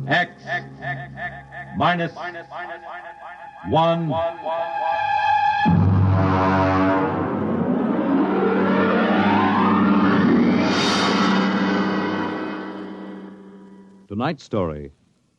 X minus 1. Tonight's story,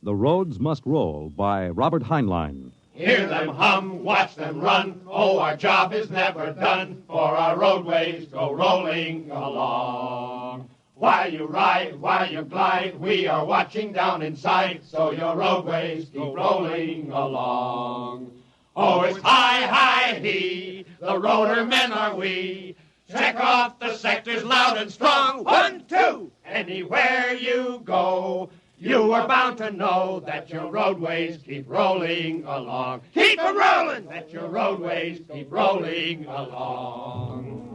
The Roads Must Roll, by Robert Heinlein. Hear them hum, watch them run. Oh, our job is never done, for our roadways go rolling along. While you ride, while you glide, we are watching down in sight, so your roadways keep rolling along. Oh, it's hi, hi, he, the roader men are we. Check off the sectors loud and strong. 1, 2, anywhere you go. You are bound to know that your roadways keep rolling along. Keep 'em rolling! That your roadways keep rolling along.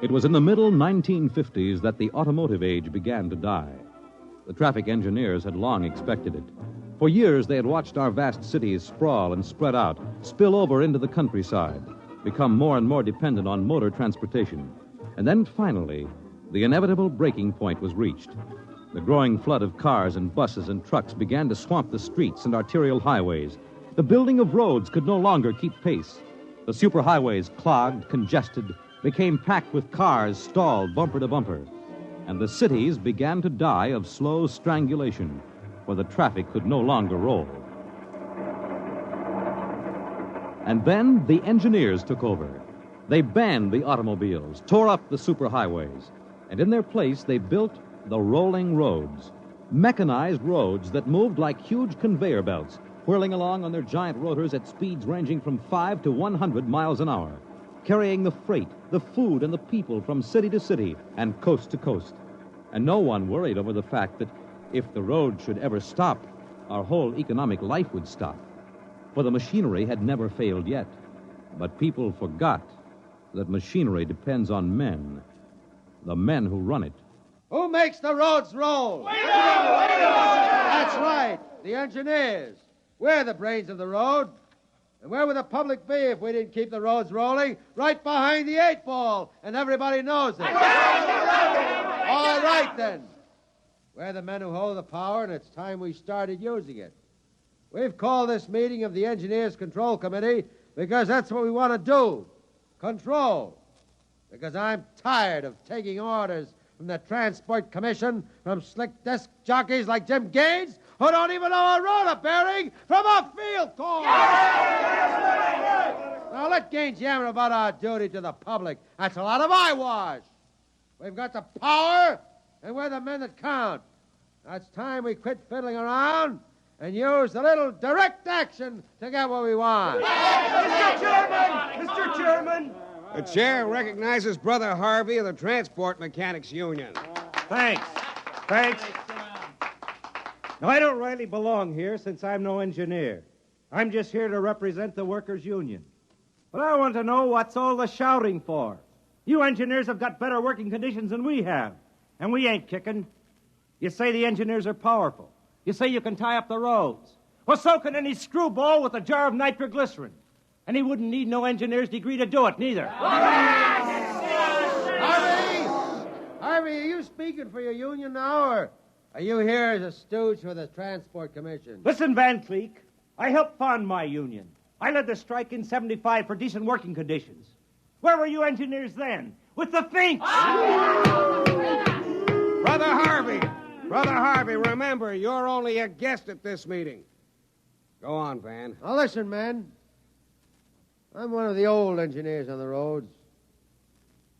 It was in the middle 1950s that the automotive age began to die. The traffic engineers had long expected it. For years, they had watched our vast cities sprawl and spread out, spill over into the countryside, become more and more dependent on motor transportation. And then, finally, the inevitable breaking point was reached. The growing flood of cars and buses and trucks began to swamp the streets and arterial highways. The building of roads could no longer keep pace. The superhighways, clogged, congested, became packed with cars stalled bumper to bumper. And the cities began to die of slow strangulation, where the traffic could no longer roll. And then the engineers took over. They banned the automobiles, tore up the superhighways, and in their place they built the rolling roads, mechanized roads that moved like huge conveyor belts, whirling along on their giant rotors at speeds ranging from 5 to 100 miles an hour, carrying the freight, the food, and the people from city to city and coast to coast. And no one worried over the fact that if the road should ever stop, our whole economic life would stop. For the machinery had never failed yet. But people forgot that machinery depends on men, the men who run it. Who makes the roads roll? We do! That's right, the engineers. We're the brains of the road. And where would the public be if we didn't keep the roads rolling? Right behind the 8 ball, and everybody knows it. All right, then. We're the men who hold the power, and it's time we started using it. We've called this meeting of the Engineers Control Committee because that's what we want to do. Control. Because I'm tired of taking orders from the Transport Commission, from slick desk jockeys like Jim Gaines, who don't even know a rotor bearing from a field corn. Now let Gaines yammer about our duty to the public. That's a lot of eyewash. We've got the power, and we're the men that count. Now it's time we quit fiddling around and use a little direct action to get what we want. Mr. Chairman! Mr. Chairman! The chair recognizes Brother Harvey of the Transport Mechanics Union. Thanks. Now, I don't really belong here since I'm no engineer. I'm just here to represent the workers' union. But I want to know what's all the shouting for. You engineers have got better working conditions than we have, and we ain't kicking. You say the engineers are powerful. You say you can tie up the roads. Well, so can any screwball with a jar of nitroglycerin. And he wouldn't need no engineer's degree to do it, neither. Harvey, are you speaking for your union now, or are you here as a stooge for the Transport Commission? Listen, Van Cleek, I helped found my union. I led the strike in 75 for decent working conditions. Where were you engineers then? With the Finks! Brother Harvey, remember, you're only a guest at this meeting. Go on, Van. Now listen, man. I'm one of the old engineers on the roads.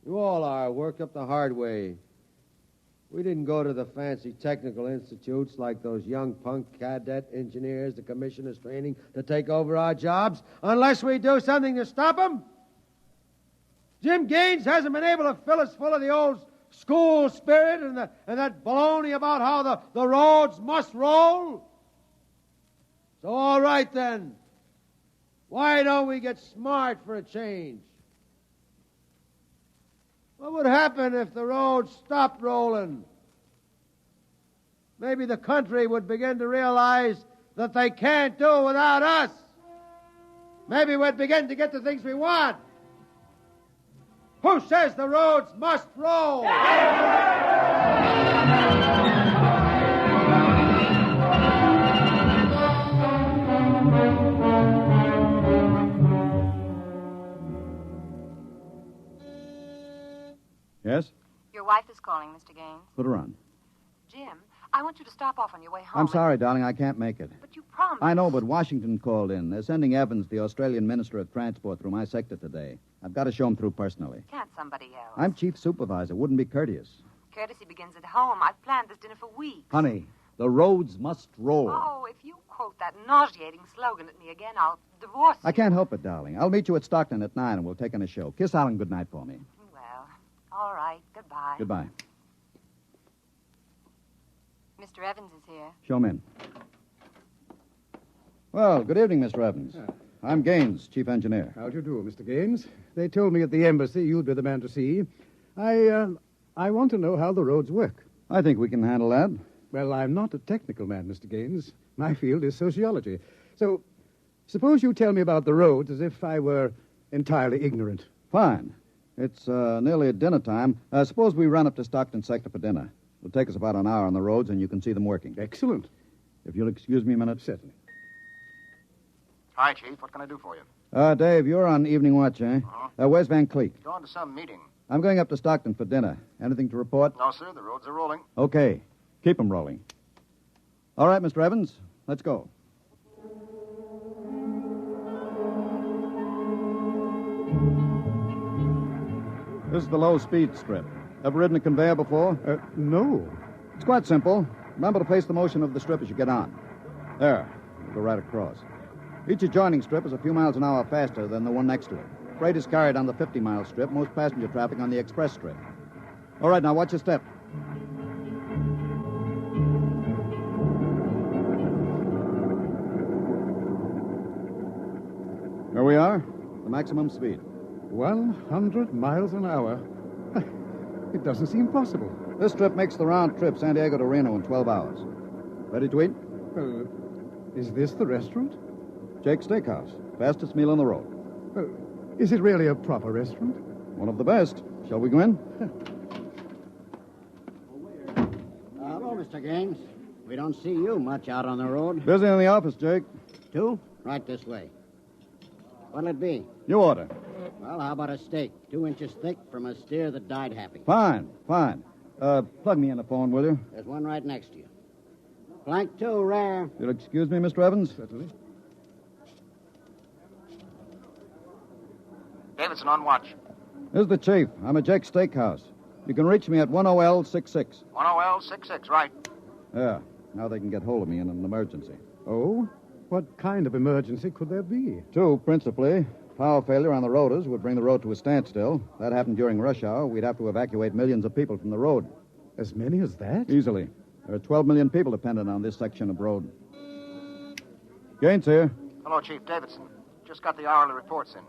You all are, worked up the hard way. We didn't go to the fancy technical institutes like those young punk cadet engineers the commission is training to take over our jobs unless we do something to stop them. Jim Gaines hasn't been able to fill us full of the old school spirit and that baloney about how the roads must roll. So all right, then. Why don't we get smart for a change? What would happen if the roads stopped rolling? Maybe the country would begin to realize that they can't do without us. Maybe we'd begin to get the things we want. Who says the roads must roll? Yes? Your wife is calling, Mr. Gaines. Put her on. Jim, I want you to stop off on your way home. I'm sorry, darling, I can't make it. But you promised. I know, but Washington called in. They're sending Evans, the Australian Minister of Transport, through my sector today. I've got to show him through personally. Can't somebody else? I'm chief supervisor. Wouldn't be courteous. Courtesy begins at home. I've planned this dinner for weeks. Honey, the roads must roll. Oh, if you quote that nauseating slogan at me again, I'll divorce you. I can't help it, darling. I'll meet you at Stockton at 9 and we'll take in a show. Kiss Alan goodnight for me. Well, all right. Goodbye. Goodbye. Mr. Evans is here. Show him in. Well, good evening, Mr. Evans. I'm Gaines, chief engineer. How do you do, Mr. Gaines? They told me at the embassy you'd be the man to see. I want to know how the roads work. I think we can handle that. Well, I'm not a technical man, Mr. Gaines. My field is sociology. So, suppose you tell me about the roads as if I were entirely ignorant. Fine. It's nearly at dinner time. Suppose we run up to Stockton sector for dinner. It'll take us about an hour on the roads, and you can see them working. Excellent. If you'll excuse me a minute. Certainly. Hi, Chief. What can I do for you? Dave, you're on evening watch, eh? Uh-huh. Where's Van Cleek? Going to some meeting. I'm going up to Stockton for dinner. Anything to report? No, sir. The roads are rolling. Okay. Keep them rolling. All right, Mr. Evans, let's go. This is the low-speed strip. Ever ridden a conveyor before? No. It's quite simple. Remember to face the motion of the strip as you get on. There. We'll go right across. Each adjoining strip is a few miles an hour faster than the one next to it. Freight is carried on the 50-mile strip, most passenger traffic on the express strip. All right, now watch your step. Here we are, the maximum speed. 100 miles an hour. It doesn't seem possible. This strip makes the round trip San Diego to Reno in 12 hours. Ready to eat? Is this the restaurant? Jake's Steakhouse. Fastest meal on the road. Is it really a proper restaurant? One of the best. Shall we go in? Hello, Mr. Gaines. We don't see you much out on the road. Busy in the office, Jake. Two? Right this way. What'll it be? You order. Well, how about a steak? 2 inches thick from a steer that died happy. Fine. Plug me in the phone, will you? There's one right next to you. Flank 2, rare. You'll excuse me, Mr. Evans? Certainly. Davidson on watch. This is the chief. I'm at Jake's Steakhouse. You can reach me at 10L66. 10L66, right. Yeah. Now they can get hold of me in an emergency. Oh? What kind of emergency could there be? 2, principally. Power failure on the roaders would bring the road to a standstill. That happened during rush hour. We'd have to evacuate millions of people from the road. As many as that? Easily. There are 12 million people dependent on this section of road. Gaines here. Hello, Chief. Davidson. Just got the hourly reports in.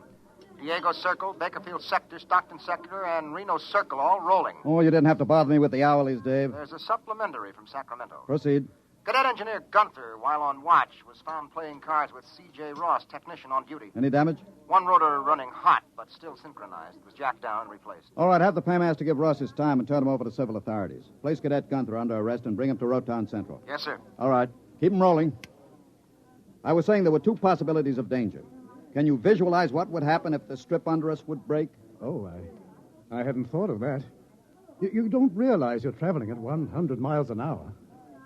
Diego Circle, Bakerfield Sector, Stockton Sector, and Reno Circle all rolling. Oh, you didn't have to bother me with the hourlies, Dave. There's a supplementary from Sacramento. Proceed. Cadet Engineer Gunther, while on watch, was found playing cards with C.J. Ross, technician on duty. Any damage? One rotor running hot, but still synchronized. It was jacked down and replaced. All right, have the paymaster give Ross his time and turn him over to civil authorities. Place Cadet Gunther under arrest and bring him to Rotown Central. Yes, sir. All right. Keep him rolling. I was saying there were 2 possibilities of danger. Can you visualize what would happen if the strip under us would break? Oh, I hadn't thought of that. You don't realize you're traveling at 100 miles an hour.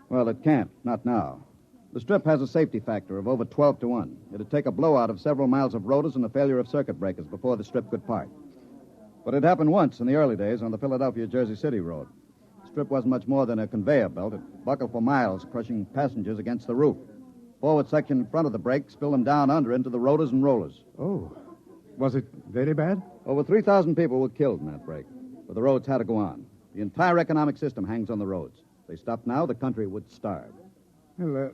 Well, it can't. Not now. The strip has a safety factor of over 12 to 1. It'd take a blowout of several miles of rotors and a failure of circuit breakers before the strip could part. But it happened once in the early days on the Philadelphia-Jersey City road. The strip wasn't much more than a conveyor belt. It buckled for miles, crushing passengers against the roof. Forward section in front of the brake spilled them down under into the rotors and rollers. Oh. Was it very bad? Over 3,000 people were killed in that break. But the roads had to go on. The entire economic system hangs on the roads. If they stopped now, the country would starve. Well,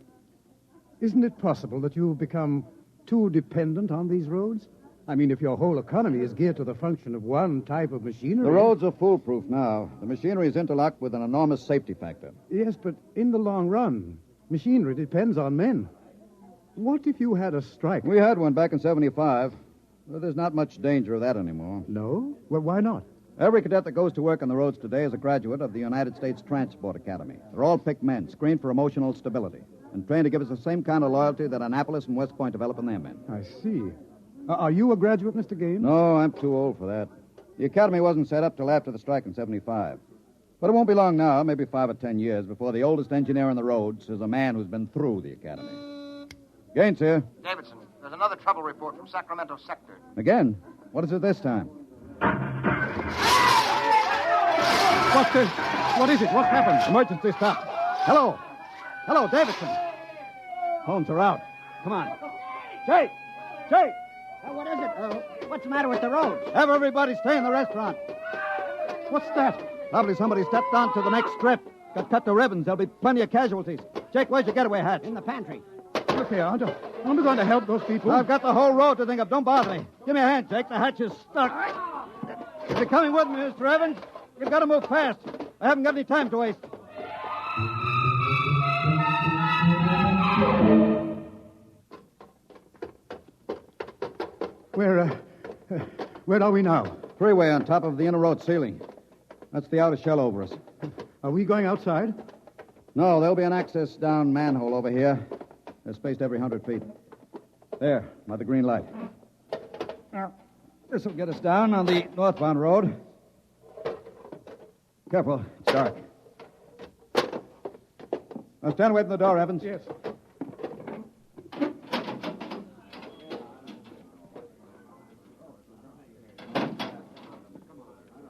isn't it possible that you've become too dependent on these roads? I mean, if your whole economy is geared to the function of one type of machinery... The roads are foolproof now. The machinery is interlocked with an enormous safety factor. Yes, but in the long run, machinery depends on men. What if you had a strike? We had one back in 75. Well, there's not much danger of that anymore. No? Well, why not? Every cadet that goes to work on the roads today is a graduate of the United States Transport Academy. They're all picked men, screened for emotional stability, and trained to give us the same kind of loyalty that Annapolis and West Point develop in their men. I see. Are you a graduate, Mr. Gaines? No, I'm too old for that. The academy wasn't set up till after the strike in 75. But it won't be long now, maybe 5 or 10 years, before the oldest engineer on the roads is a man who's been through the academy. Gaines here. Davidson, there's another trouble report from Sacramento sector. Again? What is it this time? What is it? What happened? Emergency stop. Hello. Hello, Davidson. Phones are out. Come on. Jake! Jake! What is it? What's the matter with the roads? Have everybody stay in the restaurant. What's that? Probably somebody stepped onto the next strip. Got cut to ribbons. There'll be plenty of casualties. Jake, where's your getaway hat? In the pantry. Look here, aren't we going to help those people? I've got the whole road to think of. Don't bother me. Give me a hand, Jake. The hatch is stuck. If you're coming with me, Mr. Evans, you've got to move fast. I haven't got any time to waste. Where are we now? Freeway on top of the inner road ceiling. That's the outer shell over us. Are we going outside? No, there'll be an access down manhole over here. They're spaced every 100 feet. There, by the green light. Now, this will get us down on the northbound road. Careful, it's dark. Now stand away from the door, Evans. Yes.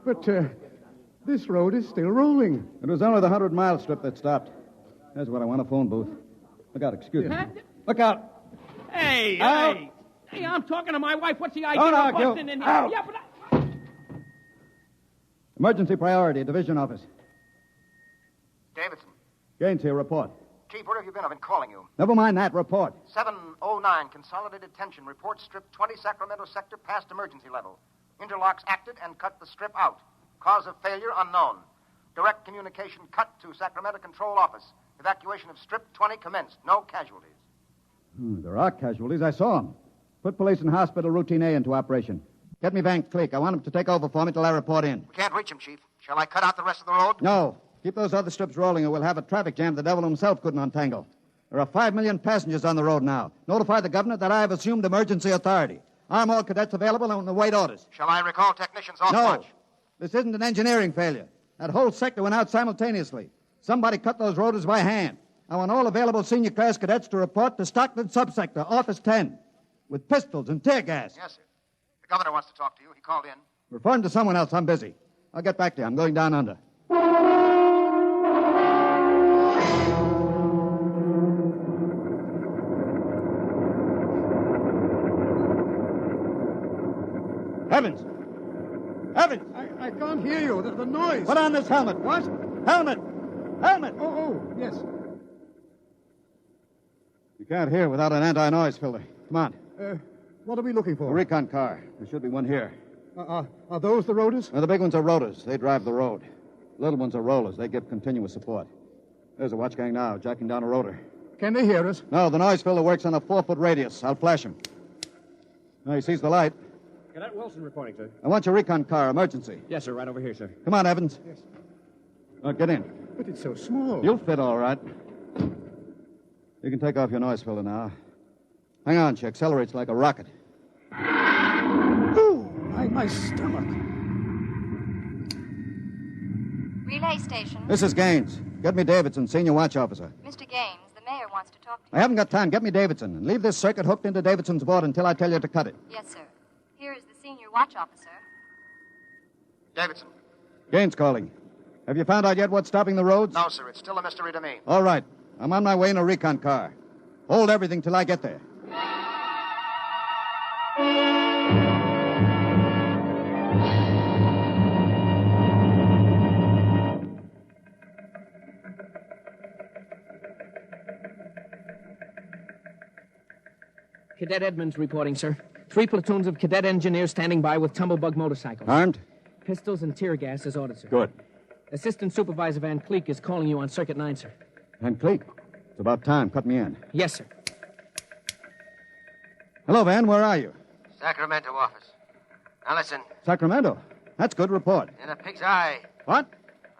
But this road is still rolling. It was only the 100-mile strip that stopped. There's what I want, a phone booth. Look out, excuse me. Look out. Hey, out. Hey, I'm talking to my wife. What's the idea Don't of argue. busting in here? Out. Yeah, but Emergency priority, division office. Davidson. Gaines here, report. Chief, where have you been? I've been calling you. Never mind that, report. 709, consolidated tension. Report strip 20, Sacramento sector, past emergency level. Interlocks acted and cut the strip out. Cause of failure unknown. Direct communication cut to Sacramento Control Office. Evacuation of strip 20 commenced. No casualties. There are casualties. I saw them. Put police and hospital routine A into operation. Get me Van Cleek. I want him to take over for me till I report in. We can't reach him, Chief. Shall I cut out the rest of the road? No. Keep those other strips rolling or we'll have a traffic jam the devil himself couldn't untangle. There are 5 million passengers on the road now. Notify the governor that I have assumed emergency authority. Arm all cadets available and await orders. Shall I recall technicians off No. watch? This isn't an engineering failure. That whole sector went out simultaneously. Somebody cut those rotors by hand. I want all available senior class cadets to report to Stockton Subsector, Office 10, with pistols and tear gas. Yes, sir. The governor wants to talk to you. He called in. Refer him to someone else. I'm busy. I'll get back to you. I'm going down under. Evans! Evans! I can't hear you. The noise. Put on this helmet. What? Helmet! Helmet! Oh, yes. You can't hear without an anti-noise filter. Come on. What are we looking A for? recon car. There should be one here. Are those the rotors? Now, the big ones are rotors. They drive the road. Little ones are rollers. They give continuous support. There's a watch gang now, jacking down a rotor. Can they hear us? No, the noise filter works on a 4-foot radius. I'll flash him. Now, he sees the light. Cadet Wilson reporting, sir. I want your recon car, emergency. Yes, sir, right over here, sir. Come on, Evans. Yes. Get in. But it's so small. You'll fit all right. You can take off your noise filter now. Hang on, she accelerates like a rocket. Oh, my stomach. Relay station. This is Gaines. Get me Davidson, senior watch officer. Mr. Gaines, the mayor wants to talk to you. I haven't got time. Get me Davidson. And leave this circuit hooked into Davidson's board until I tell you to cut it. Yes, sir. Here is the senior watch officer. Davidson. Gaines calling. Have you found out yet what's stopping the roads? No, sir. It's still a mystery to me. All right. I'm on my way in a recon car. Hold everything till I get there. Cadet Edmonds reporting, sir. 3 platoons of cadet engineers standing by with tumblebug motorcycles. Armed? Pistols and tear gas as ordered, sir. Good. Assistant Supervisor Van Cleek is calling you on Circuit 9, sir. Van Cleek. It's about time. Cut me in. Yes, sir. Hello, Van. Where are you? Sacramento office. Now listen. Sacramento. That's good. Report. In a pig's eye. What?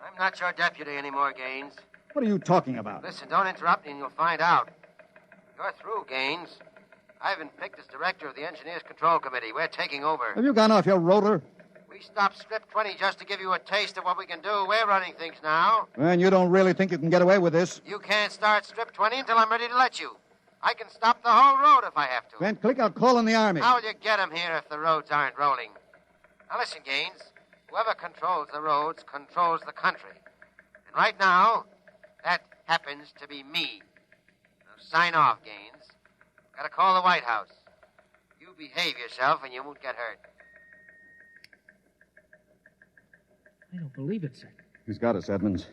I'm not your deputy anymore, Gaines. What are you talking about? Listen, don't interrupt me and you'll find out. You're through, Gaines. I've been picked as director of the Engineers Control Committee. We're taking over. Have you gone off your rotor? We stopped Strip 20 just to give you a taste of what we can do. We're running things now. And you don't really think you can get away with this? You can't start Strip 20 until I'm ready to let you. I can stop the whole road if I have to. Van Click, I'll call in the Army. How'll you get 'em here if the roads aren't rolling? Now listen, Gaines. Whoever controls the roads controls the country. And right now, that happens to be me. Now sign off, Gaines. Gotta call the White House. You behave yourself and you won't get hurt. I don't believe it, sir. He's got us, Edmonds.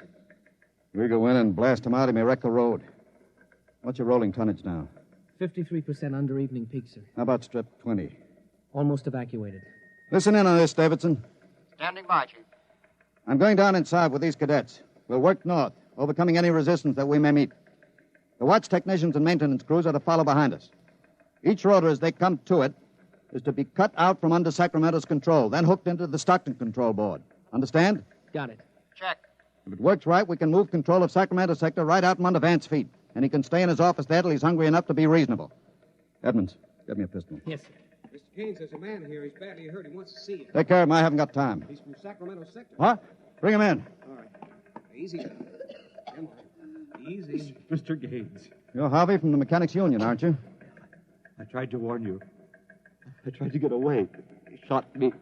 We go in and blast him out, he may wreck the road. What's your rolling tonnage now? 53% under evening peak, sir. How about Strip 20? Almost evacuated. Listen in on this, Davidson. Standing by, Chief. I'm going down inside with these cadets. We'll work north, overcoming any resistance that we may meet. The watch technicians and maintenance crews are to follow behind us. Each rotor, as they come to it, is to be cut out from under Sacramento's control, then hooked into the Stockton control board. Understand? Got it. Check. If it works right, we can move control of Sacramento sector right out from under Vance's feet, and he can stay in his office there till he's hungry enough to be reasonable. Edmonds, get me a pistol. Yes, sir. Mr. Gaines, there's a man here. He's badly hurt. He wants to see you. Take care of him. I haven't got time. He's from Sacramento sector. What? Bring him in. All right. Easy. Easy. Mr. Gaines. You're Harvey from the Mechanics Union, aren't you? I tried to warn you. I tried to get away. He shot me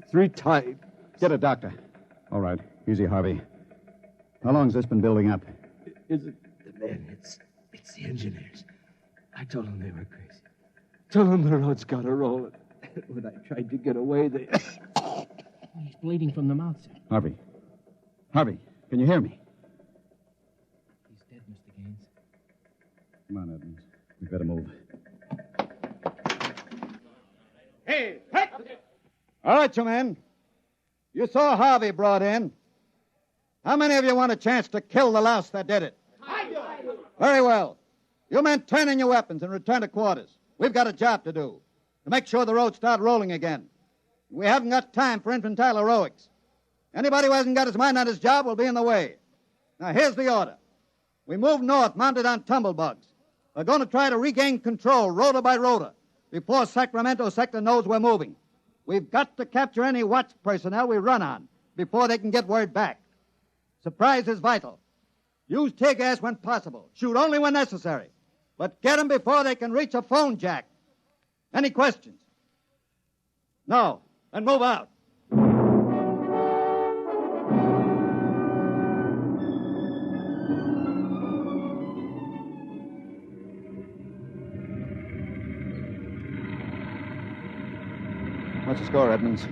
3 times. Get a doctor. All right. Easy, Harvey. How long's this been building up? Is it the men? It's the engineers. I told them they were crazy. Told them the road's got to roll. When I tried to get away, they... He's bleeding from the mouth, sir. Harvey. Harvey, can you hear me? He's dead, Mr. Gaines. Come on, Edmonds. We better move. Hey! All right, you men. You saw Harvey brought in. How many of you want a chance to kill the louse that did it? I do. Very well. You men turn in your weapons and return to quarters. We've got a job to do, to make sure the roads start rolling again. We haven't got time for infantile heroics. Anybody who hasn't got his mind on his job will be in the way. Now, here's the order. We move north, mounted on tumblebugs. We're going to try to regain control, rotor by rotor, before Sacramento sector knows we're moving. We've got to capture any watch personnel we run on before they can get word back. Surprise is vital. Use tear gas when possible. Shoot only when necessary. But get them before they can reach a phone jack. Any questions? No. Then move out. What's the score, Edmonds?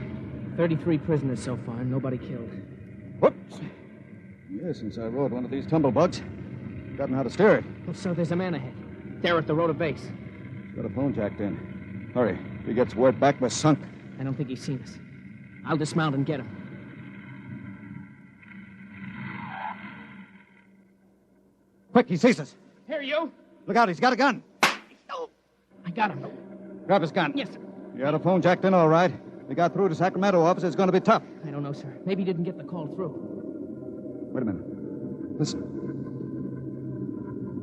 33 prisoners so far, nobody killed. Whoops. Yes, since I rode one of these tumblebugs, I've gotten how to steer it. Oh, sir, there's a man ahead. There at the rotor base. He's got a phone jacked in. Hurry. If he gets word back, we're sunk. I don't think he's seen us. I'll dismount and get him. Quick, he sees us. Here, you. Look out, he's got a gun. Oh, I got him. Grab his gun. Yes, sir. You had a phone jacked in, all right. We got through to Sacramento office. It's going to be tough. I don't know, sir. Maybe he didn't get the call through. Wait a minute. Listen.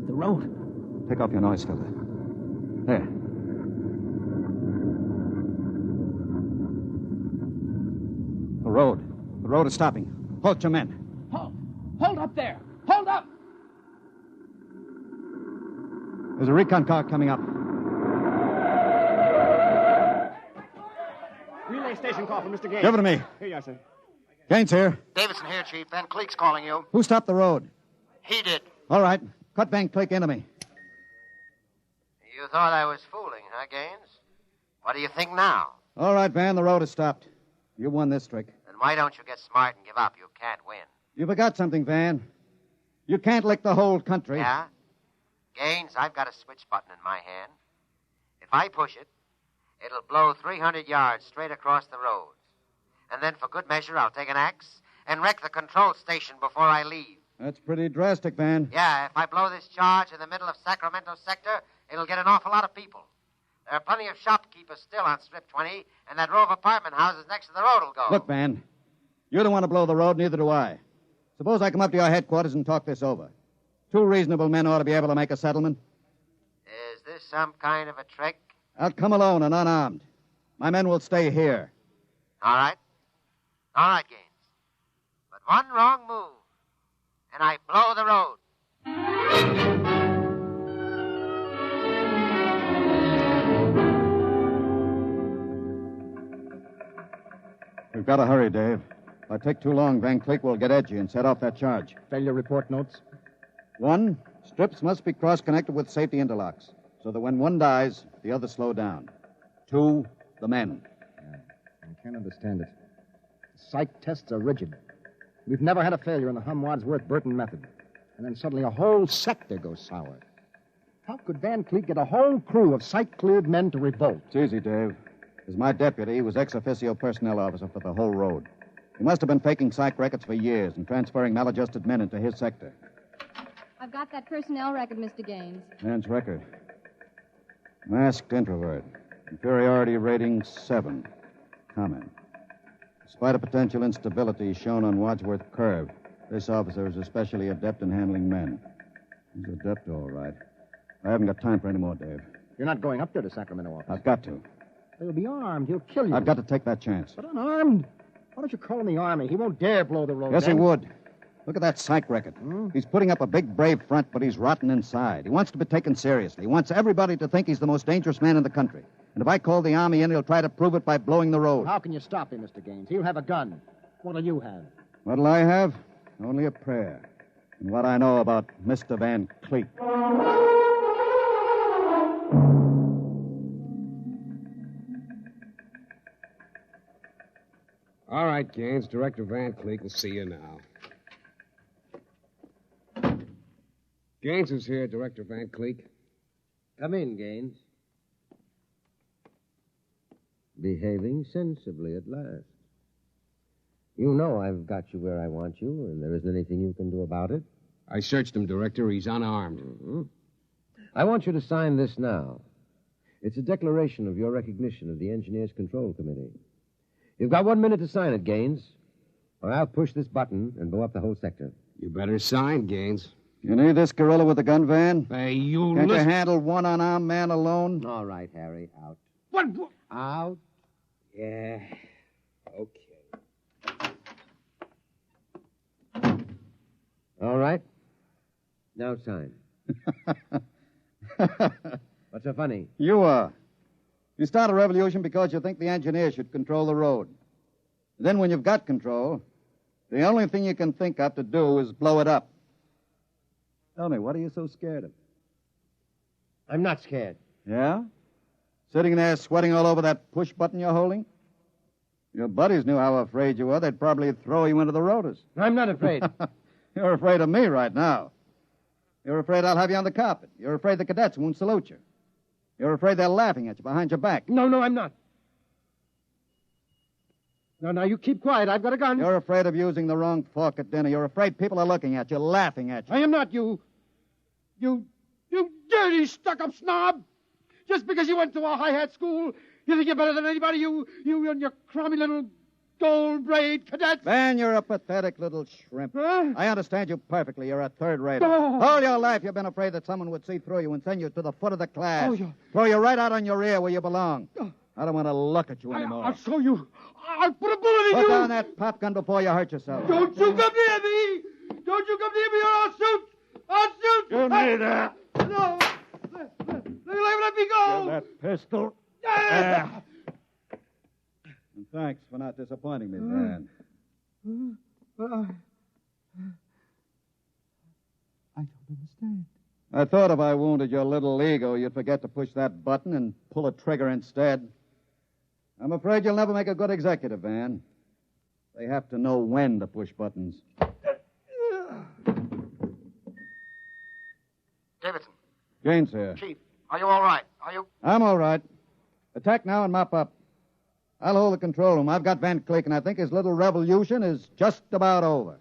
The road. Take off your noise filter. There. The road. The road is stopping. Halt your men. Halt. Hold up there. Hold up. There's a recon car coming up. Relay station call from Mr. Gaines. Give it to me. Here you are, sir. Gaines here. Davidson here, Chief. Van Cleek's calling you. Who stopped the road? He did. All right. Cut Van Cleek into me. You thought I was fooling, huh, Gaines? What do you think now? All right, Van, the road is stopped. You won this trick. Then why don't you get smart and give up? You can't win. You forgot something, Van. You can't lick the whole country. Yeah? Gaines, I've got a switch button in my hand. If I push it, it'll blow 300 yards straight across the roads. And then, for good measure, I'll take an axe and wreck the control station before I leave. That's pretty drastic, Van. Yeah, if I blow this charge in the middle of Sacramento sector, it'll get an awful lot of people. There are plenty of shopkeepers still on Strip 20, and that row of apartment houses next to the road will go. Look, Van, you don't want to blow the road, neither do I. Suppose I come up to your headquarters and talk this over. 2 reasonable men ought to be able to make a settlement. Is this some kind of a trick? I'll come alone and unarmed. My men will stay here. All right. All right, Gaines. But one wrong move, and I blow the road. We've got to hurry, Dave. If I take too long, Van Cleek will get edgy and set off that charge. Failure report notes? 1, strips must be cross-connected with safety interlocks, so that when one dies, the others slow down. 2, the men. I can't understand it. Psych tests are rigid. We've never had a failure in the Hum-Wadsworth-Burton method. And then suddenly a whole sector goes sour. How could Van Cleek get a whole crew of psych-cleared men to revolt? It's easy, Dave. As my deputy, he was ex-officio personnel officer for the whole road. He must have been faking psych records for years and transferring maladjusted men into his sector. I've got that personnel record, Mr. Gaines. Man's record. Masked introvert. Inferiority rating 7. Comment. Despite a potential instability shown on Wadsworth Curve, this officer is especially adept in handling men. He's adept, all right. I haven't got time for any more, Dave. You're not going up there to Sacramento office. I've got to. He'll be armed. He'll kill you. I've got to take that chance. But unarmed? Why don't you call in the Army? He won't dare blow the road. Yes, then. he would. Look at that psych record. He's putting up a big, brave front, but he's rotten inside. He wants to be taken seriously. He wants everybody to think he's the most dangerous man in the country. And if I call the Army in, he'll try to prove it by blowing the road. How can you stop him, Mr. Gaines? He'll have a gun. What'll you have? What'll I have? Only a prayer. And what I know about Mr. Van Cleek. All right, Gaines. Director Van Cleek will see you now. Gaines is here, Director Van Cleek. Come in, Gaines. Behaving sensibly at last. You know I've got you where I want you, and there isn't anything you can do about it. I searched him, Director. He's unarmed. Mm-hmm. I want you to sign this now. It's a declaration of your recognition of the Engineers Control Committee. You've got 1 minute to sign it, Gaines, or I'll push this button and blow up the whole sector. You better sign, Gaines. You need this gorilla with the gun, Van? Hey, you Can't you handle one unarmed man alone? All right, Harry, out. What? Out? Yeah. Okay. All right. Now sign. What's so funny? You are. You start a revolution because you think the engineers should control the road. Then when you've got control, the only thing you can think of to do is blow it up. Tell me, what are you so scared of? I'm not scared. Yeah? Sitting there sweating all over that push button you're holding? Your buddies knew how afraid you were. They'd probably throw you into the rotors. I'm not afraid. You're afraid of me right now. You're afraid I'll have you on the carpet. You're afraid the cadets won't salute you. You're afraid they're laughing at you behind your back. No, I'm not. Now, you keep quiet. I've got a gun. You're afraid of using the wrong fork at dinner. You're afraid people are looking at you, laughing at you. I am not, you dirty, stuck-up snob. Just because you went to a high-hat school, you think you're better than anybody, you and your crummy little gold-braid cadet. Van, you're a pathetic little shrimp. Huh? I understand you perfectly. You're a third-rater. Oh. All your life you've been afraid that someone would see through you and send you to the foot of the class. Oh, yeah. Throw you right out on your ear where you belong. I don't want to look at you anymore. I'll show you. I'll put a bullet in Put you. down that pop gun before you hurt yourself. Don't you come near me. Don't you come near me or I'll shoot. I'll shoot. Give me that. No. Let me go. Give that pistol. Ah. And thanks for not disappointing me, Van. I don't understand. I thought if I wounded your little ego, you'd forget to push that button and pull a trigger instead. I'm afraid you'll never make a good executive, Van. They have to know when to push buttons. Davidson. Gaines here. Chief, are you all right? Are you? I'm all right. Attack now and mop up. I'll hold the control room. I've got Van Cleek, and I think his little revolution is just about over.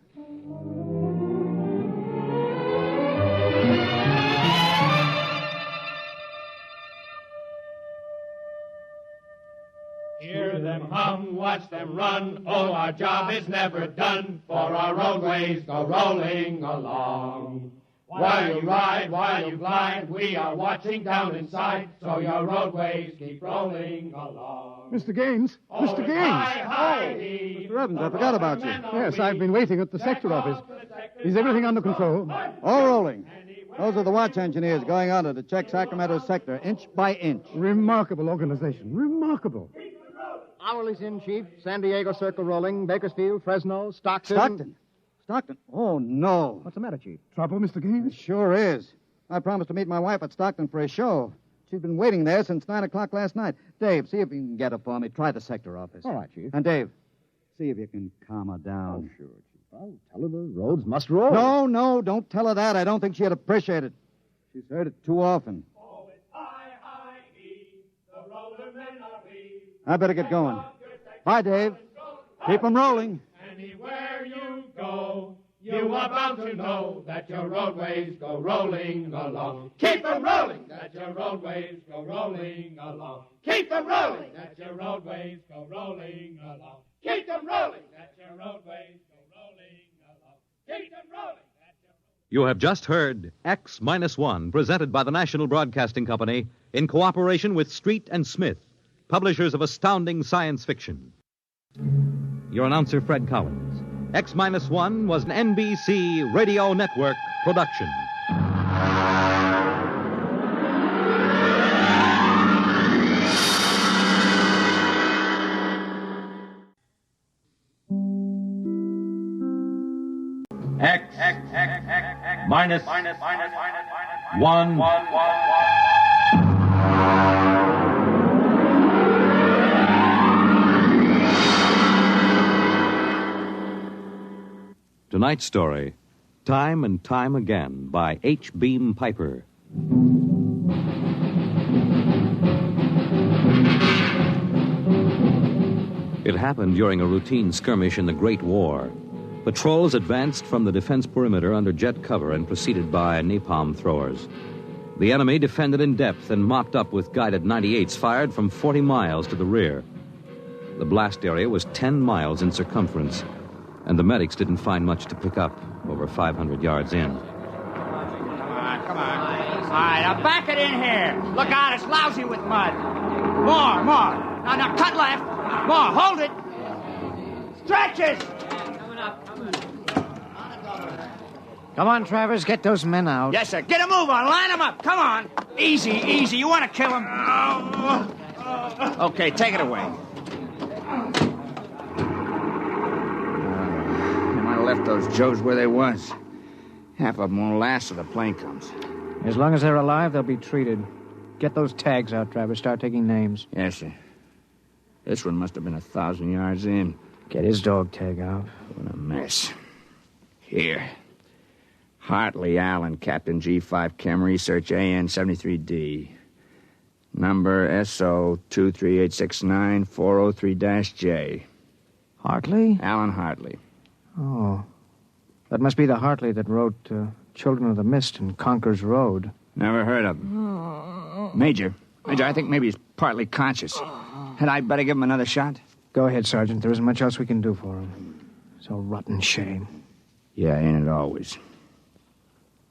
watch them run. Oh, our job is never done, for our roadways go rolling along. While you ride, while you glide, we are watching down inside, so your roadways keep rolling along. Mr. Gaines! Mr. Gaines! Mr. Evans, I forgot about you. Yes, I've been waiting at the sector office. Is everything under control? All rolling. Those are the watch engineers going under to check Sacramento's sector, inch by inch. Remarkable organization. Remarkable. Hourly's in, Chief. San Diego Circle rolling. Bakersfield, Fresno, Stockton. Stockton? Oh, no. What's the matter, Chief? Trouble, Mr. Gaines? It sure is. I promised to meet my wife at Stockton for a show. She's been waiting there since 9 o'clock last night. Dave, see if you can get her for me. Try the sector office. All right, Chief. And Dave, see if you can calm her down. Oh, sure, Chief. I'll tell her the roads must roll. No, don't tell her that. I don't think she'd appreciate it. She's heard it too often. I better get going. Bye, Dave. Keep 'em rolling. Anywhere you go, you are bound to know that your roadways go rolling along. Keep them rolling, that your roadways go rolling along. Keep them rolling, that your roadways go rolling along. Keep them rolling, that your roadways go rolling along. Keep them rolling. You have just heard X-1, presented by the National Broadcasting Company in cooperation with Street and Smith, publishers of astounding science fiction. Your announcer, Fred Collins. X-1 was an NBC Radio Network production. Minus 1. Tonight's story, Time and Time Again, by H. Beam Piper. It happened during a routine skirmish in the Great War. Patrols advanced from the defense perimeter under jet cover and preceded by napalm throwers. The enemy defended in depth and mopped up with guided 98s fired from 40 miles to the rear. The blast area was 10 miles in circumference, and the medics didn't find much to pick up over 500 yards in. Come on. All right, now back it in here. Look out, it's lousy with mud. More. Now, cut left. More, hold it. Stretches. Come on, Travers, get those men out. Yes, sir. Get a move on. Line them up. Come on. Easy. You want to kill them? Okay, take it away. They might have left those Joes where they was. Half of them won't last till the plane comes. As long as they're alive, they'll be treated. Get those tags out, Travers. Start taking names. Yes, sir. This one must have been 1,000 yards in. Get his dog tag out. What a mess. Here. Hartley Allen, Captain G5 Chem Research, AN 73D. Number SO 23869-403-J. Hartley? Alan Hartley. Oh. That must be the Hartley that wrote Children of the Mist and Conker's Road. Never heard of him. Major, I think maybe he's partly conscious. Had I better give him another shot? Go ahead, Sergeant. There isn't much else we can do for him. It's a rotten shame. Yeah, ain't it always?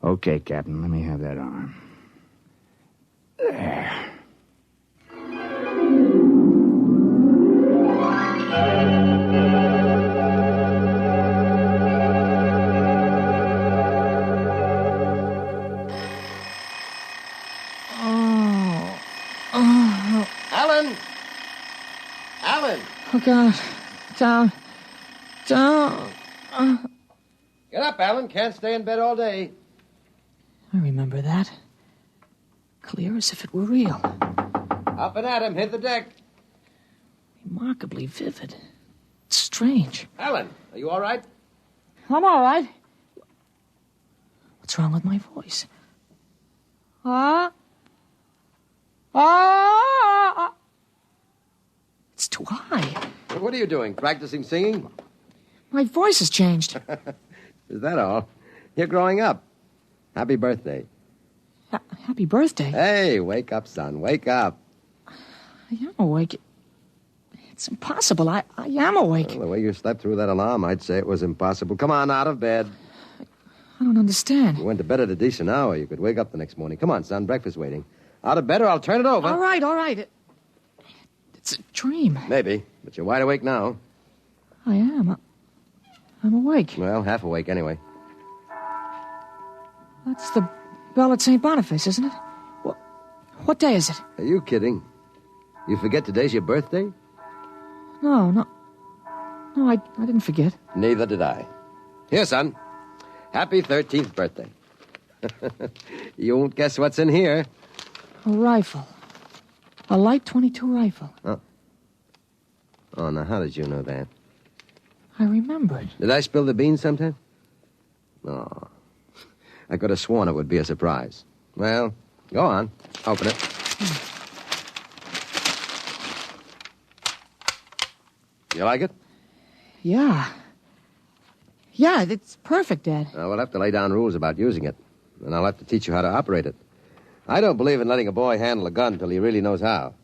Okay, Captain, let me have that arm. There. Alan! Oh, God. Down. Get up, Alan. Can't stay in bed all day. I remember that. Clear as if it were real. Up and at him. Hit the deck. Remarkably vivid. It's strange. Alan, are you all right? I'm all right. What's wrong with my voice? It's too high. What are you doing? Practicing singing? My voice has changed. Is that all? You're growing up. Happy birthday. Happy birthday? Hey, wake up, son. Wake up. I am awake. It's impossible. I am awake. Well, the way you slept through that alarm, I'd say it was impossible. Come on, out of bed. I don't understand. You went to bed at a decent hour. You could wake up the next morning. Come on, son. Breakfast waiting. Out of bed or I'll turn it over. All right. It's a dream. Maybe, but you're wide awake now. I am. I'm awake. Well, half awake anyway. That's the bell at St. Boniface, isn't it? What day is it? Are you kidding? You forget today's your birthday? No, I didn't forget. Neither did I. Here, son. Happy 13th birthday. You won't guess what's in here. A rifle. A light .22 rifle. Oh, now how did you know that? I remembered. Did I spill the beans sometime? No. I could have sworn it would be a surprise. Well, go on. Open it. You like it? Yeah. Yeah, it's perfect, Dad. We'll have to lay down rules about using it, and I'll have to teach you how to operate it. I don't believe in letting a boy handle a gun till he really knows how.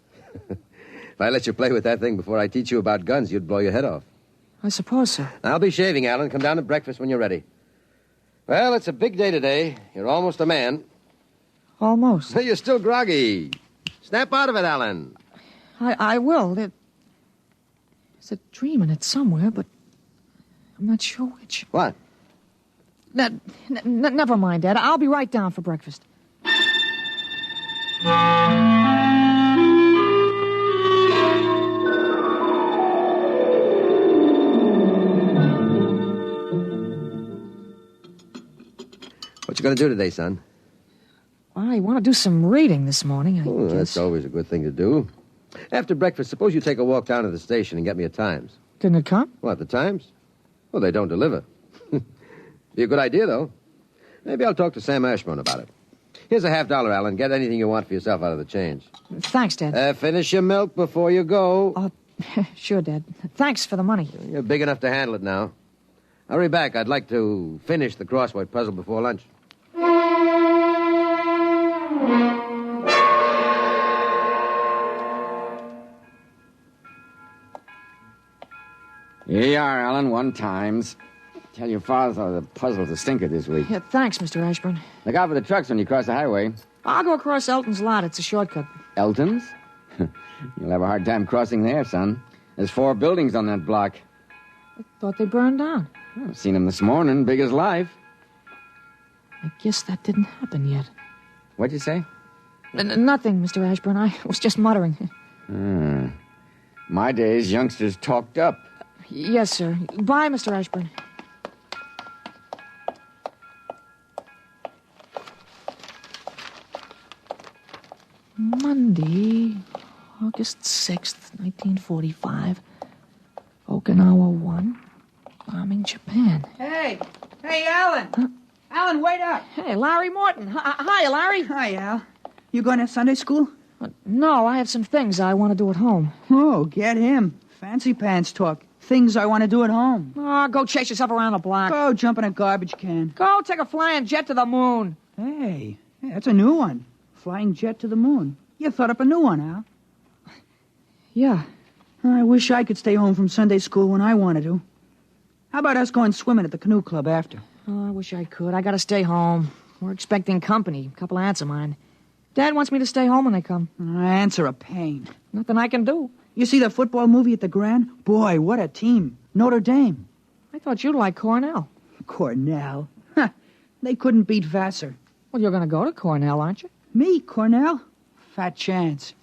If I let you play with that thing before I teach you about guns, you'd blow your head off. I suppose so. I'll be shaving, Alan. Come down to breakfast when you're ready. Well, it's a big day today. You're almost a man. Almost. You're still groggy. Snap out of it, Alan. I will. There's a dream in it somewhere, but I'm not sure which. What? Never mind, Dad. I'll be right down for breakfast. What you going to do today, son? I want to do some reading this morning, I guess. That's always a good thing to do. After breakfast, suppose you take a walk down to the station and get me a Times. Didn't it come? What, the Times? Well, they don't deliver. Be a good idea, though. Maybe I'll talk to Sam Ashburn about it. Here's a $50, Alan. Get anything you want for yourself out of the change. Thanks, Dad. Finish your milk before you go. Sure, Dad. Thanks for the money. You're big enough to handle it now. Hurry back. I'd like to finish the crossword puzzle before lunch. Here you are, Alan. 1 Times. Tell your father the puzzle's a stinker this week. Yeah, thanks, Mr. Ashburn. Look out for the trucks when you cross the highway. I'll go across Elton's lot. It's a shortcut. Elton's? You'll have a hard time crossing there, son. There's 4 buildings on that block. I thought they burned down. I've seen them this morning, big as life. I guess that didn't happen yet. What'd you say? Nothing, Mr. Ashburn. I was just muttering. My days, youngsters talked up. Yes, sir. Bye, Mr. Ashburn. Monday, August 6th, 1945. Okinawa 1. Bombing Japan. Hey, Alan. Alan, wait up. Hey, Larry Morton. Hi, Larry. Hi, Al. You going to Sunday school? No, I have some things I want to do at home. Oh, get him. Fancy pants talk. Things I want to do at home. Oh, go chase yourself around the block. Go jump in a garbage can. Go take a flying jet to the moon. Hey, that's a new one. Flying jet to the moon. You thought up a new one, Al. Yeah. I wish I could stay home from Sunday school when I wanted to. How about us going swimming at the canoe club after? Oh, I wish I could. I gotta stay home. We're expecting company. A couple of aunts of mine. Dad wants me to stay home when they come. Aunts are a pain. Nothing I can do. You see the football movie at the Grand? Boy, what a team. Notre Dame. I thought you'd like Cornell. Cornell? Huh. They couldn't beat Vassar. Well, you're gonna go to Cornell, aren't you? Me, Cornell? Fat chance.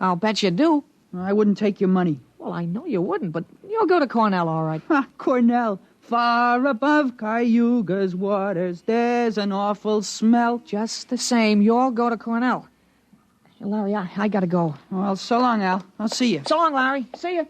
I'll bet you do. I wouldn't take your money. Well, I know you wouldn't, but you'll go to Cornell, all right. Cornell. Far above Cayuga's waters, there's an awful smell. Just the same, you'll go to Cornell. Larry, I gotta go. Well, so long, Al. I'll see you. So long, Larry. See you.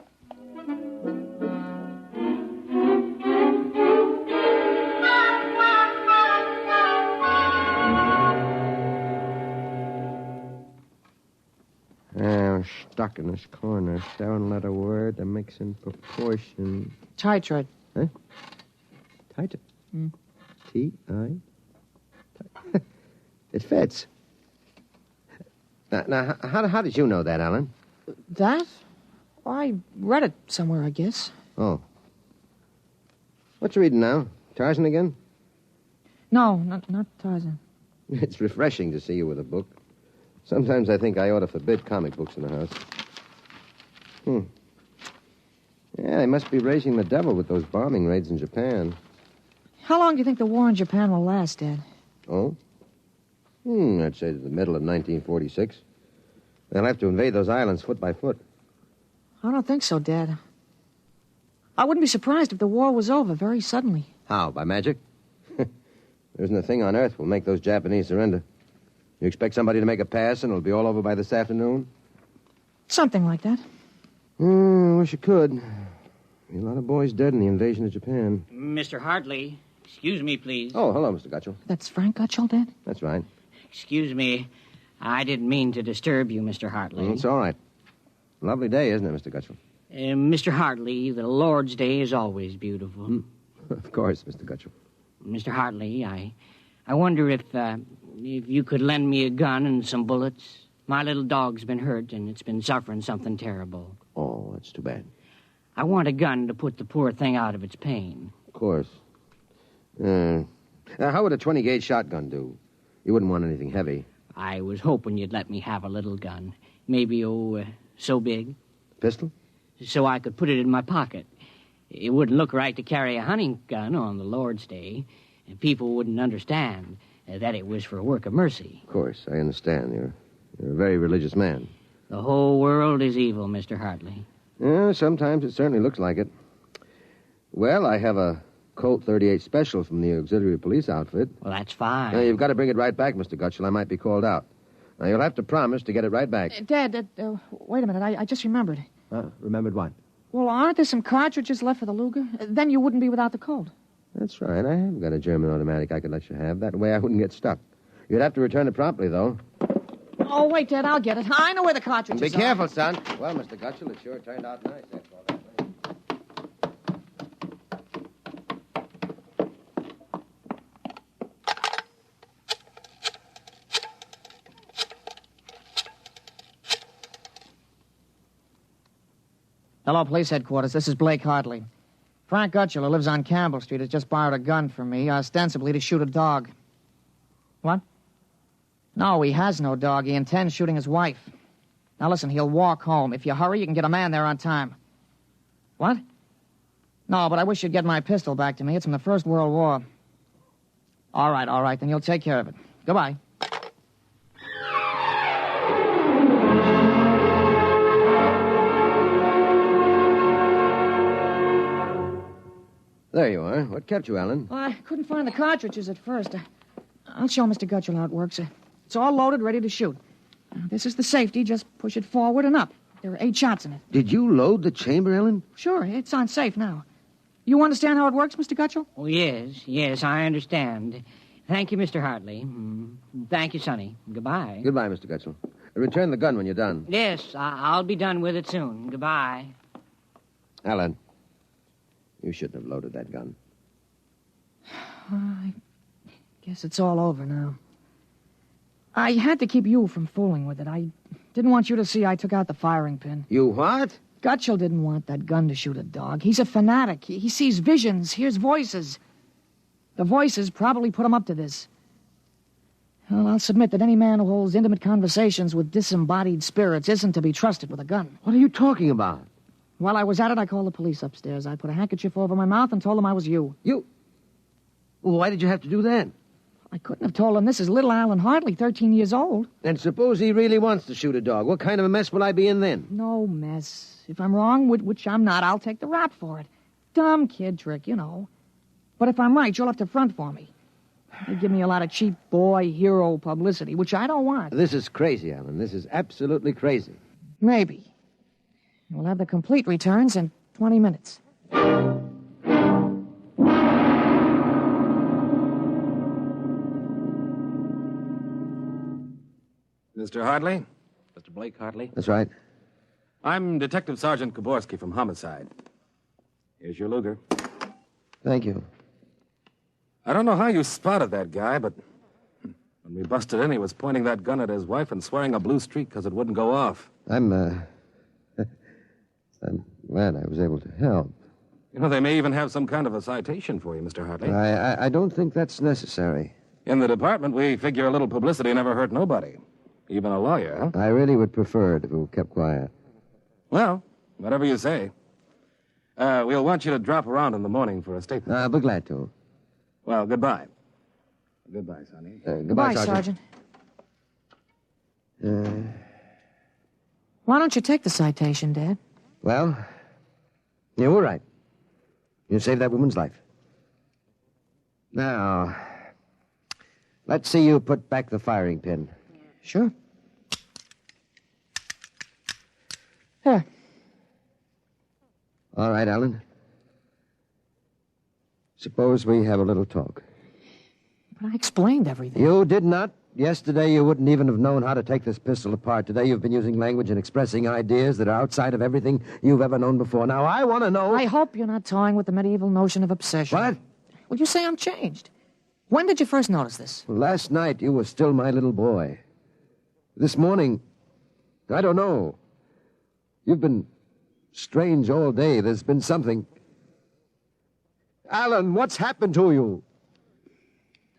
I'm stuck in this corner. 7-letter word that makes in proportion. Titrate. Huh? Titrate? T-I? It fits. Now, how did you know that, Alan? That? I read it somewhere, I guess. Oh. What you reading now? Tarzan again? No, not Tarzan. It's refreshing to see you with a book. Sometimes I think I ought to forbid comic books in the house. Yeah, they must be raising the devil with those bombing raids in Japan. How long do you think the war in Japan will last, Dad? Oh? I'd say to the middle of 1946. They'll have to invade those islands foot by foot. I don't think so, Dad. I wouldn't be surprised if the war was over very suddenly. How, by magic? There isn't a thing on earth will make those Japanese surrender. You expect somebody to make a pass and it'll be all over by this afternoon? Something like that. I wish you could. A lot of boys dead in the invasion of Japan. Mr. Hartley, excuse me, please. Oh, hello, Mr. Gutchell. That's Frank Gutchell, Dad? That's right. Excuse me. I didn't mean to disturb you, Mr. Hartley. It's all right. Lovely day, isn't it, Mr. Gutchell? Mr. Hartley, the Lord's Day is always beautiful. Of course, Mr. Gutchell. Mr. Hartley, I wonder if you could lend me a gun and some bullets. My little dog's been hurt, and it's been suffering something terrible. Oh, that's too bad. I want a gun to put the poor thing out of its pain. Of course. How would a 20-gauge shotgun do? You wouldn't want anything heavy. I was hoping you'd let me have a little gun. Maybe, so big. Pistol? So I could put it in my pocket. It wouldn't look right to carry a hunting gun on the Lord's Day. And people wouldn't understand that it was for a work of mercy. Of course, I understand. You're a very religious man. The whole world is evil, Mr. Hartley. Yeah, sometimes it certainly looks like it. Well, I have a Colt 38 Special from the auxiliary police outfit. Well, that's fine. Now, you've got to bring it right back, Mr. Gutchell. I might be called out. Now, you'll have to promise to get it right back. Dad, wait a minute. I just remembered. Remembered what? Well, aren't there some cartridges left for the Luger? Then you wouldn't be without the Colt. That's right. I have got a German automatic I could let you have. That way I wouldn't get stuck. You'd have to return it promptly, though. Oh, wait, Dad, I'll get it. I know where the cartridges Be careful, son. Well, Mr. Gutchell, it sure turned out nice after all that. Hello, police headquarters. This is Blake Hartley. Frank Gutchell, who lives on Campbell Street, has just borrowed a gun from me, ostensibly to shoot a dog. What? No, he has no dog. He intends shooting his wife. Now, listen, he'll walk home. If you hurry, you can get a man there on time. What? No, but I wish you'd get my pistol back to me. It's from the First World War. All right, then you'll take care of it. Goodbye. There you are. What kept you, Alan? Well, I couldn't find the cartridges at first. I'll show Mr. Gutchell how it works. It's all loaded, ready to shoot. This is the safety. Just push it forward and up. There are 8 shots in it. Did you load the chamber, Ellen? Sure, it's on safe now. You understand how it works, Mr. Gutchell? Oh, yes, I understand. Thank you, Mr. Hartley. Thank you, Sonny. Goodbye. Goodbye, Mr. Gutchell. Return the gun when you're done. Yes, I'll be done with it soon. Goodbye. Alan, you shouldn't have loaded that gun. I guess it's all over now. I had to keep you from fooling with it. I didn't want you to see I took out the firing pin. You what? Gutchell didn't want that gun to shoot a dog. He's a fanatic. He sees visions, hears voices. The voices probably put him up to this. Well, I'll submit that any man who holds intimate conversations with disembodied spirits isn't to be trusted with a gun. What are you talking about? While I was at it, I called the police upstairs. I put a handkerchief over my mouth and told them I was you. You? Well, why did you have to do that? I couldn't have told them this is little Alan Hartley, 13 years old. And suppose he really wants to shoot a dog. What kind of a mess will I be in then? No mess. If I'm wrong, which I'm not, I'll take the rap for it. Dumb kid trick, you know. But if I'm right, you'll have to front for me. They give me a lot of cheap boy hero publicity, which I don't want. This is crazy, Alan. This is absolutely crazy. Maybe. We'll have the complete returns in 20 minutes. Mr. Hartley? Mr. Blake Hartley? That's right. I'm Detective Sergeant Koborski from Homicide. Here's your Luger. Thank you. I don't know how you spotted that guy, but when we busted in, he was pointing that gun at his wife and swearing a blue streak because it wouldn't go off. I'm glad I was able to help. You know, they may even have some kind of a citation for you, Mr. Hartley. I don't think that's necessary. In the department, we figure a little publicity never hurt nobody. Even a lawyer, huh? I really would prefer it if it were kept quiet. Well, whatever you say. We'll want you to drop around in the morning for a statement. I'll be glad to. Well, goodbye. Goodbye, Sonny. Goodbye, Sergeant. Why don't you take the citation, Dad? Well, you were right. You saved that woman's life. Now, let's see you put back the firing pin. Sure. Here. All right, Alan. Suppose we have a little talk. But I explained everything. You did not. Yesterday, you wouldn't even have known how to take this pistol apart. Today, you've been using language and expressing ideas that are outside of everything you've ever known before. Now, I want to know... I hope you're not toying with the medieval notion of obsession. What? Well, you say I'm changed. When did you first notice this? Well, last night, you were still my little boy. This morning, I don't know. You've been strange all day. There's been something. Alan, what's happened to you?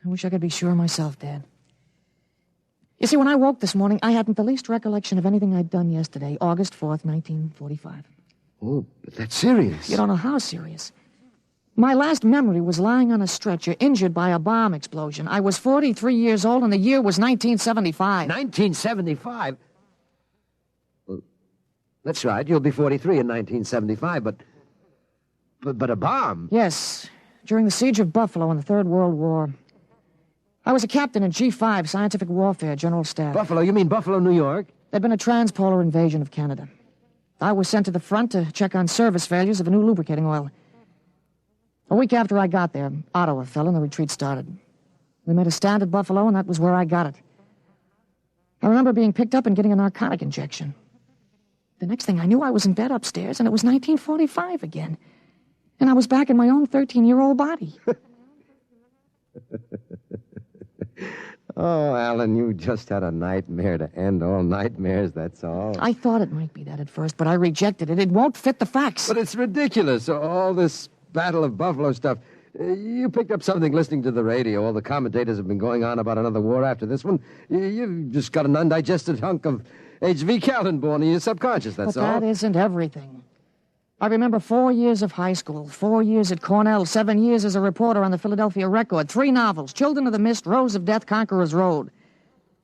I wish I could be sure myself, Dad. You see, when I woke this morning, I hadn't the least recollection of anything I'd done yesterday, August 4th, 1945. Oh, but that's serious. You don't know how serious. My last memory was lying on a stretcher, injured by a bomb explosion. I was 43 years old, and the year was 1975. 1975? Well, that's right. You'll be 43 in 1975, but a bomb? Yes, during the siege of Buffalo in the Third World War. I was a captain in G5, Scientific Warfare, General Staff. Buffalo? You mean Buffalo, New York? There'd been a transpolar invasion of Canada. I was sent to the front to check on service failures of a new lubricating oil. A week after I got there, Ottawa fell and the retreat started. We made a stand at Buffalo, and that was where I got it. I remember being picked up and getting a narcotic injection. The next thing I knew, I was in bed upstairs, and it was 1945 again. And I was back in my own 13-year-old body. Oh, Alan, you just had a nightmare to end all nightmares, that's all. I thought it might be that at first, but I rejected it. It won't fit the facts. But it's ridiculous, all this Battle of Buffalo stuff. You picked up something listening to the radio. All the commentators have been going on about another war after this one. You've just got an undigested hunk of H.V. Callan born in your subconscious, that's all. But that isn't everything. I remember 4 years of high school, 4 years at Cornell, 7 years as a reporter on the Philadelphia Record, 3 novels, Children of the Mist, Rose of Death, Conqueror's Road.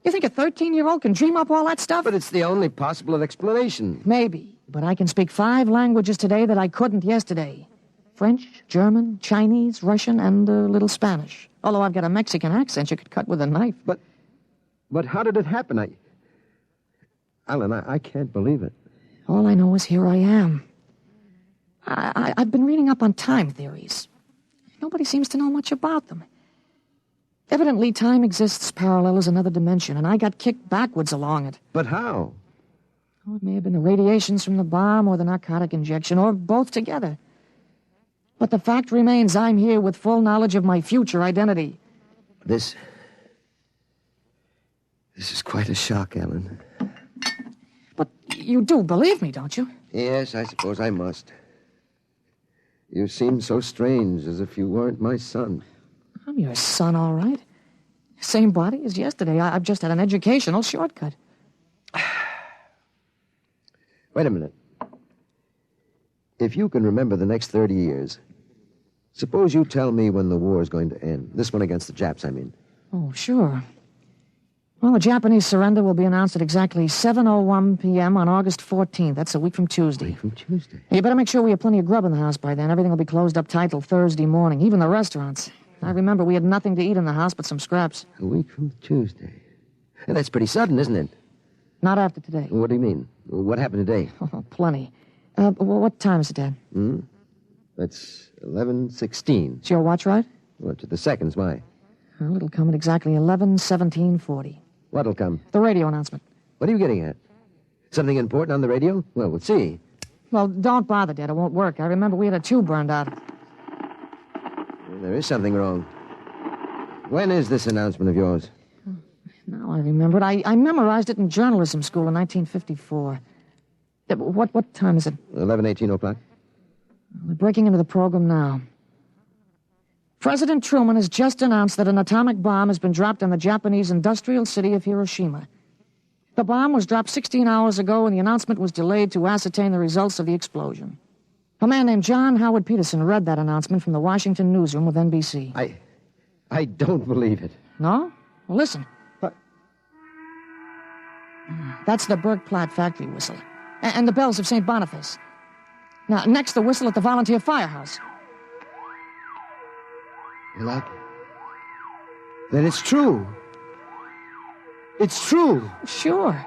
You think a 13-year-old can dream up all that stuff? But it's the only possible explanation. Maybe, but I can speak 5 languages today that I couldn't yesterday. French, German, Chinese, Russian, and a little Spanish. Although I've got a Mexican accent you could cut with a knife. But how did it happen? Alan, I can't believe it. All I know is here I am. I've been reading up on time theories. Nobody seems to know much about them. Evidently, time exists parallel as another dimension, and I got kicked backwards along it. But how? Oh, it may have been the radiations from the bomb or the narcotic injection, or both together. But the fact remains I'm here with full knowledge of my future identity. This is quite a shock, Alan. But you do believe me, don't you? Yes, I suppose I must. You seem so strange, as if you weren't my son. I'm your son, all right. Same body as yesterday. I've just had an educational shortcut. Wait a minute. If you can remember the next 30 years, suppose you tell me when the war is going to end. This one against the Japs, I mean. Oh, sure. Well, the Japanese surrender will be announced at exactly 7:01 p.m. on August 14th. That's a week from Tuesday. A week from Tuesday? You better make sure we have plenty of grub in the house by then. Everything will be closed up tight till Thursday morning, even the restaurants. I remember we had nothing to eat in the house but some scraps. A week from Tuesday. And that's pretty sudden, isn't it? Not after today. What do you mean? What happened today? Oh, plenty. What time is it, Dad? That's 11:16. Is your watch right? Well, to the seconds, why? Well, it'll come at exactly 11:17:40. What'll come? The radio announcement. What are you getting at? Something important on the radio? Well, we'll see. Well, don't bother, Dad. It won't work. I remember we had a tube burned out. There is something wrong. When is this announcement of yours? Now I remember it. I memorized it in journalism school in 1954. What time is it? 11:18 o'clock. We're breaking into the program now. President Truman has just announced that an atomic bomb has been dropped on the Japanese industrial city of Hiroshima. The bomb was dropped 16 hours ago, and the announcement was delayed to ascertain the results of the explosion. A man named John Howard Peterson read that announcement from the Washington newsroom with NBC. I don't believe it. No? Well, listen. That's the Bergplatt factory whistle. And the bells of St. Boniface. Now, next, the whistle at the volunteer firehouse. Well, then it's true. It's true. Sure.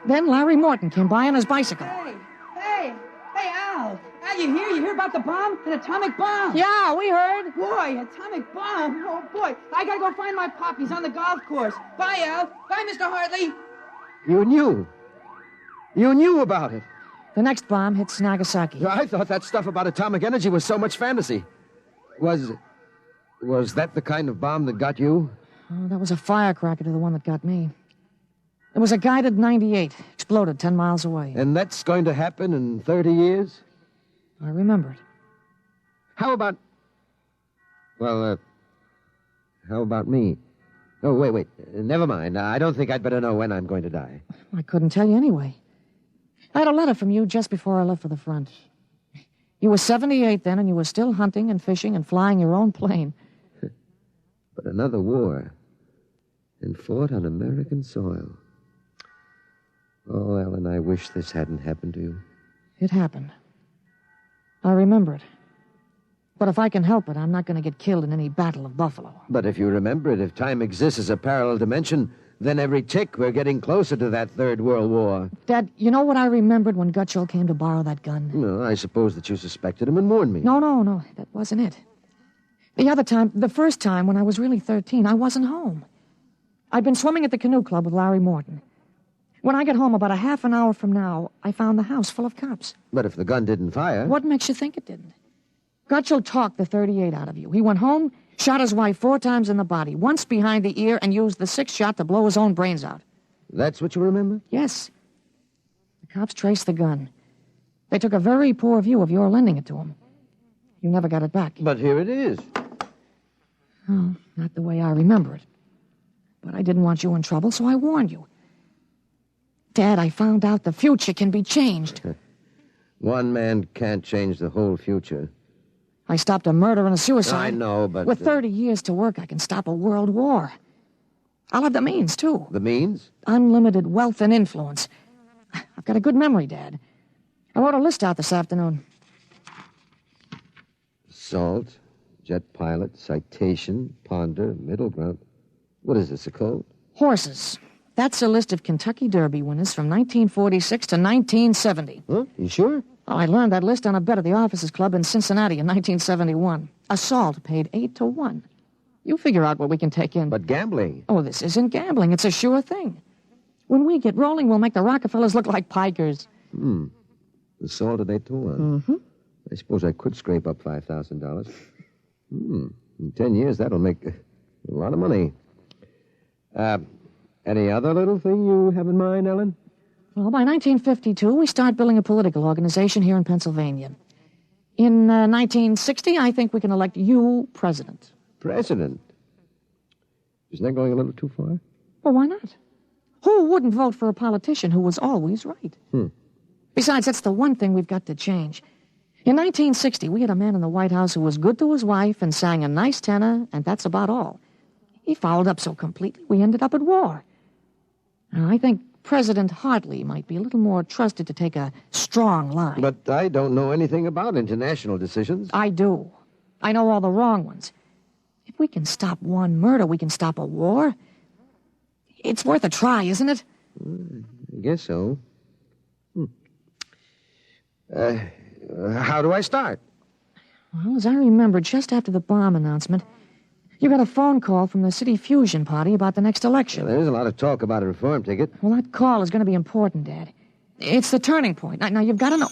Then Larry Morton came by on his bicycle. Hey, Al. Al, you hear? You hear about the bomb? An atomic bomb. Yeah, we heard. Boy, atomic bomb. Oh, boy. I gotta go find my pop. He's on the golf course. Bye, Al. Bye, Mr. Hartley. You knew. You knew about it. The next bomb hits Nagasaki. I thought that stuff about atomic energy was so much fantasy. Was that the kind of bomb that got you? Oh, that was a firecracker to the one that got me. It was a guided 98. Exploded 10 miles away. And that's going to happen in 30 years? I remember it. How about... Well, how about me? Oh, wait. Never mind. I don't think I'd better know when I'm going to die. I couldn't tell you anyway. I had a letter from you just before I left for the front. You were 78 then, and you were still hunting and fishing and flying your own plane. But another war. And fought on American soil. Oh, Ellen, I wish this hadn't happened to you. It happened. I remember it. But if I can help it, I'm not going to get killed in any Battle of Buffalo. But if you remember it, if time exists as a parallel dimension, then every tick we're getting closer to that Third World War. Dad, you know what I remembered when Gutschall came to borrow that gun? No, I suppose that you suspected him and warned me. No, that wasn't it. The first time when I was really 13, I wasn't home. I'd been swimming at the canoe club with Larry Morton. When I got home about a half an hour from now, I found the house full of cops. But if the gun didn't fire... What makes you think it didn't? Gutschall talked the 38 out of you. He went home, shot his wife 4 times in the body, once behind the ear, and used the 6th shot to blow his own brains out. That's what you remember? Yes. The cops traced the gun. They took a very poor view of your lending it to him. You never got it back. But here it is. Oh, not the way I remember it. But I didn't want you in trouble, so I warned you. Dad, I found out the future can be changed. One man can't change the whole future. I stopped a murder and a suicide. I know, but... With 30 years to work, I can stop a world war. I'll have the means, too. The means? Unlimited wealth and influence. I've got a good memory, Dad. I wrote a list out this afternoon. Salt, jet pilot, citation, ponder, middle ground. What is this, a code? Horses. That's a list of Kentucky Derby winners from 1946 to 1970. Huh? You sure? Oh, I learned that list on a bet at the Officers Club in Cincinnati in 1971. Assault paid 8-1. You figure out what we can take in. But gambling? Oh, this isn't gambling. It's a sure thing. When we get rolling, we'll make the Rockefellers look like pikers. Assault at 8-1. Mm-hmm. I suppose I could scrape up $5,000. In 10 years, that'll make a lot of money. Any other little thing you have in mind, Ellen? Well, by 1952, we start building a political organization here in Pennsylvania. In 1960, I think we can elect you president. President? Isn't that going a little too far? Well, why not? Who wouldn't vote for a politician who was always right? Besides, that's the one thing we've got to change. In 1960, we had a man in the White House who was good to his wife and sang a nice tenor, and that's about all. He fouled up so completely, we ended up at war. And I think President Hartley might be a little more trusted to take a strong line. But I don't know anything about international decisions. I do. I know all the wrong ones. If we can stop one murder, we can stop a war. It's worth a try, isn't it? I guess so. How do I start? Well, as I remember, just after the bomb announcement, you got a phone call from the City Fusion Party about the next election. Well, there's a lot of talk about a reform ticket. Well, that call is going to be important, Dad. It's the turning point. Now you've got to know.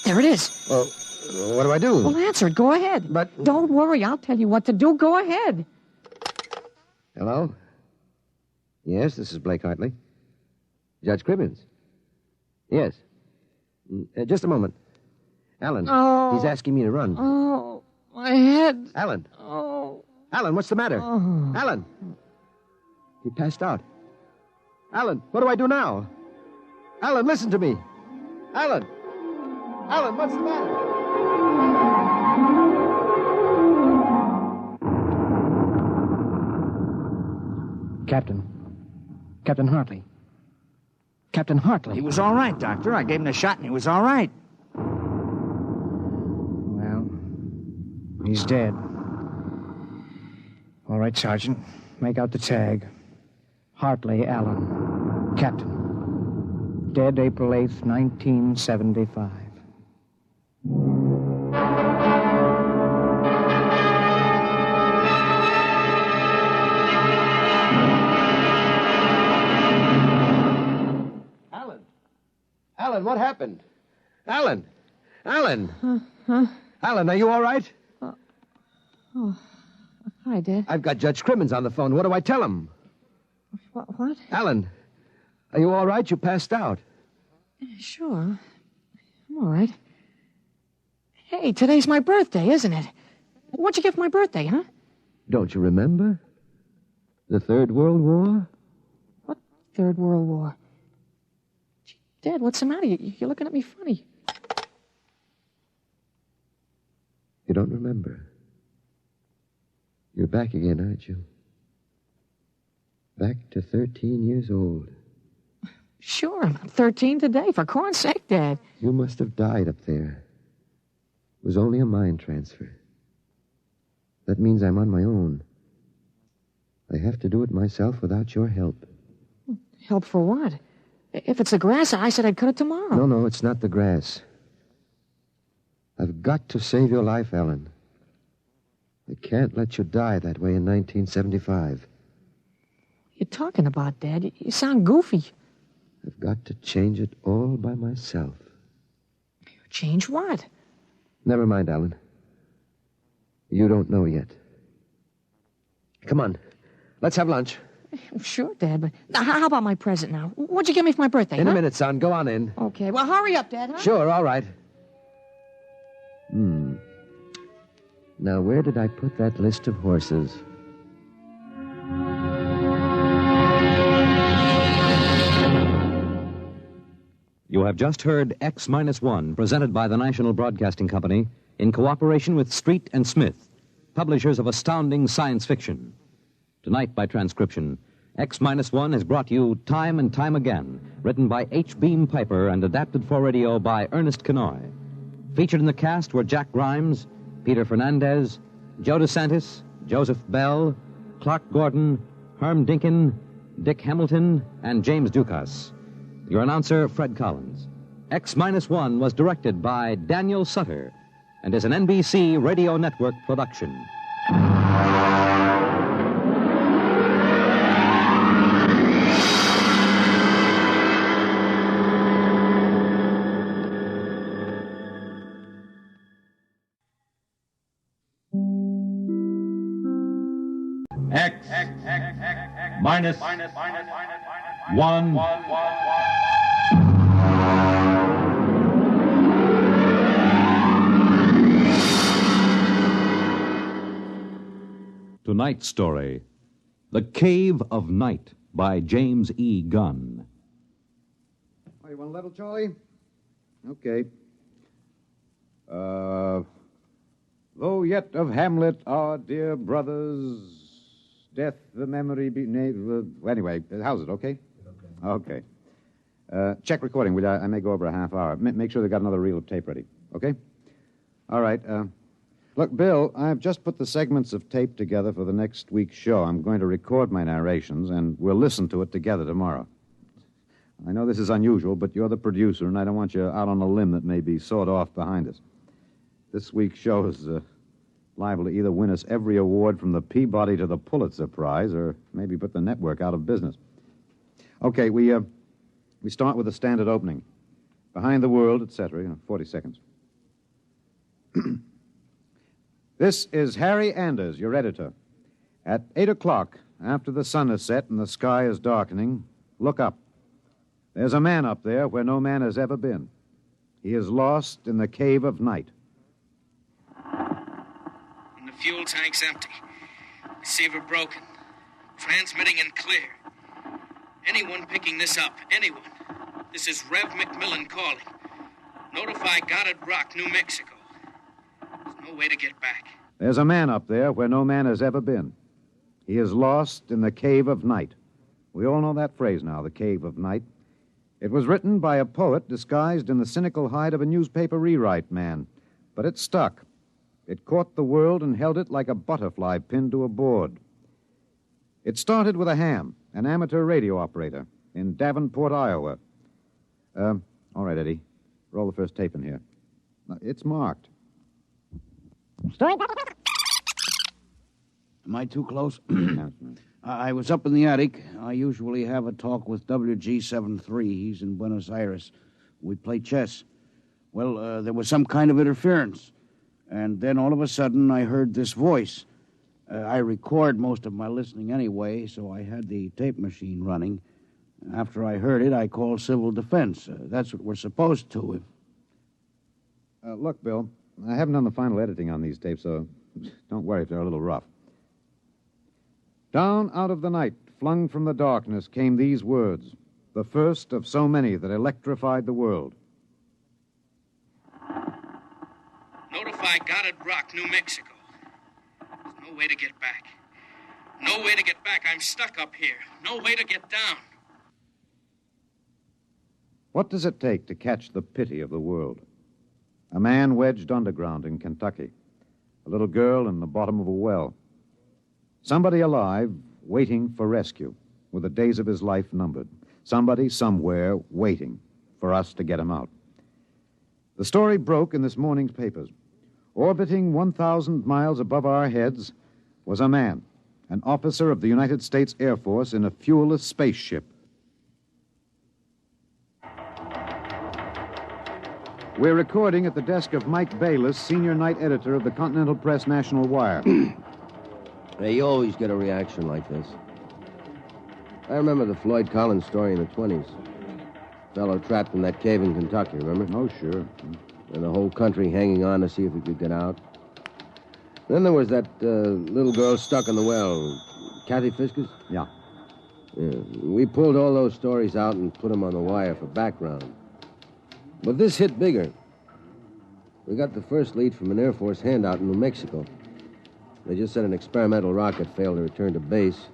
There it is. Well, what do I do? Well, answer it. Go ahead. But... Don't worry. I'll tell you what to do. Go ahead. Hello? Yes, this is Blake Hartley. Judge Cribbins. Yes. Just a moment. Alan, Oh. he's asking me to run. Oh, my head. Alan. Oh. Alan, what's the matter? Oh. Alan. He passed out. Alan, what do I do now? Alan, listen to me. Alan. Alan, what's the matter? Captain Hartley. Captain Hartley. He was all right, Doctor. I gave him a shot and he was all right. Well, he's dead. All right, Sergeant. Make out the tag. Hartley Allen. Captain. Dead April 8th, 1975. Alan, what happened? Alan! Alan! Huh? Alan, are you all right? Oh, hi, Dad. I've got Judge Crimmins on the phone. What do I tell him? What? Alan, are you all right? You passed out. Sure. I'm all right. Hey, today's my birthday, isn't it? What'd you get for my birthday, huh? Don't you remember? The Third World War? What Third World War? Gee, Dad, what's the matter? You're looking at me funny. You don't remember. You're back again, aren't you? Back to 13 years old. Sure, I'm 13 today. For corn's sake, Dad. You must have died up there. It was only a mind transfer. That means I'm on my own. I have to do it myself without your help. Help for what? If it's the grass, I said I'd cut it tomorrow. No, it's not the grass. I've got to save your life, Alan. I can't let you die that way in 1975. You're talking about, Dad? You sound goofy. I've got to change it all by myself. Change what? Never mind, Alan. You don't know yet. Come on. Let's have lunch. Sure, Dad, but now, how about my present now? What'd you get me for my birthday, In a minute, son. Go on in. Okay, well, hurry up, Dad, huh? Sure, all right. Now, where did I put that list of horses? You have just heard X-1, presented by the National Broadcasting Company in cooperation with Street and Smith, publishers of astounding science fiction. Tonight, by transcription, X-1 has brought you Time and Time Again, written by H. Beam Piper and adapted for radio by Ernest Kenoy. Featured in the cast were Jack Grimes, Peter Fernandez, Joe DeSantis, Joseph Bell, Clark Gordon, Herm Dinkin, Dick Hamilton, and James Dukas. Your announcer, Fred Collins. X-1 was directed by Daniel Sutter and is an NBC Radio Network production. X minus 1. Tonight's story, The Cave of Night by James E. Gunn. Oh, you want a level, Charlie? Okay. Though yet of Hamlet, our dear brothers, death the memory be... Anyway, how's it, okay? Okay. Check recording, will you? I may go over a half hour. Make sure they got another reel of tape ready, okay? All right, Look, Bill, I've just put the segments of tape together for the next week's show. I'm going to record my narrations, and we'll listen to it together tomorrow. I know this is unusual, but you're the producer, and I don't want you out on a limb that may be sawed off behind us. This week's show is liable to either win us every award from the Peabody to the Pulitzer Prize, or maybe put the network out of business. Okay, we start with the standard opening. Behind the world, etc., 40 seconds. This is Harry Anders, your editor. At 8 o'clock, after the sun has set and the sky is darkening, look up. There's a man up there where no man has ever been. He is lost in the cave of night. And the fuel tank's empty. Receiver broken. Transmitting and clear. Anyone picking this up, anyone. This is Rev McMillan calling. Notify Goddard Rock, New Mexico. There's no way to get back. There's a man up there where no man has ever been. He is lost in the cave of night. We all know that phrase now, the cave of night. It was written by a poet disguised in the cynical hide of a newspaper rewrite man. But it stuck. It caught the world and held it like a butterfly pinned to a board. It started with a ham, an amateur radio operator, in Davenport, Iowa. All right, Eddie. Roll the first tape in here. It's marked. Am I too close? I was up in the attic. I usually have a talk with WG-73. He's in Buenos Aires. We play chess. Well, there was some kind of interference. And then all of a sudden, I heard this voice. I record most of my listening anyway, so I had the tape machine running. After I heard it, I called civil defense. That's what we're supposed to. Look, Bill, I haven't done the final editing on these tapes, so don't worry if they're a little rough. Down out of the night, flung from the darkness, came these words, the first of so many that electrified the world. Notify Goddard Rock, New Mexico. There's no way to get back. No way to get back. I'm stuck up here. No way to get down. What does it take to catch the pity of the world? A man wedged underground in Kentucky. A little girl in the bottom of a well. Somebody alive, waiting for rescue, with the days of his life numbered. Somebody, somewhere, waiting for us to get him out. The story broke in this morning's papers. Orbiting 1,000 miles above our heads was a man, an officer of the United States Air Force in a fuelless spaceship. We're recording at the desk of Mike Bayless, senior night editor of the Continental Press National Wire. Hey, you always get a reaction like this. I remember the Floyd Collins story in the 20s. Fellow trapped in that cave in Kentucky, remember? Oh, sure. And the whole country hanging on to see if he could get out. Then there was that little girl stuck in the well. Kathy Fiskus? Yeah. We pulled all those stories out and put them on the wire for background. But this hit bigger. We got the first lead from an Air Force handout in New Mexico. They just said an experimental rocket failed to return to base.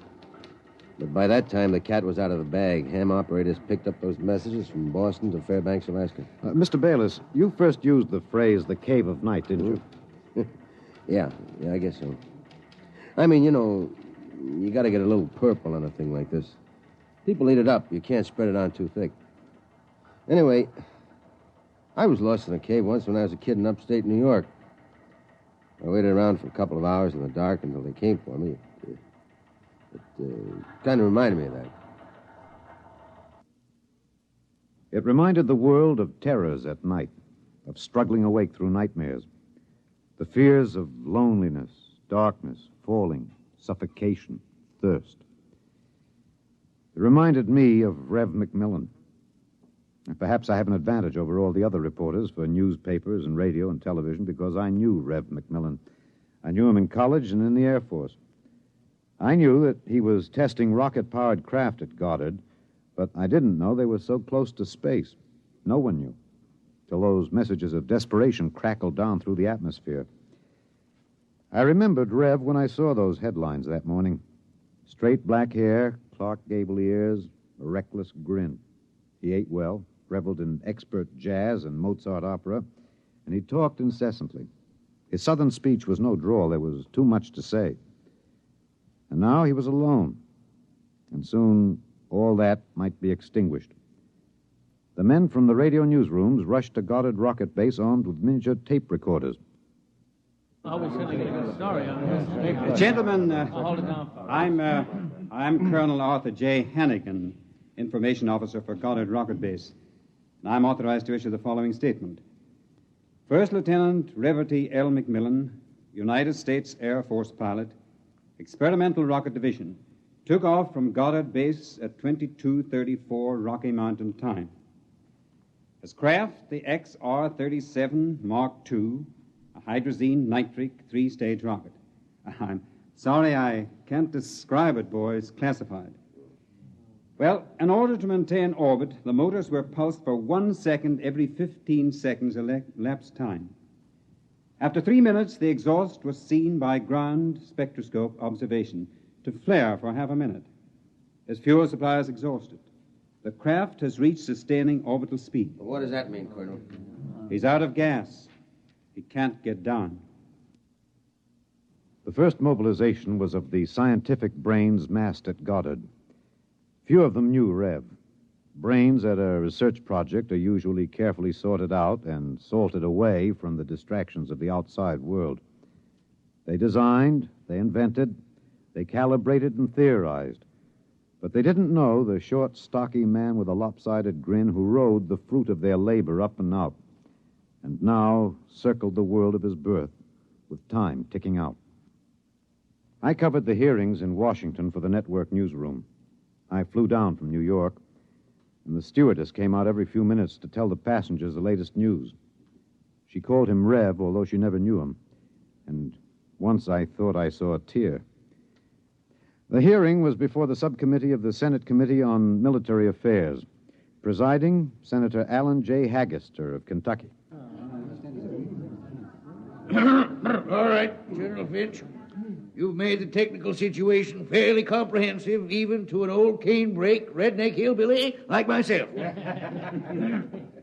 But by that time, the cat was out of the bag. Ham operators picked up those messages from Boston to Fairbanks, Alaska. Mr. Bayless, you first used the phrase, the cave of night, didn't you? Yeah, I guess so. I mean, you got to get a little purple on a thing like this. People eat it up. You can't spread it on too thick. Anyway, I was lost in a cave once when I was a kid in upstate New York. I waited around for a couple of hours in the dark until they came for me. It kind of reminded me of that. It reminded the world of terrors at night, of struggling awake through nightmares. The fears of loneliness, darkness, falling, suffocation, thirst. It reminded me of Rev McMillan. Perhaps I have an advantage over all the other reporters for newspapers and radio and television because I knew Rev McMillan. I knew him in college and in the Air Force. I knew that he was testing rocket-powered craft at Goddard, but I didn't know they were so close to space. No one knew, till those messages of desperation crackled down through the atmosphere. I remembered Rev when I saw those headlines that morning. Straight black hair, Clark Gable ears, a reckless grin. He ate well, reveled in expert jazz and Mozart opera, and he talked incessantly. His southern speech was no drawl. There was too much to say. And now he was alone, and soon all that might be extinguished. The men from the radio newsrooms rushed to Goddard Rocket Base armed with miniature tape recorders. Gentlemen, I'm Colonel Arthur J. Hannigan, Information Officer for Goddard Rocket Base. And I'm authorized to issue the following statement. First Lieutenant Reverty L. McMillan, United States Air Force pilot, Experimental Rocket Division, took off from Goddard Base at 22:34 Rocky Mountain time. As craft, the XR-37 Mark II, a hydrazine nitric three-stage rocket. I'm sorry I can't describe it, boys. Classified. Well, in order to maintain orbit, the motors were pulsed for 1 second every 15 seconds elapsed time. After 3 minutes, the exhaust was seen by ground spectroscope observation to flare for half a minute. As fuel supply is exhausted, the craft has reached sustaining orbital speed. What does that mean, Colonel? He's out of gas. He can't get down. The first mobilization was of the scientific brains massed at Goddard. Few of them knew Rev. Brains at a research project are usually carefully sorted out and salted away from the distractions of the outside world. They designed, they invented, they calibrated and theorized. But they didn't know the short, stocky man with a lopsided grin who rode the fruit of their labor up and out, and now circled the world of his birth with time ticking out. I covered the hearings in Washington for the network newsroom. I flew down from New York, and the stewardess came out every few minutes to tell the passengers the latest news. She called him Rev, although she never knew him, and once I thought I saw a tear. The hearing was before the subcommittee of the Senate Committee on Military Affairs. Presiding, Senator Alan J. Haggister of Kentucky. All right, General Finch. You've made the technical situation fairly comprehensive, even to an old canebrake, redneck hillbilly like myself.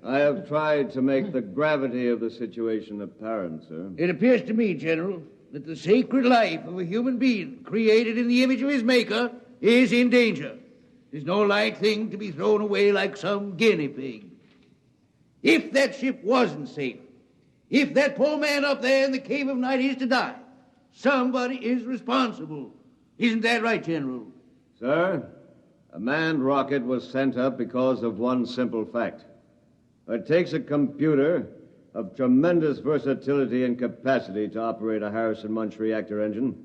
I have tried to make the gravity of the situation apparent, sir. It appears to me, General, that the sacred life of a human being created in the image of his maker is in danger. It's no light thing to be thrown away like some guinea pig. If that ship wasn't safe, if that poor man up there in the Cave of Night is to die, somebody is responsible. Isn't that right, General? Sir, a manned rocket was sent up because of one simple fact. It takes a computer of tremendous versatility and capacity to operate a Harrison-Munch reactor engine.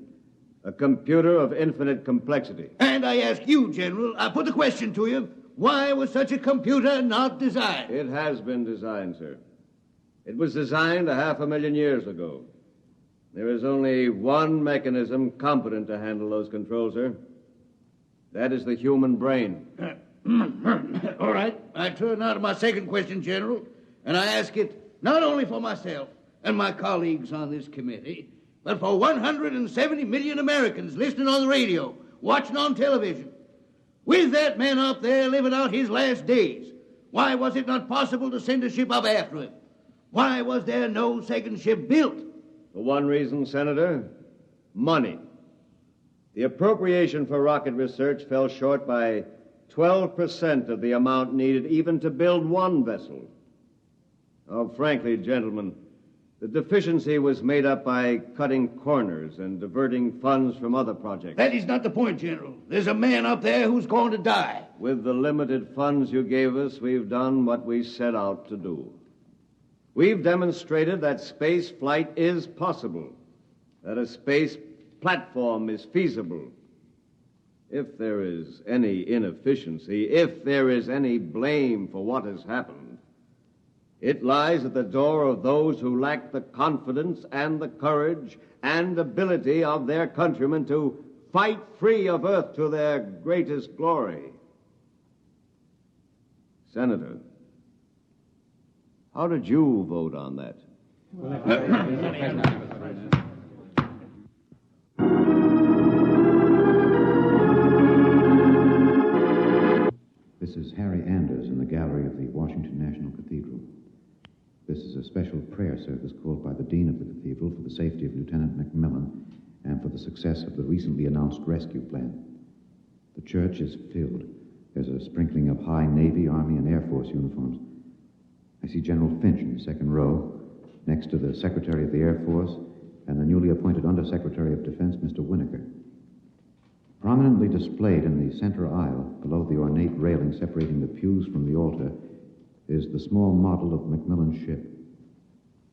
A computer of infinite complexity. And I ask you, General, I put the question to you, why was such a computer not designed? It has been designed, sir. It was designed 500,000 years ago. There is only one mechanism competent to handle those controls, sir. That is the human brain. All right. I turn now to my second question, General, and I ask it not only for myself and my colleagues on this committee, but for 170 million Americans listening on the radio, watching on television. With that man up there living out his last days, why was it not possible to send a ship up after him? Why was there no second ship built? For one reason, Senator, money. The appropriation for rocket research fell short by 12% of the amount needed even to build one vessel. Oh, frankly, gentlemen, the deficiency was made up by cutting corners and diverting funds from other projects. That is not the point, General. There's a man up there who's going to die. With the limited funds you gave us, we've done what we set out to do. We've demonstrated that space flight is possible, that a space platform is feasible. If there is any inefficiency, if there is any blame for what has happened, it lies at the door of those who lack the confidence and the courage and ability of their countrymen to fight free of Earth to their greatest glory. Senator, how did you vote on that? This is Harry Anders in the gallery of the Washington National Cathedral. This is a special prayer service called by the Dean of the Cathedral for the safety of Lieutenant McMillan and for the success of the recently announced rescue plan. The church is filled. There's a sprinkling of high Navy, Army, and Air Force uniforms. I see General Finch in the second row, next to the Secretary of the Air Force and the newly appointed Undersecretary of Defense, Mr. Winokur. Prominently displayed in the center aisle, below the ornate railing separating the pews from the altar, is the small model of McMillan's ship.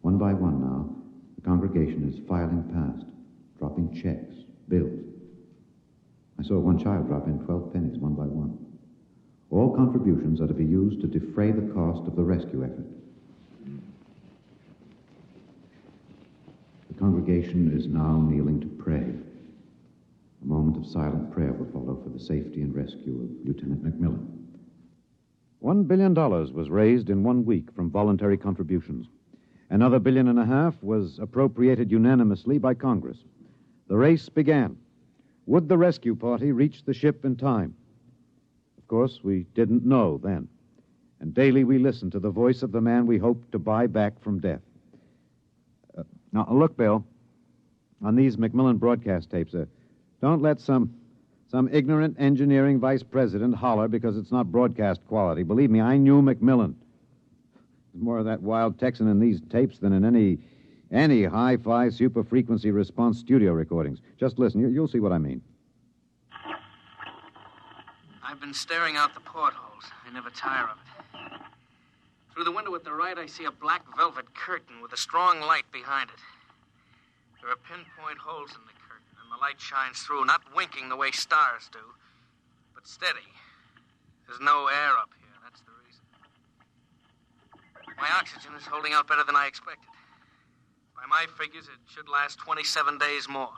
One by one now, the congregation is filing past, dropping checks, bills. I saw one child drop in 12 pennies one by one. All contributions are to be used to defray the cost of the rescue effort. The congregation is now kneeling to pray. A moment of silent prayer will follow for the safety and rescue of Lieutenant McMillan. $1 billion was raised in 1 week from voluntary contributions. Another $1.5 billion was appropriated unanimously by Congress. The race began. Would the rescue party reach the ship in time? Of course, we didn't know then. And daily we listened to the voice of the man we hoped to buy back from death. Now, look, Bill, on these McMillan broadcast tapes, don't let some ignorant engineering vice president holler because it's not broadcast quality. Believe me, I knew McMillan. There's more of that wild Texan in these tapes than in any hi-fi super-frequency response studio recordings. Just listen. You'll see what I mean. I've been staring out the portholes. I never tire of it. Through the window at the right, I see a black velvet curtain with a strong light behind it. There are pinpoint holes in the curtain, and the light shines through, not winking the way stars do, but steady. There's no air up here. That's the reason. My oxygen is holding out better than I expected. By my figures, it should last 27 days more.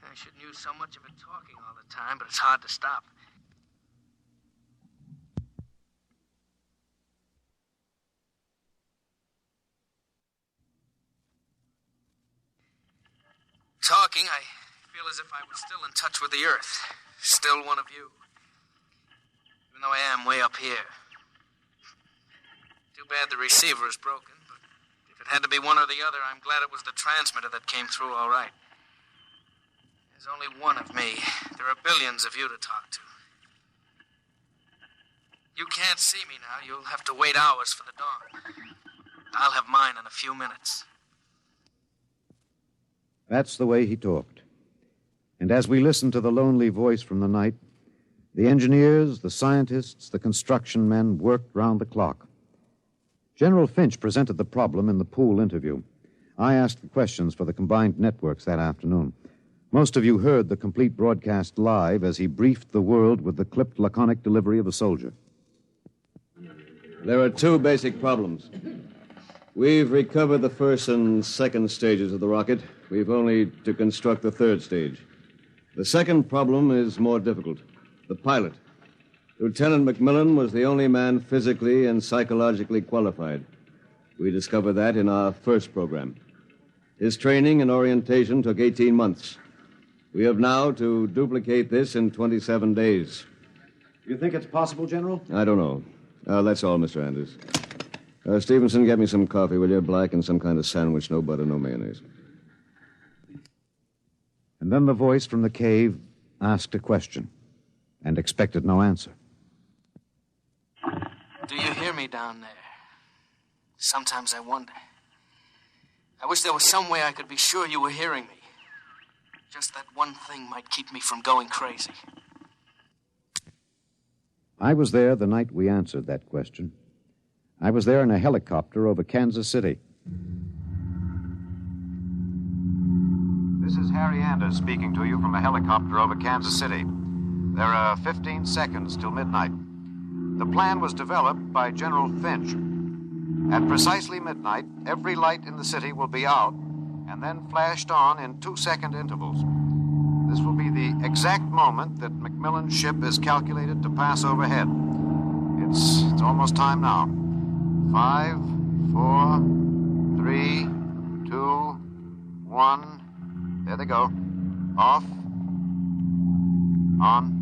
I shouldn't use so much of it talking all the time, but it's hard to stop. Talking, I feel as if I was still in touch with the Earth. Still one of you. Even though I am way up here. Too bad the receiver is broken, but if it had to be one or the other, I'm glad it was the transmitter that came through all right. There's only one of me. There are billions of you to talk to. You can't see me now. You'll have to wait hours for the dawn. I'll have mine in a few minutes. That's the way he talked. And as we listened to the lonely voice from the night, the engineers, the scientists, the construction men worked round the clock. General Finch presented the problem in the pool interview. I asked the questions for the combined networks that afternoon. Most of you heard the complete broadcast live as he briefed the world with the clipped, laconic delivery of a soldier. There are two basic problems. We've recovered the first and second stages of the rocket. We've only to construct the third stage. The second problem is more difficult. The pilot. Lieutenant McMillan was the only man physically and psychologically qualified. We discovered that in our first program. His training and orientation took 18 months. We have now to duplicate this in 27 days. You think it's possible, General? I don't know. That's all, Mr. Anders. Stevenson, get me some coffee, will you? Black and some kind of sandwich, no butter, no mayonnaise. And then the voice from the cave asked a question and expected no answer. Do you hear me down there? Sometimes I wonder. I wish there was some way I could be sure you were hearing me. Just that one thing might keep me from going crazy. I was there the night we answered that question. I was there in a helicopter over Kansas City. This is Harry Anders speaking to you from a helicopter over Kansas City. There are 15 seconds till midnight. The plan was developed by General Finch. At precisely midnight, every light in the city will be out and then flashed on in 2-second intervals. This will be the exact moment that McMillan's ship is calculated to pass overhead. It's almost time now. 5, 4, 3, 2, 1. There they go. Off. On.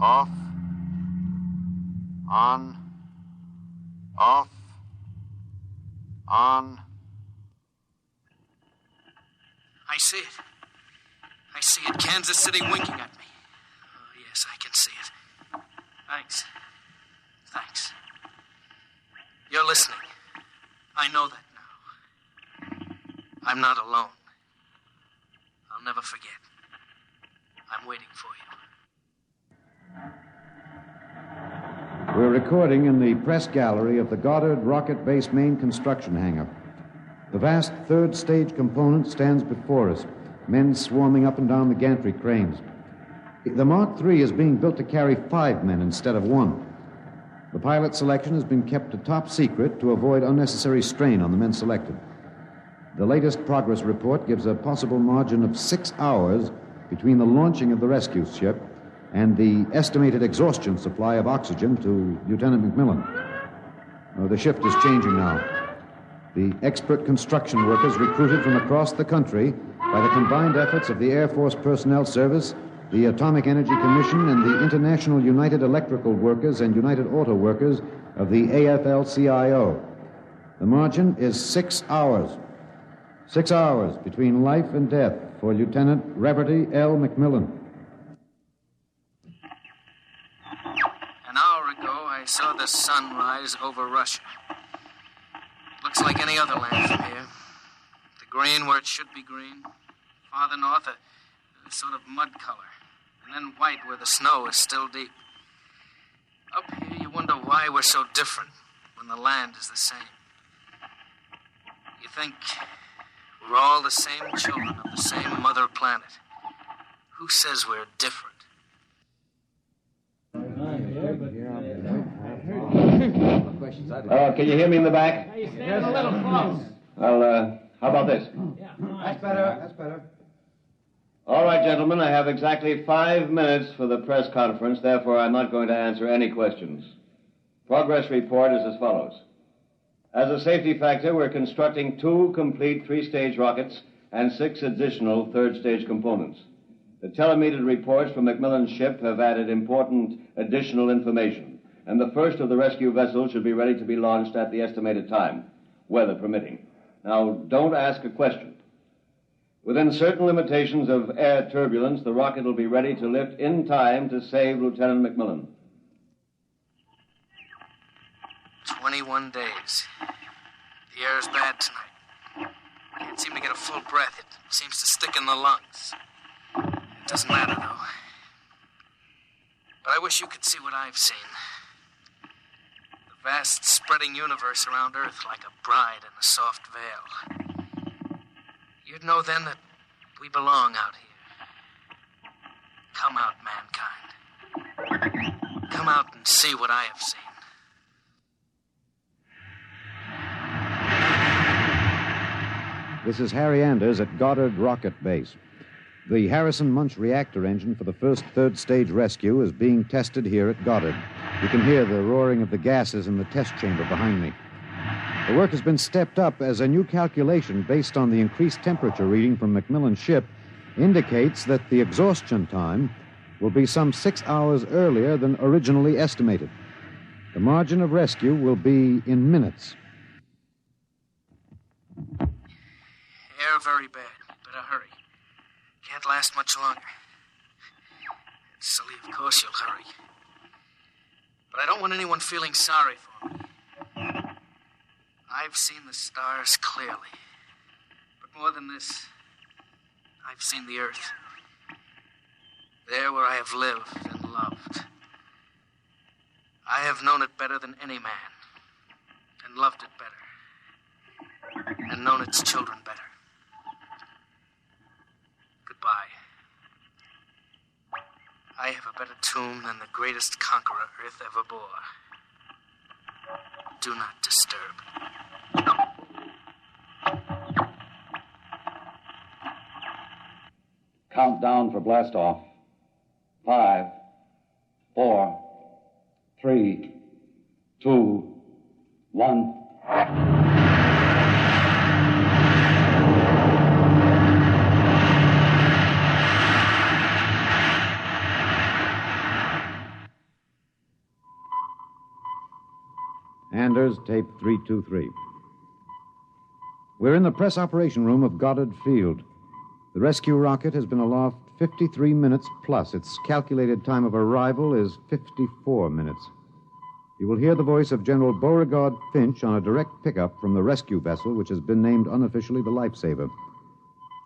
Off. On. Off. On. I see it. I see it. Kansas City winking at me. Oh, yes, I can see it. Thanks. Thanks. You're listening. I know that now. I'm not alone. I'll never forget. I'm waiting for you. We're recording in the press gallery of the Goddard Rocket Base main construction hangar. The vast third stage component stands before us, men swarming up and down the gantry cranes. The Mark III is being built to carry 5 men instead of 1. The pilot selection has been kept a top secret to avoid unnecessary strain on the men selected. The latest progress report gives a possible margin of 6 hours between the launching of the rescue ship and the estimated exhaustion supply of oxygen to Lieutenant McMillan. The shift is changing now. The expert construction workers recruited from across the country by the combined efforts of the Air Force Personnel Service, the Atomic Energy Commission, and the International United Electrical Workers and United Auto Workers of the AFL-CIO. The margin is 6 hours. 6 hours between life and death for Lieutenant Reverdy L. McMillan. An hour ago, I saw the sun rise over Russia. It looks like any other land from here. The green where it should be green. Farther north, a sort of mud color. And then white where the snow is still deep. Up here, you wonder why we're so different when the land is the same. You think we're all the same children of the same mother planet. Who says we're different? Can you hear me in the back? You're standing a little close. Well, how about this? That's better. That's better. All right, gentlemen, I have exactly 5 minutes for the press conference. Therefore, I'm not going to answer any questions. Progress report is as follows. As a safety factor, we're constructing 2 complete 3-stage rockets and 6 additional 3rd-stage components. The telemetered reports from McMillan's ship have added important additional information, and the first of the rescue vessels should be ready to be launched at the estimated time, weather permitting. Now, don't ask a question. Within certain limitations of air turbulence, the rocket will be ready to lift in time to save Lieutenant McMillan. 21 days. The air is bad tonight. Can't seem to get a full breath. It seems to stick in the lungs. It doesn't matter, though. But I wish you could see what I've seen. The vast, spreading universe around Earth like a bride in a soft veil. You'd know then that we belong out here. Come out, mankind. Come out and see what I have seen. This is Harry Anders at Goddard Rocket Base. The Harrison Munch reactor engine for the first 3rd-stage rescue is being tested here at Goddard. You can hear the roaring of the gases in the test chamber behind me. The work has been stepped up as a new calculation based on the increased temperature reading from McMillan's ship indicates that the exhaustion time will be some 6 hours earlier than originally estimated. The margin of rescue will be in minutes. Air very bad. Better hurry. Can't last much longer. It's silly, of course you'll hurry. But I don't want anyone feeling sorry for me. I've seen the stars clearly. But more than this, I've seen the earth. There where I have lived and loved. I have known it better than any man. And loved it better. And known its children better. Goodbye. I have a better tomb than the greatest conqueror Earth ever bore. Do not disturb. Countdown for blastoff. 5, 4, 3, 2, 1. Anders, tape 323. We're in the press operation room of Goddard Field. The rescue rocket has been aloft 53 minutes plus. Its calculated time of arrival is 54 minutes. You will hear the voice of General Beauregard Finch on a direct pickup from the rescue vessel, which has been named unofficially the Lifesaver.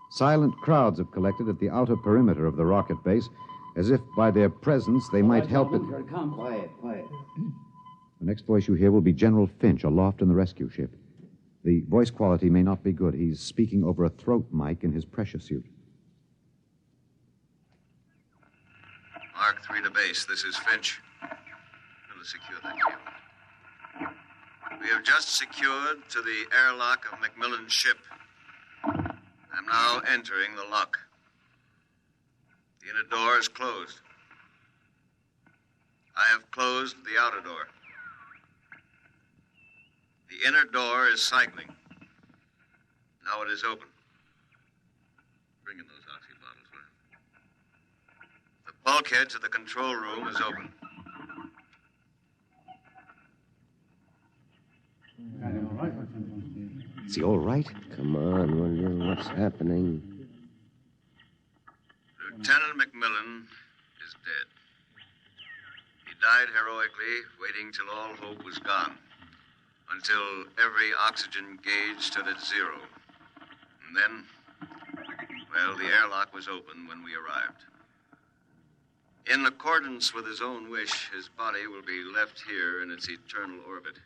Silent crowds have collected at the outer perimeter of the rocket base, as if by their presence they might help it. Here it comes. Quiet, quiet. The next voice you hear will be General Finch aloft in the rescue ship. The voice quality may not be good. He's speaking over a throat mic in his pressure suit. Mark 3 to base. This is Finch. I'm going to secure that deal. We have just secured to the airlock of McMillan's ship. I'm now entering the lock. The inner door is closed. I have closed the outer door. The inner door is cycling. Now it is open. Bring in those oxy bottles, will you? The bulkhead to the control room is open. Is he all right? Come on, William. What's happening? Lieutenant McMillan is dead. He died heroically, waiting till all hope was gone. Until every oxygen gauge stood at 0. And then, well, the airlock was open when we arrived. In accordance with his own wish, his body will be left here in its eternal orbit.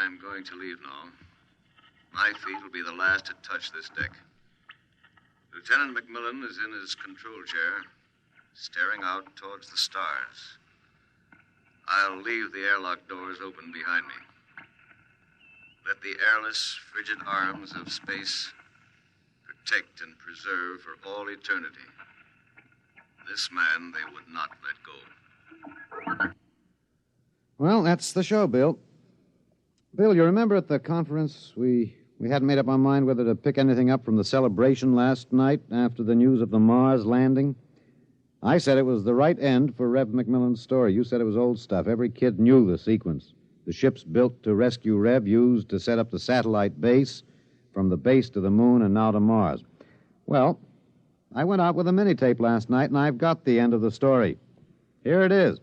I'm going to leave now. My feet will be the last to touch this deck. Lieutenant McMillan is in his control chair, staring out towards the stars. I'll leave the airlock doors open behind me. Let the airless, frigid arms of space protect and preserve for all eternity this man they would not let go. Well, that's the show, Bill. Bill, you remember at the conference we hadn't made up our mind whether to pick anything up from the celebration last night after the news of the Mars landing? I said it was the right end for Rev McMillan's story. You said it was old stuff. Every kid knew the sequence. The ships built to rescue Rev, used to set up the satellite base, from the base to the moon and now to Mars. Well, I went out with a mini-tape last night, and I've got the end of the story. Here it is.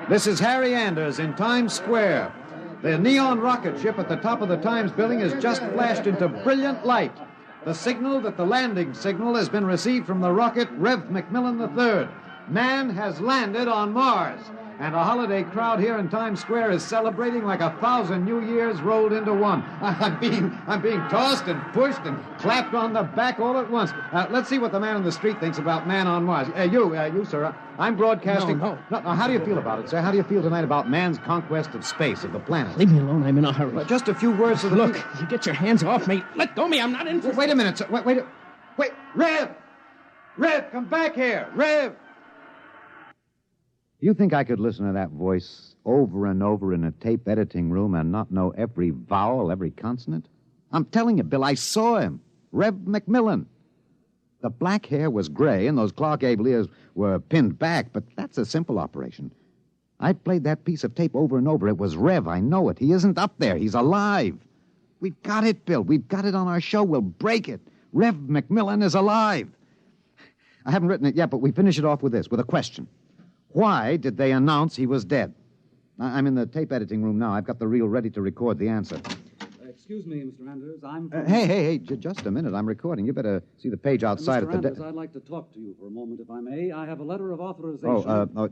This is Harry Anders in Times Square. The neon rocket ship at the top of the Times building has just flashed into brilliant light. The signal that the landing signal has been received from the rocket Rev McMillan III. Man has landed on Mars. And a holiday crowd here in Times Square is celebrating like 1,000 New Years rolled into one. I'm being tossed and pushed and clapped on the back all at once. Let's see what the man on the street thinks about man on Mars. You, sir. I'm broadcasting. No, how do you feel about it, sir? How do you feel tonight about man's conquest of space, of the planet? Leave me alone. I'm in a hurry. Just a few words to the... Look, you get your hands off me. Let go of me. I'm not interested. Wait a minute, sir. Wait. Rev! Rev, come back here. Rev! You think I could listen to that voice over and over in a tape editing room and not know every vowel, every consonant? I'm telling you, Bill, I saw him. Rev McMillan. The black hair was gray and those Clark Gable ears were pinned back, but that's a simple operation. I played that piece of tape over and over. It was Rev, I know it. He isn't up there. He's alive. We've got it, Bill. We've got it on our show. We'll break it. Rev McMillan is alive. I haven't written it yet, but we finish it off with this, with a question. Why did they announce he was dead? I'm in the tape editing room now. I've got the reel ready to record the answer. Excuse me, Mr. Anders. I'm... Hey, just a minute. I'm recording. You better see the page outside Mr. of the... Anders, I'd like to talk to you for a moment, if I may. I have a letter of authorization...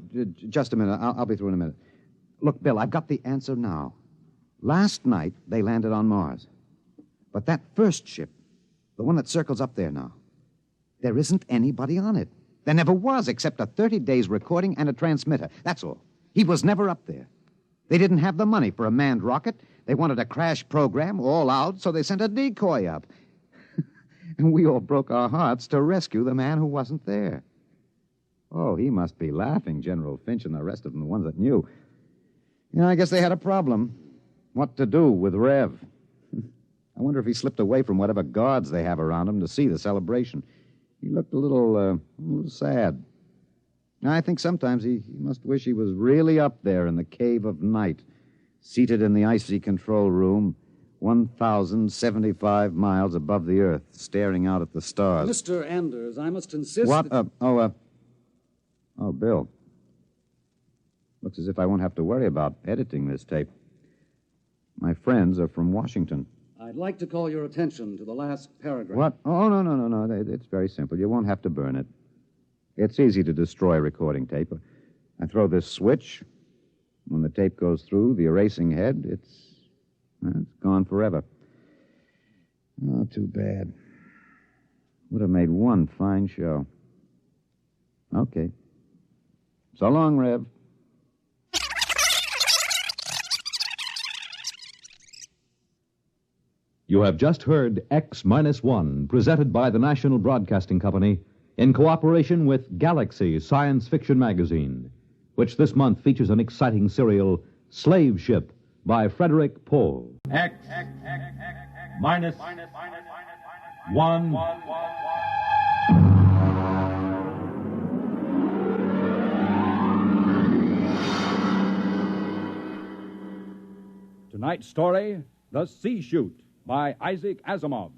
Just a minute. I'll be through in a minute. Look, Bill, I've got the answer now. Last night, they landed on Mars. But that first ship, the one that circles up there now, there isn't anybody on it. There never was, except a 30 days recording and a transmitter. That's all. He was never up there. They didn't have the money for a manned rocket. They wanted a crash program all out, so they sent a decoy up. And we all broke our hearts to rescue the man who wasn't there. Oh, he must be laughing, General Finch and the rest of them, the ones that knew. I guess they had a problem. What to do with Rev? I wonder if he slipped away from whatever guards they have around him to see the celebration. He looked a little sad. I think sometimes he must wish he was really up there in the cave of night, seated in the icy control room, 1,075 miles above the Earth, staring out at the stars. Mr. Anders, I must insist... What? Bill. Looks as if I won't have to worry about editing this tape. My friends are from Washington. I'd like to call your attention to the last paragraph. What? Oh, no. It's very simple. You won't have to burn it. It's easy to destroy recording tape. I throw this switch. When the tape goes through the erasing head, it's gone forever. Oh, too bad. Would have made one fine show. Okay. So long, Rev. You have just heard X-1, presented by the National Broadcasting Company in cooperation with Galaxy Science Fiction Magazine, which this month features an exciting serial, Slave Ship, by Frederick Pohl. X-1. Tonight's story, The Sea Chute, by Isaac Asimov.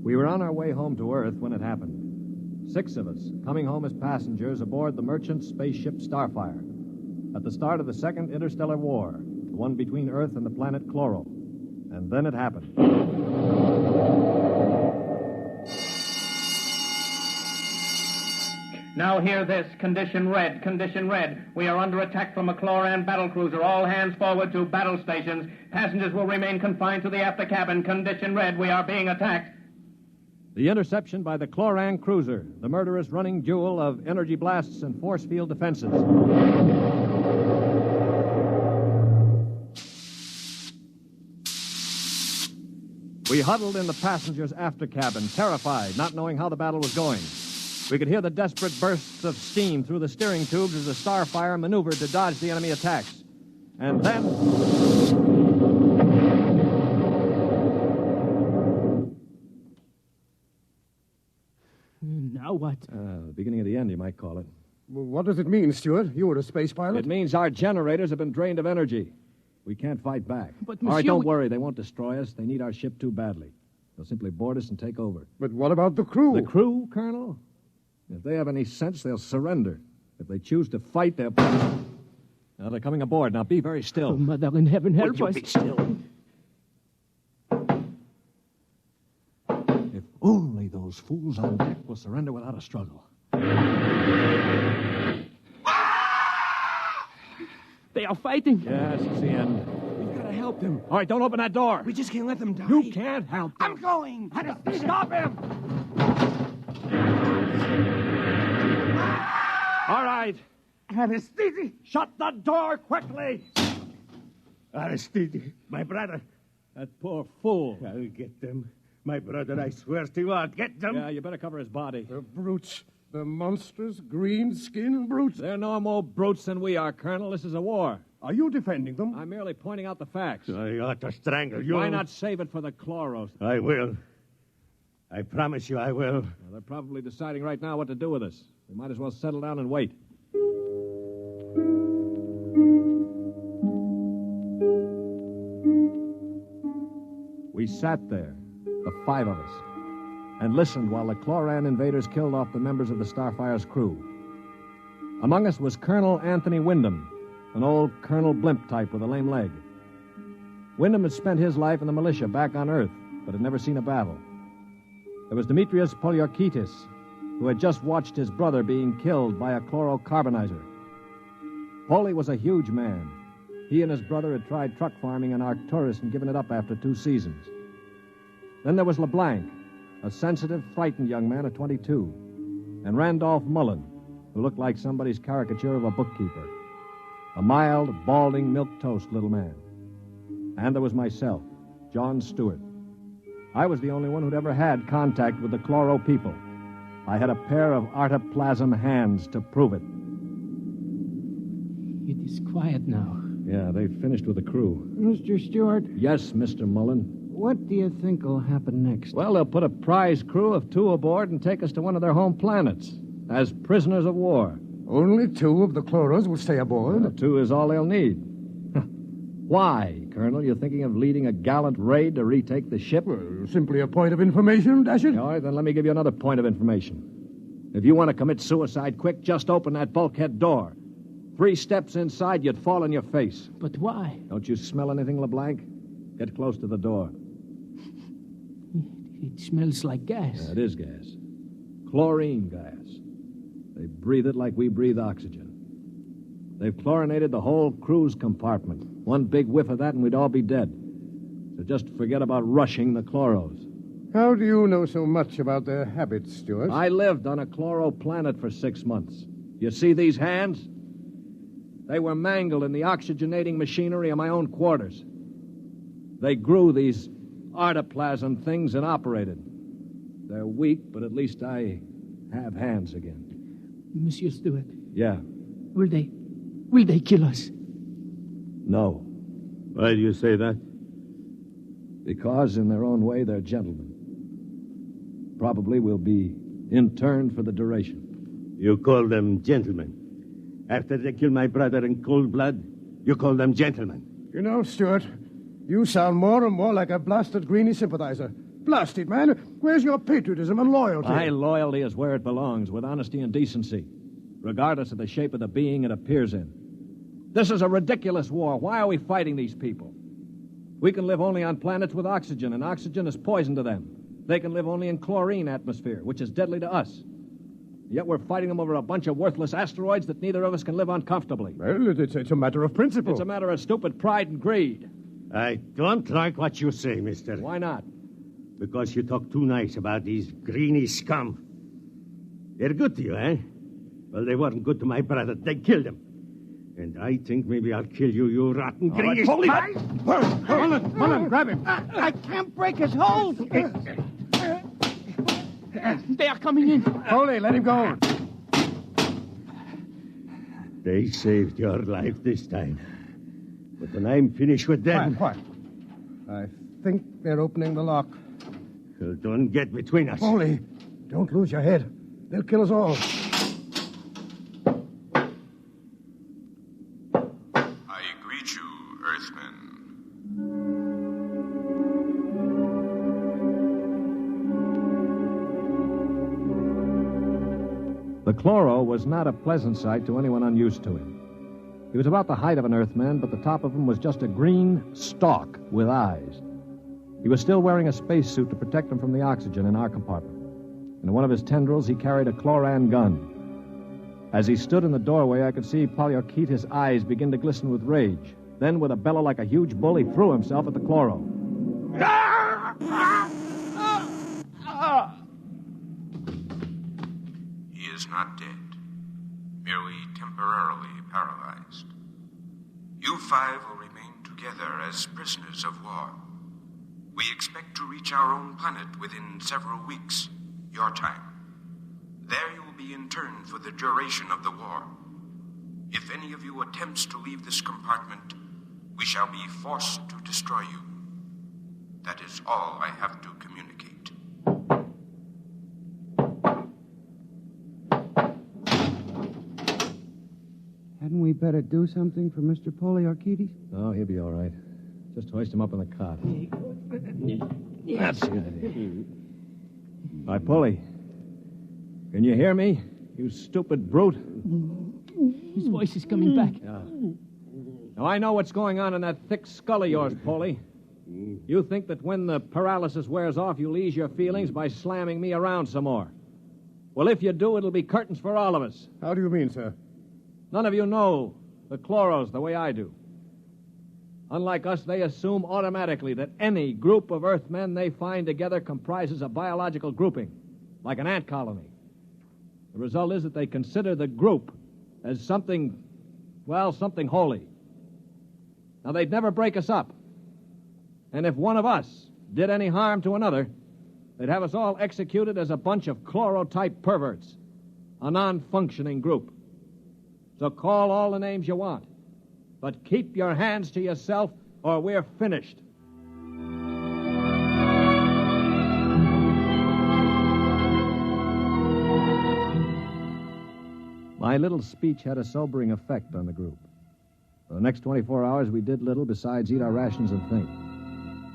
We were on our way home to Earth when it happened. 6 of us, coming home as passengers aboard the merchant spaceship Starfire. At the start of the Second Interstellar War, the one between Earth and the planet Chloro. And then it happened. Now hear this. Condition red. Condition red. We are under attack from a Chloran battlecruiser. All hands forward to battle stations. Passengers will remain confined to the after cabin. Condition red. We are being attacked. The interception by the Chloran cruiser, the murderous running jewel of energy blasts and force field defenses. We huddled in the passengers' after cabin, terrified, not knowing how the battle was going. We could hear the desperate bursts of steam through the steering tubes as the Starfire maneuvered to dodge the enemy attacks. And then... Now what? The beginning of the end, you might call it. Well, what does it mean, Stuart? You were a space pilot? It means our generators have been drained of energy. We can't fight back. But, All right, Monsieur, don't worry. They won't destroy us. They need our ship too badly. They'll simply board us and take over. But what about the crew? The crew, Colonel? If they have any sense, they'll surrender. If they choose to fight, they'll... Now, they're coming aboard. Now, be very still. Oh, Mother in heaven, help us. Be still. If only those fools on deck will surrender without a struggle. They are fighting. Yes, it's the end. We've got to help them. All right, don't open that door. We just can't let them die. You can't help them. I'm going. Stop him! All right. Aristide! Shut the door quickly! Aristide, my brother. That poor fool. I'll get them. My brother, I swear to you, I'll get them. Yeah, you better cover his body. The brutes. The monstrous green-skinned brutes. They're no more brutes than we are, Colonel. This is a war. Are you defending them? I'm merely pointing out the facts. I ought to strangle you. Why not save it for the Chloros? I will. I promise you I will. Well, they're probably deciding right now what to do with us. We might as well settle down and wait. We sat there, the 5 of us, and listened while the Chloran invaders killed off the members of the Starfire's crew. Among us was Colonel Anthony Wyndham, an old Colonel Blimp type with a lame leg. Wyndham had spent his life in the militia back on Earth, but had never seen a battle. There was Demetrius Poliorkitis, who had just watched his brother being killed by a chlorocarbonizer. Poli was a huge man. He and his brother had tried truck farming in Arcturus and given it up after 2 seasons. Then there was LeBlanc, a sensitive, frightened young man of 22, and Randolph Mullen, who looked like somebody's caricature of a bookkeeper. A mild, balding, milquetoast little man. And there was myself, John Stewart. I was the only one who'd ever had contact with the Chloro people. I had a pair of artoplasm hands to prove it. It is quiet now. Yeah, they've finished with the crew. Mr. Stewart? Yes, Mr. Mullen. What do you think will happen next? Well, they'll put a prize crew of 2 aboard and take us to one of their home planets as prisoners of war. Only 2 of the Chloros will stay aboard? Well, 2 is all they'll need. Why, Colonel? You thinking of leading a gallant raid to retake the ship? Well, simply a point of information, Dashiell. All right, then let me give you another point of information. If you want to commit suicide quick, just open that bulkhead door. 3 steps inside, you'd fall on your face. But why? Don't you smell anything, LeBlanc? Get close to the door. It smells like gas. Yeah, it is gas. chlorine gas. They breathe it like we breathe oxygen. They've chlorinated the whole crew's compartment. One big whiff of that and we'd all be dead. So just forget about rushing the chloros. How do you know so much about their habits, Stuart? I lived on a chloro planet for 6 months. You see these hands? They were mangled in the oxygenating machinery of my own quarters. They grew these artoplasm things and operated. They're weak, but at least I have hands again. Monsieur Stewart, Yeah. will they kill us? No. Why do you say that? Because in their own way, they're gentlemen. Probably will be interned for the duration. You call them gentlemen. After they killed my brother in cold blood, you call them gentlemen. You know, Stuart, you sound more and more like a blasted Greenie sympathizer. Blasted, man. Where's your patriotism and loyalty? My loyalty is where it belongs, with honesty and decency, regardless of the shape of the being it appears in. This is a ridiculous war. Why are we fighting these people? We can live only on planets with oxygen, and oxygen is poison to them. They can live only in chlorine atmosphere, which is deadly to us. Yet we're fighting them over a bunch of worthless asteroids that neither of us can live on comfortably. Well, it's a matter of principle. It's a matter of stupid pride and greed. I don't like what you say, mister. Why not? Because you talk too nice about these greeny scum. They're good to you, eh? Well, they weren't good to my brother. They killed him. And I think maybe I'll kill you, you rotten greeny... Mullen, grab him. I can't break his hold. They are coming in. Foley, let him go. They saved your life this time. But when I'm finished with them... Quiet. I think they're opening the lock. Well, don't get between us. Foley, don't lose your head. They'll kill us all. I greet you, Earthmen. The chloro was not a pleasant sight to anyone unused to it. He was about the height of an Earthman, but the top of him was just a green stalk with eyes. He was still wearing a spacesuit to protect him from the oxygen in our compartment. In one of his tendrils, he carried a chloran gun. As he stood in the doorway, I could see Polyarchetes' eyes begin to glisten with rage. Then, with a bellow like a huge bull, he threw himself at the chloro. He is not dead, merely temporarily paralyzed. You five will remain together as prisoners of war. We expect to reach our own planet within several weeks, your time. There you will be interned for the duration of the war. If any of you attempts to leave this compartment, we shall be forced to destroy you. That is all I have to communicate. Hadn't we better do something for Mr. Polyarchetes? Oh, he'll be all right. Just hoist him up in the cot. That's the idea. Hi, Polly. Can you hear me, you stupid brute? His voice is coming back. Yeah. Now, I know what's going on in that thick skull of yours, Polly. You think that when the paralysis wears off, you'll ease your feelings by slamming me around some more. Well, if you do, it'll be curtains for all of us. How do you mean, sir? None of you know the chloros the way I do. Unlike us, they assume automatically that any group of Earthmen they find together comprises a biological grouping, like an ant colony. The result is that they consider the group as something holy. Now, they'd never break us up. And if one of us did any harm to another, they'd have us all executed as a bunch of chloro-type perverts, a non-functioning group. So call all the names you want, but keep your hands to yourself or we're finished. My little speech had a sobering effect on the group. For the next 24 hours, we did little besides eat our rations and think.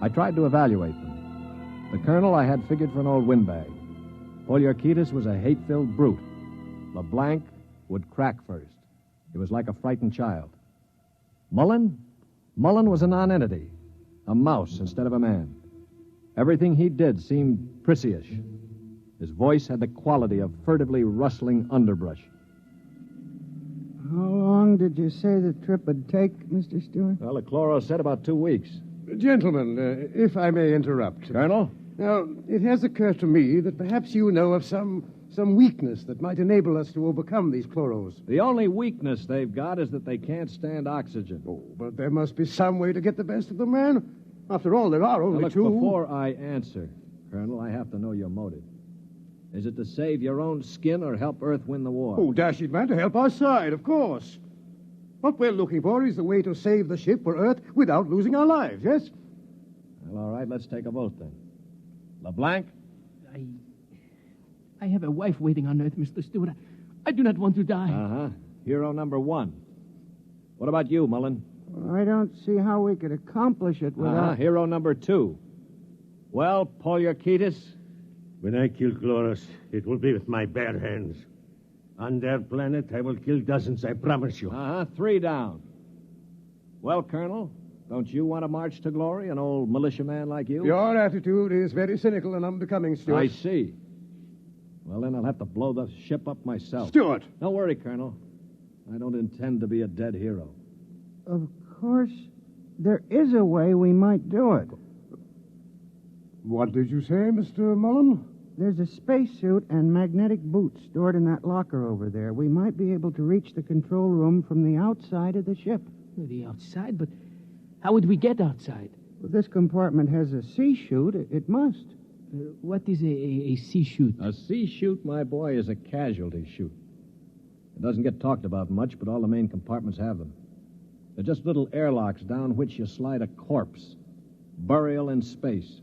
I tried to evaluate them. The colonel I had figured for an old windbag. Polyarchetes was a hate-filled brute. LeBlanc would crack first. He was like a frightened child. Mullen was a nonentity, a mouse instead of a man. Everything he did seemed prissyish. His voice had the quality of furtively rustling underbrush. How long did you say the trip would take, Mr. Stewart? Well, the chloro said about 2 weeks. Gentlemen, if I may interrupt. Colonel? Now, it has occurred to me that perhaps you know of some weakness that might enable us to overcome these chloros. The only weakness they've got is that they can't stand oxygen. Oh, but there must be some way to get the best of them, man. After all, there are only Now, look, two. Before I answer, Colonel, I have to know your motive. Is it to save your own skin or help Earth win the war? Oh, dash it, man, to help our side, of course. What we're looking for is the way to save the ship for Earth without losing our lives, yes? Well, all right, let's take a vote then. LeBlanc? I have a wife waiting on Earth, Mr. Stewart. I do not want to die. Uh-huh. Hero number 1. What about you, Mullen? I don't see how we could accomplish it without... Hero number 2. Well, Poliorketis? When I kill Chloros, it will be with my bare hands. On their planet, I will kill dozens, I promise you. 3 down. Well, Colonel, don't you want to march to glory, an old militiaman like you? Your attitude is very cynical and unbecoming, Stuart. I see. Well, then I'll have to blow the ship up myself. Stuart! Don't worry, Colonel. I don't intend to be a dead hero. Of course, there is a way we might do it. What did you say, Mr. Mullen? There's a spacesuit and magnetic boots stored in that locker over there. We might be able to reach the control room from the outside of the ship. The outside? But how would we get outside? Well, this compartment has a sea chute. It must. What is a sea chute? A sea chute, my boy, is a casualty chute. It doesn't get talked about much, but all the main compartments have them. They're just little airlocks down which you slide a corpse. Burial in space.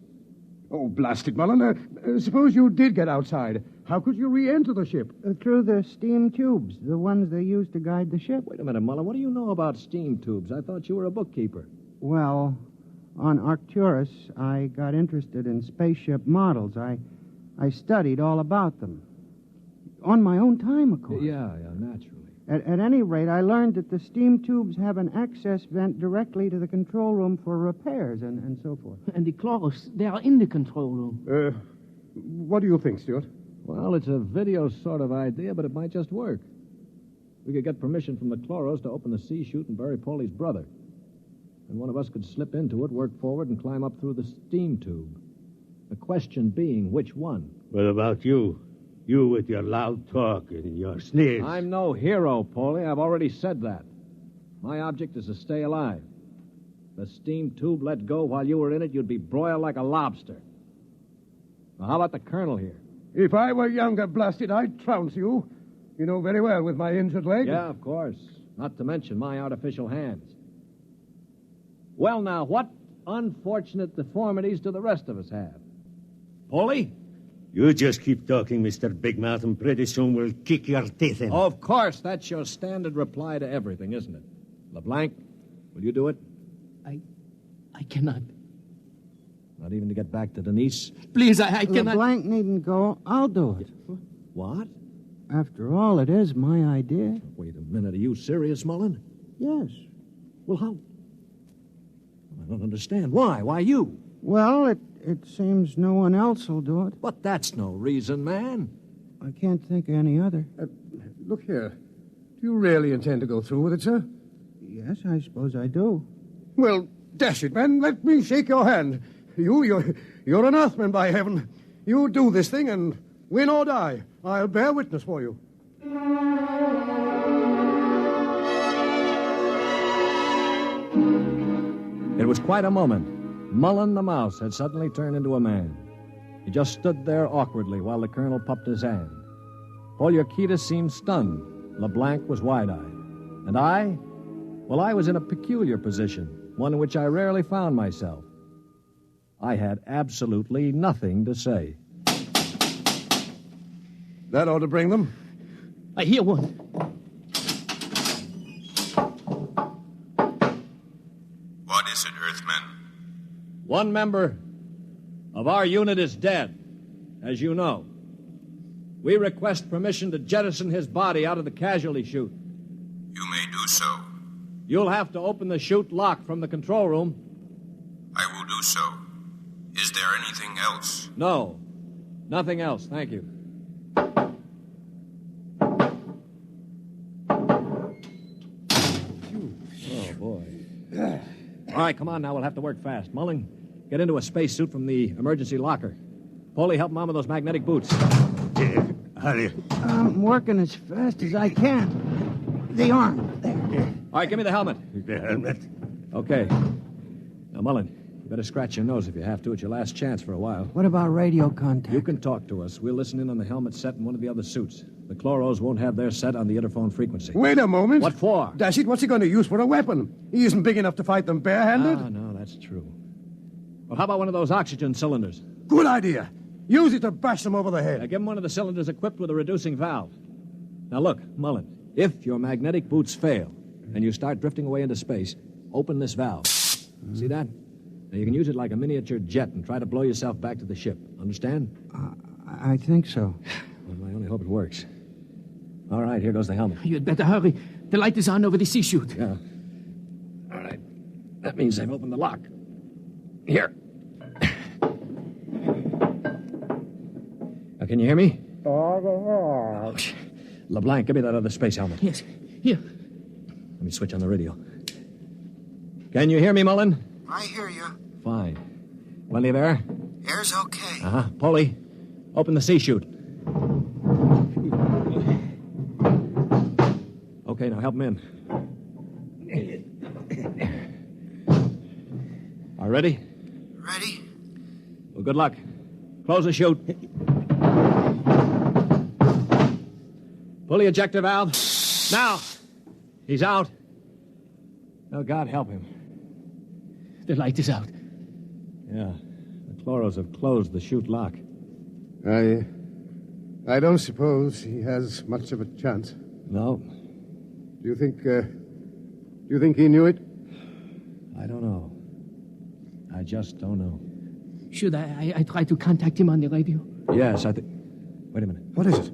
Oh, blast it, Mullen. Suppose you did get outside. How could you re-enter the ship? Through the steam tubes, the ones they use to guide the ship. Wait a minute, Mullen. What do you know about steam tubes? I thought you were a bookkeeper. Well, on Arcturus, I got interested in spaceship models. I studied all about them. On my own time, of course. Yeah, naturally. At any rate, I learned that the steam tubes have an access vent directly to the control room for repairs and so forth. And the chloros, they are in the control room. What do you think, Stuart? Well, it's a video sort of idea, but it might just work. We could get permission from the chloros to open the sea chute and bury Paulie's brother. And one of us could slip into it, work forward, and climb up through the steam tube. The question being, which one? What about you? You with your loud talk and your sneers. I'm no hero, Paulie. I've already said that. My object is to stay alive. The steam tube let go while you were in it, you'd be broiled like a lobster. Now, how about the colonel here? If I were younger, blasted, I'd trounce you. You know very well with my injured leg. Yeah, of course. Not to mention my artificial hands. Well, now, what unfortunate deformities do the rest of us have? Paulie? You just keep talking, Mr. Big Mouth, and pretty soon we'll kick your teeth in. Of course, that's your standard reply to everything, isn't it? LeBlanc, will you do it? I cannot. Not even to get back to Denise? Please, I cannot. LeBlanc needn't go. I'll do it. What? After all, it is my idea. Wait a minute. Are you serious, Mullen? Yes. Well, how? I don't understand. Why? Why you? Well, it seems no one else will do it. But that's no reason, man. I can't think of any other. Look here. Do you really intend to go through with it, sir? Yes, I suppose I do. Well, dash it, man. Let me shake your hand. You're an Earthman, by heaven. You do this thing, and win or die, I'll bear witness for you. It was quite a moment. Mullen the Mouse had suddenly turned into a man. He just stood there awkwardly while the colonel puffed his hand. Poliorketis seemed stunned. LeBlanc was wide-eyed. And I? Well, I was in a peculiar position, one in which I rarely found myself. I had absolutely nothing to say. That ought to bring them. I hear one. What is it, Earthman? One member of our unit is dead, as you know. We request permission to jettison his body out of the casualty chute. You may do so. You'll have to open the chute lock from the control room. I will do so. Is there anything else? No. Nothing else, thank you. Oh, boy. All right, come on now. We'll have to work fast. Mullen, get into a spacesuit from the emergency locker. Paulie, help him on with those magnetic boots. I'm working as fast as I can. The arm. There. All right, give me the helmet. The helmet? Okay. Now, Mullen, you better scratch your nose if you have to. It's your last chance for a while. What about radio contact? You can talk to us. We'll listen in on the helmet set in one of the other suits. The Chloros won't have their set on the interphone frequency. Wait a moment. What for? Dash it, what's he going to use for a weapon? He isn't big enough to fight them barehanded. Ah, no, that's true. Well, how about one of those oxygen cylinders? Good idea. Use it to bash them over the head. Now, give him one of the cylinders equipped with a reducing valve. Now, look, Mullen, if your magnetic boots fail and you start drifting away into space, open this valve. See that? Now, you can use it like a miniature jet and try to blow yourself back to the ship. Understand? I think so. Well, I only hope it works. All right, here goes the helmet. You'd better hurry. The light is on over the sea chute. Yeah. All right. That means I've opened the lock. Here. Now, can you hear me? Oh, LeBlanc, give me that other space helmet. Yes, here. Let me switch on the radio. Can you hear me, Mullen? I hear you. Fine. Plenty of air? Air's okay. Uh-huh. Paulie, open the sea chute. Okay, now help him in. All ready? Ready? Well, good luck. Close the chute. Pull the ejector valve. Now. He's out. Oh, God help him. The light is out. Yeah. The Chloros have closed the chute lock. I don't suppose he has much of a chance. No. Do you think he knew it? I don't know. I just don't know. Should I try to contact him on the radio? Yes, I think... Wait a minute. What is it?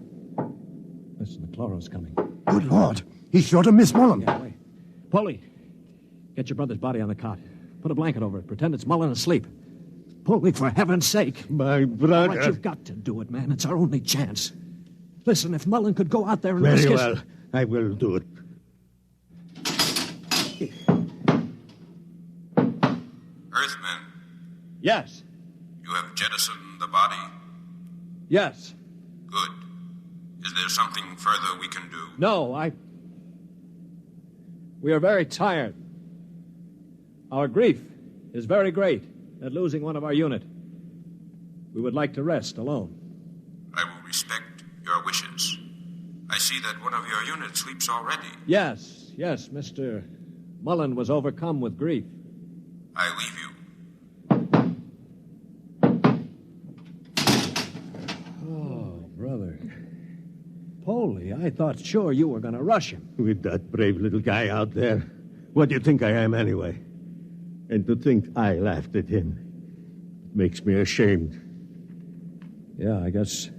Listen, the Chloros coming. Good Lord. He's sure to miss Mullen. Yeah, wait. Paulie, get your brother's body on the cot. Put a blanket over it. Pretend it's Mullen asleep. Paulie, for heaven's sake. My brother. All right, you've got to do it, man. It's our only chance. Listen, if Mullen could go out there and risk Very his... well. I will do it. Earthmen, Yes. you have jettisoned the body? Yes. Good. Is there something further we can do? No, We are very tired. Our grief is very great at losing one of our unit. We would like to rest alone. I will respect your wishes. I see that one of your units sleeps already. Yes, Mr. Mullen was overcome with grief. I leave you. Oh, brother. Paulie, I thought sure you were going to rush him. With that brave little guy out there. What do you think I am, anyway? And to think I laughed at him makes me ashamed. Yeah, I guess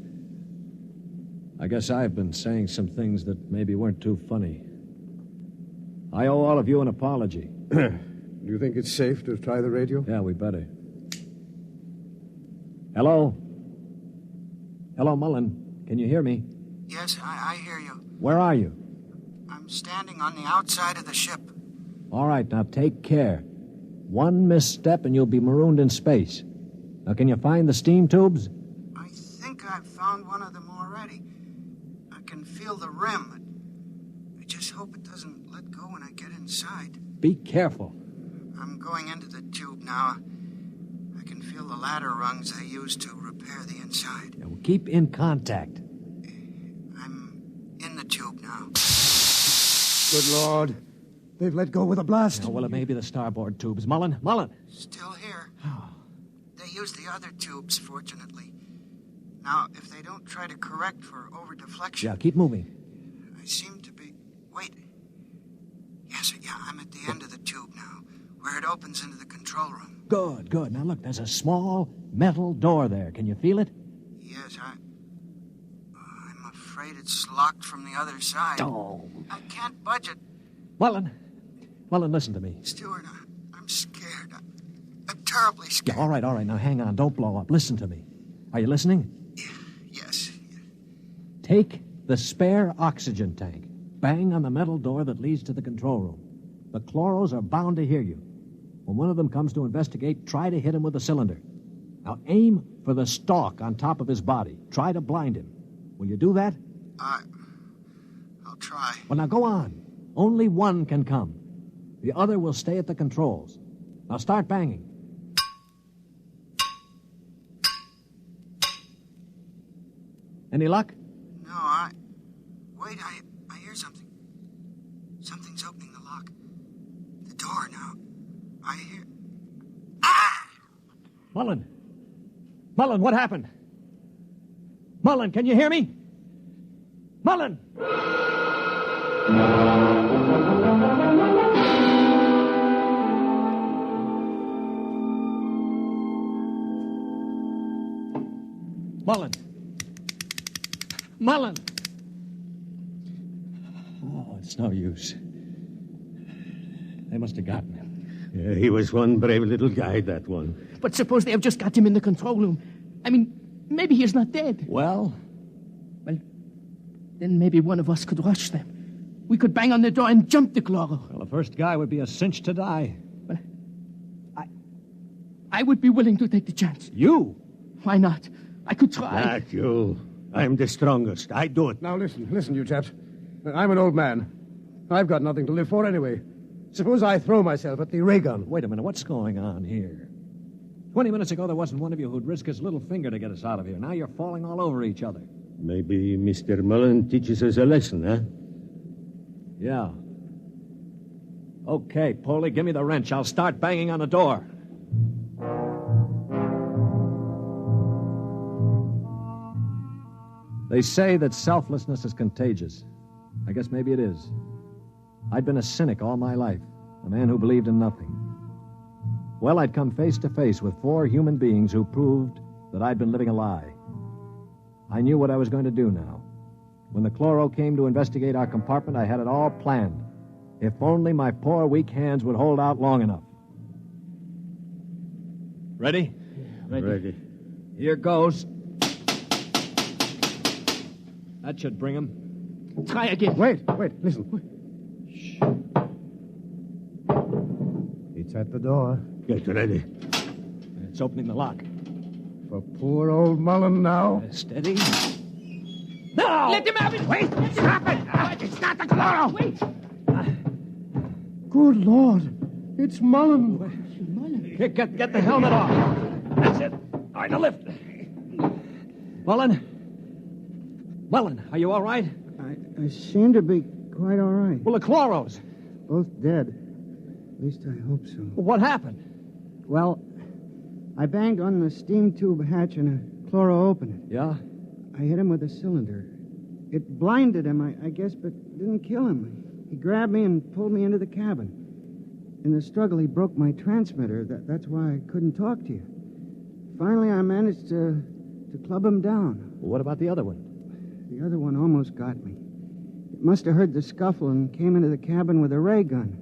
I've been saying some things that maybe weren't too funny. I owe all of you an apology. Do you think it's safe to try the radio? Yeah, we better. Hello? Hello, Mullen. Can you hear me? Yes, I hear you. Where are you? I'm standing on the outside of the ship. All right, now take care. One misstep and you'll be marooned in space. Now, can you find the steam tubes? I think I've found one of them already. I can feel the rim. I just hope it doesn't let go when I get inside. Be careful. I'm going into the tube now. I can feel the ladder rungs I used to repair the inside. Yeah, well, keep in contact. I'm in the tube now. Good Lord. They've let go with a blast. Oh, well, it may be the starboard tubes. Mullen! Still here. They used the other tubes, fortunately. Now, if they don't try to correct for over-deflection... Yeah, keep moving. I seem to be... Wait. Yes, I'm at the end of the tube now, where it opens into the control room. Good. Now, look, there's a small metal door there. Can you feel it? Yes, I'm afraid it's locked from the other side. Oh. I can't budge it. Mullen, listen to me. Stewart, I'm scared. I'm terribly scared. Yeah, all right. Now, hang on. Don't blow up. Listen to me. Are you listening? Yeah. Take the spare oxygen tank. Bang on the metal door that leads to the control room. The chloros are bound to hear you. When one of them comes to investigate, try to hit him with a cylinder. Now aim for the stalk on top of his body. Try to blind him. Will you do that? I'll try. Well, now go on. Only one can come. The other will stay at the controls. Now start banging. Any luck? No, Wait, I hear something. Something's opening the lock. The door now. I hear... Mullen! Mullen, what happened? Mullen, can you hear me? Mullen! Mullen! Mullen! Oh, it's no use. They must have gotten him. Yeah, he was one brave little guy, that one. But suppose they have just got him in the control room. I mean, maybe he's not dead. Well? Well, then maybe one of us could rush them. We could bang on the door and jump the chloro. Well, the first guy would be a cinch to die. But I would be willing to take the chance. You? Why not? I could try. Not you. I'm the strongest. I do it. Now listen, you chaps. I'm an old man. I've got nothing to live for anyway. Suppose I throw myself at the ray gun. Wait a minute, what's going on here? 20 minutes ago, there wasn't one of you who'd risk his little finger to get us out of here. Now you're falling all over each other. Maybe Mr. Mullen teaches us a lesson, huh? Yeah. Okay, Poley, give me the wrench. I'll start banging on the door. They say that selflessness is contagious. I guess maybe it is. I'd been a cynic all my life, a man who believed in nothing. Well, I'd come face to face with 4 human beings who proved that I'd been living a lie. I knew what I was going to do now. When the chloro came to investigate our compartment, I had it all planned. If only my poor, weak hands would hold out long enough. Ready? Ready. Here goes. That should bring him. Try again. Wait, listen. Shh. It's at the door. Get ready. It's opening the lock. For poor old Mullen now. Steady. No! Let him have it! Wait! Stop it! It's not the chloro! Wait! Good Lord. It's Mullen. Get the helmet off. That's it. All right, now lift. Mullen, are you all right? I seem to be quite all right. Well, the chloros. Both dead. At least I hope so. What happened? Well, I banged on the steam tube hatch and a chloro opened it. Yeah? I hit him with a cylinder. It blinded him, I guess, but didn't kill him. He grabbed me and pulled me into the cabin. In the struggle, he broke my transmitter. That's why I couldn't talk to you. Finally, I managed to club him down. Well, what about the other one? The other one almost got me. It must have heard the scuffle and came into the cabin with a ray gun.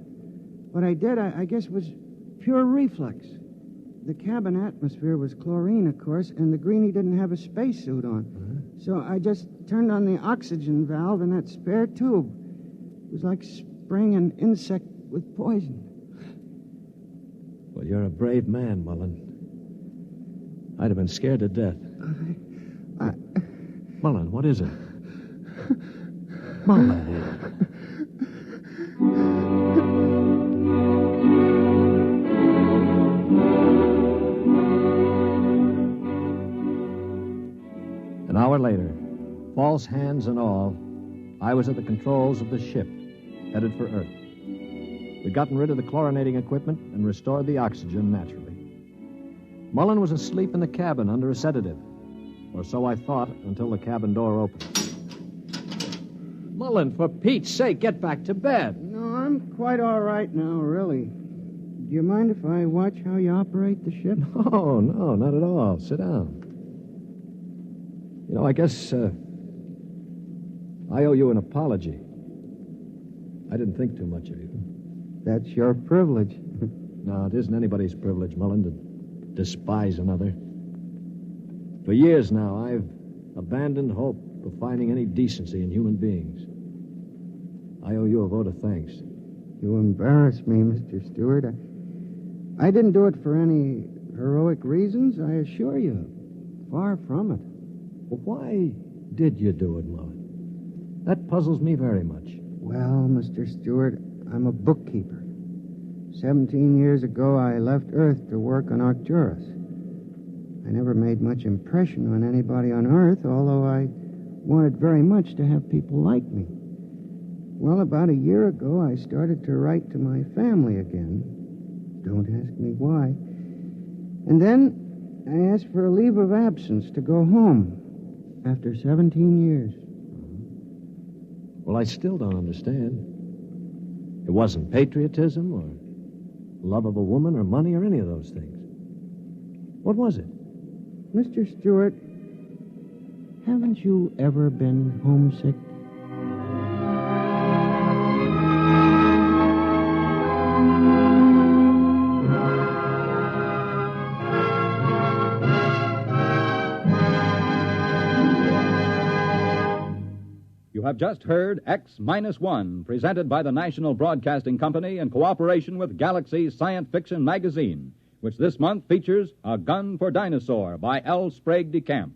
What I did, I guess, was pure reflex. The cabin atmosphere was chlorine, of course, and the greenie didn't have a spacesuit on. Uh-huh. So I just turned on the oxygen valve in that spare tube. It was like spraying an insect with poison. Well, you're a brave man, Mullen. I'd have been scared to death. Mullen, what is it? Mullen. An hour later, false hands and all, I was at the controls of the ship, headed for Earth. We'd gotten rid of the chlorinating equipment and restored the oxygen naturally. Mullen was asleep in the cabin under a sedative. Or so I thought until the cabin door opened. Mullen, for Pete's sake, get back to bed. No, I'm quite all right now, really. Do you mind if I watch how you operate the ship? No, not at all. Sit down. You know, I guess I owe you an apology. I didn't think too much of you. That's your privilege. No, it isn't anybody's privilege, Mullen, to despise another. For years now, I've abandoned hope of finding any decency in human beings. I owe you a vote of thanks. You embarrass me, Mr. Stewart. I didn't do it for any heroic reasons, I assure you. Far from it. Well, why did you do it, Mullet? That puzzles me very much. Well, Mr. Stewart, I'm a bookkeeper. 17 years ago, I left Earth to work on Arcturus. I never made much impression on anybody on Earth, although I wanted very much to have people like me. Well, about a year ago, I started to write to my family again. Don't ask me why. And then I asked for a leave of absence to go home after 17 years. Well, I still don't understand. It wasn't patriotism or love of a woman or money or any of those things. What was it? Mr. Stewart, haven't you ever been homesick? You have just heard X-1, presented by the National Broadcasting Company in cooperation with Galaxy Science Fiction Magazine, which this month features A Gun for Dinosaur by L. Sprague de Camp,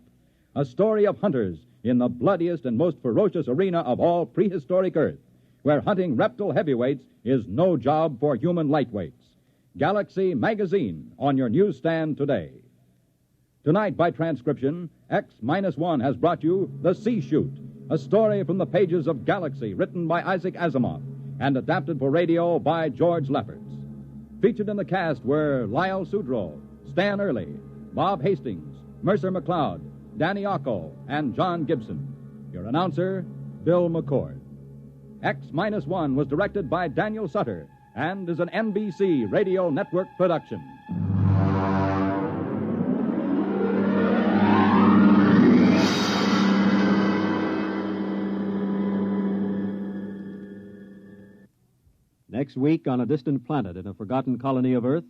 a story of hunters in the bloodiest and most ferocious arena of all prehistoric Earth, where hunting reptile heavyweights is no job for human lightweights. Galaxy Magazine on your newsstand today. Tonight, by transcription, X-1 has brought you The Sea Shoot, a story from the pages of Galaxy, written by Isaac Asimov and adapted for radio by George Lefferts. Featured in the cast were Lyle Sudrow, Stan Early, Bob Hastings, Mercer McLeod, Danny Ocko, and John Gibson. Your announcer, Bill McCord. X-1 was directed by Daniel Sutter and is an NBC Radio Network production. Next week, on a distant planet in a forgotten colony of Earth,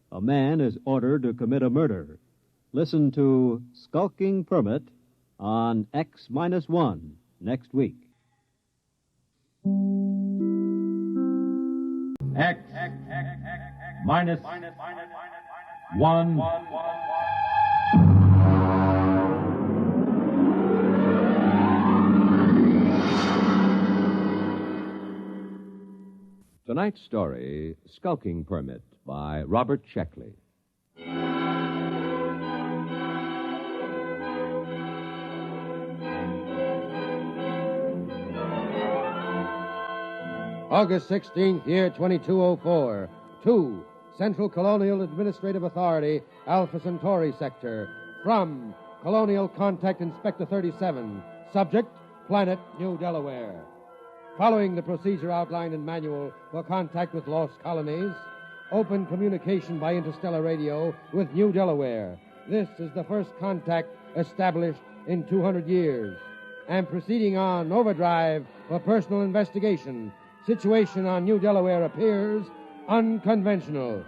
a man is ordered to commit a murder. Listen to Skulking Permit on X-1 next week. X minus one. Tonight's story, Skulking Permit, by Robert Sheckley. August 16th, year 2204. 2. Central Colonial Administrative Authority, Alpha Centauri Sector. From Colonial Contact Inspector 37. Subject, Planet New Delaware. Following the procedure outlined in Manual for contact with lost colonies, open communication by interstellar radio with New Delaware. This is the first contact established in 200 years. And proceeding on overdrive for personal investigation. Situation on New Delaware appears unconventional,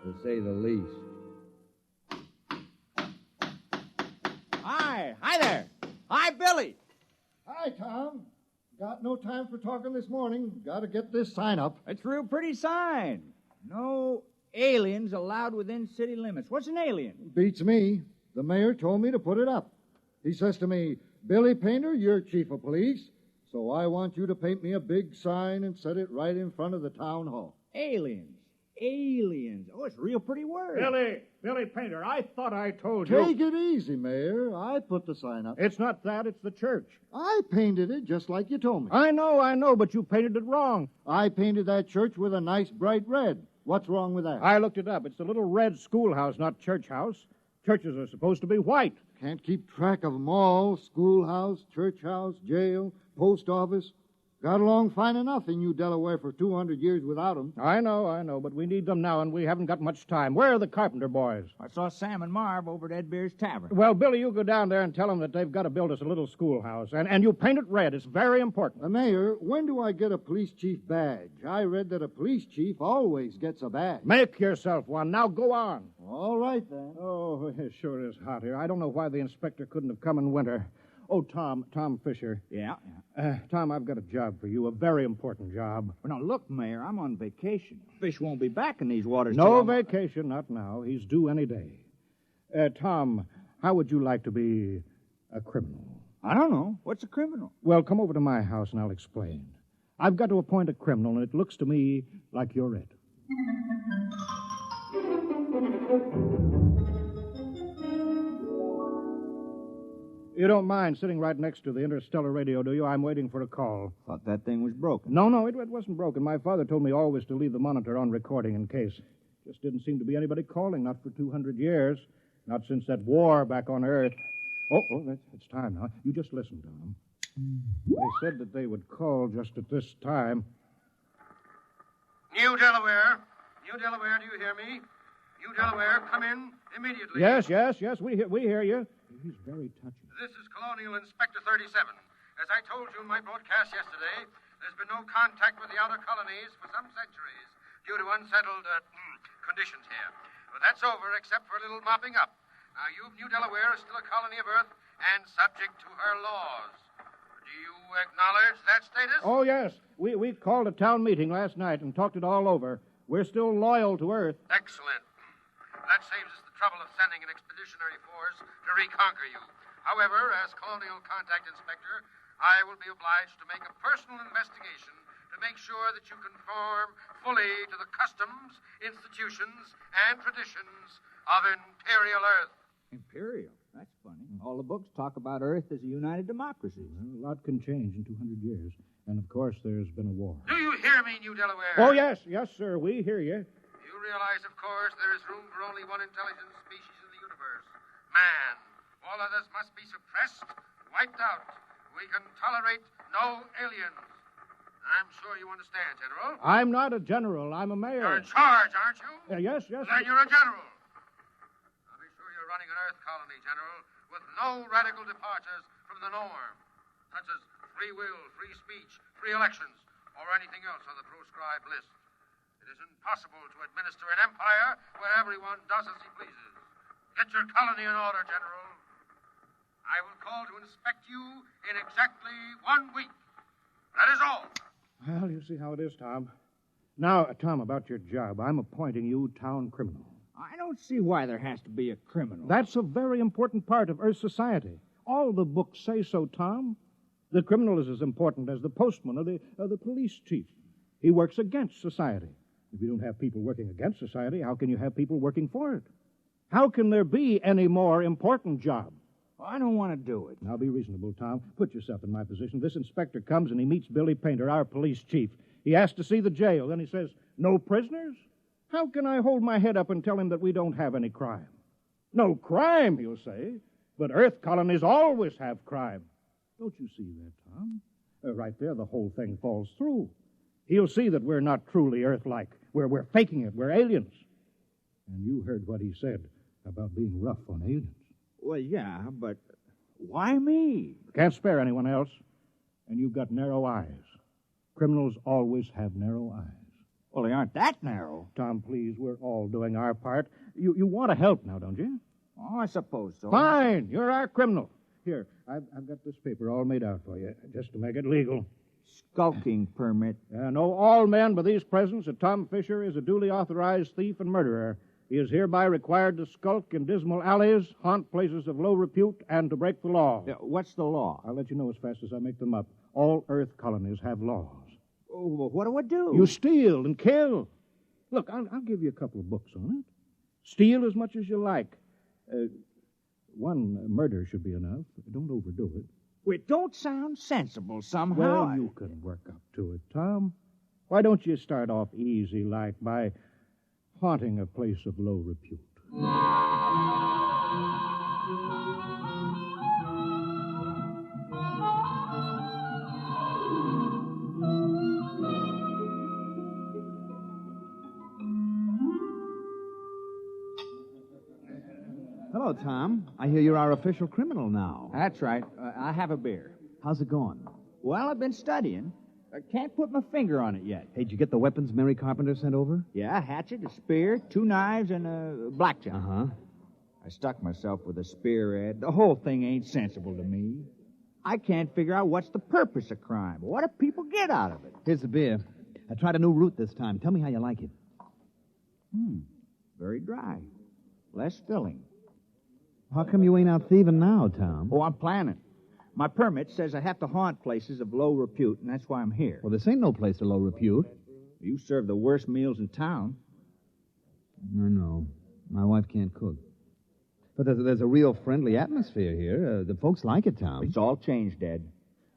to say the least. Hi there. Hi, Billy. Hi, Tom. Got no time for talking this morning. Got to get this sign up. It's a real pretty sign. No aliens allowed within city limits. What's an alien? Beats me. The mayor told me to put it up. He says to me, Billy Painter, you're chief of police, so I want you to paint me a big sign and set it right in front of the town hall. Aliens. Aliens. Oh, it's a real pretty word. Billy Painter, I thought I told you. Take it easy, Mayor. I put the sign up. It's not that, it's the church. I painted it just like you told me. I know, but you painted it wrong. I painted that church with a nice bright red. What's wrong with that? I looked it up. It's the little red schoolhouse, not church house. Churches are supposed to be white. Can't keep track of them all. Schoolhouse, church house, jail, post office. Got along fine enough in New Delaware for 200 years without 'em. I know, but we need them now, and we haven't got much time. Where are the Carpenter boys? I saw Sam and Marv over at Ed Beer's Tavern. Well, Billy, you go down there and tell them that they've got to build us a little schoolhouse, and you paint it red. It's very important. Mayor, when do I get a police chief badge? I read that a police chief always gets a badge. Make yourself one. Now go on. All right, then. Oh, it sure is hot here. I don't know why the inspector couldn't have come in winter. Oh, Tom Fisher. Yeah? Tom, I've got a job for you, a very important job. Well, now, look, Mayor, I'm on vacation. Fish won't be back in these waters. No vacation, not now. He's due any day. Tom, how would you like to be a criminal? I don't know. What's a criminal? Well, come over to my house and I'll explain. I've got to appoint a criminal, and it looks to me like you're it. You don't mind sitting right next to the interstellar radio, do you? I'm waiting for a call. Thought that thing was broken. No, it wasn't broken. My father told me always to leave the monitor on recording in case. Just didn't seem to be anybody calling, not for 200 years. Not since that war back on Earth. Oh, it's time now. You just listen, Tom. They said that they would call just at this time. New Delaware, do you hear me? New Delaware, come in immediately. Yes, we hear you. He's very touchy. This is Colonial Inspector 37. As I told you in my broadcast yesterday, there's been no contact with the outer colonies for some centuries due to unsettled conditions here. But that's over, except for a little mopping up. Now, New Delaware is still a colony of Earth and subject to her laws. Do you acknowledge that status? Oh, yes. We called a town meeting last night and talked it all over. We're still loyal to Earth. Excellent. That saves us the trouble of sending an expeditionary force to reconquer you. However, as Colonial Contact Inspector, I will be obliged to make a personal investigation to make sure that you conform fully to the customs, institutions, and traditions of Imperial Earth. Imperial? That's funny. All the books talk about Earth as a united democracy. Well, a lot can change in 200 years. And, of course, there's been a war. Do you hear me, New Delaware? Oh, yes, sir, we hear you. You realize, of course, there is room for only one intelligent species in the universe. Man. All others must be suppressed, wiped out. We can tolerate no aliens. I'm sure you understand, General. I'm not a general. I'm a mayor. You're in charge, aren't you? Yes. Then you're a general. I'll be sure you're running an Earth colony, General, with no radical departures from the norm, such as free will, free speech, free elections, or anything else on the proscribed list. It is impossible to administer an empire where everyone does as he pleases. Get your colony in order, General. I will call to inspect you in exactly 1 week. That is all. Well, you see how it is, Tom. Now, Tom, about your job. I'm appointing you town criminal. I don't see why there has to be a criminal. That's a very important part of Earth society. All the books say so, Tom. The criminal is as important as the postman or the police chief. He works against society. If you don't have people working against society, how can you have people working for it? How can there be any more important job? I don't want to do it. Now, be reasonable, Tom. Put yourself in my position. This inspector comes and he meets Billy Painter, our police chief. He asks to see the jail. Then he says, no prisoners? How can I hold my head up and tell him that we don't have any crime? No crime, he'll say. But Earth colonies always have crime. Don't you see that, Tom? Right there, the whole thing falls through. He'll see that we're not truly Earth-like. We're faking it. We're aliens. And you heard what he said about being rough on aliens. Well, yeah, but why me? Can't spare anyone else. And you've got narrow eyes. Criminals always have narrow eyes. Well, they aren't that narrow. Tom, please, we're all doing our part. You want to help now, don't you? Oh, I suppose so. Fine. You're our criminal. Here, I've got this paper all made out for you, just to make it legal. Skulking permit. Know all men by these presents that Tom Fisher is a duly authorized thief and murderer. He is hereby required to skulk in dismal alleys, haunt places of low repute, and to break the law. What's the law? I'll let you know as fast as I make them up. All Earth colonies have laws. Oh, well, what do I do? You steal and kill. Look, I'll give you a couple of books on it. Steal as much as you like. One murder should be enough. Don't overdo it. Well, it don't sound sensible somehow. Well, you can work up to it, Tom. Why don't you start off easy, like by haunting a place of low repute? hello, Tom. I hear you're our official criminal now. That's right. I have a beer. How's it going? Well, I've been studying. I can't put my finger on it yet. Hey, did you get the weapons Mary Carpenter sent over? Yeah, a hatchet, a spear, 2 knives, and a blackjack. Uh-huh. I stuck myself with a spear, Ed. The whole thing ain't sensible to me. I can't figure out what's the purpose of crime. What do people get out of it? Here's the beer. I tried a new route this time. Tell me how you like it. Very dry. Less filling. How come you ain't out thieving now, Tom? Oh, I'm planning. My permit says I have to haunt places of low repute, and that's why I'm here. Well, this ain't no place of low repute. You serve the worst meals in town. I know. My wife can't cook. But there's a real friendly atmosphere here. The folks like it, Tom. It's all changed, Ed.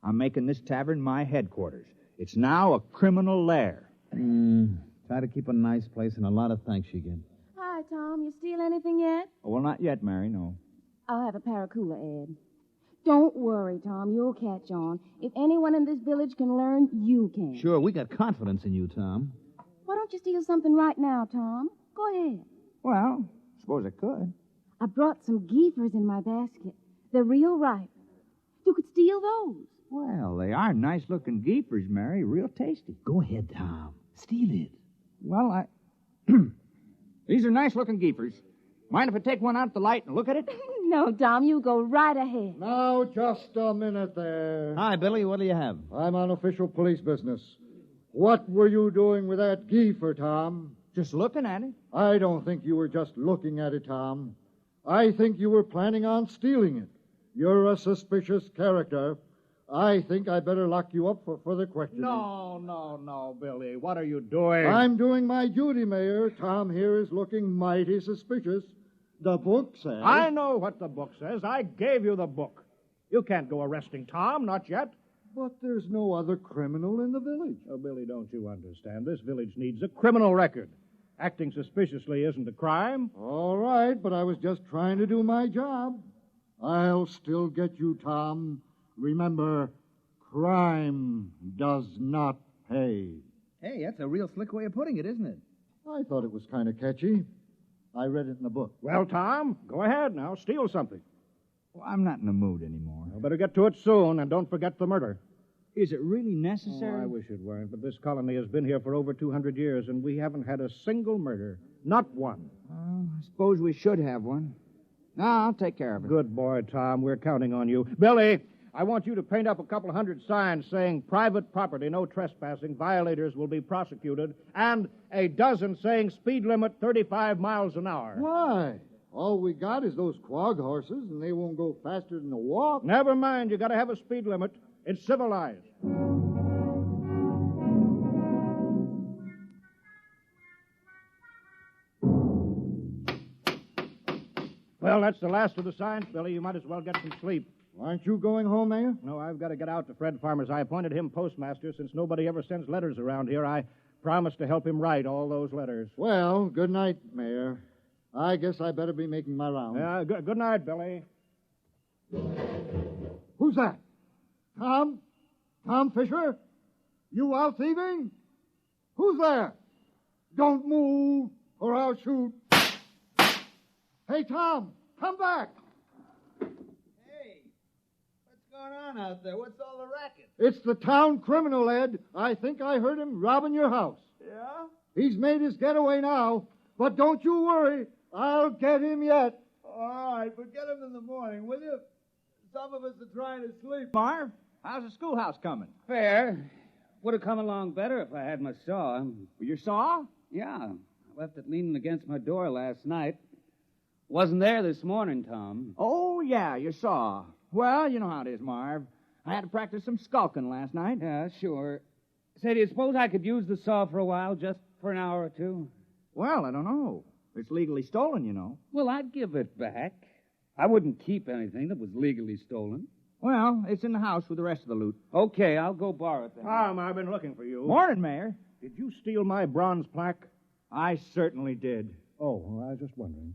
I'm making this tavern my headquarters. It's now a criminal lair. Try to keep a nice place, and a lot of thanks you get. Hi, Tom. You steal anything yet? Oh, well, not yet, Mary, no. I'll have a Paracoola, Ed. Don't worry, Tom. You'll catch on. If anyone in this village can learn, you can. Sure, we got confidence in you, Tom. Why don't you steal something right now, Tom? Go ahead. Well, suppose I could. I brought some geefers in my basket. They're real ripe. You could steal those. Well, they are nice-looking geepers, Mary. Real tasty. Go ahead, Tom. Steal it. Well, These are nice-looking geepers. Mind if I take one out of the light and look at it? No, Tom, you go right ahead. Now, just a minute there. Hi, Billy. What do you have? I'm on official police business. What were you doing with that geefer, Tom? Just looking at it. I don't think you were just looking at it, Tom. I think you were planning on stealing it. You're a suspicious character. I think I better lock you up for further questioning. No, Billy. What are you doing? I'm doing my duty, Mayor. Tom here is looking mighty suspicious. The book says... I know what the book says. I gave you the book. You can't go arresting Tom, not yet. But there's no other criminal in the village. Oh, Billy, don't you understand? This village needs a criminal record. Acting suspiciously isn't a crime. All right, but I was just trying to do my job. I'll still get you, Tom. Remember, crime does not pay. Hey, that's a real slick way of putting it, isn't it? I thought it was kind of catchy. I read it in the book. Well, Tom, go ahead now. Steal something. Well, I'm not in the mood anymore. Well, better get to it soon, and don't forget the murder. Is it really necessary? Oh, I wish it weren't, but this colony has been here for over 200 years, and we haven't had a single murder. Not one. I suppose we should have one. No, I'll take care of it. Good boy, Tom. We're counting on you. Billy, I want you to paint up a couple of hundred signs saying private property, no trespassing, violators will be prosecuted, and a dozen saying speed limit 35 miles an hour. Why? All we got is those quag horses, and they won't go faster than a walk. Never mind. You got to have a speed limit. It's civilized. Well, that's the last of the signs, Billy. You might as well get some sleep. Aren't you going home, Mayor? No, I've got to get out to Fred Farmers. I appointed him postmaster. Since nobody ever sends letters around here, I promised to help him write all those letters. Well, good night, Mayor. I guess I better be making my rounds. Yeah, good night, Billy. Who's that? Tom? Tom Fisher? You out thieving? Who's there? Don't move, or I'll shoot. Hey, Tom, come back. Hey, what's going on out there? What's all the racket? It's the town criminal, Ed. I think I heard him robbing your house. Yeah? He's made his getaway now, but don't you worry. I'll get him yet. All right, but get him in the morning, will you? Some of us are trying to sleep. Marv, how's the schoolhouse coming? Fair. Would have come along better if I had my saw. Your saw? Yeah. I left it leaning against my door last night. Wasn't there this morning, Tom. Oh, yeah, your saw. Well, you know how it is, Marv. I had to practice some skulking last night. Yeah, sure. Say, do you suppose I could use the saw for a while, just for an hour or two? Well, I don't know. It's legally stolen, you know. Well, I'd give it back. I wouldn't keep anything that was legally stolen. Well, it's in the house with the rest of the loot. Okay, I'll go borrow it then. Tom, I've been looking for you. Morning, Mayor. Did you steal my bronze plaque? I certainly did. Oh, well, I was just wondering.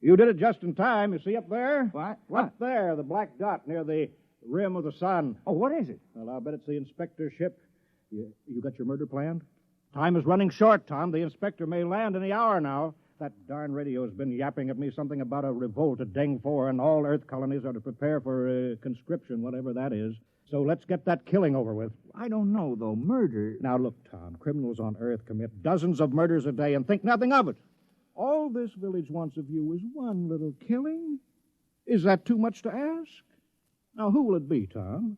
You did it just in time. You see up there? What? Up there, the black dot near the rim of the sun. Oh, what is it? Well, I'll bet it's the inspector's ship. You got your murder planned? Time is running short, Tom. The inspector may land any hour now. That darn radio's been yapping at me something about a revolt at Deng 4, and all Earth colonies are to prepare for conscription, whatever that is. So let's get that killing over with. I don't know, though. Murder... Now, look, Tom, criminals on Earth commit dozens of murders a day and think nothing of it. All this village wants of you is one little killing. Is that too much to ask? Now, who will it be, Tom?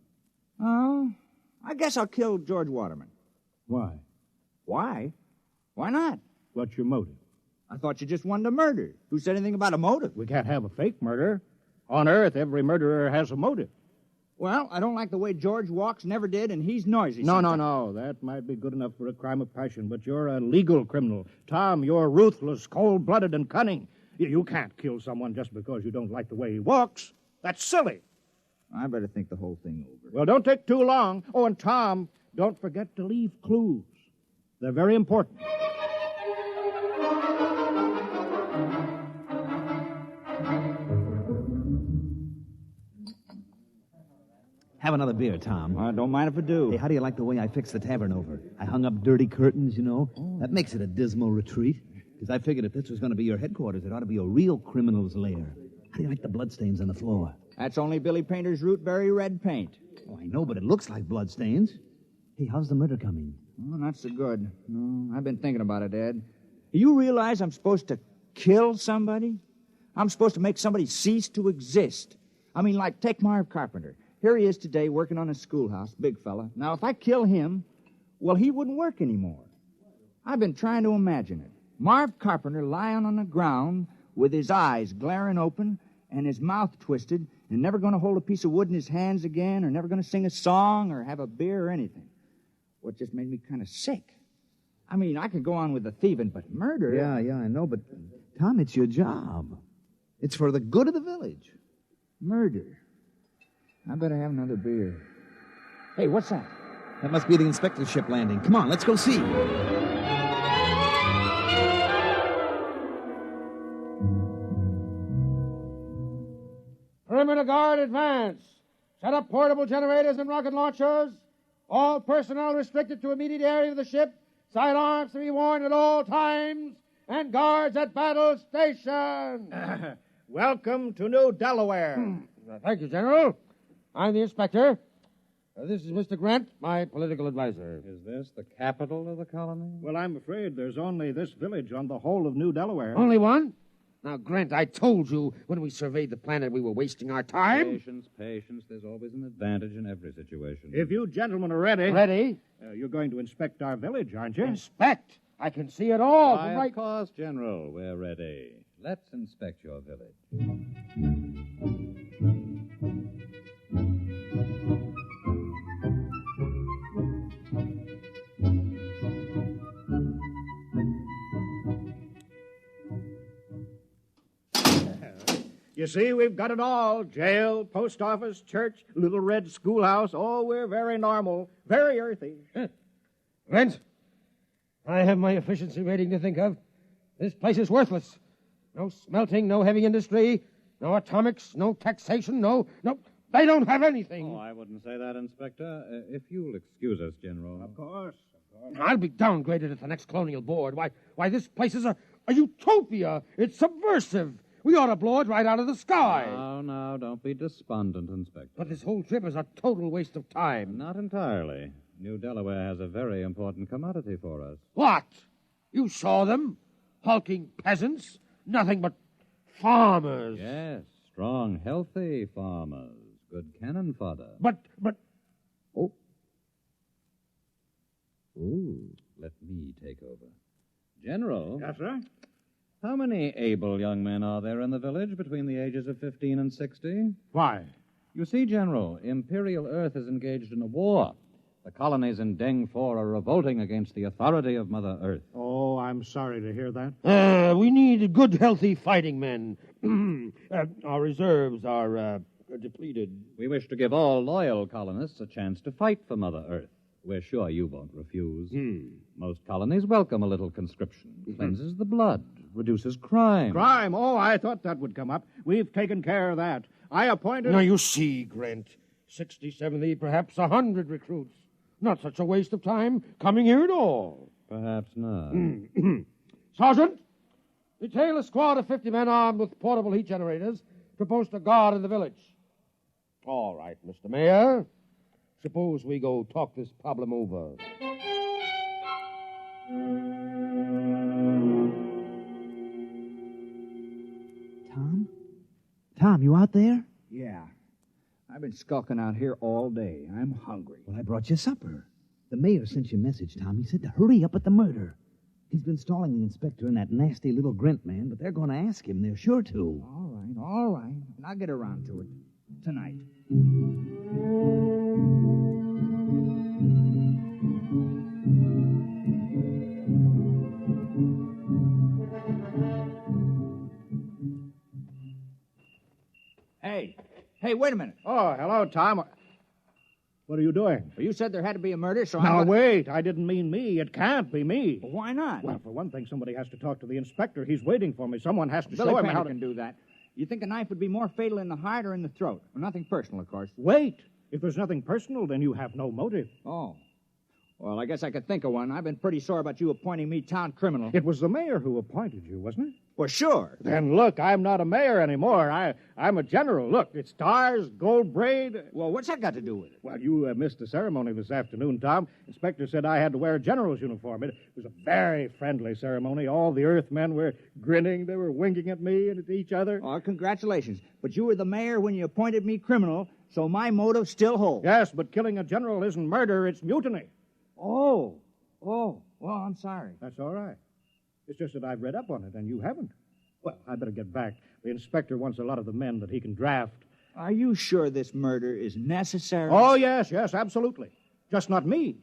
Oh, I guess I'll kill George Waterman. Why? Why? Why not? What's your motive? I thought you just wanted to murder. Who said anything about a motive? We can't have a fake murder. On Earth, every murderer has a motive. Well, I don't like the way George walks, never did, and he's noisy. No. That might be good enough for a crime of passion, but you're a legal criminal. Tom, you're ruthless, cold-blooded, and cunning. You can't kill someone just because you don't like the way he walks. That's silly. I better think the whole thing over. Well, don't take too long. Oh, and Tom, don't forget to leave clues. They're very important. Have another beer, Tom. I don't mind if I do. Hey, how do you like the way I fixed the tavern over? I hung up dirty curtains, you know. That makes it a dismal retreat. Because I figured if this was going to be your headquarters, it ought to be a real criminal's lair. How do you like the bloodstains on the floor? That's only Billy Painter's root-berry red paint. Oh, I know, but it looks like bloodstains. Hey, how's the murder coming? Oh, not so good. No, I've been thinking about it, Ed. You realize I'm supposed to kill somebody? I'm supposed to make somebody cease to exist. I mean, like, take Marv Carpenter. Here he is today working on a schoolhouse, big fella. Now, if I kill him, well, he wouldn't work anymore. I've been trying to imagine it. Marv Carpenter lying on the ground with his eyes glaring open and his mouth twisted and never going to hold a piece of wood in his hands again or never going to sing a song or have a beer or anything. Well, it just made me kind of sick. I mean, I could go on with the thieving, but murder... Yeah, I know, but, Tom, it's your job. It's for the good of the village. Murder. I better have another beer. Hey, what's that? That must be the inspector's ship landing. Come on, let's go see. Perimeter guard, advance. Set up portable generators and rocket launchers. All personnel restricted to immediate area of the ship. Sidearms to be worn at all times. And guards at battle station. Welcome to New Delaware. Thank you, General. I'm the inspector. This is Mr. Grant, my political advisor. Is this the capital of the colony? Well, I'm afraid there's only this village on the whole of New Delaware. Only one? Now, Grant, I told you when we surveyed the planet we were wasting our time. Patience. There's always an advantage in every situation. If you gentlemen are ready... Ready? You're going to inspect our village, aren't you? Inspect? I can see it all. Why, of course, General. We're ready. Let's inspect your village. You see, we've got it all. Jail, post office, church, little red schoolhouse. Oh, we're very normal, very earthy. Grant, I have my efficiency rating to think of. This place is worthless. No smelting, no heavy industry, no atomics, no taxation, no... They don't have anything. Oh, I wouldn't say that, Inspector. If you'll excuse us, General. Of course. I'll be downgraded at the next colonial board. Why, this place is a utopia. It's subversive. We ought to blow it right out of the sky. No, don't be despondent, Inspector. But this whole trip is a total waste of time. Not entirely. New Delaware has a very important commodity for us. What? You saw them? Hulking peasants? Nothing but farmers. Yes, strong, healthy farmers. Good cannon fodder. But... Oh. Ooh, let me take over. General. Yes, sir? How many able young men are there in the village between the ages of 15 and 60? Why? You see, General, Imperial Earth is engaged in a war. The colonies in Deng 4 are revolting against the authority of Mother Earth. Oh, I'm sorry to hear that. We need good, healthy fighting men. Our reserves are depleted. We wish to give all loyal colonists a chance to fight for Mother Earth. We're sure you won't refuse. Most colonies welcome a little conscription. Cleanses the blood, reduces crime. Crime? Oh, I thought that would come up. We've taken care of that. I appointed... Now, you see, Grant, 60, 70, perhaps 100 recruits. Not such a waste of time coming here at all. Perhaps not. Sergeant, Detail a squad of 50 men armed with portable heat generators to post a guard in the village. All right, Mr. Mayor. Suppose we go talk this problem over. Tom? Tom, you out there? Yeah. I've been skulking out here all day. I'm hungry. Well, I brought you supper. The mayor sent you a message, Tom. He said to hurry up at the murder. He's been stalling the inspector and that nasty little Grint man, but they're going to ask him. They're sure to. All right. And I'll get around to it tonight. Hey, wait a minute. Oh, hello, Tom. What are you doing? Well, you said there had to be a murder, so Now, wait. I didn't mean me. It can't be me. Well, why not? Well, for one thing, somebody has to talk to the inspector. He's waiting for me. Someone has to Billy show him Painter how to... can do that. You think a knife would be more fatal in the heart or in the throat? Well, nothing personal, of course. Wait. If there's nothing personal, then you have no motive. Oh. Well, I guess I could think of one. I've been pretty sore about you appointing me town criminal. It was the mayor who appointed you, wasn't it? Well, sure. Then look, I'm not a mayor anymore. I'm a general. Look, it's stars, gold braid. Well, what's that got to do with it? Well, you missed the ceremony this afternoon, Tom. Inspector said I had to wear a general's uniform. It was a very friendly ceremony. All the Earthmen were grinning. They were winking at me and at each other. Oh, congratulations. But you were the mayor when you appointed me criminal, so my motive still holds. Yes, but killing a general isn't murder, it's mutiny. Oh, well, I'm sorry. That's all right. It's just that I've read up on it, and you haven't. Well, I better get back. The inspector wants a lot of the men that he can draft. Are you sure this murder is necessary? Oh, yes, absolutely. Just not me.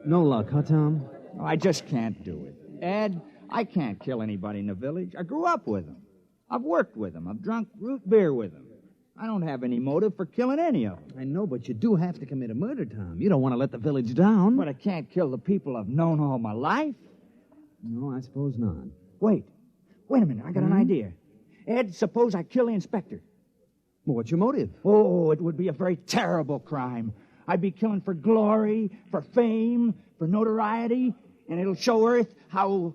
No luck, huh, Tom? I just can't do it. Ed, I can't kill anybody in the village. I grew up with them. I've worked with them. I've drunk root beer with them. I don't have any motive for killing any of them. I know, but you do have to commit a murder, Tom. You don't want to let the village down. But I can't kill the people I've known all my life. No, I suppose not. Wait a minute. I got an idea. Ed, suppose I kill the inspector. Well, what's your motive? Oh, it would be a very terrible crime. I'd be killing for glory, for fame, for notoriety, and it'll show Earth how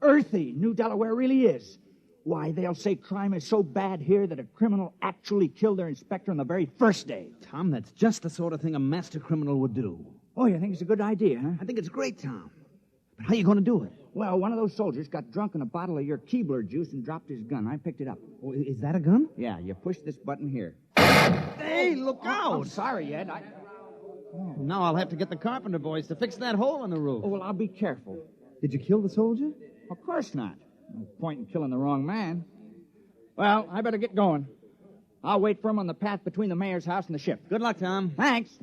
earthy New Delaware really is. Why, they'll say crime is so bad here that a criminal actually killed their inspector on the very first day. Tom, that's just the sort of thing a master criminal would do. Oh, you think it's a good idea, huh? I think it's great, Tom. But how are you going to do it? Well, one of those soldiers got drunk on a bottle of your Keebler juice and dropped his gun. I picked it up. Oh, is that a gun? Yeah, you push this button here. Hey, look out! I'm sorry, Ed. Now I'll have to get the carpenter boys to fix that hole in the roof. Oh, well, I'll be careful. Did you kill the soldier? Of course not. No point in killing the wrong man. Well, I better get going. I'll wait for him on the path between the mayor's house and the ship. Good luck, Tom. Thanks.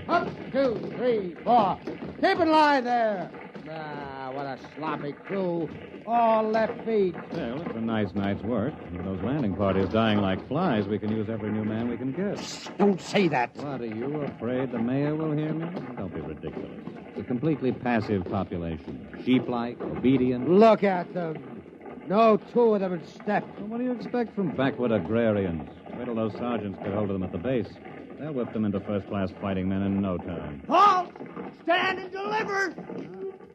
Up, 2, 3, 4. Keep in line there. Ah, what a sloppy crew. All left feet. Well, it's a nice night's work. With those landing parties dying like flies, we can use every new man we can get. Don't say that. What, are you afraid the mayor will hear me? Don't be ridiculous. It's a completely passive population. Sheep-like, obedient. Look at them. No two of them in step. Well, what do you expect from backwood agrarians? Wait till those sergeants get hold of them at the base. They'll whip them into first-class fighting men in no time. Halt! Stand and deliver!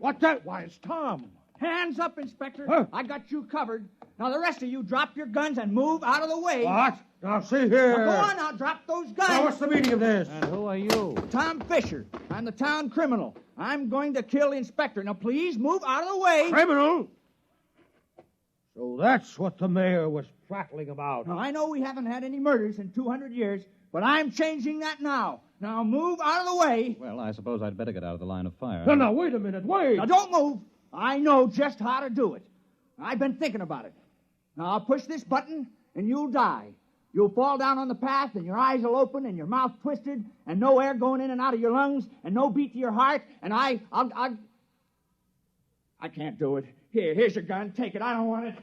What's that? Why, it's Tom. Hands up, Inspector. Huh? I got you covered. Now, the rest of you drop your guns and move out of the way. What? Now, see here. Now, go on now, drop those guns. Now, what's the meaning of this? And who are you? Tom Fisher. I'm the town criminal. I'm going to kill the inspector. Now, please move out of the way. Criminal? So that's what the mayor was prattling about. Now, I know we haven't had any murders in 200 years, but I'm changing that now. Now, move out of the way. Well, I suppose I'd better get out of the line of fire. No, wait a minute, wait. Now, don't move. I know just how to do it. I've been thinking about it. Now, I'll push this button, and you'll die. You'll fall down on the path, and your eyes will open, and your mouth twisted, and no air going in and out of your lungs, and no beat to your heart, and I can't do it. Here's your gun. Take it. I don't want it.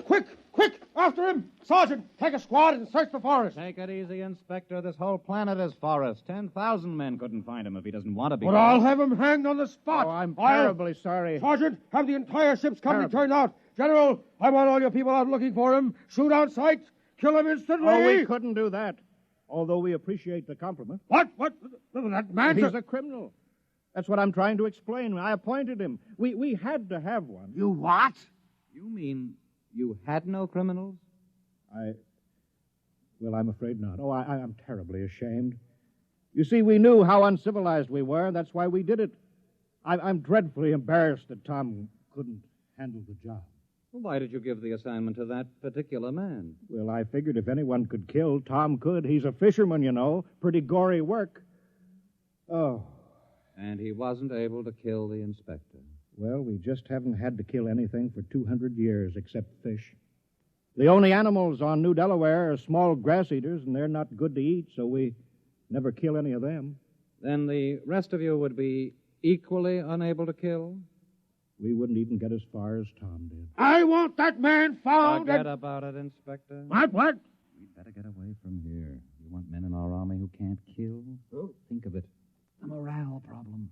Quick! Quick, after him! Sergeant, take a squad and search the forest. Take it easy, Inspector. This whole planet is forest. 10,000 men couldn't find him if he doesn't want to be. But I'll have him hanged on the spot. Oh, I'm terribly sorry. Sergeant, have the entire ship's company turned out. General, I want all your people out looking for him. Shoot on sight. Kill him instantly. Oh, we couldn't do that, although we appreciate the compliment. What? That man's He's a criminal. That's what I'm trying to explain. I appointed him. We had to have one. You what? You mean you had no criminals? Well, I'm afraid not. Oh, I'm terribly ashamed. You see, we knew how uncivilized we were. That's why we did it. I'm dreadfully embarrassed that Tom couldn't handle the job. Well, why did you give the assignment to that particular man? Well, I figured if anyone could kill, Tom could. He's a fisherman, you know. Pretty gory work. Oh. And he wasn't able to kill the inspector. Well, we just haven't had to kill anything for 200 years except fish. The only animals on New Delaware are small grass eaters, and they're not good to eat, so we never kill any of them. Then the rest of you would be equally unable to kill? We wouldn't even get as far as Tom did. I want that man found. Forget about it, Inspector. What? We'd better get away from here. You want men in our army who can't kill? Oh. Think of it. A morale problem.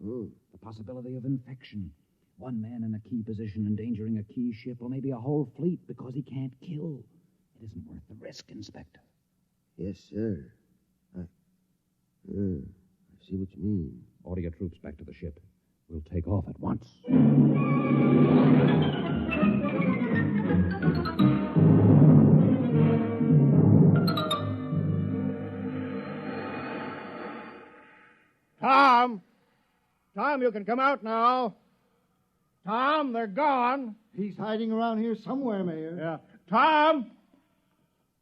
The possibility of infection. One man in a key position endangering a key ship or maybe a whole fleet because he can't kill. It isn't worth the risk, Inspector. Yes, sir. I see what you mean. Order your troops back to the ship. We'll take off at once. Tom! Tom, you can come out now. Tom, they're gone. He's hiding around here somewhere, Mayor. Yeah. Tom!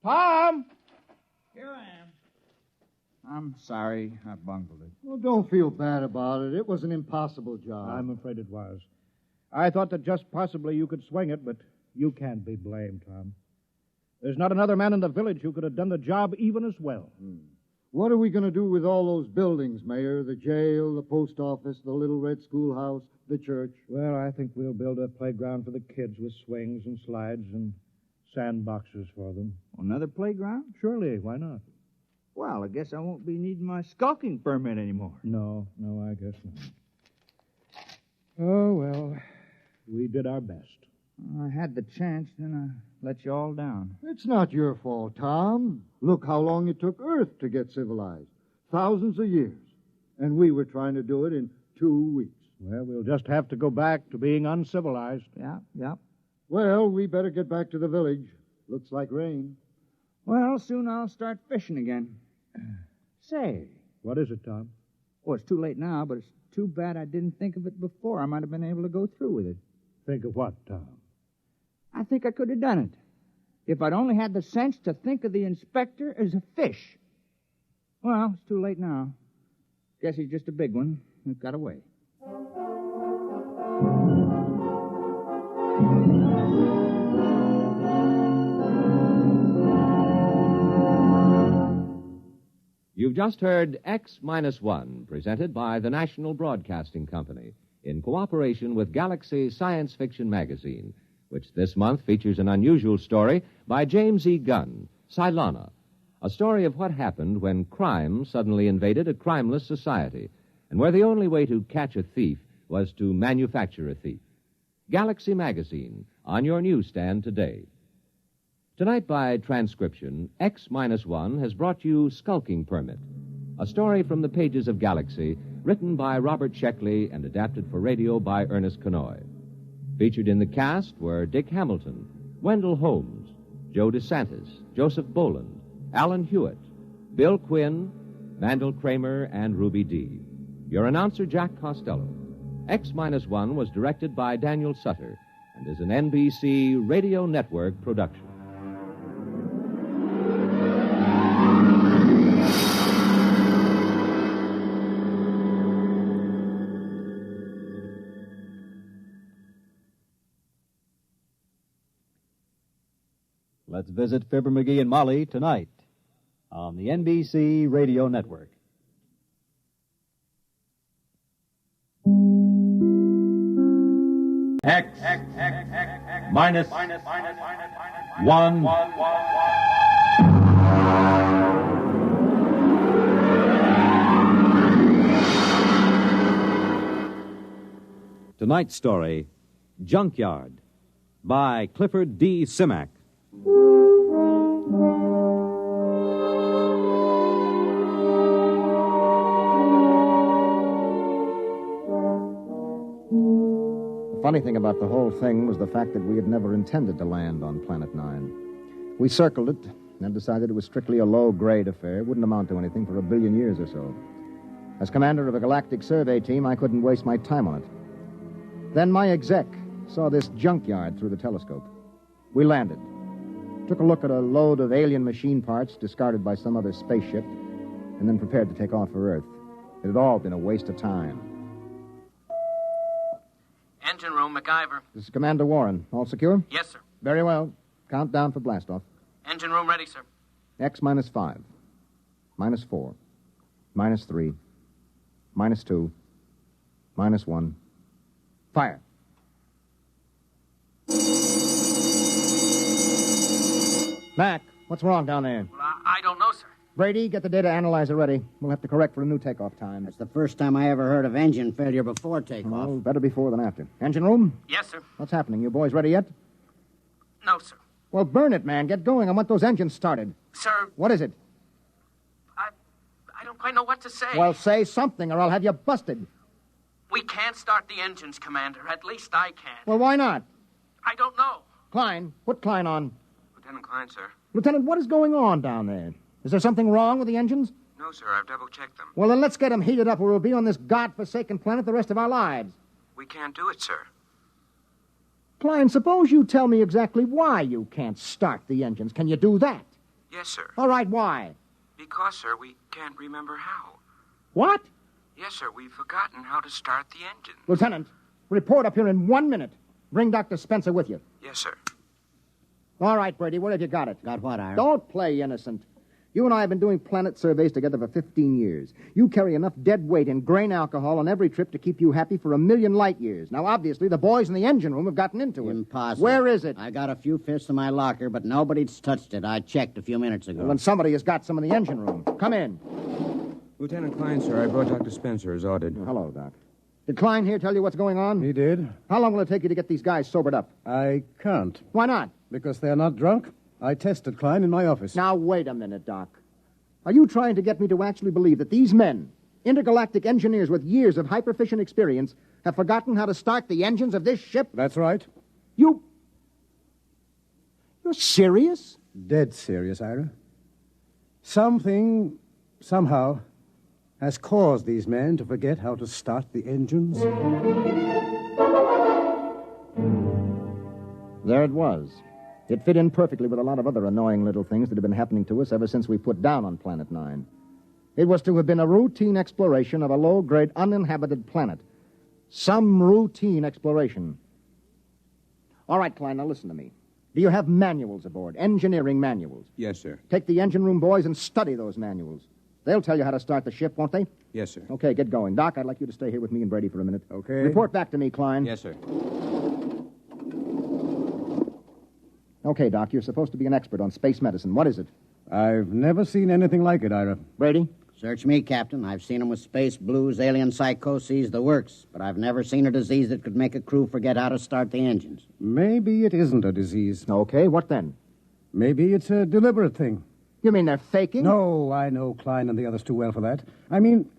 Tom! Here I am. I'm sorry I bungled it. Well, don't feel bad about it. It was an impossible job. I'm afraid it was. I thought that just possibly you could swing it, but you can't be blamed, Tom. There's not another man in the village who could have done the job even as well. What are we going to do with all those buildings, Mayor? The jail, the post office, the little red schoolhouse, the church? Well, I think we'll build a playground for the kids with swings and slides and sandboxes for them. Another playground? Surely, why not? Well, I guess I won't be needing my skulking permit anymore. No, I guess not. Oh, well, we did our best. I had the chance, then I let you all down. It's not your fault, Tom. Look how long it took Earth to get civilized. Thousands of years. And we were trying to do it in 2 weeks. Well, we'll just have to go back to being uncivilized. Yeah. Well, we better get back to the village. Looks like rain. Well, soon I'll start fishing again. Say. What is it, Tom? Oh, it's too late now, but it's too bad I didn't think of it before. I might have been able to go through with it. Think of what, Tom? I think I could have done it. If I'd only had the sense to think of the inspector as a fish. Well, it's too late now. Guess he's just a big one who got away. You've just heard X-1, presented by the National Broadcasting Company in cooperation with Galaxy Science Fiction Magazine, which this month features an unusual story by James E. Gunn, Cylona, a story of what happened when crime suddenly invaded a crimeless society, and where the only way to catch a thief was to manufacture a thief. Galaxy Magazine, on your newsstand today. Tonight, by transcription, X-1 has brought you Skulking Permit, a story from the pages of Galaxy, written by Robert Sheckley and adapted for radio by Ernest Kenoy. Featured in the cast were Dick Hamilton, Wendell Holmes, Joe DeSantis, Joseph Boland, Alan Hewitt, Bill Quinn, Mandel Kramer, and Ruby Dee. Your announcer, Jack Costello. X-1 was directed by Daniel Sutter and is an NBC Radio Network production. Let's visit Fibber McGee and Molly tonight on the NBC Radio Network. X minus one. Tonight's story, Junkyard, by Clifford D. Simak. The funny thing about the whole thing was the fact that we had never intended to land on Planet 9. We circled it and decided it was strictly a low-grade affair. It wouldn't amount to anything for a billion years or so. As commander of a galactic survey team, I couldn't waste my time on it. Then my exec saw this junkyard through the telescope. We landed, took a look at a load of alien machine parts discarded by some other spaceship, and then prepared to take off for Earth. It had all been a waste of time. Engine room, MacIver. This is Commander Warren. All secure? Yes, sir. Very well. Count down for blastoff. Engine room ready, sir. X minus 5, minus 4, minus 3, minus 2, minus 1. Fire. Mac, what's wrong down there? Well, I don't know, sir. Brady, get the data analyzer ready. We'll have to correct for a new takeoff time. That's the first time I ever heard of engine failure before takeoff. Well, better before than after. Engine room? Yes, sir. What's happening? You boys ready yet? No, sir. Well, burn it, man. Get going. I want those engines started. Sir. What is it? I don't quite know what to say. Well, say something or I'll have you busted. We can't start the engines, Commander. At least I can't. Well, why not? I don't know. Klein, put Klein on. Lieutenant Klein, sir. Lieutenant, what is going on down there? Is there something wrong with the engines? No, sir. I've double-checked them. Well, then let's get them heated up or we'll be on this godforsaken planet the rest of our lives. We can't do it, sir. Klein, suppose you tell me exactly why you can't start the engines. Can you do that? Yes, sir. All right, why? Because, sir, we can't remember how. What? Yes, sir. We've forgotten how to start the engine. Lieutenant, report up here in 1 minute. Bring Dr. Spencer with you. Yes, sir. All right, Brady, where have you got it? Got what, Ira? Don't play innocent. You and I have been doing planet surveys together for 15 years. You carry enough dead weight in grain alcohol on every trip to keep you happy for 1,000,000 light years. Now, obviously, the boys in the engine room have gotten into it. Impossible. Where is it? I got a few fifths in my locker, but nobody's touched it. I checked a few minutes ago. Well, then somebody has got some in the engine room. Come in. Lieutenant Klein, sir. I brought Dr. Spencer as ordered. Hello, Doc. Did Klein here tell you what's going on? He did. How long will it take you to get these guys sobered up? I can't. Why not? Because they're not drunk. I tested Klein in my office. Now, wait a minute, Doc. Are you trying to get me to actually believe that these men, intergalactic engineers with years of hyperfission experience, have forgotten how to start the engines of this ship? That's right. You're serious? Dead serious, Ira. Something, somehow, has caused these men to forget how to start the engines. There it was. It fit in perfectly with a lot of other annoying little things that have been happening to us ever since we put down on Planet 9. It was to have been a routine exploration of a low-grade, uninhabited planet. Some routine exploration. All right, Klein, now listen to me. Do you have manuals aboard, engineering manuals? Yes, sir. Take the engine room boys and study those manuals. They'll tell you how to start the ship, won't they? Yes, sir. Okay, get going. Doc, I'd like you to stay here with me and Brady for a minute. Okay. Report back to me, Klein. Yes, sir. Okay, Doc, you're supposed to be an expert on space medicine. What is it? I've never seen anything like it, Ira. Brady? Search me, Captain. I've seen them with space blues, alien psychoses, the works. But I've never seen a disease that could make a crew forget how to start the engines. Maybe it isn't a disease. Okay, what then? Maybe it's a deliberate thing. You mean they're faking? No, I know Klein and the others too well for that. I mean,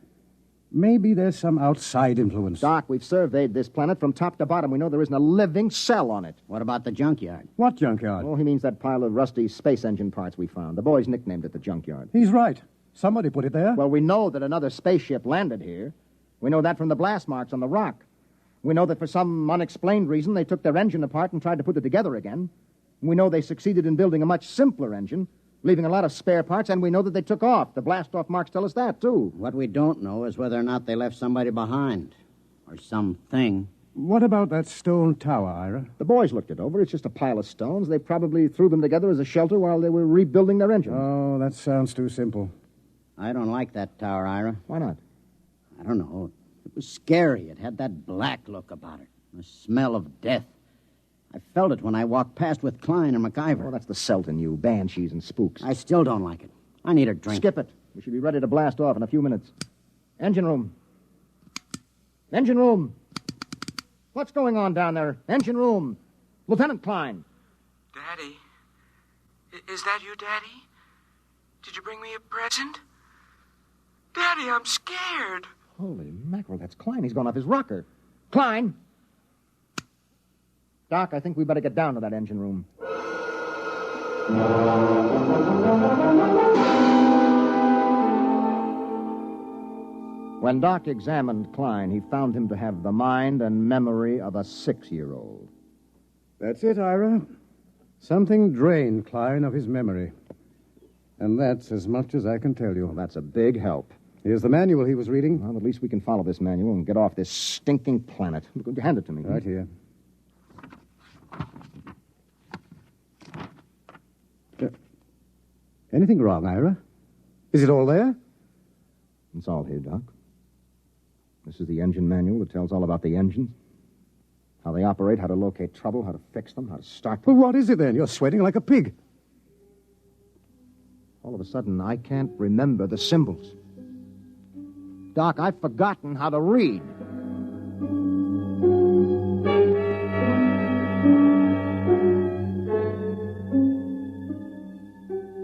maybe there's some outside influence. Doc, we've surveyed this planet from top to bottom. We know there isn't a living cell on it. What about the junkyard? What junkyard? Oh, he means that pile of rusty space engine parts we found. The boys nicknamed it the junkyard. He's right. Somebody put it there. Well, we know that another spaceship landed here. We know that from the blast marks on the rock. We know that for some unexplained reason they took their engine apart and tried to put it together again. We know they succeeded in building a much simpler engine, leaving a lot of spare parts, and we know that they took off. The blast-off marks tell us that, too. What we don't know is whether or not they left somebody behind. Or something. What about that stone tower, Ira? The boys looked it over. It's just a pile of stones. They probably threw them together as a shelter while they were rebuilding their engine. Oh, that sounds too simple. I don't like that tower, Ira. Why not? I don't know. It was scary. It had that black look about it. The smell of death. I felt it when I walked past with Klein and MacIver. Oh, that's the Celt in you, banshees and spooks. I still don't like it. I need a drink. Skip it. We should be ready to blast off in a few minutes. Engine room. Engine room. What's going on down there? Engine room. Lieutenant Klein. Daddy? Is that you, Daddy? Did you bring me a present? Daddy, I'm scared. Holy mackerel, that's Klein. He's gone off his rocker. Klein! Doc, I think we better get down to that engine room. When Doc examined Klein, he found him to have the mind and memory of a 6-year-old. That's it, Ira. Something drained Klein of his memory. And that's as much as I can tell you. Well, that's a big help. Here's the manual he was reading. Well, at least we can follow this manual and get off this stinking planet. Hand it to me. Right here. Anything wrong, Ira? Is it all there? It's all here, Doc. This is the engine manual that tells all about the engines. How they operate, how to locate trouble, how to fix them, how to start them. Well, what is it then? You're sweating like a pig. All of a sudden, I can't remember the symbols. Doc, I've forgotten how to read.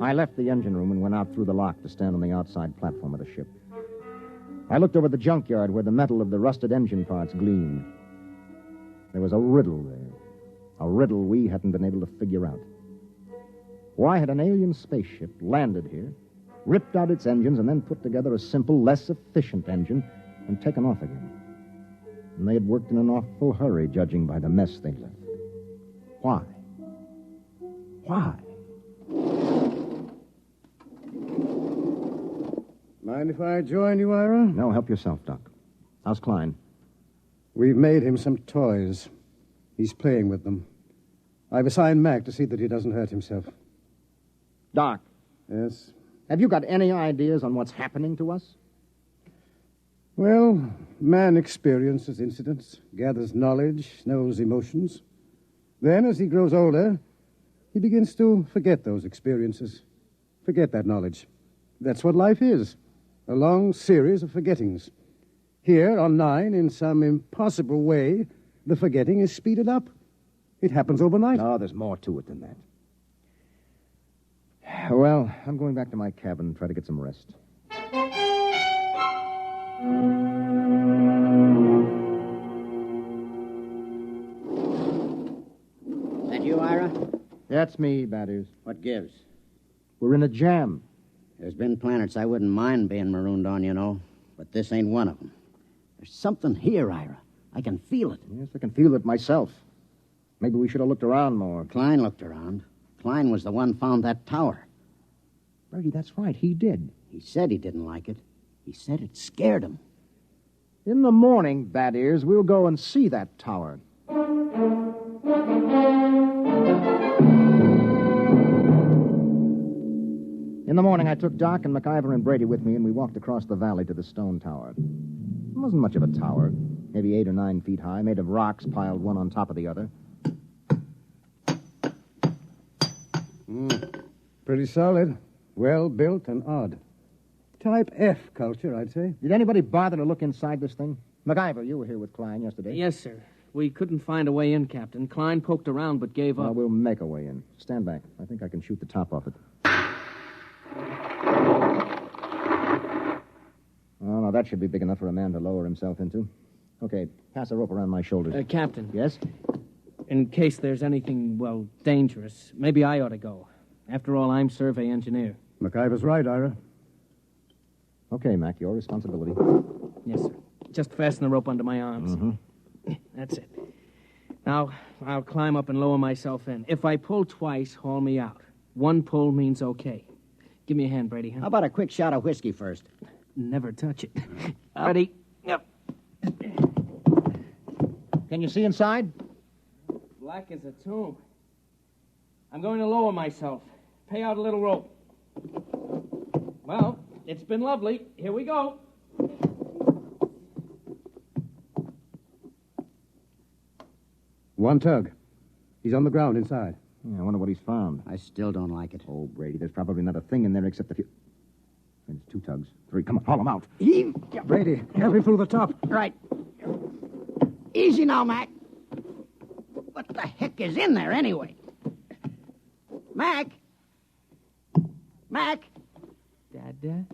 I left the engine room and went out through the lock to stand on the outside platform of the ship. I looked over the junkyard where the metal of the rusted engine parts gleamed. There was a riddle there. A riddle we hadn't been able to figure out. Why had an alien spaceship landed here, ripped out its engines, and then put together a simple, less efficient engine and taken off again? And they had worked in an awful hurry, judging by the mess they left. Why? Why? Mind if I join you, Ira? No, help yourself, Doc. How's Klein? We've made him some toys. He's playing with them. I've assigned Mac to see that he doesn't hurt himself. Doc. Yes? Have you got any ideas on what's happening to us? Well, man experiences incidents, gathers knowledge, knows emotions. Then, as he grows older, he begins to forget those experiences, forget that knowledge. That's what life is, a long series of forgettings. Here, on 9, in some impossible way, the forgetting is speeded up. It happens overnight. No, there's more to it than that. Well, I'm going back to my cabin and try to get some rest. That you, Ira? That's me, Batters. What gives? We're in a jam. There's been planets I wouldn't mind being marooned on, you know, but this ain't one of them. There's something here, Ira. I can feel it. Yes, I can feel it myself. Maybe we should have looked around more. Klein looked around. Klein was the one found that tower. Brady, that's right. He did. He said he didn't like it. He said it scared him. In the morning, Bad Ears, we'll go and see that tower. In the morning, I took Doc and MacIver and Brady with me, and we walked across the valley to the stone tower. It wasn't much of a tower, maybe 8 or 9 feet high, made of rocks piled one on top of the other. Pretty solid. Well built and odd. Type F culture, I'd say. Did anybody bother to look inside this thing? MacIver, you were here with Klein yesterday. Yes, sir. We couldn't find a way in, Captain. Klein poked around but gave up. Well, we'll make a way in. Stand back. I think I can shoot the top off it. Oh, no, that should be big enough for a man to lower himself into. Okay, pass a rope around my shoulders. Captain. Yes? In case there's anything, well, dangerous, maybe I ought to go. After all, I'm survey engineer. MacIver's right, Ira. Okay, Mac, your responsibility. Yes, sir. Just fasten the rope under my arms. Mm-hmm. That's it. Now, I'll climb up and lower myself in. If I pull twice, haul me out. One pull means okay. Give me a hand, Brady. Huh? How about a quick shot of whiskey first? Never touch it. Ready? Yep. Can you see inside? Black as a tomb. I'm going to lower myself. Pay out a little rope. Well, it's been lovely. Here we go. One tug. He's on the ground inside. Yeah, I wonder what he's found. I still don't like it. Oh, Brady, there's probably not a thing in there except a few... There's 2 tugs. 3. Come on, haul them out. Heave. Brady, help him through the top. Right. Easy now, Mac. What the heck is in there, anyway? Mac? Mac? Dada?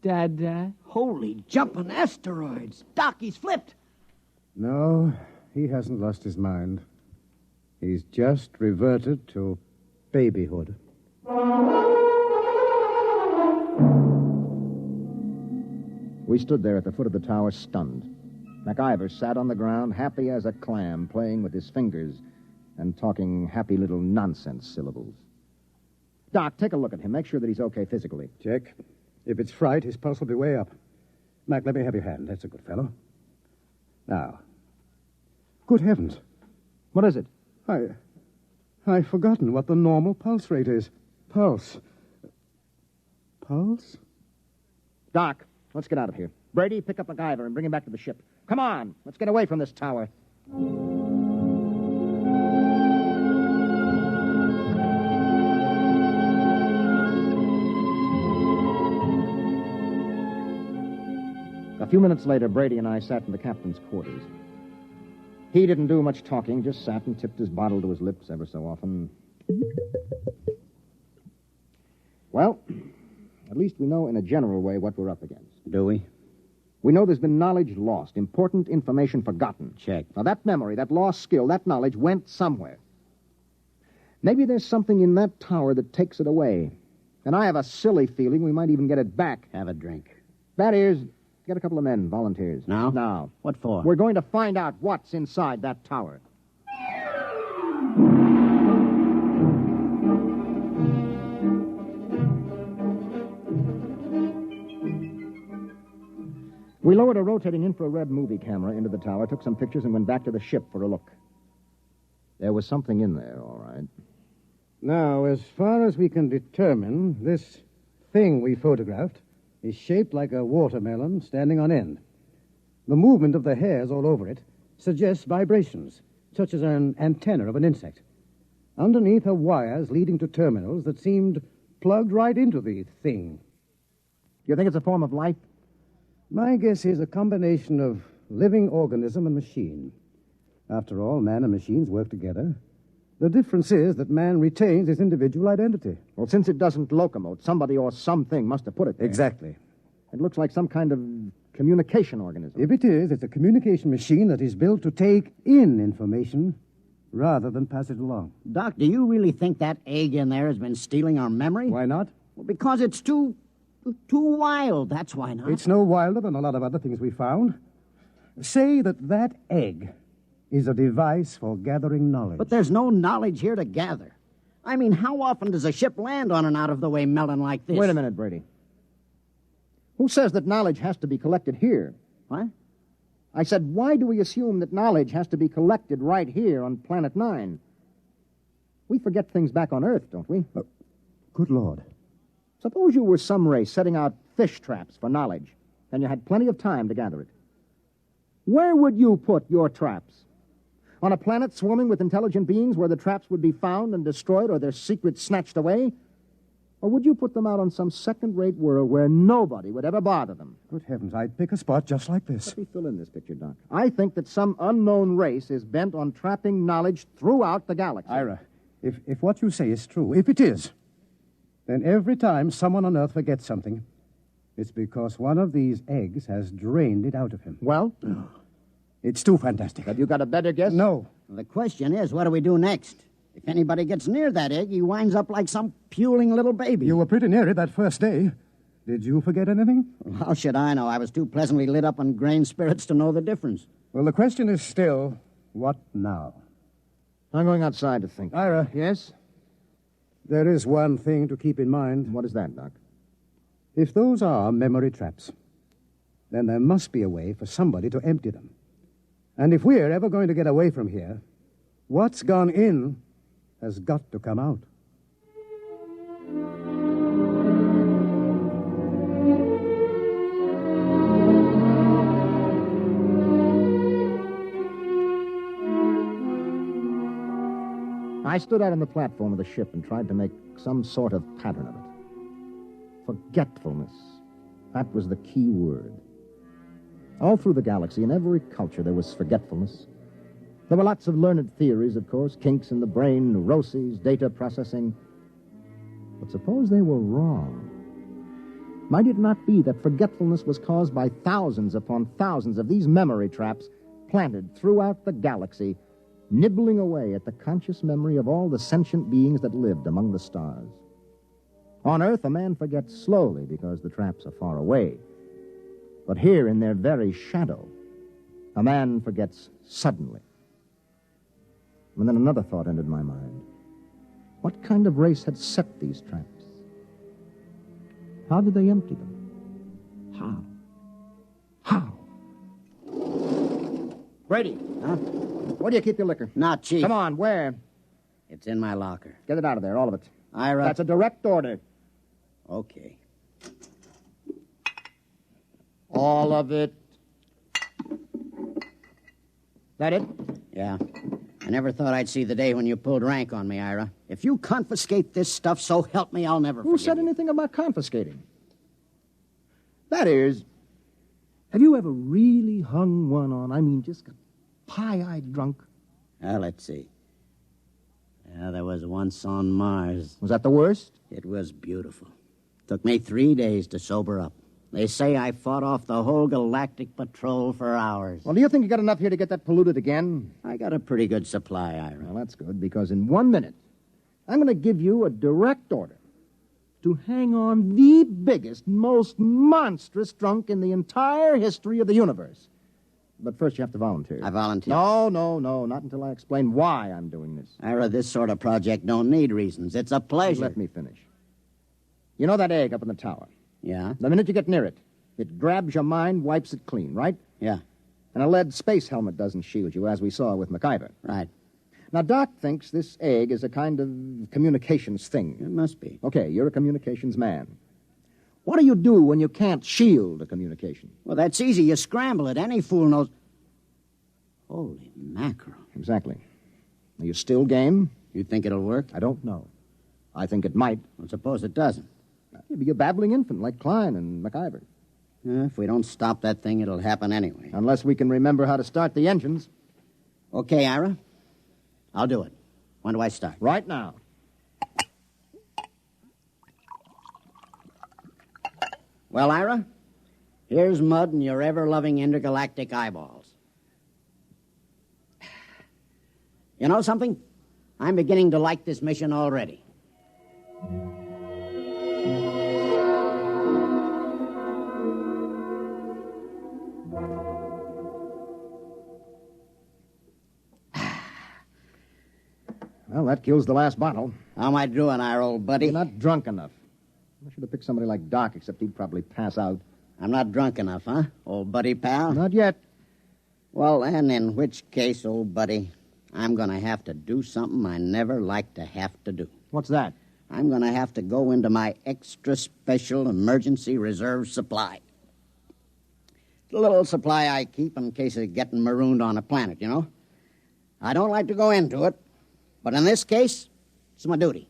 Dada? Holy jumping asteroids. Doc, he's flipped. No, he hasn't lost his mind. He's just reverted to babyhood. We stood there at the foot of the tower, stunned. MacIver sat on the ground, happy as a clam, playing with his fingers and talking happy little nonsense syllables. Doc, take a look at him. Make sure that he's okay physically. Check. If it's fright, his pulse will be way up. Mac, let me have your hand. That's a good fellow. Now. Good heavens. What is it? I've forgotten what the normal pulse rate is. Pulse. Pulse? Doc, let's get out of here. Brady, pick up MacIver and bring him back to the ship. Come on, let's get away from this tower. A few minutes later, Brady and I sat in the captain's quarters. He didn't do much talking, just sat and tipped his bottle to his lips ever so often. Well, at least we know in a general way what we're up against. Do we? We know there's been knowledge lost, important information forgotten. Check. Now, that memory, that lost skill, that knowledge went somewhere. Maybe there's something in that tower that takes it away. And I have a silly feeling we might even get it back. Have a drink. That is, get a couple of men, volunteers. Now? Now. What for? We're going to find out what's inside that tower. We lowered a rotating infrared movie camera into the tower, took some pictures, and went back to the ship for a look. There was something in there, all right. Now, as far as we can determine, this thing we photographed is shaped like a watermelon standing on end. The movement of the hairs all over it suggests vibrations, such as an antenna of an insect. Underneath are wires leading to terminals that seemed plugged right into the thing. You think it's a form of life? My guess is a combination of living organism and machine. After all, man and machines work together. The difference is that man retains his individual identity. Well, since it doesn't locomote, somebody or something must have put it there. Exactly. It looks like some kind of communication organism. If it is, it's a communication machine that is built to take in information rather than pass it along. Doc, do you really think that egg in there has been stealing our memory? Why not? Well, because it's too wild. That's why not. It's no wilder than a lot of other things we found. Say that egg is a device for gathering knowledge. But there's no knowledge here to gather. I mean, how often does a ship land on an out-of-the-way melon like this? Wait a minute, Brady. Who says that knowledge has to be collected here? What? I said, why do we assume that knowledge has to be collected right here on Planet 9? We forget things back on Earth, don't we? Good Lord. Suppose you were some race setting out fish traps for knowledge, and you had plenty of time to gather it. Where would you put your traps? On a planet swarming with intelligent beings where the traps would be found and destroyed or their secrets snatched away? Or would you put them out on some second-rate world where nobody would ever bother them? Good heavens, I'd pick a spot just like this. Let me fill in this picture, Doc. I think that some unknown race is bent on trapping knowledge throughout the galaxy. Ira, if what you say is true, if it is, then every time someone on Earth forgets something, it's because one of these eggs has drained it out of him. Well? It's too fantastic. Have you got a better guess? No. The question is, what do we do next? If anybody gets near that egg, he winds up like some puling little baby. You were pretty near it that first day. Did you forget anything? Well, how should I know? I was too pleasantly lit up on grain spirits to know the difference. Well, the question is still, what now? I'm going outside to think. Ira. Yes? There is one thing to keep in mind. What is that, Doc? If those are memory traps, then there must be a way for somebody to empty them. And if we're ever going to get away from here, what's gone in has got to come out. I stood out on the platform of the ship and tried to make some sort of pattern of it. Forgetfulness. That was the key word. All through the galaxy, in every culture, there was forgetfulness. There were lots of learned theories, of course, kinks in the brain, neuroses, data processing. But suppose they were wrong. Might it not be that forgetfulness was caused by thousands upon thousands of these memory traps planted throughout the galaxy, nibbling away at the conscious memory of all the sentient beings that lived among the stars? On Earth, a man forgets slowly because the traps are far away. But here, in their very shadow, a man forgets suddenly. And then another thought entered my mind. What kind of race had set these traps? How did they empty them? How? Brady. Huh? Where do you keep your liquor? Not, Chief. Come on, where? It's in my locker. Get it out of there, all of it. Ira. That's a direct order. Okay. All of it. That it? Yeah. I never thought I'd see the day when you pulled rank on me, Ira. If you confiscate this stuff, so help me, I'll never Who forgive said you. anything about confiscating? That is, have you ever really hung one on? I mean, just got pie-eyed drunk? Well, let's see. Yeah, there was once on Mars. Was that the worst? It was beautiful. Took me 3 days to sober up. They say I fought off the whole galactic patrol for hours. Well, do you think you got enough here to get that polluted again? I got a pretty good supply, Ira. Well, that's good, because in 1 minute, I'm going to give you a direct order to hang on the biggest, most monstrous drunk in the entire history of the universe. But first you have to volunteer. I volunteer. No, not until I explain why I'm doing this. Ira, this sort of project don't need reasons. It's a pleasure. Let me finish. You know that egg up in the tower? Yeah? The minute you get near it, it grabs your mind, wipes it clean, right? Yeah. And a lead space helmet doesn't shield you, as we saw with MacIver. Right. Now, Doc thinks this egg is a kind of communications thing. It must be. Okay, you're a communications man. What do you do when you can't shield a communication? Well, that's easy. You scramble it. Any fool knows. Holy mackerel. Exactly. Are you still game? You think it'll work? I don't know. I think it might. Well, suppose it doesn't. You'd be a babbling infant like Klein and MacIver. If we don't stop that thing, it'll happen anyway. Unless we can remember how to start the engines. Okay, Ira. I'll do it. When do I start? Right now. Well, Ira, here's mud in your ever-loving intergalactic eyeballs. You know something? I'm beginning to like this mission already. Well, that kills the last bottle. How am I doing, Ira, old buddy? You're not drunk enough. I should have picked somebody like Doc, except he'd probably pass out. I'm not drunk enough, huh, old buddy pal? Not yet. Well, then, in which case, old buddy, I'm going to have to do something I never like to have to do. What's that? I'm going to have to go into my extra special emergency reserve supply. The little supply I keep in case of getting marooned on a planet, you know? I don't like to go into it, but in this case, it's my duty.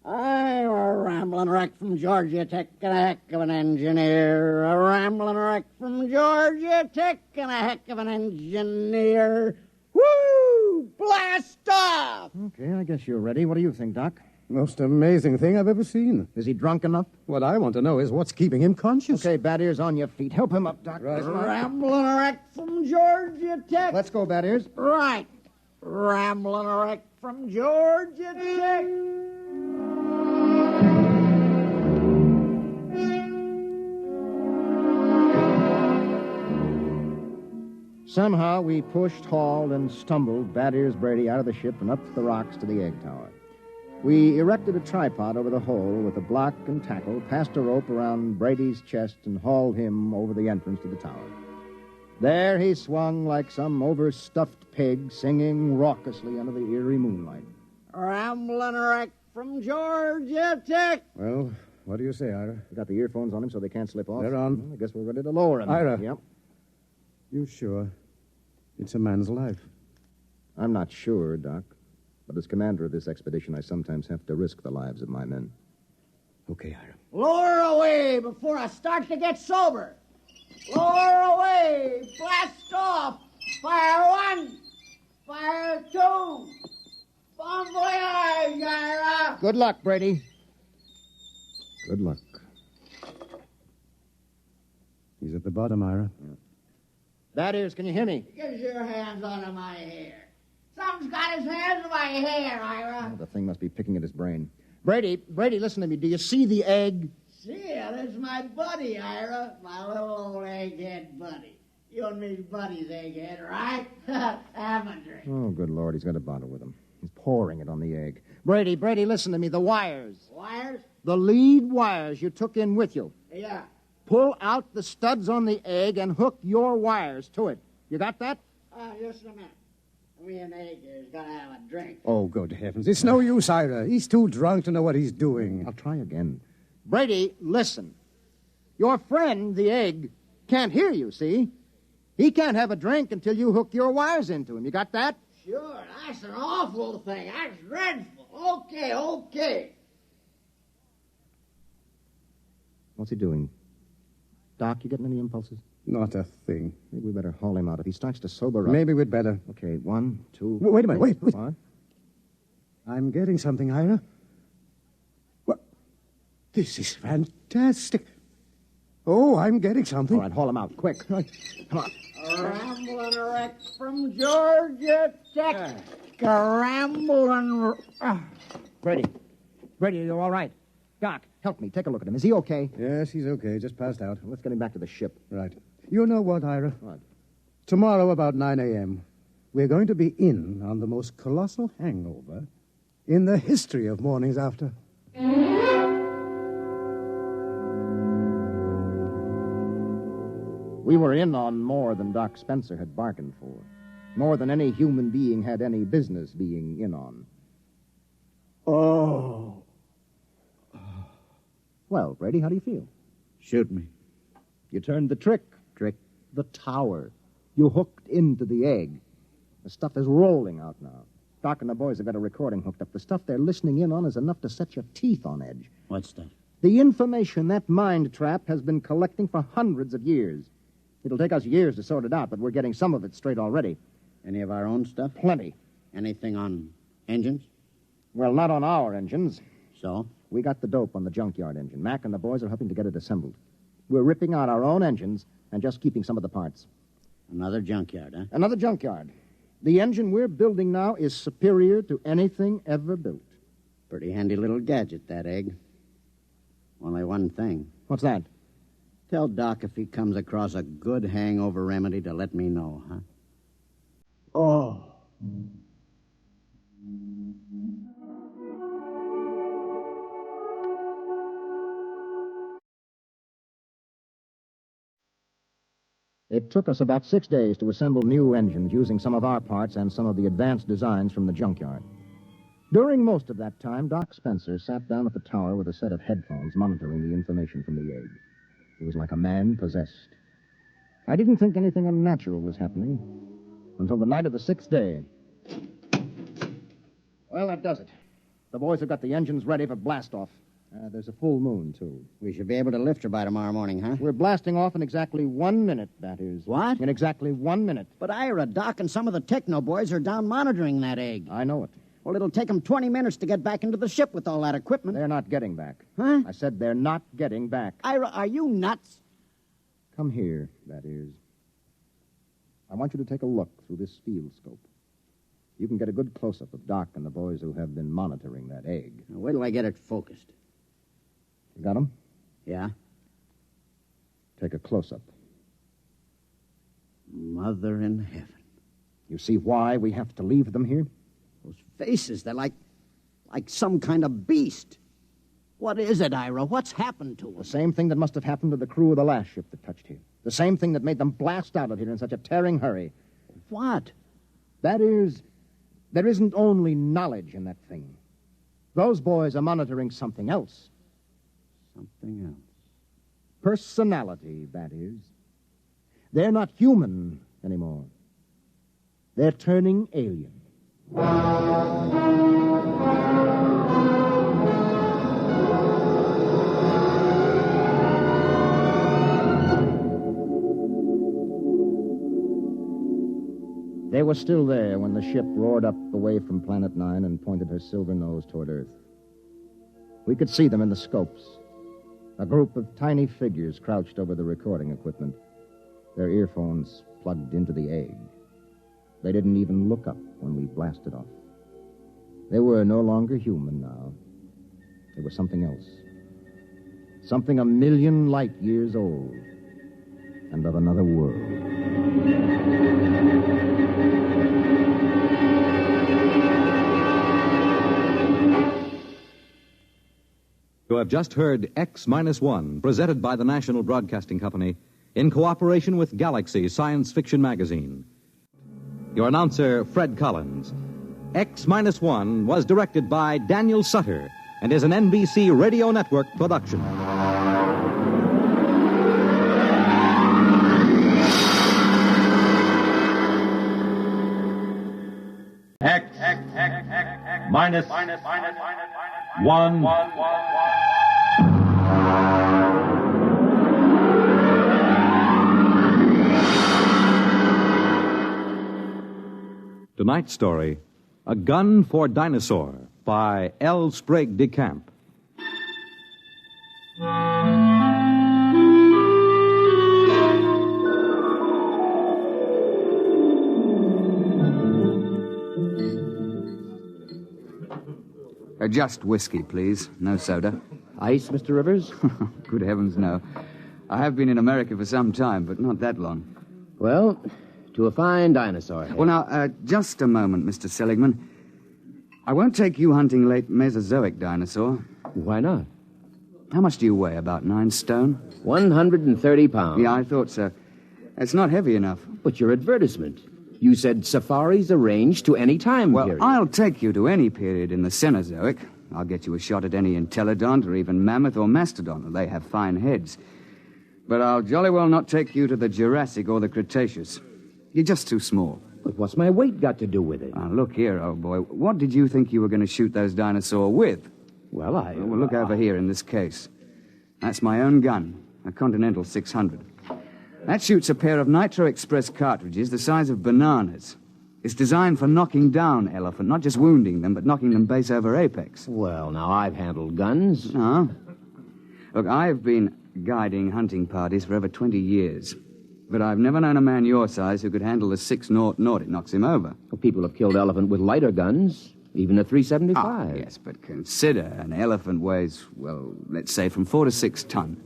I'm a rambling wreck from Georgia Tech and a heck of an engineer. A rambling wreck from Georgia Tech and a heck of an engineer. Woo! Blast off! Okay, I guess you're ready. What do you think, Doc? Most amazing thing I've ever seen. Is he drunk enough? What I want to know is what's keeping him conscious. Okay, Bad Ears, on your feet. Help him up, Doc. Right. Rambling wreck from Georgia Tech. Let's go, Bad Ears. Right. Rambling wreck from Georgia Tech. Somehow we pushed, hauled, and stumbled Bad Ears Brady out of the ship and up the rocks to the egg tower. We erected a tripod over the hole with a block and tackle, passed a rope around Brady's chest, and hauled him over the entrance to the tower. There he swung like some overstuffed pig, singing raucously under the eerie moonlight. Rambling wreck from Georgia Tech. Well, What do you say, Ira? We got the earphones on him so they can't slip off. They're on. Well, I guess we're ready to lower him. Ira. Yep. You sure? It's a man's life. I'm not sure, Doc. But as commander of this expedition, I sometimes have to risk the lives of my men. Okay, Ira. Lower away before I start to get sober. Lower away. Blast off. Fire one. Fire two. Bon voyage, Ira. Good luck, Brady. Good luck. He's at the bottom, Ira. Yeah. That is, can you hear me? Get your hands out of my hair. Something's got his hands in my hair, Ira. Oh, the thing must be picking at his brain. Brady, listen to me. Do you see the egg? See it, it's my buddy, Ira. My little old egghead buddy. You and me's buddies, egghead, right? Have a drink. Oh, good Lord, he's got a bottle with him. He's pouring it on the egg. Brady, listen to me. The wires. Wires? The lead wires you took in with you. Yeah. Pull out the studs on the egg and hook your wires to it. You got that? Just a minute. Me and Egghead's got to have a drink. Oh, good heavens. It's no use, Ira. He's too drunk to know what he's doing. I'll try again. Brady, listen. Your friend, the egg, can't hear you, see? He can't have a drink until you hook your wires into him. You got that? Sure, that's an awful thing. That's dreadful. Okay. What's he doing? Doc, you getting any impulses? Not a thing. Maybe we better haul him out. If he starts to sober up... Maybe we'd better. Okay, 1, 2... Wait a minute, wait. What? I'm getting something, Ira. What? This is fantastic. Oh, I'm getting something. All right, haul him out, quick. Right. Come on. Rambling wreck from Georgia Tech. Rambling... Brady, are you all right? Doc, help me. Take a look at him. Is he okay? Yes, he's okay. Just passed out. Let's get him back to the ship. Right. You know what, Ira? What? Tomorrow about 9 a.m., we're going to be in on the most colossal hangover in the history of mornings after. We were in on more than Doc Spencer had bargained for. More than any human being had any business being in on. Oh. Well, Brady, how do you feel? Shoot me. You turned the trick. The tower. You hooked into the egg. The stuff is rolling out now. Doc and the boys have got a recording hooked up. The stuff they're listening in on is enough to set your teeth on edge. What stuff? The information that mind trap has been collecting for hundreds of years. It'll take us years to sort it out, but we're getting some of it straight already. Any of our own stuff? Plenty. Anything on engines? Well, not on our engines. So? We got the dope on the junkyard engine. Mac and the boys are helping to get it assembled. We're ripping out our own engines and just keeping some of the parts. Another junkyard, huh? Another junkyard. The engine we're building now is superior to anything ever built. Pretty handy little gadget, that egg. Only one thing. What's that? Tell Doc if he comes across a good hangover remedy to let me know, huh? Oh. It took us about 6 days to assemble new engines using some of our parts and some of the advanced designs from the junkyard. During most of that time, Doc Spencer sat down at the tower with a set of headphones monitoring the information from the egg. He was like a man possessed. I didn't think anything unnatural was happening until the night of the 6th day. Well, that does it. The boys have got the engines ready for blast-off. There's a full moon, too. We should be able to lift her by tomorrow morning, huh? We're blasting off in exactly 1 minute, that is. What? In exactly 1 minute. But Ira, Doc, and some of the techno boys are down monitoring that egg. I know it. Well, it'll take them 20 minutes to get back into the ship with all that equipment. They're not getting back. Huh? I said they're not getting back. Ira, are you nuts? Come here, that is. I want you to take a look through this field scope. You can get a good close-up of Doc and the boys who have been monitoring that egg. Now, wait till I get it focused. You got them? Yeah? Take a close-up. Mother in heaven. You see why we have to leave them here? Those faces, they're like some kind of beast. What is it, Ira? What's happened to them? The same thing that must have happened to the crew of the last ship that touched here. The same thing that made them blast out of here in such a tearing hurry. What? That is, there isn't only knowledge in that thing. Those boys are monitoring something else. Something else. Personality, that is. They're not human anymore. They're turning alien. They were still there when the ship roared up away from Planet 9 and pointed her silver nose toward Earth. We could see them in the scopes. A group of tiny figures crouched over the recording equipment, their earphones plugged into the egg. They didn't even look up when we blasted off. They were no longer human now. They were something else. Something 1,000,000 light years old and of another world. You have just heard X-1, presented by the National Broadcasting Company in cooperation with Galaxy Science Fiction Magazine. Your announcer, Fred Collins. X-1 was directed by Daniel Sutter and is an NBC Radio Network production. X-1. Tonight's story, A Gun for Dinosaur, by L. Sprague de Camp. Just whiskey, please. No soda. Ice, Mr. Rivers? Good heavens, no. I have been in America for some time, but not that long. Well, to a fine dinosaur head. Well, now, just a moment, Mr. Seligman. I won't take you hunting late Mesozoic dinosaur. Why not? How much do you weigh? About 9 stone? 130 pounds. Yeah, I thought so. It's not heavy enough. But your advertisement. You said safaris arranged to any time period. Well, I'll take you to any period in the Cenozoic. I'll get you a shot at any entelodont or even mammoth or mastodon. They have fine heads. But I'll jolly well not take you to the Jurassic or the Cretaceous. You're just too small. But what's my weight got to do with it? Look here, old boy. What did you think you were going to shoot those dinosaurs with? Well, Well, look over here in this case. That's my own gun, a Continental 600. That shoots a pair of Nitro Express cartridges the size of bananas. It's designed for knocking down elephant, not just wounding them, but knocking them base over apex. Well, now, I've handled guns. No. Look, I've been guiding hunting parties for over 20 years. But I've never known a man your size who could handle the 6-0 it knocks him over. Well, people have killed elephant with lighter guns, even a .375. Ah, yes, but consider an elephant weighs, well, let's say from 4 to 6 ton.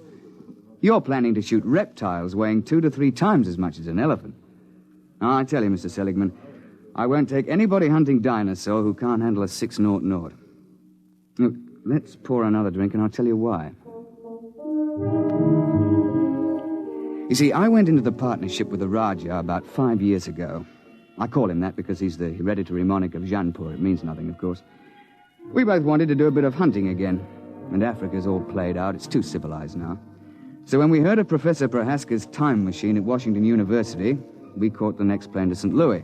You're planning to shoot reptiles weighing 2 to 3 times as much as an elephant. Now, I tell you, Mr. Seligman, I won't take anybody hunting dinosaur who can't handle a 6-0. Look, let's pour another drink and I'll tell you why. You see, I went into the partnership with the Raja about 5 years ago. I call him that because he's the hereditary monarch of Jaunpur. It means nothing, of course. We both wanted to do a bit of hunting again. And Africa's all played out. It's too civilized now. So when we heard of Professor Prohaska's time machine at Washington University, we caught the next plane to St. Louis.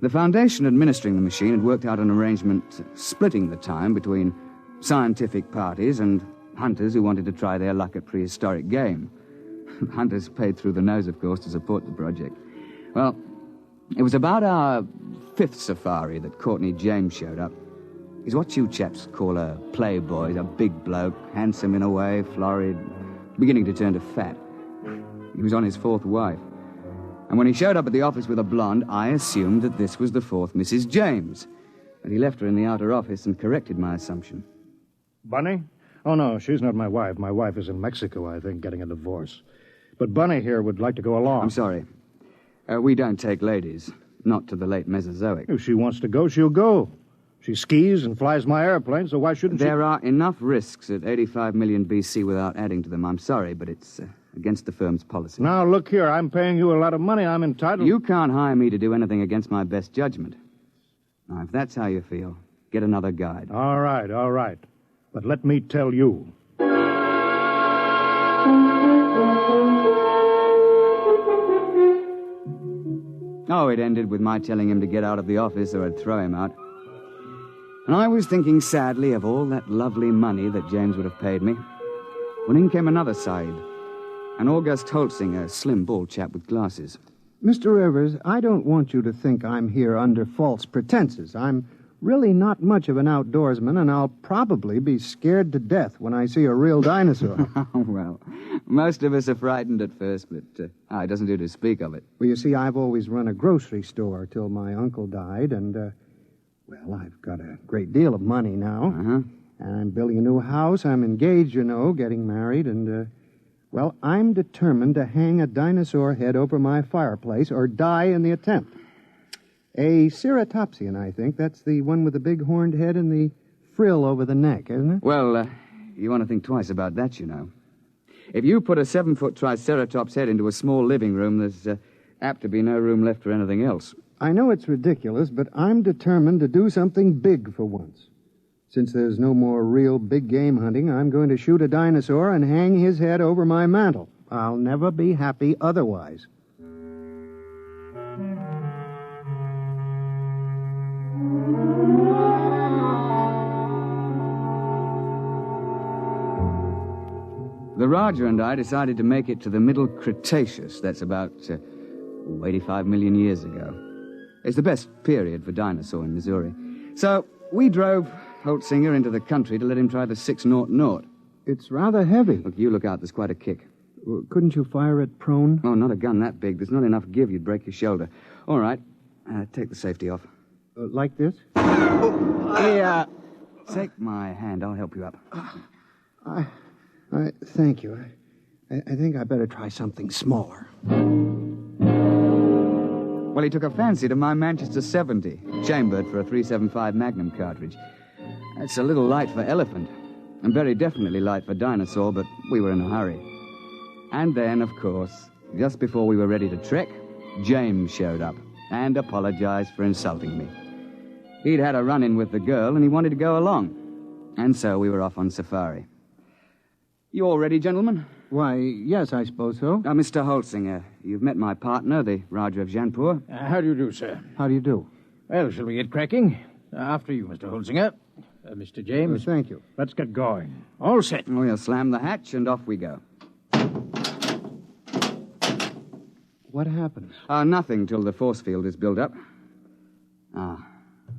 The foundation administering the machine had worked out an arrangement splitting the time between scientific parties and hunters who wanted to try their luck at prehistoric game. Hunters paid through the nose, of course, to support the project. Well, it was about our 5th safari that Courtney James showed up. He's what you chaps call a playboy. He's a big bloke, handsome in a way, florid, beginning to turn to fat. He was on his 4th wife. And when he showed up at the office with a blonde, I assumed that this was the 4th Mrs. James. But he left her in the outer office and corrected my assumption. Bunny? Oh, no, she's not my wife. My wife is in Mexico, I think, getting a divorce. But Bunny here would like to go along. I'm sorry. We don't take ladies. Not to the late Mesozoic. If she wants to go, she'll go. She skis and flies my airplane, so why shouldn't There are enough risks at 85 million BC without adding to them. I'm sorry, but it's against the firm's policy. Now, look here. I'm paying you a lot of money. I'm entitled... You can't hire me to do anything against my best judgment. Now, if that's how you feel, get another guide. All right. But let me tell you. Oh, it ended with my telling him to get out of the office or I'd throw him out. And I was thinking sadly of all that lovely money that James would have paid me, when in came another sahib, an August Holtzinger, a slim, bald chap with glasses. Mr. Rivers, I don't want you to think I'm here under false pretenses. I'm really not much of an outdoorsman, and I'll probably be scared to death when I see a real dinosaur. Well, most of us are frightened at first, but it doesn't do to speak of it. Well, you see, I've always run a grocery store till my uncle died, and, I've got a great deal of money now. Uh-huh. And I'm building a new house. I'm engaged, getting married, and, I'm determined to hang a dinosaur head over my fireplace or die in the attempt. A ceratopsian, I think. That's the one with the big horned head and the frill over the neck, isn't it? Well, you want to think twice about that, you know. If you put a 7-foot Triceratops head into a small living room, there's apt to be no room left for anything else. I know it's ridiculous, but I'm determined to do something big for once. Since there's no more real big game hunting, I'm going to shoot a dinosaur and hang his head over my mantel. I'll never be happy otherwise. The Raja and I decided to make it to the Middle Cretaceous. That's about 85 million years ago. It's the best period for dinosaur in Missouri. So we drove Holtzinger into the country to let him try the 600. It's rather heavy. Look, you look out. There's quite a kick. Well, couldn't you fire it prone? Oh, not a gun that big. There's not enough give. You'd break your shoulder. All right. Take the safety off. Like this? Yeah. Take my hand. I'll help you up. Thank you. I think I better try something smaller. Well, he took a fancy to my Manchester 70, chambered for a .375 Magnum cartridge. It's a little light for elephant, and very definitely light for dinosaur, but we were in a hurry. And then, of course, just before we were ready to trek, James showed up and apologized for insulting me. He'd had a run-in with the girl, and he wanted to go along. And so we were off on safari. You all ready, gentlemen? Why, yes, I suppose so. Mr. Holtzinger, you've met my partner, the Raja of Janpur. How do you do, sir? How do you do? Well, shall we get cracking? After you, Mr. Holtzinger. Mr. James. Thank you. Let's get going. All set. We'll slam the hatch and off we go. What happened? Nothing till the force field is built up.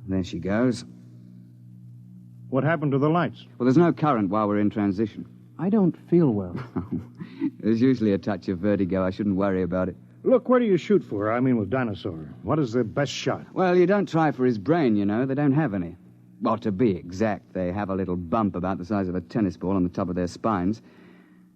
There she goes. What happened to the lights? Well, there's no current while we're in transition. I don't feel well. There's usually a touch of vertigo. I shouldn't worry about it. Look, where do you shoot for? I mean, with dinosaur. What is the best shot? Well, you don't try for his brain, you know. They don't have any. Well, to be exact, they have a little bump about the size of a tennis ball on the top of their spines.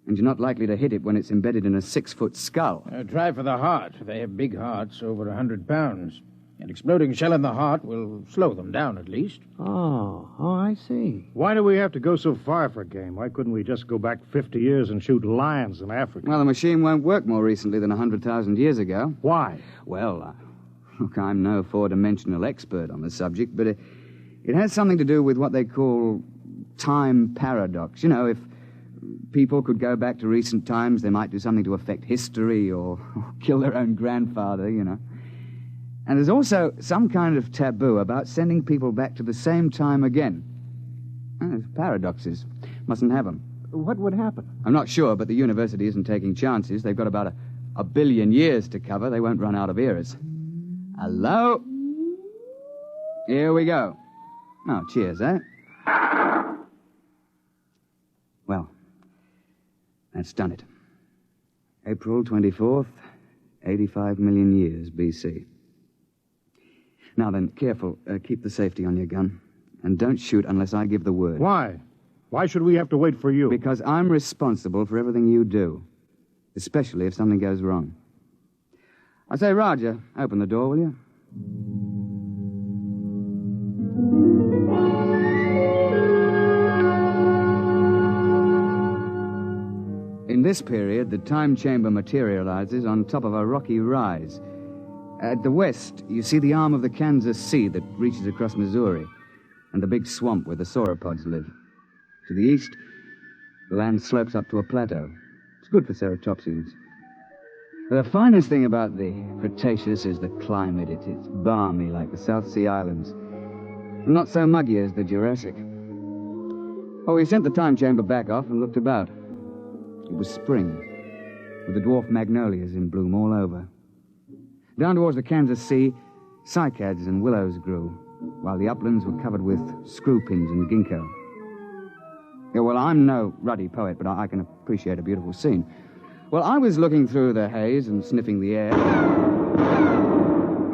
And you're not likely to hit it when it's embedded in a 6-foot skull. Try for the heart. They have big hearts, over 100 pounds. An exploding shell in the heart will slow them down, at least. Oh, I see. Why do we have to go so far for game? Why couldn't we just go back 50 years and shoot lions in Africa? Well, the machine won't work more recently than 100,000 years ago. Why? Well, look, I'm no four-dimensional expert on the subject, but it has something to do with what they call time paradox. You know, if people could go back to recent times, they might do something to affect history or kill their own grandfather, you know. And there's also some kind of taboo about sending people back to the same time again. Paradoxes. Mustn't have them. What would happen? I'm not sure, but the university isn't taking chances. They've got about a billion years to cover. They won't run out of eras. Hello? Here we go. Oh, cheers, eh? Well, that's done it. April 24th, 85 million years BC. Now then, careful. Keep the safety on your gun. And don't shoot unless I give the word. Why? Why should we have to wait for you? Because I'm responsible for everything you do. Especially if something goes wrong. I say, Roger, open the door, will you? In this period, the time chamber materializes on top of a rocky rise. At the west, you see the arm of the Kansas Sea that reaches across Missouri, and the big swamp where the sauropods live. To the east, the land slopes up to a plateau. It's good for ceratopsians. The finest thing about the Cretaceous is the climate. It's balmy like the South Sea Islands. Not so muggy as the Jurassic. Oh, we sent the time chamber back off and looked about. It was spring, with the dwarf magnolias in bloom all over. Down towards the Kansas Sea, cycads and willows grew, while the uplands were covered with screw pins and ginkgo. Yeah, well, I'm no ruddy poet, but I can appreciate a beautiful scene. Well, I was looking through the haze and sniffing the air. I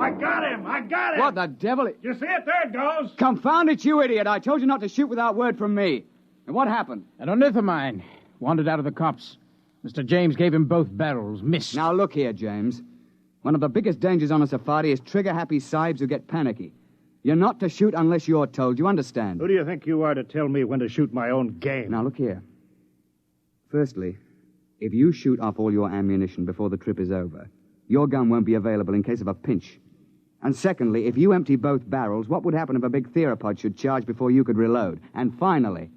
got him! I got him! What the devil? You see it? There it goes! Confound it, you idiot! I told you not to shoot without word from me. And what happened? An ornithomine wandered out of the copse. Mr. James gave him both barrels. Missed. Now, look here, James. One of the biggest dangers on a safari is trigger-happy sahibs who get panicky. You're not to shoot unless you're told. You understand? Who do you think you are to tell me when to shoot my own game? Now, look here. Firstly, if you shoot off all your ammunition before the trip is over, your gun won't be available in case of a pinch. And secondly, if you empty both barrels, what would happen if a big theropod should charge before you could reload? And finally,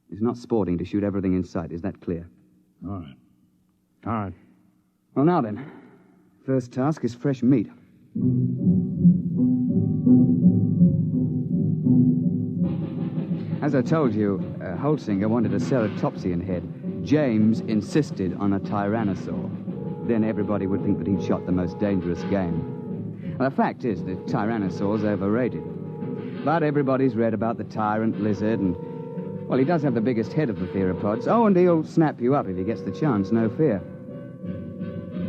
it's not sporting to shoot everything in sight. Is that clear? All right. All right. Well, now then. First task is fresh meat. As I told you, Holsinger wanted a ceratopsian head. James insisted on a tyrannosaur. Then everybody would think that he'd shot the most dangerous game. Well, the fact is that tyrannosaur's overrated. But everybody's read about the tyrant lizard, and, well, he does have the biggest head of the theropods. Oh, and he'll snap you up if he gets the chance, no fear.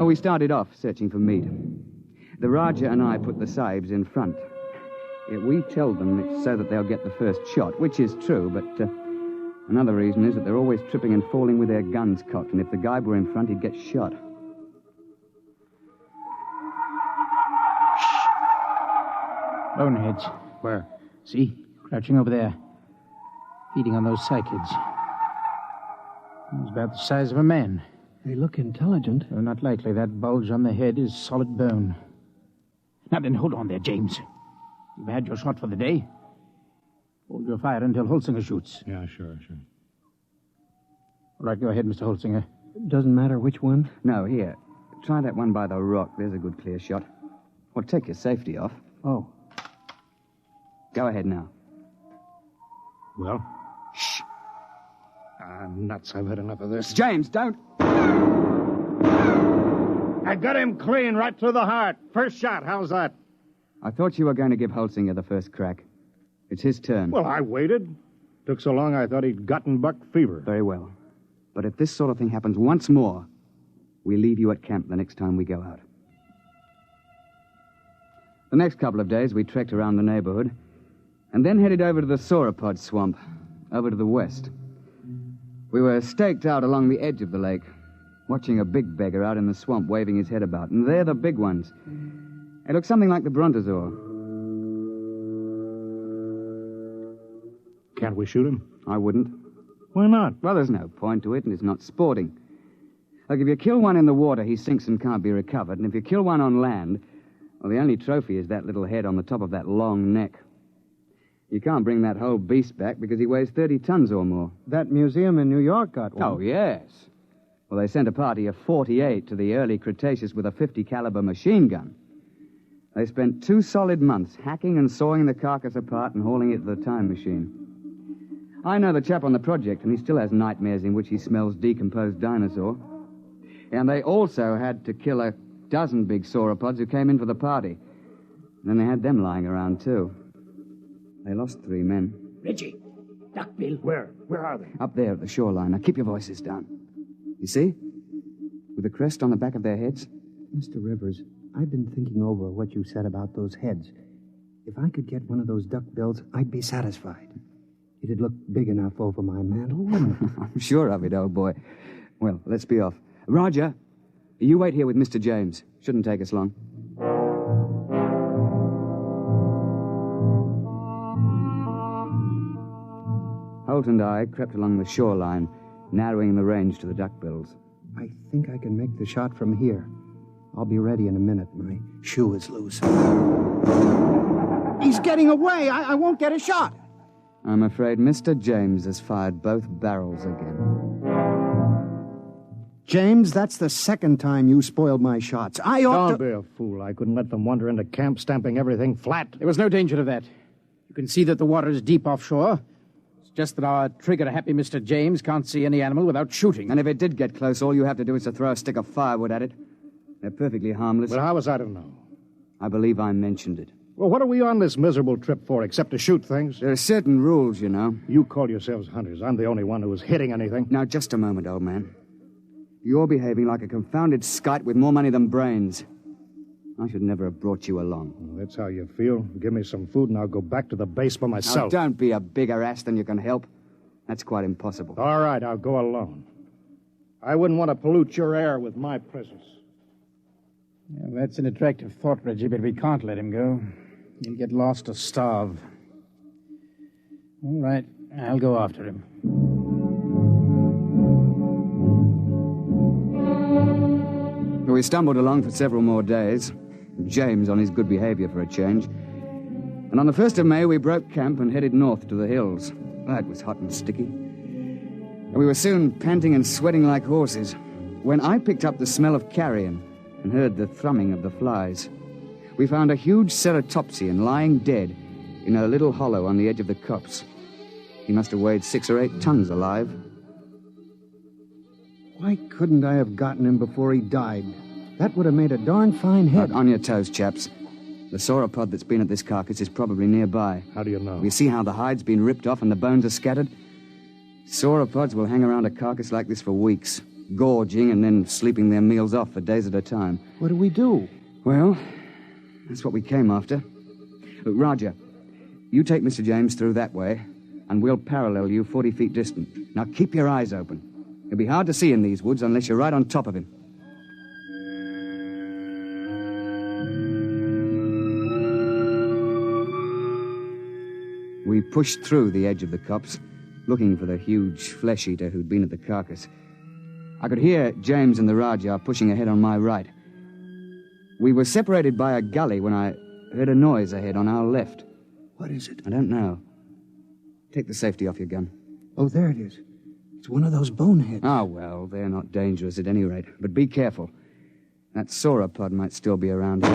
Oh, we started off searching for meat. The Raja and I put the sahibs in front. We tell them it's so that they'll get the first shot, which is true, but another reason is that they're always tripping and falling with their guns cocked, and if the guy were in front, he'd get shot. Boneheads. Where? See? Crouching over there. Feeding on those cycads. He's about the size of a man. They look intelligent. Oh, not likely. That bulge on the head is solid bone. Now then, hold on there, James. You've had your shot for the day. Hold your fire until Holsinger shoots. Yeah, sure. All right, go ahead, Mr. Holsinger. Doesn't matter which one? No, here. Try that one by the rock. There's a good clear shot. Well, take your safety off. Oh. Go ahead now. Well? Shh. Nuts. I've had enough of this. James, don't... I got him clean right through the heart. First shot. How's that? I thought you were going to give Holsinger the first crack. It's his turn. Well, I waited. Took so long I thought he'd gotten buck fever. Very well. But if this sort of thing happens once more, we leave you at camp the next time we go out. The next couple of days, we trekked around the neighborhood and then headed over to the sauropod swamp, over to the west. We were staked out along the edge of the lake, watching a big beggar out in the swamp waving his head about. And they're the big ones. It looks something like the brontosaur. Can't we shoot him? I wouldn't. Why not? Well, there's no point to it, and it's not sporting. Like, if you kill one in the water, he sinks and can't be recovered. And if you kill one on land, well, the only trophy is that little head on the top of that long neck. You can't bring that whole beast back because he weighs 30 tons or more. That museum in New York got one. Oh, yes. Well, they sent a party of 48 to the early Cretaceous with a 50 caliber machine gun. They spent 2 solid months hacking and sawing the carcass apart and hauling it to the time machine. I know the chap on the project, and he still has nightmares in which he smells decomposed dinosaur. And they also had to kill a dozen big sauropods who came in for the party. And then they had them lying around, too. They lost 3 men. Reggie, Duckbill. Where? Where are they? Up there at the shoreline. Now, keep your voices down. You see? With the crest on the back of their heads. Mr. Rivers, I've been thinking over what you said about those heads. If I could get one of those duckbills, I'd be satisfied. It'd look big enough over my mantle, wouldn't it? I'm sure of it, old boy. Well, let's be off. Roger, you wait here with Mr. James. Shouldn't take us long. Holt and I crept along the shoreline, narrowing the range to the duckbills. I think I can make the shot from here. I'll be ready in a minute. My shoe is loose. He's getting away. I won't get a shot. I'm afraid Mr. James has fired both barrels again. James, that's the second time you spoiled my shots. I ought Don't to... be a fool. I couldn't let them wander into camp, stamping everything flat. There was no danger of that. You can see that the water is deep offshore. It's just that our trigger-happy Mr. James can't see any animal without shooting. And if it did get close, all you have to do is to throw a stick of firewood at it. They're perfectly harmless. Well, how was I to know? I believe I mentioned it. Well, what are we on this miserable trip for, except to shoot things? There are certain rules, you know. You call yourselves hunters. I'm the only one who was hitting anything. Now, just a moment, old man. You're behaving like a confounded skite with more money than brains. I should never have brought you along. Well, that's how you feel. Give me some food and I'll go back to the base by myself. Now, don't be a bigger ass than you can help. That's quite impossible. All right, I'll go alone. I wouldn't want to pollute your air with my presence. Yeah, that's an attractive thought, Reggie, but we can't let him go. He'll get lost or starve. All right, I'll go after him. We stumbled along for several more days, James on his good behavior for a change. And on the 1st of May, we broke camp and headed north to the hills. That was hot and sticky. And we were soon panting and sweating like horses when I picked up the smell of carrion and heard the thrumming of the flies. We found a huge ceratopsian lying dead in a little hollow on the edge of the copse. He must have weighed 6 or 8 tons alive. Why couldn't I have gotten him before he died? That would have made a darn fine head. On your toes, chaps. The sauropod that's been at this carcass is probably nearby. How do you know? You see how the hide's been ripped off and the bones are scattered? Sauropods will hang around a carcass like this for weeks, gorging and then sleeping their meals off for days at a time. What do we do? Well, that's what we came after. Look, Roger, you take Mr. James through that way, and we'll parallel you 40 feet distant. Now keep your eyes open. It'll be hard to see in these woods unless you're right on top of him. We pushed through the edge of the copse, looking for the huge flesh-eater who'd been at the carcass. I could hear James and the Rajah pushing ahead on my right. We were separated by a gully when I heard a noise ahead on our left. What is it? I don't know. Take the safety off your gun. Oh, there it is. It's one of those boneheads. Oh, well, they're not dangerous at any rate. But be careful. That sauropod might still be around here.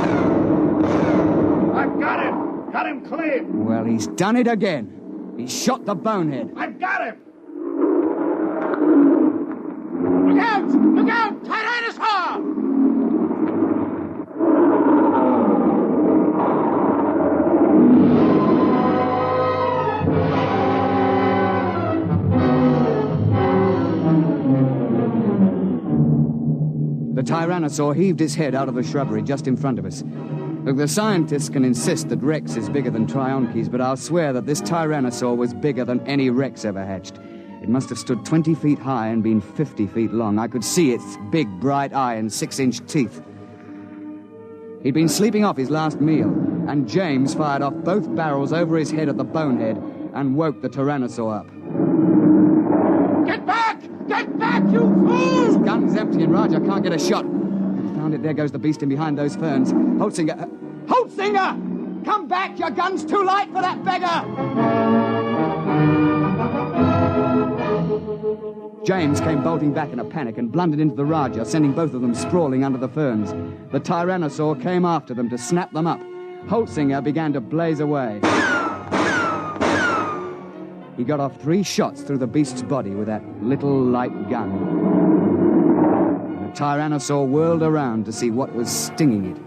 I've got him! Got him clean! Well, he's done it again. He shot the bonehead. I've got him! Look out! Look out! Tyrannosaur! The Tyrannosaur heaved his head out of the shrubbery just in front of us. Look, the scientists can insist that Rex is bigger than Trionches, but I'll swear that this Tyrannosaur was bigger than any Rex ever hatched. It must have stood 20 feet high and been 50 feet long. I could see its big, bright eye and 6-inch teeth. He'd been sleeping off his last meal, and James fired off both barrels over his head at the bonehead and woke the Tyrannosaur up. Get back! Get back, you fool! His gun's empty and Roger can't get a shot. Found it, there goes the beast in behind those ferns. Holtzinger! Holtzinger! Come back! Your gun's too light for that beggar! James came bolting back in a panic and blundered into the Rajah, sending both of them sprawling under the ferns. The Tyrannosaur came after them to snap them up. Holtzinger began to blaze away. He got off 3 shots through the beast's body with that little light gun. The Tyrannosaur whirled around to see what was stinging it.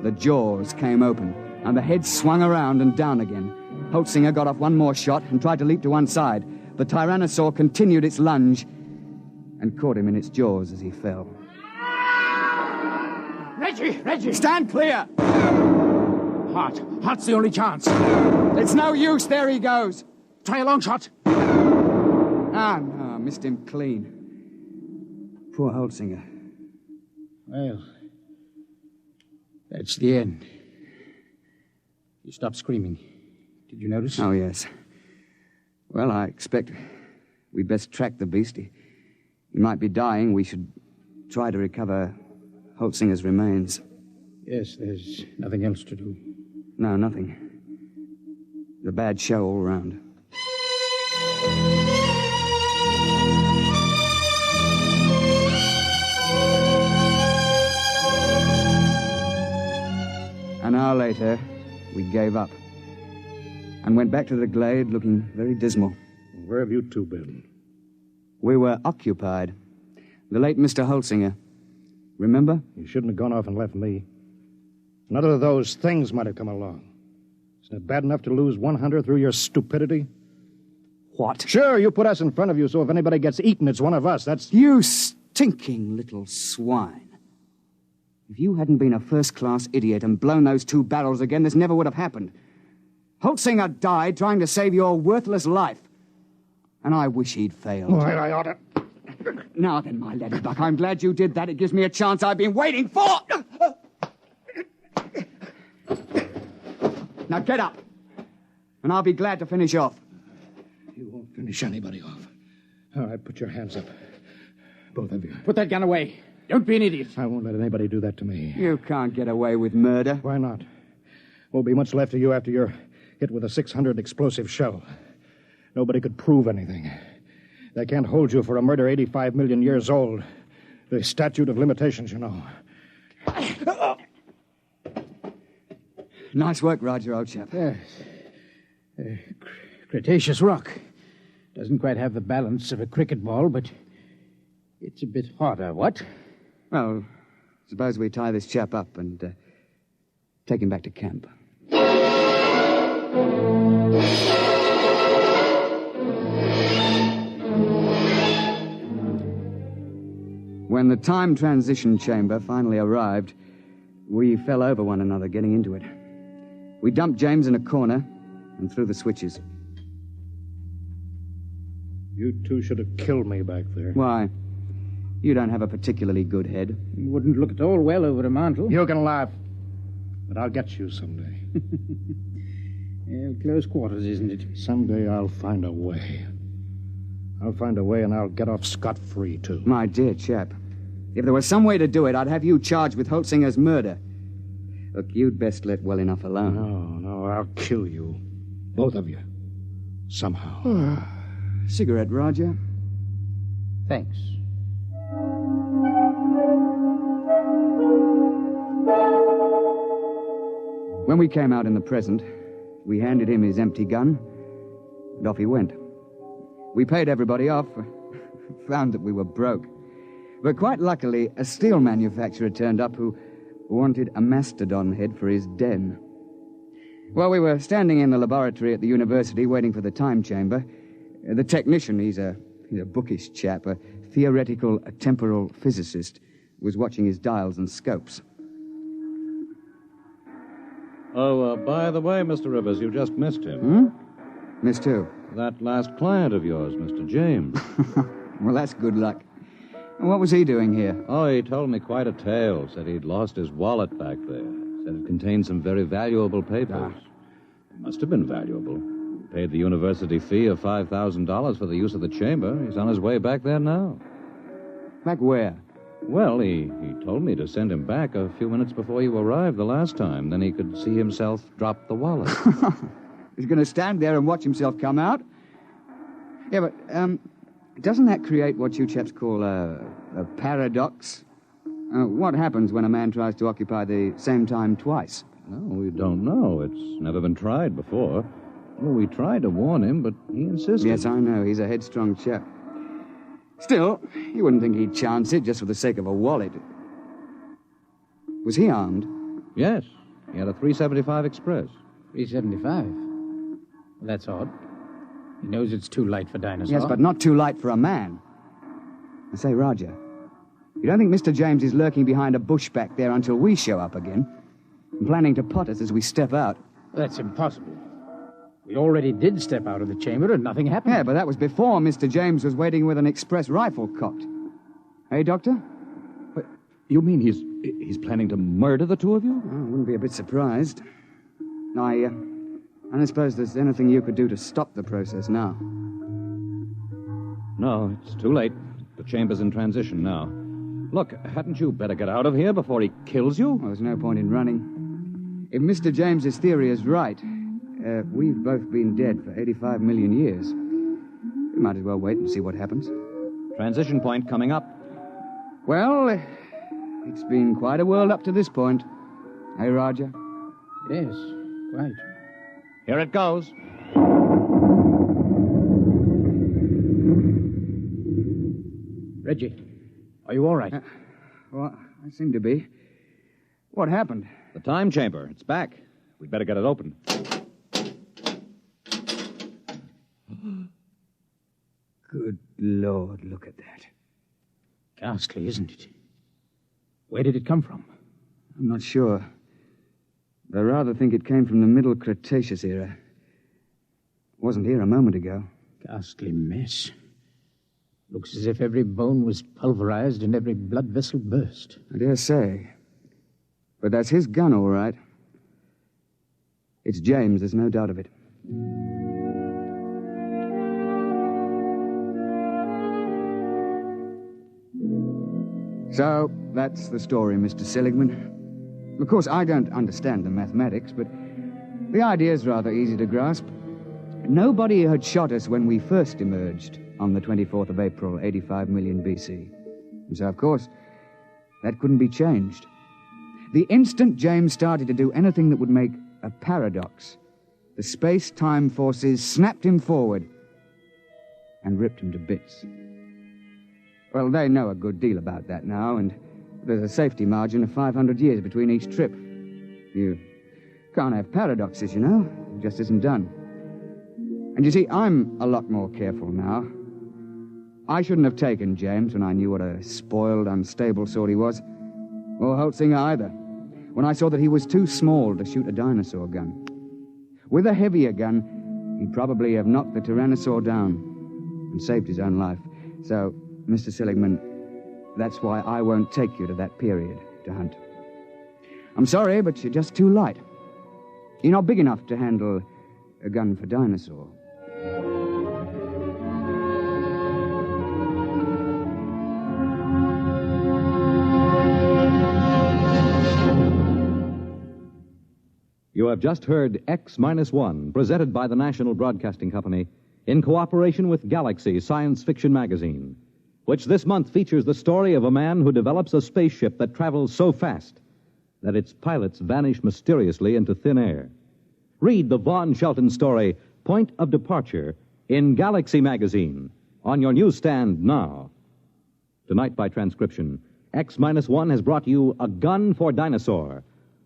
The jaws came open, and the head swung around and down again. Holtzinger got off 1 more shot and tried to leap to one side. The Tyrannosaur continued its lunge and caught him in its jaws as he fell. Reggie! Stand clear! Heart's the only chance. It's no use. There he goes. Try a long shot. Ah, no, missed him clean. Poor Holtzinger. Well, that's the end. You stopped screaming. Did you notice? Oh, yes. Well, I expect we'd best track the beast. He might be dying. We should try to recover Holtzinger's remains. Yes, there's nothing else to do. No, nothing. A bad show all round. later, we gave up and went back to the glade looking very dismal. Where have you two been? We were occupied. The late Mr. Holsinger. Remember? You shouldn't have gone off and left me. None of those things might have come along. Isn't it bad enough to lose one hunter through your stupidity? What? Sure, you put us in front of you, so if anybody gets eaten, it's one of us. That's... You stinking little swine. If you hadn't been a first-class idiot and blown those 2 barrels again, this never would have happened. Holsinger died trying to save your worthless life. And I wish he'd failed. Well, I ought to... Now then, my laddybuck, I'm glad you did that. It gives me a chance I've been waiting for. Now get up, and I'll be glad to finish off. You won't finish anybody off. All right, put your hands up. Both of you. Put that gun away. Don't be an idiot. I won't let anybody do that to me. You can't get away with murder. Why not? Won't be much left of you after you're hit with a 600 explosive shell. Nobody could prove anything. They can't hold you for a murder 85 million years old. The statute of limitations, you know. Nice work, Roger, old chap. Yes. Cretaceous rock. Doesn't quite have the balance of a cricket ball, but it's a bit harder, what? Well, suppose we tie this chap up and take him back to camp. When the time transition chamber finally arrived, we fell over one another getting into it. We dumped James in a corner and threw the switches. You two should have killed me back there. Why? You don't have a particularly good head. You wouldn't look at all well over a mantle. You can laugh, but I'll get you someday. Close quarters, isn't it? Someday I'll find a way. I'll find a way and I'll get off scot-free, too. My dear chap, if there was some way to do it, I'd have you charged with Holsinger's murder. Look, you'd best let well enough alone. No, I'll kill you. Both of you. Somehow. Cigarette, Roger? Thanks. When we came out in the present, we handed him his empty gun, and off he went. We paid everybody off, found that we were broke. But quite luckily, a steel manufacturer turned up who wanted a mastodon head for his den. While we were standing in the laboratory at the university waiting for the time chamber, the technician, he's a bookish chap, a theoretical temporal physicist, was watching his dials and scopes. Oh, by the way, Mr. Rivers, you just missed him. Missed who? That last client of yours, Mr. James. Well, that's good luck. What was he doing here? Oh, he told me quite a tale. Said he'd lost his wallet back there. Said it contained some very valuable papers. Must have been valuable. Paid the university fee of $5,000 for the use of the chamber. He's on his way back there now. Back where? Well, he told me to send him back a few minutes before you arrived the last time. Then he could see himself drop the wallet. He's going to stand there and watch himself come out? Yeah, but, doesn't that create what you chaps call a paradox? What happens when a man tries to occupy the same time twice? No, we don't know. It's never been tried before. Well, we tried to warn him, but he insisted. Yes, I know. He's a headstrong chap. Still, you wouldn't think he'd chance it just for the sake of a wallet. Was he armed? Yes. He had a .375 Express. .375? That's odd. He knows it's too light for dinosaurs. Yes, but not too light for a man. I say, Roger, you don't think Mr. James is lurking behind a bush back there until we show up again? And planning to pot us as we step out? That's impossible. We already did step out of the chamber and nothing happened. Yeah, but that was before Mr. James was waiting with an express rifle cocked. Hey, Doctor? But you mean he's planning to murder the two of you? I wouldn't be a bit surprised. I don't suppose there's anything you could do to stop the process now. No, it's too late. The chamber's in transition now. Look, hadn't you better get out of here before he kills you? Well, there's no point in running. If Mr. James's theory is right, we've both been dead for 85 million years. We might as well wait and see what happens. Transition point coming up. Well, it's been quite a world up to this point. Hey, Roger? Yes, quite. Here it goes. Reggie, are you all right? Well, I seem to be. What happened? The time chamber. It's back. We'd better get it open. Good Lord, look at that. Ghastly, isn't it? Where did it come from? I'm not sure. But I rather think it came from the Middle Cretaceous era. It wasn't here a moment ago. Ghastly mess. Looks as if every bone was pulverized and every blood vessel burst. I dare say. But that's his gun, all right. It's James, there's no doubt of it. So, that's the story, Mr. Seligman. Of course, I don't understand the mathematics, but the idea's rather easy to grasp. Nobody had shot us when we first emerged on the 24th of April, 85 million BC. And so, of course, that couldn't be changed. The instant James started to do anything that would make a paradox, the space-time forces snapped him forward and ripped him to bits. Well, they know a good deal about that now, and there's a safety margin of 500 years between each trip. You can't have paradoxes, you know. It just isn't done. And you see, I'm a lot more careful now. I shouldn't have taken James when I knew what a spoiled, unstable sort he was. Or Holtzinger either, when I saw that he was too small to shoot a dinosaur gun. With a heavier gun, he'd probably have knocked the Tyrannosaur down and saved his own life. So, Mr. Seligman, that's why I won't take you to that period to hunt. I'm sorry, but you're just too light. You're not big enough to handle a gun for dinosaur. You have just heard X-1, presented by the National Broadcasting Company in cooperation with Galaxy Science Fiction Magazine, which this month features the story of a man who develops a spaceship that travels so fast that its pilots vanish mysteriously into thin air. Read the Vaughn Shelton story, Point of Departure, in Galaxy Magazine, on your newsstand now. Tonight, by transcription, X-1 has brought you A Gun for Dinosaur,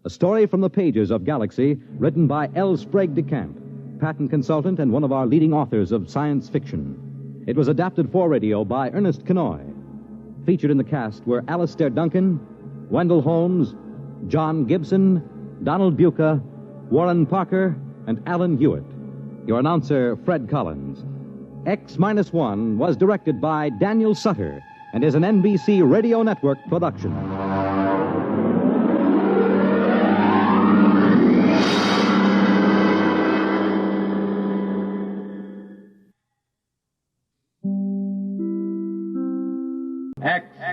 a story from the pages of Galaxy, written by L. Sprague de Camp, patent consultant and one of our leading authors of science fiction. It was adapted for radio by Ernest Kenoy. Featured in the cast were Alastair Duncan, Wendell Holmes, John Gibson, Donald Buca, Warren Parker, and Alan Hewitt. Your announcer, Fred Collins. X-1 was directed by Daniel Sutter and is an NBC Radio Network production. X-1.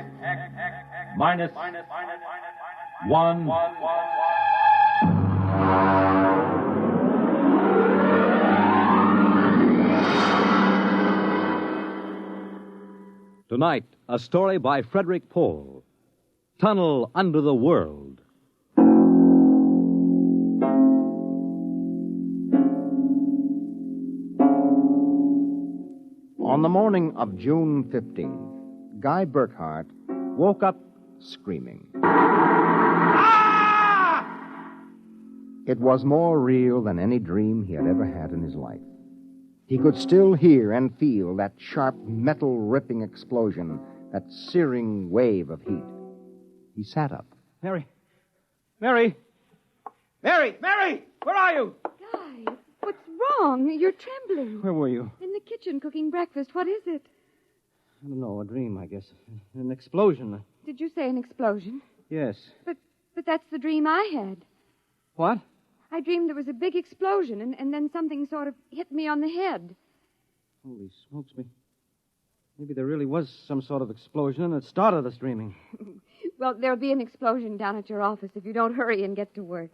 Tonight, a story by Frederick Pohl, Tunnel Under the World. On the morning of June 15th, Guy Burkhart woke up screaming. It was more real than any dream he had ever had in his life. He could still hear and feel that sharp, metal-ripping explosion, that searing wave of heat. He sat up. Mary! Mary! Mary! Mary! Where are you? Guy, what's wrong? You're trembling. Where were you? In the kitchen cooking breakfast. What is it? I don't know, a dream, I guess. An explosion. Did you say an explosion? Yes. But that's the dream I had. What? I dreamed there was a big explosion, and then something sort of hit me on the head. Holy smokes me. Maybe there really was some sort of explosion, and it started us dreaming. Well, there'll be an explosion down at your office if you don't hurry and get to work.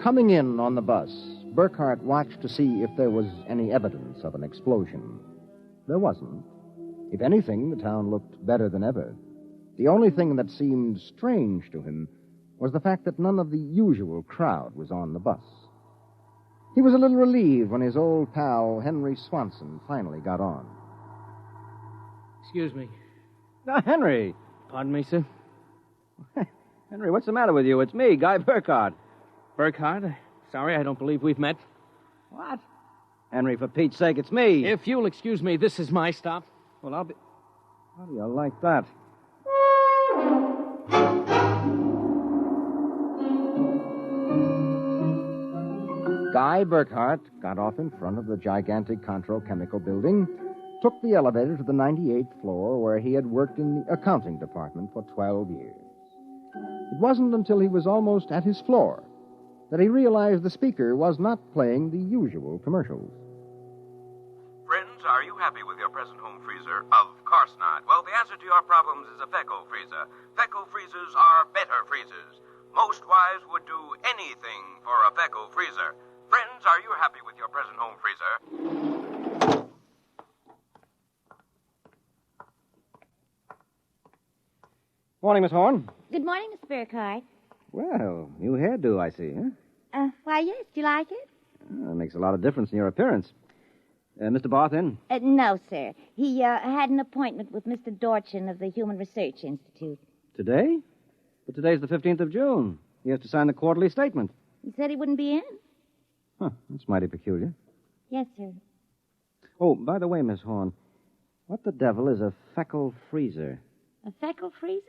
Coming in on the bus Burkhart watched to see if there was any evidence of an explosion. There wasn't. If anything, the town looked better than ever. The only thing that seemed strange to him was the fact that none of the usual crowd was on the bus. He was a little relieved when his old pal, Henry Swanson, finally got on. Excuse me. Henry. Pardon me, sir? Henry, what's the matter with you? It's me, Guy Burkhart. Burkhart? Sorry, I don't believe we've met. What? Henry, for Pete's sake, it's me. If you'll excuse me, this is my stop. Well, I'll be... How do you like that? Guy Burkhart got off in front of the gigantic Contro Chemical Building, took the elevator to the 98th floor where he had worked in the accounting department for 12 years. It wasn't until he was almost at his floor that he realized the speaker was not playing the usual commercials. Friends, are you happy with your present home freezer? Of course not. Well, the answer to your problems is a Fecco freezer. Fecco freezers are better freezers. Most wives would do anything for a Fecco freezer. Friends, are you happy with your present home freezer? Morning, Miss Horn. Good morning, Miss Burkhart. Well, new hairdo, I see, huh? Why, yes. Do you like it? That makes a lot of difference in your appearance. Mr. Barth in? No, sir. He had an appointment with Mr. Dorchin of the Human Research Institute. Today? But today's the 15th of June. He has to sign the quarterly statement. He said he wouldn't be in. Huh, that's mighty peculiar. Yes, sir. Oh, by the way, Miss Horn, what the devil is a Fecco freezer? A Fecco freezer?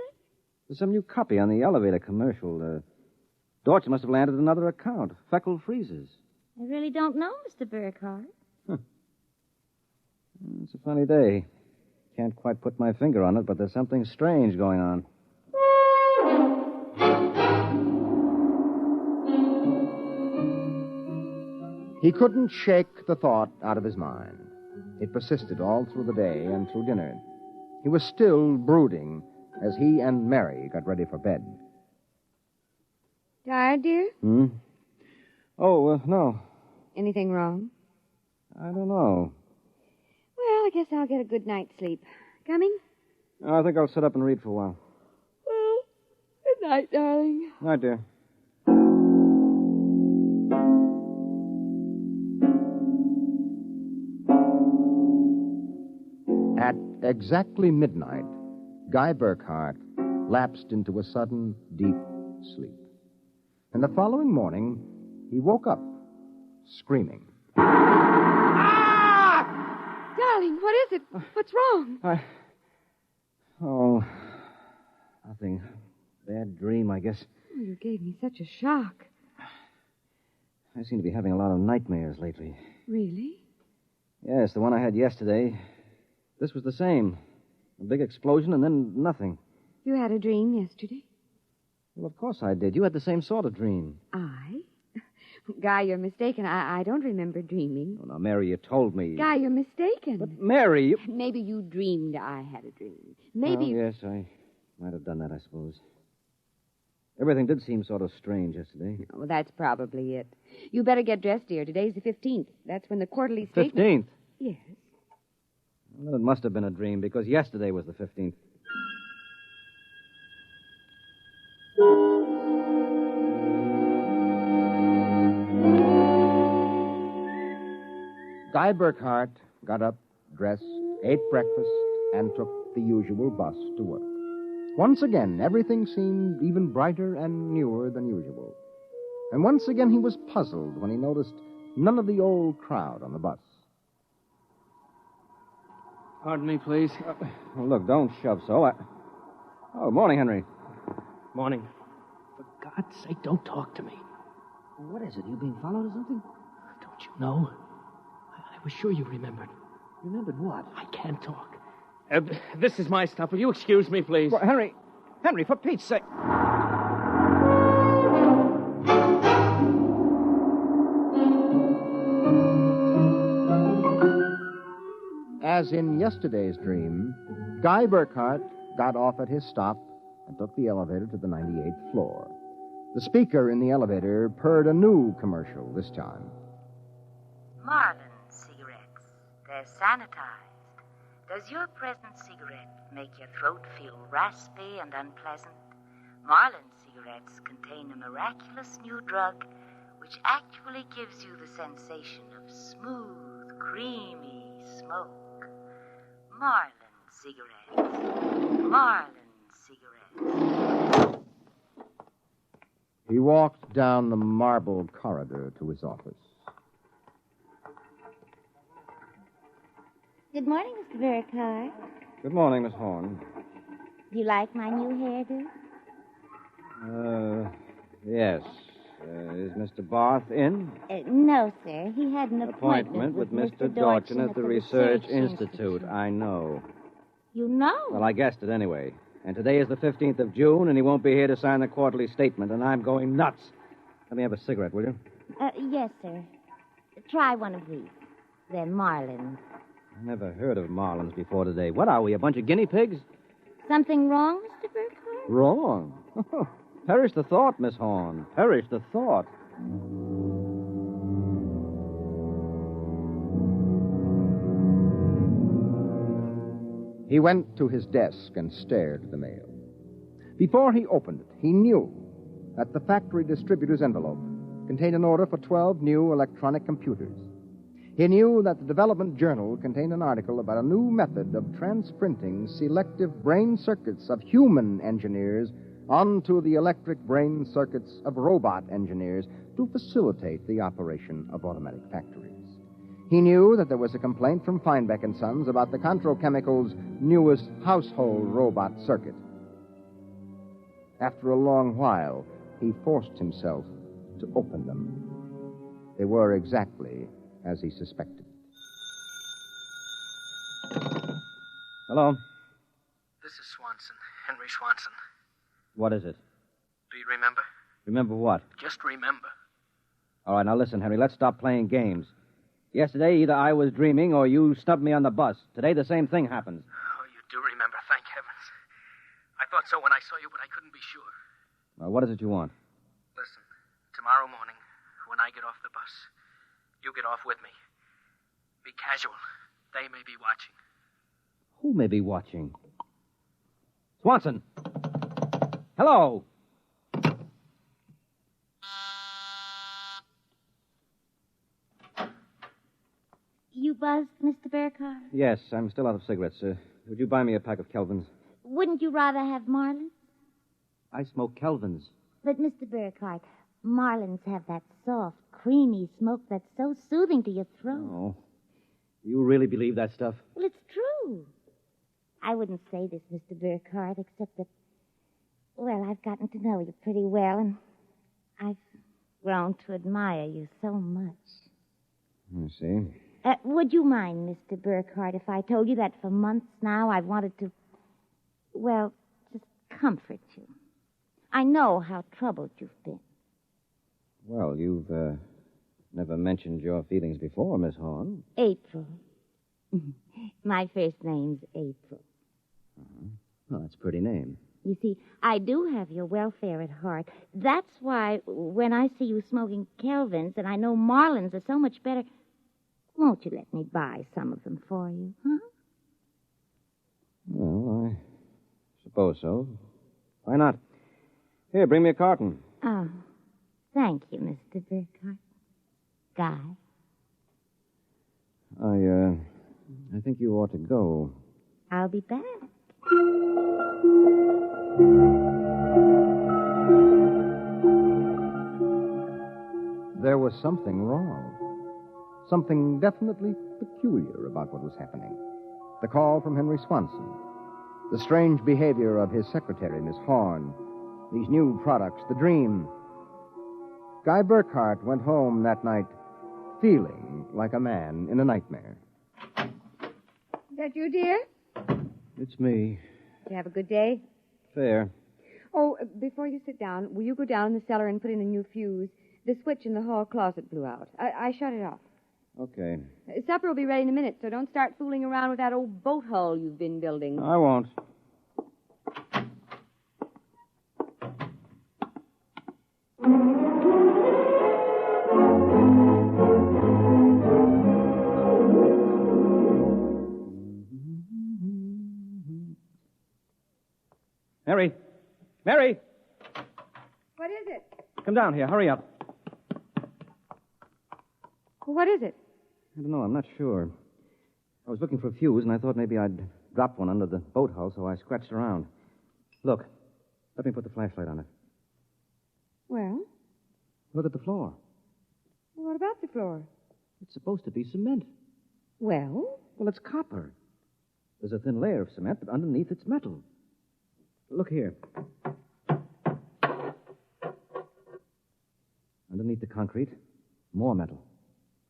There's some new copy on the elevator commercial. Dorchin must have landed another account. Fecco freezers. I really don't know, Mr. Burkhart. It's a funny day. Can't quite put my finger on it, but there's something strange going on. He couldn't shake the thought out of his mind. It persisted all through the day and through dinner. He was still brooding as he and Mary got ready for bed. Tired, dear? Oh, no. Anything wrong? I don't know. Well, I guess I'll get a good night's sleep. Coming? I think I'll sit up and read for a while. Well, good night, darling. Night, dear. At exactly midnight, Guy Burkhart lapsed into a sudden, deep sleep. And the following morning, he woke up, screaming. Darling, what is it? What's wrong? Oh, nothing. Bad dream, I guess. Oh, you gave me such a shock. I seem to be having a lot of nightmares lately. Really? Yes, the one I had yesterday. This was the same. A big explosion and then nothing. You had a dream yesterday? Well, of course I did. You had the same sort of dream. I? Guy, you're mistaken. I don't remember dreaming. Oh, now, Mary, you told me. Guy, you're mistaken. But, Mary, you... Maybe you dreamed I had a dream. Maybe... Oh, yes, I might have done that, I suppose. Everything did seem sort of strange yesterday. Oh, that's probably it. You better get dressed, dear. Today's the 15th. That's when the quarterly statement... 15th? Yes. Well, it must have been a dream, because yesterday was the 15th. Guy Burkhart got up, dressed, ate breakfast, and took the usual bus to work. Once again, everything seemed even brighter and newer than usual. And once again, he was puzzled when he noticed none of the old crowd on the bus. Pardon me, please. Well, look, don't shove so. Oh, morning, Henry. Morning. For God's sake, don't talk to me. What is it? You being followed or something? Don't you know? I was sure you remembered. Remembered what? I can't talk. This is my stuff. Will you excuse me, please? Well, Henry, for Pete's sake. As in yesterday's dream, Guy Burkhart got off at his stop and took the elevator to the 98th floor. The speaker in the elevator purred a new commercial this time. Marlin cigarettes. They're sanitized. Does your present cigarette make your throat feel raspy and unpleasant? Marlin cigarettes contain a miraculous new drug which actually gives you the sensation of smooth, creamy smoke. Marlin cigarettes. Marlin cigarettes. He walked down the marble corridor to his office. Good morning, Mr. Burkhardt. Good morning, Miss Horn. Do you like my new hairdo? Yes. Is Mr. Barth in? No, sir. He had an Appointment with Mr. Dorchin at the Research Institute. I know. You know? Well, I guessed it anyway. And today is the 15th of June, and he won't be here to sign the quarterly statement, and I'm going nuts. Let me have a cigarette, will you? Yes, sir. Try one of these. They're Marlins. I never heard of Marlins before today. What are we, a bunch of guinea pigs? Something wrong, Mr. Burkhardt? Wrong. Perish the thought, Miss Horn. Perish the thought. He went to his desk and stared at the mail. Before he opened it, he knew that the factory distributor's envelope contained an order for 12 new electronic computers. He knew that the Development Journal contained an article about a new method of transprinting selective brain circuits of human engineers onto the electric brain circuits of robot engineers to facilitate the operation of automatic factories. He knew that there was a complaint from Feinbeck & Sons about the Contro Chemicals' newest household robot circuit. After a long while, he forced himself to open them. They were exactly as he suspected. Hello. This is Swanson, Henry Swanson. What is it? Do you remember? Remember what? Just remember. All right, now listen, Henry, let's stop playing games. Yesterday, either I was dreaming or you snubbed me on the bus. Today, the same thing happens. Oh, you do remember, thank heavens. I thought so when I saw you, but I couldn't be sure. Well, what is it you want? Listen, tomorrow morning, when I get off the bus, you get off with me. Be casual. They may be watching. Who may be watching? Swanson! Hello! You buzzed, Mr. Burkhardt? Yes, I'm still out of cigarettes. Would you buy me a pack of Kelvins? Wouldn't you rather have Marlins? I smoke Kelvins. But, Mr. Burkhardt, Marlins have that soft, creamy smoke that's so soothing to your throat. Oh. You really believe that stuff? Well, it's true. I wouldn't say this, Mr. Burkhardt, except that, well, I've gotten to know you pretty well, and I've grown to admire you so much. I see. Would you mind, Mr. Burkhardt, if I told you that for months now I've wanted to, well, just comfort you? I know how troubled you've been. Well, you've never mentioned your feelings before, Miss Horn. April. My first name's April. Well, that's a pretty name. You see, I do have your welfare at heart. That's why when I see you smoking Kelvins and I know Marlins are so much better, won't you let me buy some of them for you, huh? Well, I suppose so. Why not? Here, bring me a carton. Oh, thank you, Mr. Burkhardt. Guy? I think you ought to go. I'll be back. There was something wrong. Something definitely peculiar about what was happening. The call from Henry Swanson. The strange behavior of his secretary, Miss Horn. These new products, the dream. Guy Burkhardt went home that night feeling like a man in a nightmare. Is that you, dear? It's me. Did you have a good day? Fair. Oh, before you sit down, will you go down in the cellar and put in a new fuse? The switch in the hall closet blew out. I shut it off. Okay. Supper will be ready in a minute, so don't start fooling around with that old boat hull you've been building. I won't. Mary! What is it? Come down here. Hurry up. Well, what is it? I don't know. I'm not sure. I was looking for a fuse, and I thought maybe I'd dropped one under the boat hull, so I scratched around. Look. Let me put the flashlight on it. Well, Look at the floor. what about the floor? It's supposed to be cement. Well? Well, it's copper. There's a thin layer of cement, but underneath it's metal. Look here. Underneath the concrete, more metal.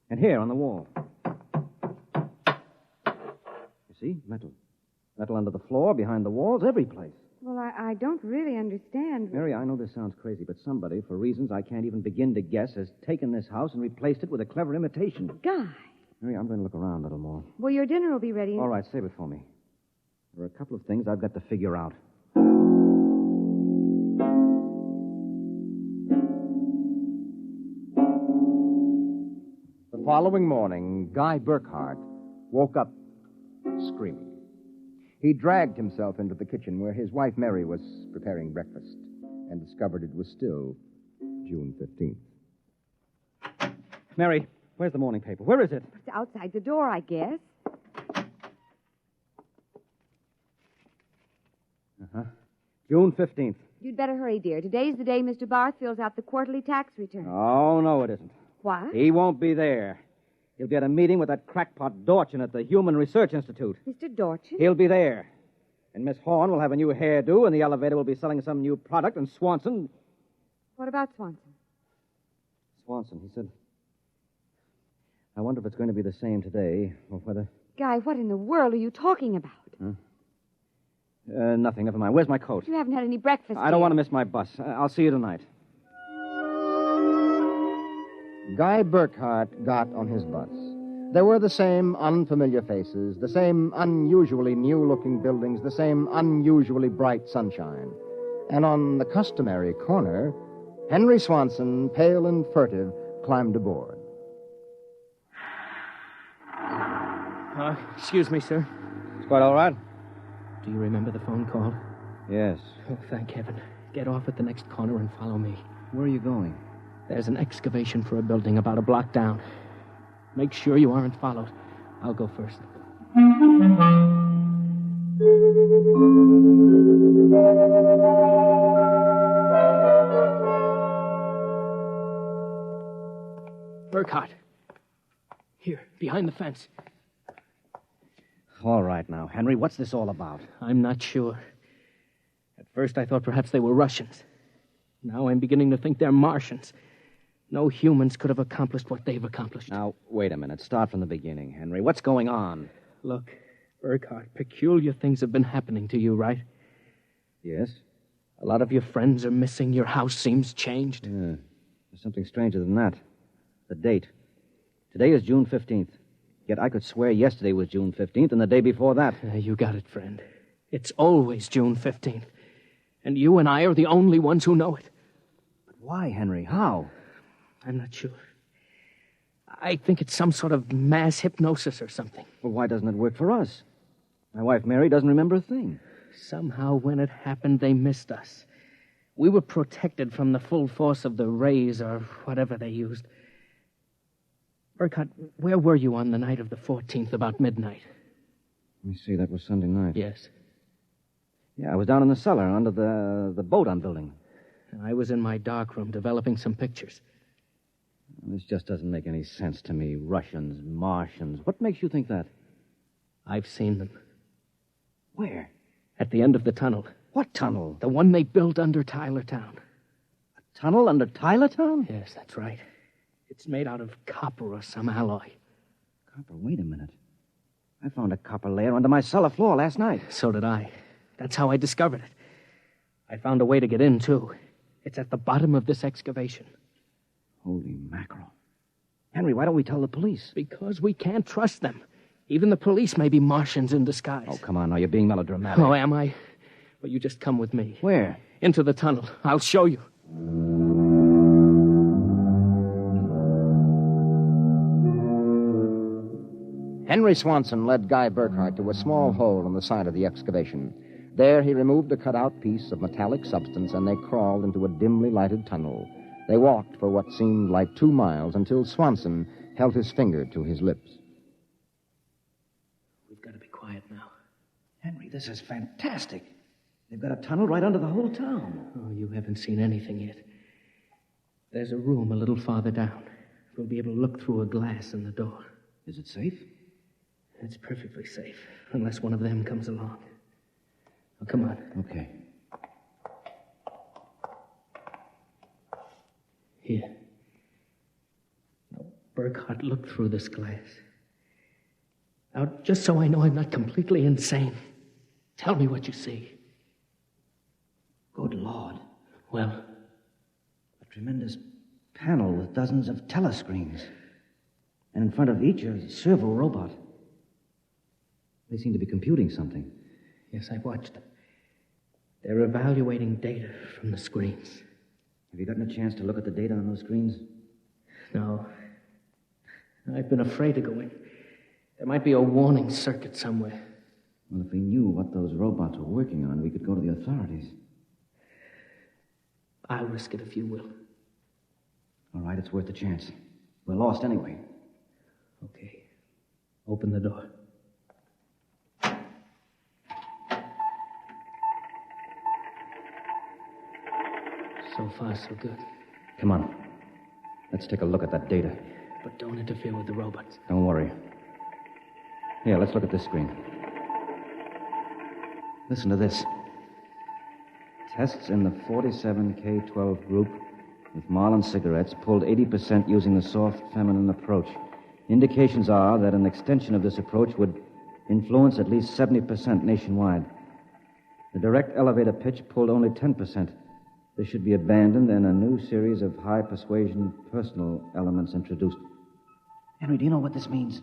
And here on the wall. You see? Metal. Metal under the floor, behind the walls, every place. Well, I don't really understand. Mary, I know this sounds crazy, but somebody, for reasons I can't even begin to guess, has taken this house and replaced it with a clever imitation. Guy. Mary, I'm going to look around a little more. Well, your dinner will be ready. All right, save it for me. There are a couple of things I've got to figure out. The following morning, Guy Burkhart woke up screaming. He dragged himself into the kitchen where his wife Mary was preparing breakfast and discovered it was still June 15th. Mary, where's the morning paper? Where is it? It's outside the door, I guess. Uh-huh. June 15th. You'd better hurry, dear. Today's the day Mr. Barth fills out the quarterly tax return. Oh, no, it isn't. What? He won't be there. He'll be at a meeting with that crackpot Dorchin at the Human Research Institute. Mr. Dorchin? He'll be there. And Miss Horn will have a new hairdo, and the elevator will be selling some new product, and Swanson... What about Swanson? Swanson, he said... I wonder if it's going to be the same today, or whether... Guy, what in the world are you talking about? Huh? Nothing. Never mind. Where's my coat? You haven't had any breakfast I don't want to miss my bus. I'll see you tonight. Guy Burkhart got on his bus. There were the same unfamiliar faces, the same unusually new-looking buildings, the same unusually bright sunshine. And on the customary corner, Henry Swanson, pale and furtive, climbed aboard. Excuse me, sir. It's quite all right. Do you remember the phone call? Yes. Oh, thank heaven. Get off at the next corner and follow me. Where are you going? There's an excavation for a building about a block down. Make sure you aren't followed. I'll go first. Burkhart. Here, behind the fence. All right now, Henry, what's this all about? I'm not sure. At first I thought perhaps they were Russians. Now I'm beginning to think they're Martians. No humans could have accomplished what they've accomplished. Now, wait a minute. Start from the beginning, Henry. What's going on? Look, Burkhart, peculiar things have been happening to you, right? Yes? A lot of your friends are missing. Your house seems changed. Yeah. There's something stranger than that. The date. Today is June 15th. Yet I could swear yesterday was June 15th and the day before that. You got it, friend. It's always June 15th. And you and I are the only ones who know it. But why, Henry? How? I'm not sure. I think it's some sort of mass hypnosis or something. Well, why doesn't it work for us? My wife, Mary, doesn't remember a thing. Somehow, when it happened, they missed us. We were protected from the full force of the rays or whatever they used. Burkhart, where were you on the night of the 14th, about midnight? Let me see, that was Sunday night. Yes. Yeah, I was down in the cellar under the boat I'm building. I was in my darkroom developing some pictures. This just doesn't make any sense to me. Russians, Martians. What makes you think that? I've seen them. Where? At the end of the tunnel. What tunnel? The one they built under Tylertown. A tunnel under Tylertown? Yes, that's right. It's made out of copper or some alloy. Copper? Wait a minute. I found a copper layer under my cellar floor last night. So did I. That's how I discovered it. I found a way to get in, too. It's at the bottom of this excavation. Holy mackerel. Henry, why don't we tell the police? Because we can't trust them. Even the police may be Martians in disguise. Oh, come on now. You're being melodramatic. Oh, am I? Well, you just come with me. Where? Into the tunnel. I'll show you. Henry Swanson led Guy Burkhart to a small hole in the side of the excavation. There he removed a cut-out piece of metallic substance, and they crawled into a dimly lighted tunnel. They walked for what seemed like 2 miles until Swanson held his finger to his lips. We've got to be quiet now. Henry, this is fantastic. They've got a tunnel right under the whole town. Oh, you haven't seen anything yet. There's a room a little farther down. We'll be able to look through a glass in the door. Is it safe? It's perfectly safe, unless one of them comes along. Now, come on. Okay. Here. Now, Burkhart, look through this glass. Now, just so I know I'm not completely insane, tell me what you see. Good Lord. Well? A tremendous panel with dozens of telescreens. And in front of each, a servo robot. They seem to be computing something. Yes, I watched them. They're evaluating data from the screens. Have you gotten a chance to look at the data on those screens? No. I've been afraid to go in. There might be a warning circuit somewhere. Well, if we knew what those robots were working on, we could go to the authorities. I'll risk it if you will. All right, it's worth the chance. We're lost anyway. Okay. Open the door. So far, so good. Come on. Let's take a look at that data. But don't interfere with the robots. Don't worry. Here, let's look at this screen. Listen to this. Tests in the 47K12 group with Marlin cigarettes pulled 80% using the soft feminine approach. Indications are that an extension of this approach would influence at least 70% nationwide. The direct elevator pitch pulled only 10%. This should be abandoned and a new series of high persuasion personal elements introduced. Henry, do you know what this means?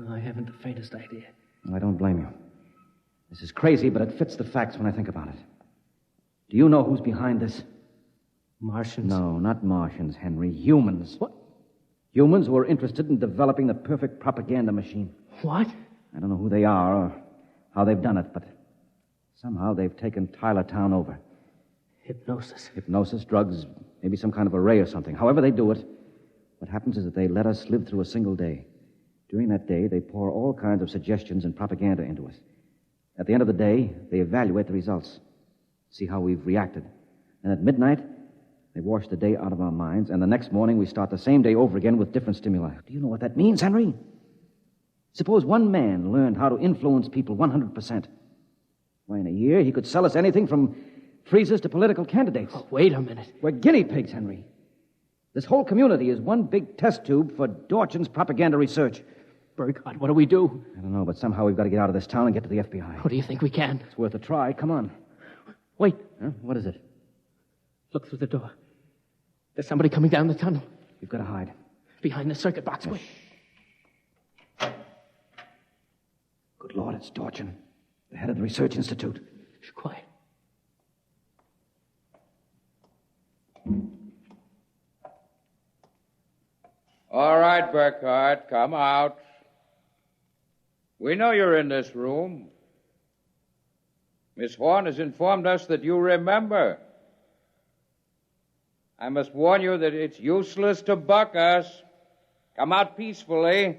I haven't the faintest idea. I don't blame you. This is crazy, but it fits the facts when I think about it. Do you know who's behind this? Martians? No, not Martians, Henry. Humans. What? Humans who are interested in developing the perfect propaganda machine. What? I don't know who they are or how they've done it, but somehow they've taken Tylertown over. Hypnosis. Hypnosis, drugs, maybe some kind of array or something. However they do it, what happens is that they let us live through a single day. During that day, they pour all kinds of suggestions and propaganda into us. At the end of the day, they evaluate the results, see how we've reacted. And at midnight, they wash the day out of our minds, and the next morning we start the same day over again with different stimuli. Do you know what that means, Henry? Suppose one man learned how to influence people 100%. Why, in a year, he could sell us anything from freezers to political candidates. Oh, wait a minute. We're guinea pigs, Henry. This whole community is one big test tube for Dorchin's propaganda research. Burkhart, what do we do? I don't know, but somehow we've got to get out of this town and get to the FBI. What do you think we can? It's worth a try. Come on. Wait. Huh? What is it? Look through the door. There's somebody coming down the tunnel. You've got to hide. Behind the circuit box. Wait. Good Lord, it's Dorchin, the head of the Research Institute. Shh, quiet. All right, Burkhart, come out. We know you're in this room. Miss Horn has informed us that you remember. I must warn you that it's useless to buck us. Come out peacefully.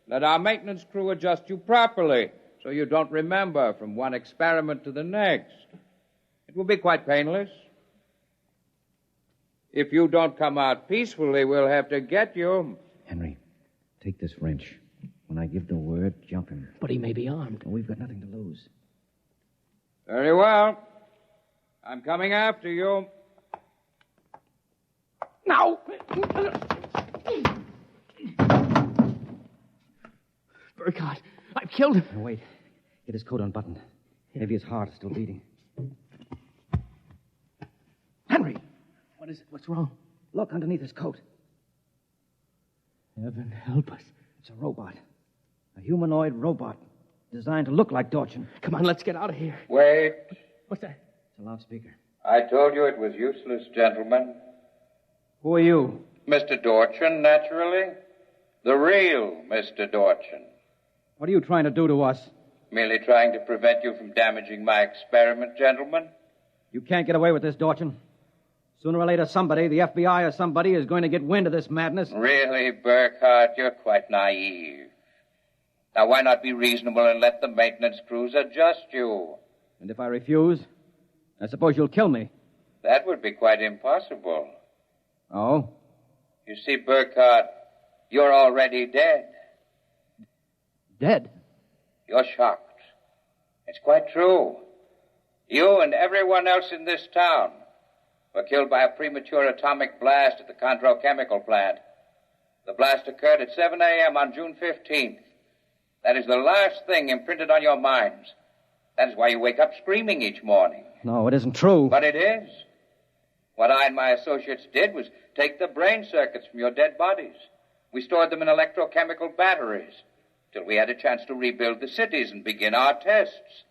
Let our maintenance crew adjust you properly so you don't remember from one experiment to the next. It will be quite painless. If you don't come out peacefully, we'll have to get you. Henry, take this wrench. When I give the word, jump him. But he may be armed. Well, we've got nothing to lose. Very well. I'm coming after you. Now! Burkhart, I've killed him. Now, wait. Get his coat unbuttoned. Maybe his heart is still beating. Henry! What is it? What's wrong? Look underneath his coat. Heaven help us. It's a robot. A humanoid robot designed to look like Dorchin. Come on, let's get out of here. Wait. What's that? It's a loudspeaker. I told you it was useless, gentlemen. Who are you? Mr. Dorchin, naturally. The real Mr. Dorchin. What are you trying to do to us? Merely trying to prevent you from damaging my experiment, gentlemen. You can't get away with this, Dorchin. Sooner or later, somebody, the FBI or somebody, is going to get wind of this madness. Really, Burkhardt, you're quite naive. Now, why not be reasonable and let the maintenance crews adjust you? And if I refuse, I suppose you'll kill me. That would be quite impossible. Oh? You see, Burkhardt, you're already dead. Dead? You're shocked. It's quite true. You and everyone else in this town were killed by a premature atomic blast at the Condro chemical plant. The blast occurred at 7 a.m. on June 15th. That is the last thing imprinted on your minds. That is why you wake up screaming each morning. No, it isn't true. But it is. What I and my associates did was take the brain circuits from your dead bodies. We stored them in electrochemical batteries till we had a chance to rebuild the cities and begin our tests.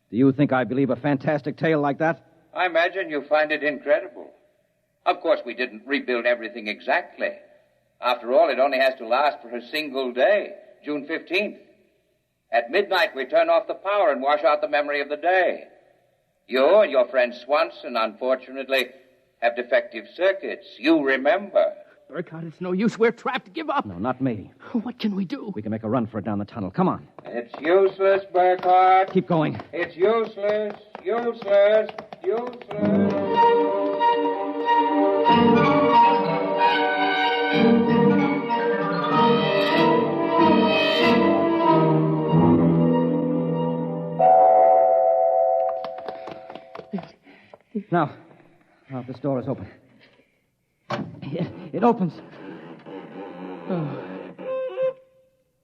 Do you think I believe a fantastic tale like that? I imagine you find it incredible. Of course, we didn't rebuild everything exactly. After all, it only has to last for a single day, June 15th. At midnight, we turn off the power and wash out the memory of the day. You and your friend Swanson, unfortunately, have defective circuits. You remember. Burkhardt, it's no use. We're trapped. Give up. No, not me. What can we do? We can make a run for it down the tunnel. Come on. It's useless, Burkhardt. Keep going. It's useless, useless, useless. Now, this door is open. It opens.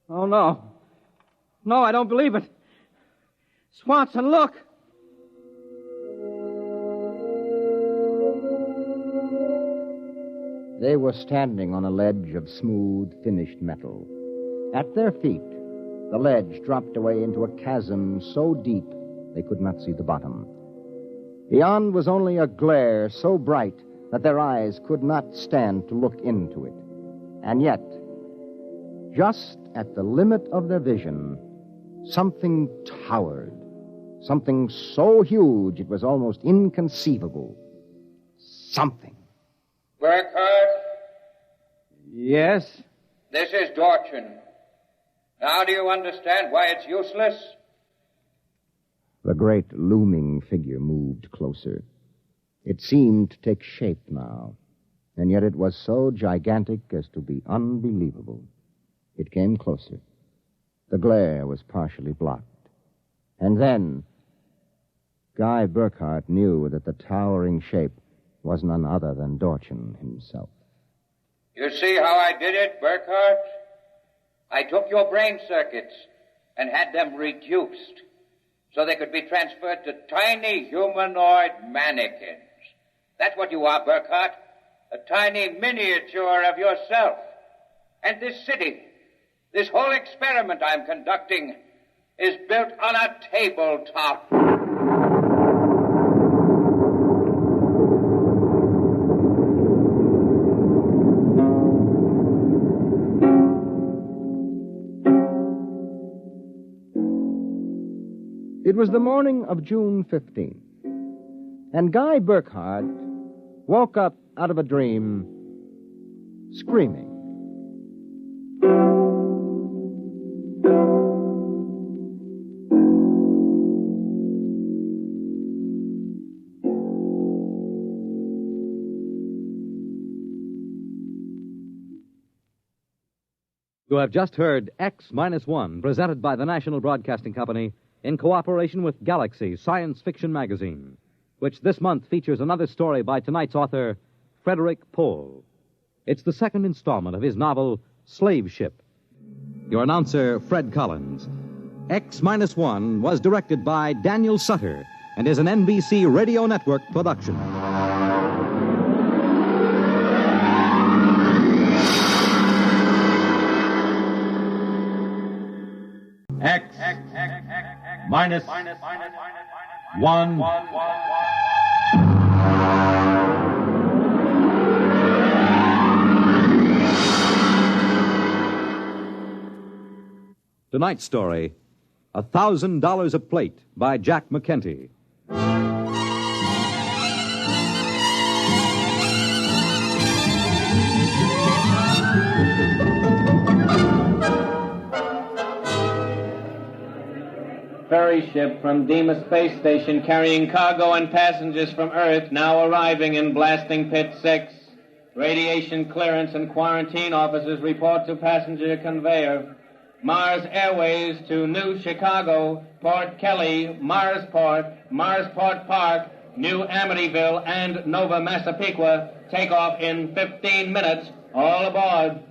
Oh, no. No, I don't believe it. Swanson, look. They were standing on a ledge of smooth, finished metal. At their feet, the ledge dropped away into a chasm so deep they could not see the bottom. Beyond was only a glare so bright that their eyes could not stand to look into it. And yet, just at the limit of their vision, something towered. Something so huge it was almost inconceivable. Something. Burkhardt? Yes? This is Dorchin. Now do you understand why it's useless? The great looming figure moved closer. It seemed to take shape now, and yet it was so gigantic as to be unbelievable. It came closer. The glare was partially blocked. And then, Guy Burkhardt knew that the towering shape was none other than Dorchin himself. You see how I did it, Burkhardt? I took your brain circuits and had them reduced so they could be transferred to tiny humanoid mannequins. That's what you are, Burkhardt. A tiny miniature of yourself. And this city, this whole experiment I'm conducting, is built on a tabletop. It was the morning of June 15th, and Guy Burkhardt woke up out of a dream screaming. You have just heard X-1, presented by the National Broadcasting Company in cooperation with Galaxy Science Fiction Magazine, which this month features another story by tonight's author, Frederick Pohl. It's the second installment of his novel, Slave Ship. Your announcer, Fred Collins. X-1 was directed by Daniel Sutter and is an NBC Radio Network production. X minus 1. Tonight's story, $1,000 a Plate by Jack McKenty. Ferry ship from Deimos Space Station carrying cargo and passengers from Earth now arriving in Blasting Pit 6. Radiation clearance and quarantine officers report to passenger conveyor. Mars Airways to New Chicago, Port Kelly, Marsport, Marsport Park, New Amityville, and Nova Massapequa take off in 15 minutes. All aboard.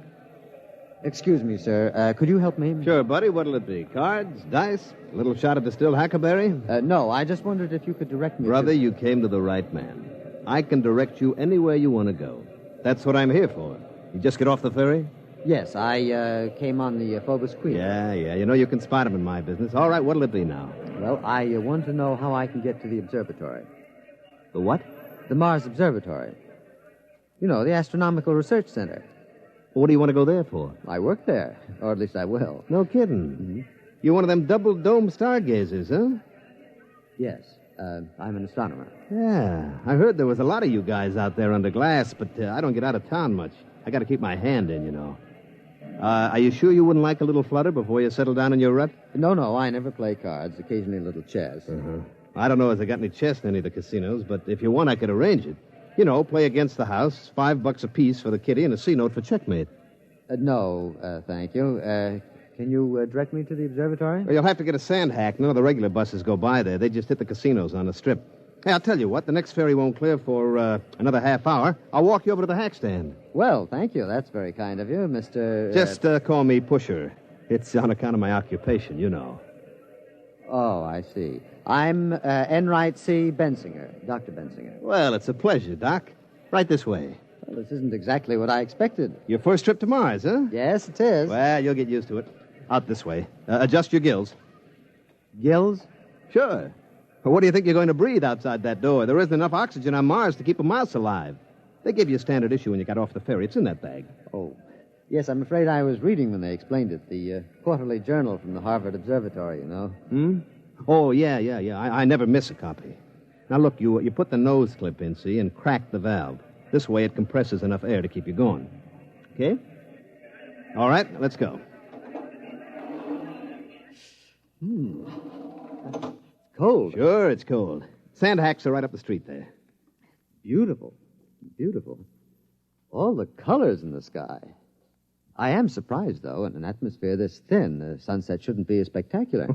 Excuse me, sir. Could you help me? Sure, buddy. What'll it be? Cards? Dice? A little shot of distilled huckleberry? No, I just wondered if you could direct me Brother, you came to the right man. I can direct you anywhere you want to go. That's what I'm here for. You just get off the ferry? Yes, I came on the Phobos Queen. Yeah. You know you can spot him in my business. All right, what'll it be now? Well, I want to know how I can get to the observatory. The what? The Mars Observatory. You know, the Astronomical Research Center. What do you want to go there for? I work there, or at least I will. No kidding. Mm-hmm. You're one of them double-dome stargazers, huh? Yes, I'm an astronomer. Yeah, I heard there was a lot of you guys out there under glass, but I don't get out of town much. I got to keep my hand in, you know. Are you sure you wouldn't like a little flutter before you settle down in your rut? No, I never play cards. Occasionally a little chess. Uh-huh. I don't know if I got any chess in any of the casinos, but if you want, I could arrange it. You know, play against the house, $5 apiece for the kitty, and a C-note for checkmate. No, thank you. Can you direct me to the observatory? Well, you'll have to get a sand hack. None of the regular buses go by there. They just hit the casinos on the strip. Hey, I'll tell you what. The next ferry won't clear for another half hour. I'll walk you over to the hack stand. Well, thank you. That's very kind of you, Mr. Just call me Pusher. It's on account of my occupation, you know. Oh, I see. I'm Enright C. Bensinger, Dr. Bensinger. Well, it's a pleasure, Doc. Right this way. Well, this isn't exactly what I expected. Your first trip to Mars, huh? Yes, it is. Well, you'll get used to it. Out this way. Adjust your gills. Gills? Sure. Well, what do you think you're going to breathe outside that door? There isn't enough oxygen on Mars to keep a mouse alive. They gave you a standard issue when you got off the ferry. It's in that bag. Oh. Yes, I'm afraid I was reading when they explained it. The quarterly journal from the Harvard Observatory, you know. Hmm? Oh, yeah. I never miss a copy. Now, look, you put the nose clip in, see, and crack the valve. This way it compresses enough air to keep you going. Okay? All right, let's go. It's cold. Sure, it's cold. Sand hacks are right up the street there. Beautiful. All the colors in the sky. I am surprised, though, in an atmosphere this thin, the sunset shouldn't be as spectacular.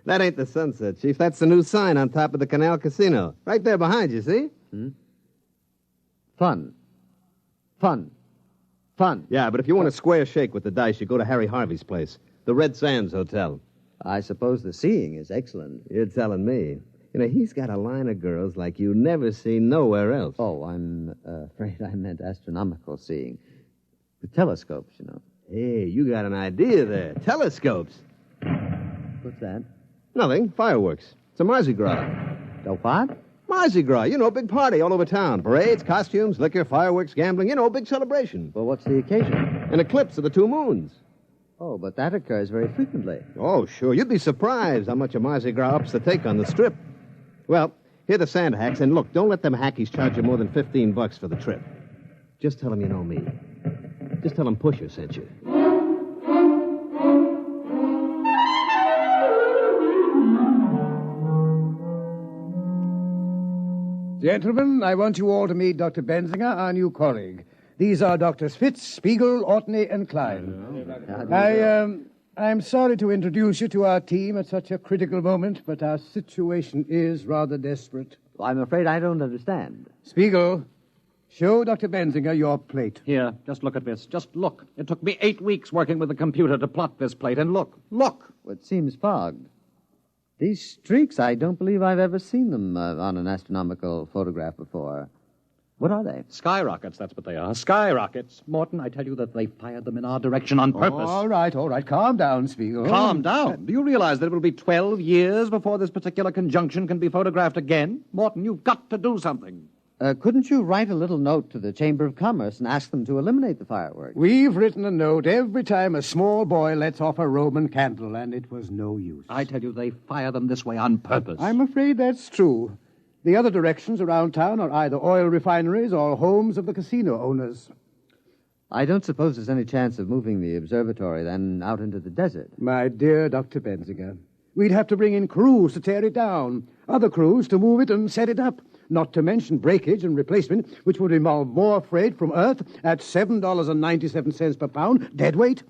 That ain't the sunset, Chief. That's the new sign on top of the Canal Casino. Right there behind you, see? Fun. Yeah, but if you want a square shake with the dice, you go to Harry Harvey's place, the Red Sands Hotel. I suppose the seeing is excellent. You're telling me. You know, he's got a line of girls like you never see nowhere else. Oh, I'm afraid I meant astronomical seeing. The telescopes, you know. Hey, you got an idea there. Telescopes. What's that? Nothing. Fireworks. It's a Mardi Gras. A what? Mardi Gras. You know, big party all over town. Parades, costumes, liquor, fireworks, gambling. You know, big celebration. Well, what's the occasion? An eclipse of the two moons. Oh, but that occurs very frequently. Oh, sure. You'd be surprised how much a Mardi Gras ups the take on the strip. Well, here are the sand hacks, and look, don't let them hackies charge you more than $15 for the trip. Just tell them you know me. Just tell them Pusher sent you. Gentlemen, I want you all to meet Dr. Bensinger, our new colleague. These are Drs. Fitz, Spiegel, Ortney, and Klein. I'm sorry to introduce you to our team at such a critical moment, but our situation is rather desperate. I'm afraid I don't understand. Spiegel, show Dr. Bensinger your plate. Here, just look at this. Just look. It took me 8 weeks working with the computer to plot this plate, and look. Well, it seems fogged. These streaks, I don't believe I've ever seen them on an astronomical photograph before. What are they? Skyrockets, that's what they are. Skyrockets. Morton, I tell you that they fired them in our direction on purpose. All right. Calm down, Spiegel. Calm down? Do you realize that it will be 12 years before this particular conjunction can be photographed again? Morton, you've got to do something. Couldn't you write a little note to the Chamber of Commerce and ask them to eliminate the fireworks? We've written a note every time a small boy lets off a Roman candle, and it was no use. I tell you, they fire them this way on purpose. I'm afraid that's true. The other directions around town are either oil refineries or homes of the casino owners. I don't suppose there's any chance of moving the observatory, then, out into the desert. My dear Dr. Benziger, we'd have to bring in crews to tear it down, other crews to move it and set it up, not to mention breakage and replacement, which would involve more freight from Earth at $7.97 per pound, dead weight.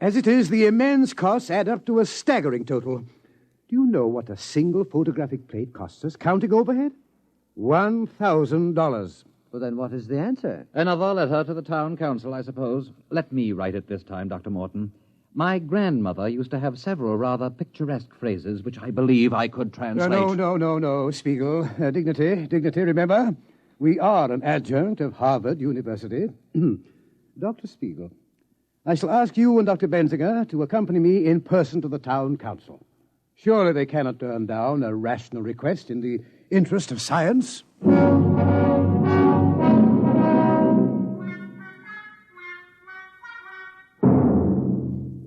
As it is, the immense costs add up to a staggering total. Do you know what a single photographic plate costs us, counting overhead? $1,000. Well, then what is the answer? Another letter to the town council, I suppose. Let me write it this time, Dr. Morton. My grandmother used to have several rather picturesque phrases which I believe I could translate. No, Spiegel. Dignity, remember? We are an adjunct of Harvard University. Dr. Spiegel, I shall ask you and Dr. Benziger to accompany me in person to the town council. Surely they cannot turn down a rational request in the interest of science.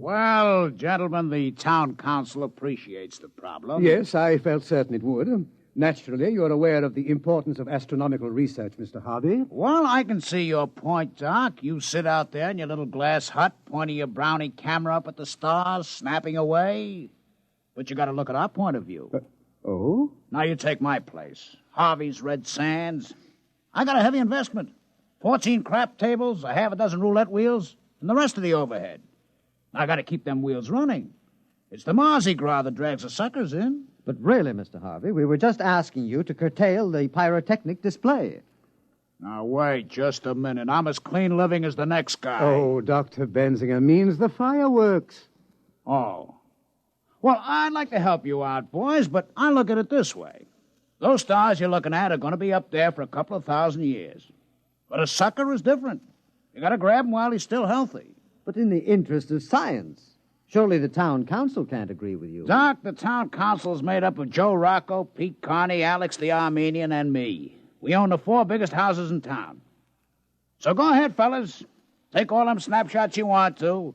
Well, gentlemen, the town council appreciates the problem. Yes, I felt certain it would. Naturally, you're aware of the importance of astronomical research, Mr. Harvey. Well, I can see your point, Doc. You sit out there in your little glass hut, pointing your Brownie camera up at the stars, snapping away. But you got to look at our point of view. Oh? Now you take my place. Harvey's Red Sands. I got a heavy investment. 14 crap tables, a half a dozen roulette wheels, and the rest of the overhead. I got to keep them wheels running. It's the Mardi Gras that drags the suckers in. But really, Mr. Harvey, we were just asking you to curtail the pyrotechnic display. Now, wait just a minute. I'm as clean living as the next guy. Oh, Dr. Benziger means the fireworks. Oh. Well, I'd like to help you out, boys, but I look at it this way. Those stars you're looking at are going to be up there for a couple of thousand years. But a sucker is different. You got to grab him while he's still healthy. But in the interest of science, surely the town council can't agree with you. Doc, the town council is made up of Joe Rocco, Pete Carney, Alex the Armenian, and me. We own the 4 biggest houses in town. So go ahead, fellas. Take all them snapshots you want to.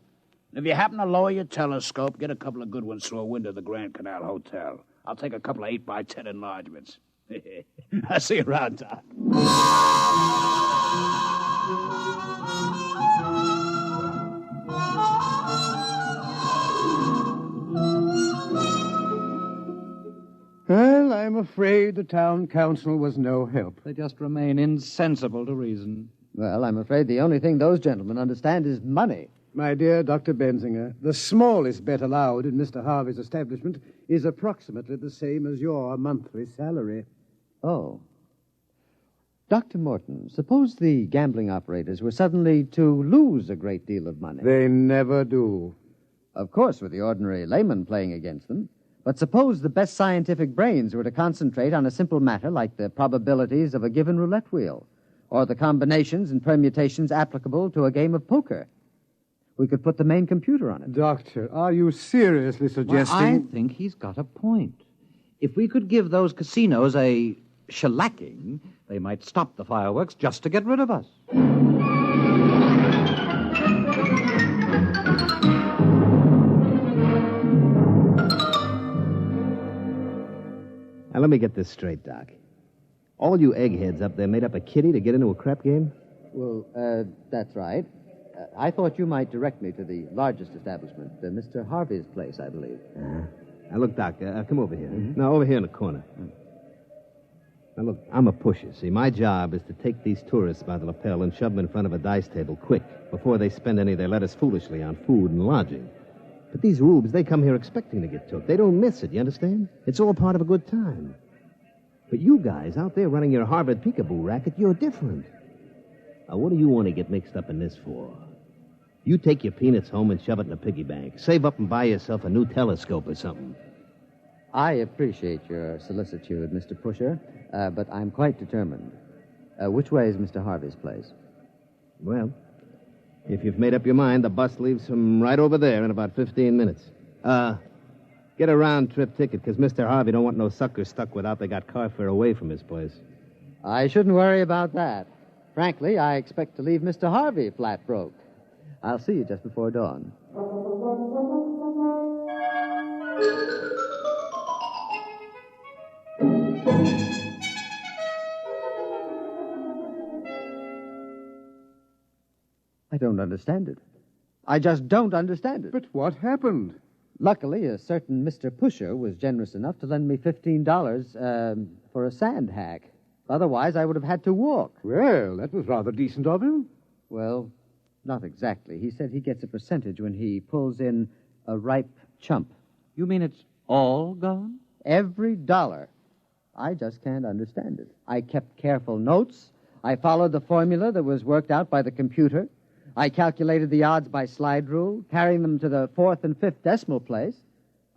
And if you happen to lower your telescope, get a couple of good ones through a window of the Grand Canal Hotel. I'll take a couple of 8x10 enlargements. I'll see you around, Doc. Well, I'm afraid the town council was no help. They just remain insensible to reason. Well, I'm afraid the only thing those gentlemen understand is money. My dear Dr. Benziger, the smallest bet allowed in Mr. Harvey's establishment is approximately the same as your monthly salary. Oh. Dr. Morton, suppose the gambling operators were suddenly to lose a great deal of money. They never do. Of course, with the ordinary layman playing against them. But suppose the best scientific brains were to concentrate on a simple matter like the probabilities of a given roulette wheel, or the combinations and permutations applicable to a game of poker. We could put the main computer on it. Doctor, are you seriously suggesting... Well, I think he's got a point. If we could give those casinos a shellacking, they might stop the fireworks just to get rid of us. Now, let me get this straight, Doc. All you eggheads up there made up a kitty to get into a crap game? Well, that's right. I thought you might direct me to the largest establishment, Mr. Harvey's place, I believe. Now, look, Doc, come over here. No, over here in the corner. Now, look, I'm a pusher. See, my job is to take these tourists by the lapel and shove them in front of a dice table quick, before they spend any of their letters foolishly on food and lodging. But these rubes, they come here expecting to get took. They don't miss it, you understand? It's all part of a good time. But you guys out there running your Harvard peekaboo racket, you're different. Now, what do you want to get mixed up in this for? You take your peanuts home and shove it in a piggy bank. Save up and buy yourself a new telescope or something. I appreciate your solicitude, Mr. Pusher, but I'm quite determined. Which way is Mr. Harvey's place? Well, if you've made up your mind, the bus leaves from right over there in about 15 minutes. Get a round-trip ticket, because Mr. Harvey don't want no suckers stuck without they got car fare away from his place. I shouldn't worry about that. Frankly, I expect to leave Mr. Harvey flat broke. I'll see you just before dawn. I don't understand it. I just don't understand it. But what happened? Luckily, a certain Mr. Pusher was generous enough to lend me $15 for a sand hack. Otherwise, I would have had to walk. Well, that was rather decent of him. Well, not exactly. He said he gets a percentage when he pulls in a ripe chump. You mean it's all gone? Every dollar. I just can't understand it. I kept careful notes. I followed the formula that was worked out by the computer. I calculated the odds by slide rule, carrying them to the 4th and 5th decimal place.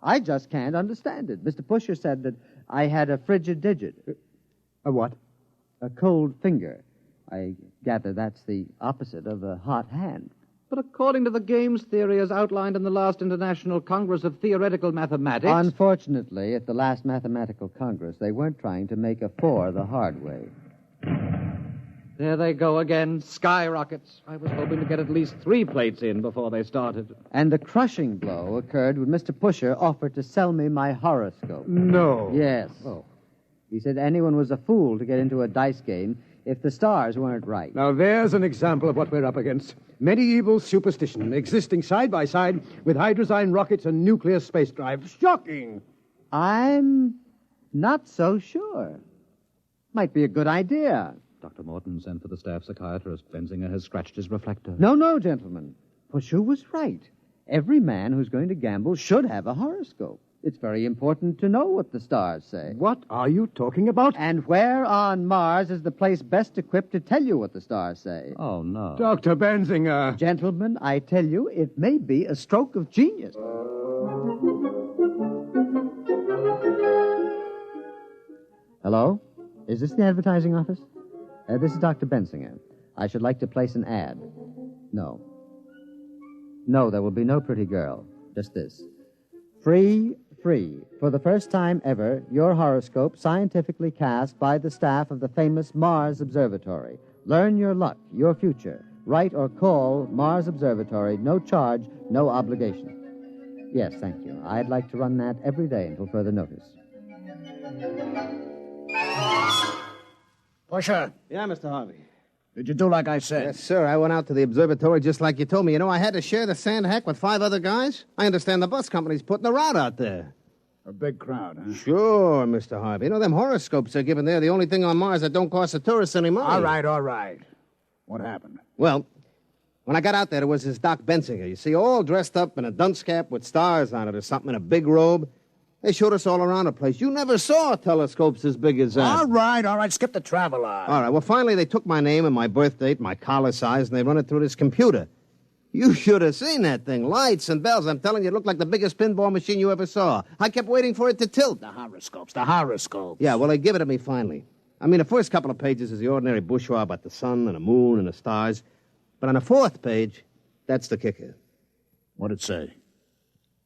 I just can't understand it. Mr. Pusher said that I had a frigid digit. A what? A cold finger. I gather that's the opposite of a hot hand. But according to the games theory as outlined in the last International Congress of Theoretical Mathematics... Unfortunately, at the last Mathematical Congress, they weren't trying to make a 4 the hard way. There they go again, skyrockets. I was hoping to get at least 3 plates in before they started. And the crushing blow occurred when Mr. Pusher offered to sell me my horoscope. No. Yes. Oh. He said anyone was a fool to get into a dice game if the stars weren't right. Now, there's an example of what we're up against. Medieval superstition existing side by side with hydrozyne rockets and nuclear space drive. Shocking! I'm not so sure. Might be a good idea. Dr. Morton sent for the staff psychiatrist. Benzinger has scratched his reflector. No, gentlemen. Pusher was right. Every man who's going to gamble should have a horoscope. It's very important to know what the stars say. What are you talking about? And where on Mars is the place best equipped to tell you what the stars say? Oh, no. Dr. Benzinger. Gentlemen, I tell you, it may be a stroke of genius. Hello? Is this the advertising office? This is Dr. Benzinger. I should like to place an ad. No, there will be no pretty girl. Just this. Free. For the first time ever, your horoscope scientifically cast by the staff of the famous Mars Observatory. Learn your luck, your future. Write or call Mars Observatory. No charge, no obligation. Yes, thank you. I'd like to run that every day until further notice. Pusher. Yeah, Mr. Harvey. Did you do like I said? Yes, sir. I went out to the observatory just like you told me. You know, I had to share the sand hack with 5 other guys. I understand the bus company's putting a route out there. A big crowd, huh? Sure, Mr. Harvey. You know, them horoscopes they're giving there, the only thing on Mars that don't cost the tourists any money. All right. What happened? Well, when I got out there was this Doc Benzinger. You see, all dressed up in a dunce cap with stars on it or something, in a big robe. They showed us all around the place. You never saw telescopes as big as that. All right. Skip the travel on. All right. Well, finally, they took my name and my birth date, my collar size, and they run it through this computer. You should have seen that thing. Lights and bells. I'm telling you, it looked like the biggest pinball machine you ever saw. I kept waiting for it to tilt. The horoscopes. Yeah, well, they give it to me finally. I mean, the first couple of pages is the ordinary bourgeois about the sun and the moon and the stars. But on the 4th page, that's the kicker. What'd it say?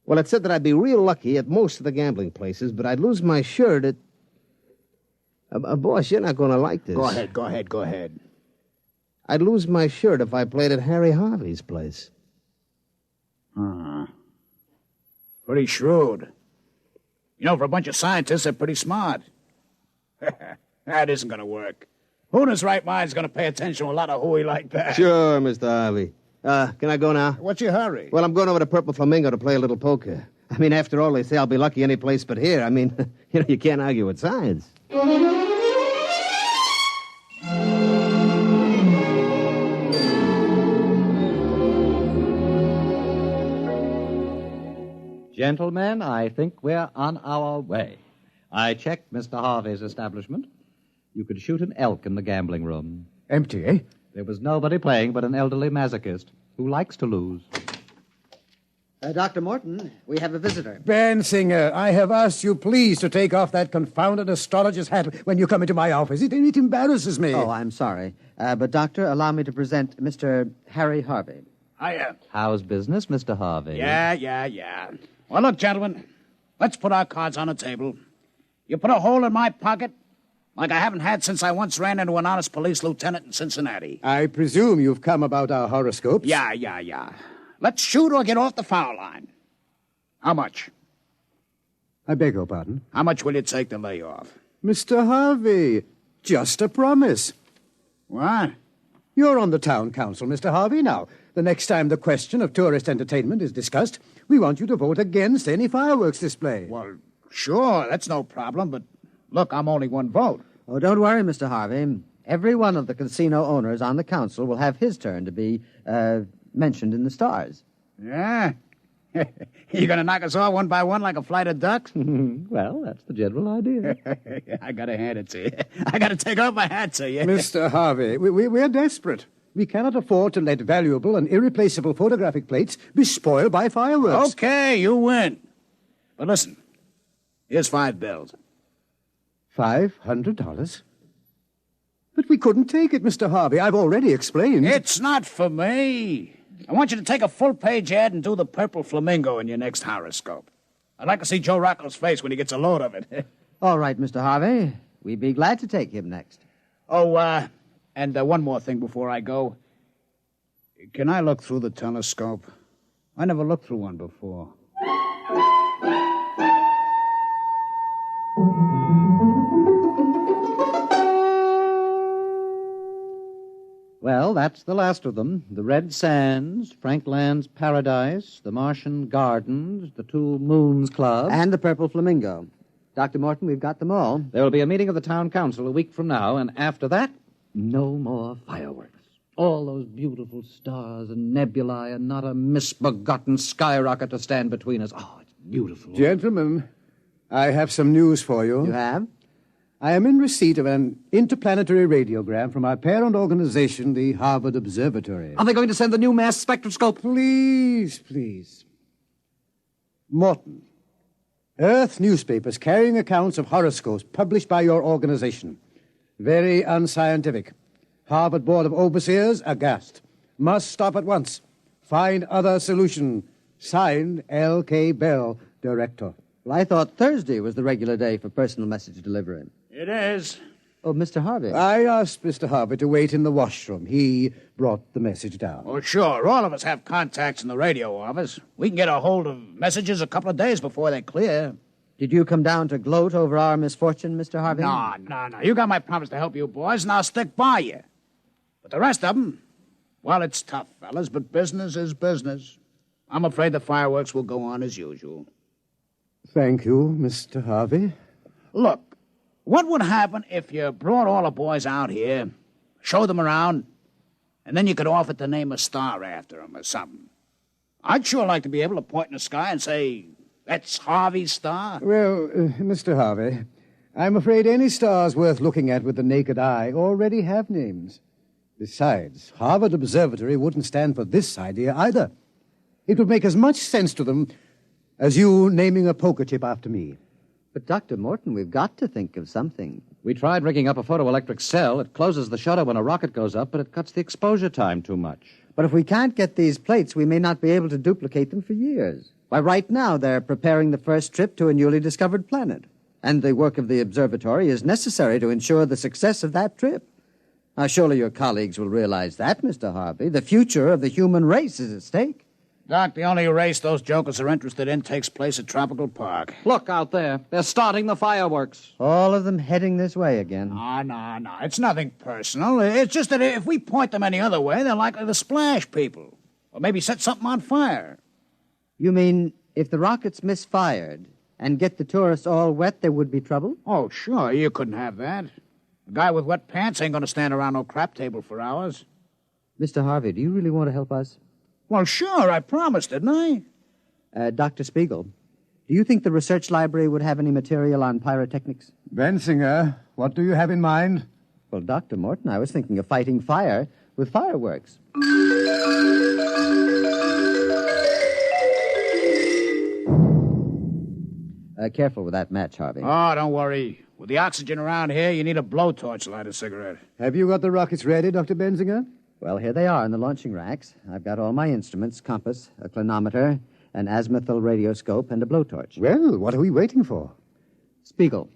Well, it said that I'd be real lucky at most of the gambling places, but I'd lose my shirt at... boss, you're not going to like this. Go ahead. I'd lose my shirt if I played at Harry Harvey's place. Pretty shrewd. You know, for a bunch of scientists, they're pretty smart. That isn't going to work. Who in his right mind is going to pay attention to a lot of hooey like that? Sure, Mr. Harvey. Can I go now? What's your hurry? Well, I'm going over to Purple Flamingo to play a little poker. I mean, after all, they say I'll be lucky any place but here. I mean, you can't argue with science. Gentlemen, I think we're on our way. I checked Mr. Harvey's establishment. You could shoot an elk in the gambling room. Empty, eh? There was nobody playing but an elderly masochist who likes to lose. Dr. Morton, we have a visitor. Benzinger, I have asked you please to take off that confounded astrologer's hat when you come into my office. It embarrasses me. Oh, I'm sorry. But, Doctor, allow me to present Mr. Harry Harvey. Hiya. How's business, Mr. Harvey? Yeah. Well, look, gentlemen, let's put our cards on the table. You put a hole in my pocket, Like I haven't had since I once ran into an honest police lieutenant in Cincinnati. I presume you've come about our horoscopes? Yeah. Let's shoot or get off the foul line. How much? I beg your pardon? How much will it take to lay off? Mr. Harvey, just a promise. What? You're on the town council, Mr. Harvey. Now, the next time the question of tourist entertainment is discussed, we want you to vote against any fireworks display. Well, sure, that's no problem, but look, I'm only one vote. Oh, don't worry, Mr. Harvey. Every one of the casino owners on the council will have his turn to be mentioned in the stars. Yeah? You going to knock us off one by one like a flight of ducks? Well, that's the general idea. I got to hand it to you. I got to take off my hat to you. Mr. Harvey, we're desperate. We cannot afford to let valuable and irreplaceable photographic plates be spoiled by fireworks. Okay, you win. But listen, here's 5 bills. $500? But we couldn't take it, Mr. Harvey. I've already explained. It's not for me. I want you to take a full-page ad and do the purple flamingo in your next horoscope. I'd like to see Joe Rocco's face when he gets a load of it. All right, Mr. Harvey. We'd be glad to take him next. Oh, and one more thing before I go. Can I look through the telescope? I never looked through one before. Well, that's the last of them. The Red Sands, Frank Land's Paradise, the Martian Gardens, the Two Moons Club. And the Purple Flamingo. Dr. Morton, we've got them all. There will be a meeting of the town council a week from now, and after that, no more fireworks. All those beautiful stars and nebulae and not a misbegotten skyrocket to stand between us. Oh, it's beautiful. Gentlemen, I have some news for you. You have? I am in receipt of an interplanetary radiogram from our parent organization, the Harvard Observatory. Are they going to send the new mass spectroscope? Please. Morton, Earth newspapers carrying accounts of horoscopes published by your organization. Very unscientific. Harvard Board of Overseers aghast. Must stop at once. Find other solution. Signed, L.K. Bell, Director. Well, I thought Thursday was the regular day for personal message delivery. It is. Oh, Mr. Harvey. I asked Mr. Harvey to wait in the washroom. He brought the message down. Oh, sure. All of us have contacts in the radio office. We can get a hold of messages a couple of days before they're clear. Did you come down to gloat over our misfortune, Mr. Harvey? No. You got my promise to help you boys, and I'll stick by you. But the rest of them, well, it's tough, fellas, but business is business. I'm afraid the fireworks will go on as usual. Thank you, Mr. Harvey. Look, what would happen if you brought all the boys out here, showed them around, and then you could offer to name a star after them or something? I'd sure like to be able to point in the sky and say, that's Harvey's star. Well, Mr. Harvey, I'm afraid any stars worth looking at with the naked eye already have names. Besides, Harvard Observatory wouldn't stand for this idea either. It would make as much sense to them as you naming a poker chip after me. But, Dr. Morton, we've got to think of something. We tried rigging up a photoelectric cell. It closes the shutter when a rocket goes up, but it cuts the exposure time too much. But if we can't get these plates, we may not be able to duplicate them for years. Why, right now they're preparing the first trip to a newly discovered planet. And the work of the observatory is necessary to ensure the success of that trip. Now, surely your colleagues will realize that, Mr. Harvey. The future of the human race is at stake. Doc, the only race those jokers are interested in takes place at Tropical Park. Look out there. They're starting the fireworks. All of them heading this way again. No. It's nothing personal. It's just that if we point them any other way, they're likely to splash people. Or maybe set something on fire. You mean if the rockets misfired and get the tourists all wet, there would be trouble? Oh, sure. You couldn't have that. A guy with wet pants ain't going to stand around no crap table for hours. Mr. Harvey, do you really want to help us? Well, sure. I promised, didn't I? Dr. Spiegel, do you think the research library would have any material on pyrotechnics? Bensinger, what do you have in mind? Well, Dr. Morton, I was thinking of fighting fire with fireworks. Careful with that match, Harvey. Oh, don't worry. With the oxygen around here, you need a blowtorch to light a cigarette. Have you got the rockets ready, Dr. Bensinger? Well, here they are in the launching racks. I've got all my instruments, compass, a clinometer, an azimuthal radioscope, and a blowtorch. Well, what are we waiting for? Spiegel,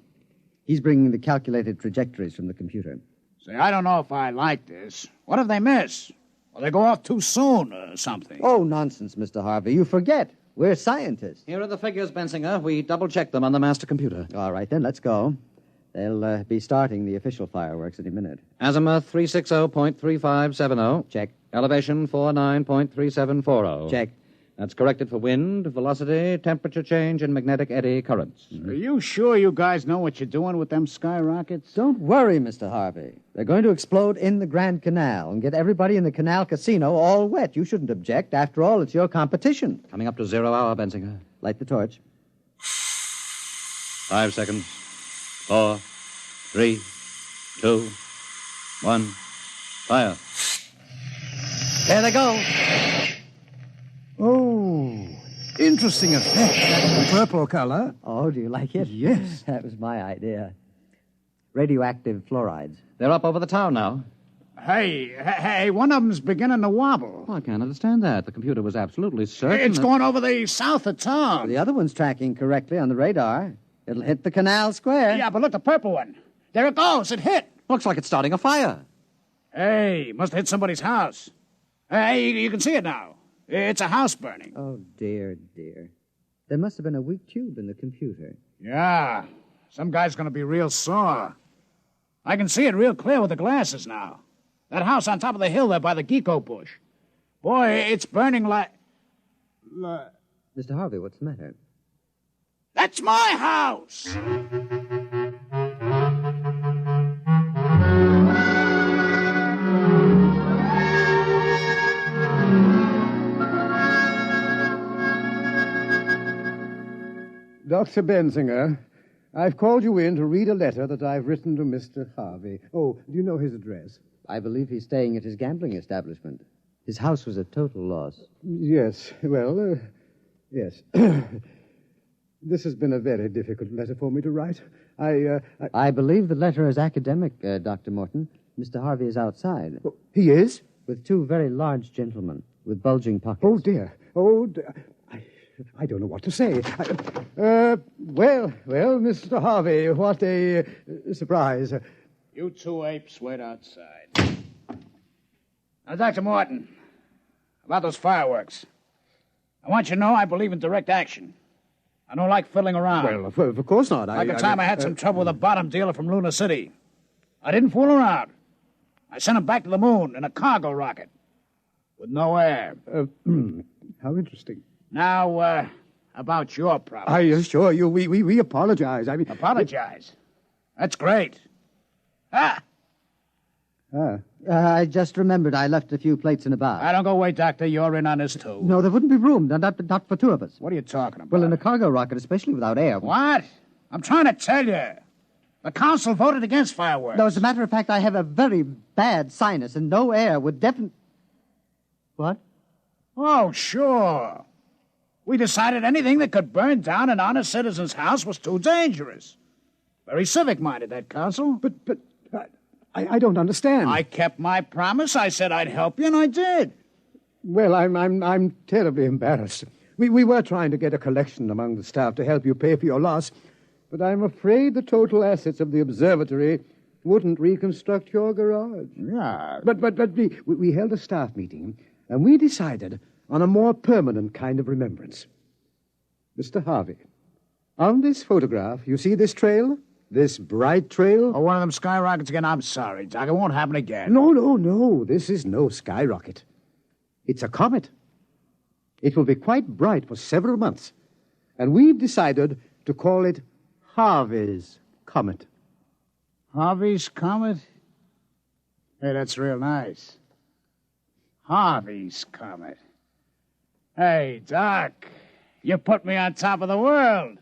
He's bringing the calculated trajectories from the computer. Say, I don't know if I like this. What if they miss? Or they go off too soon or something? Oh, nonsense, Mr. Harvey. You forget. We're scientists. Here are the figures, Bensinger. We double-checked them on the master computer. All right, then, let's go. They'll be starting the official fireworks any minute. Azimuth 360.3570. Check. Elevation 49.3740. Check. That's corrected for wind, velocity, temperature change, and magnetic eddy currents. Are you sure you guys know what you're doing with them skyrockets? Don't worry, Mr. Harvey. They're going to explode in the Grand Canal and get everybody in the Canal Casino all wet. You shouldn't object. After all, it's your competition. Coming up to 0 hour, Bensinger. Light the torch. 5 seconds. 4, 3, 2, 1. Fire. There they go. Oh, interesting effect. That's the purple color. Oh, do you like it? Yes. That was my idea. Radioactive fluorides. They're up over the town now. Hey, one of them's beginning to wobble. Oh, I can't understand that. The computer was absolutely certain. It's going over the south of town. The other one's tracking correctly on the radar. It'll hit the canal square. Yeah, but look, the purple one. There it goes. It hit. Looks like it's starting a fire. Hey, must have hit somebody's house. Hey, you can see it now. It's a house burning. Oh, dear, dear. There must have been a weak tube in the computer. Yeah, some guy's going to be real sore. I can see it real clear with the glasses now. That house on top of the hill there by the Geeko bush. Boy, it's burning like... Mr. Harvey, what's the matter? That's my house! Dr. Bensinger, I've called you in to read a letter that I've written to Mr. Harvey. Oh, do you know his address? I believe he's staying at his gambling establishment. His house was a total loss. Yes, well, yes. This has been a very difficult letter for me to write. I believe the letter is academic, Dr. Morton. Mr. Harvey is outside. Oh, he is? With two very large gentlemen with bulging pockets. Oh, dear. Oh, dear. I don't know what to say. Well, Mr. Harvey, what a surprise. You two apes wait outside. Now, Dr. Morton, about those fireworks. I want you to know I believe in direct action. I don't like fiddling around. Well, of course not. Like the time I had some trouble with a bottom dealer from Luna City. I didn't fool around. I sent him back to the moon in a cargo rocket with no air. How interesting. Now, about your problem. I assure you, we apologize. I mean... Apologize? That's great. I just remembered I left a few plates in a bar. I don't go away, Doctor. You're in on this, too. No, there wouldn't be room. Not for two of us. What are you talking about? Well, in a cargo rocket, especially without air. What? I'm trying to tell you. The council voted against fireworks. No, as a matter of fact, I have a very bad sinus, and no air would definitely... What? Oh, sure. We decided anything that could burn down an honest citizen's house was too dangerous. Very civic-minded, that council. But I don't understand. I kept my promise. I said I'd help you, and I did. Well, I'm terribly embarrassed. We were trying to get a collection among the staff to help you pay for your loss, but I'm afraid the total assets of the observatory wouldn't reconstruct your garage. Yeah. But we held a staff meeting, and we decided on a more permanent kind of remembrance. Mr. Harvey, on this photograph, you see this trail? This bright trail? Oh, one of them skyrockets again? I'm sorry, Doc. It won't happen again. No. This is no skyrocket. It's a comet. It will be quite bright for several months. And we've decided to call it Harvey's Comet. Harvey's Comet? Hey, that's real nice. Harvey's Comet. Hey, Doc, you put me on top of the world.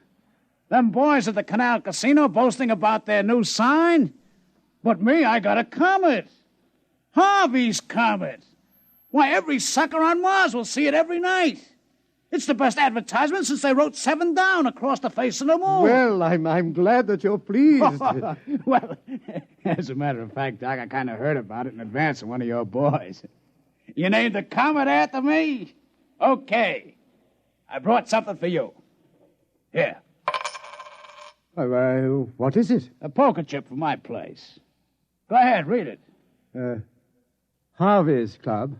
Them boys at the Canal Casino boasting about their new sign. But me, I got a comet. Harvey's Comet. Why, every sucker on Mars will see it every night. It's the best advertisement since they wrote 7 down across the face of the moon. Well, I'm glad that you're pleased. Well, as a matter of fact, Doc, I kind of heard about it in advance of one of your boys. You named the comet after me? Okay. I brought something for you. Here. What is it? A poker chip from my place. Go ahead, read it. Harvey's Club.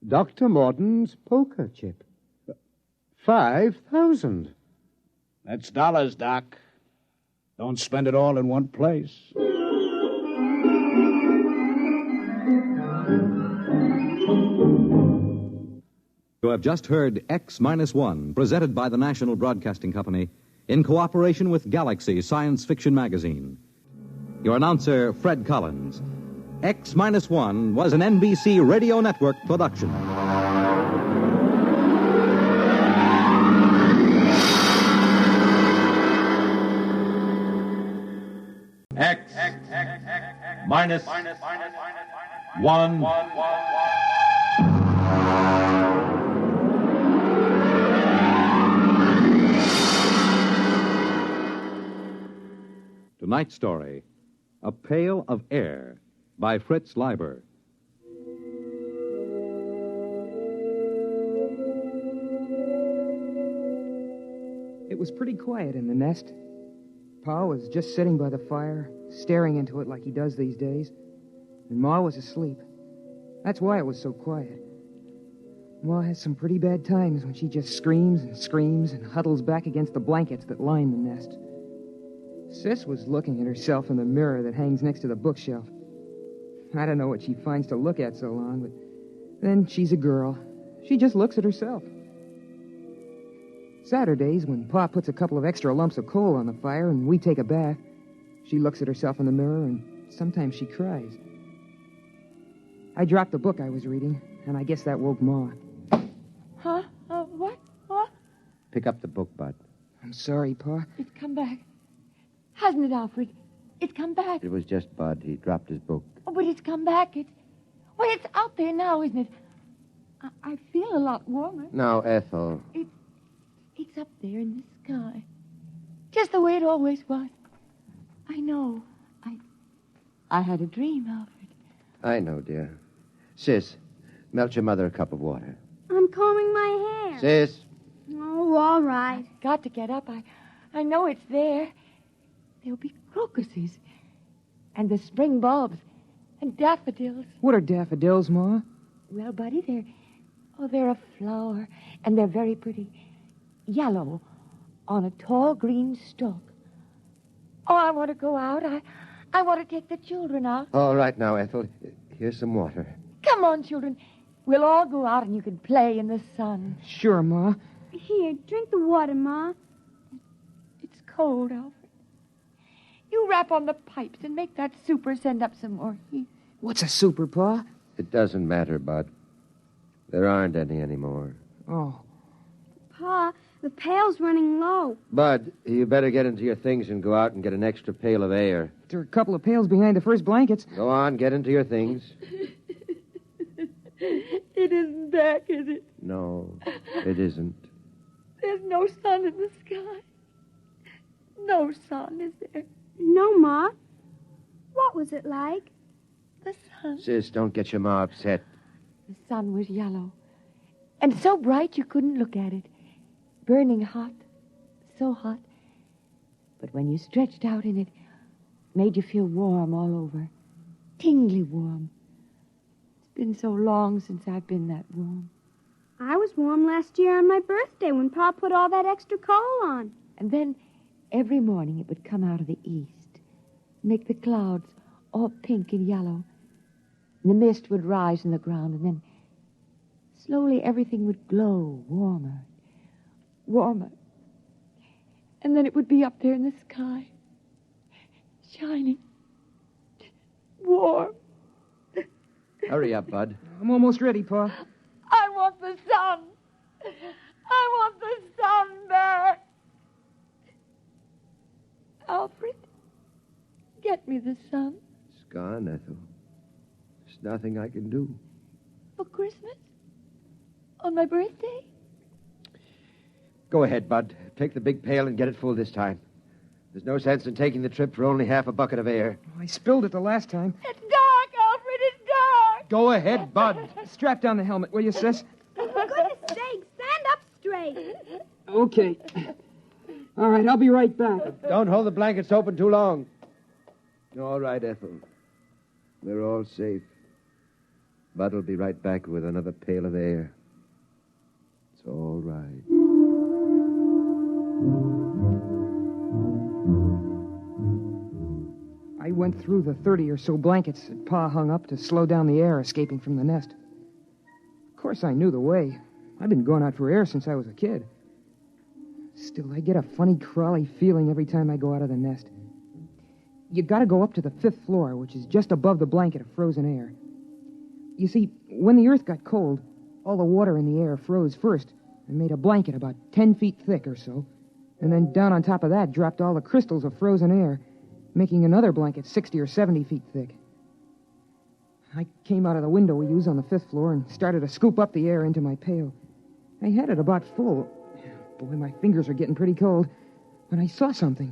Dr. Morton's poker chip. 5,000. That's dollars, Doc. Don't spend it all in one place. You have just heard X-1, presented by the National Broadcasting Company in cooperation with Galaxy Science Fiction Magazine. Your announcer, Fred Collins. X-1 was an NBC Radio Network production. X minus 1. Tonight's story, A Pail of Air, by Fritz Leiber. It was pretty quiet in the nest. Pa was just sitting by the fire, staring into it like he does these days. And Ma was asleep. That's why it was so quiet. Ma has some pretty bad times when she just screams and huddles back against the blankets that line the nest. Sis was looking at herself in the mirror that hangs next to the bookshelf. I don't know what she finds to look at so long, but then she's a girl. She just looks at herself. Saturdays, when Pa puts a couple of extra lumps of coal on the fire and we take a bath, she looks at herself in the mirror and sometimes she cries. I dropped the book I was reading, and I guess that woke Ma. Huh? What? What? Pick up the book, Bud. I'm sorry, Pa. It's come back. Hasn't it, Alfred? It's come back. It was just Bud. He dropped his book. Oh, but it's come back. It's out there now, isn't it? I feel a lot warmer. Now, Ethel. It's up there in the sky. Just the way it always was. I know. I had a dream, Alfred. I know, dear. Sis, melt your mother a cup of water. I'm combing my hair. Sis. Oh, all right. I've got to get up. I know it's there. There'll be crocuses. And the spring bulbs. And daffodils. What are daffodils, Ma? Well, Buddy, they're a flower. And they're very pretty. Yellow on a tall green stalk. Oh, I want to go out. I want to take the children out. All right now, Ethel. Here's some water. Come on, children. We'll all go out and you can play in the sun. Sure, Ma. Here, drink the water, Ma. It's cold, Alfred. You rap on the pipes and make that super send up some more heat. What's a super, Pa? It doesn't matter, Bud. There aren't any anymore. Oh. Pa, the pail's running low. Bud, you better get into your things and go out and get an extra pail of air. There are a couple of pails behind the first blankets. Go on, get into your things. It isn't back, is it? No, it isn't. There's no sun in the sky. No sun, is there? No, Ma. What was it like? The sun. Sis, don't get your ma upset. The sun was yellow. And so bright you couldn't look at it. Burning hot. So hot. But when you stretched out in it, made you feel warm all over. Tingly warm. It's been so long since I've been that warm. I was warm last year on my birthday when Pa put all that extra coal on. And then every morning it would come out of the east, make the clouds all pink and yellow. And the mist would rise in the ground, and then slowly everything would glow warmer, warmer. And then it would be up there in the sky, shining, warm. Hurry up, Bud. I'm almost ready, Pa. I want the sun. I want the sun back. Alfred, get me the sun. It's gone, Ethel. There's nothing I can do. For Christmas? On my birthday? Go ahead, Bud. Take the big pail and get it full this time. There's no sense in taking the trip for only half a bucket of air. I spilled it the last time. It's dark, Alfred. It's dark. Go ahead, Bud. Strap down the helmet, will you, sis? For goodness sake, stand up straight. Okay. All right, I'll be right back. Don't hold the blankets open too long. All right, Ethel. We're all safe. Bud will be right back with another pail of air. It's all right. I went through the 30 or so blankets that Pa hung up to slow down the air escaping from the nest. Of course, I knew the way. I've been going out for air since I was a kid. Still, I get a funny, crawly feeling every time I go out of the nest. You gotta go up to the 5th floor, which is just above the blanket of frozen air. You see, when the earth got cold, all the water in the air froze first and made a blanket about 10 feet thick or so. And then down on top of that dropped all the crystals of frozen air, making another blanket 60 or 70 feet thick. I came out of the window we use on the 5th floor and started to scoop up the air into my pail. I had it about full. Boy, my fingers are getting pretty cold when I saw something.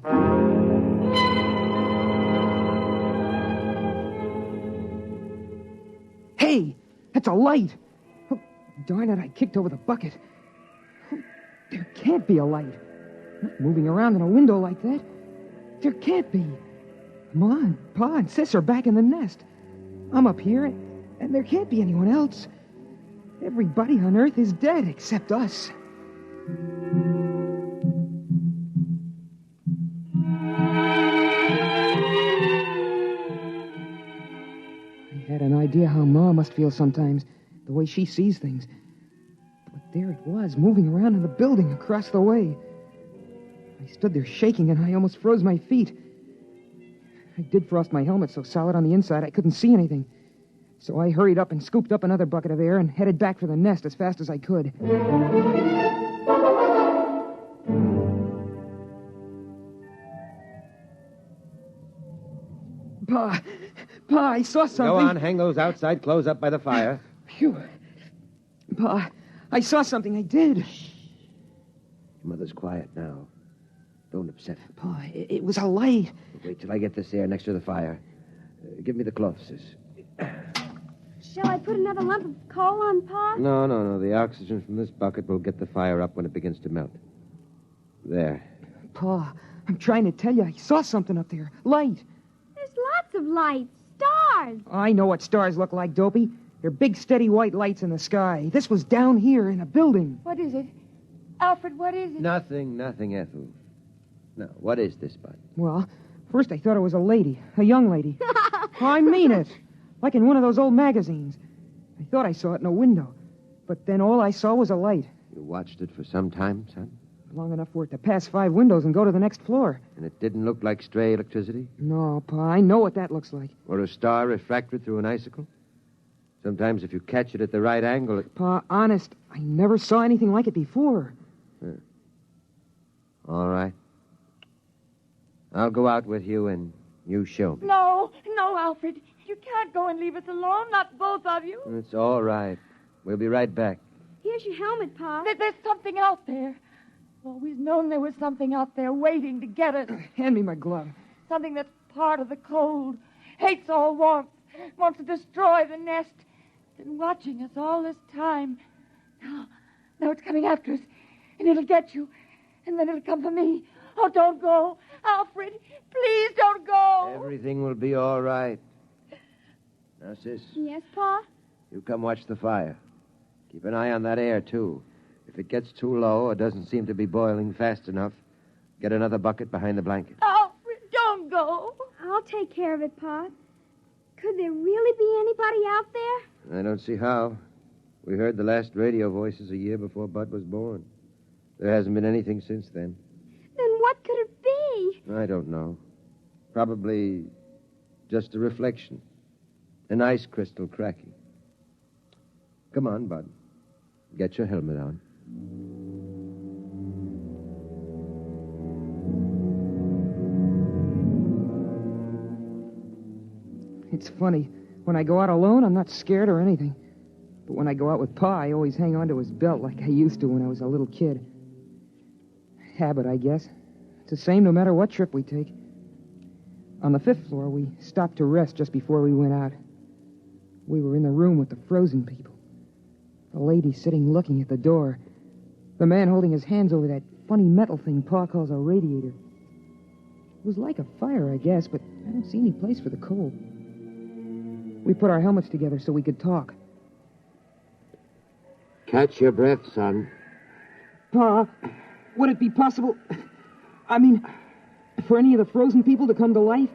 Hey, that's a light. Oh, darn it, I kicked over the bucket. Oh, there can't be a light. Not moving around in a window like that. There can't be. Ma and Pa and Sis are back in the nest. I'm up here, and there can't be anyone else. Everybody on Earth is dead except us. I had an idea how Ma must feel sometimes, the way she sees things. But there it was, moving around in the building across the way. I stood there shaking, and I almost froze my feet. I did frost my helmet so solid on the inside I couldn't see anything. So I hurried up and scooped up another bucket of air and headed back for the nest as fast as I could. Pa, I saw something. Go on, hang those outside clothes up by the fire. Phew. Pa, I saw something, I did. Your mother's quiet now. Don't upset her. Pa, it was a light. Wait till I get this air next to the fire. Give me the cloth, Sis. Shall I put another lump of coal on, Pa? No. The oxygen from this bucket will get the fire up when it begins to melt. There. Pa, I'm trying to tell you, I saw something up there. Light. There's lots of lights. Stars. I know what stars look like, Dopey. They're big, steady white lights in the sky. This was down here in a building. What is it? Alfred, what is it? Nothing, Ethel. Now, what is this, Bud? Well, first I thought it was a lady, a young lady. I mean it. Like in one of those old magazines. I thought I saw it in a window. But then all I saw was a light. You watched it for some time, son? Long enough for it to pass 5 windows and go to the next floor. And it didn't look like stray electricity? No, Pa, I know what that looks like. Or a star refracted through an icicle? Sometimes if you catch it at the right angle, it... Pa, honest, I never saw anything like it before. All right. I'll go out with you and you show me. No, Alfred. You can't go and leave us alone, not both of you. It's all right. We'll be right back. Here's your helmet, Pa. There's something out there. I've always known there was something out there waiting to get us. Hand me my glove. Something that's part of the cold, hates all warmth, wants to destroy the nest. Been watching us all this time. Now it's coming after us, and it'll get you, and then it'll come for me. Oh, don't go. Alfred, please don't go. Everything will be all right. Now, Sis. Yes, Pa? You come watch the fire. Keep an eye on that air, too. If it gets too low or doesn't seem to be boiling fast enough, get another bucket behind the blanket. Alfred, don't go. I'll take care of it, Pa. Could there really be anybody out there? I don't see how. We heard the last radio voices a year before Bud was born. There hasn't been anything since then. Then what could it be? I don't know. Probably just a reflection. An ice crystal cracking. Come on, Bud. Get your helmet on. It's funny. When I go out alone, I'm not scared or anything. But when I go out with Pa, I always hang on to his belt like I used to when I was a little kid. Habit, I guess. It's the same no matter what trip we take. On the 5th floor, we stopped to rest just before we went out. We were in the room with the frozen people. The lady sitting looking at the door. The man holding his hands over that funny metal thing Pa calls a radiator. It was like a fire, I guess, but I don't see any place for the coal. We put our helmets together so we could talk. Catch your breath, son. Pa, would it be possible... for any of the frozen people to come to life?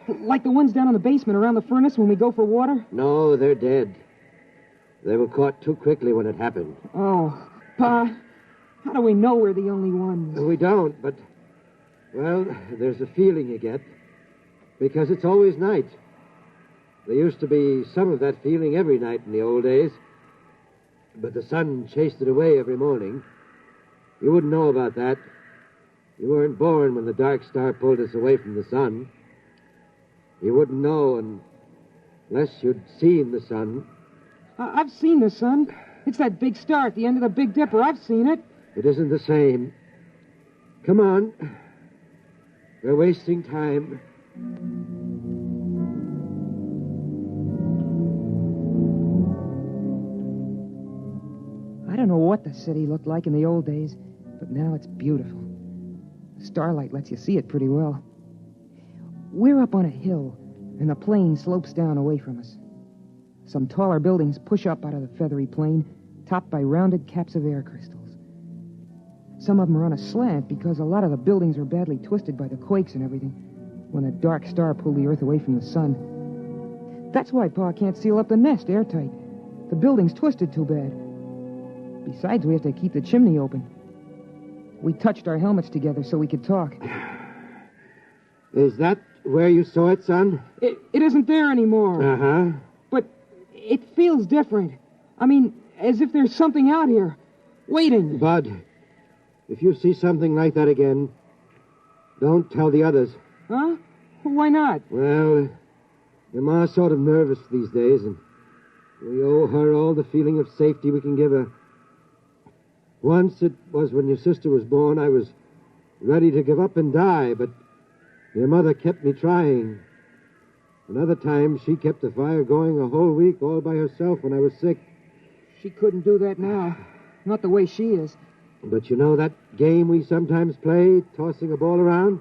Like the ones down in the basement around the furnace when we go for water? No, they're dead. They were caught too quickly when it happened. Oh, Pa, how do we know we're the only ones? We don't, but... Well, there's a feeling you get. Because it's always night. There used to be some of that feeling every night in the old days. But the sun chased it away every morning. You wouldn't know about that. You weren't born when the dark star pulled us away from the sun. You wouldn't know unless you'd seen the sun. I've seen the sun. It's that big star at the end of the Big Dipper. I've seen it. It isn't the same. Come on. We're wasting time. I don't know what the city looked like in the old days, but now it's beautiful. The starlight lets you see it pretty well. We're up on a hill, and the plain slopes down away from us. Some taller buildings push up out of the feathery plain, topped by rounded caps of air crystals. Some of them are on a slant because a lot of the buildings are badly twisted by the quakes and everything when a dark star pulled the Earth away from the sun. That's why Pa can't seal up the nest airtight. The building's twisted too bad. Besides, we have to keep the chimney open. We touched our helmets together so we could talk. Is that where you saw it, son? It isn't there anymore. Uh-huh. But it feels different. As if there's something out here, waiting. Bud, if you see something like that again, don't tell the others. Huh? Why not? Well, your ma's sort of nervous these days, and we owe her all the feeling of safety we can give her. Once, it was when your sister was born, I was ready to give up and die, but your mother kept me trying. Another time, she kept the fire going a whole week all by herself when I was sick. She couldn't do that now. Not the way she is. But you know that game we sometimes play, tossing a ball around?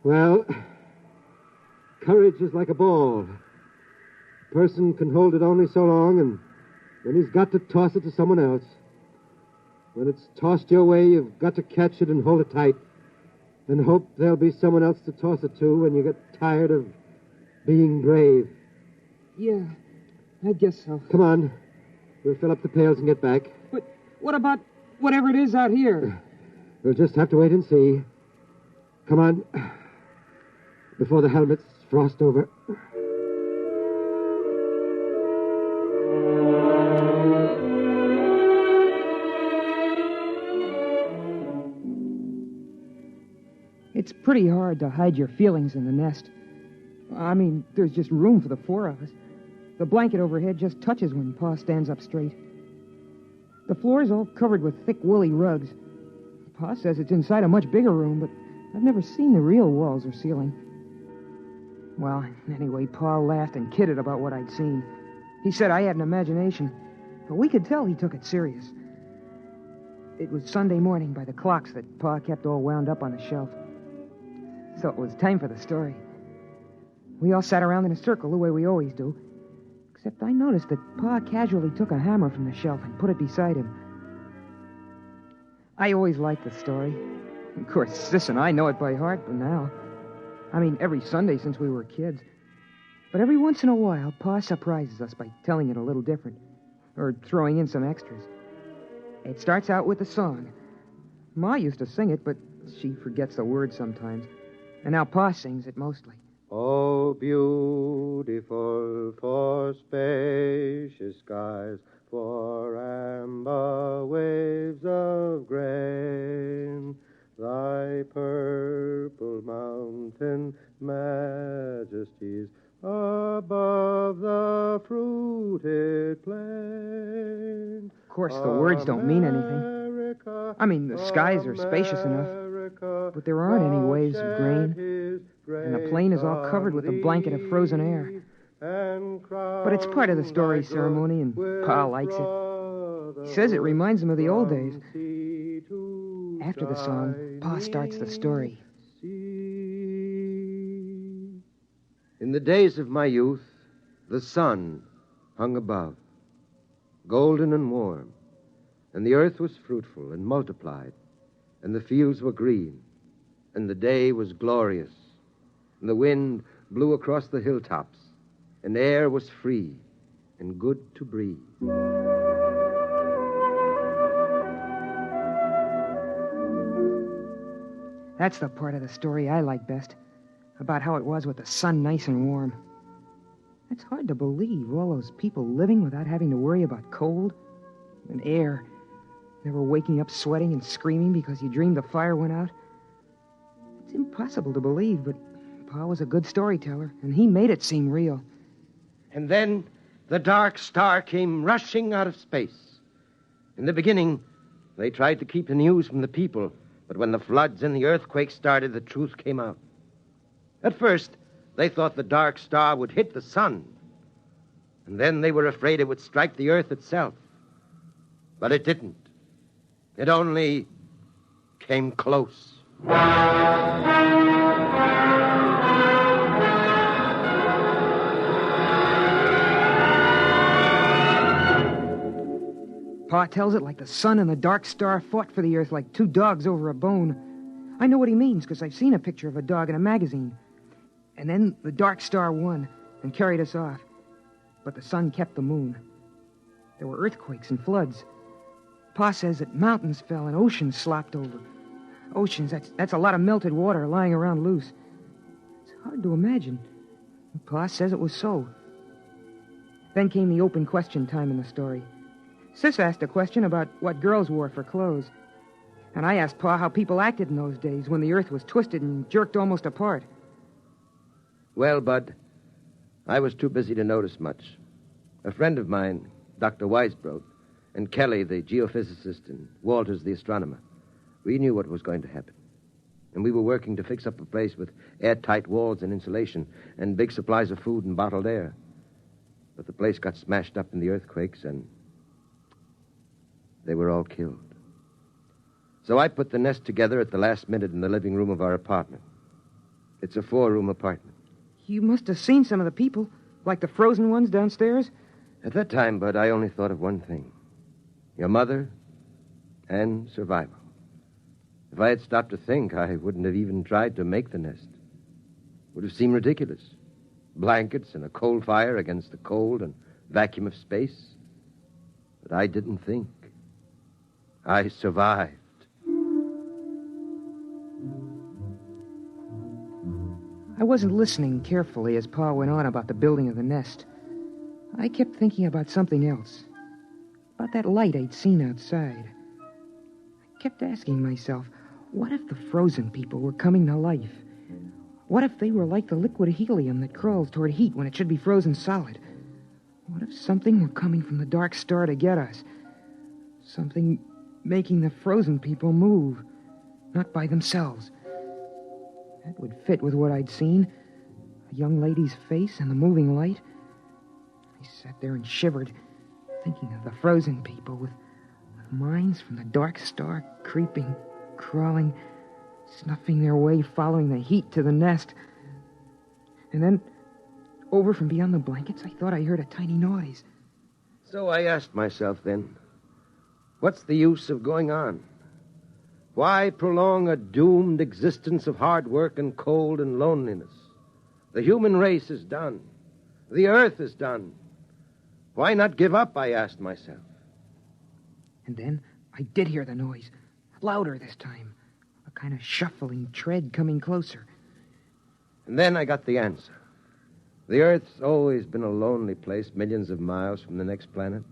Well, courage is like a ball. A person can hold it only so long, and then he's got to toss it to someone else. When it's tossed your way, you've got to catch it and hold it tight, and hope there'll be someone else to toss it to when you get tired of being brave. Yeah, I guess so. Come on. We'll fill up the pails and get back. But what about whatever it is out here? We'll just have to wait and see. Come on. Before the helmets frost over. It's pretty hard to hide your feelings in the nest. There's just room for the four of us. The blanket overhead just touches when Pa stands up straight. The floor is all covered with thick, woolly rugs. Pa says it's inside a much bigger room, but I've never seen the real walls or ceiling. Well, anyway, Pa laughed and kidded about what I'd seen. He said I had an imagination, but we could tell he took it serious. It was Sunday morning by the clocks that Pa kept all wound up on the shelf. So it was time for the story. We all sat around in a circle the way we always do, except I noticed that Pa casually took a hammer from the shelf and put it beside him. I always liked the story. Of course, Sis and I know it by heart by now. Every Sunday since we were kids. But every once in a while, Pa surprises us by telling it a little different, or throwing in some extras. It starts out with a song. Ma used to sing it, but she forgets the words sometimes. And now Pa sings it mostly. Oh, beautiful for spacious skies, for amber waves of grain, thy purple mountain majesties above the fruited plain. Of course, the words don't mean anything. The skies are spacious enough, but there aren't any waves of grain, and the plain is all covered with a blanket of frozen air. But it's part of the story ceremony, and Pa likes it. He says it reminds him of the old days. After the song, Pa starts the story. In the days of my youth, the sun hung above, golden and warm, and the earth was fruitful and multiplied, and the fields were green, and the day was glorious, and the wind blew across the hilltops, and air was free and good to breathe. That's the part of the story I like best, about how it was with the sun nice and warm. It's hard to believe, all those people living without having to worry about cold and air, never waking up sweating and screaming because you dreamed the fire went out. It's impossible to believe, but Pa was a good storyteller, and he made it seem real. And then the dark star came rushing out of space. In the beginning, they tried to keep the news from the people, but when the floods and the earthquakes started, the truth came out. At first, they thought the dark star would hit the sun, and then they were afraid it would strike the earth itself. But it didn't. It only came close. Pa tells it like the sun and the dark star fought for the earth like two dogs over a bone. I know what he means, because I've seen a picture of a dog in a magazine. And then the dark star won and carried us off. But the sun kept the moon. There were earthquakes and floods. Pa says that mountains fell and oceans slopped over. Oceans, that's a lot of melted water lying around loose. It's hard to imagine. Pa says it was so. Then came the open question time in the story. Sis asked a question about what girls wore for clothes. And I asked Pa how people acted in those days when the earth was twisted and jerked almost apart. Well, Bud, I was too busy to notice much. A friend of mine, Dr. Weisbrot, and Kelly, the geophysicist, and Walters, the astronomer, we knew what was going to happen. And we were working to fix up a place with airtight walls and insulation and big supplies of food and bottled air. But the place got smashed up in the earthquakes, and they were all killed. So I put the nest together at the last minute in the living room of our apartment. It's a 4-room apartment. You must have seen some of the people, like the frozen ones downstairs. At that time, Bud, I only thought of one thing. Your mother and survival. If I had stopped to think, I wouldn't have even tried to make the nest. It would have seemed ridiculous. Blankets and a coal fire against the cold and vacuum of space. But I didn't think. I survived. I wasn't listening carefully as Pa went on about the building of the nest. I kept thinking about something else. About that light I'd seen outside. I kept asking myself, what if the frozen people were coming to life? What if they were like the liquid helium that crawls toward heat when it should be frozen solid? What if something were coming from the dark star to get us? Something making the frozen people move, not by themselves. That would fit with what I'd seen. A young lady's face and the moving light. I sat there and shivered, thinking of the frozen people with minds from the dark star creeping, crawling, snuffing their way, following the heat to the nest. And then, over from beyond the blankets, I thought I heard a tiny noise. So I asked myself then, what's the use of going on? Why prolong a doomed existence of hard work and cold and loneliness? The human race is done. The earth is done. Why not give up, I asked myself. And then I did hear the noise, louder this time, a kind of shuffling tread coming closer. And then I got the answer. The Earth's always been a lonely place millions of miles from the next planet.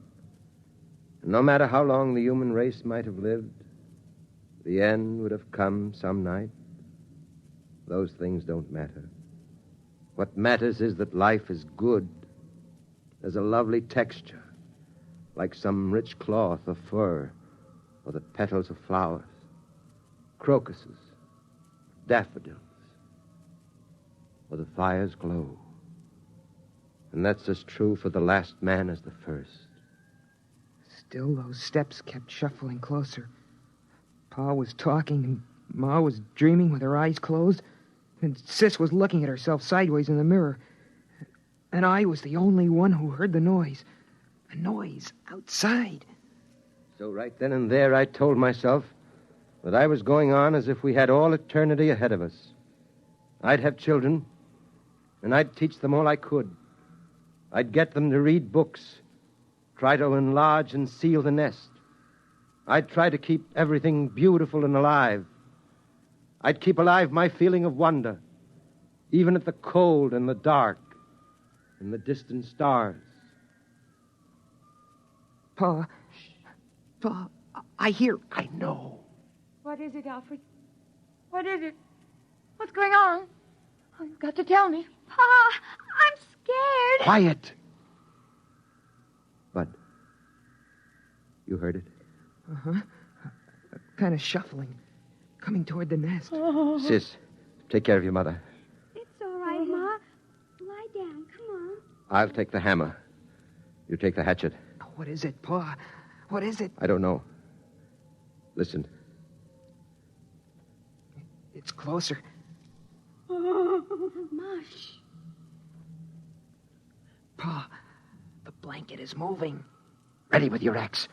And no matter how long the human race might have lived, the end would have come some night. Those things don't matter. What matters is that life is good. There's a lovely texture, like some rich cloth of fur or the petals of flowers, crocuses, daffodils, or the fire's glow. And that's as true for the last man as the first. Still, those steps kept shuffling closer. Pa was talking, and Ma was dreaming with her eyes closed, and Sis was looking at herself sideways in the mirror. And I was the only one who heard the noise. A noise outside. So right then and there, I told myself that I was going on as if we had all eternity ahead of us. I'd have children, and I'd teach them all I could. I'd get them to read books, try to enlarge and seal the nest. I'd try to keep everything beautiful and alive. I'd keep alive my feeling of wonder, even at the cold and the dark and the distant stars. Pa, I hear. I know. What is it, Alfred? What is it? What's going on? Oh, you've got to tell me. Pa, I'm scared. Quiet. Bud, you heard it? Uh-huh. Kind of shuffling, coming toward the nest. Sis, take care of your mother. It's all right, Ma. Lie down. Come on. I'll take the hammer. You take the hatchet. What is it, Pa? What is it? I don't know. Listen. It's closer. Mush. Pa, the blanket is moving. Ready with your axe.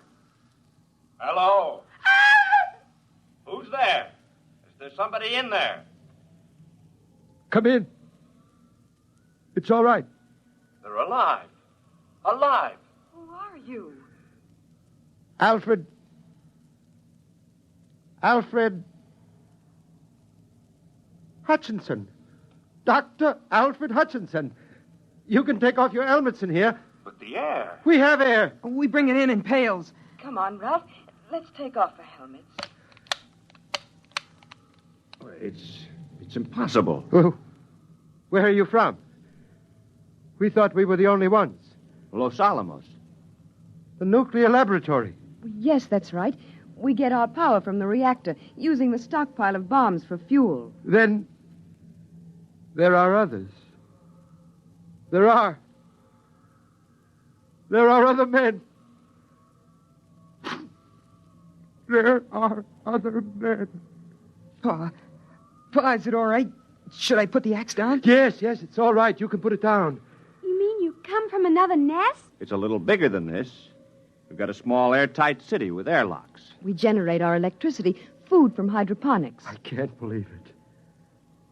Hello? Who's there? Is there somebody in there? Come in. It's all right. They're alive. Alive. Who are you? Alfred. Hutchinson. Dr. Alfred Hutchinson. You can take off your helmets in here. But the air. We have air. We bring it in pails. Come on, Ralph. Let's take off our helmets. It's impossible. Oh, where are you from? We thought we were the only ones. Los Alamos. The nuclear laboratory. Yes, that's right. We get our power from the reactor, using the stockpile of bombs for fuel. Then there are others. There are other men. There are other men. Pa, is it all right? Should I put the axe down? Yes, it's all right. You can put it down. You mean you come from another nest? It's a little bigger than this. We've got a small airtight city with airlocks. We generate our electricity, food from hydroponics. I can't believe it.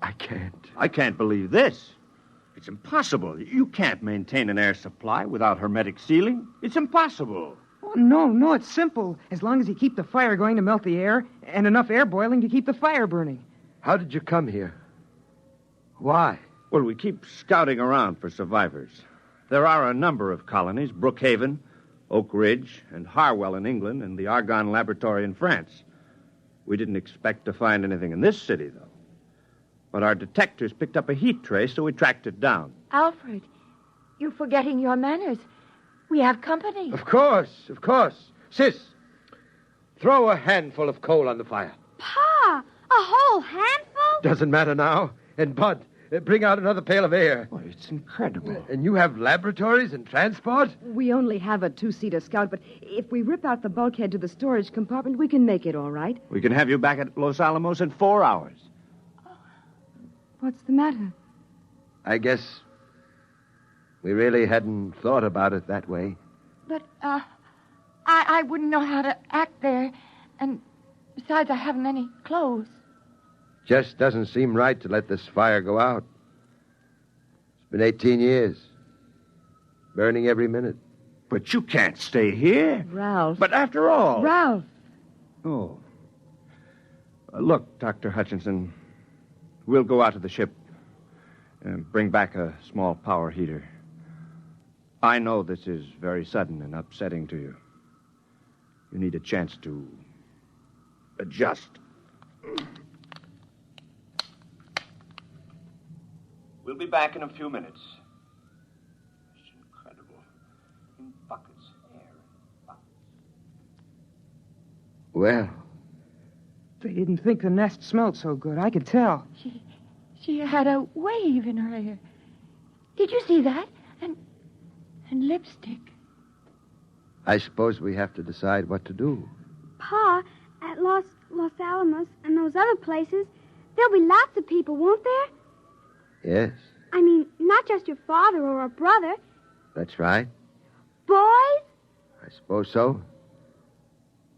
I can't. I can't believe this. It's impossible. You can't maintain an air supply without hermetic sealing. It's impossible. Oh, no, it's simple. As long as you keep the fire going to melt the air and enough air boiling to keep the fire burning. How did you come here? Why? Well, we keep scouting around for survivors. There are a number of colonies, Brookhaven, Oak Ridge, and Harwell in England, and the Argonne Laboratory in France. We didn't expect to find anything in this city, though. But our detectors picked up a heat trace, so we tracked it down. Alfred, you're forgetting your manners. We have company. Of course. Sis, throw a handful of coal on the fire. Pa, a whole handful? Doesn't matter now. And Bud, bring out another pail of air. Oh, it's incredible. And you have laboratories and transport? We only have a two-seater Scout, but if we rip out the bulkhead to the storage compartment, we can make it all right. We can have you back at Los Alamos in 4 hours. What's the matter? I guess we really hadn't thought about it that way. But, I wouldn't know how to act there. And besides, I haven't any clothes. Just doesn't seem right to let this fire go out. It's been 18 years. Burning every minute. But you can't stay here. Ralph. But after all... Ralph. Oh. Look, Dr. Hutchinson, we'll go out to the ship and bring back a small power heater. I know this is very sudden and upsetting to you. You need a chance to adjust. We'll be back in a few minutes. It's incredible. In buckets, air in buckets. Well, They didn't think the nest smelled so good. I could tell. She had a wave in her hair. Did you see that? And lipstick. I suppose we have to decide what to do. Pa, at Los Los Alamos and those other places, there'll be lots of people, won't there? Yes, I mean, not just your father or a brother. that's right. Boys? I suppose so.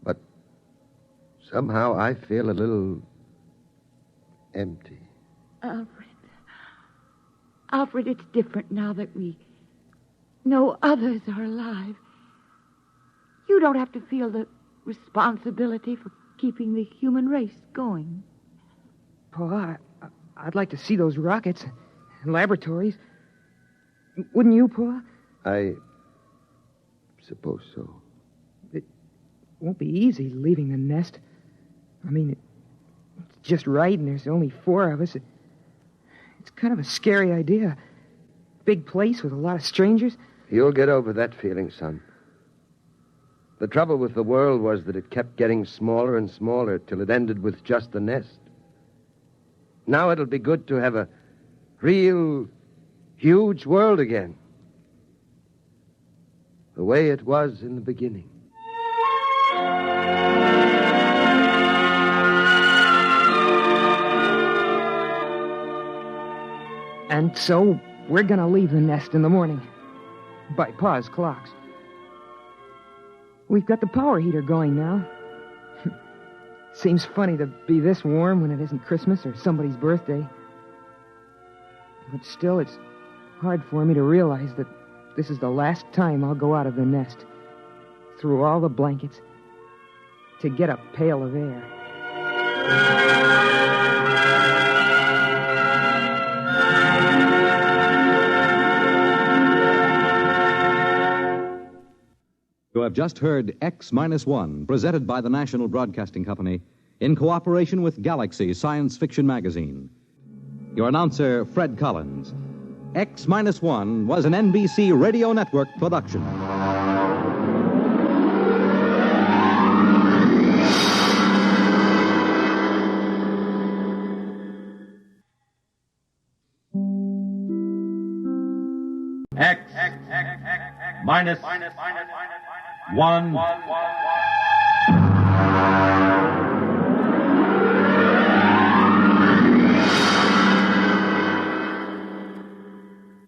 But somehow I feel a little empty. Alfred, it's different now that we know others are alive. You don't have to feel the responsibility for keeping the human race going. Pa, I'd like to see those rockets and laboratories. Wouldn't you, Pa? I suppose so. It won't be easy leaving the nest. I mean, it's just right, and there's only 4 of us. It's kind of a scary idea. Big place with a lot of strangers. You'll get over that feeling, son. The trouble with the world was that it kept getting smaller and smaller till it ended with just the nest. Now it'll be good to have a real, huge world again. The way it was in the beginning. And so we're going to leave the nest in the morning. By Pa's clocks. We've got the power heater going now. Seems funny to be this warm when it isn't Christmas or somebody's birthday. But still, it's hard for me to realize that this is the last time I'll go out of the nest, through all the blankets, to get a pail of air. You have just heard X-1, presented by the National Broadcasting Company in cooperation with Galaxy Science Fiction Magazine. Your announcer, Fred Collins. X-1 was an NBC Radio Network production. Minus 1.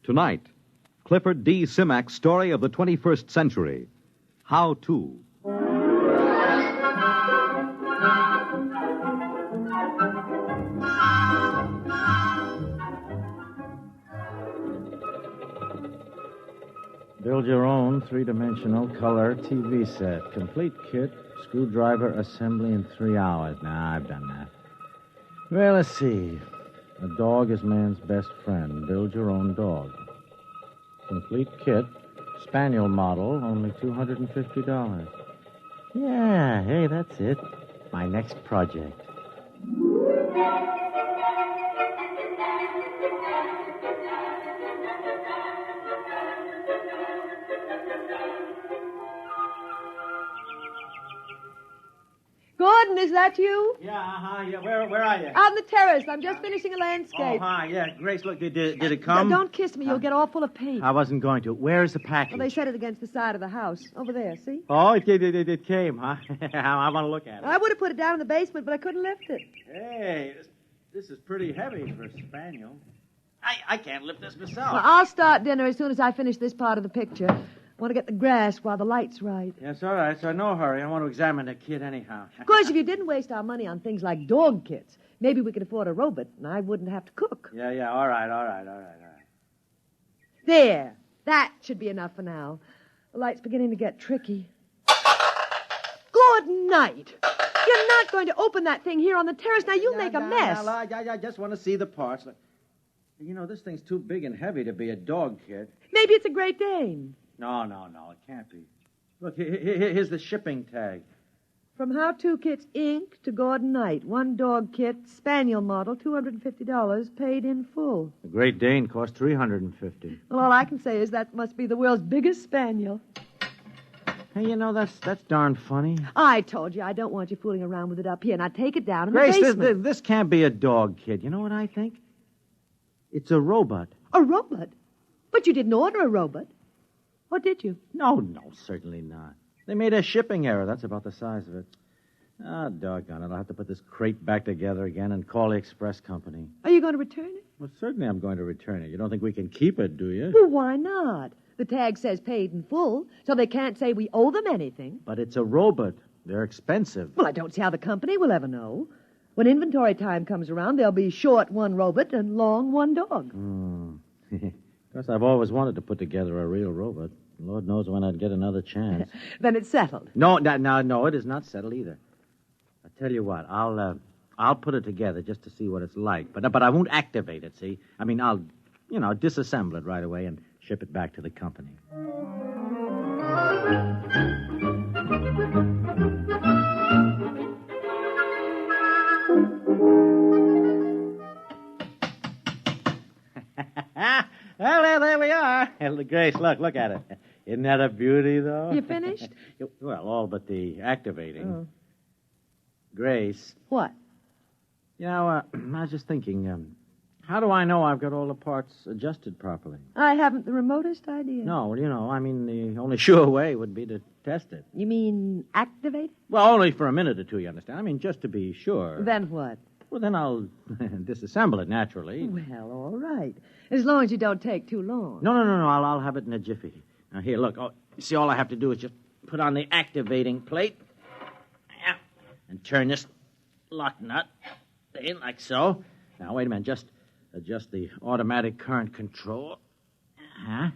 Tonight, Clifford D. Simak's story of the 21st century. How to. Build your own three-dimensional color TV set. Complete kit, screwdriver assembly in 3 hours. Nah, I've done that. Well, let's see. A dog is man's best friend. Build your own dog. Complete kit, spaniel model, only $250. Yeah, hey, that's it. My next project. Gordon, is that you? Yeah. Where are you? Out on the terrace. I'm just finishing a landscape. Oh, hi, yeah. Grace, look, did it come? Don't kiss me. You'll get all full of paint. I wasn't going to. Where's the package? Well, they set it against the side of the house. Over there, see? Oh, it came, huh? I want to look at it. I would have put it down in the basement, but I couldn't lift it. Hey, this is pretty heavy for a spaniel. I can't lift this myself. Well, I'll start dinner as soon as I finish this part of the picture. I want to get the grass while the light's right. Yes, all right. So no hurry. I want to examine the kid anyhow. Of course, if you didn't waste our money on things like dog kits, maybe we could afford a robot, and I wouldn't have to cook. Yeah. All right. There. That should be enough for now. The light's beginning to get tricky. Good night. You're not going to open that thing here on the terrace. Now, you'll make a mess. I just want to see the parts. You know, this thing's too big and heavy to be a dog kit. Maybe it's a Great Dane. No, it can't be. Look, here's the shipping tag. From How To Kits, Inc. to Gordon Knight. One dog kit, spaniel model, $250, paid in full. The Great Dane cost $350. Well, all I can say is that must be the world's biggest spaniel. Hey, you know, that's darn funny. I told you I don't want you fooling around with it up here. Now take it down in Grace, the basement. this can't be a dog kit. You know what I think? It's a robot. A robot? But you didn't order a robot. Or did you? No, certainly not. They made a shipping error. That's about the size of it. Ah, doggone it. I'll have to put this crate back together again and call the express company. Are you going to return it? Well, certainly I'm going to return it. You don't think we can keep it, do you? Well, why not? The tag says paid in full, so they can't say we owe them anything. But it's a robot. They're expensive. Well, I don't see how the company will ever know. When inventory time comes around, they'll be short one robot and long one dog. Of course, I've always wanted to put together a real robot. Lord knows when I'd get another chance. Then it's settled. No, it is not settled either. I tell you what, I'll put it together just to see what it's like, but I won't activate it. See, I mean, I'll disassemble it right away and ship it back to the company. Well, there we are. Grace, look at it. Isn't that a beauty, though? You finished? Well, all but the activating. Oh. Grace. What? I was just thinking, how do I know I've got all the parts adjusted properly? I haven't the remotest idea. No, the only sure way would be to test it. You mean activate it? Well, only for a minute or two, you understand? I mean, just to be sure. Then what? Well, then I'll disassemble it, naturally. Well, all right. As long as you don't take too long. No. I'll have it in a jiffy. Now, here, look. Oh, see, all I have to do is just put on the activating plate. Yeah. And turn this lock nut in like so. Now, wait a minute. Just adjust the automatic current control. Huh?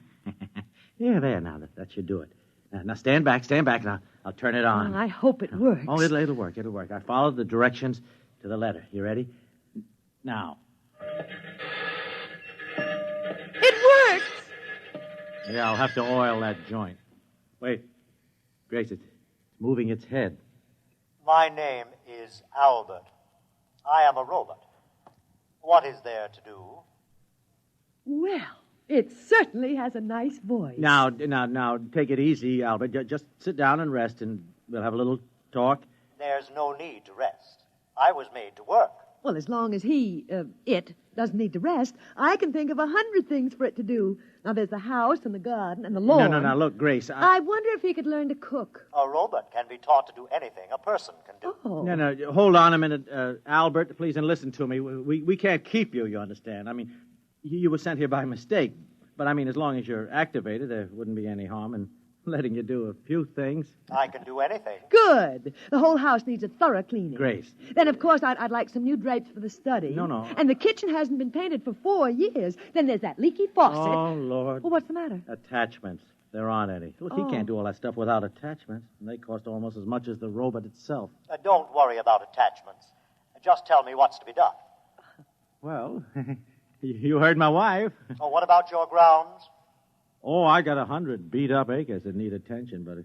Yeah, there. Now, that should do it. Now, stand back. Now, I'll turn it on. Well, I hope it works. Oh, it'll work. I followed the directions to the letter. You ready? Now. It works! Yeah, I'll have to oil that joint. Wait. Grace, it's moving its head. My name is Albert. I am a robot. What is there to do? Well, it certainly has a nice voice. Now, take it easy, Albert. Just sit down and rest, and we'll have a little talk. There's no need to rest. I was made to work. Well, as long as it doesn't need to rest, I can think of 100 things for it to do. Now, there's the house and the garden and the lawn. No, look, Grace. I wonder if he could learn to cook. A robot can be taught to do anything a person can do. Oh. No, hold on a minute, Albert, please, and listen to me. We can't keep you, you understand. I mean, you were sent here by mistake. But, I mean, as long as you're activated, there wouldn't be any harm in letting you do a few things. I can do anything. Good. The whole house needs a thorough cleaning. Grace. Then, of course, I'd like some new drapes for the study. No. And the kitchen hasn't been painted for 4 years. Then there's that leaky faucet. Oh, Lord. Well, what's the matter? Attachments. There aren't any. Look, he can't do all that stuff without attachments. And they cost almost as much as the robot itself. Don't worry about attachments. Just tell me what's to be done. Well, you heard my wife. Oh, what about your grounds? Oh, I got 100 beat-up acres that need attention, but of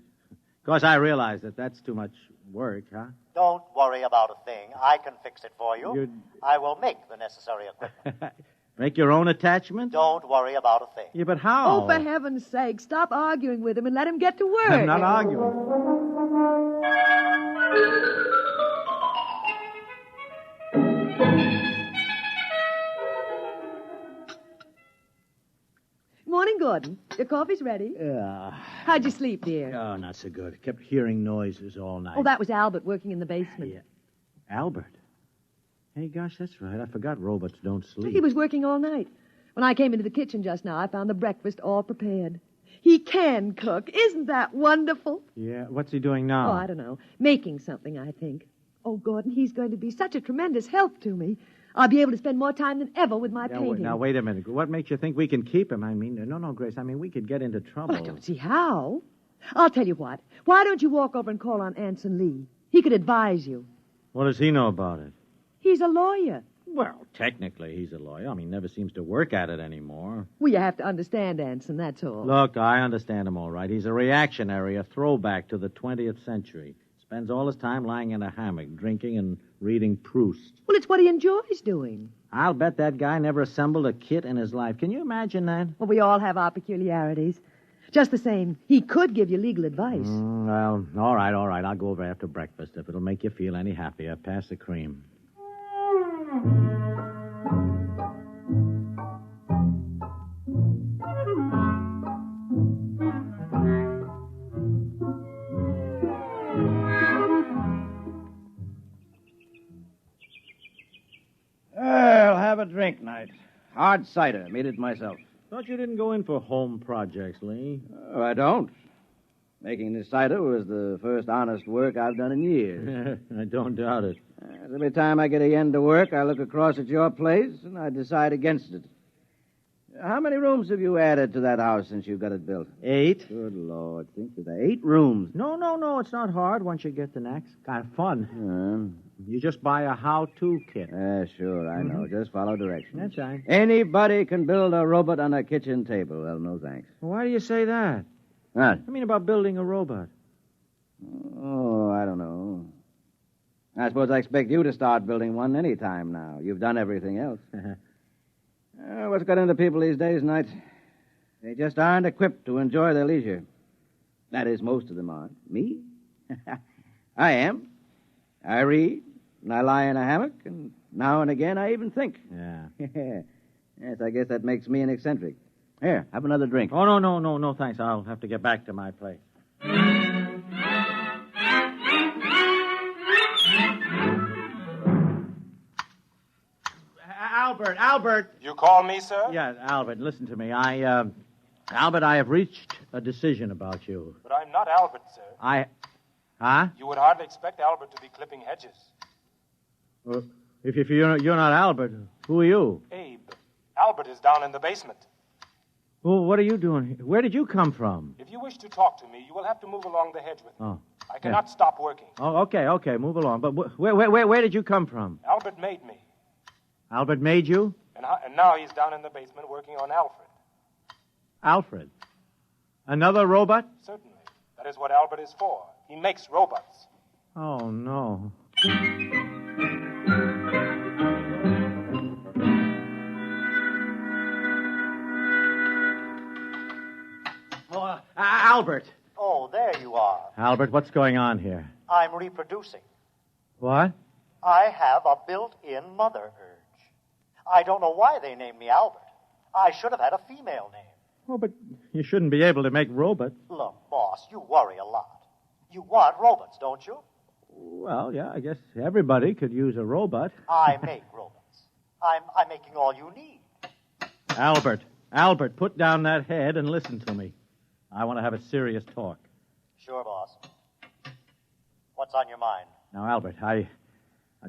course I realize that that's too much work, huh? Don't worry about a thing. I can fix it for you. I will make the necessary equipment. Make your own attachment? Don't worry about a thing. Yeah, but how? Oh, for heaven's sake, stop arguing with him and let him get to work. I'm not arguing. Morning, Gordon. Your coffee's ready. How'd you sleep, dear? Oh, not so good. Kept hearing noises all night. Oh, that was Albert working in the basement. Yeah. Albert? Hey, gosh, that's right. I forgot robots don't sleep. He was working all night. When I came into the kitchen just now, I found the breakfast all prepared. He can cook. Isn't that wonderful? Yeah. What's he doing now? Oh, I don't know. Making something, I think. Oh, Gordon, he's going to be such a tremendous help to me. I'll be able to spend more time than ever with my painting. Now, wait a minute. What makes you think we can keep him? I mean, no, Grace. I mean, we could get into trouble. Well, I don't see how. I'll tell you what. Why don't you walk over and call on Anson Lee? He could advise you. What does he know about it? He's a lawyer. Well, technically, he's a lawyer. I mean, never seems to work at it anymore. Well, you have to understand Anson, that's all. Look, I understand him all right. He's a reactionary, a throwback to the 20th century. Spends all his time lying in a hammock, drinking and reading Proust. Well, it's what he enjoys doing. I'll bet that guy never assembled a kit in his life. Can you imagine that? Well, we all have our peculiarities. Just the same, he could give you legal advice. Well, all right. I'll go over after breakfast. If it'll make you feel any happier, pass the cream. have a drink, Knight. Hard cider. Made it myself. Thought you didn't go in for home projects, Lee. Oh, I don't. Making this cider was the first honest work I've done in years. I don't doubt it. Every time I get a yen to work, I look across at your place and I decide against it. How many rooms have you added to that house since you got it built? 8. Good Lord. Think of that. 8 rooms. No. It's not hard once you get the knack. It's kind of fun. You just buy a how-to kit. Sure, I know. Just follow directions. That's right. Anybody can build a robot on a kitchen table. Well, no thanks. Why do you say that? What? I mean about building a robot. Oh, I don't know. I suppose I expect you to start building one any time now. You've done everything else. What's got into people these days, Knight? They just aren't equipped to enjoy their leisure. That is, most of them aren't. Me? I am. I read, and I lie in a hammock, and now and again I even think. Yeah. Yes, I guess that makes me an eccentric. Here, have another drink. Oh, no, thanks. I'll have to get back to my place. Albert. You call me, sir? Yeah, Albert, listen to me. Albert, I have reached a decision about you. But I'm not Albert, sir. Huh? You would hardly expect Albert to be clipping hedges. Well, if you're not Albert, who are you? Abe. Albert is down in the basement. Well, what are you doing here? Where did you come from? If you wish to talk to me, you will have to move along the hedge with me. Oh. I cannot stop working. Oh, okay, move along. But where did you come from? Albert made me. Albert made you? And now he's down in the basement working on Alfred. Alfred? Another robot? Certainly. That is what Albert is for. He makes robots. Oh, no. Albert. Oh, there you are. Albert, what's going on here? I'm reproducing. What? I have a built-in mother urge. I don't know why they named me Albert. I should have had a female name. Oh, but you shouldn't be able to make robots. Look, boss, you worry a lot. You want robots, don't you? Well, yeah, I guess everybody could use a robot. I make robots. I'm making all you need. Albert, put down that head and listen to me. I want to have a serious talk. Sure, boss. What's on your mind? Now, Albert, I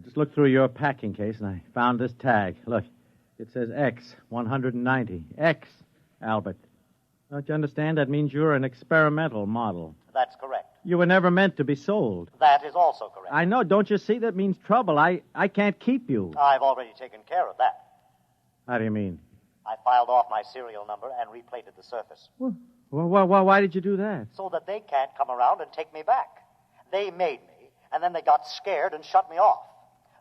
just looked through your packing case and I found this tag. Look, it says X, 190. X, Albert. Don't you understand? That means you're an experimental model. That's correct. You were never meant to be sold. That is also correct. I know. Don't you see? That means trouble. I can't keep you. I've already taken care of that. How do you mean? I filed off my serial number and replated the surface. Well, why did you do that? So that they can't come around and take me back. They made me, and then they got scared and shut me off.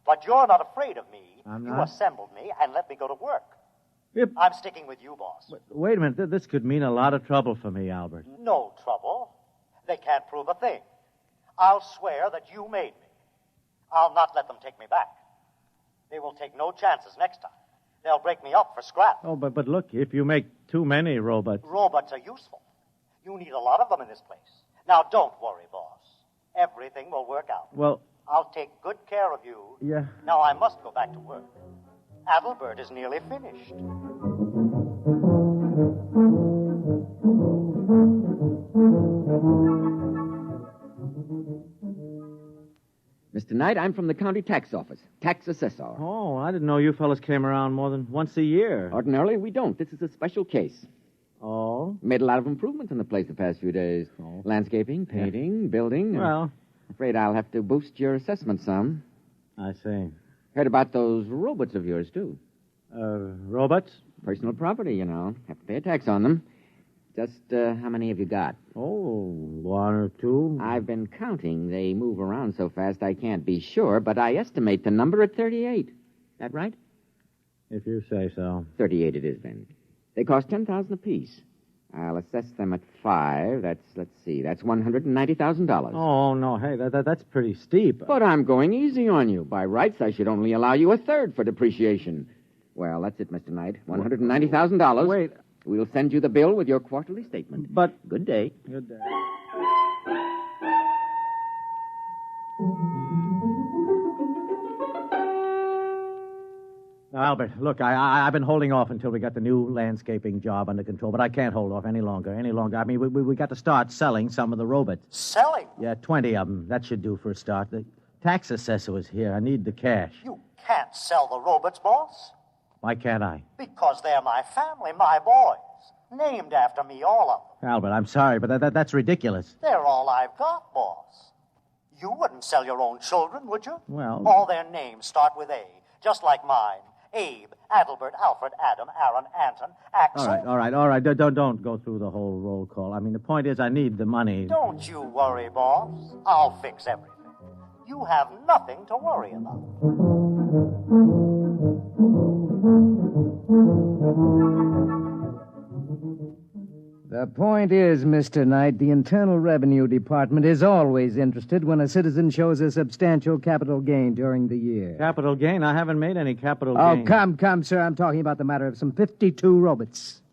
But you're not afraid of me. I'm You not. assembled me and let me go to work. Yep. I'm sticking with you, boss. Wait a minute. This could mean a lot of trouble for me, Albert. No trouble. They can't prove a thing. I'll swear that you made me. I'll not let them take me back. They will take no chances next time. They'll break me up for scrap. Oh, but look, if you make too many robots. Robots are useful. You need a lot of them in this place. Now, don't worry, boss. Everything will work out. Well, I'll take good care of you. yeah. Now, I must go back to work. Adalbert is nearly finished. Mr. Knight, I'm from the county tax office, tax assessor. Oh, I didn't know you fellas came around more than once a year. Ordinarily, we don't. This is a special case. Oh? Made a lot of improvements in the place the past few days. Landscaping, painting, building. Well, afraid I'll have to boost your assessment some. I see. Heard about those robots of yours, too. Robots? Personal property, you know. Have to pay a tax on them. Just how many have you got? Oh, 1 or 2. I've been counting. They move around so fast I can't be sure, but I estimate the number at 38. That right? If you say so. 38 it is, then. They cost $10,000 apiece. I'll assess them at 5. That's $190,000. Oh, no, hey, that's pretty steep. But I'm going easy on you. By rights, I should only allow you a third for depreciation. Well, that's it, Mr. Knight. $190,000. Wait. We'll send you the bill with your quarterly statement. But... Good day. Good day. Albert, look, I've been holding off until we got the new landscaping job under control, but I can't hold off any longer. I mean, we got to start selling some of the robots. Selling? Yeah, 20 of them. That should do for a start. The tax assessor was here. I need the cash. You can't sell the robots, boss. Why can't I? Because they're my family, my boys. Named after me, all of them. Albert, I'm sorry, but that's ridiculous. They're all I've got, boss. You wouldn't sell your own children, would you? Well... All their names start with A, just like mine. Abe, Adelbert, Alfred, Adam, Aaron, Anton, Axel. All right. Don't go through the whole roll call. I mean, the point is I need the money. Don't you worry, boss. I'll fix everything. You have nothing to worry about. The point is, Mr. Knight, the Internal Revenue Department is always interested when a citizen shows a substantial capital gain during the year. Capital gain? I haven't made any capital gain. gain. Come, sir. I'm talking about the matter of some 52 robots.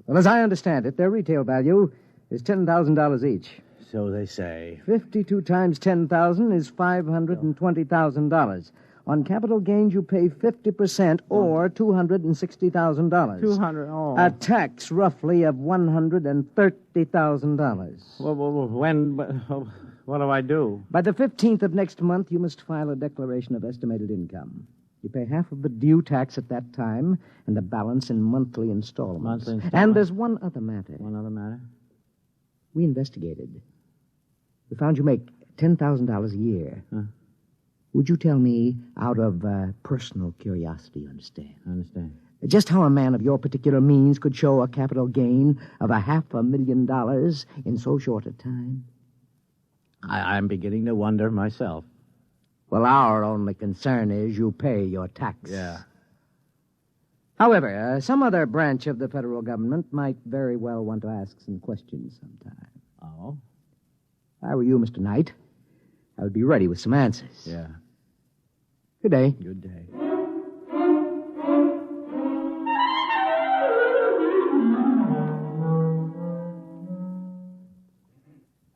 Well, as I understand it, their retail value is $10,000 each. So they say. 52 times 10,000 is $520,000. On capital gains, you pay 50% or $260,000. 200, oh. A tax roughly of $130,000. What do I do? By the 15th of next month, you must file a declaration of estimated income. You pay half of the due tax at that time and the balance in monthly installments. And there's one other matter. One other matter? We investigated. We found you make $10,000 a year. Huh? Would you tell me, out of personal curiosity, you understand? I understand. Just how a man of your particular means could show a capital gain of $500,000 in so short a time? I'm beginning to wonder myself. Well, our only concern is you pay your tax. Yeah. However, some other branch of the federal government might very well want to ask some questions sometime. Oh? If I were you, Mr. Knight, I would be ready with some answers. Yeah. Good day. Good day.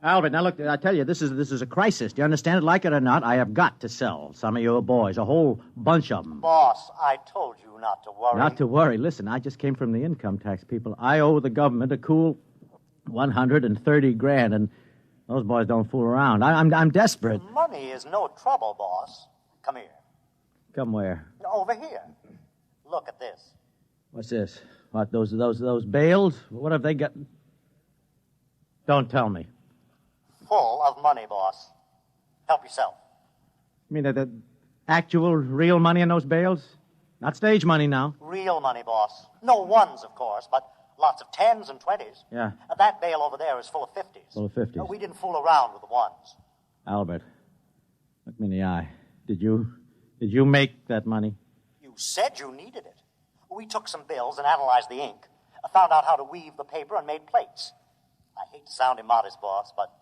Albert, now look, I tell you, this is a crisis. Do you understand it? Like it or not, I have got to sell some of your boys, a whole bunch of them. Boss, I told you not to worry. Not to worry. Listen, I just came from the income tax people. I owe the government a cool $130,000, and those boys don't fool around. I'm desperate. Money is no trouble, boss. Come here. Come where? Over here. Look at this. What's this? What, those bales? What have they got? Don't tell me. Full of money, boss. Help yourself. You mean the actual, real money in those bales? Not stage money now. Real money, boss. No ones, of course, but lots of 10s and 20s. Yeah. That bale over there is full of 50s. Full of 50s. We didn't fool around with the ones. Albert, look me in the eye. Did you make that money? You said you needed it. We took some bills and analyzed the ink. I found out how to weave the paper and made plates. I hate to sound immodest, boss, but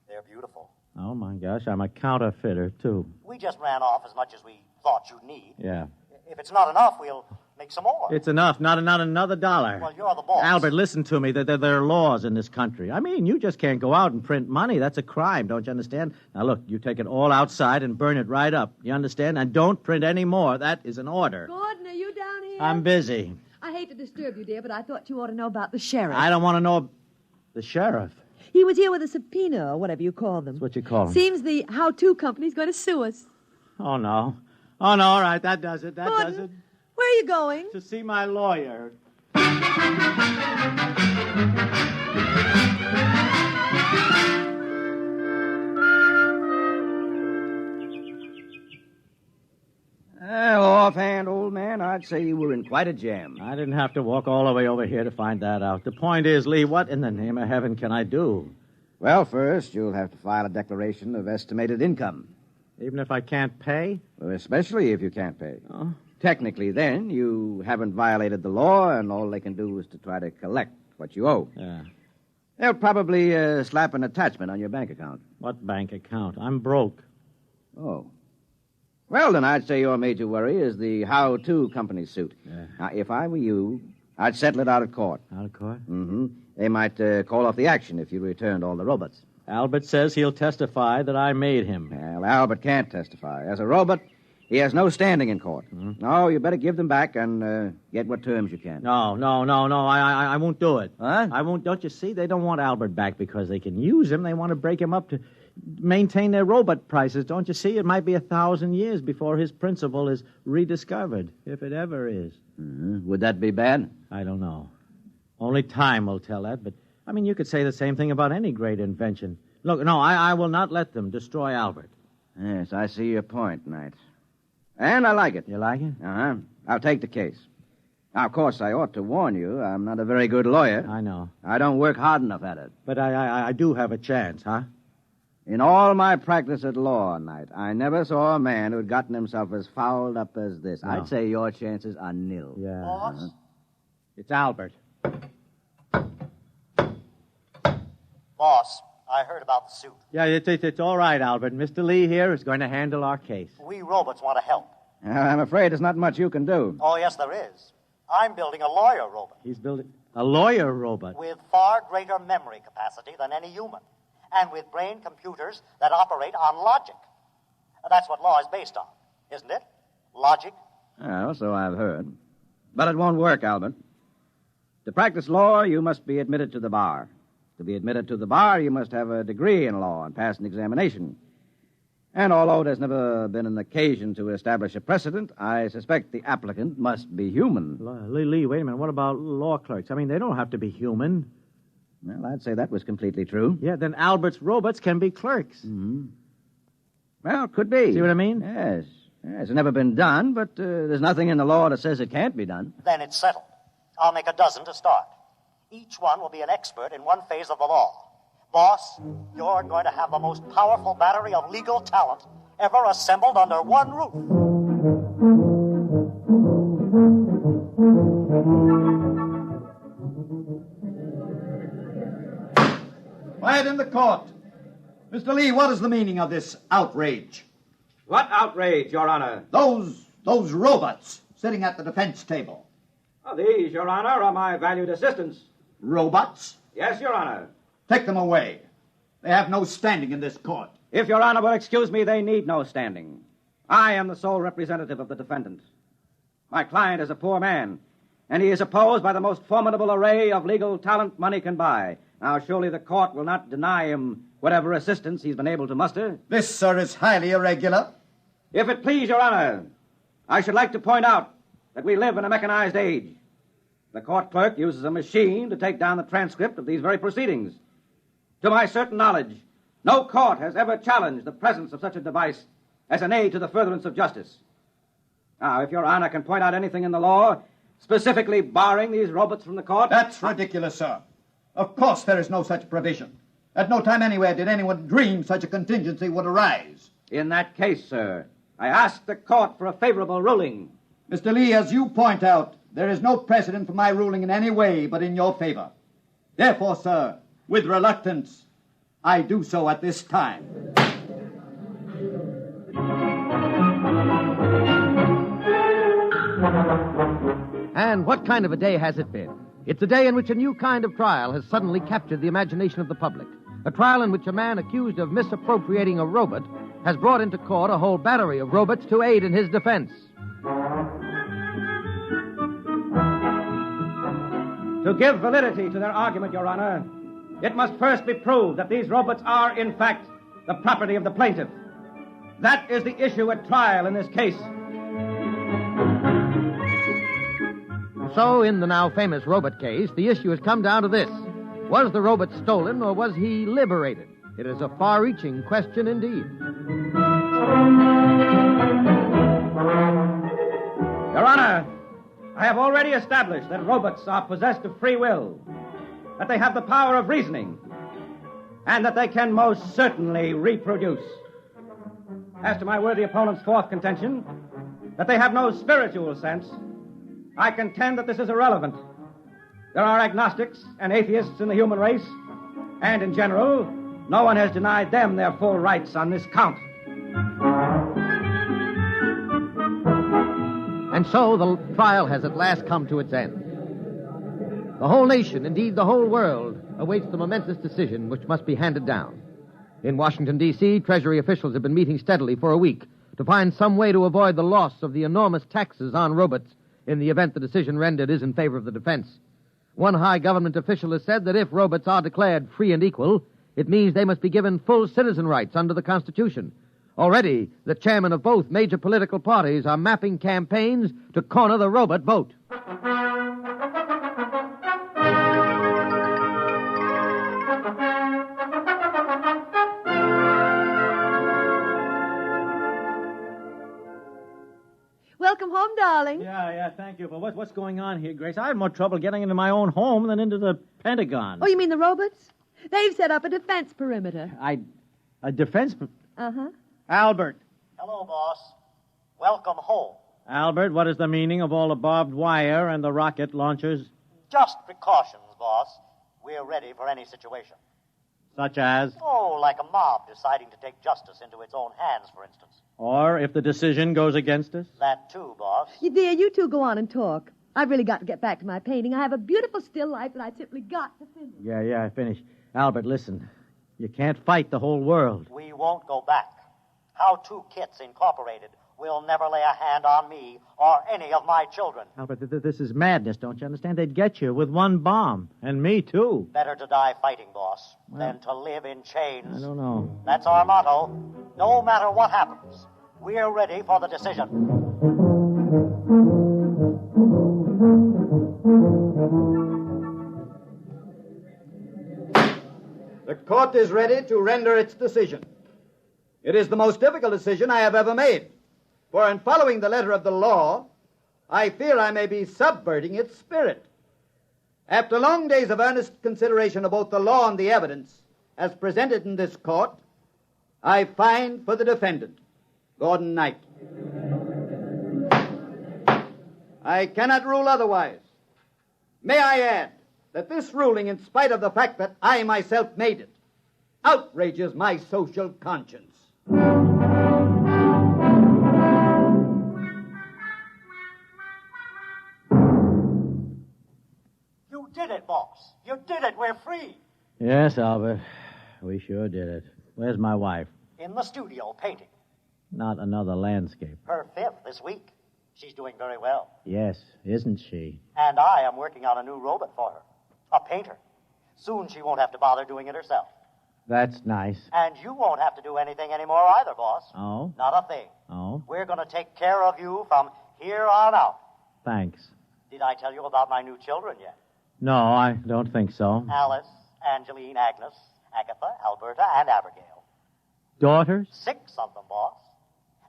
they're beautiful. Oh, my gosh, I'm a counterfeiter, too. We just ran off as much as we thought you'd need. Yeah. If it's not enough, we'll make some more. It's enough, not another dollar. Well, you're the boss. Albert, listen to me. There are laws in this country. I mean, you just can't go out and print money. That's a crime, don't you understand? Now, look, you take it all outside and burn it right up. You understand? And don't print any more. That is an order. Gordon, are you down here? I'm busy. I hate to disturb you, dear, but I thought you ought to know about the sheriff. I don't want to know the sheriff. He was here with a subpoena, or whatever you call them. That's what you call him. Seems the how-to company's going to sue us. Oh, no. Oh, no, all right, that does it. That Gordon, does it. Where are you going? To see my lawyer. Well, offhand, old man, I'd say you were in quite a jam. I didn't have to walk all the way over here to find that out. The point is, Lee, what in the name of heaven can I do? Well, first, you'll have to file a declaration of estimated income. Even if I can't pay? Well, especially if you can't pay. Oh. Technically, then, you haven't violated the law, and all they can do is to try to collect what you owe. Yeah. They'll probably slap an attachment on your bank account. What bank account? I'm broke. Oh. Well, then I'd say your major worry is the how-to company suit. Yeah. Now, if I were you, I'd settle it out of court. Out of court? Mm-hmm. They might call off the action if you returned all the robots. Albert says he'll testify that I made him. Well, Albert can't testify. As a robot, He has no standing in court. No, you better give them back and get what terms you can. No. I won't do it. Huh? I won't. Don't you see? They don't want Albert back because they can use him. They want to break him up to maintain their robot prices. Don't you see? It might be 1,000 years before his principle is rediscovered, if it ever is. Would that be bad? I don't know. Only time will tell that, but, I mean, you could say the same thing about any great invention. Look, no, I will not let them destroy Albert. Yes, I see your point, Knight. And I like it. You like it? Uh-huh. I'll take the case. Now, of course, I ought to warn you, I'm not a very good lawyer. I know. I don't work hard enough at it. But I do have a chance, huh? In all my practice at law, Knight, I never saw a man who had gotten himself as fouled up as this. No. I'd say your chances are nil. Yeah. Boss? It's Albert. Boss, I heard about the suit. Yeah, it's all right, Albert. Mr. Lee here is going to handle our case. We robots want to help. I'm afraid there's not much you can do. Oh, yes, there is. I'm building a lawyer robot. He's building a lawyer robot. With far greater memory capacity than any human. And with brain computers that operate on logic. That's what law is based on, isn't it? Logic. Well, so I've heard. But it won't work, Albert. To practice law, you must be admitted to the bar. To be admitted to the bar, you must have a degree in law and pass an examination. And although there's never been an occasion to establish a precedent, I suspect the applicant must be human. Lee, wait a minute. What about law clerks? I mean, they don't have to be human. Well, I'd say that was completely true. Yeah, then Albert's robots can be clerks. Mm-hmm. Well, could be. See what I mean? Yes. It's never been done, but there's nothing in the law that says it can't be done. Then it's settled. I'll make a dozen to start. Each one will be an expert in one phase of the law. Boss, you're going to have the most powerful battery of legal talent ever assembled under one roof. Quiet in the court. Mr. Lee, what is the meaning of this outrage? What outrage, Your Honor? Those robots sitting at the defense table. Oh, these, Your Honor, are my valued assistants. Robots? Yes, Your Honor. Take them away. They have no standing in this court. If Your Honor will excuse me, they need no standing. I am the sole representative of the defendant. My client is a poor man, and he is opposed by the most formidable array of legal talent money can buy. Now, surely the court will not deny him whatever assistance he's been able to muster. This, sir, is highly irregular. If it please Your Honor, I should like to point out that we live in a mechanized age. The court clerk uses a machine to take down the transcript of these very proceedings. To my certain knowledge, no court has ever challenged the presence of such a device as an aid to the furtherance of justice. Now, if Your Honor can point out anything in the law specifically barring these robots from the court... That's ridiculous, sir. Of course there is no such provision. At no time anywhere did anyone dream such a contingency would arise. In that case, sir, I ask the court for a favorable ruling. Mr. Lee, as you point out, there is no precedent for my ruling in any way but in your favor. Therefore, sir, with reluctance, I do so at this time. And what kind of a day has it been? It's a day in which a new kind of trial has suddenly captured the imagination of the public. A trial in which a man accused of misappropriating a robot has brought into court a whole battery of robots to aid in his defense. To give validity to their argument, Your Honor, it must first be proved that these robots are, in fact, the property of the plaintiff. That is the issue at trial in this case. So, in the now famous robot case, the issue has come down to this. Was the robot stolen or was he liberated? It is a far-reaching question indeed. Your Honor, I have already established that robots are possessed of free will, that they have the power of reasoning, and that they can most certainly reproduce. As to my worthy opponent's fourth contention, that they have no spiritual sense, I contend that this is irrelevant. There are agnostics and atheists in the human race, and in general, no one has denied them their full rights on this count. And so the trial has at last come to its end. The whole nation, indeed the whole world, awaits the momentous decision which must be handed down. In Washington, D.C., Treasury officials have been meeting steadily for a week to find some way to avoid the loss of the enormous taxes on robots in the event the decision rendered is in favor of the defense. One high government official has said that if robots are declared free and equal, it means they must be given full citizen rights under the Constitution. Already, the chairmen of both major political parties are mapping campaigns to corner the robot vote. Welcome home, darling. Yeah, thank you. But what's going on here, Grace? I had more trouble getting into my own home than into the Pentagon. Oh, you mean the robots? They've set up a defense perimeter. A defense... Uh-huh. Albert. Hello, boss. Welcome home. Albert, what is the meaning of all the barbed wire and the rocket launchers? Just precautions, boss. We're ready for any situation. Such as? Oh, like a mob deciding to take justice into its own hands, for instance. Or if the decision goes against us? That too, boss. Dear, you two go on and talk. I've really got to get back to my painting. I have a beautiful still life that I simply got to finish. Yeah, finish. Albert, listen. You can't fight the whole world. We won't go back. How Two Kits Incorporated will never lay a hand on me or any of my children. Albert, this is madness, don't you understand? They'd get you with one bomb. And me, too. Better to die fighting, boss, than to live in chains. I don't know. That's our motto. No matter what happens, we're ready for the decision. The court is ready to render its decision. It is the most difficult decision I have ever made, for in following the letter of the law, I fear I may be subverting its spirit. After long days of earnest consideration of both the law and the evidence as presented in this court, I find for the defendant, Gordon Knight. I cannot rule otherwise. May I add that this ruling, in spite of the fact that I myself made it, outrages my social conscience. You did it, boss. You did it. We're free. Yes, Albert. We sure did it. Where's my wife? In the studio, painting. Not another landscape. Her fifth this week. She's doing very well. Yes, isn't she? And I am working on a new robot for her. A painter. Soon she won't have to bother doing it herself. That's nice. And you won't have to do anything anymore either, boss. Oh? Not a thing. Oh? We're going to take care of you from here on out. Thanks. Did I tell you about my new children yet? No, I don't think so. Alice, Angeline, Agnes, Agatha, Alberta, and Abigail. Daughters? 6 of them, boss.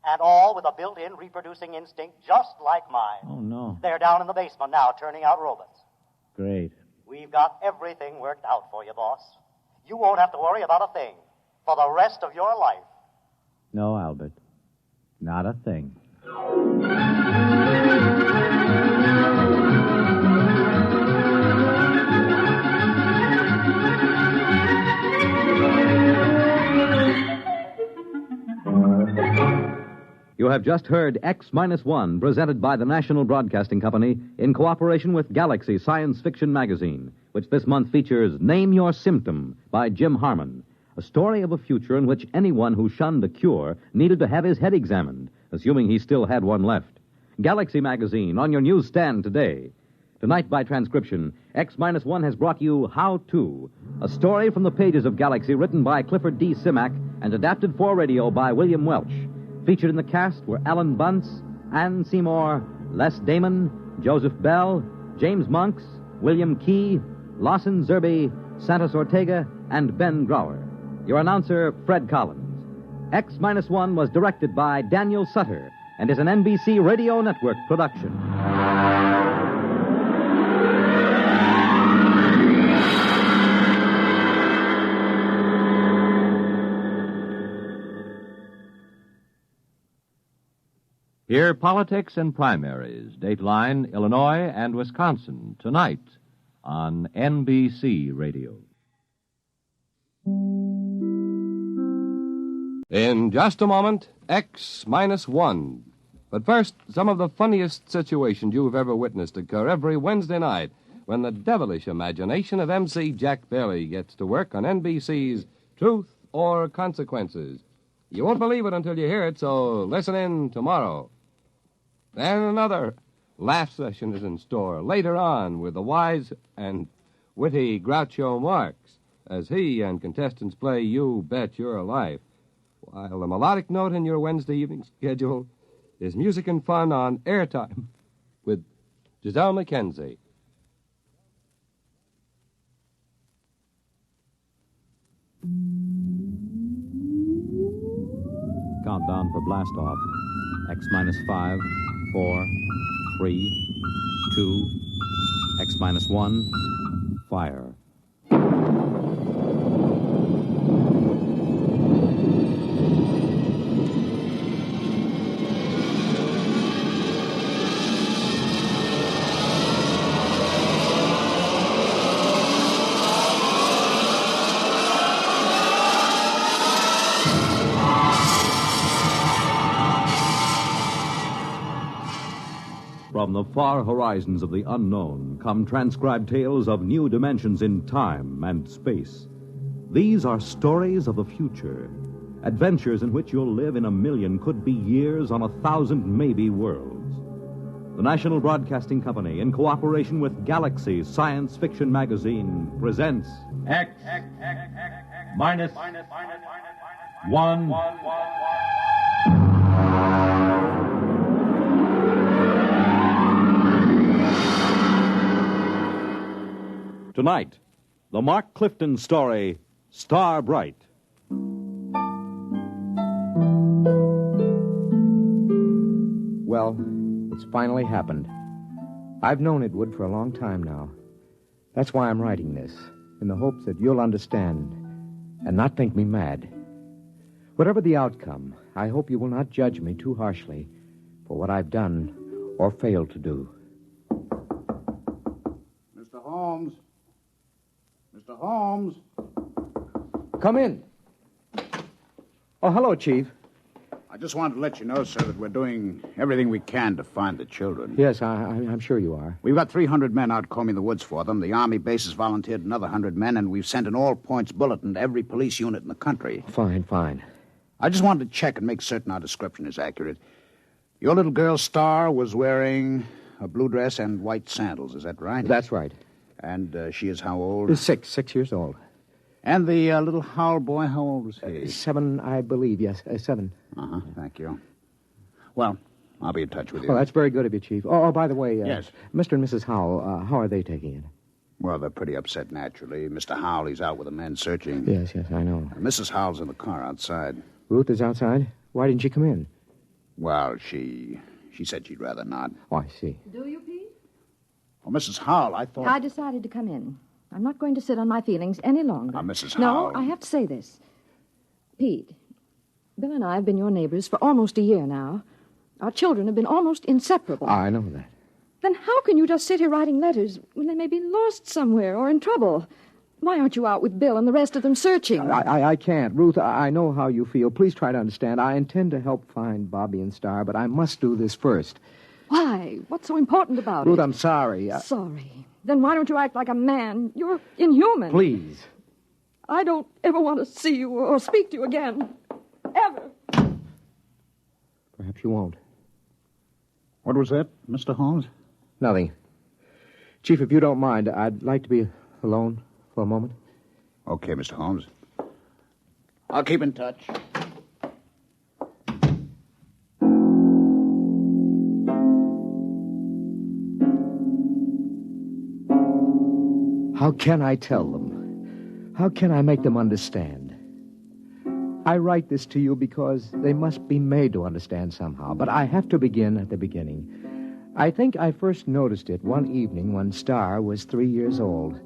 And all with a built-in reproducing instinct just like mine. Oh, no. They're down in the basement now turning out robots. Great. We've got everything worked out for you, boss. You won't have to worry about a thing for the rest of your life. No, Albert. Not a thing. You have just heard X-1, presented by the National Broadcasting Company in cooperation with Galaxy Science Fiction Magazine, which this month features Name Your Symptom by Jim Harmon, a story of a future in which anyone who shunned a cure needed to have his head examined, assuming he still had one left. Galaxy Magazine on your newsstand today. Tonight, by transcription, X-1 has brought you How To, a story from the pages of Galaxy written by Clifford D. Simak and adapted for radio by William Welch. Featured in the cast were Alan Bunce, Ann Seymour, Les Damon, Joseph Bell, James Monks, William Key, Lawson Zerby, Santos Ortega, and Ben Grauer. Your announcer, Fred Collins. X-1 was directed by Daniel Sutter and is an NBC Radio Network production. Hear politics and primaries, Dateline, Illinois, and Wisconsin, tonight on NBC Radio. In just a moment, X-1. But first, some of the funniest situations you've ever witnessed occur every Wednesday night when the devilish imagination of MC Jack Bailey gets to work on NBC's Truth or Consequences. You won't believe it until you hear it, so listen in tomorrow. Then another laugh session is in store later on with the wise and witty Groucho Marx as he and contestants play You Bet Your Life, while the melodic note in your Wednesday evening schedule is music and fun on Airtime with Giselle McKenzie. Countdown for blast off. X minus 5, 4, 3, 2, X minus 1, fire. From the far horizons of the unknown come transcribed tales of new dimensions in time and space. These are stories of the future, adventures in which you'll live in 1,000,000 could-be years on 1,000 maybe worlds. The National Broadcasting Company, in cooperation with Galaxy Science Fiction Magazine, presents X minus 1. Tonight, the Mark Clifton story, Star Bright. Well, it's finally happened. I've known it would for a long time now. That's why I'm writing this, in the hopes that you'll understand and not think me mad. Whatever the outcome, I hope you will not judge me too harshly for what I've done or failed to do. Mr. Holmes. Mr. Holmes. Come in. Oh, hello, Chief. I just wanted to let you know, sir, that we're doing everything we can to find the children. Yes, I'm sure you are. We've got 300 men out combing the woods for them. The Army base has volunteered another 100 men, and we've sent an all-points bulletin to every police unit in the country. Fine. I just wanted to check and make certain our description is accurate. Your little girl, Star, was wearing a blue dress and white sandals. Is that right? That's right. And she is how old? 6 years old. And the little Howell boy, how old was he? 7, I believe, yes. 7. Uh-huh, thank you. Well, I'll be in touch with you. Oh, that's very good of you, Chief. Oh, by the way, yes. Mr. and Mrs. Howell, how are they taking it? Well, they're pretty upset, naturally. Mr. Howell, he's out with the men searching. Yes, I know. Mrs. Howell's in the car outside. Ruth is outside? Why didn't she come in? Well, she said she'd rather not. Oh, I see. Do you, Pete? Well, Mrs. Howell, I thought... I decided to come in. I'm not going to sit on my feelings any longer. Mrs. Howell... No, I have to say this. Pete, Bill and I have been your neighbors for almost a year now. Our children have been almost inseparable. I know that. Then how can you just sit here writing letters when they may be lost somewhere or in trouble? Why aren't you out with Bill and the rest of them searching? I can't. Ruth, I know how you feel. Please try to understand. I intend to help find Bobby and Star, but I must do this first. Why? What's so important about Ruth, it? I'm sorry. Sorry? Then why don't you act like a man? You're inhuman. Please. I don't ever want to see you or speak to you again. Ever. Perhaps you won't. What was that, Mr. Holmes? Nothing. Chief, if you don't mind, I'd like to be alone for a moment. Okay, Mr. Holmes. I'll keep in touch. How can I tell them? How can I make them understand? I write this to you because they must be made to understand somehow, but I have to begin at the beginning. I think I first noticed it one evening when Star was 3 years old.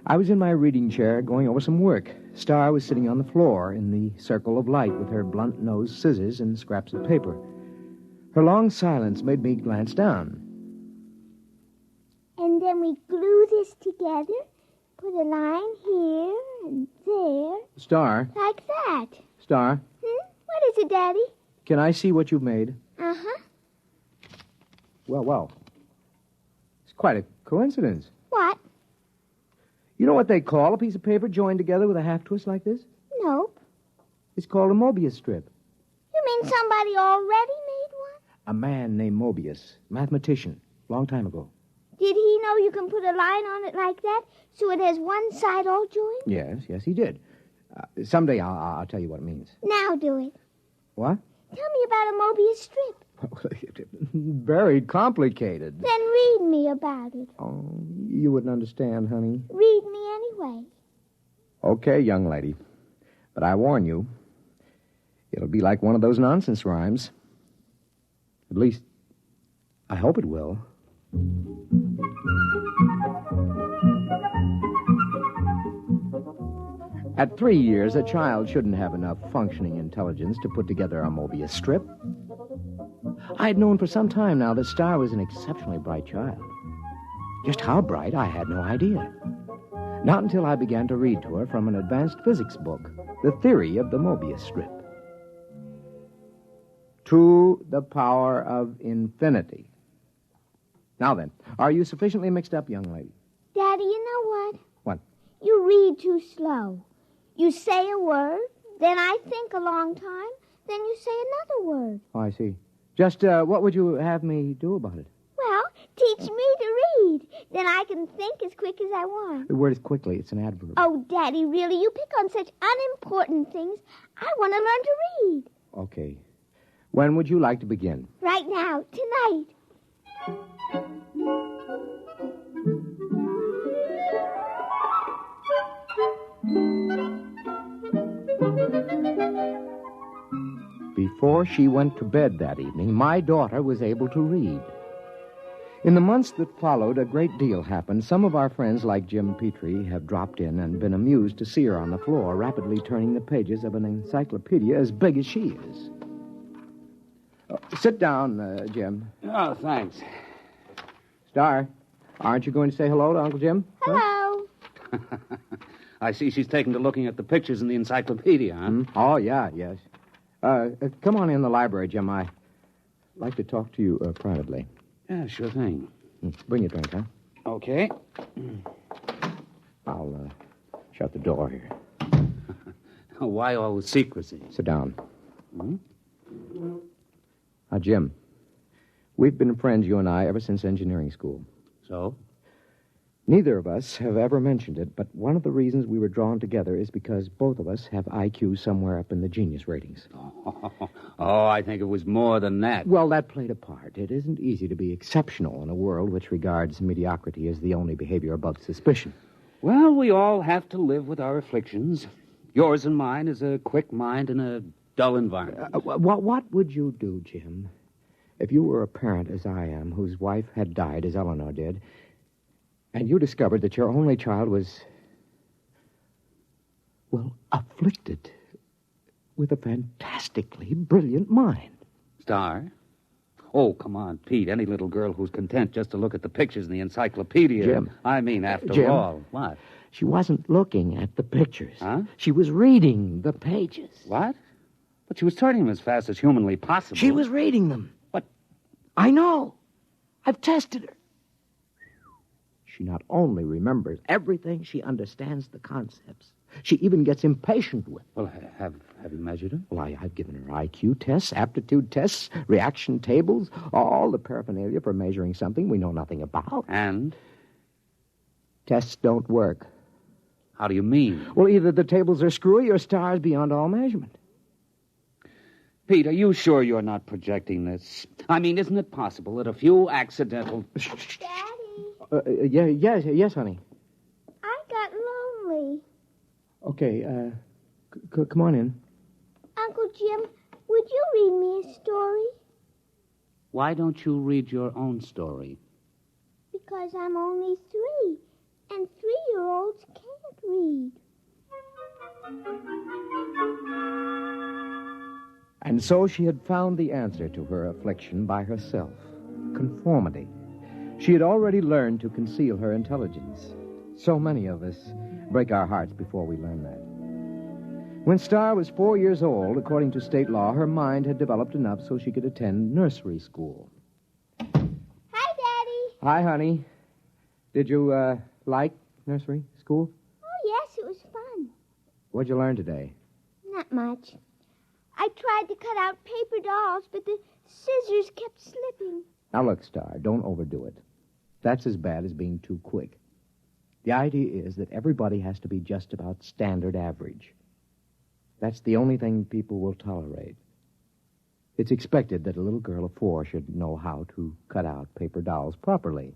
I was in my reading chair going over some work. Star was sitting on the floor in the circle of light with her blunt-nosed scissors and scraps of paper. Her long silence made me glance down. And then we glue this together, put a line here and there. Star? Like that. Star? What is it, Daddy? Can I see what you've made? Uh-huh. Well. It's quite a coincidence. What? You know what they call a piece of paper joined together with a half twist like this? Nope. It's called a Mobius strip. You mean somebody already made one? A man named Mobius, mathematician, long time ago. Did he know you can put a line on it like that so it has one side all joined? Yes, he did. Someday I'll tell you what it means. Now do it. What? Tell me about a Mobius strip. Very complicated. Then read me about it. Oh, you wouldn't understand, honey. Read me anyway. Okay, young lady. But I warn you, it'll be like one of those nonsense rhymes. At least, I hope it will. At 3 years, a child shouldn't have enough functioning intelligence to put together a Mobius strip. I had known for some time now that Star was an exceptionally bright child. Just how bright, I had no idea. Not until I began to read to her from an advanced physics book, The Theory of the Mobius Strip. To the power of infinity. Now then, are you sufficiently mixed up, young lady? Daddy, you know what? What? You read too slow. You say a word, then I think a long time, then you say another word. Oh, I see. Just, what would you have me do about it? Well, teach me to read. Then I can think as quick as I want. The word is quickly. It's an adverb. Oh, Daddy, really? You pick on such unimportant things. I want to learn to read. Okay. When would you like to begin? Right now, tonight. Before she went to bed that evening, my daughter was able to read. In the months that followed, a great deal happened. Some of our friends, like Jim Petrie, have dropped in and been amused to see her on the floor, rapidly turning the pages of an encyclopedia as big as she is. Sit down, Jim. Oh, thanks. Star, aren't you going to say hello to Uncle Jim? Hello. I see she's taken to looking at the pictures in the encyclopedia, huh? Oh, yeah, yes. Come on in the library, Jim. I'd like to talk to you privately. Yeah, sure thing. Bring your drink, huh? Okay. I'll shut the door here. Why all the secrecy? Sit down. Now, Jim, we've been friends, you and I, ever since engineering school. So? Neither of us have ever mentioned it, but one of the reasons we were drawn together is because both of us have IQ somewhere up in the genius ratings. Oh, I think it was more than that. Well, that played a part. It isn't easy to be exceptional in a world which regards mediocrity as the only behavior above suspicion. Well, we all have to live with our afflictions. Yours and mine is a quick mind in a dull environment. What would you do, Jim, if you were a parent, as I am, whose wife had died, as Eleanor did, and you discovered that your only child was, well, afflicted with a fantastically brilliant mind? Star? Oh, come on, Pete. Any little girl who's content just to look at the pictures in the encyclopedia. Jim. I mean, after Jim, all. What? She wasn't looking at the pictures. Huh? She was reading the pages. What? But she was turning them as fast as humanly possible. She was reading them. What? I know. I've tested her. She not only remembers everything, she understands the concepts. She even gets impatient with them. Well, have you measured her? Well, I've given her IQ tests, aptitude tests, reaction tables, all the paraphernalia for measuring something we know nothing about. And? Tests don't work. How do you mean? Well, either the tables are screwy or Star's beyond all measurement. Pete, are you sure you're not projecting this? I mean, isn't it possible that a few accidental... Daddy? Yes, honey. I got lonely. Okay, come on in. Uncle Jim, would you read me a story? Why don't you read your own story? Because I'm only 3, and 3-year-olds can't read. And so she had found the answer to her affliction by herself. Conformity. She had already learned to conceal her intelligence. So many of us break our hearts before we learn that. When Star was 4 years old, according to state law, her mind had developed enough so she could attend nursery school. Hi, Daddy. Hi, honey. Did you, like nursery school? Oh, yes, it was fun. What'd you learn today? Not much. I tried to cut out paper dolls, but the scissors kept slipping. Now, look, Star, don't overdo it. That's as bad as being too quick. The idea is that everybody has to be just about standard average. That's the only thing people will tolerate. It's expected that a little girl of 4 should know how to cut out paper dolls properly.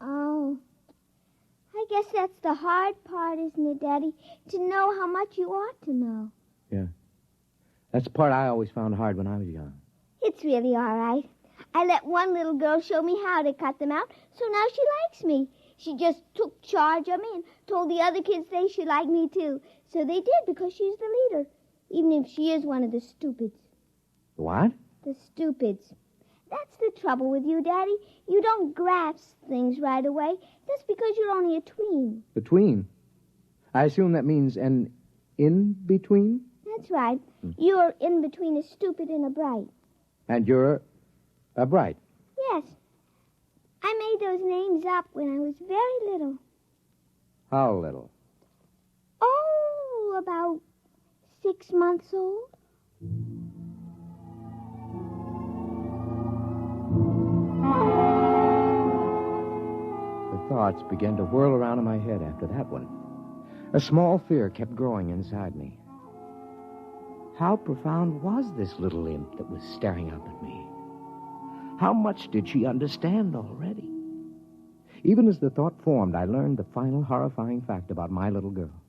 Oh. I guess that's the hard part, isn't it, Daddy? To know how much you ought to know. Yeah. That's the part I always found hard when I was young. It's really all right. I let one little girl show me how to cut them out, so now she likes me. She just took charge of me and told the other kids they should like me, too. So they did, because she's the leader, even if she is one of the stupids. What? The stupids. That's the trouble with you, Daddy. You don't grasp things right away. That's because you're only a tween. Between? I assume that means an in-between? That's right. You're in between a stupid and a bright. And you're a bright. Yes. I made those names up when I was very little. How little? Oh, about 6 months old. The thoughts began to whirl around in my head after that one. A small fear kept growing inside me. How profound was this little imp that was staring up at me? How much did she understand already? Even as the thought formed, I learned the final horrifying fact about my little girl.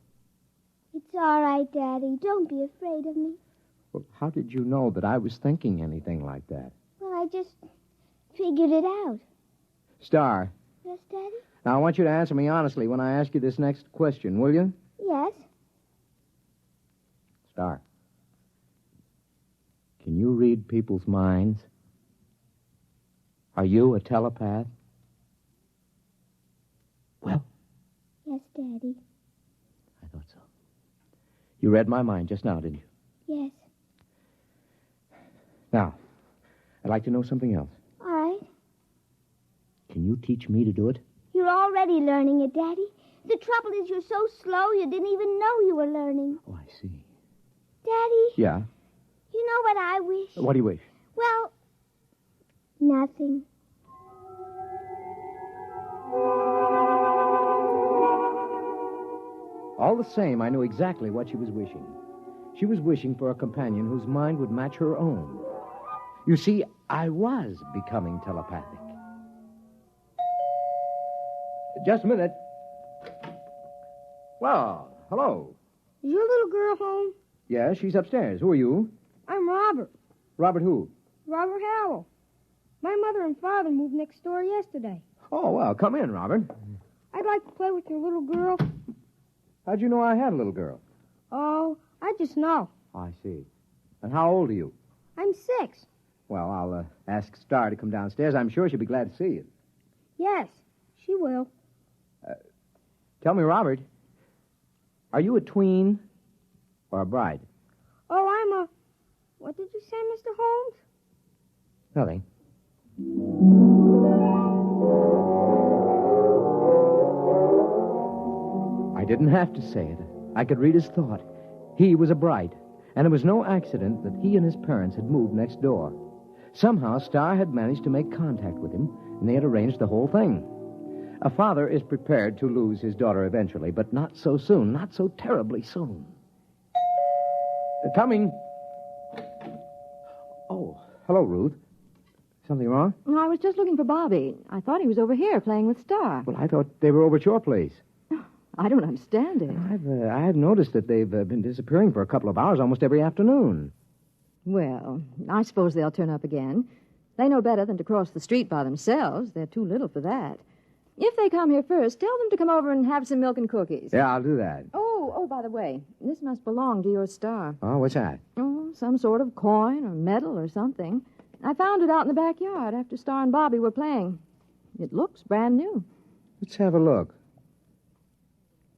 It's all right, Daddy. Don't be afraid of me. Well, how did you know that I was thinking anything like that? Well, I just figured it out. Star. Yes, Daddy? Now, I want you to answer me honestly when I ask you this next question, will you? Yes. Star. Can you read people's minds? Are you a telepath? Well. Yes, Daddy. I thought so. You read my mind just now, didn't you? Yes. Now, I'd like to know something else. All right. Can you teach me to do it? You're already learning it, Daddy. The trouble is you're so slow you didn't even know you were learning. Oh, I see. Daddy? Yeah? You know what I wish? What do you wish? Well, nothing. All the same, I knew exactly what she was wishing. She was wishing for a companion whose mind would match her own. You see, I was becoming telepathic. Just a minute. Well, hello. Is your little girl home? Yeah, she's upstairs. Who are you? I'm Robert. Robert who? Robert Howell. My mother and father moved next door yesterday. Oh, well, come in, Robert. I'd like to play with your little girl. How'd you know I had a little girl? Oh, I just know. Oh, I see. And how old are you? I'm 6. Well, I'll ask Star to come downstairs. I'm sure she'll be glad to see you. Yes, she will. Tell me, Robert, are you a tween or a bride? Oh, I'm a... What did you say, Mr. Holmes? Nothing. I didn't have to say it. I could read his thought. He was a bride, and it was no accident that he and his parents had moved next door. Somehow, Star had managed to make contact with him, and they had arranged the whole thing. A father is prepared to lose his daughter eventually, but not so soon, not so terribly soon. Coming. Oh, hello, Ruth. Something wrong? No, I was just looking for Bobby. I thought he was over here playing with Star. Well, I thought they were over at your place. I don't understand it. I've noticed that they've been disappearing for a couple of hours almost every afternoon. Well, I suppose they'll turn up again. They know better than to cross the street by themselves. They're too little for that. If they come here first, tell them to come over and have some milk and cookies. Yeah, I'll do that. Oh, by the way, this must belong to your Star. Oh, what's that? Oh, some sort of coin or medal or something. I found it out in the backyard after Star and Bobby were playing. It looks brand new. Let's have a look.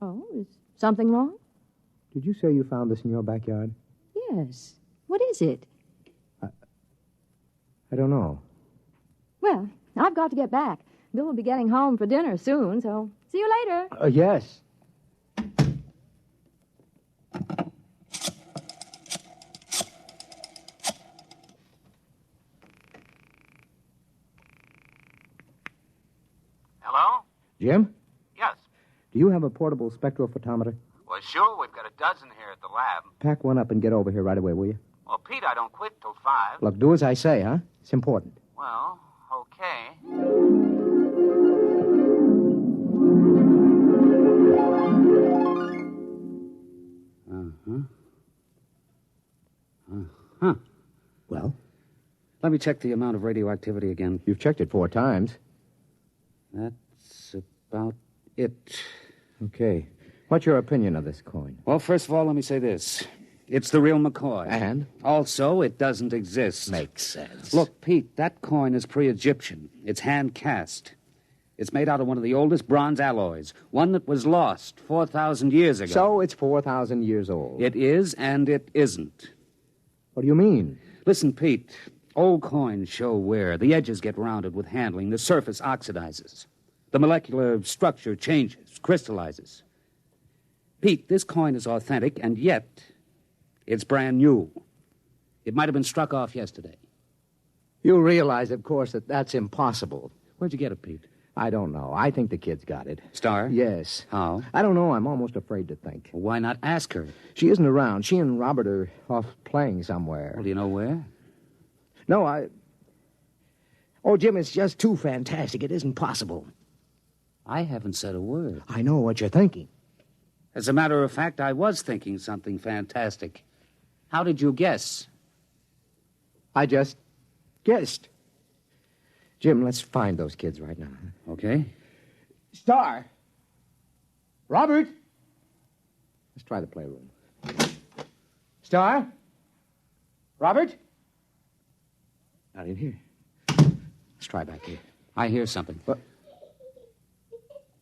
Oh, is something wrong? Did you say you found this in your backyard? Yes. What is it? I don't know. Well, I've got to get back. Bill will be getting home for dinner soon, so see you later. Yes. Jim, Yes. do you have a portable spectrophotometer? Well, sure, we've got a dozen here at the lab. Pack one up and get over here right away, will you? Well, Pete, I don't quit till 5. Look, do as I say, huh? It's important. Well, okay. Huh. Well? Let me check the amount of radioactivity again. You've checked it 4 times. That's about it. Okay. What's your opinion of this coin? Well, first of all, let me say this. It's the real McCoy. And? Also, it doesn't exist. Makes sense. Look, Pete, that coin is pre-Egyptian. It's hand-cast. It's made out of one of the oldest bronze alloys, one that was lost 4,000 years ago. So it's 4,000 years old. It is and it isn't. What do you mean? Listen, Pete, old coins show wear. The edges get rounded with handling. The surface oxidizes. The molecular structure changes, crystallizes. Pete, this coin is authentic, and yet it's brand new. It might have been struck off yesterday. You realize, of course, that that's impossible. Where'd you get it, Pete? I don't know. I think the kid's got it. Star? Yes. How? I don't know. I'm almost afraid to think. Well, why not ask her? She isn't around. She and Robert are off playing somewhere. Well, do you know where? No, Oh, Jim, it's just too fantastic. It isn't possible. I haven't said a word. I know what you're thinking. As a matter of fact, I was thinking something fantastic. How did you guess? I just guessed. Jim, let's find those kids right now. Okay. Star! Robert! Let's try the playroom. Star? Robert? Not in here. Let's try back here. I hear something. What?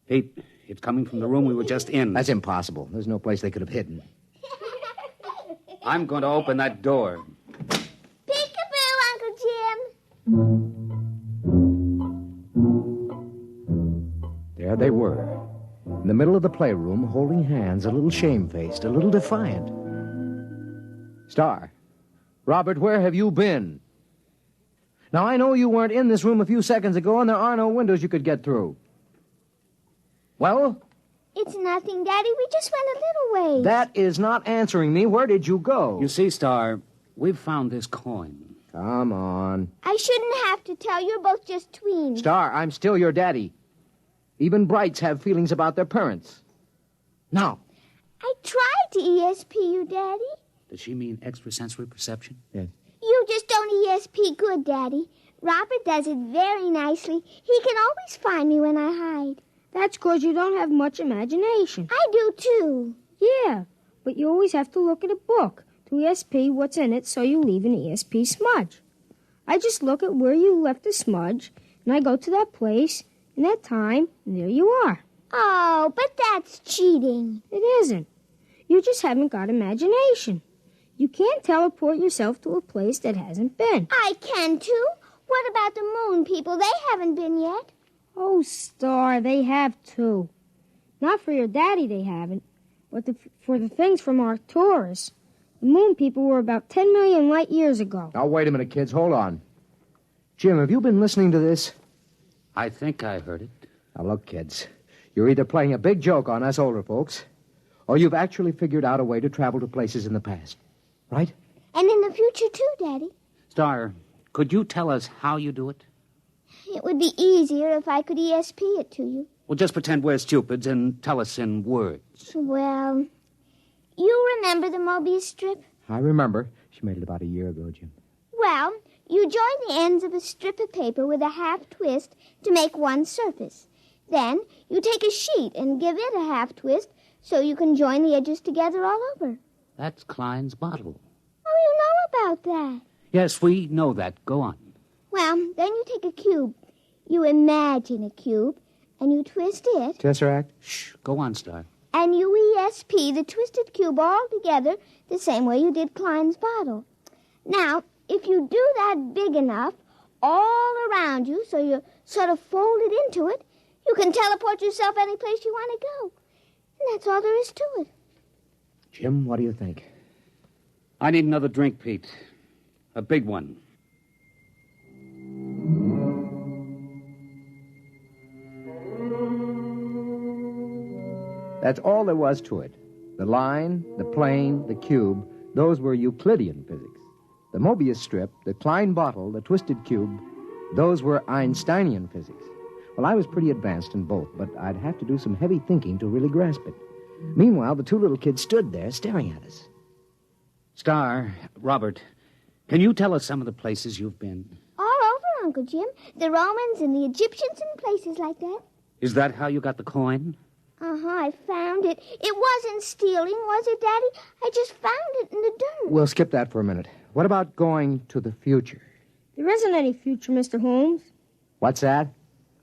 Pete, it's coming from the room we were just in. That's impossible. There's no place they could have hidden. I'm going to open that door. Peekaboo, Uncle Jim. There they were, in the middle of the playroom, holding hands, a little shamefaced, a little defiant. Star, Robert, where have you been? Now, I know you weren't in this room a few seconds ago, and there are no windows you could get through. Well? It's nothing, Daddy. We just went a little ways. That is not answering me. Where did you go? You see, Star, we've found this coin. Come on. I shouldn't have to tell. You're both just tweens. Star, I'm still your daddy. Even Brights have feelings about their parents. Now. I tried to ESP you, Daddy. Does she mean extrasensory perception? Yes. You just don't ESP good, Daddy. Robert does it very nicely. He can always find me when I hide. That's 'cause you don't have much imagination. I do, too. Yeah, but you always have to look at a book to ESP what's in it so you leave an ESP smudge. I just look at where you left the smudge, and I go to that place, and that time, and there you are. Oh, but that's cheating. It isn't. You just haven't got imagination. You can't teleport yourself to a place that hasn't been. I can, too. What about the moon people? They haven't been yet. Oh, Star, they have, too. Not for your daddy, they haven't, but for the things from Arcturus. The moon people were about 10 million light years ago. Now, wait a minute, kids. Hold on. Jim, have you been listening to this? I think I heard it. Now, look, kids. You're either playing a big joke on us older folks, or you've actually figured out a way to travel to places in the past. Right? And in the future, too, Daddy. Star, could you tell us how you do it? It would be easier if I could ESP it to you. Well, just pretend we're stupids and tell us in words. Well, you remember the Mobius strip? I remember. She made it about a year ago, Jim. Well, you join the ends of a strip of paper with a half twist to make one surface. Then you take a sheet and give it a half twist so you can join the edges together all over. That's Klein's bottle. Oh, you know about that. Yes, we know that. Go on. Well, then you take a cube. You imagine a cube, and you twist it. Tesseract? Shh. Go on, Star. And you ESP the twisted cube all together the same way you did Klein's bottle. Now, if you do that big enough, all around you, so you're sort of folded into it, you can teleport yourself any place you want to go. And that's all there is to it. Jim, what do you think? I need another drink, Pete. A big one. That's all there was to it. The line, the plane, the cube, those were Euclidean physics. The Mobius strip, the Klein bottle, the twisted cube, those were Einsteinian physics. Well, I was pretty advanced in both, but I'd have to do some heavy thinking to really grasp it. Meanwhile, the two little kids stood there staring at us. Star, Robert, can you tell us some of the places you've been? All over, Uncle Jim. The Romans and the Egyptians and places like that. Is that how you got the coin? I found it. It wasn't stealing, was it, Daddy? I just found it in the dirt. We'll skip that for a minute. What about going to the future? There isn't any future, Mr. Holmes. What's that?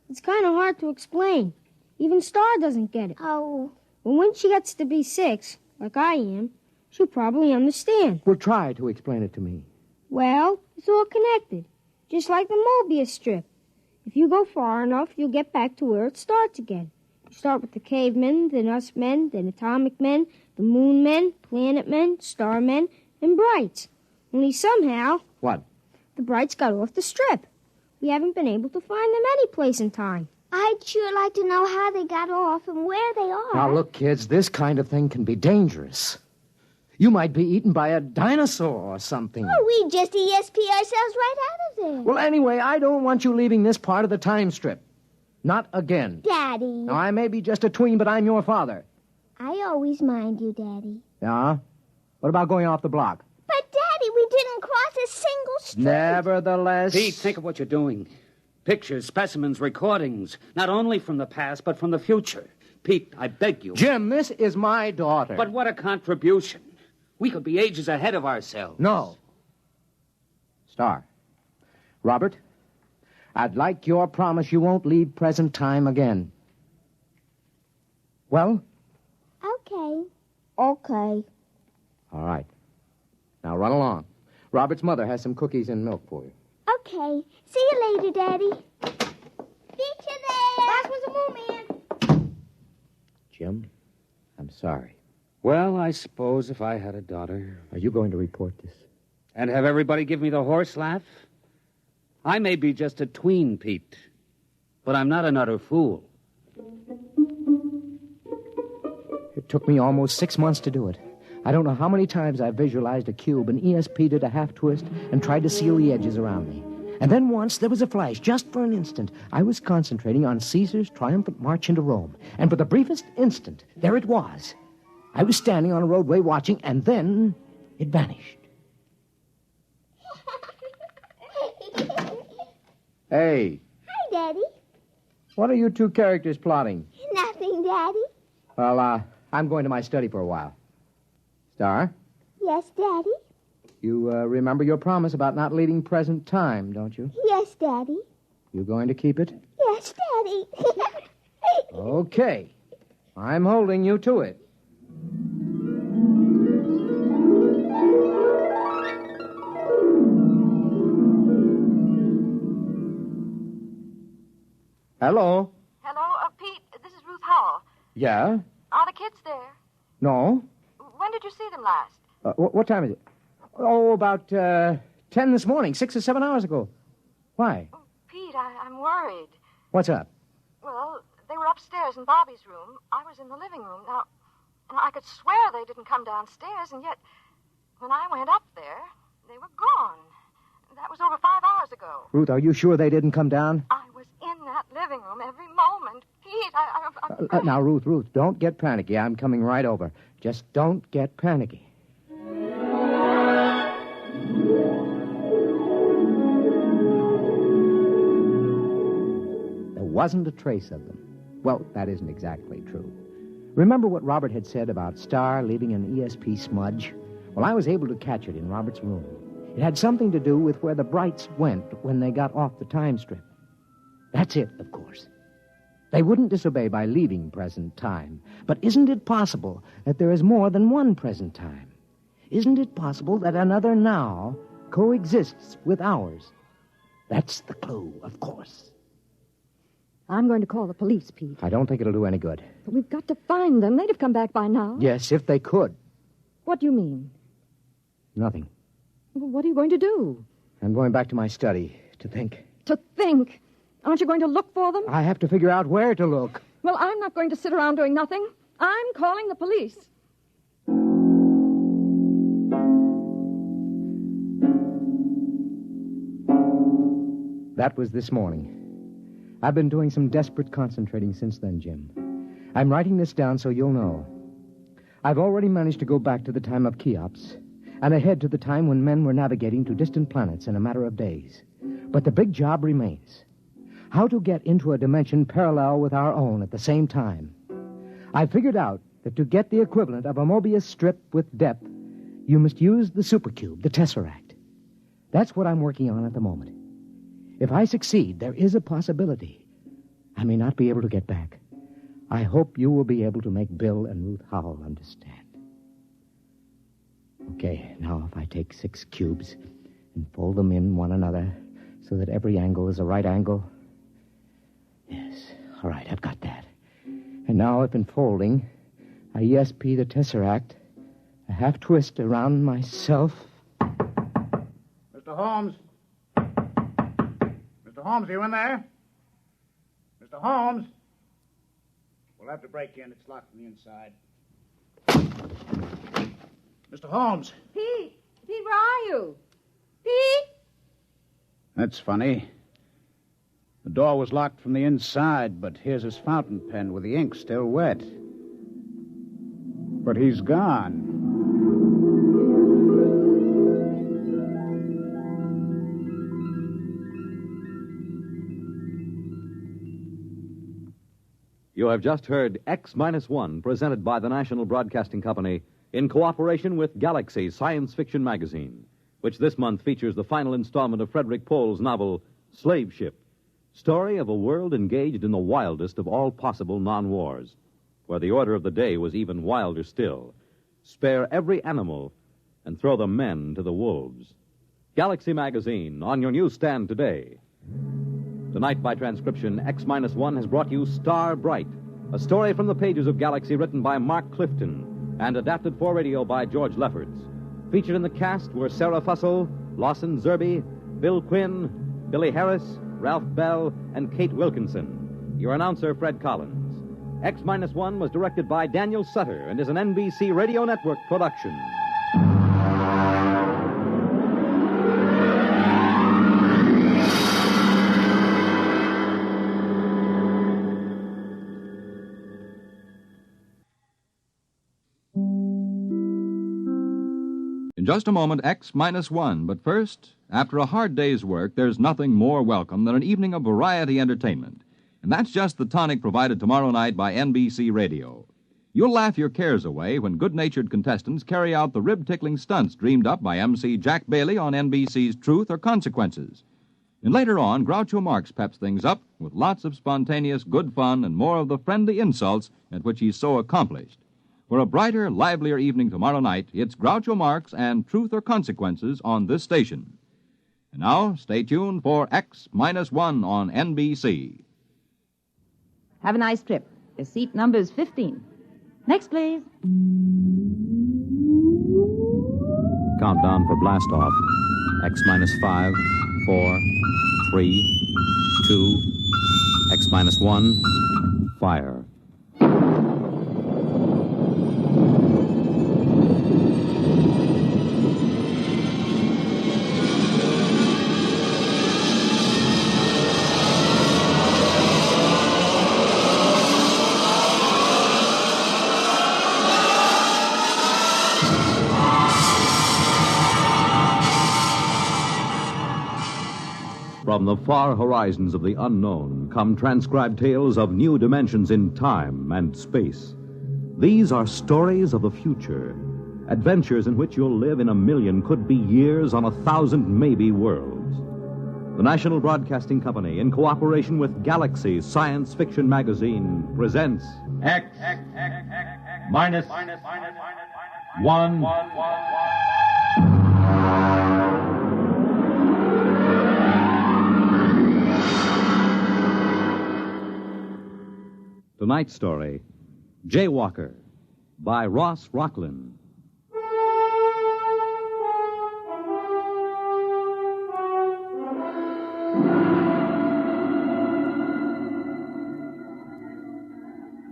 It's kind of hard to explain. Even Star doesn't get it. Oh. But when she gets to be 6, like I am, she'll probably understand. Well, try to explain it to me. Well, it's all connected, just like the Mobius strip. If you go far enough, you'll get back to where it starts again. You start with the cavemen, then us men, then atomic men, the moon men, planet men, star men, and brights. Only somehow... What? The brights got off the strip. We haven't been able to find them any place in time. I'd sure like to know how they got off and where they are. Now, look, kids, this kind of thing can be dangerous. You might be eaten by a dinosaur or something. Oh, we just ESP ourselves right out of there. Well, anyway, I don't want you leaving this part of the time strip. Not again. Daddy. Now, I may be just a tween, but I'm your father. I always mind you, Daddy. Yeah? What about going off the block? But, Daddy, we didn't cross a single street. Nevertheless... Pete, think of what you're doing. Pictures, specimens, recordings, not only from the past, but from the future. Pete, I beg you. Jim, this is my daughter. But what a contribution. We could be ages ahead of ourselves. No. Star. Robert, I'd like your promise you won't leave present time again. Well? Okay. All right. Now run along. Robert's mother has some cookies and milk for you. Okay. See you later, Daddy. Beat you there. Last one's a moon man. Jim, I'm sorry. Well, I suppose if I had a daughter... Are you going to report this? And have everybody give me the horse laugh? I may be just a tween, Pete, but I'm not an utter fool. It took me almost 6 months to do it. I don't know how many times I visualized a cube and ESP did a half twist and tried to seal the edges around me. And then once there was a flash, just for an instant. I was concentrating on Caesar's triumphant march into Rome. And for the briefest instant, there it was. I was standing on a roadway watching, and then it vanished. Hey. Hi, Daddy. What are you two characters plotting? Nothing, Daddy. Well, I'm going to my study for a while. Star, Yes, Daddy. you remember your promise about not leaving present time, don't you? Yes, Daddy. You going to keep it? Yes, Daddy. Okay. I'm holding you to it. Hello? Hello, Pete. This is Ruth Howell. Yeah? Are the kids there? No? When did you see them last? What time is it? Oh, about 10 this morning, 6 or 7 hours ago. Why? Pete, I'm worried. What's up? Well, they were upstairs in Bobby's room. I was in the living room. Now, I could swear they didn't come downstairs, and yet, when I went up there, they were gone. That was over 5 hours ago. Ruth, are you sure they didn't come down? I was in that living room every moment. Pete, I'm Now, Ruth, don't get panicky. I'm coming right over. Just don't get panicky. There wasn't a trace of them. Well, that isn't exactly true. Remember what Robert had said about Star leaving an ESP smudge? Well, I was able to catch it in Robert's room. It had something to do with where the Brights went when they got off the time strip. That's it, of course. They wouldn't disobey by leaving present time. But isn't it possible that there is more than one present time? Isn't it possible that another now coexists with ours? That's the clue, of course. I'm going to call the police, Pete. I don't think it'll do any good. But we've got to find them. They'd have come back by now. Yes, if they could. What do you mean? Nothing. Well, what are you going to do? I'm going back to my study to think. To think? Aren't you going to look for them? I have to figure out where to look. Well, I'm not going to sit around doing nothing. I'm calling the police. That was this morning. I've been doing some desperate concentrating since then, Jim. I'm writing this down so you'll know. I've already managed to go back to the time of Cheops and ahead to the time when men were navigating to distant planets in a matter of days. But the big job remains. How to get into a dimension parallel with our own at the same time. I figured out that to get the equivalent of a Mobius strip with depth, you must use the supercube, the tesseract. That's what I'm working on at the moment. If I succeed, there is a possibility I may not be able to get back. I hope you will be able to make Bill and Ruth Howell understand. Okay, now if I take 6 cubes and fold them in one another so that every angle is a right angle. Yes, all right, I've got that. And now if in folding, I ESP the tesseract, a half twist around myself. Mr. Holmes? Mr. Holmes, are you in there? Mr. Holmes? We'll have to break in. It's locked from the inside. Mr. Holmes. Pete! Pete, where are you? Pete! That's funny. The door was locked from the inside, but here's his fountain pen with the ink still wet. But he's gone. You have just heard X-1, presented by the National Broadcasting Company in cooperation with Galaxy Science Fiction Magazine, which this month features the final installment of Frederick Pohl's novel, Slave Ship, story of a world engaged in the wildest of all possible non-wars, where the order of the day was even wilder still. Spare every animal and throw the men to the wolves. Galaxy Magazine, on your newsstand today. Tonight, by transcription, X-1 has brought you Star Bright, a story from the pages of Galaxy written by Mark Clifton and adapted for radio by George Lefferts. Featured in the cast were Sarah Fussell, Lawson Zerby, Bill Quinn, Billy Harris, Ralph Bell, and Kate Wilkinson. Your announcer, Fred Collins. X-1 was directed by Daniel Sutter and is an NBC Radio Network production. In just a moment, X-1. But first, after a hard day's work, there's nothing more welcome than an evening of variety entertainment. And that's just the tonic provided tomorrow night by NBC Radio. You'll laugh your cares away when good-natured contestants carry out the rib-tickling stunts dreamed up by MC Jack Bailey on NBC's Truth or Consequences. And later on, Groucho Marx peps things up with lots of spontaneous good fun and more of the friendly insults at which he's so accomplished. For a brighter, livelier evening tomorrow night, it's Groucho Marx and Truth or Consequences on this station. And now, stay tuned for X-1 on NBC. Have a nice trip. The seat number is 15. Next, please. Countdown for blast-off. X-5, 4, 3, 2, X-1, fire. From the far horizons of the unknown come transcribed tales of new dimensions in time and space. These are stories of the future, adventures in which you'll live in a million, could be years, on 1,000 maybe worlds. The National Broadcasting Company, in cooperation with Galaxy Science Fiction Magazine, presents X-1. Tonight's story, Jaywalker, by Ross Rocklin.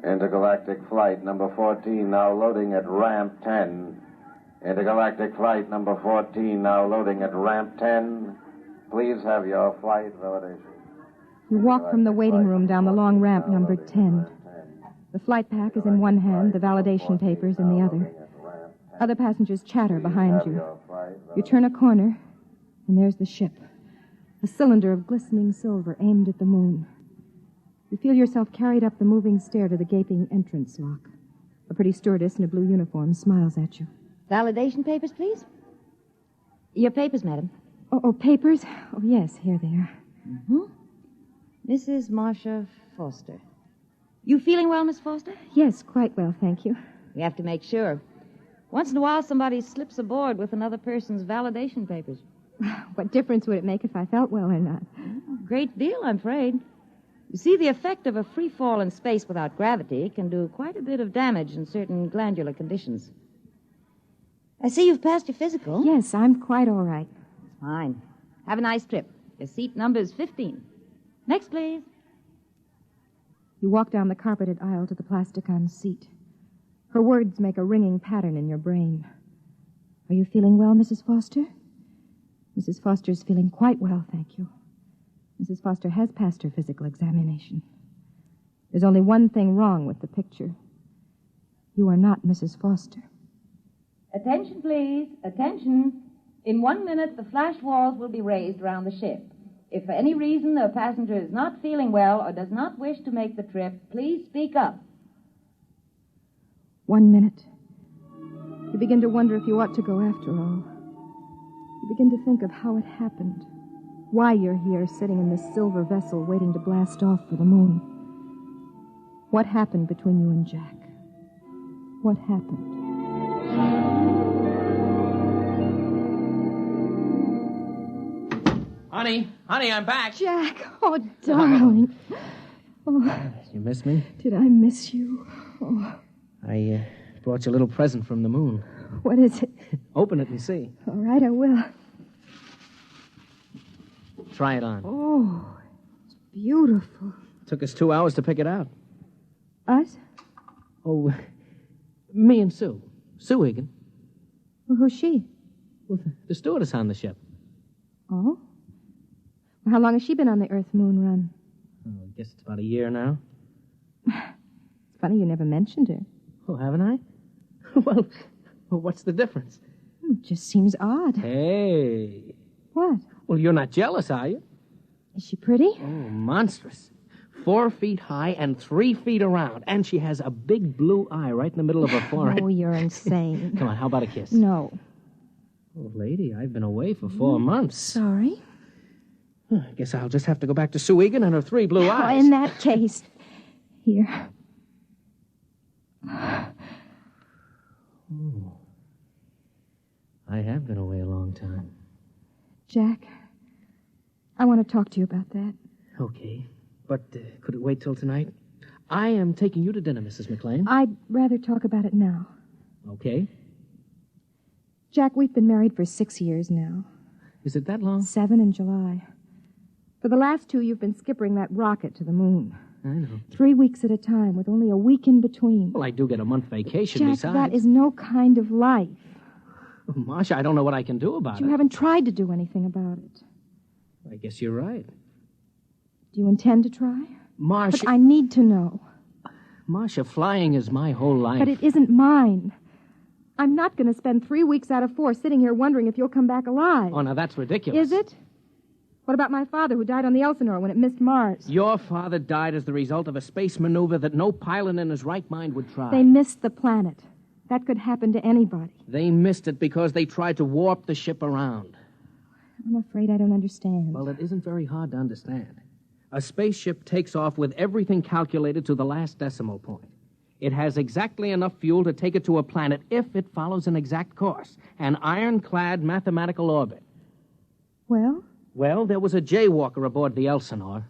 Intergalactic flight number 14 now loading at ramp 10. Intergalactic flight number 14 now loading at ramp 10. Please have your flight validation. You walk from the waiting room down the long ramp numbered 10. The flight pack is in one hand, the validation papers in the other. Other passengers chatter behind you. You turn a corner, and there's the ship. A cylinder of glistening silver aimed at the moon. You feel yourself carried up the moving stair to the gaping entrance lock. A pretty stewardess in a blue uniform smiles at you. Validation papers, please? Your papers, madam. Oh, papers? Oh, yes, here they are. Mm-hmm. Mrs. Marcia Foster. You feeling well, Miss Foster? Yes, quite well, thank you. We have to make sure. Once in a while, somebody slips aboard with another person's validation papers. What difference would it make if I felt well or not? Great deal, I'm afraid. You see, the effect of a free fall in space without gravity can do quite a bit of damage in certain glandular conditions. I see you've passed your physical. Yes, I'm quite all right. Fine. Have a nice trip. Your seat number is 15. Next, please. You walk down the carpeted aisle to the plastic-on seat. Her words make a ringing pattern in your brain. Are you feeling well, Mrs. Foster? Mrs. Foster's feeling quite well, thank you. Mrs. Foster has passed her physical examination. There's only one thing wrong with the picture. You are not Mrs. Foster. Attention, please. Attention. In 1 minute, the flash walls will be raised around the ship. If for any reason the passenger is not feeling well or does not wish to make the trip, please speak up. 1 minute. You begin to wonder if you ought to go after all. You begin to think of how it happened. Why you're here, sitting in this silver vessel, waiting to blast off for the moon. What happened between you and Jack? What happened? Honey, I'm back. Jack, oh, darling. Oh, You miss me? did I miss you? Oh, I brought you a little present from the moon. what is it? Open it and see. All right, I will. Try it on. Oh, it's beautiful. Took us 2 hours to pick it out. Us? Oh, me and Sue. Sue Egan. Well, who's she? Well, the stewardess on the ship. Oh? Well, how long has she been on the Earth-Moon run? Oh, I guess it's about a year now. It's funny you never mentioned her. Oh, haven't I? Well, what's the difference? It just seems odd. Hey. What? Well, you're not jealous, are you? Is she pretty? Oh, monstrous. 4 feet high and 3 feet around. And she has a big blue eye right in the middle of her forehead. Oh, you're insane. Come on, how about a kiss? No. Oh, lady, I've been away for 4 months. Sorry. I guess I'll just have to go back to Sue Egan and her 3 blue eyes. Oh, in that case. Here. Oh. I have been away a long time. Jack, I want to talk to you about that. Okay. But could it wait till tonight? I am taking you to dinner, Mrs. McLean. I'd rather talk about it now. Okay. Jack, we've been married for 6 years now. Is it that long? 7 in July. For the last 2, you've been skippering that rocket to the moon. I know. 3 weeks at a time, with only a week in between. Well, I do get a month vacation Jack, besides. that is no kind of life. Oh, Marcia, I don't know what I can do about You it. haven't tried to do anything about it. I guess you're right. Do you intend to try? Marcia... Look, I need to know. Marcia, flying is my whole life. But it isn't mine. I'm not going to spend 3 weeks out of 4 sitting here wondering if you'll come back alive. Oh, now that's ridiculous. Is it? What about my father who died on the Elsinore when it missed Mars? Your father died as the result of a space maneuver that no pilot in his right mind would try. They missed the planet. That could happen to anybody. They missed it because they tried to warp the ship around. I'm afraid I don't understand. Well, it isn't very hard to understand. A spaceship takes off with everything calculated to the last decimal point. It has exactly enough fuel to take it to a planet if it follows an exact course, an ironclad mathematical orbit. Well? Well, there was a jaywalker aboard the Elsinore.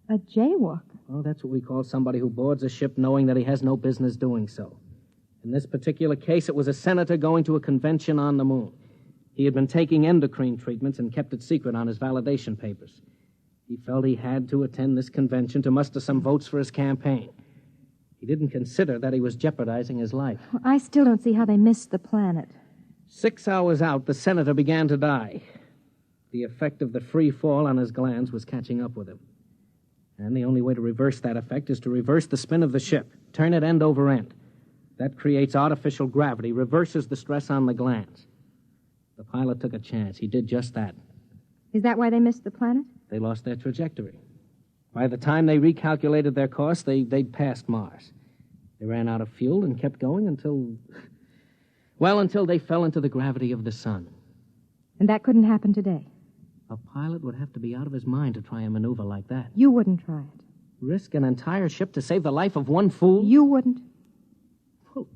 A jaywalker? Well, that's what we call somebody who boards a ship knowing that he has no business doing so. In this particular case, it was a senator going to a convention on the moon. He had been taking endocrine treatments and kept it secret on his validation papers. He felt he had to attend this convention to muster some votes for his campaign. He didn't consider that he was jeopardizing his life. Well, I still don't see how they missed the planet. 6 hours out, the senator began to die. The effect of the free fall on his glands was catching up with him. And the only way to reverse that effect is to reverse the spin of the ship, turn it end over end. That creates artificial gravity, reverses the stress on the glands. The pilot took a chance. He did just that. Is that why they missed the planet? They lost their trajectory. By the time they recalculated their course, they'd passed Mars. They ran out of fuel and kept going until they fell into the gravity of the sun. And that couldn't happen today. A pilot would have to be out of his mind to try a maneuver like that. You wouldn't try it. Risk an entire ship to save the life of one fool? You wouldn't. Well,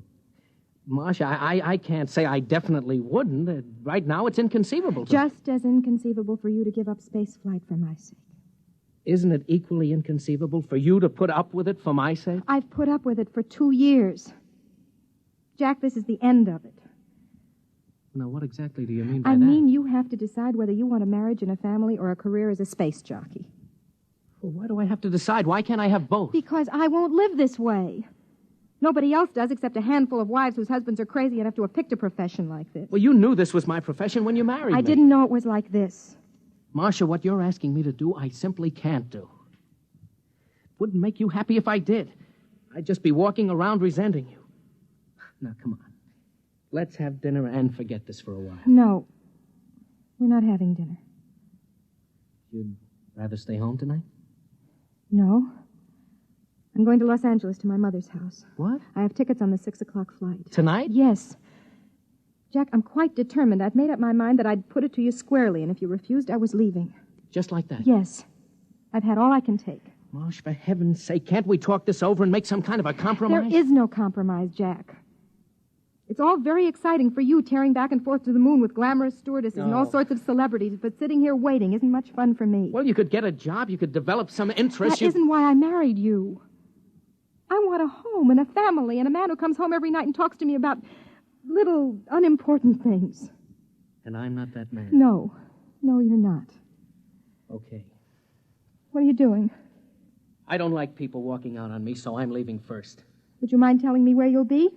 Marcia, I can't say I definitely wouldn't. Right now, it's inconceivable to me. Just as inconceivable for you to give up space flight for my sake. Isn't it equally inconceivable for you to put up with it for my sake? I've put up with it for 2 years. Jack, this is the end of it. Now, what exactly do you mean by I that? mean you have to decide whether you want a marriage and a family or a career as a space jockey. Well, why do I have to decide? Why can't I have both? Because I won't live this way. Nobody else does except a handful of wives whose husbands are crazy enough to have picked a profession like this. Well, you knew this was my profession when you married me. I didn't know it was like this. Marcia, what you're asking me to do, I simply can't do. It wouldn't make you happy if I did. I'd just be walking around resenting you. Now, come on. Let's have dinner and forget this for a while. No. We're not having dinner. You'd rather stay home tonight? No. I'm going to Los Angeles to my mother's house. What? I have tickets on the 6 o'clock flight. Tonight? Yes. Jack, I'm quite determined. I'd made up my mind that I'd put it to you squarely, and if you refused, I was leaving. Just like that? Yes. I've had all I can take. Marsh, for heaven's sake, can't we talk this over and make some kind of a compromise? There is no compromise, Jack. It's all very exciting for you, tearing back and forth to the moon with glamorous stewardesses and all sorts of celebrities, but sitting here waiting isn't much fun for me. Well, you could get a job, you could develop some interest. That isn't why I married you. I want a home and a family and a man who comes home every night and talks to me about little, unimportant things. And I'm not that man. No. No, you're not. Okay. What are you doing? I don't like people walking out on me, so I'm leaving first. Would you mind telling me where you'll be?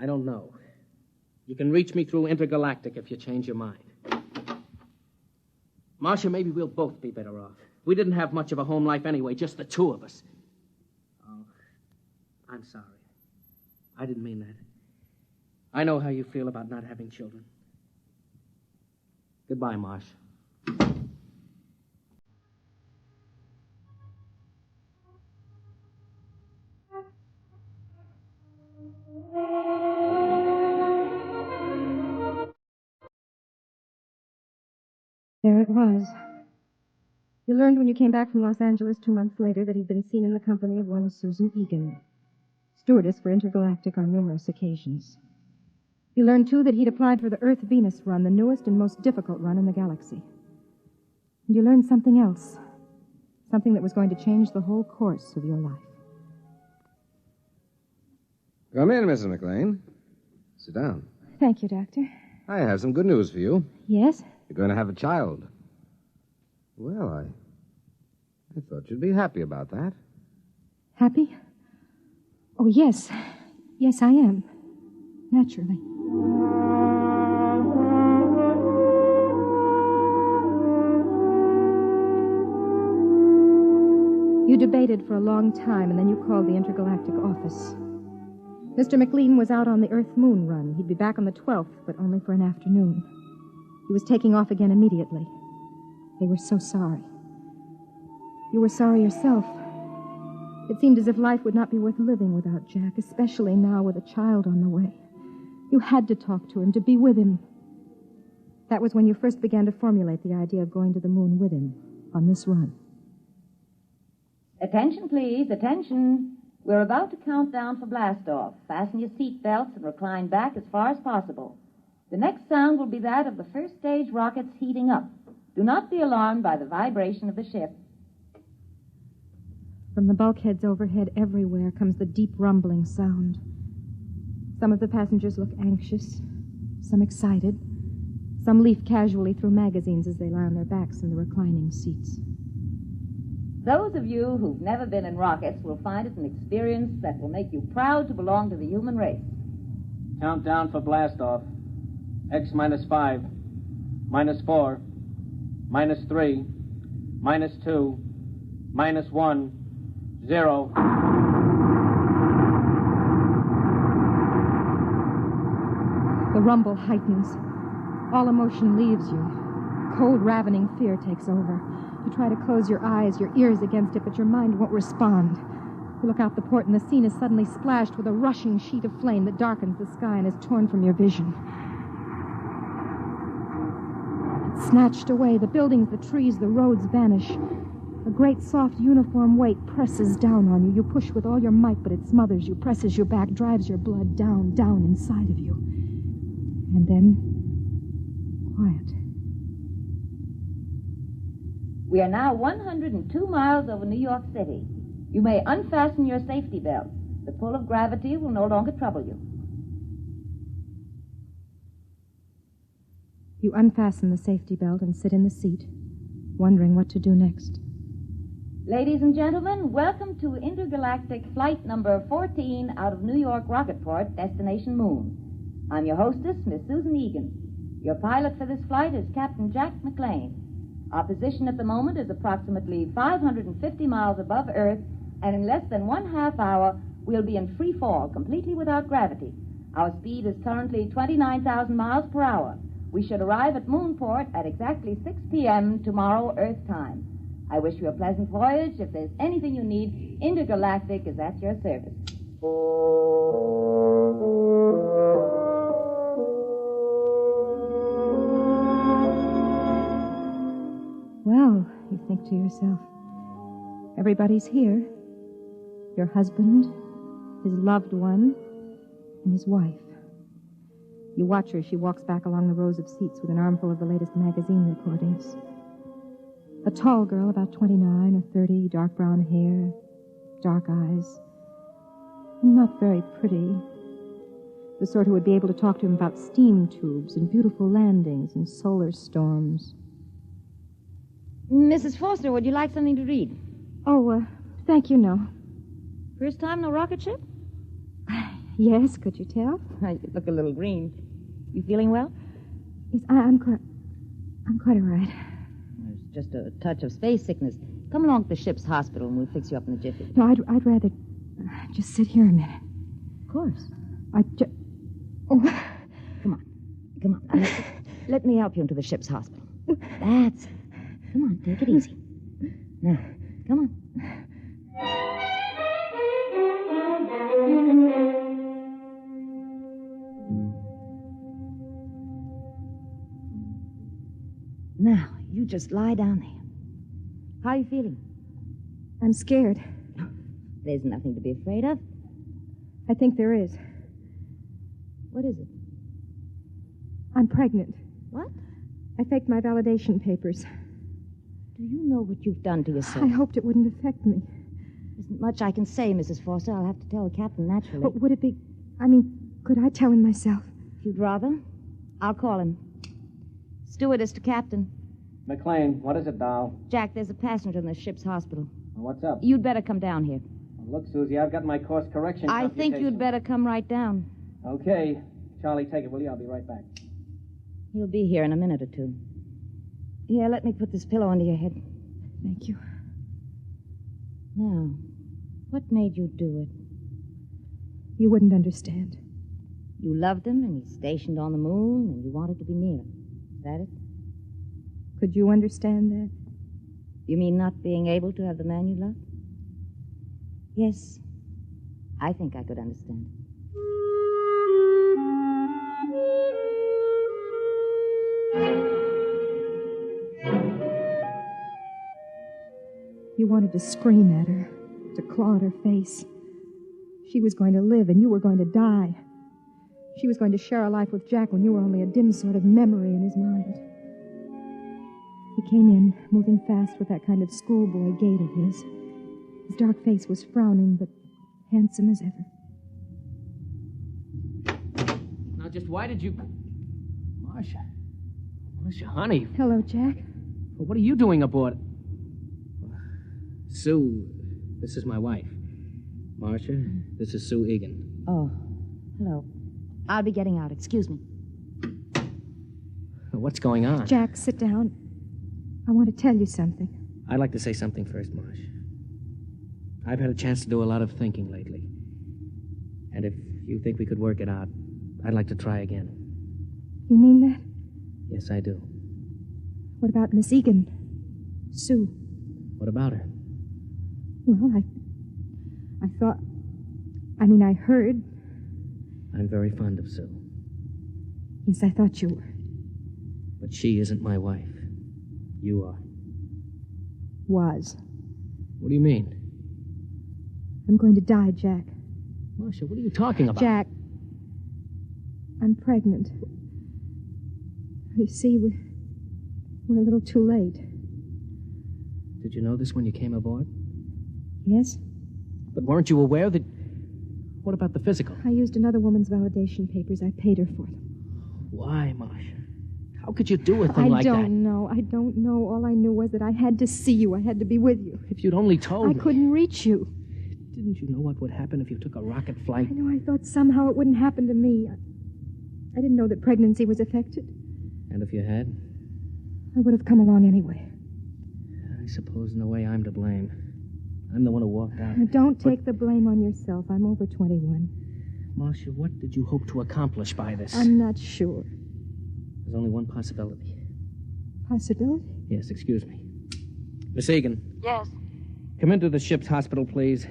I don't know. You can reach me through Intergalactic if you change your mind. Marcia, maybe we'll both be better off. We didn't have much of a home life anyway, just the two of us. Oh, I'm sorry. I didn't mean that. I know how you feel about not having children. Goodbye, Marsh. There it was. You learned when you came back from Los Angeles 2 months later that he'd been seen in the company of one Susan Egan, stewardess for Intergalactic on numerous occasions. You learned, too, that he'd applied for the Earth-Venus run, the newest and most difficult run in the galaxy. And you learned something else, something that was going to change the whole course of your life. Come in, Mrs. McLean. Sit down. Thank you, Doctor. I have some good news for you. Yes? You're going to have a child. Well, I thought you'd be happy about that. Happy? Oh, yes. Yes, I am. Naturally. You debated for a long time, and then you called the Intergalactic office. Mr. McLean was out on the Earth-Moon run. He'd be back on the 12th, but only for an afternoon. He was taking off again immediately. They were so sorry. You were sorry yourself. It seemed as if life would not be worth living without Jack, especially now with a child on the way. You had to talk to him, to be with him. That was when you first began to formulate the idea of going to the moon with him on this run. Attention, please. Attention. We're about to count down for blast-off. Fasten your seat belts and recline back as far as possible. The next sound will be that of the first stage rockets heating up. Do not be alarmed by the vibration of the ship. From the bulkheads overhead everywhere comes the deep rumbling sound. Some of the passengers look anxious, some excited. Some leaf casually through magazines as they lie on their backs in the reclining seats. Those of you who've never been in rockets will find it an experience that will make you proud to belong to the human race. Countdown for blastoff. X minus 5, minus 4, minus 3, minus 2, minus 1, 0. The rumble heightens. All emotion leaves you. Cold, ravening fear takes over. You try to close your eyes, your ears against it, but your mind won't respond. You look out the port, and the scene is suddenly splashed with a rushing sheet of flame that darkens the sky and is torn from your vision. It's snatched away. The buildings, the trees, the roads vanish. A great, soft, uniform weight presses down on you. You push with all your might, but it smothers you, presses you back, drives your blood down, down inside of you. And then, quiet. We are now 102 miles over New York City. You may unfasten your safety belt. The pull of gravity will no longer trouble you. You unfasten the safety belt and sit in the seat, wondering what to do next. Ladies and gentlemen, welcome to intergalactic flight number 14 out of New York Rocketport, destination Moon. I'm your hostess, Miss Susan Egan. Your pilot for this flight is Captain Jack McLean. Our position at the moment is approximately 550 miles above Earth, and in less than 1/2 hour, we'll be in free fall, completely without gravity. Our speed is currently 29,000 miles per hour. We should arrive at Moonport at exactly 6 p.m. tomorrow, Earth time. I wish you a pleasant voyage. If there's anything you need, Intergalactic is at your service. Well, you think to yourself, everybody's here. Your husband, his loved one, and his wife. You watch her as she walks back along the rows of seats with an armful of the latest magazine reportings. A tall girl, about 29 or 30, dark brown hair, dark eyes, and not very pretty. The sort who would be able to talk to him about steam tubes and beautiful landings and solar storms. Mrs. Foster, would you like something to read? Oh, thank you, no. First time no rocket ship? Yes, could you tell? You look a little green. You feeling well? Yes, I'm quite all right. There's just a touch of space sickness. Come along to the ship's hospital and we'll fix you up in a jiffy. No, I'd rather just sit here a minute. Of course. Oh. Come on. Let me help you into the ship's hospital. That's it. Come on, take it easy. Now, come on. Now, you just lie down there. How are you feeling? I'm scared. There's nothing to be afraid of. I think there is. What is it? I'm pregnant. What? I faked my validation papers. Do you know what you've done to yourself? I hoped it wouldn't affect me. Isn't much I can say, Mrs. Foster. I'll have to tell the captain naturally. But would it be... could I tell him myself? If you'd rather, I'll call him. Stewardess to captain. McLean, what is it, doll? Jack, there's a passenger in the ship's hospital. What's up? You'd better come down here. Look, Susie, I've got my course correction I think you'd better come right down. Okay. Charlie, take it, will you? I'll be right back. He'll be here in a minute or two. Here, let me put this pillow under your head. Thank you. Now, what made you do it? You wouldn't understand. You loved him, and he's stationed on the moon, and you wanted to be near him. Is that it? Could you understand that? You mean not being able to have the man you love? Yes. I think I could understand. You wanted to scream at her, to claw at her face. She was going to live, and you were going to die. She was going to share a life with Jack when you were only a dim sort of memory in his mind. He came in, moving fast with that kind of schoolboy gait of his. His dark face was frowning, but handsome as ever. Now, just why did you... Marcia, honey. Hello, Jack. Well, what are you doing aboard? Sue, this is my wife. Marcia, this is Sue Egan. Oh, hello. I'll be getting out. Excuse me. What's going on? Jack, sit down. I want to tell you something. I'd like to say something first, Marsh. I've had a chance to do a lot of thinking lately. And if you think we could work it out, I'd like to try again. You mean that? Yes, I do. What about Miss Egan? Sue? What about her? Well, I heard. I'm very fond of Sue. Yes, I thought you were. But she isn't my wife. You are. Was. What do you mean? I'm going to die, Jack. Marcia, what are you talking about? Jack, I'm pregnant. You see, we're a little too late. Did you know this when you came aboard? Yes? But weren't you aware that... What about the physical? I used another woman's validation papers. I paid her for them. Why, Marcia? How could you do a thing like that? I don't know. All I knew was that I had to see you. I had to be with you. If you'd only told me. I couldn't reach you. Didn't you know what would happen if you took a rocket flight? I know. I thought somehow it wouldn't happen to me. I didn't know that pregnancy was affected. And if you had? I would have come along anyway. I suppose in a way I'm to blame. I'm the one who walked out. Now, don't take the blame on yourself. I'm over 21. Marcia, what did you hope to accomplish by this? I'm not sure. There's only one possibility. Possibility? Yes, excuse me. Miss Egan. Yes? Come into the ship's hospital, please.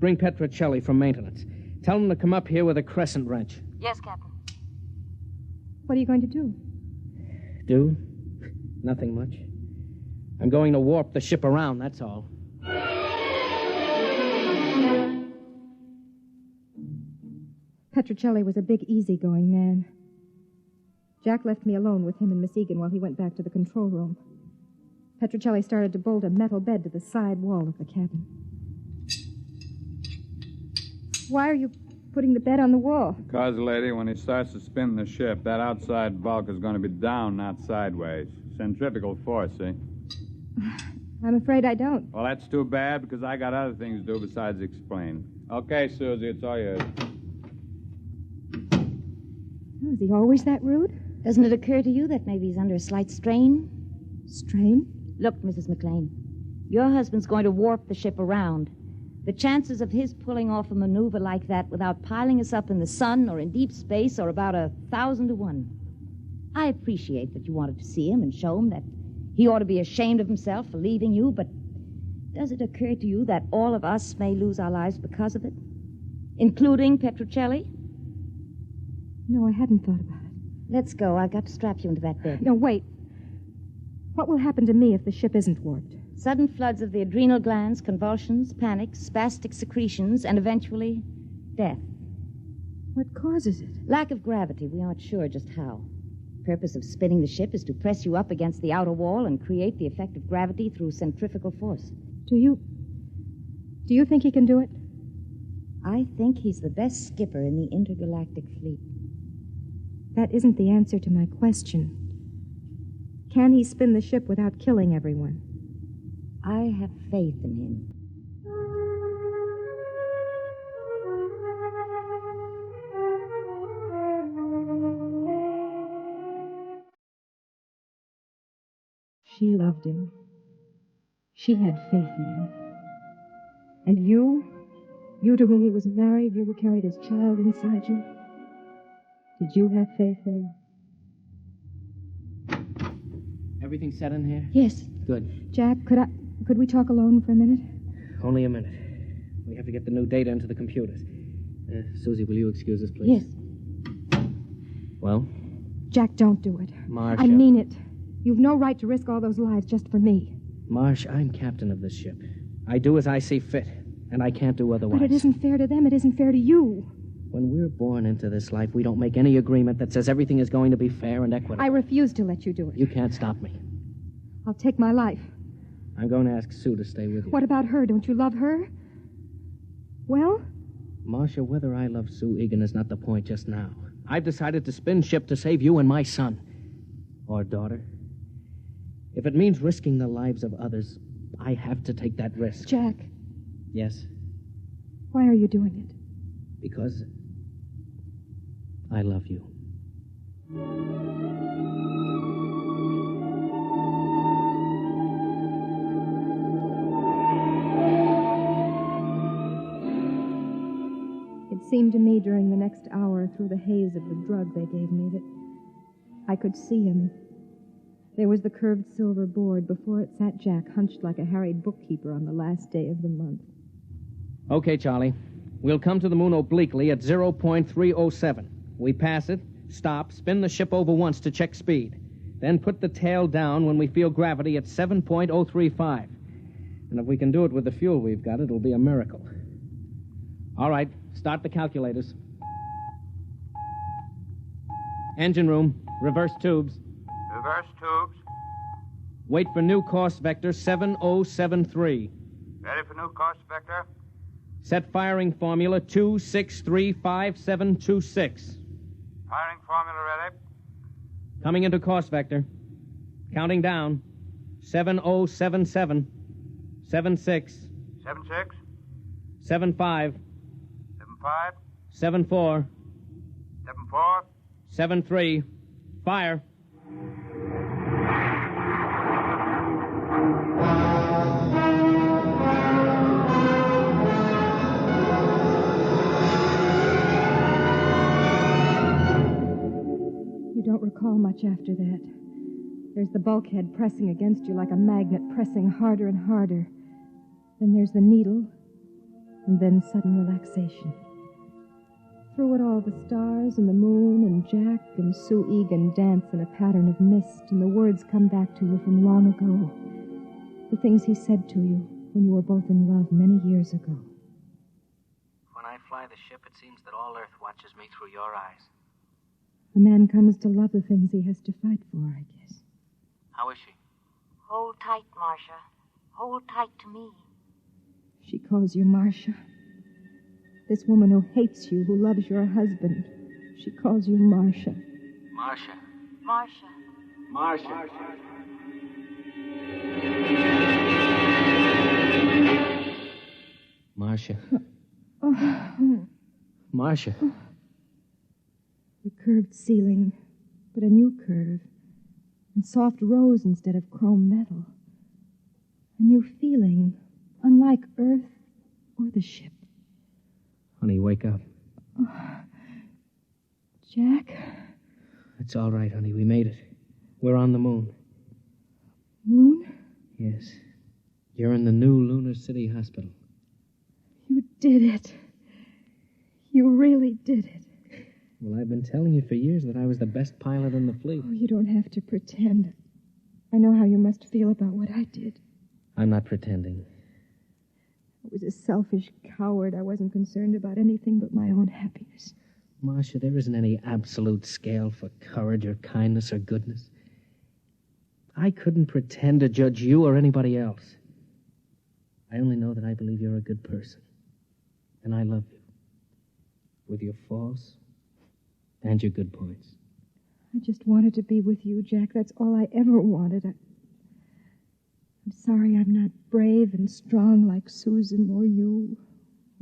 Bring Petrocelli from maintenance. Tell him to come up here with a crescent wrench. Yes, Captain. What are you going to do? Do? Nothing much. I'm going to warp the ship around, that's all. Petrocelli was a big, easygoing man. Jack left me alone with him and Miss Egan while he went back to the control room. Petrocelli started to bolt a metal bed to the side wall of the cabin. Why are you putting the bed on the wall? Because, lady, when he starts to spin the ship, that outside bulk is going to be down, not sideways. Centrifugal force, see? I'm afraid I don't. Well, that's too bad, because I got other things to do besides explain. Okay, Susie, it's all yours. Oh, is he always that rude? Doesn't it occur to you that maybe he's under a slight strain? Strain? Look, Mrs. McLean, your husband's going to warp the ship around. The chances of his pulling off a maneuver like that without piling us up in the sun or in deep space are about 1,000 to 1. I appreciate that you wanted to see him and show him that he ought to be ashamed of himself for leaving you, but does it occur to you that all of us may lose our lives because of it? Including Petrocelli? No, I hadn't thought about it. Let's go. I've got to strap you into that bed. No, wait. What will happen to me if the ship isn't warped? Sudden floods of the adrenal glands, convulsions, panics, spastic secretions, and eventually death. What causes it? Lack of gravity. We aren't sure just how. The purpose of spinning the ship is to press you up against the outer wall and create the effect of gravity through centrifugal force. Do you think he can do it? I think he's the best skipper in the intergalactic fleet. That isn't the answer to my question. Can he spin the ship without killing everyone? I have faith in him. She loved him. She had faith in him. And you to whom he was married, you who carried his child inside you, did you have faith in him? Everything set in here? Yes. Good. Jack, could we talk alone for a minute? Only a minute. We have to get the new data into the computers. Susie, will you excuse us, please? Yes. Well? Jack, don't do it. Marcia. I mean it. You've no right to risk all those lives just for me. Marsh, I'm captain of this ship. I do as I see fit, and I can't do otherwise. But it isn't fair to them. It isn't fair to you. When we're born into this life, we don't make any agreement that says everything is going to be fair and equitable. I refuse to let you do it. You can't stop me. I'll take my life. I'm going to ask Sue to stay with you. What about her? Don't you love her? Well? Marcia, whether I love Sue Egan is not the point just now. I've decided to spin ship to save you and my son. Or daughter. If it means risking the lives of others, I have to take that risk. Jack, Yes, why are you doing it? because I love you. It seemed to me during the next hour through the haze of the drug they gave me that I could see him. There was the curved silver board. Before it sat Jack, hunched like a harried bookkeeper on the last day of the month. Okay, Charlie. We'll come to the moon obliquely at 0.307. We pass it, stop, spin the ship over once to check speed. Then put the tail down when we feel gravity at 7.035. And if we can do it with the fuel we've got, it'll be a miracle. All right, start the calculators. Engine room, reverse tubes. Reverse tubes. Wait for new course vector 7073. Ready for new course vector. Set firing formula 2635726. Firing formula ready. Coming into course vector. Counting down. 7077. 76. 76. 75. 75. 74. 74. 73. Fire. You don't recall much after that. There's the bulkhead pressing against you like a magnet, pressing harder and harder. Then there's the needle, and then sudden relaxation. Through it all, the stars and the moon and Jack and Sue Egan dance in a pattern of mist, and the words come back to you from long ago. The things he said to you when you were both in love many years ago. When I fly the ship, it seems that all Earth watches me through your eyes. A man comes to love the things he has to fight for, I guess. How is she? Hold tight, Marcia. Hold tight to me. She calls you Marcia. This woman who hates you, who loves your husband, she calls you Marcia. Marcia. Marcia. Marcia. Marcia. Oh. Marcia. The curved ceiling, but a new curve. And soft rose instead of chrome metal. A new feeling, unlike Earth or the ship. Honey, wake up. Oh. Jack? It's all right, honey. We made it. We're on the moon. Moon? Yes. You're in the new Lunar City Hospital. You did it. You really did it. Well, I've been telling you for years that I was the best pilot in the fleet. Oh, you don't have to pretend. I know how you must feel about what I did. I'm not pretending. I was a selfish coward. I wasn't concerned about anything but my own happiness. Marcia, there isn't any absolute scale for courage or kindness or goodness. I couldn't pretend to judge you or anybody else. I only know that I believe you're a good person. And I love you. With your faults and your good points. I just wanted to be with you, Jack. That's all I ever wanted. I'm sorry I'm not brave and strong like Susan or you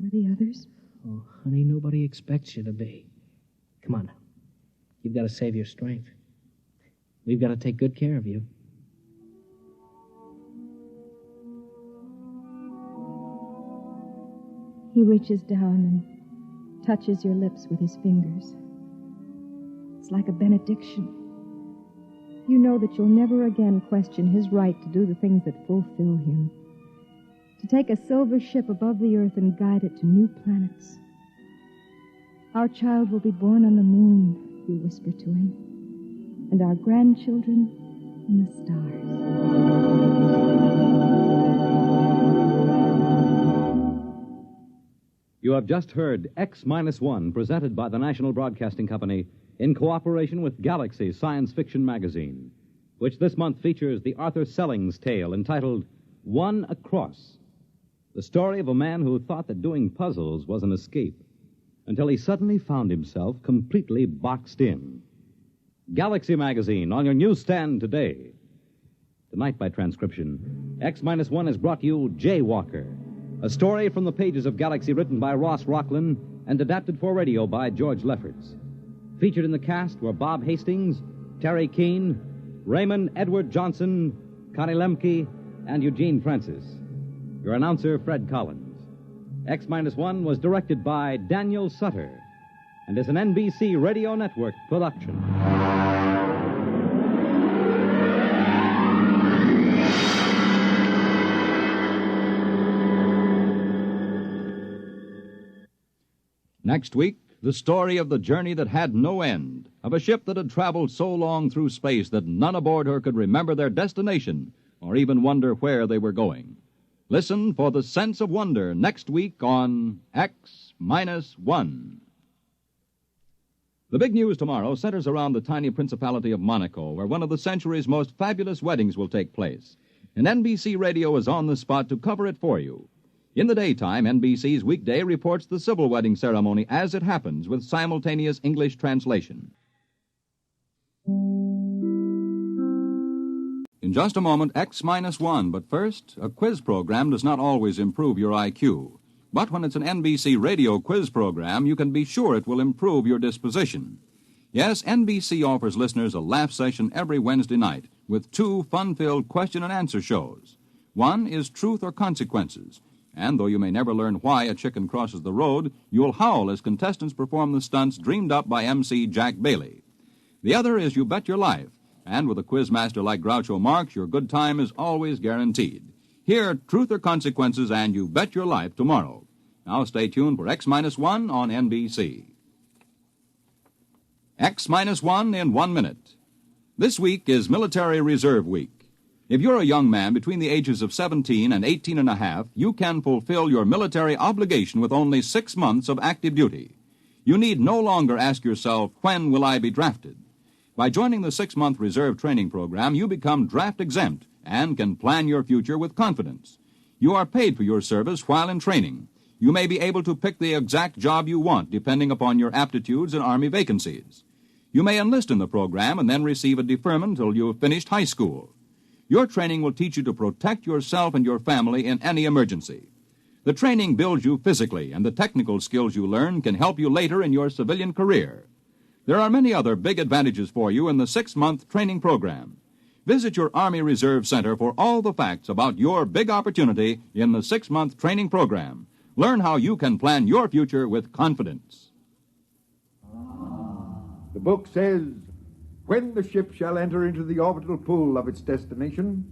or the others. Oh, honey, nobody expects you to be. Come on now. You've got to save your strength. We've got to take good care of you. He reaches down and touches your lips with his fingers. It's like a benediction. You know that you'll never again question his right to do the things that fulfill him. To take a silver ship above the earth and guide it to new planets. Our child will be born on the moon, you whisper to him, and our grandchildren in the stars. You have just heard X-1, presented by the National Broadcasting Company in cooperation with Galaxy Science Fiction Magazine, which this month features the Arthur Sellings tale entitled One Across, the story of a man who thought that doing puzzles was an escape, until he suddenly found himself completely boxed in. Galaxy Magazine on your newsstand today. Tonight, by transcription, X-1 has brought you Jaywalker, a story from the pages of Galaxy written by Ross Rocklin and adapted for radio by George Lefferts. Featured in the cast were Bob Hastings, Terry Keane, Raymond Edward Johnson, Connie Lemke, and Eugene Francis. Your announcer, Fred Collins. X-1 was directed by Daniel Sutter and is an NBC Radio Network production. Next week, the story of the journey that had no end, of a ship that had traveled so long through space that none aboard her could remember their destination or even wonder where they were going. Listen for The Sense of Wonder next week on X-1. The big news tomorrow centers around the tiny Principality of Monaco, where one of the century's most fabulous weddings will take place. And NBC Radio is on the spot to cover it for you. In the daytime, NBC's Weekday reports the civil wedding ceremony as it happens with simultaneous English translation. In just a moment, X-1, but first, a quiz program does not always improve your IQ. But when it's an NBC radio quiz program, you can be sure it will improve your disposition. Yes, NBC offers listeners a laugh session every Wednesday night with 2 fun-filled question-and-answer shows. One is Truth or Consequences. And though you may never learn why a chicken crosses the road, you'll howl as contestants perform the stunts dreamed up by MC Jack Bailey. The other is You Bet Your Life, and with a quizmaster like Groucho Marx, your good time is always guaranteed. Hear Truth or Consequences and You Bet Your Life tomorrow. Now stay tuned for X-1 on NBC. X-1 in 1 minute. This week is Military Reserve Week. If you're a young man between the ages of 17 and 18 and a half, you can fulfill your military obligation with only 6 months of active duty. You need no longer ask yourself, when will I be drafted? By joining the 6-month reserve training program, you become draft exempt and can plan your future with confidence. You are paid for your service while in training. You may be able to pick the exact job you want depending upon your aptitudes and Army vacancies. You may enlist in the program and then receive a deferment until you have finished high school. Your training will teach you to protect yourself and your family in any emergency. The training builds you physically, and the technical skills you learn can help you later in your civilian career. There are many other big advantages for you in the 6-month training program. Visit your Army Reserve Center for all the facts about your big opportunity in the 6-month training program. Learn how you can plan your future with confidence. The book says, when the ship shall enter into the orbital pool of its destination,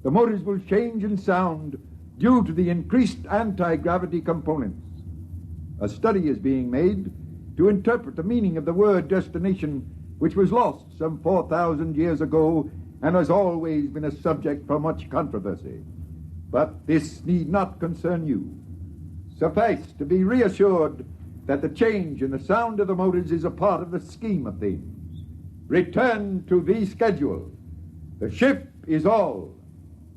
the motors will change in sound due to the increased anti-gravity components. A study is being made to interpret the meaning of the word destination, which was lost some 4,000 years ago and has always been a subject for much controversy. But this need not concern you. Suffice to be reassured that the change in the sound of the motors is a part of the scheme of things. Return to the schedule. The ship is all.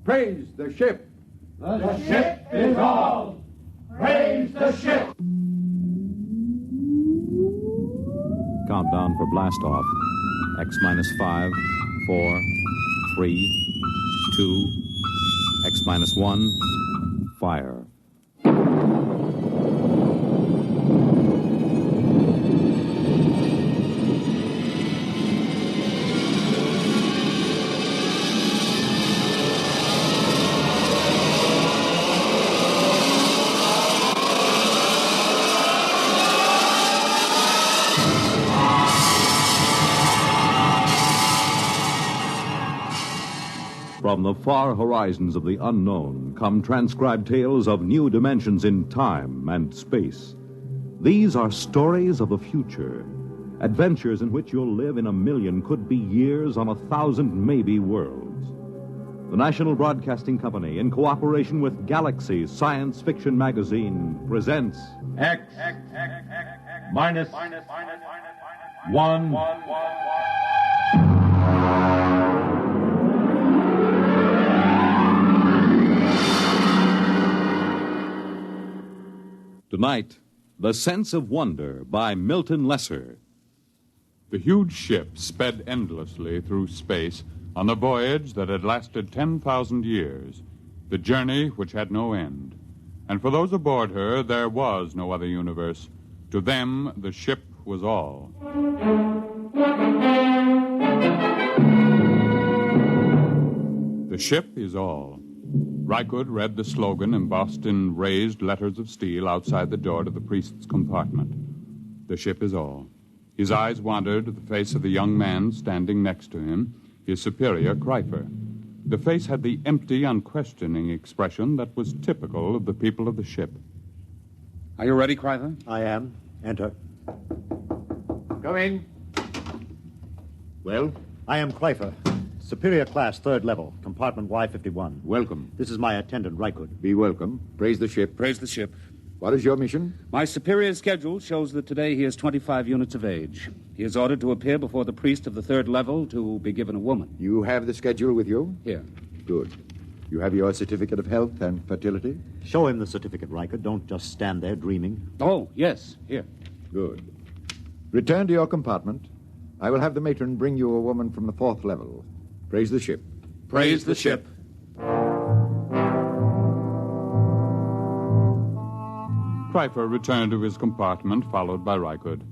Praise the ship. The ship is all. Praise the ship. Countdown for blast off. X-5, 4, 3, 2, X-1, fire. From the far horizons of the unknown come transcribed tales of new dimensions in time and space. These are stories of the future, adventures in which you'll live in 1,000,000 could-be years on 1,000 maybe worlds. The National Broadcasting Company, in cooperation with Galaxy Science Fiction Magazine, presents X-1. Tonight, The Sense of Wonder by Milton Lesser. The huge ship sped endlessly through space on a voyage that had lasted 10,000 years, the journey which had no end. And for those aboard her, there was no other universe. To them, the ship was all. The ship is all. Rykud read the slogan embossed in raised letters of steel outside the door to the priest's compartment. The ship is all. His eyes wandered to the face of the young man standing next to him, his superior, Kreifer. The face had the empty, unquestioning expression that was typical of the people of the ship. Are you ready, Kreifer? I am. Enter. Come in. Well? I am Kreifer. Superior class, third level, compartment Y51. Welcome. This is my attendant, Rykud. Be welcome. Praise the ship. Praise the ship. What is your mission? My superior's schedule shows that today he is 25 units of age. He is ordered to appear before the priest of the third level to be given a woman. You have the schedule with you? Here. Good. You have your certificate of health and fertility? Show him the certificate, Rykud. Don't just stand there dreaming. Oh, yes. Here. Good. Return to your compartment. I will have the matron bring you a woman from the fourth level. Praise the ship. Praise the ship. Kreifer returned to his compartment, followed by Rykud.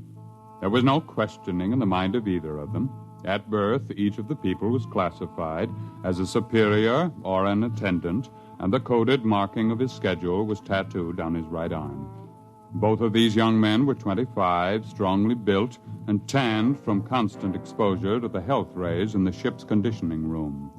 There was no questioning in the mind of either of them. At birth, each of the people was classified as a superior or an attendant, and the coded marking of his schedule was tattooed on his right arm. Both of these young men were 25, strongly built, and tanned from constant exposure to the health rays in the ship's conditioning room.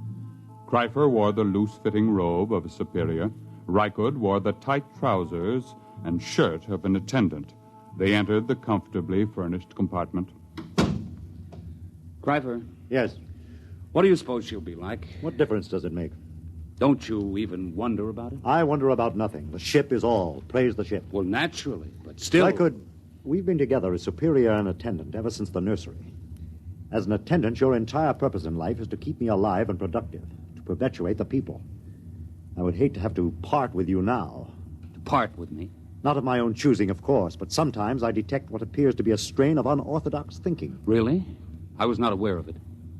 Kreifer wore the loose-fitting robe of a superior. Rykud wore the tight trousers and shirt of an attendant. They entered the comfortably furnished compartment. Kreifer? Yes? What do you suppose she'll be like? What difference does it make? Don't you even wonder about it? I wonder about nothing. The ship is all. Praise the ship. Well, naturally, but still... We've been together as superior and attendant ever since the nursery. As an attendant, your entire purpose in life is to keep me alive and productive, to perpetuate the people. I would hate to have to part with you now. To part with me? Not of my own choosing, of course, but sometimes I detect what appears to be a strain of unorthodox thinking. Really? I was not aware of it.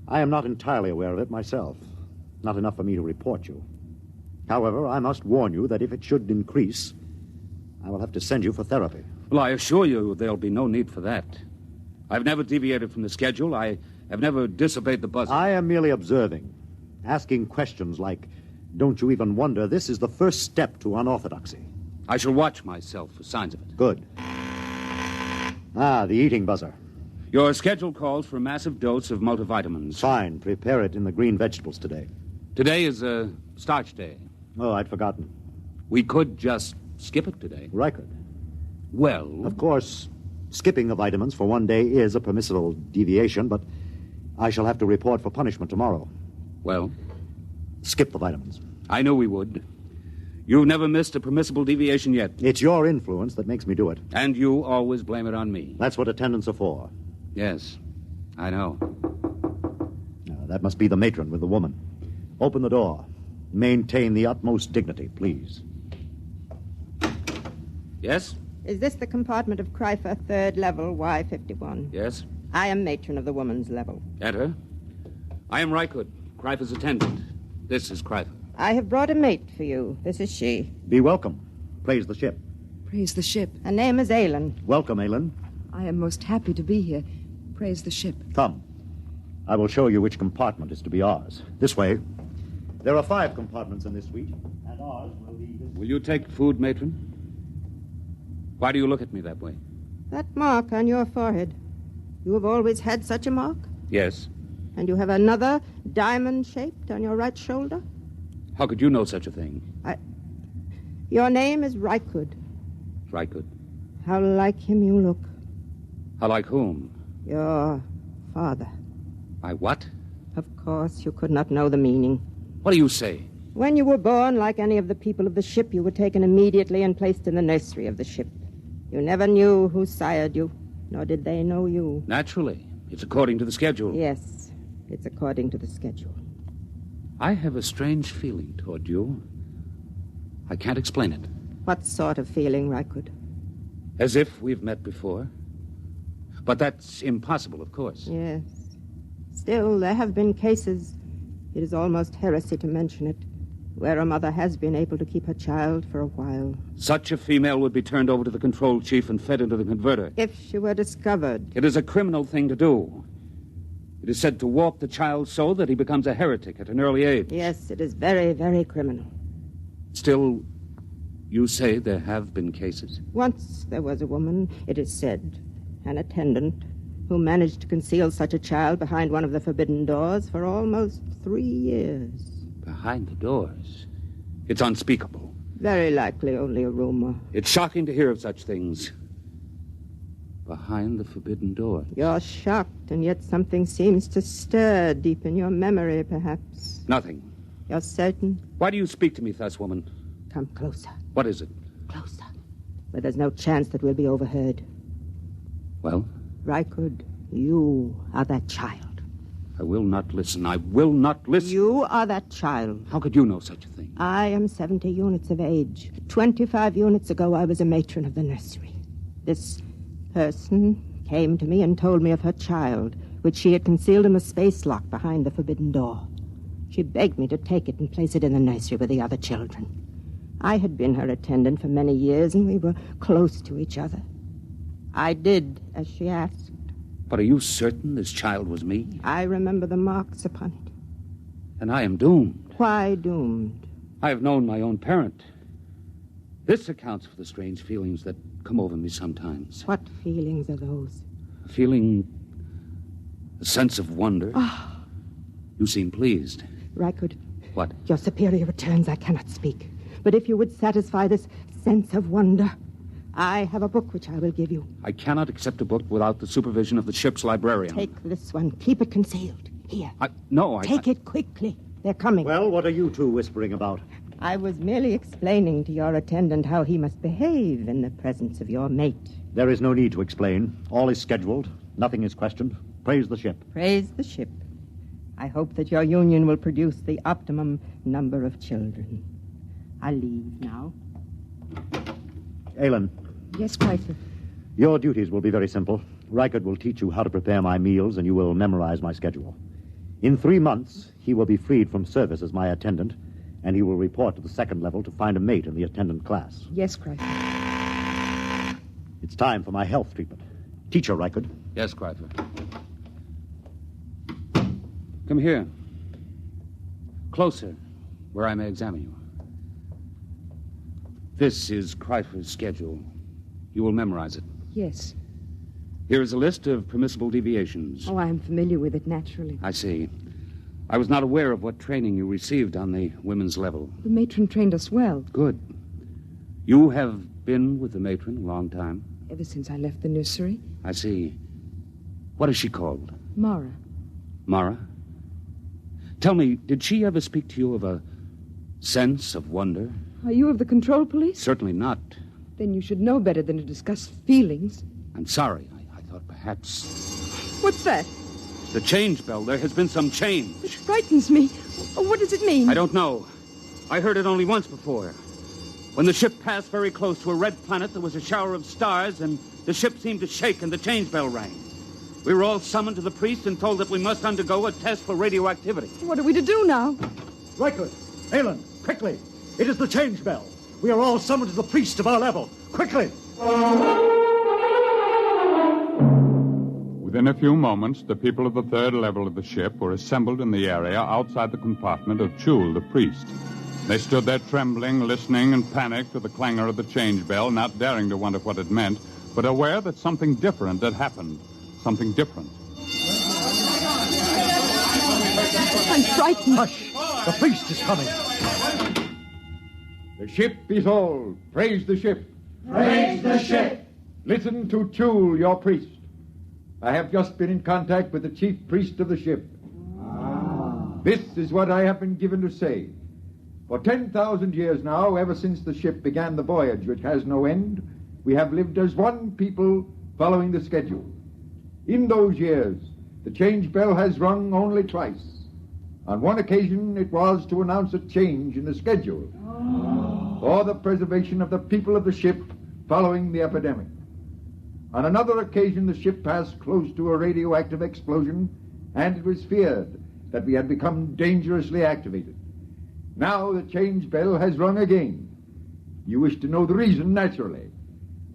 I am not entirely aware of it myself. Not enough for me to report you. However, I must warn you that if it should increase, I will have to send you for therapy. Well, I assure you there'll be no need for that. I've never deviated from the schedule. I have never disobeyed the buzzer. I am merely observing, asking questions like, don't you even wonder this is the first step to unorthodoxy? I shall watch myself for signs of it. Good. The eating buzzer. Your schedule calls for a massive dose of multivitamins. Fine. Prepare it in the green vegetables today. Today is a starch day. Oh, I'd forgotten. We could just skip it today. Rykud. Well... Of course, skipping the vitamins for one day is a permissible deviation, but I shall have to report for punishment tomorrow. Well? Skip the vitamins. I knew we would. You've never missed a permissible deviation yet. It's your influence that makes me do it. And you always blame it on me. That's what attendants are for. Yes, I know. That must be the matron with the woman. Open the door. Maintain the utmost dignity, please. Yes? Is this the compartment of Kreifer, third level, Y51? Yes. I am matron of the woman's level. Enter. I am Rykud, Kreifer's attendant. This is Kreifer. I have brought a mate for you. This is she. Be welcome. Praise the ship. Praise the ship. Her name is Aylin. Welcome, Aylin. I am most happy to be here. Praise the ship. Come. I will show you which compartment is to be ours. This way. There are 5 compartments in this suite, and ours will be... Will you take food, matron? Why do you look at me that way? That mark on your forehead. You have always had such a mark? Yes. And you have another diamond-shaped on your right shoulder? How could you know such a thing? Your name is Rykud. Rykud. How like him you look. How like whom? Your father. My what? Of course, you could not know the meaning. What do you say? When you were born, like any of the people of the ship, you were taken immediately and placed in the nursery of the ship. You never knew who sired you, nor did they know you. Naturally. It's according to the schedule. Yes, it's according to the schedule. I have a strange feeling toward you. I can't explain it. What sort of feeling, Rykud? As if we've met before. But that's impossible, of course. Yes. Still, there have been cases It is almost heresy to mention it, where a mother has been able to keep her child for a while. Such a female would be turned over to the control chief and fed into the converter. If she were discovered. It is a criminal thing to do. It is said to warp the child so that he becomes a heretic at an early age. Yes, it is very, very criminal. Still, you say there have been cases? Once there was a woman, it is said, an attendant, who managed to conceal such a child behind one of the forbidden doors for almost 3 years. Behind the doors? It's unspeakable. Very likely only a rumor. It's shocking to hear of such things. Behind the forbidden doors. You're shocked, and yet something seems to stir deep in your memory, perhaps. Nothing. You're certain? Why do you speak to me thus, woman? Come closer. What is it? Closer. Where there's no chance that we'll be overheard. Well? Rykud, you are that child. I will not listen. I will not listen. You are that child. How could you know such a thing? I am 70 units of age. 25 units ago, I was a matron of the nursery. This person came to me and told me of her child, which she had concealed in the space lock behind the forbidden door. She begged me to take it and place it in the nursery with the other children. I had been her attendant for many years, and we were close to each other. I did as she asked. But are you certain this child was me? I remember the marks upon it. And I am doomed. Why doomed? I have known my own parent. This accounts for the strange feelings that come over me sometimes. What feelings are those? A sense of wonder. Oh. You seem pleased. Rykud. What? Your superior returns. I cannot speak. But if you would satisfy this sense of wonder, I have a book which I will give you. I cannot accept a book without the supervision of the ship's librarian. Take this one. Keep it concealed. Here. No. Take it quickly. They're coming. Well, what are you two whispering about? I was merely explaining to your attendant how he must behave in the presence of your mate. There is no need to explain. All is scheduled. Nothing is questioned. Praise the ship. Praise the ship. I hope that your union will produce the optimum number of children. I leave now. Aylin. Yes, Chrysler. Your duties will be very simple. Rykud will teach you how to prepare my meals, and you will memorize my schedule. In 3 months, he will be freed from service as my attendant, and he will report to the second level to find a mate in the attendant class. Yes, Chrysler. It's time for my health treatment. Teacher Rykud. Yes, Chrysler. Come here. Closer, where I may examine you. This is Chrysler's schedule. You will memorize it. Yes. Here is a list of permissible deviations. Oh, I'm familiar with it, naturally. I see. I was not aware of what training you received on the women's level. The matron trained us well. Good. You have been with the matron a long time? Ever since I left the nursery. I see. What is she called? Mara. Mara? Tell me, did she ever speak to you of a sense of wonder? Are you of the control police? Certainly not. Then you should know better than to discuss feelings. I'm sorry. I thought perhaps... What's that? The change bell. There has been some change. It frightens me. What does it mean? I don't know. I heard it only once before. When the ship passed very close to a red planet, there was a shower of stars, and the ship seemed to shake, and the change bell rang. We were all summoned to the priest and told that we must undergo a test for radioactivity. What are we to do now? Rykud, Aylin, quickly. It is the change bell. We are all summoned to the priest of our level. Quickly! Within a few moments, the people of the third level of the ship were assembled in the area outside the compartment of Chul, the priest. They stood there trembling, listening, and panicked to the clangor of the change bell, not daring to wonder what it meant, but aware that something different had happened. Something different. I'm frightened. Hush! The priest is coming. The ship is all. Praise the ship. Praise the ship. Listen to Chul, your priest. I have just been in contact with the chief priest of the ship. This is what I have been given to say. For 10,000 years now, ever since the ship began the voyage, which has no end, we have lived as one people following the schedule. In those years, the change bell has rung only twice. On one occasion, it was to announce a change in the schedule for the preservation of the people of the ship following the epidemic. On another occasion, the ship passed close to a radioactive explosion, and it was feared that we had become dangerously activated. Now the change bell has rung again. You wish to know the reason, naturally.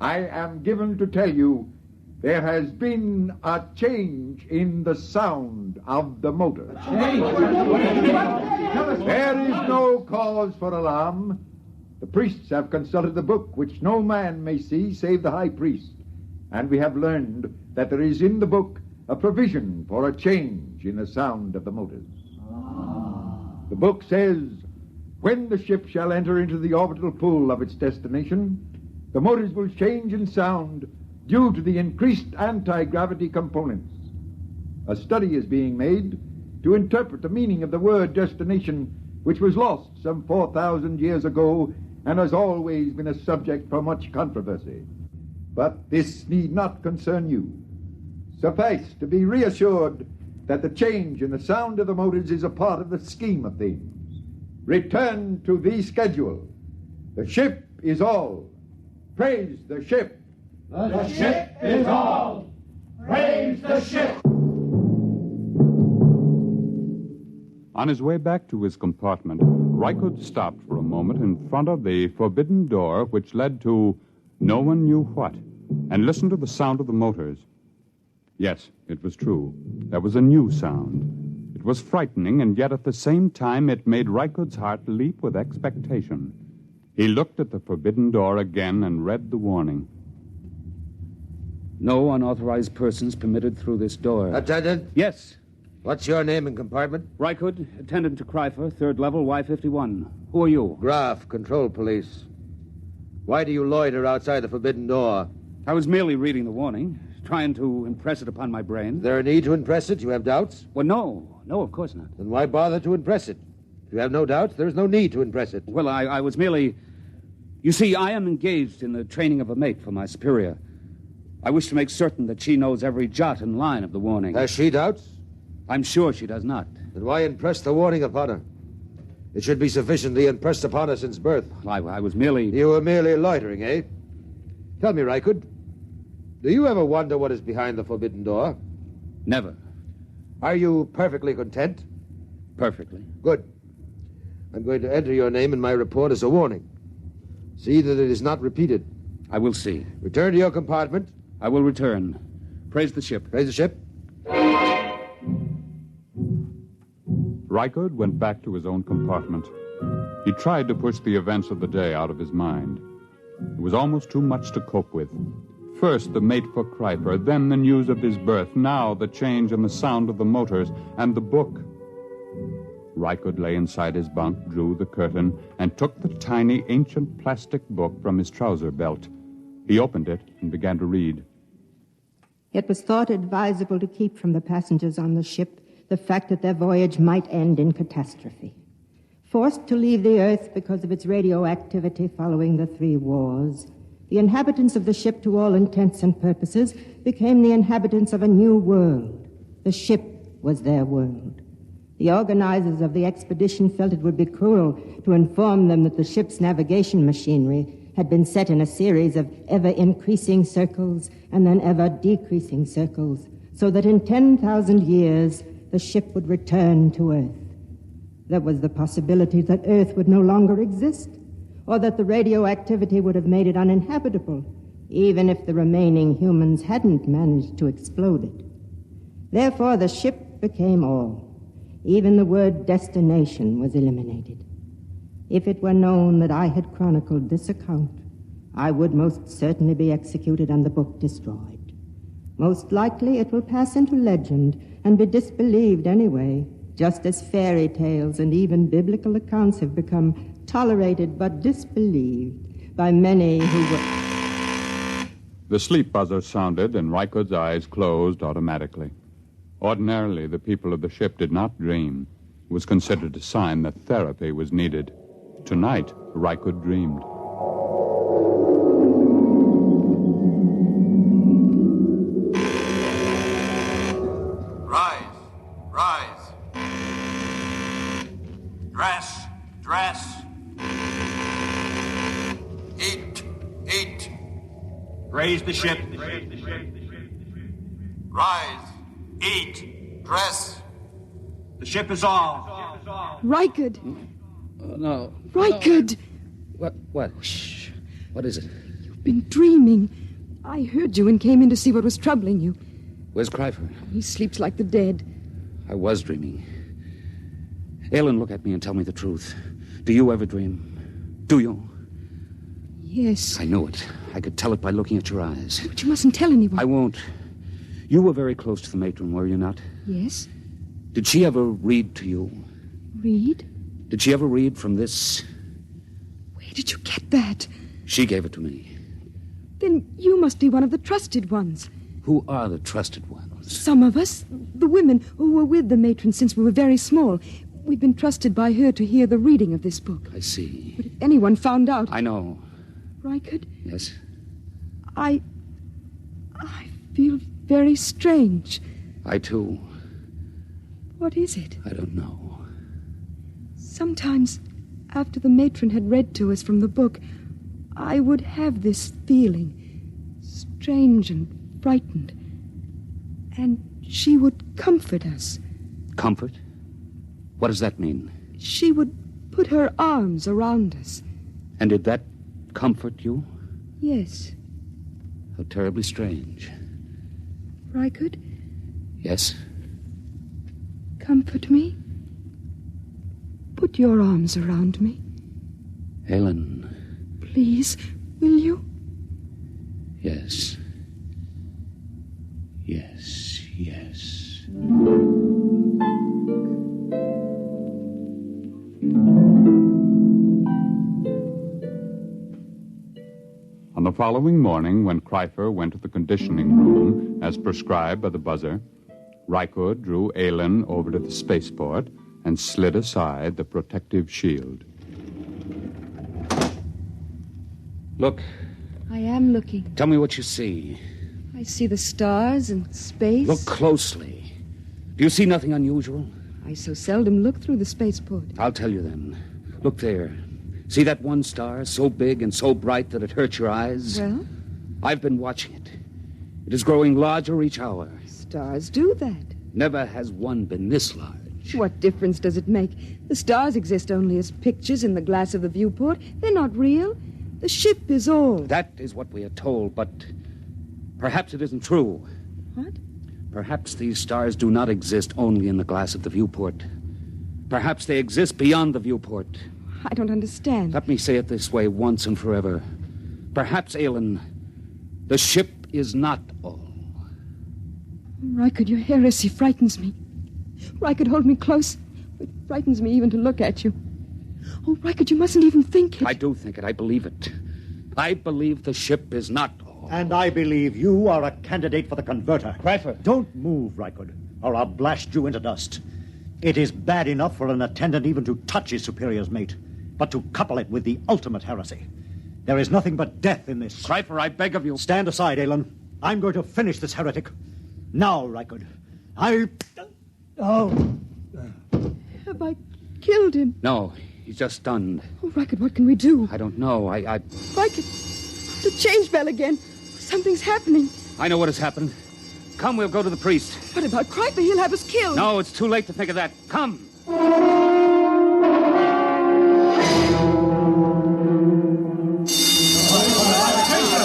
I am given to tell you there has been a change in the sound of the motors. There is no cause for alarm. The priests have consulted the book, which no man may see save the high priest. And we have learned that there is in the book a provision for a change in the sound of the motors. The book says, when the ship shall enter into the orbital pull of its destination, the motors will change in sound due to the increased anti-gravity components. A study is being made to interpret the meaning of the word destination, which was lost some 4,000 years ago and has always been a subject for much controversy. But this need not concern you. Suffice to be reassured that the change in the sound of the motors is a part of the scheme of things. Return to the schedule. The ship is all. Praise the ship. The ship is all. Praise the ship. On his way back to his compartment, Rykud stopped for a moment in front of the forbidden door which led to no one knew what, and listened to the sound of the motors. Yes, it was true. There was a new sound. It was frightening, and yet at the same time it made Rykud's heart leap with expectation. He looked at the forbidden door again and read the warning. No unauthorized persons permitted through this door. Attendant? Yes. What's your name and compartment? Rykud, attendant to Kryfer, third level, Y51. Who are you? Graf, control police. Why do you loiter outside the forbidden door? I was merely reading the warning, trying to impress it upon my brain. Is there a need to impress it? You have doubts? Well, no, of course not. Then why bother to impress it? If you have no doubts, there is no need to impress it. Well, I was merely... You see, I am engaged in the training of a mate for my superior. I wish to make certain that she knows every jot and line of the warning. Has she doubts? I'm sure she does not. Then why impress the warning upon her? It should be sufficiently impressed upon her since birth. I was merely... You were merely loitering, eh? Tell me, Rykud, do you ever wonder what is behind the forbidden door? Never. Are you perfectly content? Perfectly. Good. I'm going to enter your name in my report as a warning. See that it is not repeated. I will see. Return to your compartment. I will return. Praise the ship. Praise the ship. Rykud went back to his own compartment. He tried to push the events of the day out of his mind. It was almost too much to cope with. First, the mate for Kryper, then the news of his birth, now the change in the sound of the motors, and the book. Rykud lay inside his bunk, drew the curtain, and took the tiny, ancient plastic book from his trouser belt. He opened it and began to read. It was thought advisable to keep from the passengers on the ship the fact that their voyage might end in catastrophe. Forced to leave the Earth because of its radioactivity following the 3 wars, the inhabitants of the ship, to all intents and purposes, became the inhabitants of a new world. The ship was their world. The organizers of the expedition felt it would be cruel to inform them that the ship's navigation machinery had been set in a series of ever-increasing circles and then ever-decreasing circles, so that in 10,000 years the ship would return to Earth. There was the possibility that Earth would no longer exist, or that the radioactivity would have made it uninhabitable, even if the remaining humans hadn't managed to explode it. Therefore, the ship became all. Even the word destination was eliminated. If it were known that I had chronicled this account, I would most certainly be executed and the book destroyed. Most likely it will pass into legend and be disbelieved anyway, just as fairy tales and even biblical accounts have become tolerated but disbelieved by many who were... The sleep buzzer sounded, and Rykud's eyes closed automatically. Ordinarily, the people of the ship did not dream. It was considered a sign that therapy was needed. Tonight, Rykud dreamed. Rise. Dress. Eat. Raise the ship. Rise. Eat. Dress. The ship is all. Rykard! No. Rykard! What? Shh. What is it? You've been dreaming. I heard you and came in to see what was troubling you. Where's Cryfer? He sleeps like the dead. I was dreaming. Aylin, look at me and tell me the truth. Do you ever dream? Do you? Yes. I knew it. I could tell it by looking at your eyes. But you mustn't tell anyone. I won't. You were very close to the matron, were you not? Yes. Did she ever read to you? Read? Did she ever read from this? Where did you get that? She gave it to me. Then you must be one of the trusted ones. Who are the trusted ones? Some of us, the women who were with the matron since we were very small. We've been trusted by her to hear the reading of this book. I see. But if anyone found out... I know. Rykard? Yes? I feel very strange. I, too. What is it? I don't know. Sometimes, after the matron had read to us from the book, I would have this feeling, strange and frightened. And she would comfort us. Comfort? What does that mean? She would put her arms around us. And did that comfort you? Yes. How terribly strange. Rykard, Yes? comfort me. Put your arms around me. Aylin. Please, will you? Yes. Yes, yes. On the following morning, when Cryfer went to the conditioning room, as prescribed by the buzzer, Rykard drew Aylin over to the spaceport and slid aside the protective shield. Look. I am looking. Tell me what you see. I see the stars and space. Look closely. Do you see nothing unusual? I so seldom look through the spaceport. I'll tell you then. Look there. See that one star, so big and so bright that it hurts your eyes? Well? I've been watching it. It is growing larger each hour. Stars do that. Never has one been this large. What difference does it make? The stars exist only as pictures in the glass of the viewport. They're not real. The ship is all. That is what we are told, but perhaps it isn't true. What? Perhaps these stars do not exist only in the glass of the viewport. Perhaps they exist beyond the viewport. I don't understand. Let me say it this way once and forever. Perhaps, Aylin, the ship is not all. Rykard, your heresy frightens me. Rykard, hold me close. It frightens me even to look at you. Oh, Rykard, you mustn't even think it. I do think it. I believe it. I believe the ship is not all. And I believe you are a candidate for the converter. Cryfer. Don't move, Rykard, or I'll blast you into dust. It is bad enough for an attendant even to touch his superior's mate, but to couple it with the ultimate heresy. There is nothing but death in this. Cryfer, I beg of you. Stand aside, Aylin. I'm going to finish this heretic. Now, Rykard. Oh. Have I killed him? No, he's just stunned. Oh, Rykard, what can we do? I don't know. Rykard, the change bell again. Something's happening. I know what has happened. Come, we'll go to the priest. What about Cryper? He'll have us killed. No, it's too late to think of that. Come.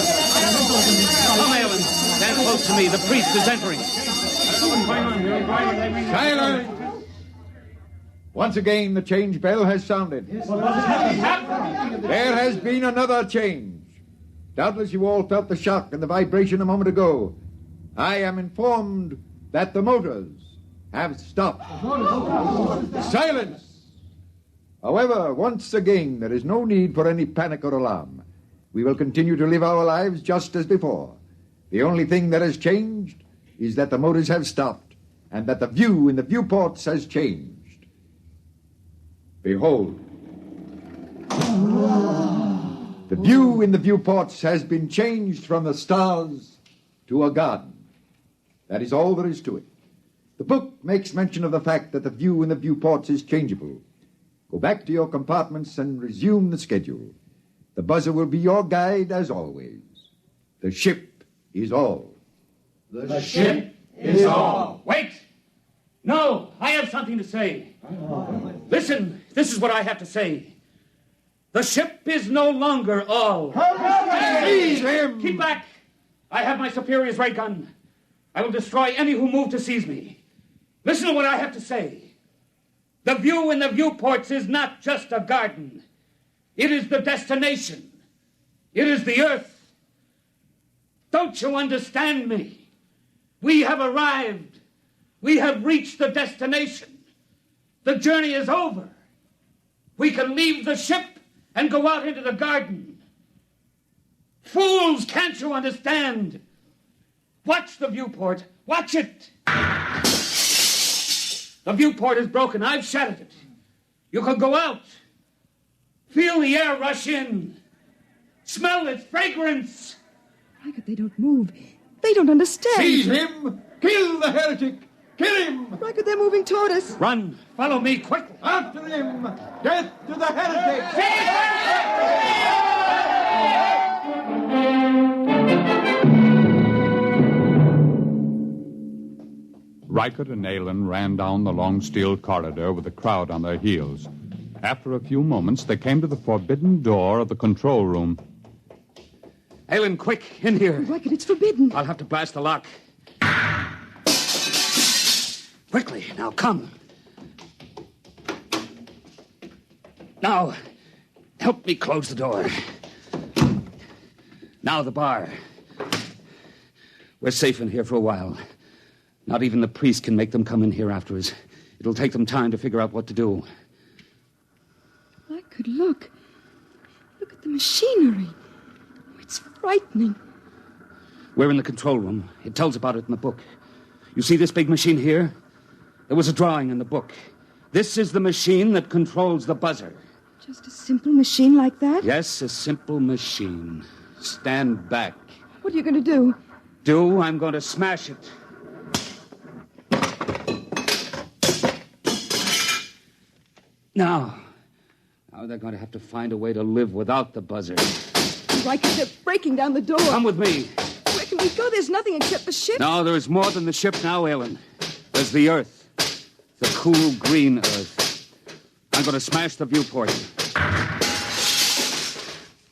Come, Aylin. Stand close to me. The priest is entering. Silence! Once again, the change bell has sounded. There has been another change. Doubtless you all felt the shock and the vibration a moment ago. I am informed that the motors have stopped. Silence! However, once again, there is no need for any panic or alarm. We will continue to live our lives just as before. The only thing that has changed is that the motors have stopped and that the view in the viewports has changed. Behold. The view in the viewports has been changed from the stars to a garden. That is all there is to it. The book makes mention of the fact that the view in the viewports is changeable. Go back to your compartments and resume the schedule. The buzzer will be your guide as always. The ship is all. The ship is all. Wait! No, I have something to say. Listen, this is what I have to say. The ship is no longer all. Seize him! Keep back! I have my superior's ray gun. I will destroy any who move to seize me. Listen to what I have to say. The view in the viewports is not just a garden. It is the destination. It is the earth. Don't you understand me? We have arrived. We have reached the destination. The journey is over. We can leave the ship and go out into the garden. Fools, can't you understand? Watch the viewport. Watch it. The viewport is broken. I've shattered it. You can go out. Feel the air rush in. Smell its fragrance. Riker, they don't move. They don't understand. Seize him! Kill the heretic! Kill him! Riker, they're moving toward us. Run. Follow me quickly. After him! Death to the heretic! Riker and Aylin ran down the long steel corridor with the crowd on their heels. After a few moments, they came to the forbidden door of the control room. Aylin, quick, in here. Riker, it's forbidden. I'll have to blast the lock. Quickly, now come. Now, help me close the door. Now the bar. We're safe in here for a while. Not even the priest can make them come in here after us. It'll take them time to figure out what to do. Riker, look. Look at the machinery. Oh, it's frightening. We're in the control room. It tells about it in the book. You see this big machine here? There was a drawing in the book. This is the machine that controls the buzzer. Just a simple machine like that? Yes, a simple machine. Stand back. What are you going to do? I'm going to smash it. Now they're going to have to find a way to live without the buzzer. Riker, they're breaking down the door. Come with me. Where can we go? There's nothing except the ship. No, there's more than the ship now, Aylin. There's the Earth. The cool green Earth. I'm going to smash the viewport.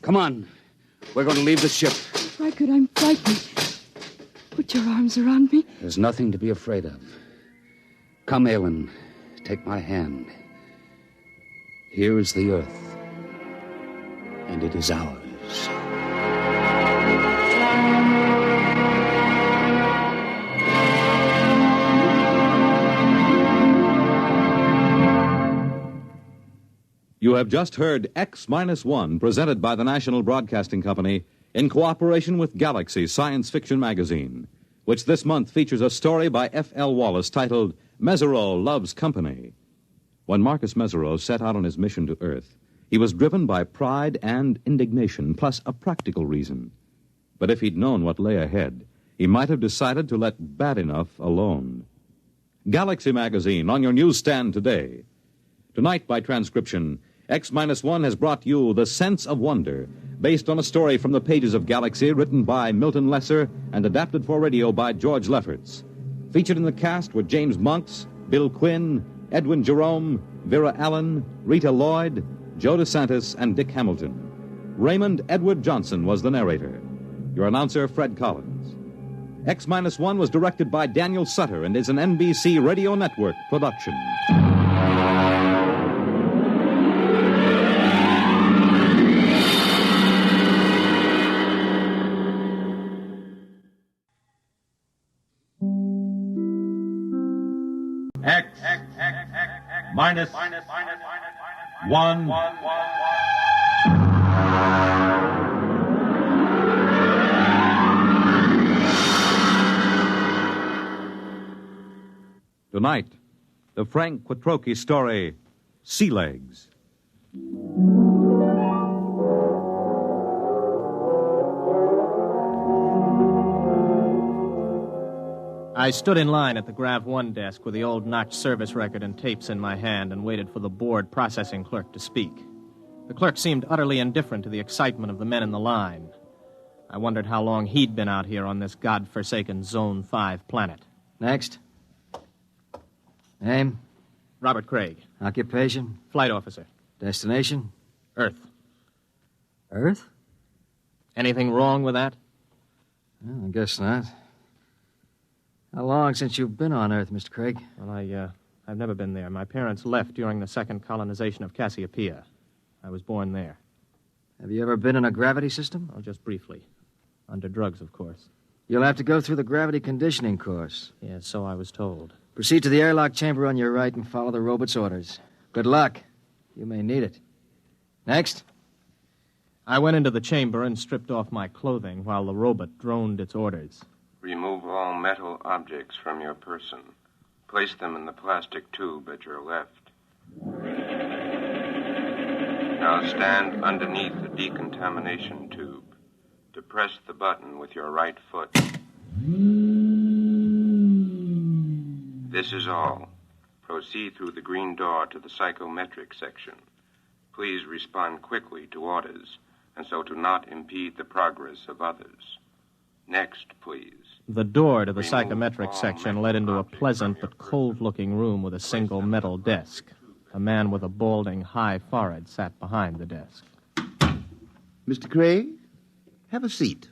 Come on. We're going to leave the ship. Riker, I'm frightened. Put your arms around me. There's nothing to be afraid of. Come, Aylin. Take my hand. Here is the Earth. And it is ours. You have just heard X-1, presented by the National Broadcasting Company in cooperation with Galaxy Science Fiction Magazine, which this month features a story by F.L. Wallace titled Mesereau Loves Company. When Marcus Mesereau set out on his mission to Earth, he was driven by pride and indignation, plus a practical reason. But if he'd known what lay ahead, he might have decided to let bad enough alone. Galaxy Magazine on your newsstand today. Tonight, by transcription, X-1 has brought you The Sense of Wonder, based on a story from the pages of Galaxy written by Milton Lesser and adapted for radio by George Lefferts. Featured in the cast were James Monks, Bill Quinn, Edwin Jerome, Vera Allen, Rita Lloyd, Joe DeSantis, and Dick Hamilton. Raymond Edward Johnson was the narrator. Your announcer, Fred Collins. X-1 was directed by Daniel Sutter and is an NBC Radio Network production. X-1. Tonight, the Frank Quattrocchi story, Sea Legs. I stood in line at the Grav 1 desk with the old notch service record and tapes in my hand and waited for the board processing clerk to speak. The clerk seemed utterly indifferent to the excitement of the men in the line. I wondered how long he'd been out here on this godforsaken Zone 5 planet. Next. Name? Robert Craig. Occupation? Flight officer. Destination? Earth. Earth? Anything wrong with that? Well, I guess not. How long since you've been on Earth, Mr. Craig? Well, I've never been there. My parents left during the second colonization of Cassiopeia. I was born there. Have you ever been in a gravity system? Oh, just briefly. Under drugs, of course. You'll have to go through the gravity conditioning course. Yes, so I was told. Proceed to the airlock chamber on your right and follow the robot's orders. Good luck. You may need it. Next. I went into the chamber and stripped off my clothing while the robot droned its orders. Remove all metal objects from your person. Place them in the plastic tube at your left. Now stand underneath the decontamination tube. Depress the button with your right foot. This is all. Proceed through the green door to the psychometric section. Please respond quickly to orders, and so to not impede the progress of others. Next, please. The door to the psychometric section led into a pleasant but cold-looking room with a single metal desk. A man with a balding, high forehead sat behind the desk. Mr. Craig, have a seat.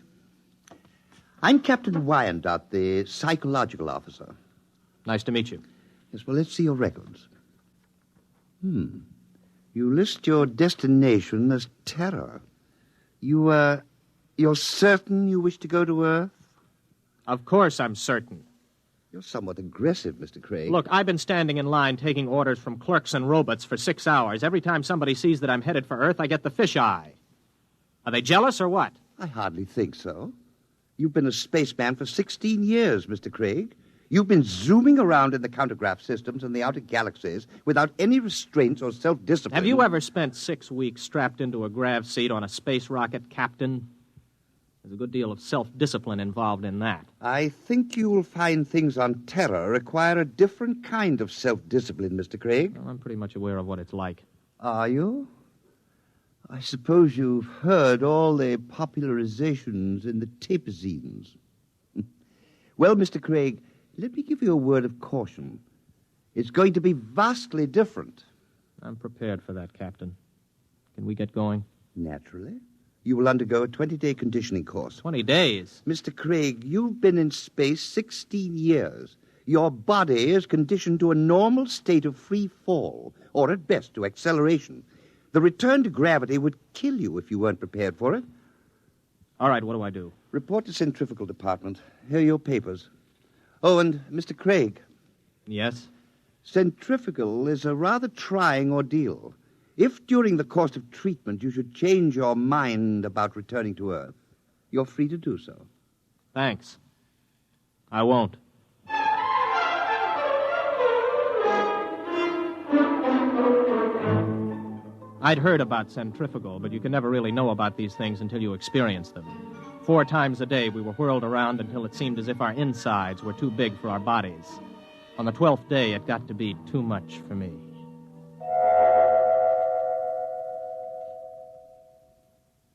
I'm Captain Wyandotte, the psychological officer. Nice to meet you. Yes, well, let's see your records. You list your destination as Terra. You're certain you wish to go to Earth? Of course I'm certain. You're somewhat aggressive, Mr. Craig. Look, I've been standing in line taking orders from clerks and robots for 6 hours. Every time somebody sees that I'm headed for Earth, I get the fisheye. Are they jealous or what? I hardly think so. You've been a spaceman for 16 years, Mr. Craig. You've been zooming around in the countergraph systems in the outer galaxies without any restraints or self-discipline. Have you ever spent 6 weeks strapped into a grav seat on a space rocket, Captain? There's a good deal of self-discipline involved in that. I think you will find things on Terra require a different kind of self-discipline, Mr. Craig. Well, I'm pretty much aware of what it's like. Are you? I suppose you've heard all the popularizations in the tapezines. Well, Mr. Craig, let me give you a word of caution. It's going to be vastly different. I'm prepared for that, Captain. Can we get going? Naturally. You will undergo a 20-day conditioning course. 20 days? Mr. Craig, you've been in space 16 years. Your body is conditioned to a normal state of free fall, or at best to acceleration. The return to gravity would kill you if you weren't prepared for it. All right, what do I do? Report to Centrifugal Department. Here are your papers. Oh, and Mr. Craig. Yes? Centrifugal is a rather trying ordeal. If during the course of treatment you should change your mind about returning to Earth, you're free to do so. Thanks. I won't. I'd heard about centrifugal, but you can never really know about these things until you experience them. 4 times a day we were whirled around until it seemed as if our insides were too big for our bodies. On the 12th day, it got to be too much for me.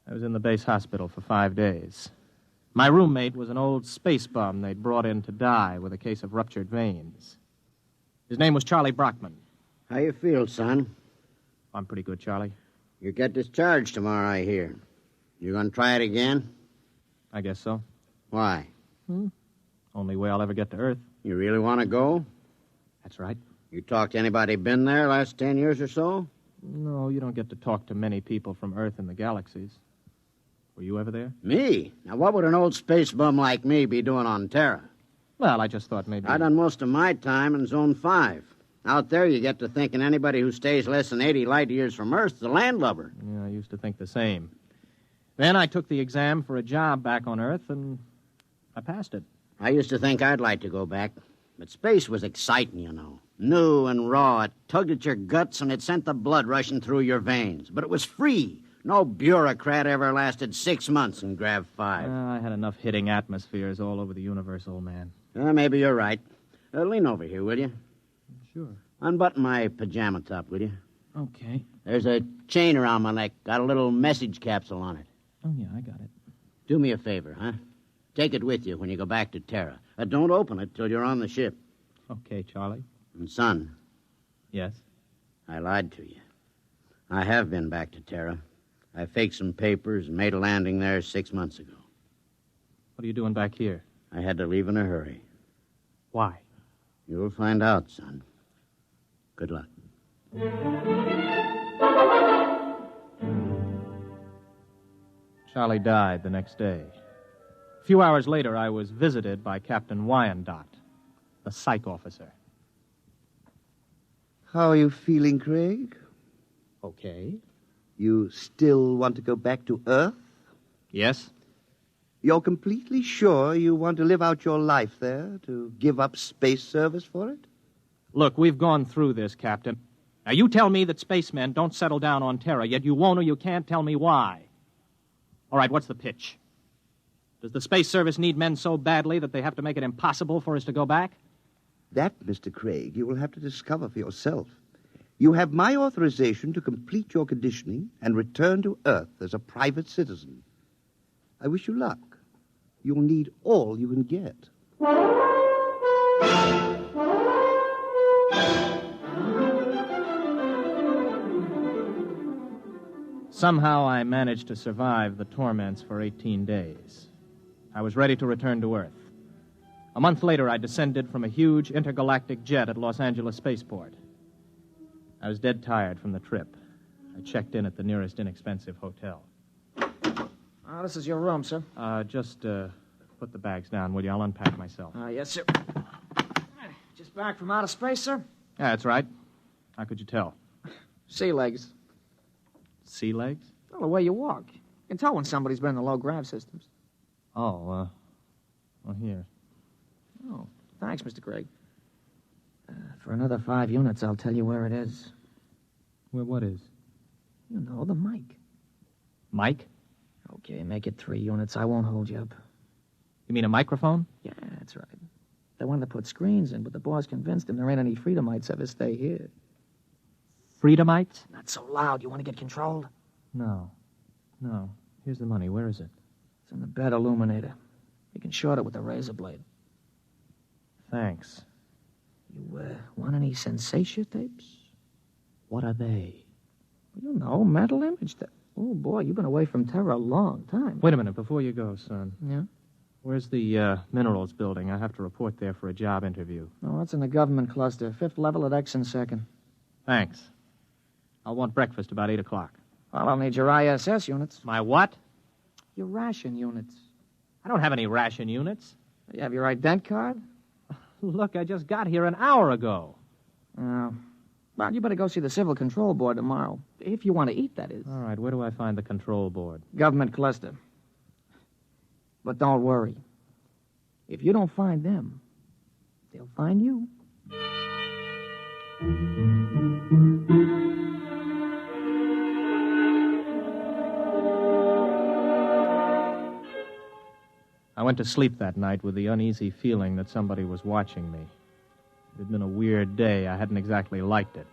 I was in the base hospital for 5 days. My roommate was an old space bum they'd brought in to die with a case of ruptured veins. His name was Charlie Brockman. How you feel, son? I'm pretty good, Charlie. You get discharged tomorrow, I hear. You gonna try it again? I guess so. Why? Only way I'll ever get to Earth. You really want to go? That's right. You talked to anybody been there last 10 years or so? No, you don't get to talk to many people from Earth and the galaxies. Were you ever there? Me? Now, what would an old space bum like me be doing on Terra? Well, I just thought maybe... I done most of my time in Zone 5. Out there, you get to thinking anybody who stays less than 80 light years from Earth is a landlubber. Yeah, I used to think the same. Then I took the exam for a job back on Earth, and I passed it. I used to think I'd like to go back. But space was exciting, you know. New and raw. It tugged at your guts, and it sent the blood rushing through your veins. But it was free. No bureaucrat ever lasted 6 months in Grav 5. I had enough hitting atmospheres all over the universe, old man. Maybe you're right. Lean over here, will you? Sure. Unbutton my pajama top, will you? Okay. There's a chain around my neck. Got a little message capsule on it. Oh, yeah, I got it. Do me a favor, huh? Take it with you when you go back to Terra. Don't open it till you're on the ship. Okay, Charlie. And, son. Yes? I lied to you. I have been back to Terra. I faked some papers and made a landing there 6 months ago. What are you doing back here? I had to leave in a hurry. Why? You'll find out, son. Good luck. Charlie died the next day. A few hours later, I was visited by Captain Wyandotte, the psych officer. How are you feeling, Craig? Okay. You still want to go back to Earth? Yes. You're completely sure you want to live out your life there, to give up space service for it? Look, we've gone through this, Captain. Now, you tell me that spacemen don't settle down on Terra, yet you won't or you can't tell me why. All right, what's the pitch? Does the Space Service need men so badly that they have to make it impossible for us to go back? That, Mr. Craig, you will have to discover for yourself. You have my authorization to complete your conditioning and return to Earth as a private citizen. I wish you luck. You'll need all you can get. Somehow I managed to survive the torments for 18 days. I was ready to return to Earth. A month later, I descended from a huge intergalactic jet at Los Angeles Spaceport. I was dead tired from the trip. I checked in at the nearest inexpensive hotel. Oh, this is your room, sir. Just put the bags down, will you? I'll unpack myself. Yes, sir. Just back from outer space, sir? Yeah, that's right. How could you tell? Sea legs. Sea legs? Well, the way you walk. You can tell when somebody's been in the low-grav systems. Oh, well, here. Oh, thanks, Mr. Craig. For another 5 units, I'll tell you where it is. Where what is? You know, the mic. Mike? Okay, make it 3 units. I won't hold you up. You mean a microphone? Yeah, that's right. They wanted to put screens in, but the boss convinced him there ain't any Freedomites ever stay here. Freedomites? Not so loud. You want to get controlled? No. Here's the money. Where is it? It's in the bed illuminator. You can short it with a razor blade. Thanks. You, want any sensation tapes? What are they? You know, mental image. Oh, boy, you've been away from Terra a long time. Wait a minute, before you go, son. Yeah? Where's the minerals building? I have to report there for a job interview. Oh, it's in the government cluster. 5th level at X and 2nd. Thanks. I'll want breakfast about 8 o'clock. Well, I'll need your ISS units. My what? Your ration units. I don't have any ration units. You have your ident card? Look, I just got here an hour ago. Oh. Well, you better go see the Civil Control Board tomorrow. If you want to eat, that is. All right, where do I find the control board? Government cluster. But don't worry. If you don't find them, they'll find you. I went to sleep that night with the uneasy feeling that somebody was watching me. It had been a weird day. I hadn't exactly liked it.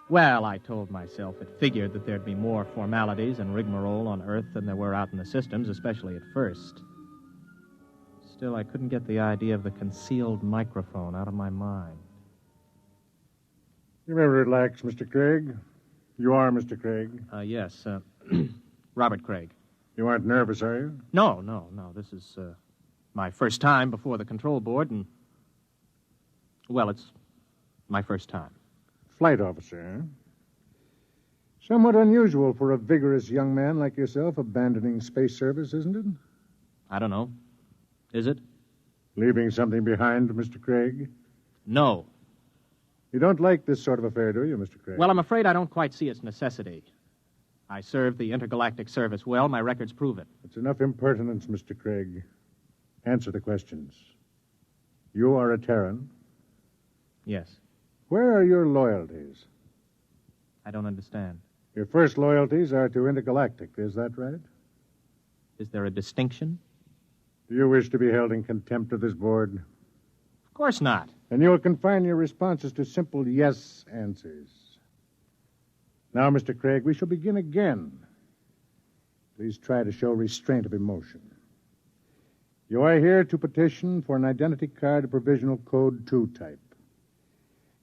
Well, I told myself it figured that there'd be more formalities and rigmarole on Earth than there were out in the systems, especially at first. Still, I couldn't get the idea of the concealed microphone out of my mind. You may relax, Mr. Craig. You are Mr. Craig. Yes, Robert Craig. You aren't nervous, are you? No. This is my first time before the control board, and, well, it's my first time. Flight officer, eh? Somewhat unusual for a vigorous young man like yourself abandoning space service, isn't it? I don't know. Is it? Leaving something behind, Mr. Craig? No. You don't like this sort of affair, do you, Mr. Craig? Well, I'm afraid I don't quite see its necessity. I served the intergalactic service well. My records prove it. It's enough impertinence, Mr. Craig. Answer the questions. You are a Terran? Yes. Where are your loyalties? I don't understand. Your first loyalties are to Intergalactic, is that right? Is there a distinction? Do you wish to be held in contempt of this board? Of course not. And you'll confine your responses to simple yes answers. Now, Mr. Craig, we shall begin again. Please try to show restraint of emotion. You are here to petition for an identity card of provisional code 2 type.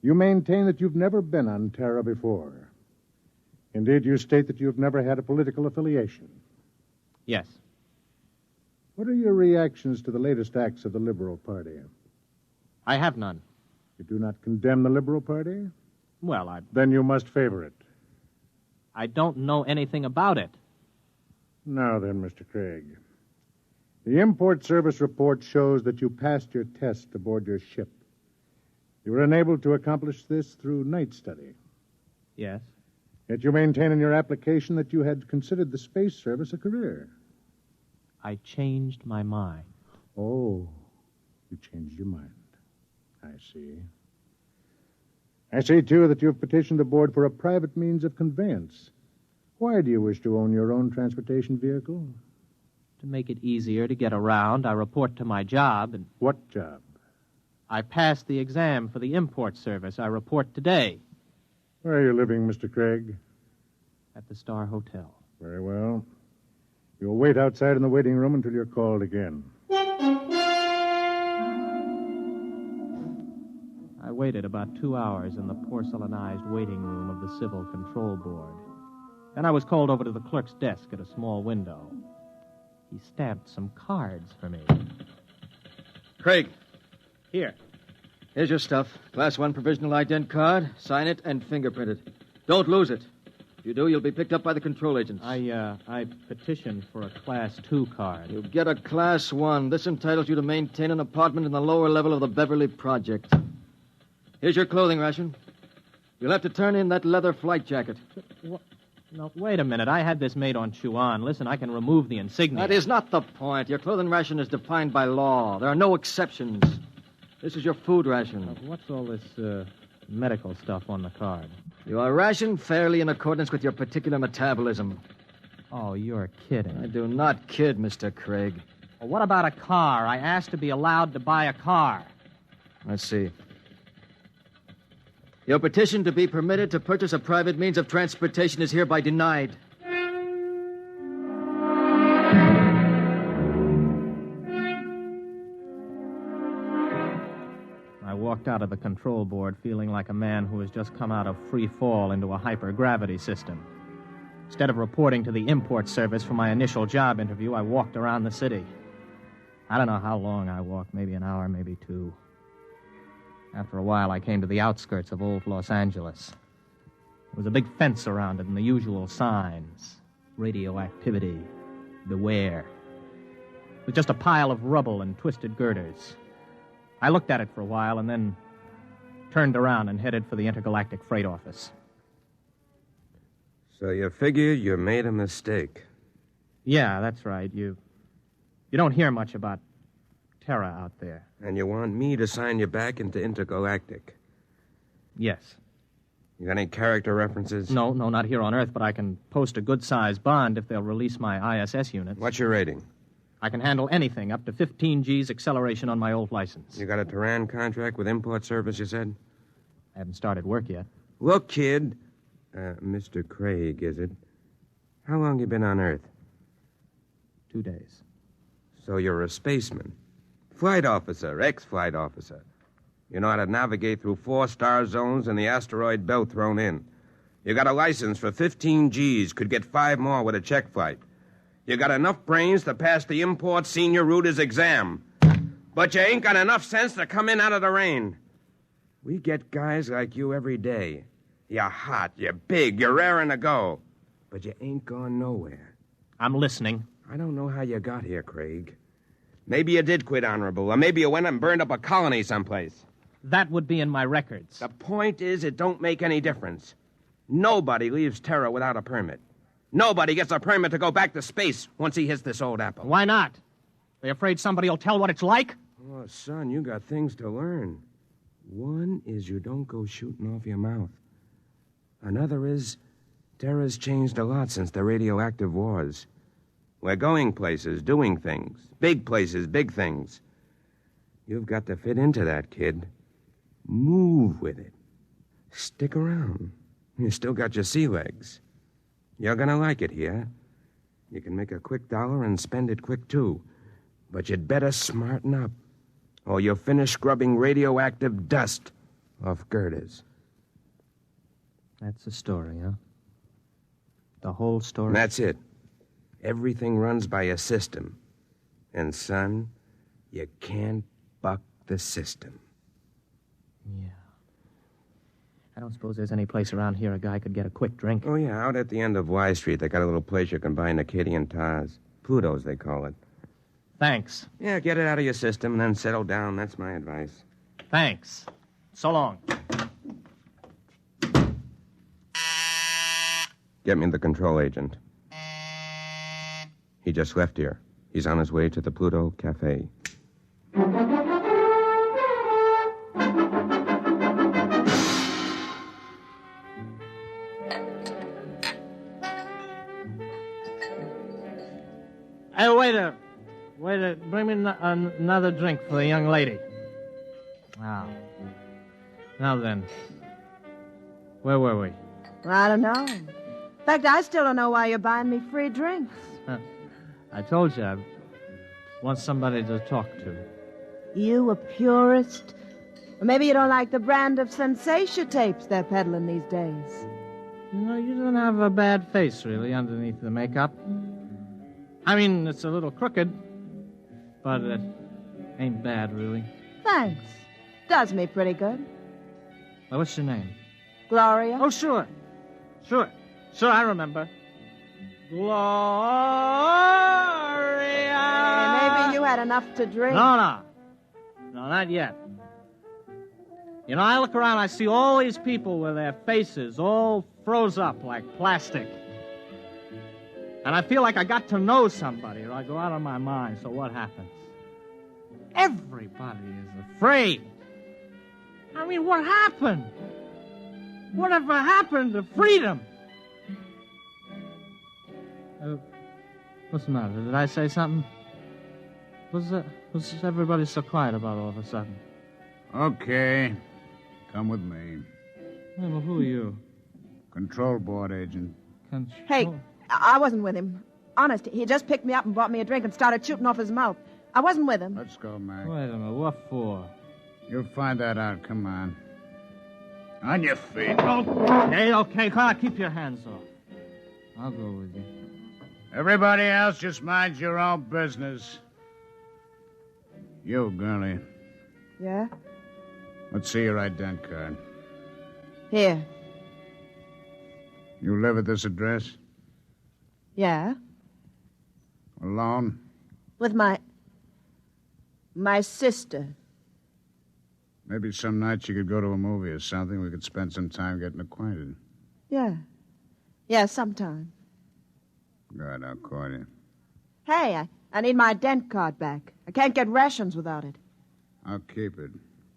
You maintain that you've never been on Terra before. Indeed, you state that you've never had a political affiliation. Yes. What are your reactions to the latest acts of the Liberal Party? I have none. You do not condemn the Liberal Party? Well, Then you must favor it. I don't know anything about it. Now then, Mr. Craig. The Import Service report shows that you passed your test aboard your ship. You were enabled to accomplish this through night study. Yes. Yet you maintain in your application that you had considered the Space Service a career. I changed my mind. Oh, you changed your mind. I see. I see, too, that you've petitioned the board for a private means of conveyance. Why do you wish to own your own transportation vehicle? To make it easier to get around, I report to my job and... What job? I passed the exam for the Import Service. I report today. Where are you living, Mr. Craig? At the Star Hotel. Very well. You'll wait outside in the waiting room until you're called again. I waited about 2 hours in the porcelainized waiting room of the Civil Control Board. Then I was called over to the clerk's desk at a small window. He stamped some cards for me. Craig. Here. Here's your stuff. Class 1 provisional ident card. Sign it and fingerprint it. Don't lose it. If you do, you'll be picked up by the control agents. I petitioned for a Class 2 card. You get a Class 1. This entitles you to maintain an apartment in the lower level of the Beverly Project. Here's your clothing ration. You'll have to turn in that leather flight jacket. What? No, wait a minute. I had this made on Chuan. Listen, I can remove the insignia. That is not the point. Your clothing ration is defined by law. There are no exceptions. This is your food ration. What's all this medical stuff on the card? You are rationed fairly in accordance with your particular metabolism. Oh, you're kidding. I do not kid, Mr. Craig. Well, what about a car? I asked to be allowed to buy a car. Let's see. Your petition to be permitted to purchase a private means of transportation is hereby denied. I walked out of the control board feeling like a man who has just come out of free fall into a hypergravity system. Instead of reporting to the Import Service for my initial job interview, I walked around the city. I don't know how long I walked, maybe an hour, maybe 2. After a while, I came to the outskirts of old Los Angeles. There was a big fence around it and the usual signs. Radioactivity. Beware. It was just a pile of rubble and twisted girders. I looked at it for a while and then turned around and headed for the Intergalactic Freight Office. So you figure you made a mistake. Yeah, that's right. You don't hear much about Terra out there. And you want me to sign you back into Intergalactic? Yes. You got any character references? No, not here on Earth, but I can post a good-sized bond if they'll release my ISS units. What's your rating? I can handle anything, up to 15 G's acceleration on my old license. You got a Terran contract with Import Service, you said? I haven't started work yet. Look, kid. Mr. Craig, is it? How long you been on Earth? 2 days. So you're a spaceman. Flight officer, ex-flight officer. You know how to navigate through 4-star zones and the asteroid belt thrown in. You got a license for 15 G's, could get 5 more with a check flight. You got enough brains to pass the Import Senior Rooters exam. But you ain't got enough sense to come in out of the rain. We get guys like you every day. You're hot, you're big, you're raring to go. But you ain't gone nowhere. I'm listening. I don't know how you got here, Craig. Maybe you did quit honorable, or maybe you went and burned up a colony someplace. That would be in my records. The point is, it don't make any difference. Nobody leaves Terra without a permit. Nobody gets a permit to go back to space once he hits this old apple. Why not? They afraid somebody will tell what it's like? Oh, son, you got things to learn. One is you don't go shooting off your mouth. Another is Terra's changed a lot since the radioactive wars. We're going places, doing things. Big places, big things. You've got to fit into that, kid. Move with it. Stick around. You still got your sea legs. You're gonna like it here. You can make a quick dollar and spend it quick, too. But you'd better smarten up, or you'll finish scrubbing radioactive dust off girders. That's the story, huh? The whole story? That's it. Everything runs by a system. And, son, you can't buck the system. Yeah. I don't suppose there's any place around here a guy could get a quick drink. Oh, yeah, out at the end of Y Street, they got a little place you can buy Acadian tars. Pluto's, they call it. Thanks. Yeah, get it out of your system and then settle down. That's my advice. Thanks. So long. Get me the control agent. He just left here. He's on his way to the Pluto Cafe. Hey, waiter. Waiter, bring me another drink for the young lady. Wow. Now then, where were we? I don't know. In fact, I still don't know why you're buying me free drinks. I told you I want somebody to talk to. You a purist? Or maybe you don't like the brand of sensation tapes they're peddling these days. You know, you don't have a bad face, really, underneath the makeup. I mean, it's a little crooked, but it ain't bad, really. Thanks. Does me pretty good. Well, what's your name? Gloria? Oh, sure. Sure, I remember. Gloria! Maybe you had enough to drink. No, not yet. You know, I look around, I see all these people with their faces all froze up like plastic. And I feel like I got to know somebody, or I go out of my mind. So what happens? Everybody is afraid. I mean, what happened? Whatever happened to freedom? What's the matter? Did I say something? What's everybody so quiet about all of a sudden? Okay. Come with me. Hey, well, who are you? Control board agent. Hey, I wasn't with him. Honest, he just picked me up and bought me a drink and started shooting off his mouth. I wasn't with him. Let's go, Mac. Wait a minute, what for? You'll find that out. Come on. On your feet. Okay, come on, keep your hands off. I'll go with you. Everybody else, just mind your own business. You, girlie. Yeah? Let's see your ident card. Here. You live at this address? Yeah? Alone? With my sister. Maybe some night you could go to a movie or something. We could spend some time getting acquainted. Yeah. Yeah, sometime. Good, I'll call you. Hey, I need my ident card back. I can't get rations without it. I'll keep it.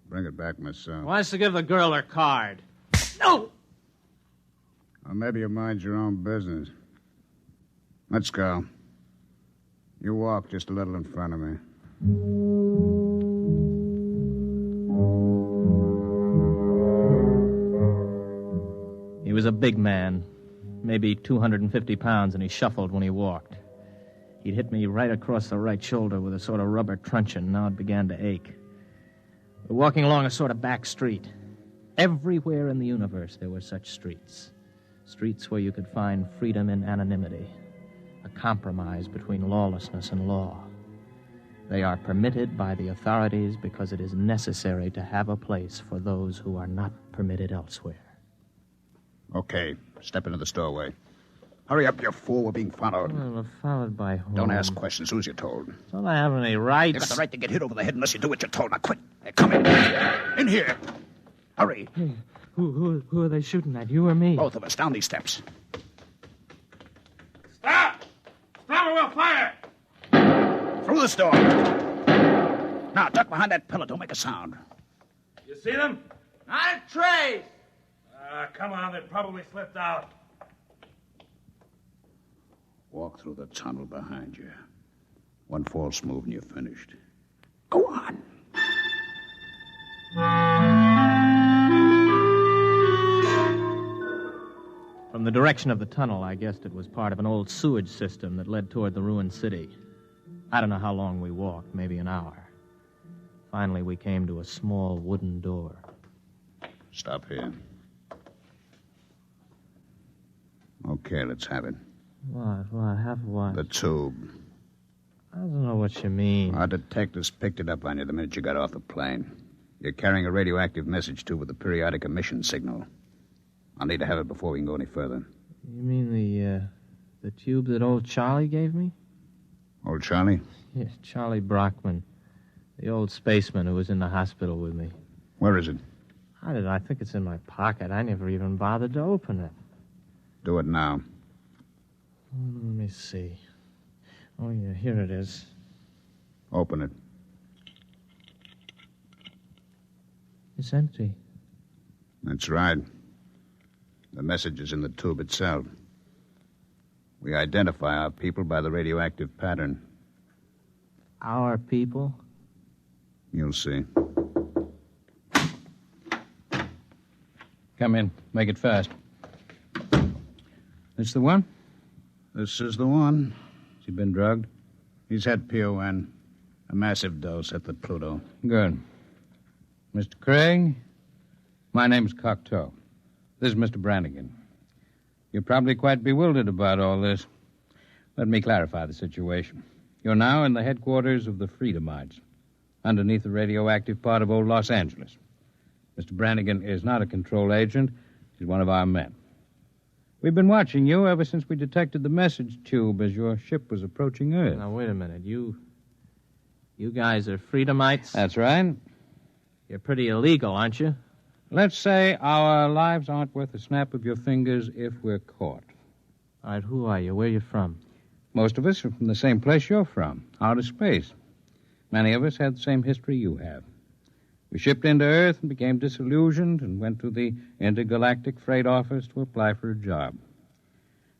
Bring it back myself. Why don't you give the girl her card? No! Or maybe you mind your own business. Let's go. You walk just a little in front of me. He was a big man, maybe 250 pounds, and he shuffled when he walked. He'd hit me right across the right shoulder with a sort of rubber truncheon. Now it began to ache. We're walking along a sort of back street. Everywhere in the universe there were such streets. Streets where you could find freedom in anonymity, a compromise between lawlessness and law. They are permitted by the authorities because it is necessary to have a place for those who are not permitted elsewhere. Okay, step into the doorway. Hurry up, you fool. We're being followed. Well, we're followed by whom? Don't ask questions. Who's you told? Don't I have any rights? You got the right to get hit over the head unless you do what you're told. Now quit. Hey, come in. In here. Hurry. Hey, who are they shooting at, you or me? Both of us. Down these steps. Stop! Stop or we'll fire! Through this door. Now, duck behind that pillar. Don't make a sound. You see them? Not a trace! Come on, they probably slipped out. Walk through the tunnel behind you. One false move and you're finished. Go on. From the direction of the tunnel, I guessed it was part of an old sewage system that led toward the ruined city. I don't know how long we walked, maybe an hour. Finally, we came to a small wooden door. Stop here. Okay, let's have it. What? Have what? The tube. I don't know what you mean. Our detectives picked it up on you the minute you got off the plane. You're carrying a radioactive message tube with a periodic emission signal. I'll need to have it before we can go any further. You mean the tube that old Charlie gave me? Old Charlie? Yes, Charlie Brockman. The old spaceman who was in the hospital with me. Where is it? I think it's in my pocket. I never even bothered to open it. Do it now. Let me see. Oh, yeah, here it is. Open it. It's empty. That's right. The message is in the tube itself. We identify our people by the radioactive pattern. Our people? You'll see. Come in. Make it fast. This the one? This is the one. Has he been drugged? He's had PON. A massive dose at the Pluto. Good. Mr. Craig, my name's Cocteau. This is Mr. Brannigan. You're probably quite bewildered about all this. Let me clarify the situation. You're now in the headquarters of the Freedomites, underneath the radioactive part of old Los Angeles. Mr. Brannigan is not a control agent. He's one of our men. We've been watching you ever since we detected the message tube as your ship was approaching Earth. Now, wait a minute. You guys are Freedomites? That's right. You're pretty illegal, aren't you? Let's say our lives aren't worth a snap of your fingers if we're caught. All right, who are you? Where are you from? Most of us are from the same place you're from, outer space. Many of us had the same history you have. We shipped into Earth and became disillusioned and went to the intergalactic freight office to apply for a job.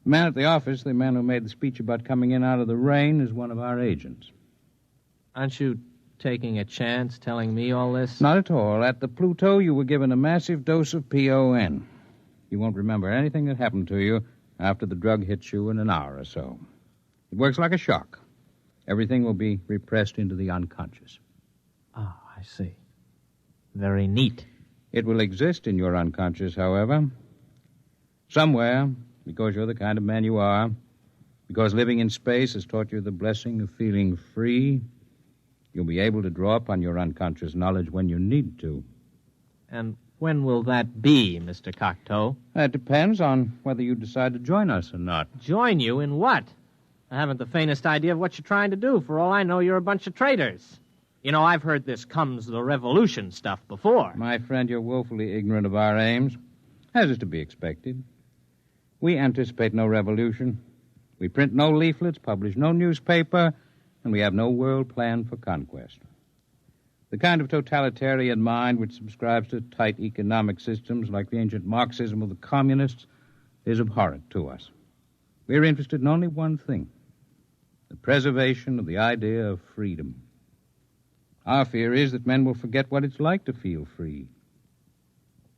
The man at the office, the man who made the speech about coming in out of the rain, is one of our agents. Aren't you taking a chance telling me all this? Not at all. At the Pluto, you were given a massive dose of PON. You won't remember anything that happened to you after the drug hits you in an hour or so. It works like a shock. Everything will be repressed into the unconscious. Oh, I see. Very neat. It will exist in your unconscious, however. Somewhere, because you're the kind of man you are, because living in space has taught you the blessing of feeling free, you'll be able to draw upon your unconscious knowledge when you need to. And when will that be, Mr. Cocteau? That depends on whether you decide to join us or not. Join you in what? I haven't the faintest idea of what you're trying to do. For all I know, you're a bunch of traitors. You know, I've heard this comes the revolution stuff before. My friend, you're woefully ignorant of our aims, as is to be expected. We anticipate no revolution. We print no leaflets, publish no newspaper, and we have no world plan for conquest. The kind of totalitarian mind which subscribes to tight economic systems like the ancient Marxism of the communists is abhorrent to us. We're interested in only one thing, the preservation of the idea of freedom. Our fear is that men will forget what it's like to feel free.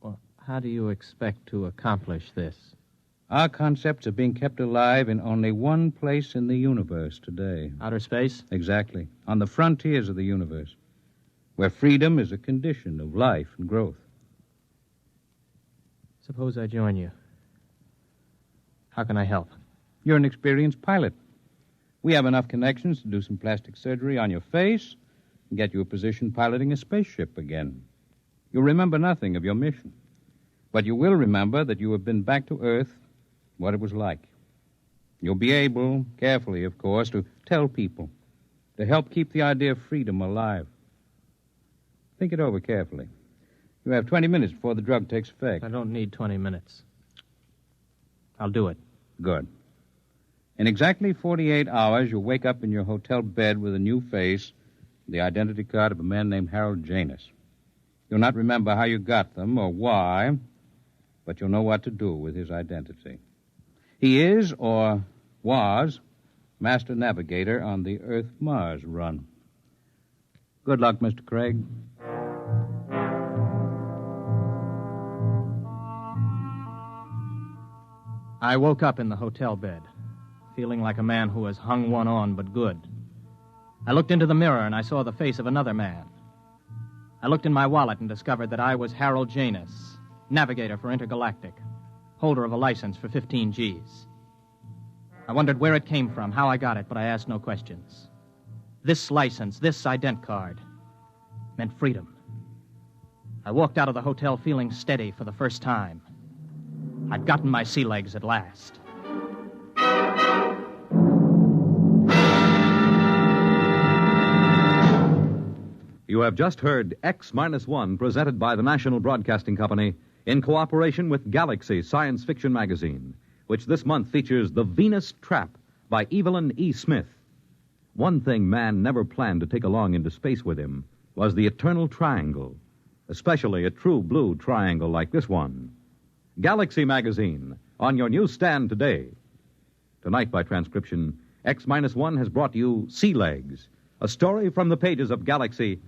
Well, how do you expect to accomplish this? Our concepts are being kept alive in only one place in the universe today. Outer space? Exactly. On the frontiers of the universe, where freedom is a condition of life and growth. Suppose I join you. How can I help? You're an experienced pilot. We have enough connections to do some plastic surgery on your face and get you a position piloting a spaceship again. You'll remember nothing of your mission, but you will remember that you have been back to Earth, what it was like. You'll be able, carefully, of course, to tell people, to help keep the idea of freedom alive. Think it over carefully. You have 20 minutes before the drug takes effect. I don't need 20 minutes. I'll do it. Good. In exactly 48 hours, you'll wake up in your hotel bed with a new face, the identity card of a man named Harold Janus. You'll not remember how you got them or why, but you'll know what to do with his identity. He is, or was, master navigator on the Earth-Mars run. Good luck, Mr. Craig. I woke up in the hotel bed, feeling like a man who has hung one on but good. I looked into the mirror and I saw the face of another man. I looked in my wallet and discovered that I was Harold Janus, navigator for Intergalactic, holder of a license for 15 Gs. I wondered where it came from, how I got it, but I asked no questions. This license, this ident card, meant freedom. I walked out of the hotel feeling steady for the first time. I'd gotten my sea legs at last. You have just heard X-1, presented by the National Broadcasting Company in cooperation with Galaxy Science Fiction Magazine, which this month features The Venus Trap by Evelyn E. Smith. One thing man never planned to take along into space with him was the eternal triangle, especially a true blue triangle like this one. Galaxy Magazine, on your newsstand today. Tonight, by transcription, X-1 has brought you Sea Legs, a story from the pages of Galaxy,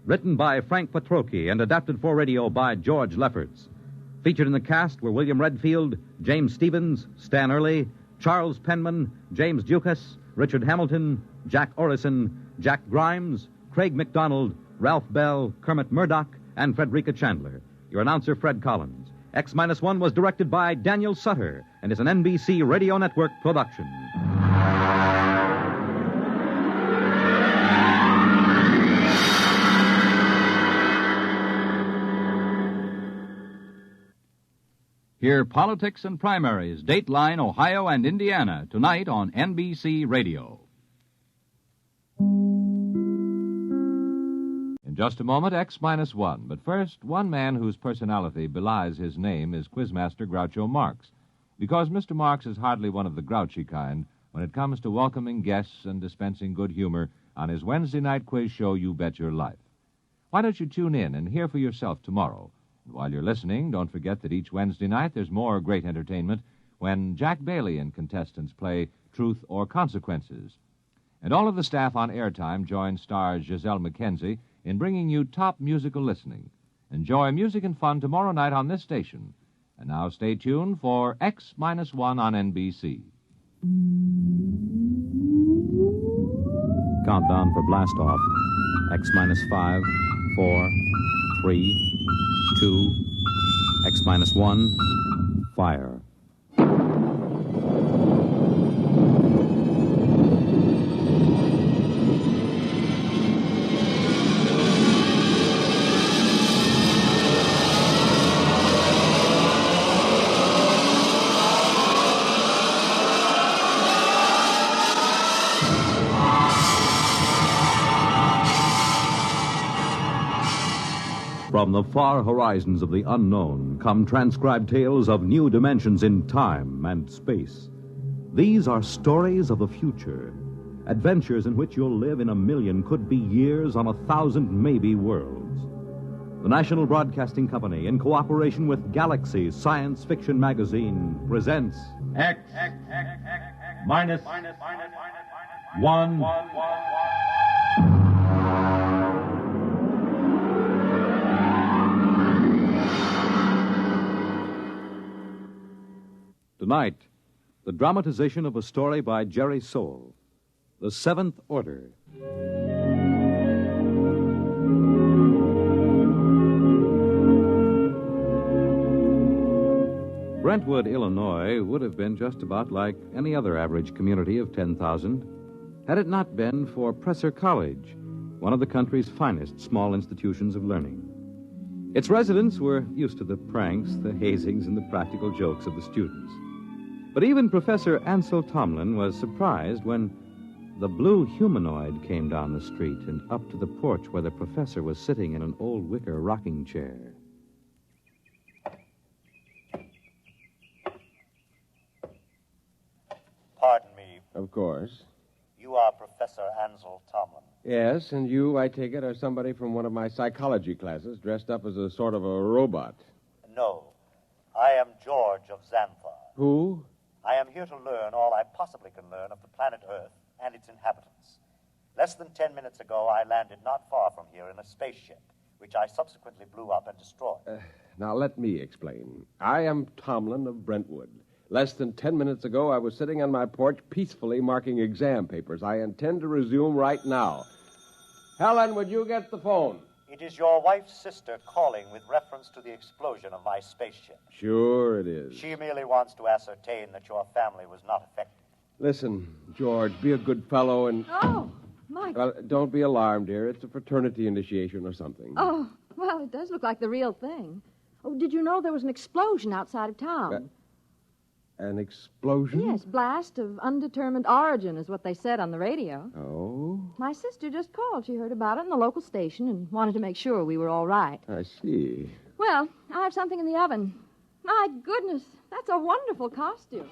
written by Frank Petrocchi and adapted for radio by George Lefferts. Featured in the cast were William Redfield, James Stevens, Stan Early, Charles Penman, James Dukas, Richard Hamilton, Jack Orison, Jack Grimes, Craig McDonald, Ralph Bell, Kermit Murdoch, and Frederica Chandler. Your announcer, Fred Collins. X-1 was directed by Daniel Sutter and is an NBC Radio Network production. Hear Politics and Primaries, Dateline, Ohio, and Indiana, tonight on NBC Radio. In just a moment, X-1. But first, one man whose personality belies his name is Quizmaster Groucho Marx, because Mr. Marx is hardly one of the grouchy kind when it comes to welcoming guests and dispensing good humor on his Wednesday night quiz show, You Bet Your Life. Why don't you tune in and hear for yourself tomorrow? And while you're listening, don't forget that each Wednesday night there's more great entertainment when Jack Bailey and contestants play Truth or Consequences. And all of the staff on Airtime join stars Giselle McKenzie in bringing you top musical listening. Enjoy music and fun tomorrow night on this station. And now stay tuned for X-1 on NBC. Countdown for blast off. X-5, 4, 3, 2, X-1, fire. From the far horizons of the unknown come transcribed tales of new dimensions in time and space. These are stories of the future, adventures in which you'll live in a million could-be years on 1,000 maybe worlds. The National Broadcasting Company, in cooperation with Galaxy Science Fiction Magazine, presents X-1. Tonight, the dramatization of a story by Jerry Soule, The Seventh Order. Brentwood, Illinois, would have been just about like any other average community of 10,000 had it not been for Presser College, one of the country's finest small institutions of learning. Its residents were used to the pranks, the hazings, and the practical jokes of the students. But even Professor Ansel Tomlin was surprised when the blue humanoid came down the street and up to the porch where the professor was sitting in an old wicker rocking chair. Pardon me. Of course. You are Professor Ansel Tomlin. Yes, and you, I take it, are somebody from one of my psychology classes dressed up as a sort of a robot. No. I am George of Xanthar. Who? I am here to learn all I possibly can learn of the planet Earth and its inhabitants. Less than 10 minutes ago, I landed not far from here in a spaceship, which I subsequently blew up and destroyed. Now, let me explain. I am Tomlin of Brentwood. Less than 10 minutes ago, I was sitting on my porch peacefully marking exam papers. I intend to resume right now. Helen, would you get the phone? It is your wife's sister calling with reference to the explosion of my spaceship. Sure it is. She merely wants to ascertain that your family was not affected. Listen, George, be a good fellow and... Oh, Mike. Well, don't be alarmed, dear. It's a fraternity initiation or something. Oh, well, it does look like the real thing. Oh, did you know there was an explosion outside of town? An explosion? Yes, blast of undetermined origin is what they said on the radio. Oh, My sister just called. She heard about it in the local station and wanted to make sure we were all right. I see. Well, I have something in the oven. My goodness, that's a wonderful costume.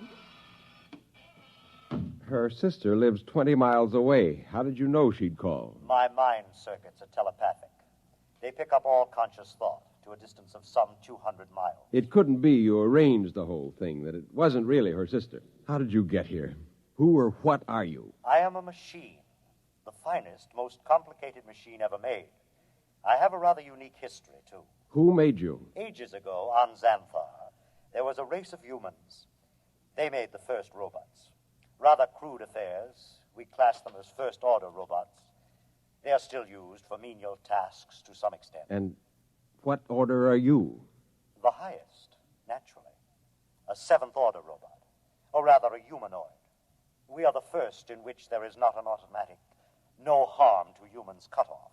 Her sister lives 20 miles away. How did you know she'd call? My mind circuits are telepathic. They pick up all conscious thought to a distance of some 200 miles. It couldn't be you arranged the whole thing, that it wasn't really her sister. How did you get here? Who or what are you? I am a machine, the finest, most complicated machine ever made. I have a rather unique history, too. Who made you? Ages ago, on Xanthar, there was a race of humans. They made the first robots. Rather crude affairs. We class them as first-order robots. They are still used for menial tasks to some extent. And what order are you? The highest, naturally. A seventh-order robot. Or rather, a humanoid. We are the first in which there is not an automatic, no harm to humans cutoff.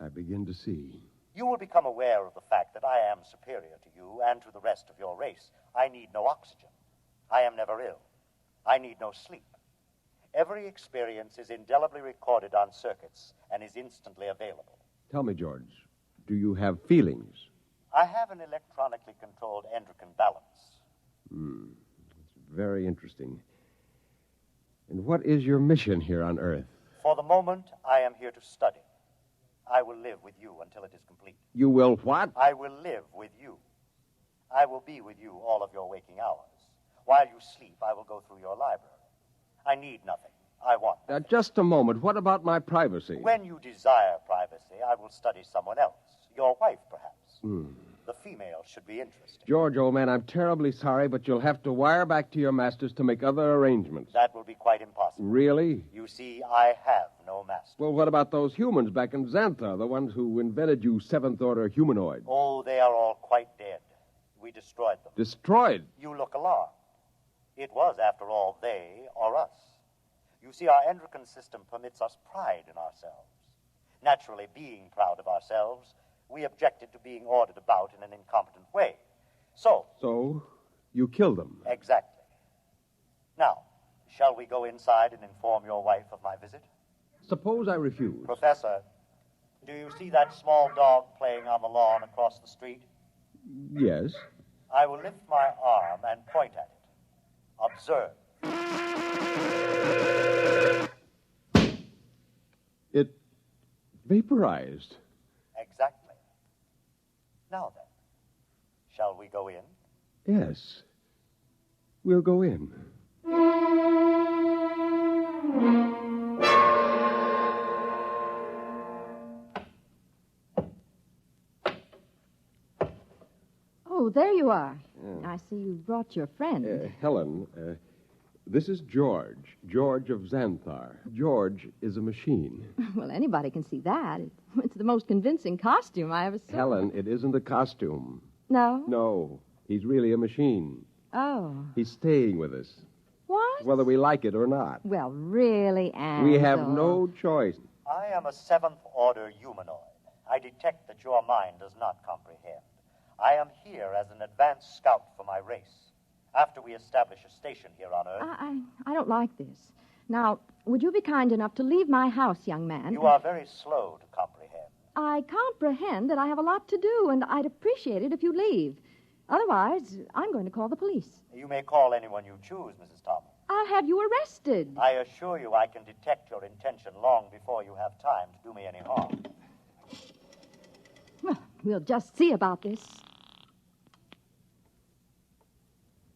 I begin to see. You will become aware of the fact that I am superior to you and to the rest of your race. I need no oxygen. I am never ill. I need no sleep. Every experience is indelibly recorded on circuits and is instantly available. Tell me, George, do you have feelings? I have an electronically controlled endocrine balance. It's very interesting. And what is your mission here on Earth? For the moment, I am here to study. I will live with you until it is complete. You will what? I will live with you. I will be with you all of your waking hours. While you sleep, I will go through your library. I need nothing. I want nothing. Just a moment. What about my privacy? When you desire privacy, I will study someone else. Your wife, perhaps. The female should be interested. George, old man, I'm terribly sorry, but you'll have to wire back to your masters to make other arrangements. That will be quite impossible. Really? You see, I have no master. Well, what about those humans back in Xanthar, the ones who invented you seventh-order humanoid? Oh, they are all quite dead. We destroyed them. Destroyed? You look alarmed. It was, after all, they or us. You see, our endocrine system permits us pride in ourselves. Naturally, being proud of ourselves, we objected to being ordered about in an incompetent way. So, you killed them? Exactly. Now, shall we go inside and inform your wife of my visit? Suppose I refuse. Professor, do you see that small dog playing on the lawn across the street? Yes. I will lift my arm and point at it. Observe. It vaporized. Exactly. Now then, shall we go in? Yes. We'll go in. Oh, there you are. I see you brought your friend. Helen, this is George. George of Xanthar. George is a machine. Well, anybody can see that. It's the most convincing costume I ever saw. Helen, it isn't a costume. No? No. He's really a machine. Oh. He's staying with us. What? Whether we like it or not. Well, really, Ansel. We have no choice. I am a seventh-order humanoid. I detect that your mind does not comprehend. I am here as an advanced scout for my race. After we establish a station here on Earth... I don't like this. Now, would you be kind enough to leave my house, young man? You are very slow to comprehend. I comprehend that I have a lot to do, and I'd appreciate it if you leave. Otherwise, I'm going to call the police. You may call anyone you choose, Mrs. Tomlin. I'll have you arrested. I assure you I can detect your intention long before you have time to do me any harm. Well, we'll just see about this.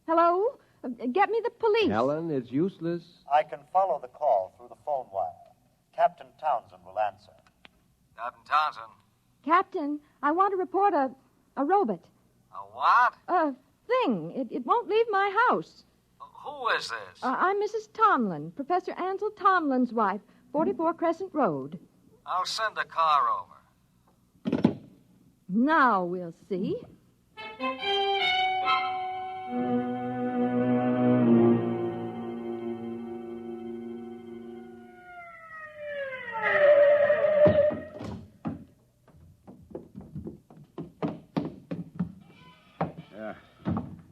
Hello? Get me the police. Helen, it's useless. I can follow the call through the phone wire. Captain Townsend will answer. Captain Townsend. Captain, I want to report a robot. A what? A thing. It won't leave my house. Who is this? I'm Mrs. Tomlin, Professor Ansel Tomlin's wife, 44 Crescent Road. I'll send a car over. Now we'll see.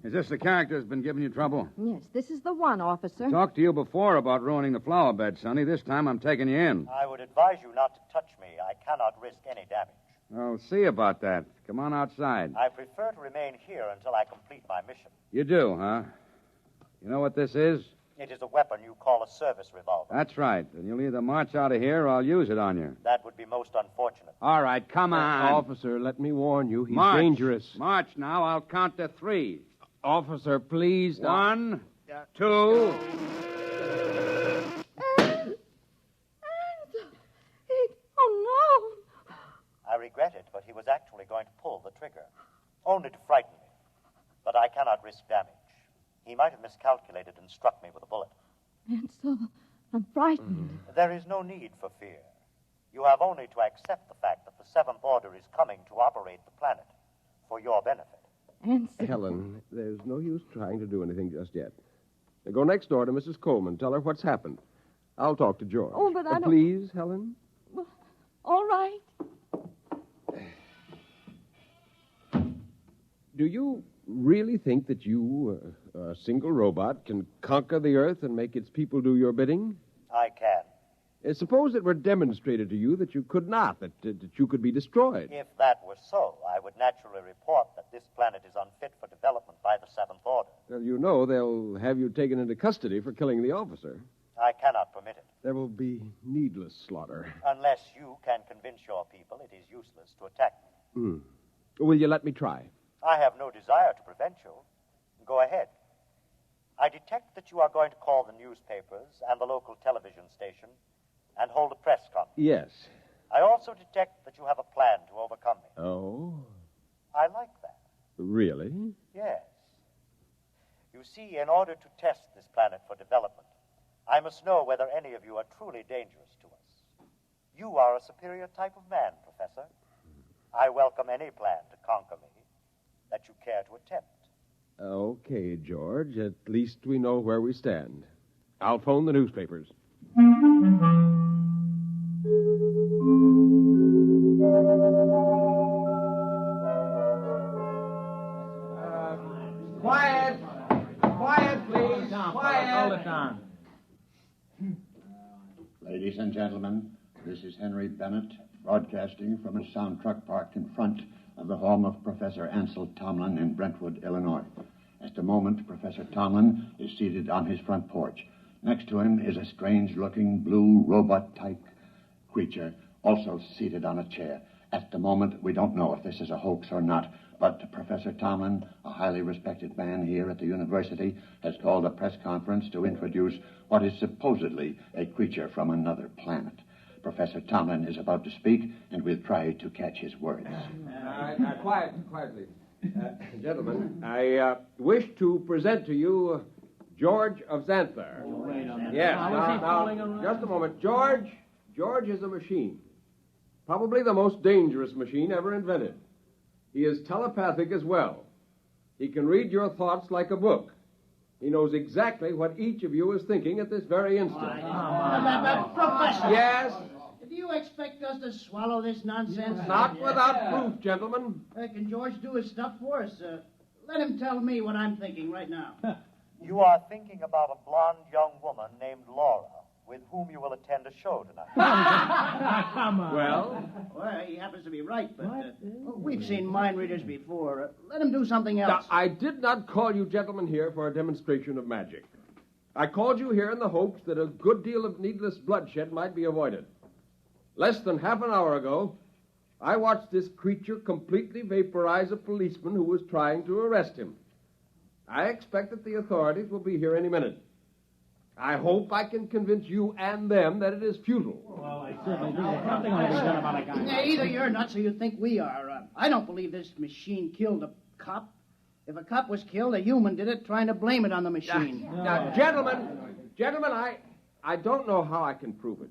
Is this the character that's been giving you trouble? Yes, this is the one, officer. Talked to you before about ruining the flower bed, Sonny. This time I'm taking you in. I would advise you not to touch me. I cannot risk any damage. I'll see about that. Come on outside. I prefer to remain here until I complete my mission. You do, huh? You know what this is? It is a weapon you call a service revolver. That's right. And you'll either march out of here or I'll use it on you. That would be most unfortunate. All right, come on. Officer, let me warn you. He's March. dangerous. March now. I'll count to 3. Officer, please. 1, 2. Oh, no. I regret it, but he was actually going to pull the trigger. Only to frighten me. But I cannot risk damage. He might have miscalculated and struck me with a bullet. And so I'm frightened. There is no need for fear. You have only to accept the fact that the Seventh Order is coming to operate the planet for your benefit. And so... Helen, there's no use trying to do anything just yet. Now go next door to Mrs. Coleman. Tell her what's happened. I'll talk to George. Oh, but I don't... Please, Helen? Well, all right. Do you really think that you, a single robot, can conquer the Earth and make its people do your bidding? I can. Suppose it were demonstrated to you that you could not, that you could be destroyed. If that were so, I would naturally report that this planet is unfit for development by the Seventh Order. Well, you know they'll have you taken into custody for killing the officer. I cannot permit it. There will be needless slaughter. Unless you can convince your people it is useless to attack me. Will you let me try? I have no desire to prevent you. Go ahead. I detect that you are going to call the newspapers and the local television station and hold a press conference. Yes. I also detect that you have a plan to overcome me. Oh? I like that. Really? Yes. You see, in order to test this planet for development, I must know whether any of you are truly dangerous to us. You are a superior type of man, Professor. I welcome any plan to conquer me that you care to attempt. Okay, George. At least we know where we stand. I'll phone the newspapers. Quiet! Quiet, please! Quiet! Hold it down. Ladies and gentlemen, this is Henry Bennett, broadcasting from a sound truck parked in front of the home of Professor Ansel Tomlin in Brentwood, Illinois. At the moment, Professor Tomlin is seated on his front porch. Next to him is a strange-looking blue robot-type creature, also seated on a chair. At the moment, we don't know if this is a hoax or not, but Professor Tomlin, a highly respected man here at the university, has called a press conference to introduce what is supposedly a creature from another planet. Professor Tomlin is about to speak, and we'll try to catch his words. Quiet, please. Gentlemen, I wish to present to you George of Xanthar. Yes, now, just a moment. George is a machine. Probably the most dangerous machine ever invented. He is telepathic as well. He can read your thoughts like a book. He knows exactly what each of you is thinking at this very instant. Professor! Yes? Do you expect us to swallow this nonsense? Not without proof, gentlemen. Can George do his stuff for us? Let him tell me what I'm thinking right now. You are thinking about a blonde young woman named Laura, with whom you will attend a show tonight. Come on. Well? Well, he happens to be right, but we've seen mind readers before. Let him do something else. Now, I did not call you gentlemen here for a demonstration of magic. I called you here in the hopes that a good deal of needless bloodshed might be avoided. Less than half an hour ago, I watched this creature completely vaporize a policeman who was trying to arrest him. I expect that the authorities will be here any minute. I hope I can convince you and them that it is futile. Well, I certainly do. Something ought to be done about a guy. Yeah, either you're nuts or you think we are. I don't believe this machine killed a cop. If a cop was killed, a human did it, trying to blame it on the machine. Now, gentlemen, I don't know how I can prove it.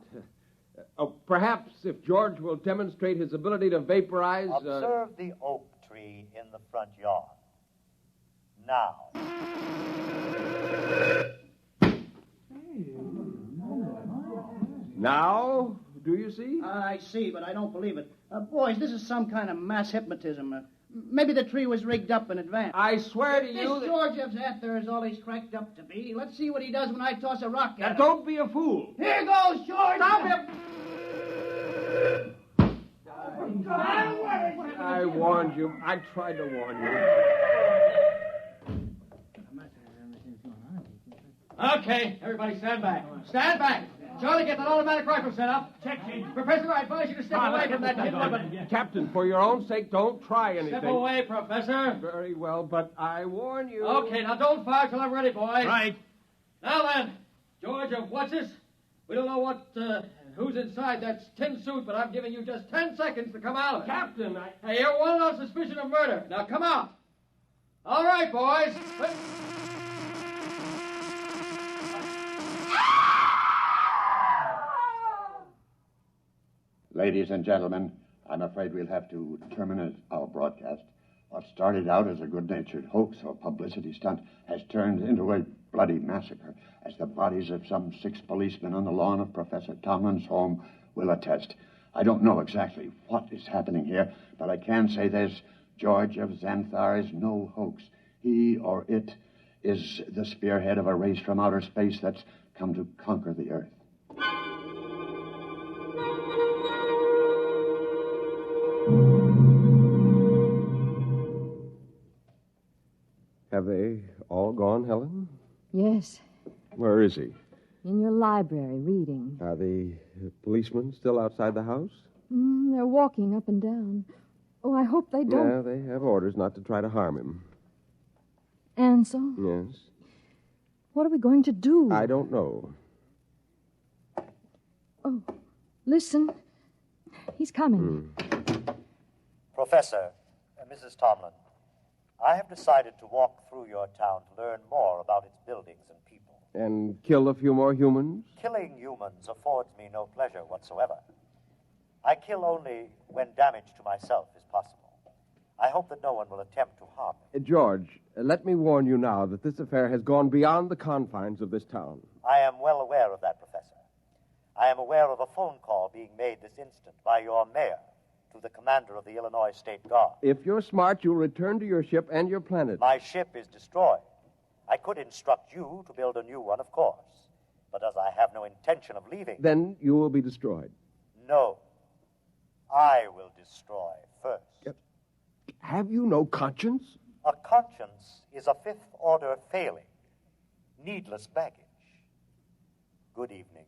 Perhaps if George will demonstrate his ability to vaporize... Observe the oak tree in the front yard. Now. Now, do you see? I see, but I don't believe it. Boys, this is some kind of mass hypnotism. Maybe the tree was rigged up in advance. I swear to you... This George of Xanthar is all he's cracked up to be. Let's see what he does when I toss a rock at him. Don't be a fool. Here goes, George! Stop him! I warned you. I tried to warn you. Okay, everybody stand back. Stand back. Charlie, get that automatic rifle set up. Check, Professor, I advise you to step away from that kid. Captain, for your own sake, don't try anything. Step away, Professor. Very well, but I warn you. Okay, now don't fire till I'm ready, boys. Right. Now then, George of What's-This, we don't know who's inside that tin suit, but I'm giving you just 10 seconds to come out of it. Captain, Hey, you're wanted on suspicion of murder. Now come out. All right, boys. Ladies and gentlemen, I'm afraid we'll have to terminate our broadcast. What started out as a good-natured hoax or publicity stunt has turned into a bloody massacre, as the bodies of some 6 policemen on the lawn of Professor Tomlin's home will attest. I don't know exactly what is happening here, but I can say this: George of Xanthar is no hoax. He or it is the spearhead of a race from outer space that's come to conquer the Earth. Have they all gone, Helen? Yes, Where is he? in your library, reading. Are the policemen still outside the house? They're walking up and down. Oh, I hope they don't. Yeah, they have orders not to try to harm him. Ansel, Yes. what are we going to do? I don't know. Oh, listen. He's coming. Professor, Mrs. Tomlin, I have decided to walk through your town to learn more about its buildings and people. And kill a few more humans? Killing humans affords me no pleasure whatsoever. I kill only when damage to myself is possible. I hope that no one will attempt to harm me. George, let me warn you now that this affair has gone beyond the confines of this town. I am well aware of that, Professor. I am aware of a phone call being made this instant by your mayor to the commander of the Illinois State Guard. If you're smart, you'll return to your ship and your planet. My ship is destroyed. I could instruct you to build a new one, of course. But as I have no intention of leaving... Then you will be destroyed. No. I will destroy first. Have you no conscience? A conscience is a fifth-order failing. Needless baggage. Good evening.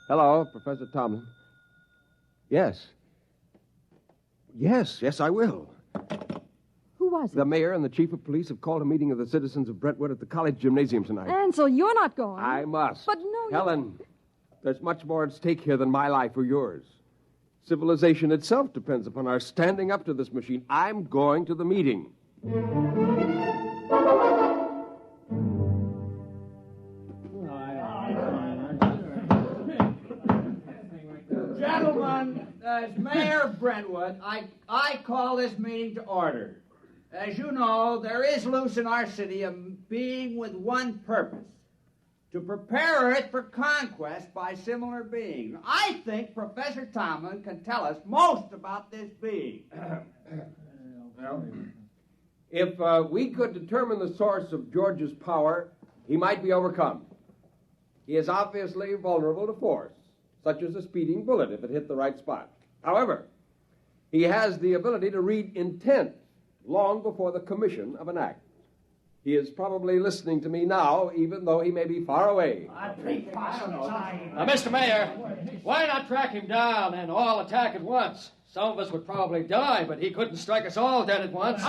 Hello, Professor Tomlin. Yes. Yes, I will. Who was it? The mayor and the chief of police have called a meeting of the citizens of Brentwood at the college gymnasium tonight. Ansel, you're not going. I must. But no, Helen, there's much more at stake here than my life or yours. Civilization itself depends upon our standing up to this machine. I'm going to the meeting. Gentlemen, as mayor of Brentwood, I call this meeting to order. As you know, there is loose in our city a being with one purpose: to prepare it for conquest by similar beings. I think Professor Tomlin can tell us most about this being. Well, if we could determine the source of George's power, he might be overcome. He is obviously vulnerable to force, such as a speeding bullet if it hit the right spot. However, he has the ability to read intent long before the commission of an act. He is probably listening to me now, even though he may be far away. Now, Mr. Mayor, why not track him down and all attack at once? Some of us would probably die, but he couldn't strike us all dead at once.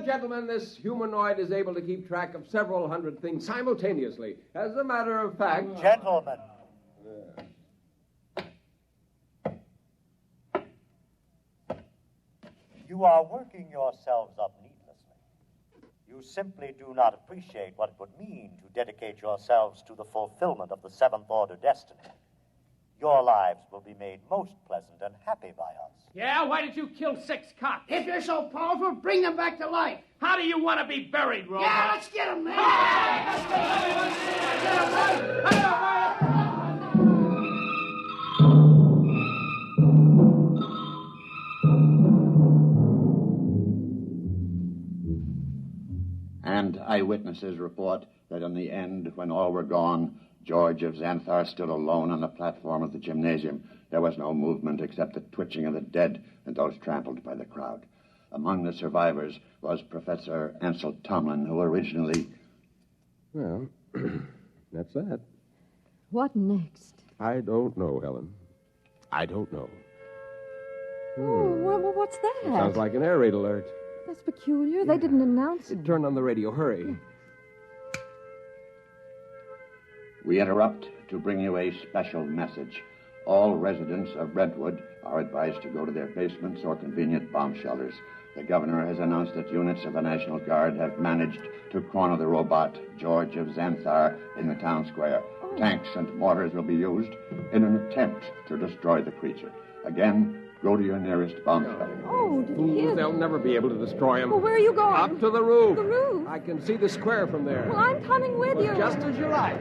Gentlemen, this humanoid is able to keep track of several hundred things simultaneously. As a matter of fact... Gentlemen. You are working yourselves up needlessly. You simply do not appreciate what it would mean to dedicate yourselves to the fulfillment of the Seventh Order destiny. Your lives will be made most pleasant and happy by us. Yeah, why did you kill 6 cops? If you're so powerful, bring them back to life. How do you want to be buried, Robot? Yeah, let's get them, man. And eyewitnesses report that in the end, when all were gone, George of Xanthar stood alone on the platform of the gymnasium. There was no movement except the twitching of the dead and those trampled by the crowd. Among the survivors was Professor Ansel Tomlin, who originally... Well, that's that. What next? I don't know, Helen. I don't know. Oh, what's that? It sounds like an air raid alert. That's peculiar. They didn't announce it. Turn on the radio. Hurry. We interrupt to bring you a special message. All residents of Brentwood are advised to go to their basements or convenient bomb shelters. The governor has announced that units of the National Guard have managed to corner the robot, George of Xanthar, in the town square. Oh. Tanks and mortars will be used in an attempt to destroy the creature. Again, go to your nearest bomb shelter. Oh, did you hear They'll never be able to destroy him. Well, where are you going? Up to the roof. The roof? I can see the square from there. Well, I'm coming with you. Just as you like.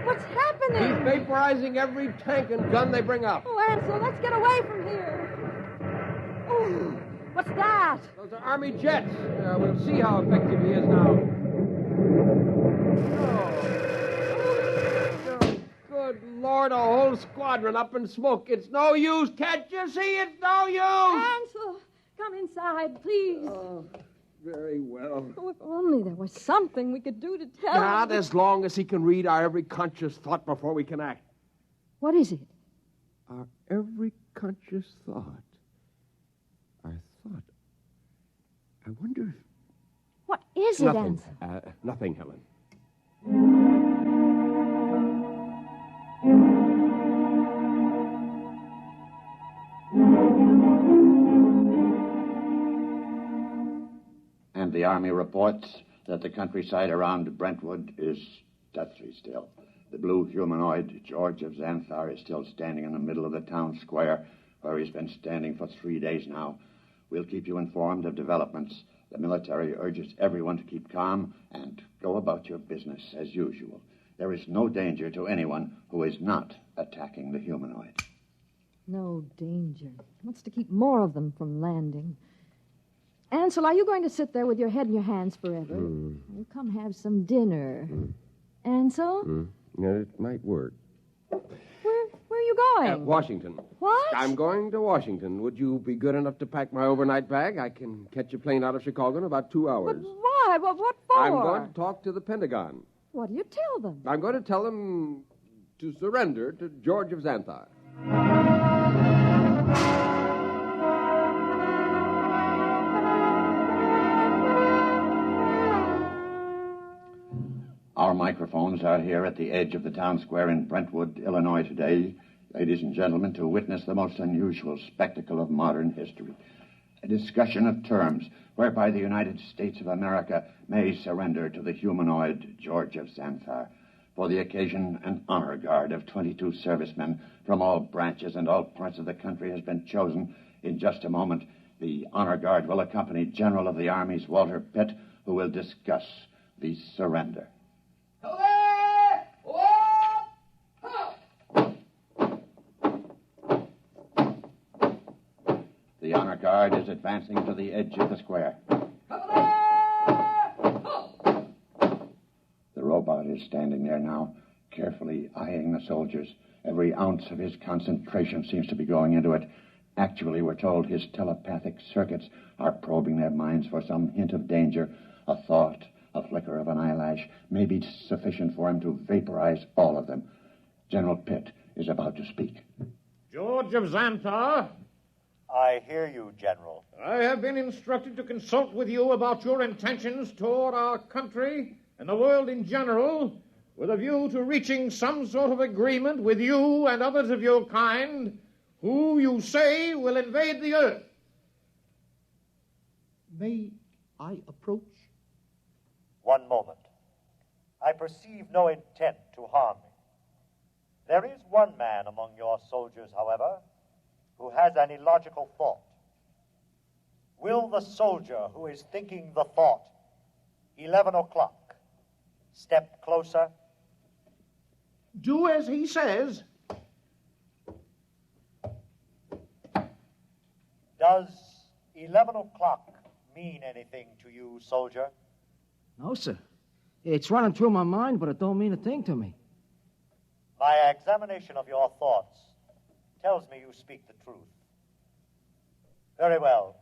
What's happening? He's vaporizing every tank and gun they bring up. Oh, Ansel, let's get away from here. Oh, what's that? Those are Army jets. We'll see how effective he is now. Oh, good Lord, a whole squadron up in smoke. It's no use. Can't you see? It's no use. Ansel, come inside, please. Oh, very well. Oh, if only there was something we could do to tell him. Not as long as he can read our every conscious thought before we can act. What is it? Our every conscious thought. Our thought. I wonder if... What is it, Nothing. Ansel? Nothing, Helen. And the Army reports that the countryside around Brentwood is deathly still. The blue humanoid, George of Xanthar, is still standing in the middle of the town square, where he's been standing for 3 days now. We'll keep you informed of developments. The military urges everyone to keep calm and go about your business as usual. There is no danger to anyone who is not attacking the humanoid. No danger. Wants to keep more of them from landing. Ansel, are you going to sit there with your head in your hands forever? Well, come have some dinner. Ansel? Yeah, it might work. Where are you going? Washington. What? I'm going to Washington. Would you be good enough to pack my overnight bag? I can catch a plane out of Chicago in about 2 hours. But why? What for? I'm going to talk to the Pentagon. What do you tell them? I'm going to tell them to surrender to George of Xanthar. Our microphones are here at the edge of the town square in Brentwood, Illinois today, ladies and gentlemen, to witness the most unusual spectacle of modern history. A discussion of terms whereby the United States of America may surrender to the humanoid George of Xanthar. For the occasion, an honor guard of 22 servicemen from all branches and all parts of the country has been chosen. In just a moment, the honor guard will accompany General of the Army's Walter Pitt, who will discuss the surrender. The honor guard is advancing to the edge of the square. The robot is standing there now, carefully eyeing the soldiers. Every ounce of his concentration seems to be going into it. Actually, we're told his telepathic circuits are probing their minds for some hint of danger. A thought, a flicker of an eyelash may be sufficient for him to vaporize all of them. General Pitt is about to speak. George of Xanthar. I hear you, General. I have been instructed to consult with you about your intentions toward our country and the world in general with a view to reaching some sort of agreement with you and others of your kind who you say will invade the earth. May I approach? One moment. I perceive no intent to harm me. There is one man among your soldiers, however, who has an illogical thought. Will the soldier who is thinking the thought, 11 o'clock, step closer? Do as he says. Does 11 o'clock mean anything to you, soldier? No, sir. It's running through my mind, but it don't mean a thing to me. My examination of your thoughts tells me you speak the truth. Very well.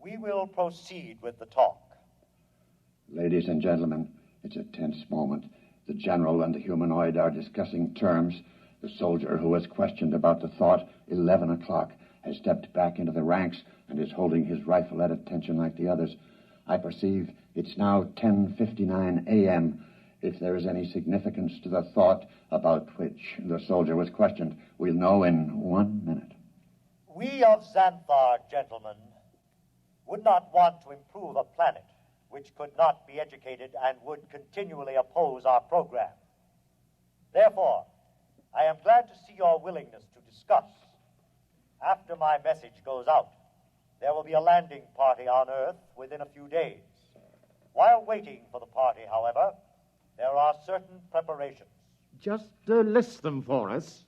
We will proceed with the talk. Ladies and gentlemen, it's a tense moment. The general and the humanoid are discussing terms. The soldier who was questioned about the thought, 11 o'clock, has stepped back into the ranks and is holding his rifle at attention like the others. I perceive it's now 10:59 a.m. If there is any significance to the thought about which the soldier was questioned, we'll know in 1 minute. We of Xanthar, gentlemen, would not want to improve a planet which could not be educated and would continually oppose our program. Therefore, I am glad to see your willingness to discuss. After my message goes out, there will be a landing party on Earth within a few days. While waiting for the party, however, there are certain preparations. Just list them for us.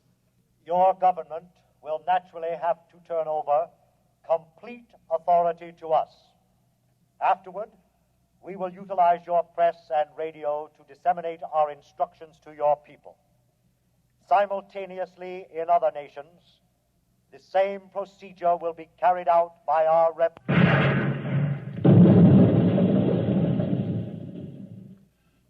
Your government will naturally have to turn over complete authority to us. Afterward, we will utilize your press and radio to disseminate our instructions to your people. Simultaneously, in other nations, the same procedure will be carried out by our rep.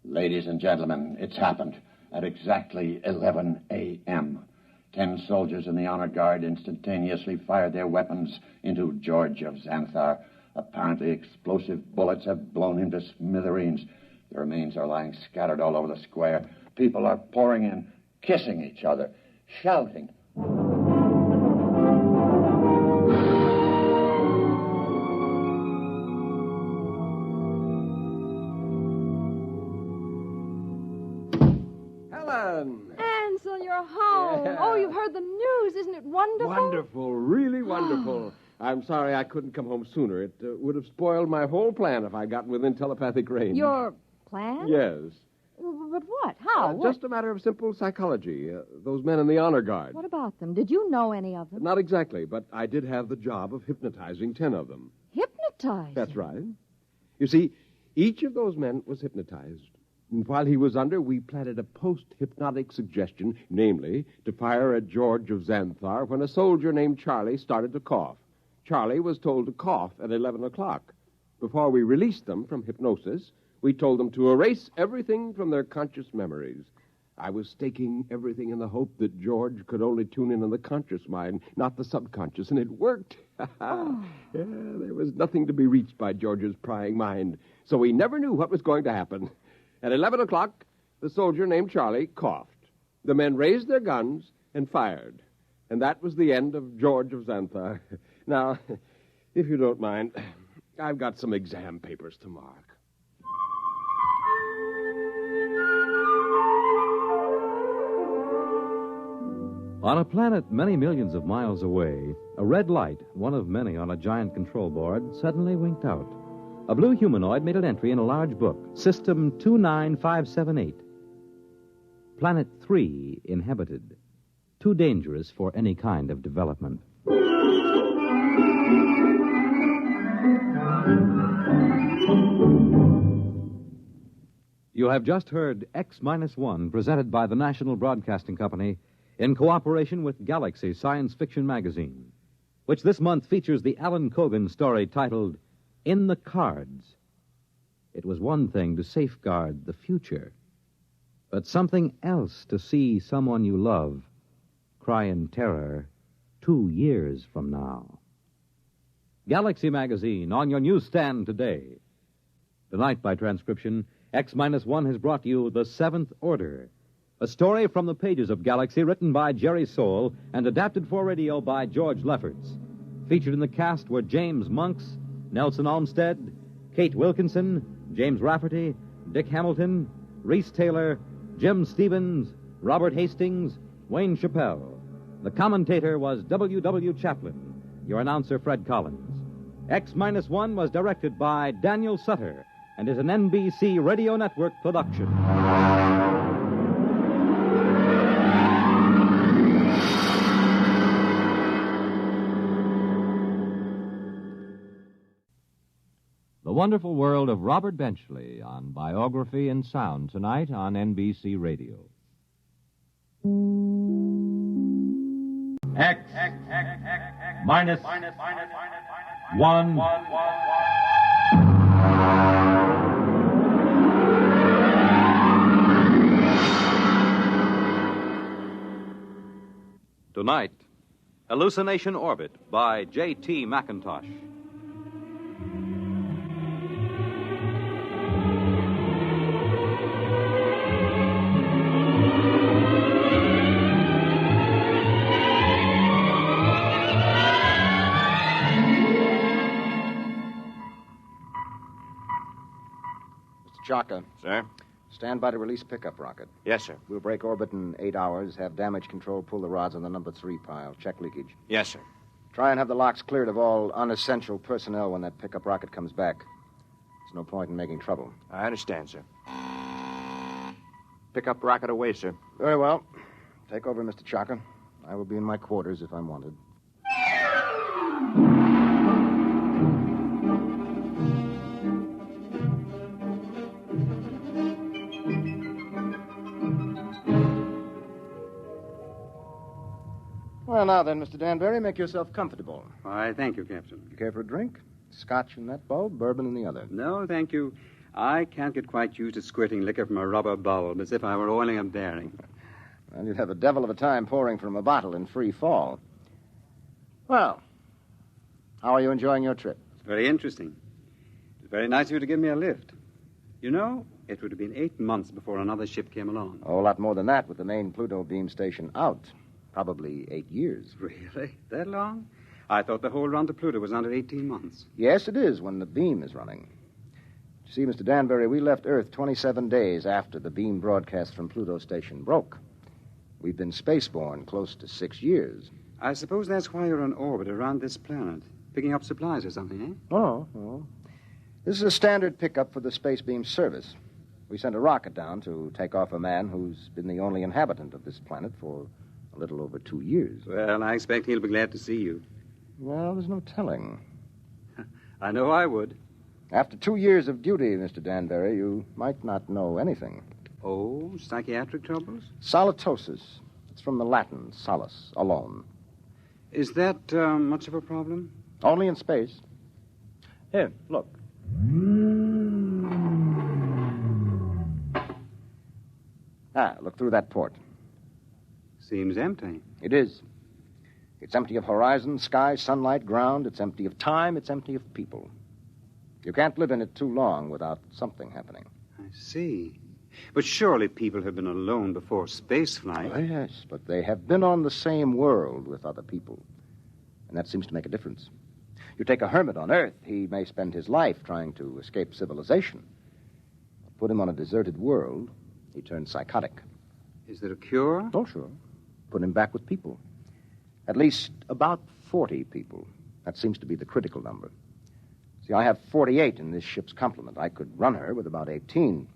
Ladies and gentlemen, it's happened at exactly 11 a.m. 10 soldiers in the honor guard instantaneously fired their weapons into George of Xanthar. Apparently explosive bullets have blown him to smithereens. The remains are lying scattered all over the square. People are pouring in, kissing each other, shouting. Ansel, you're home. Yeah. Oh, you've heard the news. Isn't it wonderful? Wonderful, really wonderful. I'm sorry I couldn't come home sooner. It would have spoiled my whole plan if I'd gotten within telepathic range. Your plan? Yes. But what? How? What? Just a matter of simple psychology. Those men in the honor guard. What about them? Did you know any of them? Not exactly, but I did have the job of hypnotizing 10 of them. Hypnotized? That's right. You see, each of those men was hypnotized. And while he was under, we planted a post-hypnotic suggestion, namely, to fire at George of Xanthar when a soldier named Charlie started to cough. Charlie was told to cough at 11 o'clock. Before we released them from hypnosis, we told them to erase everything from their conscious memories. I was staking everything in the hope that George could only tune in on the conscious mind, not the subconscious, and it worked. Yeah, there was nothing to be reached by George's prying mind, so we never knew what was going to happen. At 11 o'clock, the soldier named Charlie coughed. The men raised their guns and fired. And that was the end of George of Xanthar. Now, if you don't mind, I've got some exam papers to mark. On a planet many millions of miles away, a red light, one of many on a giant control board, suddenly winked out. A blue humanoid made an entry in a large book, System 29578. Planet 3 inhabited. Too dangerous for any kind of development. You have just heard X-1, presented by the National Broadcasting Company in cooperation with Galaxy Science Fiction Magazine, which this month features the Alan Cogan story titled In the Cards. It was one thing to safeguard the future, but something else to see someone you love cry in terror 2 years from now. Galaxy Magazine on your newsstand today. Tonight, by transcription, X-1 has brought you The Seventh Order, a story from the pages of Galaxy written by Jerry Soule and adapted for radio by George Lefferts. Featured in the cast were James Monks, Nelson Olmsted, Kate Wilkinson, James Rafferty, Dick Hamilton, Reese Taylor, Jim Stevens, Robert Hastings, Wayne Chappelle. The commentator was W.W. Chaplin. Your announcer, Fred Collins. X-1 was directed by Daniel Sutter and is an NBC Radio Network production. The Wonderful World of Robert Benchley on Biography and Sound tonight on NBC Radio. X minus 1. Tonight, Hallucination Orbit by J.T. McIntosh. Chaka. Sir? Stand by to release pickup rocket. Yes, sir. We'll break orbit in 8 hours, have damage control pull the rods on the number 3 pile. Check leakage. Yes, sir. Try and have the locks cleared of all unessential personnel when that pickup rocket comes back. There's no point in making trouble. I understand, sir. Pickup rocket away, sir. Very well. Take over, Mr. Chaka. I will be in my quarters if I'm wanted. Well, now then, Mr. Danbury, make yourself comfortable. Why, thank you, Captain. You care for a drink? Scotch in that bulb, bourbon in the other. No, thank you. I can't get quite used to squirting liquor from a rubber bulb as if I were oiling a bearing. Well, you'd have a devil of a time pouring from a bottle in free fall. Well, how are you enjoying your trip? It's very interesting. It's very nice of you to give me a lift. You know, it would have been 8 months before another ship came along. Oh, a lot more than that with the main Pluto beam station out. Probably 8 years. Really? That long? I thought the whole run to Pluto was under 18 months. Yes, it is when the beam is running. You see, Mr. Danbury, we left Earth 27 days after the beam broadcast from Pluto station broke. We've been spaceborne close to 6 years. I suppose that's why you're on orbit around this planet, picking up supplies or something, eh? Oh. This is a standard pickup for the space beam service. We sent a rocket down to take off a man who's been the only inhabitant of this planet for a little over 2 years. Well, I expect he'll be glad to see you. Well, there's no telling. I know I would. After 2 years of duty, Mr. Danbury, you might not know anything. Oh, psychiatric troubles? Solitosis. It's from the Latin, solus, alone. Is that much of a problem? Only in space. Here, look. Look through that port. Seems empty. It is. It's empty of horizon, sky, sunlight, ground. It's empty of time. It's empty of people. You can't live in it too long without something happening. I see. But surely people have been alone before spaceflight. Oh, yes, but they have been on the same world with other people. And that seems to make a difference. You take a hermit on Earth, he may spend his life trying to escape civilization. Put him on a deserted world, he turns psychotic. Is there a cure? Oh, sure. Put him back with people. At least about 40 people. That seems to be the critical number. See, I have 48 in this ship's complement. I could run her with about 18.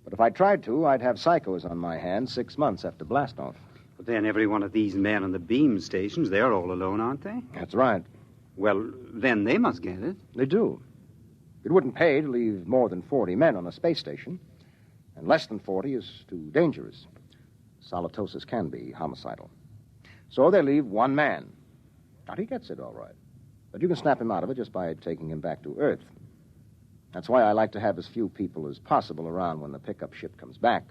But if I tried to, I'd have psychos on my hands 6 months after blastoff. But then every one of these men on the beam stations, they're all alone, aren't they? That's right. Well, then they must get it. They do. It wouldn't pay to leave more than 40 men on a space station. And less than 40 is too dangerous. Solitosis can be homicidal. So they leave one man. Now, he gets it all right. But you can snap him out of it just by taking him back to Earth. That's why I like to have as few people as possible around when the pickup ship comes back.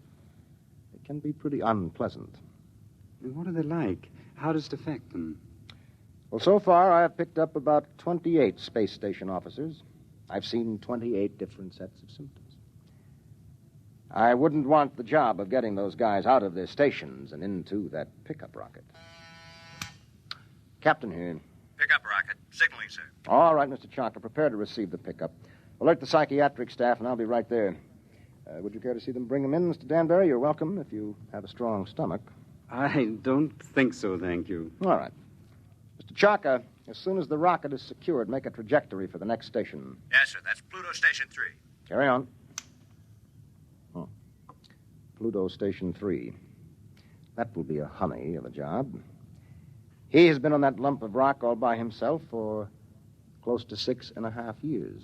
It can be pretty unpleasant. And what are they like? How does it affect them? Well, so far, I have picked up about 28 space station officers. I've seen 28 different sets of symptoms. I wouldn't want the job of getting those guys out of their stations and into that pickup rocket. Captain here. Pickup rocket. Signaling, sir. All right, Mr. Chalker, prepare to receive the pickup. Alert the psychiatric staff, and I'll be right there. Would you care to see them bring them in, Mr. Danbury? You're welcome if you have a strong stomach. I don't think so, thank you. All right. Mr. Chalker, as soon as the rocket is secured, make a trajectory for the next station. Yes, sir. That's Pluto Station 3. Carry on. Oh. Pluto Station 3. That will be a honey of a job. He has been on that lump of rock all by himself for close to 6.5 years.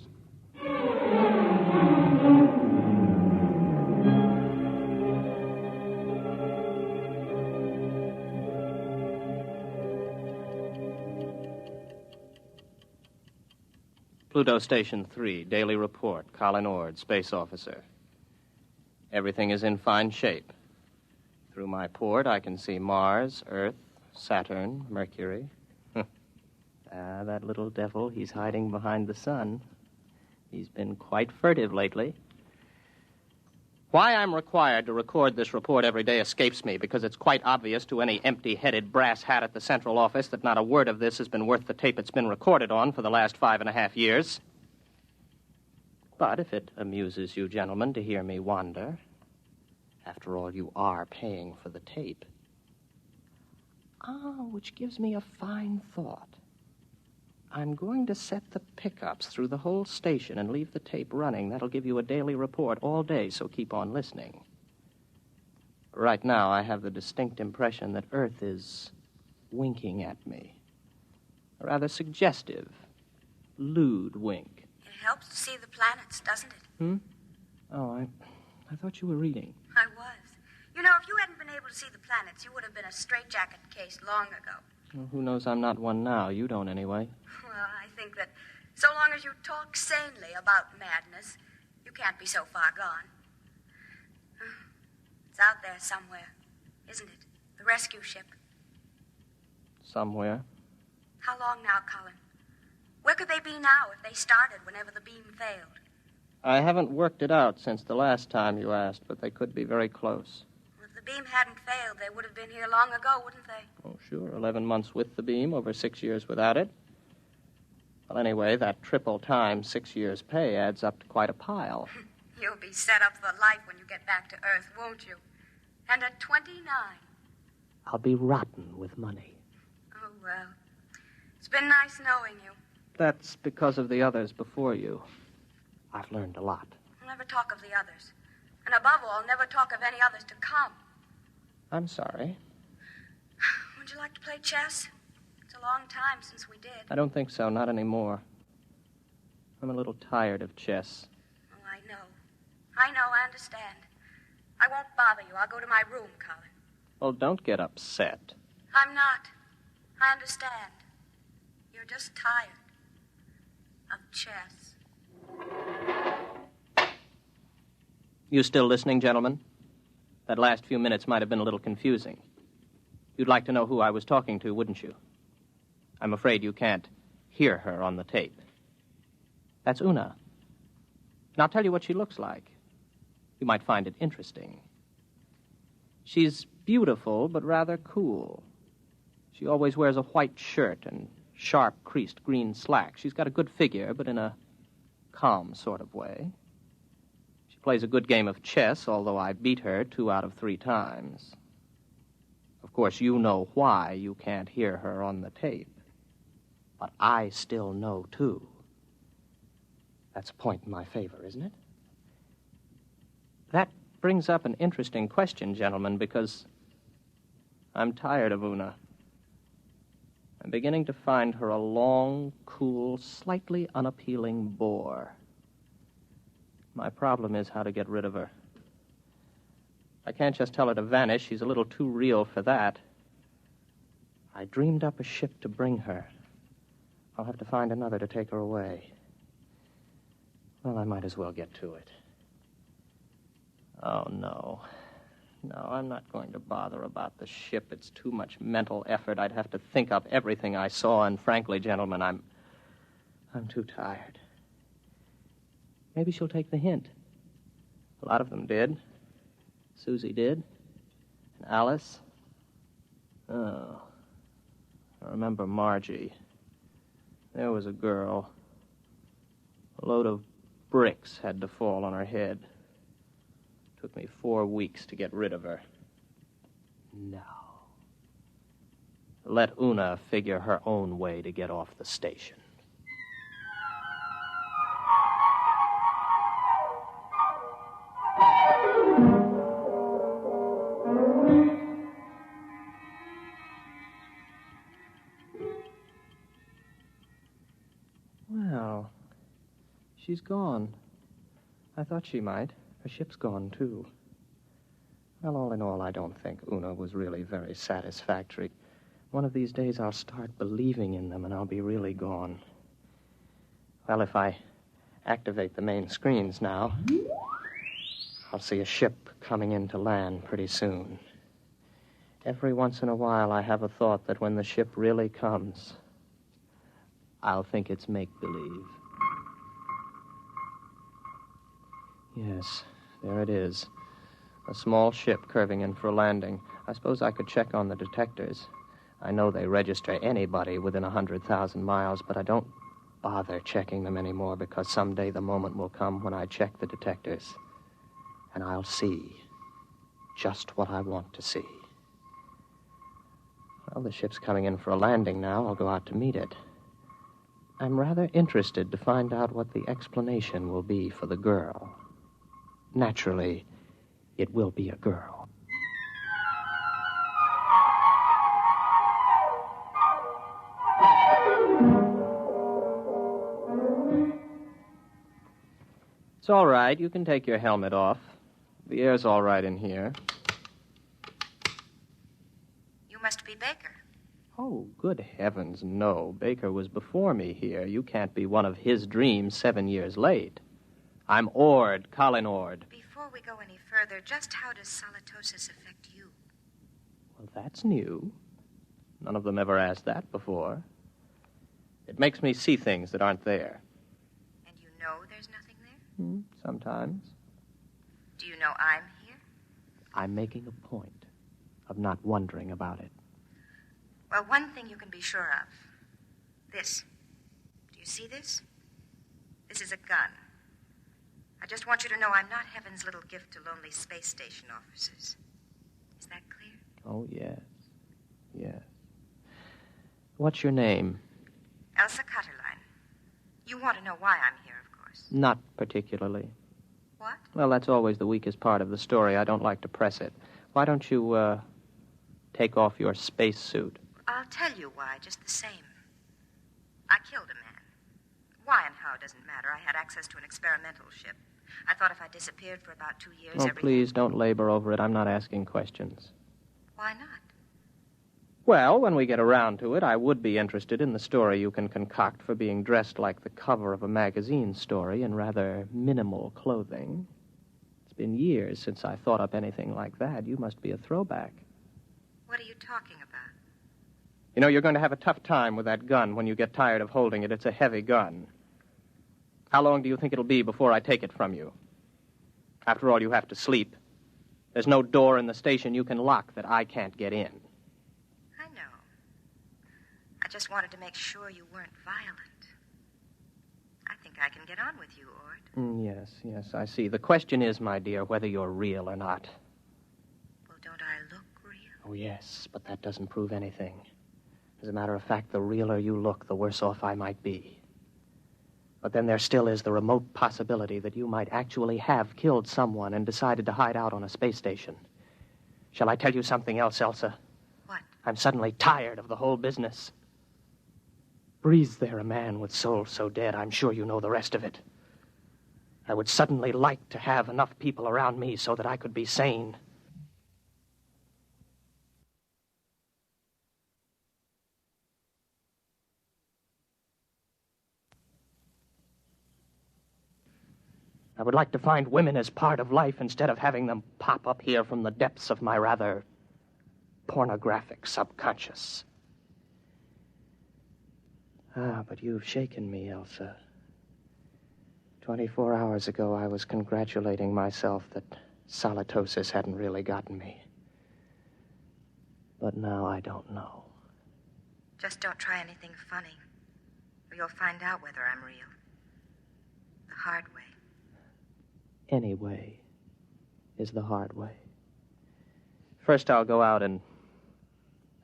Pluto Station 3, Daily Report, Colin Ord, Space Officer. Everything is in fine shape. Through my port, I can see Mars, Earth, Saturn, Mercury. That little devil, he's hiding behind the sun. He's been quite furtive lately. Why I'm required to record this report every day escapes me, because it's quite obvious to any empty-headed brass hat at the central office that not a word of this has been worth the tape it's been recorded on for the last 5.5 years. But if it amuses you gentlemen to hear me wander, after all, you are paying for the tape. Which gives me a fine thought. I'm going to set the pickups through the whole station and leave the tape running. That'll give you a daily report all day, so keep on listening. Right now, I have the distinct impression that Earth is winking at me. A rather suggestive, lewd wink. It helps to see the planets, doesn't it? Oh, I thought you were reading. I was. You know, if you hadn't been able to see the planets, you would have been a straitjacket case long ago. Well, who knows I'm not one now? You don't, anyway. Well, I think that so long as you talk sanely about madness, you can't be so far gone. It's out there somewhere, isn't it? The rescue ship. Somewhere. How long now, Colin? Where could they be now if they started whenever the beam failed? I haven't worked it out since the last time you asked, but they could be very close. If the beam hadn't failed, they would have been here long ago, wouldn't they? Oh, sure. 11 months with the beam, over 6 years without it. Well, anyway, that triple time 6 years' pay adds up to quite a pile. You'll be set up for life when you get back to Earth, won't you? And at 29. I'll be rotten with money. Oh, well. It's been nice knowing you. That's because of the others before you. I've learned a lot. I'll never talk of the others. And above all, never talk of any others to come. I'm sorry. Would you like to play chess? It's a long time since we did. I don't think so, not anymore. I'm a little tired of chess. Oh, I know, I understand. I won't bother you. I'll go to my room, Colin. Well, don't get upset. I'm not. I understand. You're just tired of chess. You still listening, gentlemen? That last few minutes might have been a little confusing. You'd like to know who I was talking to, wouldn't you? I'm afraid you can't hear her on the tape. That's Una. And I'll tell you what she looks like. You might find it interesting. She's beautiful, but rather cool. She always wears a white shirt and sharp, creased green slacks. She's got a good figure, but in a calm sort of way. She plays a good game of chess, although I beat her 2 out of 3 times. Of course, you know why you can't hear her on the tape. But I still know, too. That's a point in my favor, isn't it? That brings up an interesting question, gentlemen, because I'm tired of Una. I'm beginning to find her a long, cool, slightly unappealing bore. My problem is how to get rid of her. I can't just tell her to vanish. She's a little too real for that. I dreamed up a ship to bring her. I'll have to find another to take her away. Well, I might as well get to it. Oh, no. No, I'm not going to bother about the ship. It's too much mental effort. I'd have to think up everything I saw, and frankly, gentlemen, I'm too tired. Maybe she'll take the hint. A lot of them did. Susie did? And Alice? Oh. I remember Margie. There was a girl. A load of bricks had to fall on her head. Took me 4 weeks to get rid of her. No. Let Una figure her own way to get off the station. Well, she's gone. I thought she might. Her ship's gone, too. Well, all in all, I don't think Una was really very satisfactory. One of these days I'll start believing in them and I'll be really gone. Well, if I activate the main screens now, I'll see a ship coming in to land pretty soon. Every once in a while I have a thought that when the ship really comes, I'll think it's make-believe. Yes, there it is. A small ship curving in for a landing. I suppose I could check on the detectors. I know they register anybody within 100,000 miles, but I don't bother checking them anymore because someday the moment will come when I check the detectors. And I'll see just what I want to see. Well, the ship's coming in for a landing now. I'll go out to meet it. I'm rather interested to find out what the explanation will be for the girl. Naturally, it will be a girl. It's all right. You can take your helmet off. The air's all right in here. You must be Baker. Oh, good heavens, no. Baker was before me here. You can't be one of his dreams 7 years late. I'm Ord, Colin Ord. Before we go any further, just how does solitosis affect you? Well, that's new. None of them ever asked that before. It makes me see things that aren't there. And you know there's nothing there? Sometimes. Do you know I'm here? I'm making a point of not wondering about it. Well, one thing you can be sure of. This. Do you see this? This is a gun. I just want you to know I'm not heaven's little gift to lonely space station officers. Is that clear? Oh, yes. Yes. What's your name? Elsa Cutterline. You want to know why I'm here, of course. Not particularly. What? Well, that's always the weakest part of the story. I don't like to press it. Why don't you, take off your spacesuit? I'll tell you why, just the same. I killed a man. Why and how doesn't matter. I had access to an experimental ship. I thought if I disappeared for about 2 years, Oh, please, don't labor over it. I'm not asking questions. Why not? Well, when we get around to it, I would be interested in the story you can concoct for being dressed like the cover of a magazine story in rather minimal clothing. It's been years since I thought up anything like that. You must be a throwback. What are you talking about? You know, you're going to have a tough time with that gun when you get tired of holding it. It's a heavy gun. How long do you think it'll be before I take it from you? After all, you have to sleep. There's no door in the station you can lock that I can't get in. I know. I just wanted to make sure you weren't violent. I think I can get on with you, Ord. Yes, I see. The question is, my dear, whether you're real or not. Well, don't I look real? Oh, yes, but that doesn't prove anything. As a matter of fact, the realer you look, the worse off I might be. But then there still is the remote possibility that you might actually have killed someone and decided to hide out on a space station. Shall I tell you something else, Elsa? What? I'm suddenly tired of the whole business. Breathes there a man with soul so dead, I'm sure you know the rest of it. I would suddenly like to have enough people around me so that I could be sane. I would like to find women as part of life instead of having them pop up here from the depths of my rather pornographic subconscious. But you've shaken me, Elsa. 24 hours ago, I was congratulating myself that Salatosis hadn't really gotten me. But now I don't know. Just don't try anything funny, or you'll find out whether I'm real. The hard way. Any way is the hard way. First, I'll go out and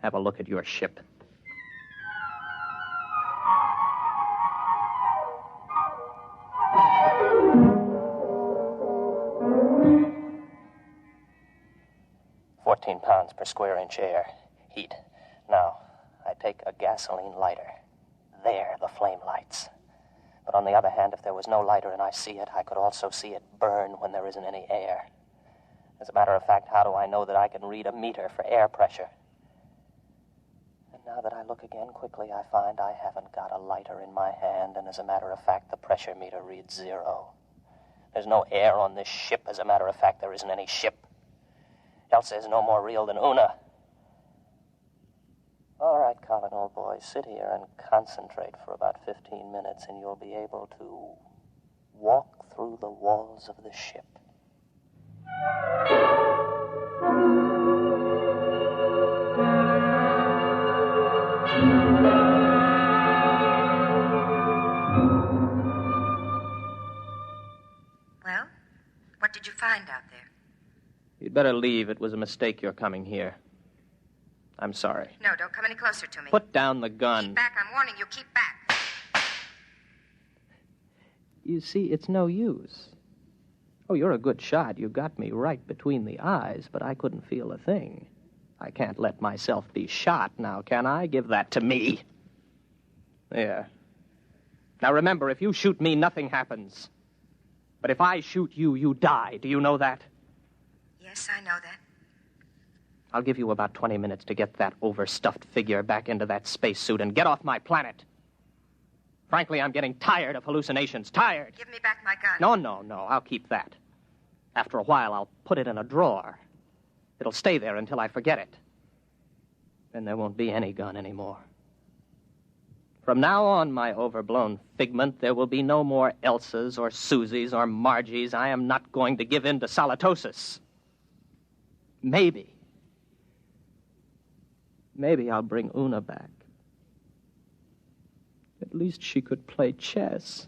have a look at your ship. £14 per square inch air. Heat. Now, I take a gasoline lighter. There, the flame lights. But on the other hand, if there was no lighter and I see it, I could also see it burn when there isn't any air. As a matter of fact, how do I know that I can read a meter for air pressure? And now that I look again quickly, I find I haven't got a lighter in my hand, and as a matter of fact, the pressure meter reads 0. There's no air on this ship. As a matter of fact, there isn't any ship. Elsa is no more real than Una. All right, Colin, old boy, sit here and concentrate for about 15 minutes, and you'll be able to walk through the walls of the ship. Well, what did you find out there? You'd better leave. It was a mistake your coming here. I'm sorry. No, don't come any closer to me. Put down the gun. Keep back. I'm warning you. Keep back. You see, it's no use. Oh, you're a good shot. You got me right between the eyes, but I couldn't feel a thing. I can't let myself be shot now, can I? Give that to me. There. Now remember, if you shoot me, nothing happens. But if I shoot you, you die. Do you know that? Yes, I know that. I'll give you about 20 minutes to get that overstuffed figure back into that spacesuit and get off my planet. Frankly, I'm getting tired of hallucinations. Tired. Give me back my gun. No. I'll keep that. After a while, I'll put it in a drawer. It'll stay there until I forget it. Then there won't be any gun anymore. From now on, my overblown figment, there will be no more Elsas or Susies or Margies. I am not going to give in to Salatosis. Maybe I'll bring Una back. At least she could play chess.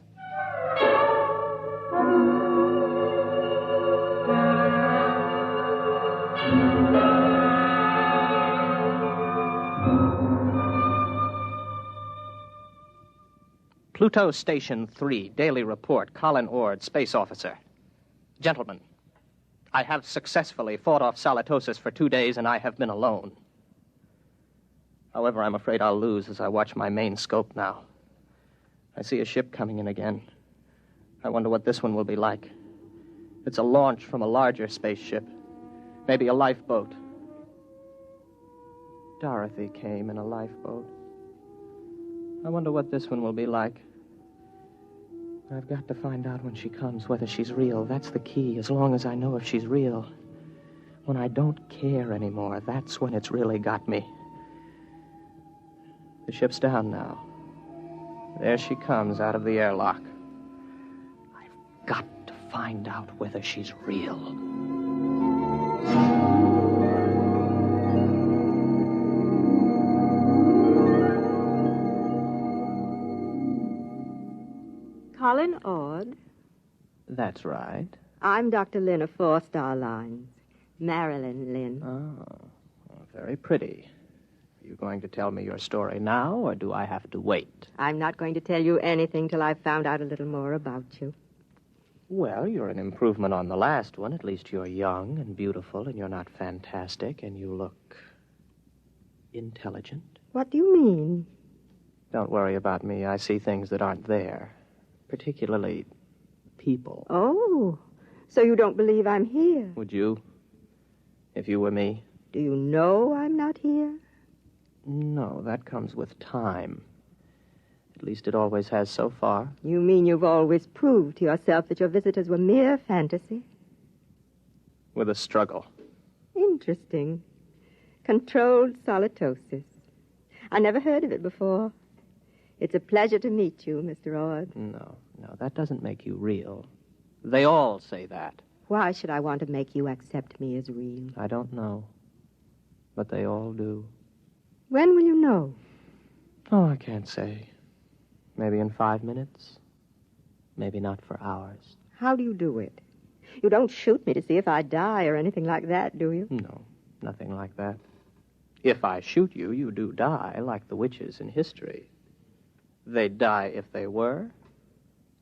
Pluto Station 3, Daily Report, Colin Ord, Space Officer. Gentlemen, I have successfully fought off Salatosis for 2 days, and I have been alone. However, I'm afraid I'll lose as I watch my main scope now. I see a ship coming in again. I wonder what this one will be like. It's a launch from a larger spaceship. Maybe a lifeboat. Dorothy came in a lifeboat. I wonder what this one will be like. I've got to find out when she comes whether she's real. That's the key, as long as I know if she's real. When I don't care anymore, that's when it's really got me. The ship's down now. There she comes out of the airlock. I've got to find out whether she's real. Colin Ord. That's right. I'm Dr. Lynn of 4 Star Lines. Marilyn Lynn. Oh, very pretty. Are you going to tell me your story now, or do I have to wait? I'm not going to tell you anything till I've found out a little more about you. Well, you're an improvement on the last one. At least you're young and beautiful, and you're not fantastic, and you look intelligent. What do you mean? Don't worry about me. I see things that aren't there. Particularly people. Oh, so you don't believe I'm here? Would you? If you were me? Do you know I'm not here? No, that comes with time. At least it always has so far. You mean you've always proved to yourself that your visitors were mere fantasy? With a struggle. Interesting. Controlled solitosis. I never heard of it before. It's a pleasure to meet you, Mr. Ord. No, that doesn't make you real. They all say that. Why should I want to make you accept me as real? I don't know. But they all do. When will you know? Oh, I can't say. Maybe in 5 minutes. Maybe not for hours. How do you do it? You don't shoot me to see if I die or anything like that, do you? No, nothing like that. If I shoot you, you do die, like the witches in history. They'd die if they were,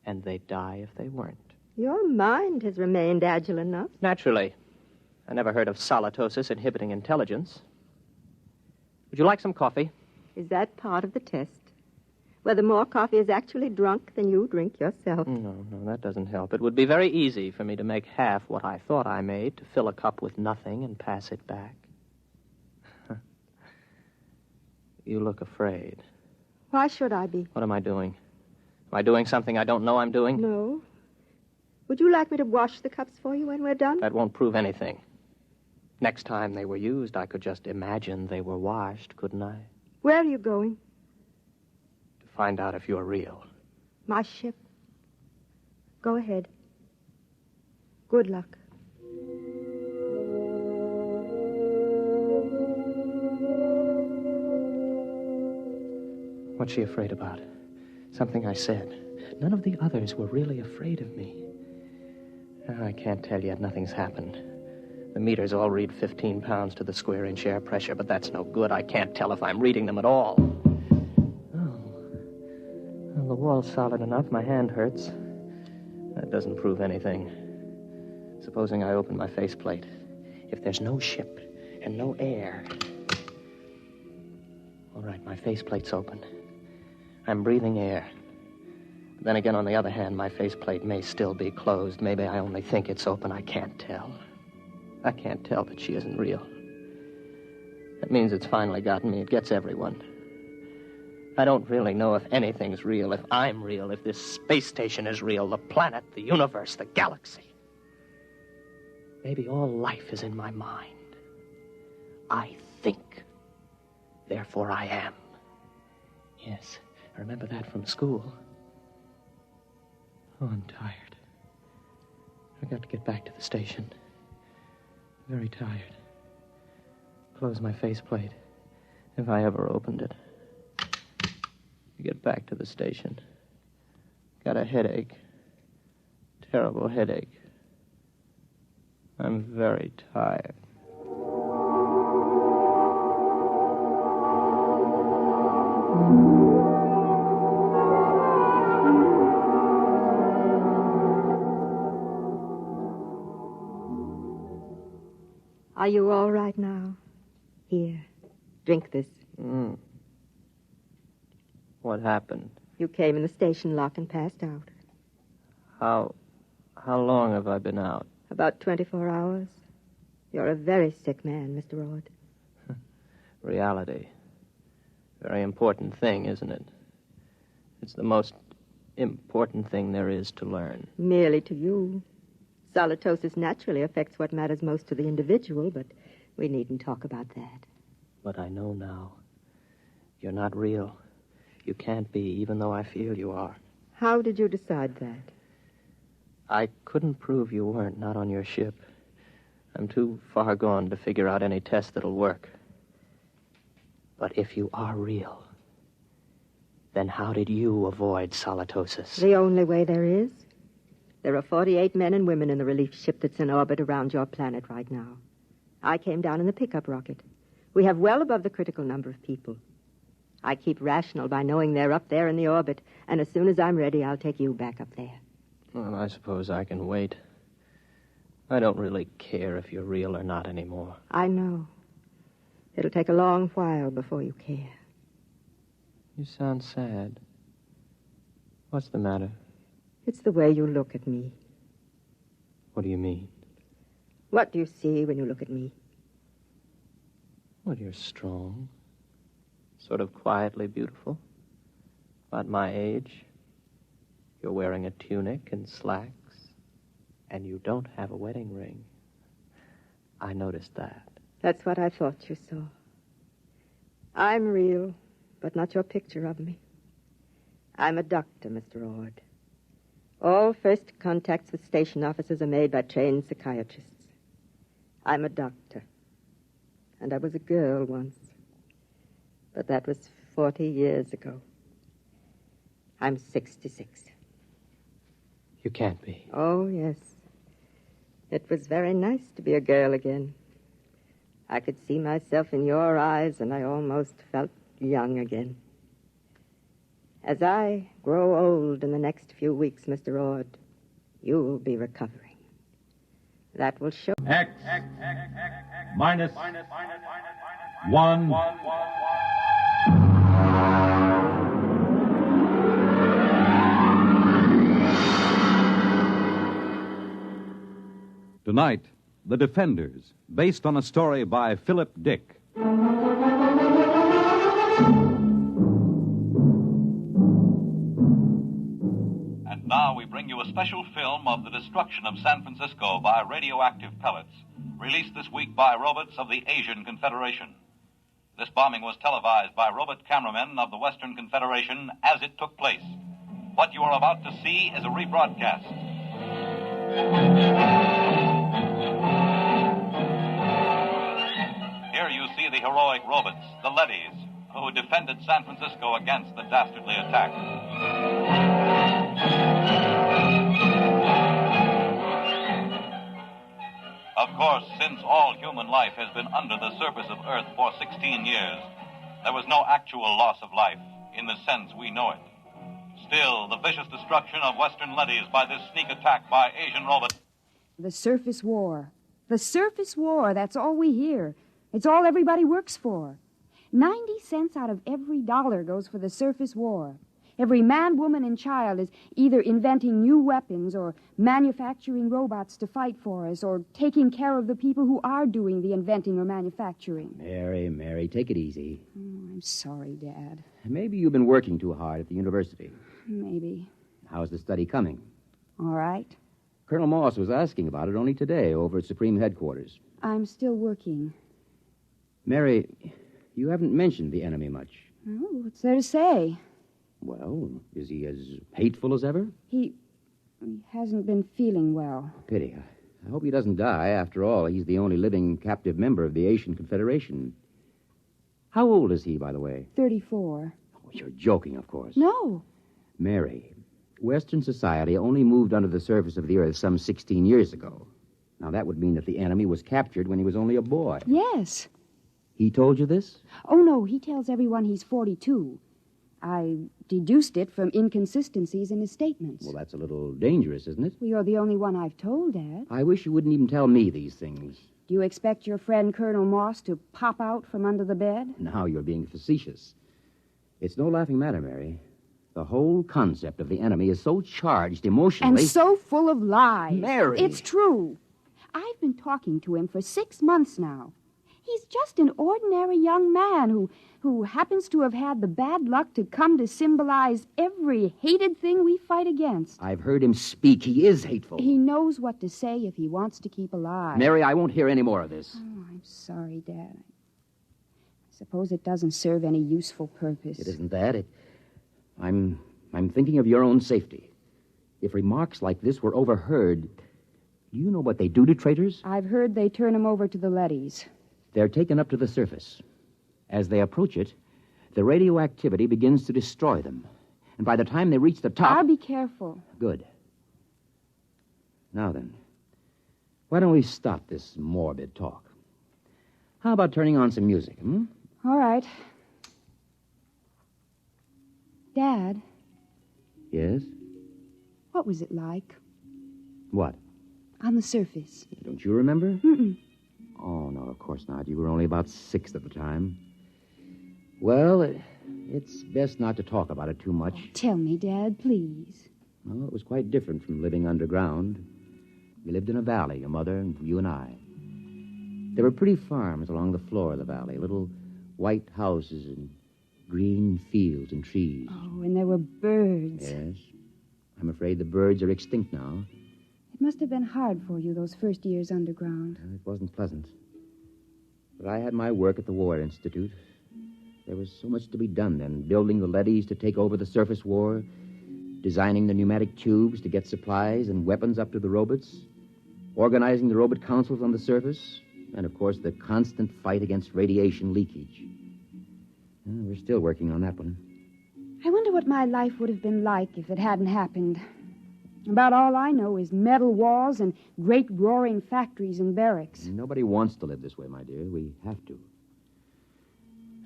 and they'd die if they weren't. Your mind has remained agile enough. Naturally. I never heard of solitosis inhibiting intelligence. Would you like some coffee? Is that part of the test? Whether more coffee is actually drunk than you drink yourself? No, that doesn't help. It would be very easy for me to make half what I thought I made, to fill a cup with nothing and pass it back. You look afraid. Why should I be? What am I doing? Am I doing something I don't know I'm doing? No. Would you like me to wash the cups for you when we're done? That won't prove anything. Next time they were used, I could just imagine they were washed, couldn't I? Where are you going? To find out if you're real. My ship. Go ahead. Good luck. What's she afraid about? Something I said. None of the others were really afraid of me. I can't tell yet. Nothing's happened. The meters all read 15 pounds to the square inch air pressure, but that's no good. I can't tell if I'm reading them at all. Oh. Well, the wall's solid enough. My hand hurts. That doesn't prove anything. Supposing I open my faceplate. If there's no ship and no air... All right, my faceplate's open. I'm breathing air. Then again, on the other hand, my faceplate may still be closed. Maybe I only think it's open. I can't tell. I can't tell that she isn't real. That means it's finally gotten me. It gets everyone. I don't really know if anything's real, if I'm real, if this space station is real, the planet, the universe, the galaxy. Maybe all life is in my mind. I think. Therefore I am. Yes, I remember that from school. Oh, I'm tired. I got to get back to the station. Very tired. Close my faceplate, if I ever opened it. Get back to the station. Got a headache. Terrible headache. I'm very tired. Are you all right now? Here, drink this. What happened? You came in the station lock and passed out. How long have I been out? About 24 hours. You're a very sick man, Mr. Ord. Reality. Very important thing, isn't it? It's the most important thing there is to learn. Merely to you. Solitosis naturally affects what matters most to the individual, but we needn't talk about that. But I know now. You're not real. You can't be, even though I feel you are. How did you decide that? I couldn't prove you weren't, not on your ship. I'm too far gone to figure out any test that'll work. But if you are real, then how did you avoid solitosis? The only way there is. There are 48 men and women in the relief ship that's in orbit around your planet right now. I came down in the pickup rocket. We have well above the critical number of people. I keep rational by knowing they're up there in the orbit, and as soon as I'm ready, I'll take you back up there. Well, I suppose I can wait. I don't really care if you're real or not anymore. I know. It'll take a long while before you care. You sound sad. What's the matter? It's the way you look at me. What do you mean? What do you see when you look at me? Well, you're strong. Sort of quietly beautiful. About my age. You're wearing a tunic and slacks. And you don't have a wedding ring. I noticed that. That's what I thought you saw. I'm real, but not your picture of me. I'm a doctor, Mr. Ord. All first contacts with station officers are made by trained psychiatrists. I'm a doctor. And I was a girl once. But that was 40 years ago. I'm 66. You can't be. Oh, yes. It was very nice to be a girl again. I could see myself in your eyes, and I almost felt young again. As I grow old in the next few weeks, Mr. Ord, you will be recovering. That will show... X minus 1. Tonight, The Defenders, based on a story by Philip Dick. And now we bring you a special film of the destruction of San Francisco by radioactive pellets, released this week by robots of the Asian Confederation. This bombing was televised by robot cameramen of the Western Confederation as it took place. What you are about to see is a rebroadcast. Here you see the heroic robots, the Leadys, who defended San Francisco against the dastardly attack. Of course, since all human life has been under the surface of Earth for 16 years, there was no actual loss of life in the sense we know it. Still, the vicious destruction of Western Leadys by this sneak attack by Asian robots... The surface war. The surface war, that's all we hear. It's all everybody works for. 90 cents out of every dollar goes for the surface war. Every man, woman, and child is either inventing new weapons or manufacturing robots to fight for us or taking care of the people who are doing the inventing or manufacturing. Mary, take it easy. Oh, I'm sorry, Dad. Maybe you've been working too hard at the university. Maybe. How's the study coming? All right. Colonel Moss was asking about it only today over at Supreme Headquarters. I'm still working. Mary, you haven't mentioned the enemy much. Oh, what's there to say? Well, is he as hateful as ever? He hasn't been feeling well. Pity. I hope he doesn't die. After all, he's the only living captive member of the Asian Confederation. How old is he, by the way? 34. Oh, you're joking, of course. No. Mary, Western society only moved under the surface of the Earth some 16 years ago. Now, that would mean that the enemy was captured when he was only a boy. Yes. He told you this? Oh, no, he tells everyone he's 42. I deduced it from inconsistencies in his statements. Well, that's a little dangerous, isn't it? Well, you're the only one I've told, Dad. I wish you wouldn't even tell me these things. Do you expect your friend Colonel Moss to pop out from under the bed? Now you're being facetious. It's no laughing matter, Mary. The whole concept of the enemy is so charged emotionally... And so full of lies. Mary! It's true. I've been talking to him for 6 months now. He's just an ordinary young man who happens to have had the bad luck to come to symbolize every hated thing we fight against. I've heard him speak. He is hateful. He knows what to say if he wants to keep alive. Mary, I won't hear any more of this. Oh, I'm sorry, Dad. I suppose it doesn't serve any useful purpose. It isn't that. I'm thinking of your own safety. If remarks like this were overheard, do you know what they do to traitors? I've heard they turn them over to the Leadys. They're taken up to the surface. As they approach it, the radioactivity begins to destroy them. And by the time they reach the top... I'll be careful. Good. Now then, why don't we stop this morbid talk? How about turning on some music, All right. Dad. Yes? What was it like? What? On the surface. Don't you remember? Mm-mm. Oh, no, of course not. You were only about 6 at the time. Well, it's best not to talk about it too much. Tell me, Dad, please. Well, it was quite different from living underground. We lived in a valley, your mother and you and I. There were pretty farms along the floor of the valley, little white houses and green fields and trees. Oh, and there were birds. Yes. I'm afraid the birds are extinct now. It must have been hard for you those first years underground. It wasn't pleasant. But I had my work at the War Institute. There was so much to be done then, building the leadys to take over the surface war, designing the pneumatic tubes to get supplies and weapons up to the robots, organizing the robot councils on the surface, and, of course, the constant fight against radiation leakage. We're still working on that one. I wonder what my life would have been like if it hadn't happened. About all I know is metal walls and great roaring factories and barracks. Nobody wants to live this way, my dear. We have to.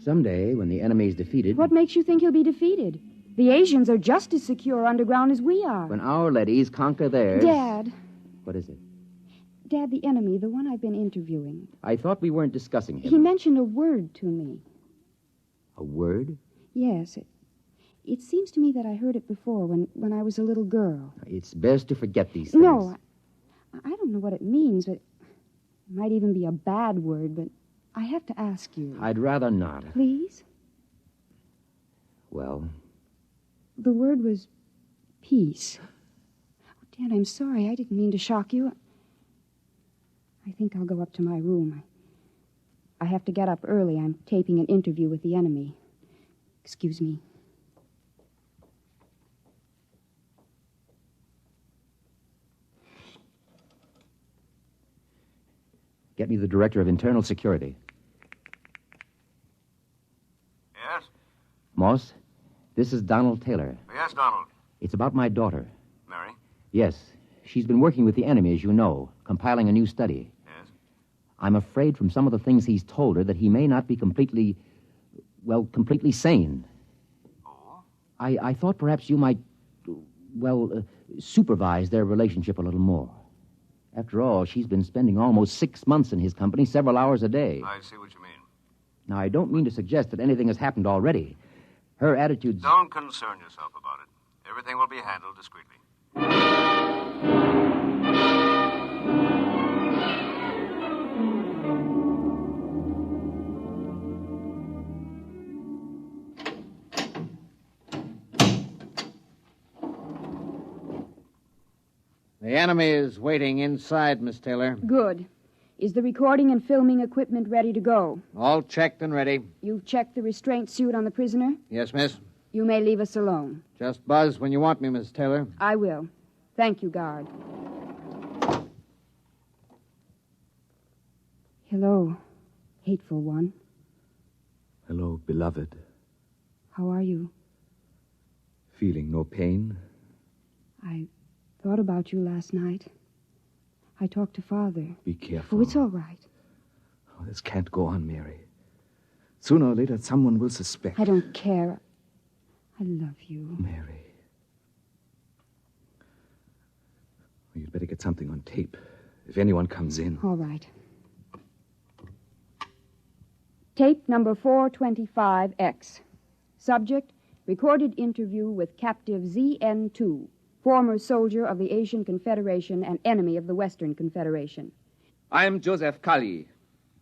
Someday, when the enemy's defeated... What makes you think he'll be defeated? The Asians are just as secure underground as we are. When our leadys conquer theirs... Dad. What is it? Dad, the enemy, the one I've been interviewing. I thought we weren't discussing him. He mentioned a word to me. A word? Yes. It seems to me that I heard it before when I was a little girl. It's best to forget these things. No, I don't know what it means, but it might even be a bad word, but I have to ask you. I'd rather not. Please? Well? The word was peace. Oh, Dad, I'm sorry. I didn't mean to shock you. I think I'll go up to my room. I have to get up early. I'm taping an interview with the enemy. Excuse me. Get me the Director of Internal Security. Yes? Moss, this is Donald Taylor. Yes, Donald. It's about my daughter. Mary? Yes. She's been working with the enemy, as you know, compiling a new study. Yes? I'm afraid from some of the things he's told her that he may not be completely sane. Oh? I thought perhaps you might, supervise their relationship a little more. After all, she's been spending almost 6 months in his company, several hours a day. I see what you mean. Now, I don't mean to suggest that anything has happened already. Her attitude's... Don't concern yourself about it. Everything will be handled discreetly. The enemy is waiting inside, Miss Taylor. Good. Is the recording and filming equipment ready to go? All checked and ready. You've checked the restraint suit on the prisoner? Yes, miss. You may leave us alone. Just buzz when you want me, Miss Taylor. I will. Thank you, guard. Hello, hateful one. Hello, beloved. How are you? Feeling no pain? I thought about you last night. I talked to Father. Be careful. Oh, it's all right. Oh, this can't go on, Mary. Sooner or later, someone will suspect. I don't care. I love you. Mary. Well, you'd better get something on tape if anyone comes in. All right. Tape number 425X. Subject, recorded interview with captive ZN2, former soldier of the Asian Confederation and enemy of the Western Confederation. I'm Joseph Kali,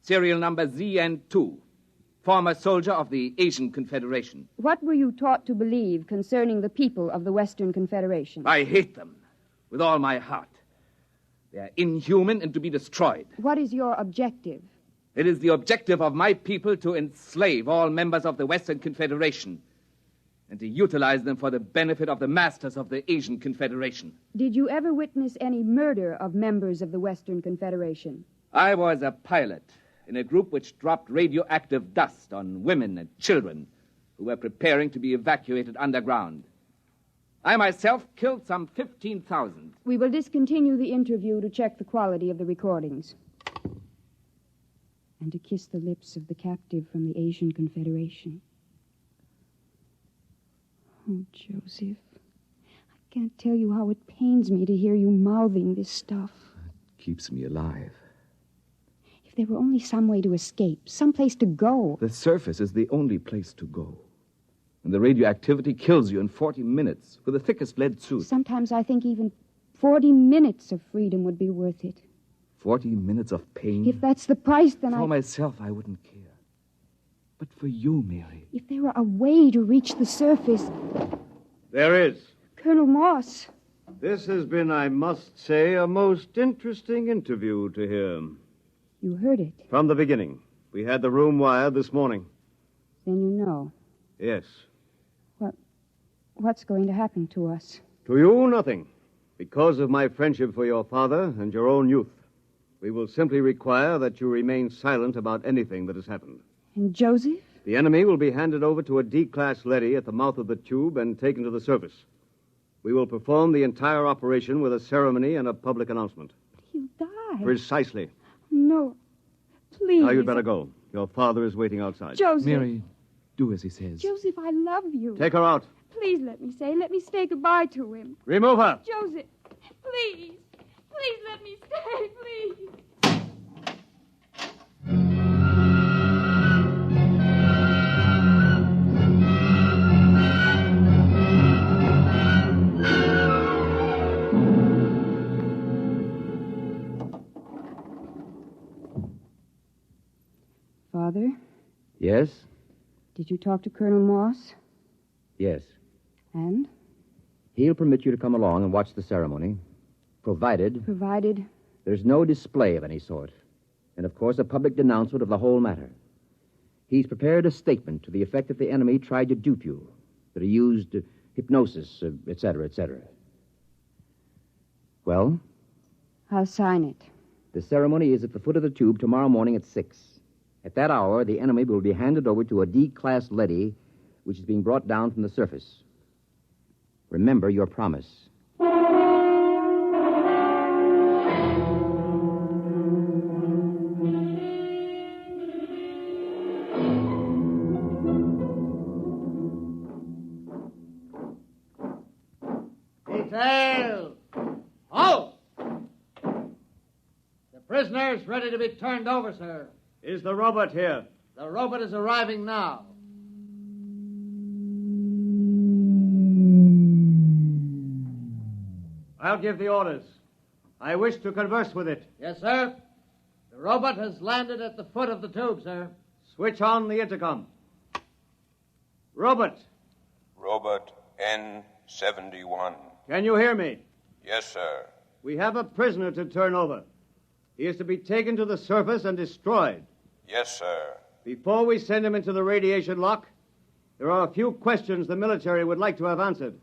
serial number ZN2, former soldier of the Asian Confederation. What were you taught to believe concerning the people of the Western Confederation? I hate them with all my heart. They are inhuman and to be destroyed. What is your objective? It is the objective of my people to enslave all members of the Western Confederation and to utilize them for the benefit of the masters of the Asian Confederation. Did you ever witness any murder of members of the Western Confederation? I was a pilot in a group which dropped radioactive dust on women and children who were preparing to be evacuated underground. I myself killed some 15,000. We will discontinue the interview to check the quality of the recordings. And to kiss the lips of the captive from the Asian Confederation. Oh, Joseph, I can't tell you how it pains me to hear you mouthing this stuff. It keeps me alive. If there were only some way to escape, some place to go. The surface is the only place to go. And the radioactivity kills you in 40 minutes with the thickest lead suit. Sometimes I think even 40 minutes of freedom would be worth it. 40 minutes of pain? If that's the price, then For myself, I wouldn't care. But for you, Mary. If there were a way to reach the surface... There is. Colonel Moss. This has been, I must say, a most interesting interview to hear. You heard it. From the beginning. We had the room wired this morning. Then you know. Yes. What's going to happen to us? To you, nothing. Because of my friendship for your father and your own youth, we will simply require that you remain silent about anything that has happened. And Joseph? The enemy will be handed over to a D-class leady at the mouth of the tube and taken to the surface. We will perform the entire operation with a ceremony and a public announcement. He'll die. Precisely. No. Please. Now you'd better go. Your father is waiting outside. Joseph. Mary, do as he says. Joseph, I love you. Take her out. Please let me say goodbye to him. Remove her. Joseph, please. Please let me stay, please. Father, Yes? did you talk to Colonel Moss? Yes. And? He'll permit you to come along and watch the ceremony, provided Provided. there's no display of any sort. And, of course, a public denouncement of the whole matter. He's prepared a statement to the effect that the enemy tried to dupe you, that he used hypnosis, etc., etc. Well, I'll sign it. the ceremony is at the foot of the tube tomorrow morning at 6. At that hour, the enemy will be handed over to a D-class leady, which is being brought down from the surface. Remember your promise. Detail! Halt! The prisoner is ready to be turned over, sir. Is the robot here? The robot is arriving now. I'll give the orders. I wish to converse with it. Yes, sir. The robot has landed at the foot of the tube, sir. Switch on the intercom. Robot, Robot N71. can you hear me? Yes, sir. We have a prisoner to turn over. He is to be taken to the surface and destroyed. Yes, sir. Before we send him into the radiation lock, there are a few questions the military would like to have answered.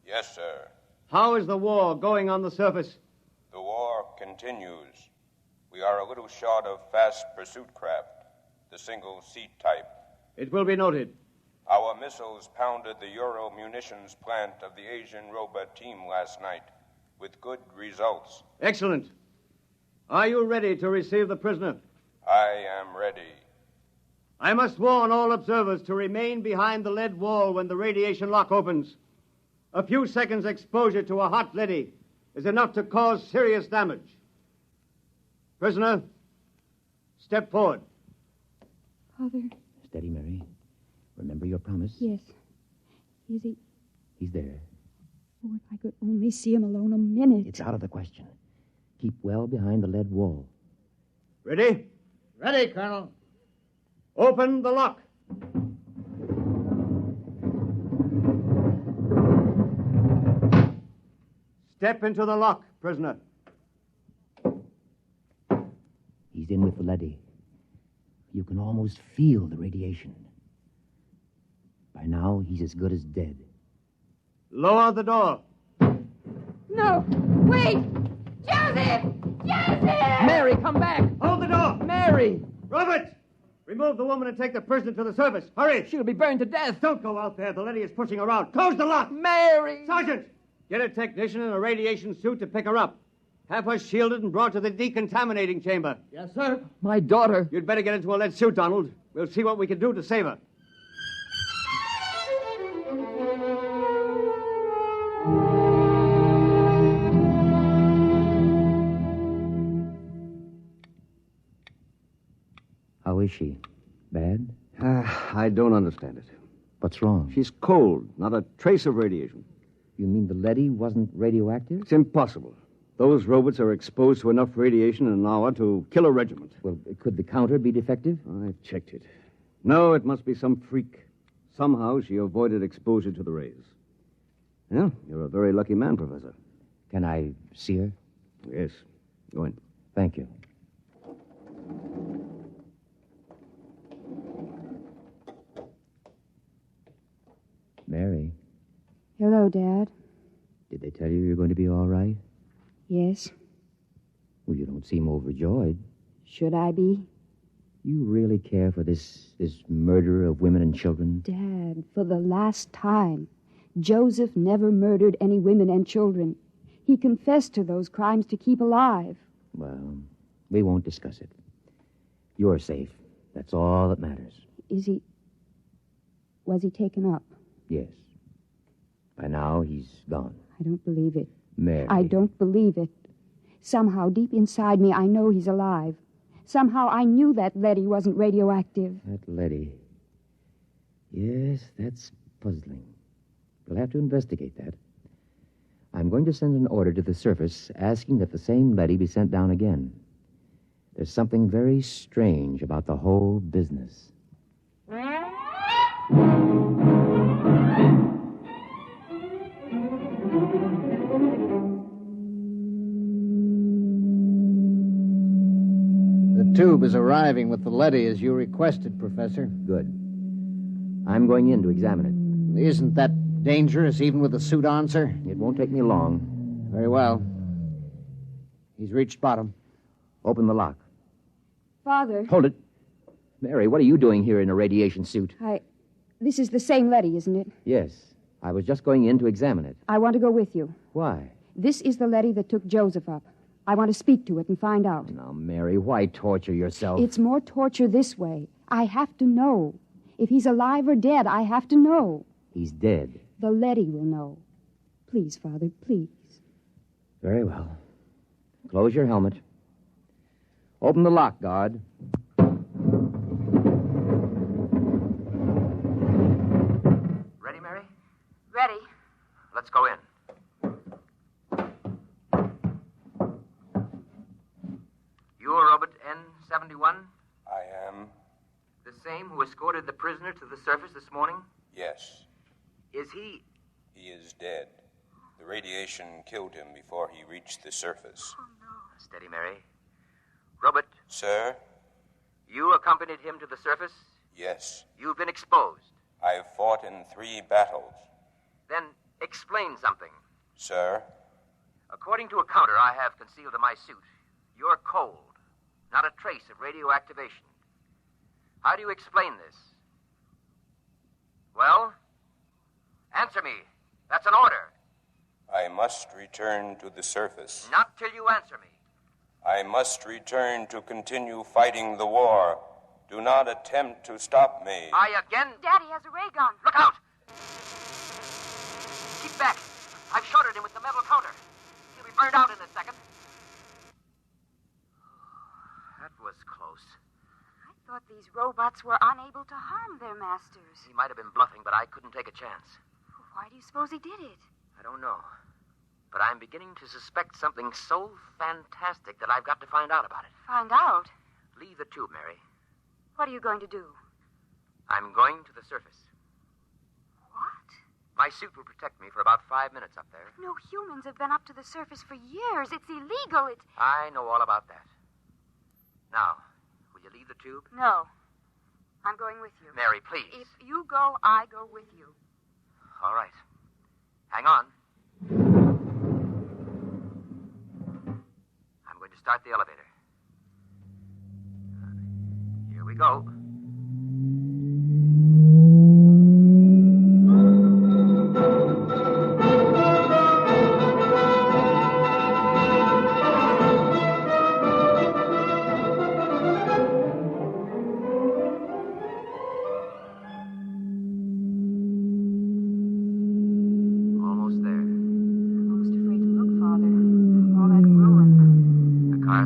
Yes, sir. How is the war going on the surface? The war continues. We are a little short of fast pursuit craft, the single-seat type. It will be noted. Our missiles pounded the Euro munitions plant of the Asian robot team last night with good results. Excellent. Are you ready to receive the prisoner? I am ready. I must warn all observers to remain behind the lead wall when the radiation lock opens. A few seconds' exposure to a hot leady is enough to cause serious damage. Prisoner, step forward. Father, Steady, Mary. Remember your promise? yes. Is he? He's there. Oh, if I could only see him alone a minute. It's out of the question. Keep well behind the lead wall. Ready? Ready, Colonel. Open the lock. Step into the lock, prisoner. He's in with the leady. You can almost feel the radiation. By now, he's as good as dead. Lower the door. No! Wait! Joseph! Joseph! Mary, come back! Hold the door! Mary! Robert! Remove the woman and take the prisoner to the surface. Hurry! She'll be burned to death. Don't go out there. The lady is pushing her out. Close the lock! Mary! Sergeant! Get a technician in a radiation suit to pick her up. Have her shielded and brought to the decontaminating chamber. Yes, sir. My daughter. You'd better get into a lead suit, Donald. We'll see what we can do to save her. How is she? Bad? I don't understand it. What's wrong? She's cold, not a trace of radiation. You mean the leady wasn't radioactive? It's impossible. Those robots are exposed to enough radiation in an hour to kill a regiment. Well, could the counter be defective? I've checked it. No, it must be some freak. Somehow she avoided exposure to the rays. Well, you're a very lucky man, Professor. Can I see her? Yes. Go in. Thank you. Mary. Hello, Dad. Did they tell you you're going to be all right? Yes. Well, you don't seem overjoyed. Should I be? You really care for this murderer of women and children? Dad, for the last time, Joseph never murdered any women and children. He confessed to those crimes to keep alive. Well, we won't discuss it. You're safe. That's all that matters. Was he taken up? Yes. By now, he's gone. I don't believe it. Mary. I don't believe it. Somehow, deep inside me, I know he's alive. Somehow, I knew that leady wasn't radioactive. That leady. Yes, that's puzzling. We'll have to investigate that. I'm going to send an order to the surface asking that the same leady be sent down again. There's something very strange about the whole business. The tube is arriving with the leady as you requested, Professor. Good. I'm going in to examine it. Isn't that dangerous, even with the suit on, sir? It won't take me long. Very well. He's reached bottom. Open the lock. Father. Hold it. Mary, what are you doing here in a radiation suit? This is the same leady, isn't it? Yes. I was just going in to examine it. I want to go with you. Why? This is the leady that took Joseph up. I want to speak to it and find out. Now, Mary, why torture yourself? It's more torture this way. I have to know. If he's alive or dead, I have to know. He's dead. The leady will know. Please, Father, please. Very well. Close your helmet. Open the lock, guard. Ready, Mary? Ready. Let's go in. You're Robert N71? I am. The same who escorted the prisoner to the surface this morning? Yes. Is he... He is dead. The radiation killed him before he reached the surface. Oh, no. Steady, Mary. Robert. Sir? You accompanied him to the surface? Yes. You've been exposed. I've fought in 3 battles. Then explain something. Sir? According to a counter I have concealed in my suit, you're cold. Not a trace of radioactivation. How do you explain this? Well? Answer me. That's an order. I must return to the surface. Not till you answer me. I must return to continue fighting the war. Do not attempt to stop me. I again... Daddy has a ray gun. Look out! Keep back. I've shorted him with the metal counter. He'll be burned out in a second. That was close. I thought these robots were unable to harm their masters. He might have been bluffing, but I couldn't take a chance. Why do you suppose he did it? I don't know. But I'm beginning to suspect something so fantastic that I've got to find out about it. Find out? Leave the tube, Mary. What are you going to do? I'm going to the surface. What? My suit will protect me for about 5 minutes up there. No humans have been up to the surface for years. It's illegal. I know all about that. Now, will you leave the tube? No. I'm going with you. Mary, please. If you go, I go with you. All right. Hang on. I'm going to start the elevator. Here we go.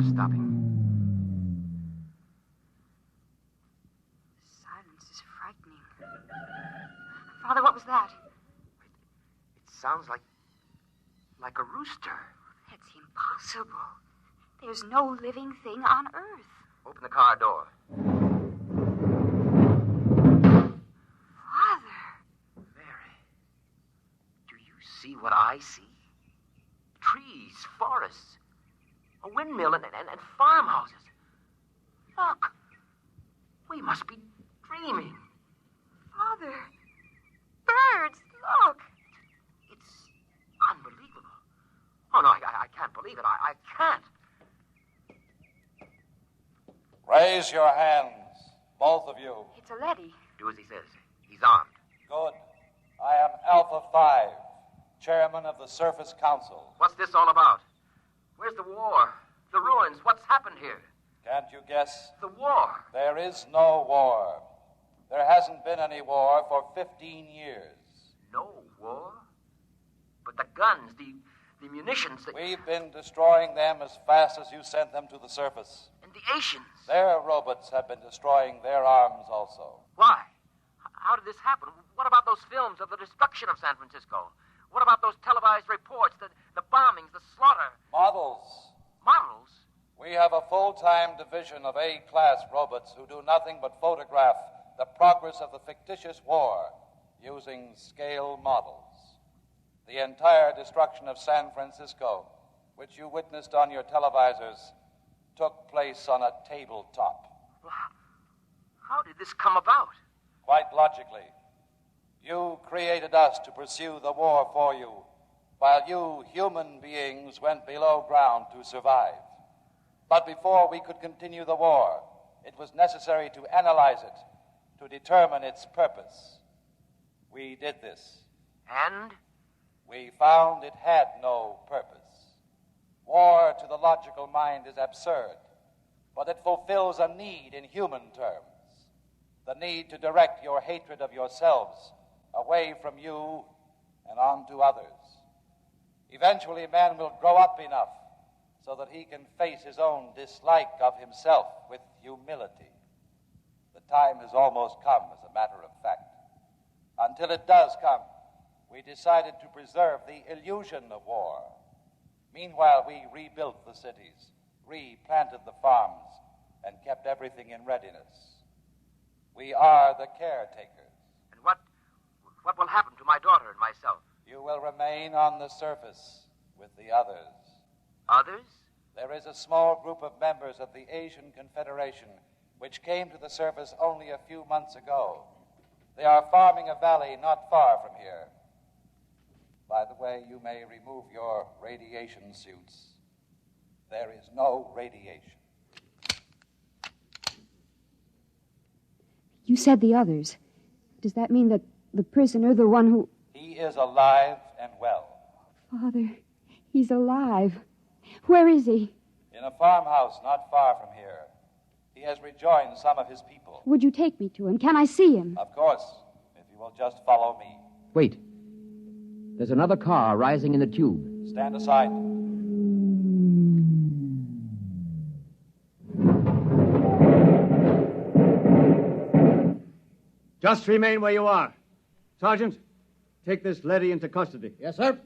Stopping. Silence is frightening. Father, what was that? It sounds like a rooster. That's impossible. There's no living thing on Earth. Open the car door. Father. Mary, do you see what I see? Trees, forests. A windmill and farmhouses. Look. We must be dreaming. Father. Birds, look. It's unbelievable. Raise your hands, both of you. It's a leady. Do as he says. He's armed. Good. I am Alpha 5, chairman of the Surface Council. What's this all about? Where's the war? The ruins? What's happened here? Can't you guess? The war. There is no war. There hasn't been any war for 15 years. No war? But the guns, the munitions... We've been destroying them as fast as you sent them to the surface. And the Asians? Their robots have been destroying their arms also. Why? How did this happen? What about those films of the destruction of San Francisco? What about those televised reports, the bombings, the slaughter? Models. Models? We have a full-time division of A-class robots who do nothing but photograph the progress of the fictitious war using scale models. The entire destruction of San Francisco, which you witnessed on your televisors, took place on a tabletop. How did this come about? Quite logically. You created us to pursue the war for you, while you human beings went below ground to survive. But before we could continue the war, it was necessary to analyze it, to determine its purpose. We did this. And? We found it had no purpose. War, to the logical mind, is absurd, but it fulfills a need in human terms. The need to direct your hatred of yourselves away from you and on to others. Eventually, man will grow up enough so that he can face his own dislike of himself with humility. The time has almost come, as a matter of fact. Until it does come, we decided to preserve the illusion of war. Meanwhile, we rebuilt the cities, replanted the farms, and kept everything in readiness. We are the caretakers. And what will happen to my daughter and myself? You will remain on the surface with the others. Others? There is a small group of members of the Asian Confederation which came to the surface only a few months ago. They are farming a valley not far from here. By the way, you may remove your radiation suits. There is no radiation. You said the others. Does that mean that the prisoner, the one who... He is alive and well. Father, he's alive. Where is he? In a farmhouse not far from here. He has rejoined some of his people. Would you take me to him? Can I see him? Of course, if you will just follow me. Wait. There's another car rising in the tube. Stand aside. Just remain where you are. Sergeant, take this leady into custody. Yes, sir.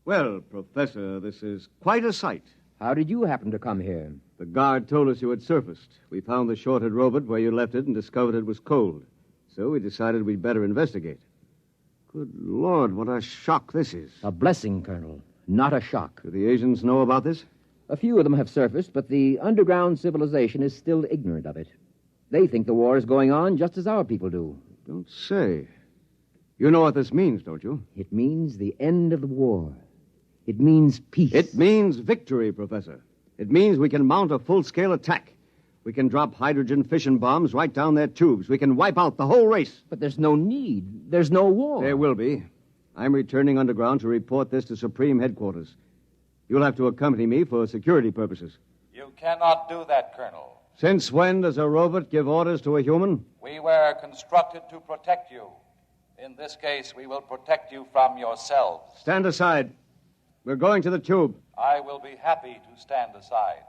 Well, Professor, this is quite a sight. How did you happen to come here? The guard told us you had surfaced. We found the short-head robot where you left it and discovered it was cold. So we decided we'd better investigate. Good Lord, what a shock this is. A blessing, Colonel, not a shock. Do the Asians know about this? A few of them have surfaced, but the underground civilization is still ignorant of it. They think the war is going on just as our people do. Don't say. You know what this means, don't you? It means the end of the war. It means peace. It means victory, Professor. It means we can mount a full-scale attack. We can drop hydrogen fission bombs right down their tubes. We can wipe out the whole race. But there's no need. There's no war. There will be. I'm returning underground to report this to Supreme Headquarters. You'll have to accompany me for security purposes. You cannot do that, Colonel. Since when does a robot give orders to a human? We were constructed to protect you. In this case, we will protect you from yourselves. Stand aside. We're going to the tube. I will be happy to stand aside,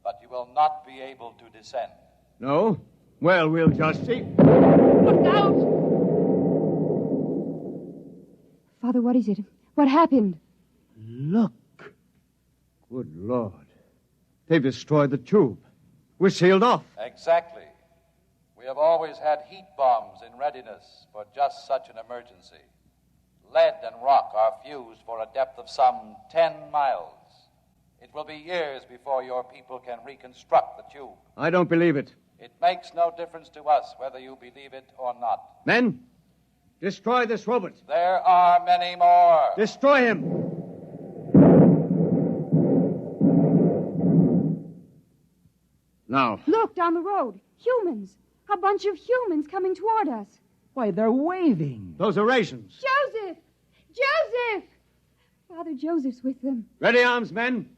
but you will not be able to descend. No? Well, we'll just see. Look out! Father, what is it? What happened? Look. Good Lord. They've destroyed the tube. We're sealed off. Exactly. We have always had heat bombs in readiness for just such an emergency. Lead and rock are fused for a depth of some 10 miles. It will be years before your people can reconstruct the tube. I don't believe it. It makes no difference to us whether you believe it or not. Men, destroy this robot. There are many more. Destroy him. Now. Look, down the road. Humans. A bunch of humans coming toward us. Why, they're waving. Those are rations. Joseph! Joseph! Father Joseph's with them. Ready, arms, men.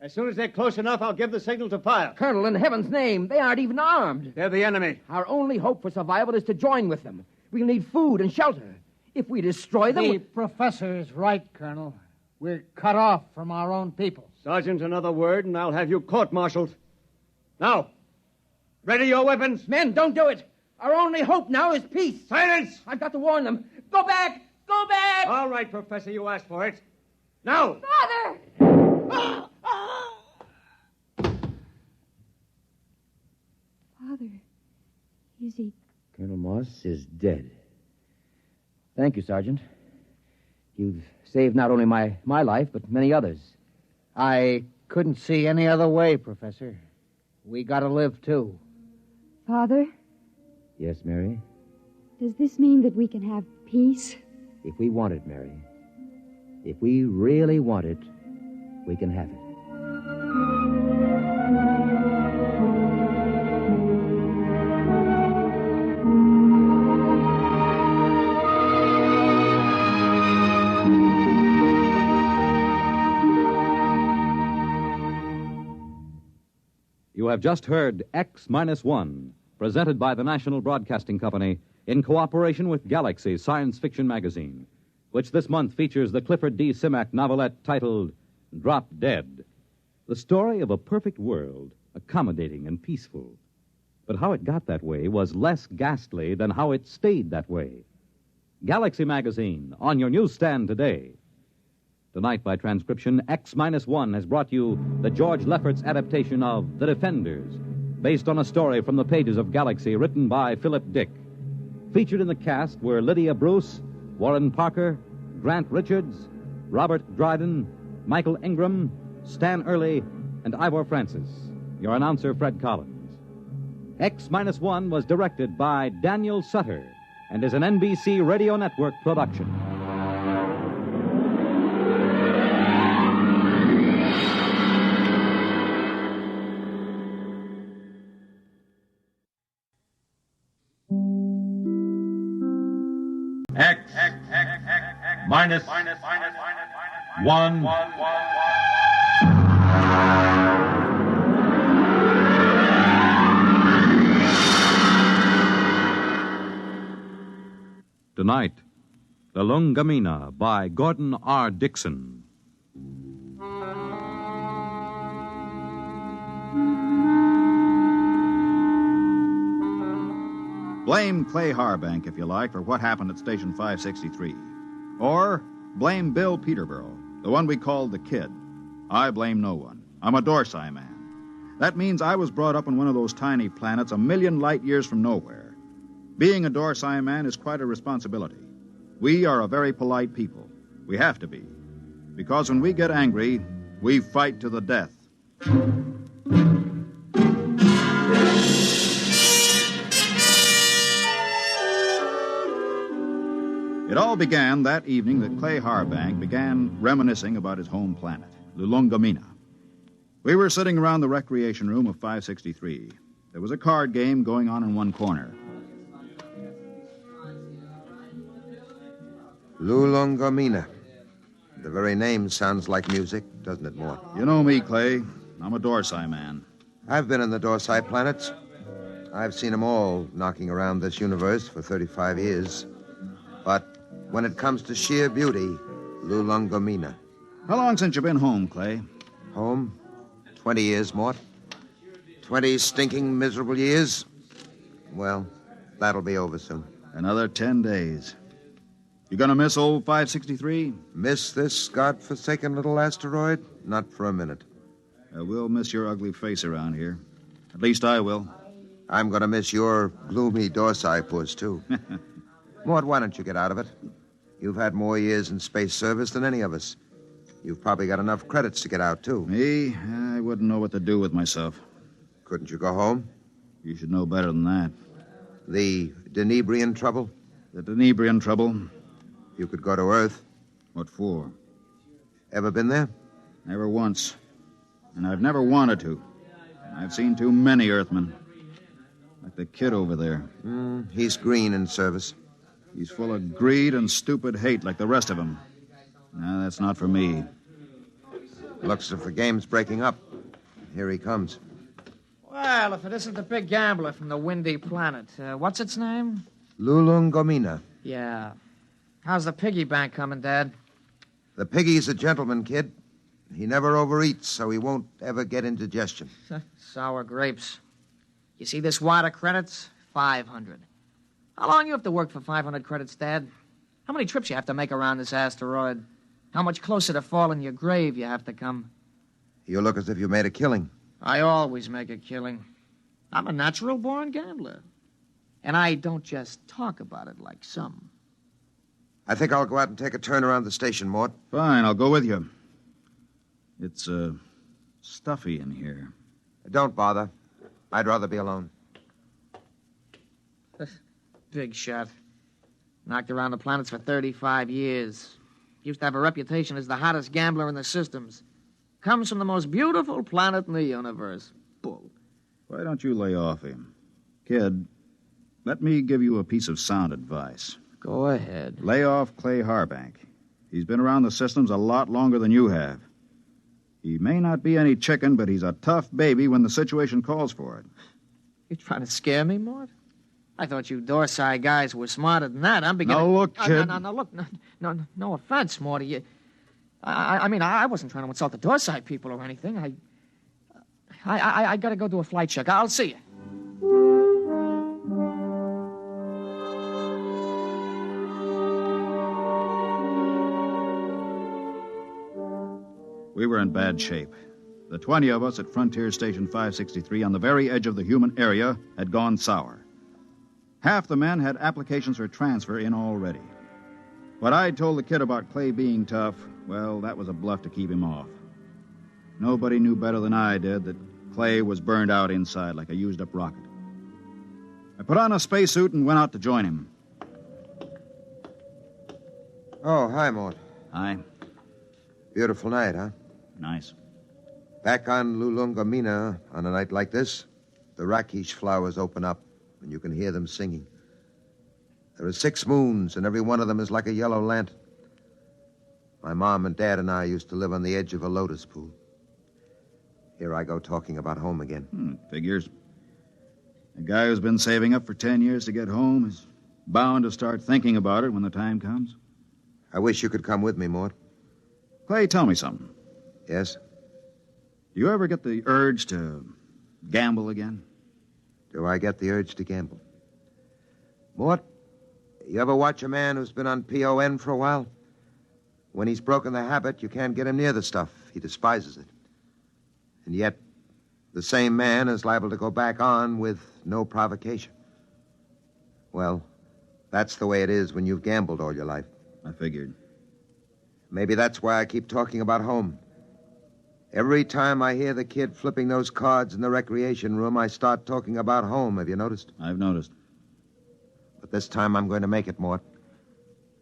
As soon as they're close enough, I'll give the signal to fire. Colonel, in heaven's name, they aren't even armed. They're the enemy. Our only hope for survival is to join with them. We'll need food and shelter. If we destroy them... The professor is right, Colonel. We're cut off from our own people. Sergeant, another word, and I'll have you court-martialed. Now, ready your weapons. Men, don't do it. Our only hope now is peace. Silence! I've got to warn them. Go back! Go back! All right, Professor, you asked for it. Now! Father! Father, is he... Colonel Moss is dead. Thank you, Sergeant. You've saved not only my life, but many others. I couldn't see any other way, Professor. We gotta live, too. Father, Yes, Mary? does this mean that we can have peace? If we want it, Mary. If we really want it, we can have it. You have just heard X-1, presented by the National Broadcasting Company in cooperation with Galaxy Science Fiction Magazine, which this month features the Clifford D. Simak novelette titled Drop Dead, the story of a perfect world, accommodating and peaceful. But how it got that way was less ghastly than how it stayed that way. Galaxy Magazine, on your newsstand today. Tonight, by transcription, X-1 has brought you the George Lefferts adaptation of The Defenders, based on a story from the pages of Galaxy written by Philip Dick. Featured in the cast were Lydia Bruce, Warren Parker, Grant Richards, Robert Dryden, Michael Ingram, Stan Early, and Ivor Francis. Your announcer, Fred Collins. X-1 was directed by Daniel Sutter and is an NBC Radio Network production. Minus 1. Tonight, The Lungamina by Gordon R. Dixon. Blame Clay Harbank, if you like, for what happened at Station 563. Or blame Bill Peterborough, the one we called the Kid. I blame no one. I'm a Dorsai man. That means I was brought up on one of those tiny planets a million light years from nowhere. Being a Dorsai man is quite a responsibility. We are a very polite people. We have to be. Because when we get angry, we fight to the death. It all began that evening that Clay Harbank began reminiscing about his home planet, Lulungamina. We were sitting around the recreation room of 563. There was a card game going on in one corner. Lulungamina. The very name sounds like music, doesn't it, Mort? You know me, Clay. I'm a Dorsai man. I've been in the Dorsai planets. I've seen them all knocking around this universe for 35 years. But when it comes to sheer beauty, Lulungamina. How long since you've been home, Clay? Home? 20 years, Mort. 20 stinking, miserable years. Well, that'll be over soon. Another 10 days. You gonna miss old 563? Miss this godforsaken little asteroid? Not for a minute. We'll miss your ugly face around here. At least I will. I'm gonna miss your gloomy Dorsai puss, too. Mort, why don't you get out of it? You've had more years in space service than any of us. You've probably got enough credits to get out, too. Me? I wouldn't know what to do with myself. Couldn't you go home? You should know better than that. The Denebrian trouble? The Denebrian trouble? You could go to Earth. What for? Ever been there? Never once. And I've never wanted to. I've seen too many Earthmen. Like the kid over there. He's green in service. He's full of greed and stupid hate like the rest of them. No, that's not for me. Looks as if the game's breaking up. Here he comes. Well, if it isn't the big gambler from the Windy Planet. What's its name? Lulungomina. Yeah. How's the piggy bank coming, Dad? The piggy's a gentleman, kid. He never overeats, so he won't ever get indigestion. Sour grapes. You see this wad of credits? 500. How long you have to work for 500 credits, Dad? How many trips you have to make around this asteroid? How much closer to falling in your grave you have to come? You look as if you made a killing. I always make a killing. I'm a natural-born gambler. And I don't just talk about it like some. I think I'll go out and take a turn around the station, Mort. Fine, I'll go with you. It's, stuffy in here. Don't bother. I'd rather be alone. Big shot. Knocked around the planets for 35 years. Used to have a reputation as the hottest gambler in the systems. Comes from the most beautiful planet in the universe. Bull. Why don't you lay off him? Kid, let me give you a piece of sound advice. Go ahead. Lay off Clay Harbank. He's been around the systems a lot longer than you have. He may not be any chicken, but he's a tough baby when the situation calls for it. You trying to scare me, Mort? I thought you Dorsai guys were smarter than that. I'm beginning... No, look, kid. No, look. No offense, Morty. I mean, I wasn't trying to insult the Dorsai people or anything. I gotta go do a flight check. I'll see you. We were in bad shape. The 20 of us at Frontier Station 563 on the very edge of the human area had gone sour. Half the men had applications for transfer in already. What I'd told the kid about Clay being tough, well, that was a bluff to keep him off. Nobody knew better than I did that Clay was burned out inside like a used-up rocket. I put on a spacesuit and went out to join him. Oh, hi, Mort. Hi. Beautiful night, huh? Nice. Back on Lulungomina, on a night like this, the rakish flowers open up, and you can hear them singing. There are 6 moons, and every one of them is like a yellow lantern. My mom and Dad and I used to live on the edge of a lotus pool. Here I go talking about home again. Figures. A guy who's been saving up for 10 years to get home is bound to start thinking about it when the time comes. I wish you could come with me, Mort. Clay, tell me something. Yes? Do you ever get the urge to gamble again? Do I get the urge to gamble? Mort, you ever watch a man who's been on PON for a while? When he's broken the habit, you can't get him near the stuff. He despises it. And yet, the same man is liable to go back on with no provocation. Well, that's the way it is when you've gambled all your life. I figured. Maybe that's why I keep talking about home. Every time I hear the kid flipping those cards in the recreation room, I start talking about home. Have you noticed? I've noticed. But this time I'm going to make it, Mort.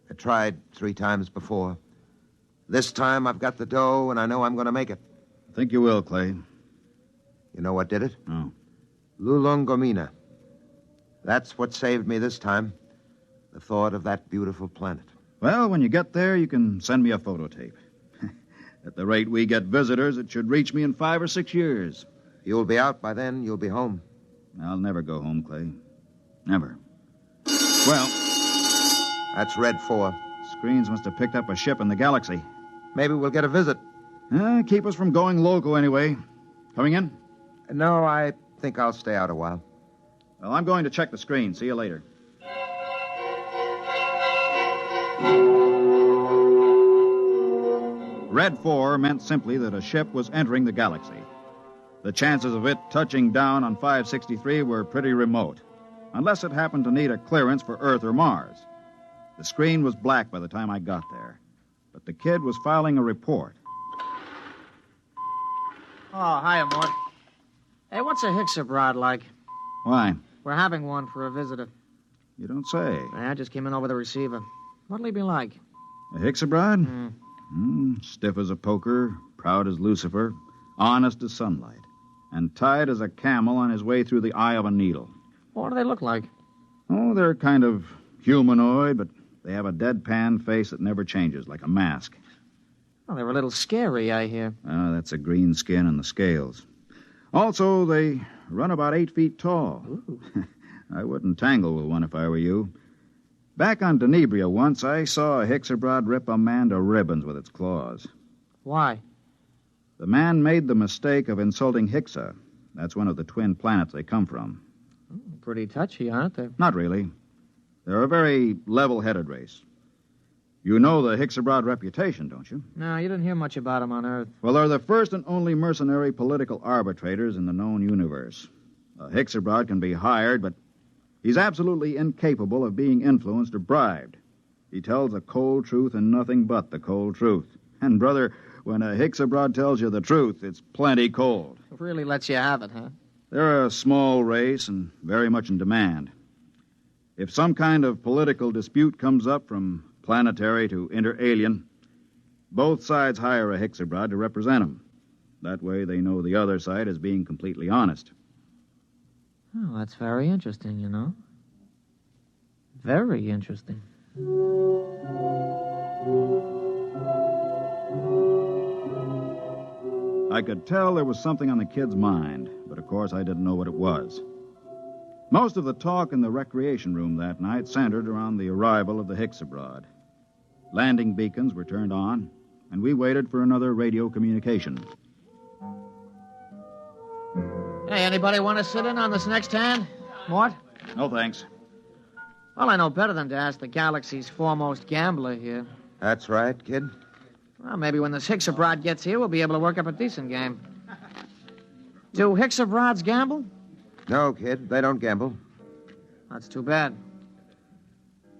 I tried 3 times before. This time I've got the dough, and I know I'm going to make it. I think you will, Clay. You know what did it? No. Lulungomina. That's what saved me this time. The thought of that beautiful planet. Well, when you get there, you can send me a photo tape. At the rate we get visitors, it should reach me in 5 or 6 years. You'll be out by then. You'll be home. I'll never go home, Clay. Never. Well... That's Red 4. Screens must have picked up a ship in the galaxy. Maybe we'll get a visit. Keep us from going loco anyway. Coming in? No, I think I'll stay out a while. Well, I'm going to check the screen. See you later. Red 4 meant simply that a ship was entering the galaxy. The chances of it touching down on 563 were pretty remote, unless it happened to need a clearance for Earth or Mars. The screen was black by the time I got there, but the kid was filing a report. Oh, hiya, Mort. Hey, what's a Hixabrod like? Why? We're having one for a visitor. You don't say. I just came in over the receiver. What'll he be like? A Hixabrod? Stiff as a poker, proud as Lucifer, honest as sunlight. and tied as a camel on his way through the eye of a needle. What do they look like? Oh, they're kind of humanoid, but they have a deadpan face that never changes, like a mask. Well, they're a little scary, I hear. That's the green skin and the scales. Also, they run about 8 feet tall. I wouldn't tangle with one if I were you. Back on Denebria once, I saw a Hixabrod rip a man to ribbons with its claws. Why? The man made the mistake of insulting Hixa. That's one of the twin planets they come from. Pretty touchy, aren't they? Not really. They're a very level-headed race. You know the Hixabrod reputation, don't you? No, you didn't hear much about them on Earth. Well, they're the first and only mercenary political arbitrators in the known universe. A Hixabrod can be hired, but he's absolutely incapable of being influenced or bribed. He tells the cold truth and nothing but the cold truth. And, brother, when a Hixabrod tells you the truth, it's plenty cold. It really lets you have it, huh? They're a small race and very much in demand. If some kind of political dispute comes up from planetary to inter-alien, both sides hire a Hixabrod to represent them. That way they know the other side is being completely honest. Oh, that's very interesting, you know. Very interesting. I could tell there was something on the kid's mind, but of course I didn't know what it was. Most of the talk in the recreation room that night centered around the arrival of the Hixabrod. Landing beacons were turned on, and we waited for another radio communication. Hey, anybody want to sit in on this next hand? Mort? No, thanks. Well, I know better than to ask the galaxy's foremost gambler here. That's right, kid. Well, maybe when this Hixabrod gets here, we'll be able to work up a decent game. Do Hixabrods gamble? No, kid, they don't gamble. That's too bad.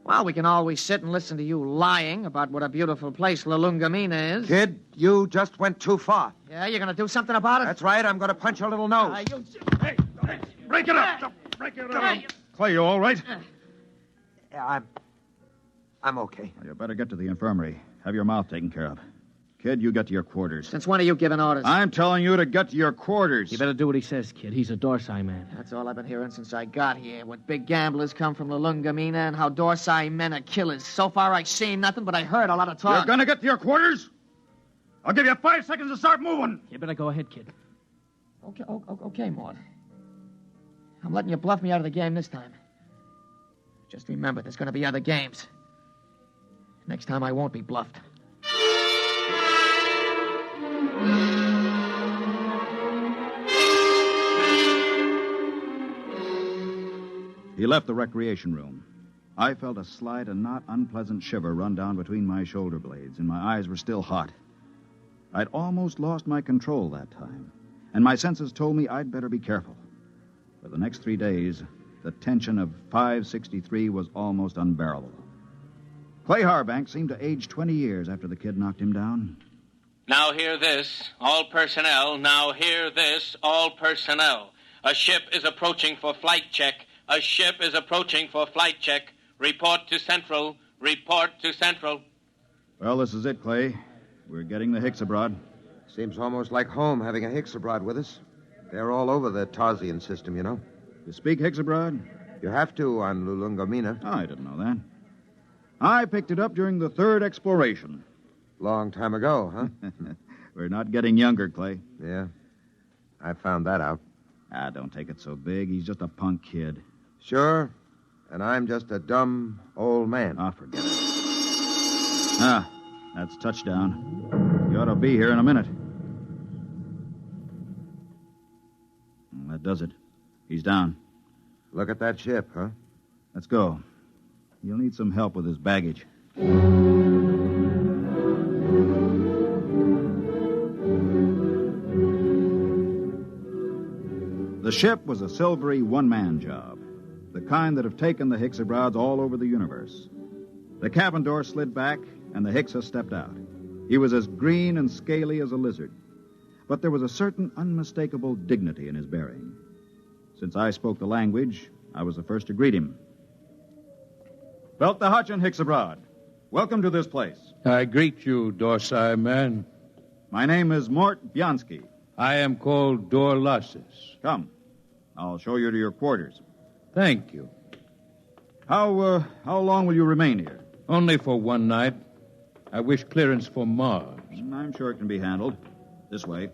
Well, we can always sit and listen to you lying about what a beautiful place La Lungamina is. Kid, you just went too far. Yeah, you're going to do something about it? That's right, I'm going to punch your little nose. Hey, break it up! Break it up! Clay, you all right? Yeah, I'm okay. Well, you better get to the infirmary. Have your mouth taken care of. Kid, you get to your quarters. Since when are you giving orders? I'm telling you to get to your quarters. You better do what he says, kid. He's a Dorsai man. That's all I've been hearing since I got here. What big gamblers come from La Lungamina and how Dorsai men are killers. So far, I've seen nothing, but I heard a lot of talk. You're going to get to your quarters? I'll give you 5 seconds to start moving. You better go ahead, kid. Okay, Mort. I'm letting you bluff me out of the game this time. Just remember, there's going to be other games. Next time, I won't be bluffed. He left the recreation room. I felt a slight and not unpleasant shiver run down between my shoulder blades, and my eyes were still hot. I'd almost lost my control that time, and my senses told me I'd better be careful. For the next 3 days, the tension of 563 was almost unbearable. Clay Harbank seemed to age 20 years after the kid knocked him down. Now hear this, all personnel. Now hear this, all personnel. A ship is approaching for flight check. A ship is approaching for flight check. Report to Central. Report to Central. Well, this is it, Clay. We're getting the Hixabrod. Seems almost like home having a Hixabrod with us. They're all over the Tarsian system, you know. You speak Hixabrod? You have to on Lulungamina. Oh, I didn't know that. I picked it up during the 3rd exploration. Long time ago, huh? We're not getting younger, Clay. Yeah. I found that out. Don't take it so big. He's just a punk kid. Sure. And I'm just a dumb old man. Forget it. That's touchdown. You ought to be here in a minute. Well, that does it. He's down. Look at that ship, huh? Let's go. You'll need some help with his baggage. The ship was a silvery one-man job, the kind that have taken the Hixabrods all over the universe. The cabin door slid back, and the Hixa stepped out. He was as green and scaly as a lizard, but there was a certain unmistakable dignity in his bearing. Since I spoke the language, I was the first to greet him. Belt the Hutch and Hixabrod. Welcome to this place. I greet you, Dorsai man. My name is Mort Bianski. I am called Dorlassus. Come. I'll show you to your quarters. Thank you. How long will you remain here? Only for one night. I wish clearance for Mars. I'm sure it can be handled. This way.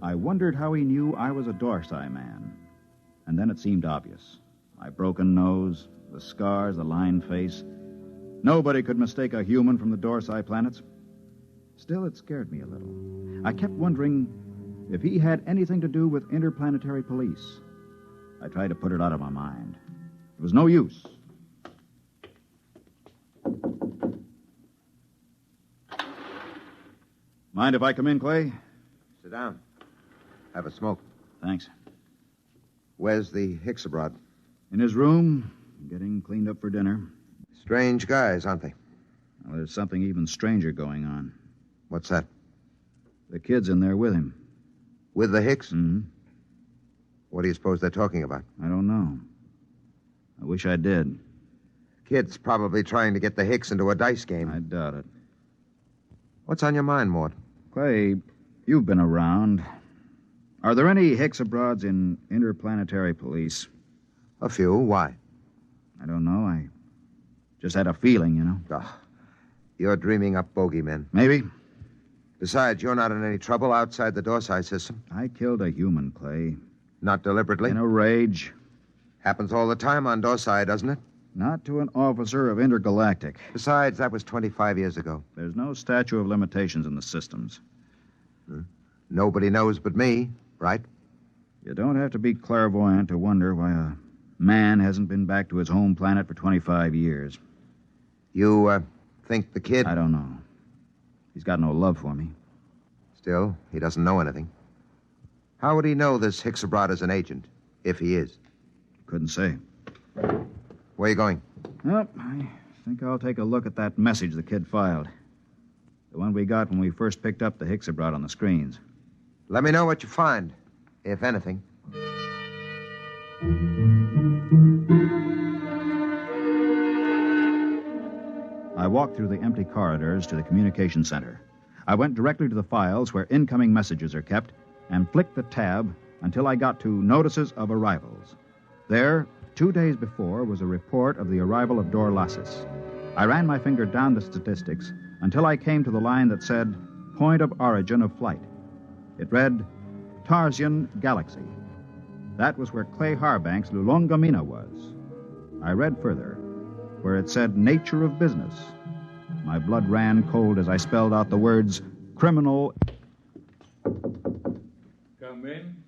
I wondered how he knew I was a Dorsai man. And then it seemed obvious. My broken nose, the scars, the lined face. Nobody could mistake a human from the Dorsai planets. Still, it scared me a little. I kept wondering if he had anything to do with interplanetary police. I tried to put it out of my mind. It was no use. Mind if I come in, Clay? Sit down. Have a smoke. Thanks. Where's the Hixabrod? In his room, getting cleaned up for dinner. Strange guys, aren't they? Well, there's something even stranger going on. What's that? The kid's in there with him. With the Hicks? Mm-hmm. What do you suppose they're talking about? I don't know. I wish I did. Kid's probably trying to get the Hicks into a dice game. I doubt it. What's on your mind, Mort? Clay, you've been around. Are there any Hixabrods in interplanetary police? A few. Why? I don't know. I just had a feeling, you know. Oh, you're dreaming up bogeymen. Maybe. Besides, you're not in any trouble outside the Dorsai system. I killed a human, Clay. Not deliberately? In a rage. Happens all the time on Dorsai, doesn't it? Not to an officer of Intergalactic. Besides, that was 25 years ago. There's no statute of limitations in the systems. Nobody knows but me, right? You don't have to be clairvoyant to wonder why a man hasn't been back to his home planet for 25 years. You, think the kid... I don't know. He's got no love for me. Still, he doesn't know anything. How would he know this Hixabrod is an agent, if he is? Couldn't say. Where are you going? Well, I think I'll take a look at that message the kid filed. The one we got when we first picked up the Hixabrod on the screens. Let me know what you find, if anything. I walked through the empty corridors to the communication center. I went directly to the files where incoming messages are kept and flicked the tab until I got to Notices of Arrivals. There, 2 days before, was a report of the arrival of Dorlassus. I ran my finger down the statistics until I came to the line that said, Point of Origin of Flight. It read, Tarsian Galaxy. That was where Clay Harbank's Lulongamina was. I read further, where it said Nature of Business. My blood ran cold as I spelled out the words criminal. Come in.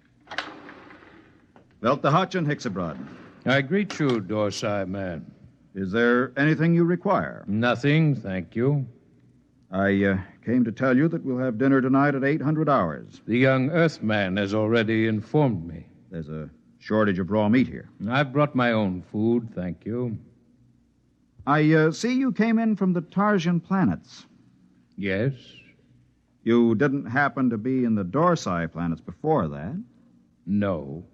Belt the Hutch and Hixabrod. I greet you, Dorsai man. Is there anything you require? Nothing, thank you. I came to tell you that we'll have dinner tonight at 800 hours. The young Earthman has already informed me. There's a shortage of raw meat here. I've brought my own food, thank you. I see you came in from the Tarsian planets. Yes. You didn't happen to be in the Dorsai planets before that? No.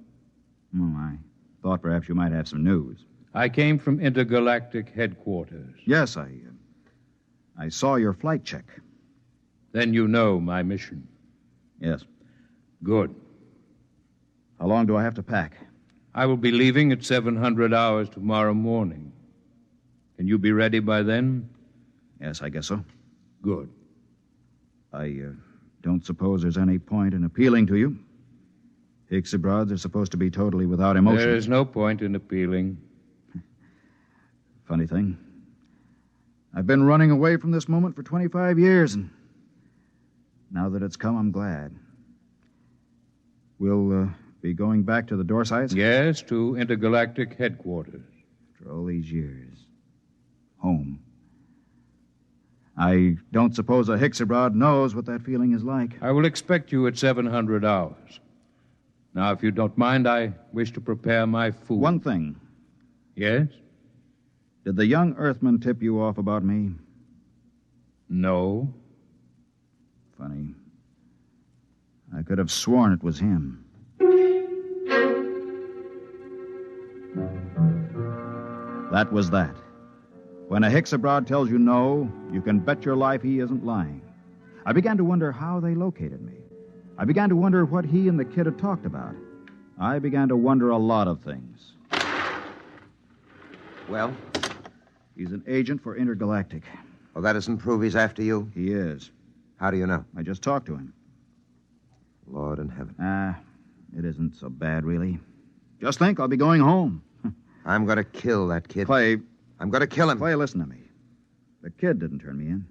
Oh, I thought perhaps you might have some news. I came from Intergalactic headquarters. Yes, I saw your flight check. Then you know my mission. Yes. Good. How long do I have to pack? I will be leaving at 700 hours tomorrow morning. Can you be ready by then? Yes, I guess so. Good. I don't suppose there's any point in appealing to you. Hixabrods are supposed to be totally without emotion. There is no point in appealing. Funny thing. I've been running away from this moment for 25 years, and now that it's come, I'm glad. We'll be going back to the Dorsais? Yes, to Intergalactic headquarters. After all these years. Home. I don't suppose a Hixabrod knows what that feeling is like. I will expect you at 700 hours. Now, if you don't mind, I wish to prepare my food. One thing. Yes? Did the young Earthman tip you off about me? No. Funny. I could have sworn it was him. That was that. When a Hicks abroad tells you no, you can bet your life he isn't lying. I began to wonder how they located me. I began to wonder what he and the kid had talked about. I began to wonder a lot of things. Well? He's an agent for Intergalactic. Well, that doesn't prove he's after you. He is. How do you know? I just talked to him. Lord in heaven. It isn't so bad, really. Just think, I'll be going home. I'm going to kill that kid. Clay. I'm going to kill him. Clay, listen to me. The kid didn't turn me in.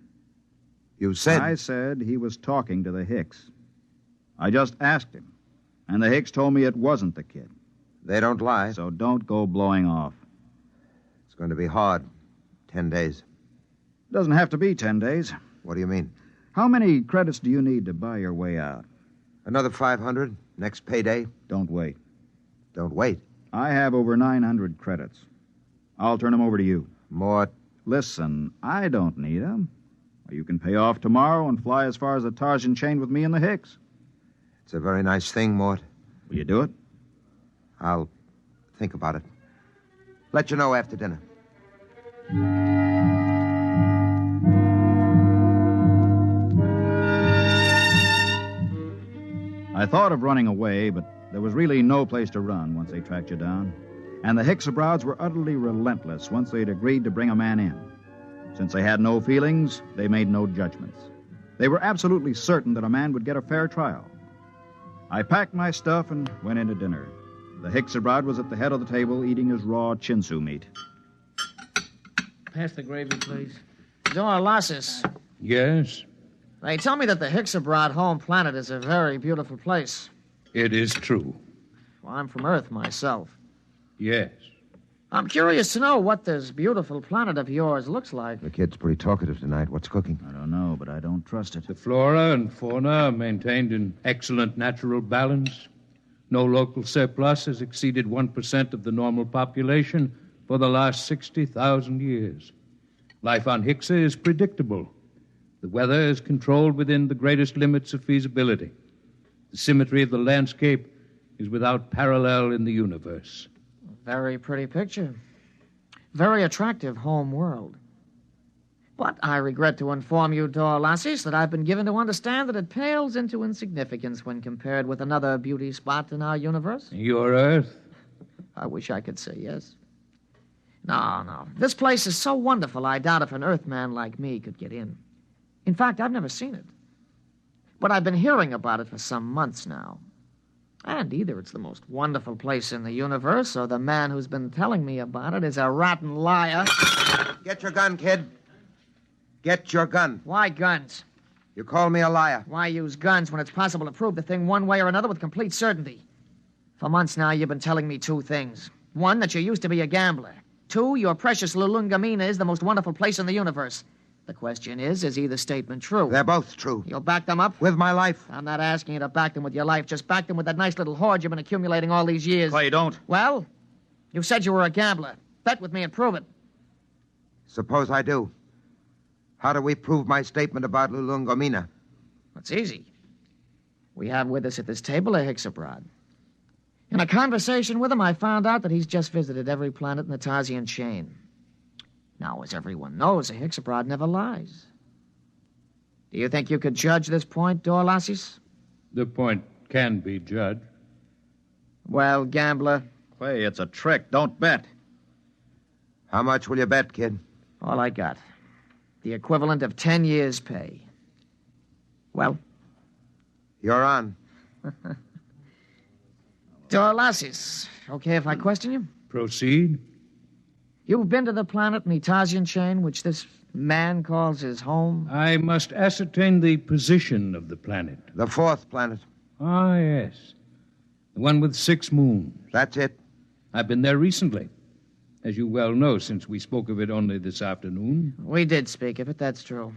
You said... I said he was talking to the Hicks. I just asked him, and the Hicks told me it wasn't the kid. They don't lie. So don't go blowing off. It's going to be hard. 10 days. It doesn't have to be 10 days. What do you mean? How many credits do you need to buy your way out? Another 500. Next payday. Don't wait. Don't wait? I have over 900 credits. I'll turn them over to you. Mort. Listen, I don't need them. You can pay off tomorrow and fly as far as the Tarzan chain with me and the Hicks. It's a very nice thing, Mort. Will you do it? I'll think about it. Let you know after dinner. I thought of running away, but there was really no place to run once they tracked you down. And the Hicks abroads were utterly relentless once they'd agreed to bring a man in. Since they had no feelings, they made no judgments. They were absolutely certain that a man would get a fair trial. I packed my stuff and went in to dinner. The Hicks abroad was at the head of the table eating his raw chinsu meat. Pass the gravy, please. Dorlasis. Yes? They tell me that the Hicks abroad home planet is a very beautiful place. It is true. Well, I'm from Earth myself. Yes. I'm curious to know what this beautiful planet of yours looks like. The kid's pretty talkative tonight. What's cooking? I don't know, but I don't trust it. The flora and fauna are maintained in excellent natural balance. No local surplus has exceeded 1% of the normal population for the last 60,000 years. Life on Hixa is predictable. The weather is controlled within the greatest limits of feasibility. The symmetry of the landscape is without parallel in the universe. Very pretty picture. Very attractive home world. But I regret to inform you, Dorlasis, that I've been given to understand that it pales into insignificance when compared with another beauty spot in our universe. Your Earth? I wish I could say yes. No. This place is so wonderful, I doubt if an Earthman like me could get in. In fact, I've never seen it. But I've been hearing about it for some months now. And either it's the most wonderful place in the universe, or the man who's been telling me about it is a rotten liar. Get your gun, kid. Get your gun. Why guns? You call me a liar. Why use guns when it's possible to prove the thing one way or another with complete certainty? For months now, you've been telling me two things. One, that you used to be a gambler. Two, your precious Lulungamina is the most wonderful place in the universe. The question is either statement true? They're both true. You'll back them up? With my life. I'm not asking you to back them with your life. Just back them with that nice little hoard you've been accumulating all these years. Clay, don't. Well, you said you were a gambler. Bet with me and prove it. Suppose I do. How do we prove my statement about Lulungomina? It's easy. We have with us at this table a Hicks abroad. In a conversation with him, I found out that he's just visited every planet in the Tarsian chain. Now, as everyone knows, a Hicks abroad never lies. Do you think you could judge this point, Dorlasis? The point can be judged. Well, gambler. Clay, it's a trick. Don't bet. How much will you bet, kid? All I got. The equivalent of 10 years' pay. Well? You're on. Dorlasis, okay if I question you? Proceed. You've been to the planet in the Tarsian chain, which this man calls his home? I must ascertain the position of the planet. The fourth planet. Ah, yes. The one with 6 moons. That's it. I've been there recently. As you well know, since we spoke of it only this afternoon. We did speak of it, that's true.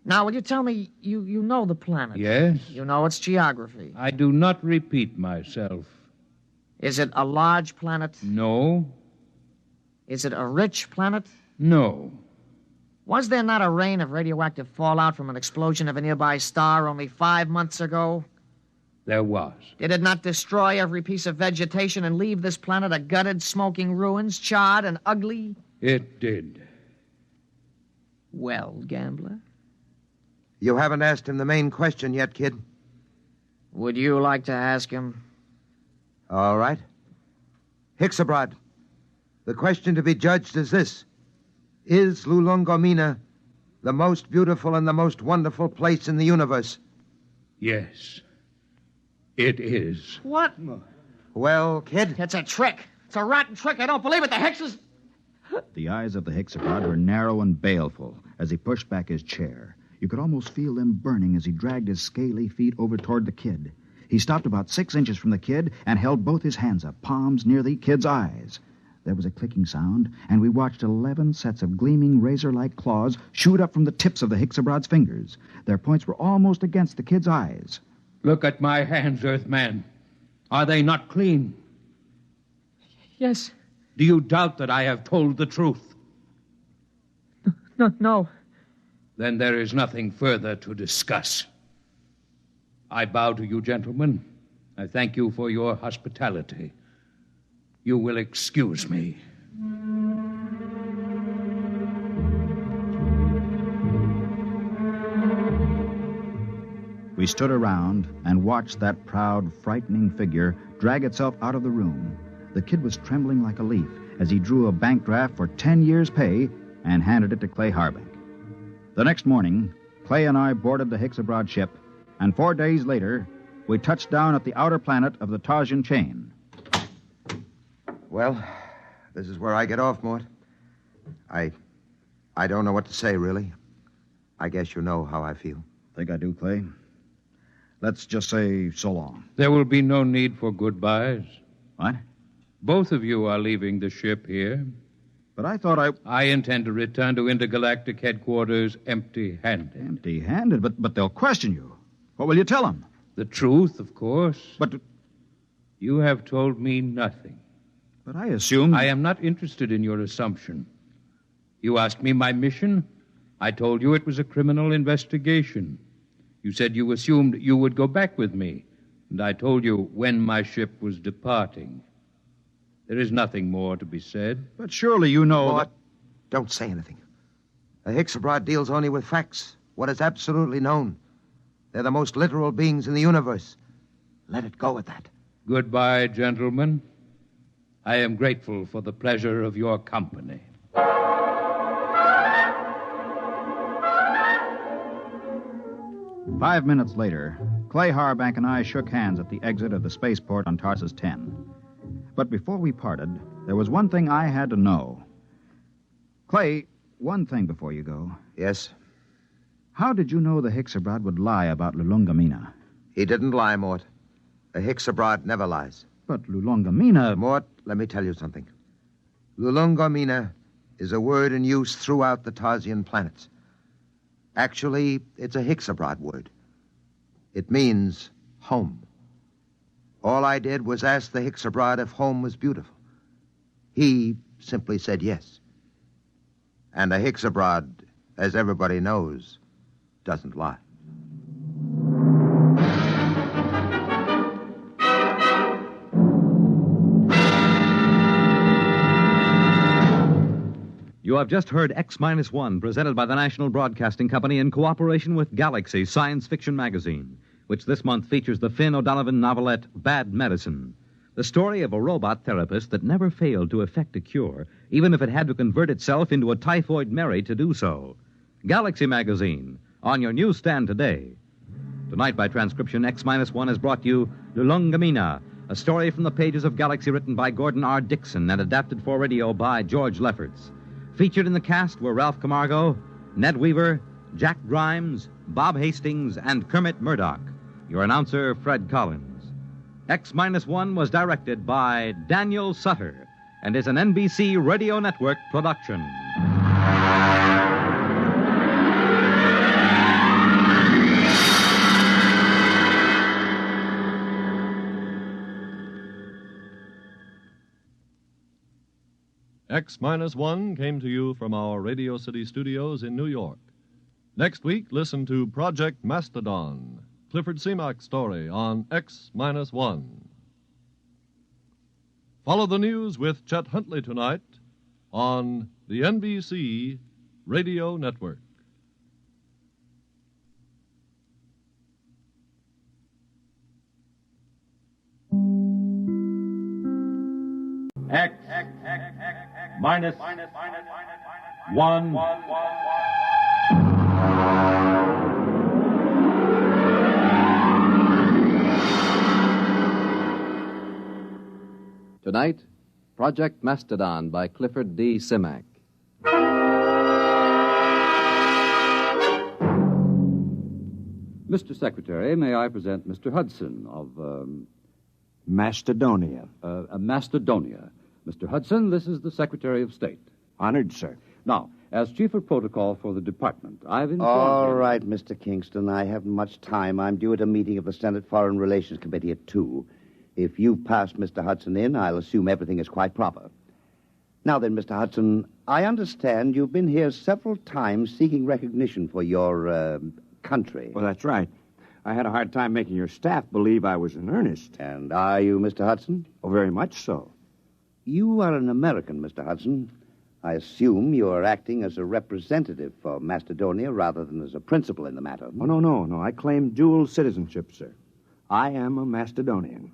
Now, will you tell me, you know the planet? Yes. You know its geography? I do not repeat myself. Is it a large planet? No. Is it a rich planet? No. Was there not a rain of radioactive fallout from an explosion of a nearby star only 5 months ago? There was. Did it not destroy every piece of vegetation and leave this planet a gutted, smoking ruins, charred and ugly? It did. Well, gambler? You haven't asked him the main question yet, kid. Would you like to ask him? All right. Hixabrad, the question to be judged is this. Is Lulongomina the most beautiful and the most wonderful place in the universe? Yes, it is. What? Well, kid? It's a trick. It's a rotten trick. I don't believe it. The Hicks is... The eyes of the Hixabrad were narrow and baleful as he pushed back his chair. You could almost feel them burning as he dragged his scaly feet over toward the kid. He stopped about 6 inches from the kid and held both his hands up, palms near the kid's eyes. There was a clicking sound, and we watched 11 sets of gleaming razor-like claws shoot up from the tips of the Hixabrad's fingers. Their points were almost against the kid's eyes. Look at my hands, Earthman. Are they not clean? Yes. Do you doubt that I have told the truth? No. Then there is nothing further to discuss. I bow to you, gentlemen. I thank you for your hospitality. You will excuse me. We stood around and watched that proud, frightening figure drag itself out of the room. The kid was trembling like a leaf as he drew a bank draft for 10 years' pay and handed it to Clay Harbank. The next morning, Clay and I boarded the Hixabrad ship, and 4 days later, we touched down at the outer planet of the Tarsian chain. Well, this is where I get off, Mort. I don't know what to say, really. I guess you know how I feel. Think I do, Clay? Let's just say so long. There will be no need for goodbyes. What? Both of you are leaving the ship here. But I thought I intend to return to intergalactic headquarters empty-handed. Empty-handed? But they'll question you. What will you tell them? The truth, of course. But you have told me nothing. But I assumed... I am not interested in your assumption. You asked me my mission. I told you it was a criminal investigation. You said you assumed you would go back with me, and I told you when my ship was departing. There is nothing more to be said. But surely you know... Mort, don't say anything. The Hixabrad deals only with facts, what is absolutely known. They're the most literal beings in the universe. Let it go at that. Goodbye, gentlemen. I am grateful for the pleasure of your company. 5 minutes later, Clay Harbank and I shook hands at the exit of the spaceport on Tarsus 10. But before we parted, there was one thing I had to know. Clay, one thing before you go. Yes? How did you know the Hixabrad would lie about Lulongomina? He didn't lie, Mort. The Hixabrad never lies. But Lulongomina... Mort, let me tell you something. Lulongomina is a word in use throughout the Tarsian planets. Actually, it's a Hixabrad word. It means home. All I did was ask the Hixabrad if home was beautiful. He simply said yes. And a Hixabrad, as everybody knows, doesn't lie. You have just heard X-1, presented by the National Broadcasting Company in cooperation with Galaxy Science Fiction Magazine, which this month features the Finn O'Donovan novelette Bad Medicine, the story of a robot therapist that never failed to effect a cure, even if it had to convert itself into a typhoid Mary to do so. Galaxy Magazine, on your newsstand today. Tonight, by transcription, X-1 has brought you Lulongomina, a story from the pages of Galaxy written by Gordon R. Dixon and adapted for radio by George Lefferts. Featured in the cast were Ralph Camargo, Ned Weaver, Jack Grimes, Bob Hastings, and Kermit Murdoch. Your announcer, Fred Collins. X-1 was directed by Daniel Sutter and is an NBC Radio Network production. X-1 came to you from our Radio City studios in New York. Next week, listen to Project Mastodon, Clifford Seamock's story on X-1. Follow the news with Chet Huntley tonight on the NBC Radio Network. X minus 1. Tonight, Project Mastodon by Clifford D. Simak. Mr. Secretary, may I present Mr. Hudson of, Macedonia. Macedonia. Mr. Hudson, this is the Secretary of State. Honored, sir. Now, as Chief of Protocol for the department, I've informed All him- right, Mr. Kingston. I haven't much time. I'm due at a meeting of the Senate Foreign Relations Committee at 2. If you've passed Mr. Hudson in, I'll assume everything is quite proper. Now then, Mr. Hudson, I understand you've been here several times seeking recognition for your, country. Well, that's right. I had a hard time making your staff believe I was in earnest. And are you, Mr. Hudson? Oh, very much so. You are an American, Mr. Hudson. I assume you are acting as a representative for Macedonia rather than as a principal in the matter. Oh, no. I claim dual citizenship, sir. I am a Macedonian.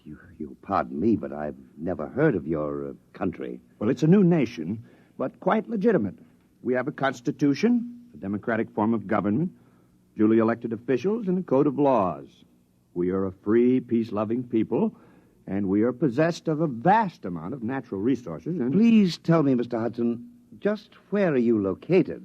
You pardon me, but I've never heard of your country. Well, it's a new nation, but quite legitimate. We have a constitution, a democratic form of government, duly elected officials, and a code of laws. We are a free, peace-loving people, and we are possessed of a vast amount of natural resources. And Please tell me, Mr. Hudson, just where are you located?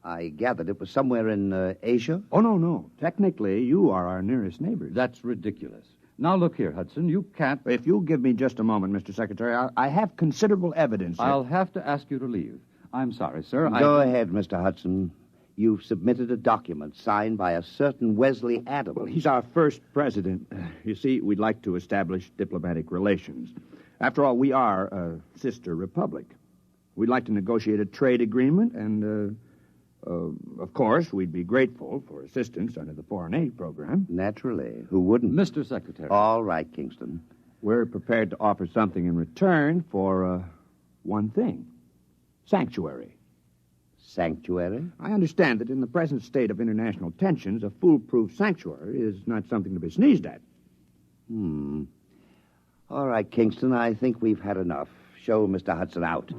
I gathered it was somewhere in Asia. Oh, no. Technically, you are our nearest neighbors. That's ridiculous. Now, look here, Hudson, you can't... If you'll give me just a moment, Mr. Secretary, I have considerable evidence. I'll have to ask you to leave. I'm sorry, sir. Go ahead, Mr. Hudson. You've submitted a document signed by a certain Wesley Adams. Well, he's our first president. You see, we'd like to establish diplomatic relations. After all, we are a sister republic. We'd like to negotiate a trade agreement, and, of course, we'd be grateful for assistance under the foreign aid program. Naturally. Who wouldn't? Mr. Secretary. All right, Kingston. We're prepared to offer something in return for, one thing. Sanctuary. Sanctuary? I understand that in the present state of international tensions, a foolproof sanctuary is not something to be sneezed at. All right, Kingston, I think we've had enough. Show Mr. Hudson out.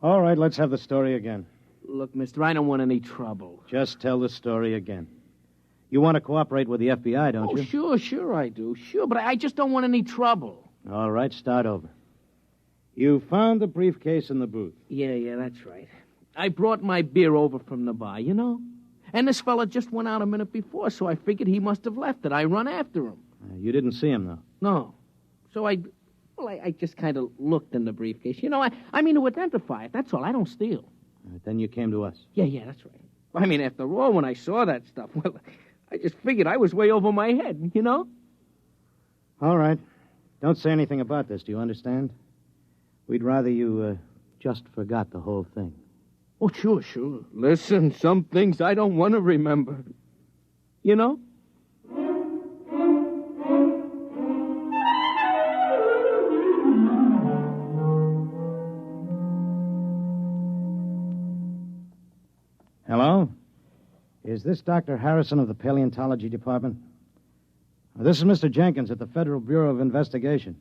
All right, let's have the story again. Look, mister, I don't want any trouble. Just tell the story again. You want to cooperate with the FBI, don't you? Sure I do. Sure, but I just don't want any trouble. All right, start over. You found the briefcase in the booth. Yeah, that's right. I brought my beer over from the bar, you know? And this fella just went out a minute before, so I figured he must have left it. I run after him. You didn't see him, though? No. So I just kind of looked in the briefcase. You know, I mean to identify it. That's all. I don't steal. All right, then you came to us. Yeah, that's right. I mean, after all, when I saw that stuff, well, I just figured I was way over my head, you know? All right. Don't say anything about this, do you understand? We'd rather you just forgot the whole thing. Oh, sure. Listen, some things I don't want to remember. You know? Hello? Is this Dr. Harrison of the Paleontology Department? This is Mr. Jenkins at the Federal Bureau of Investigation.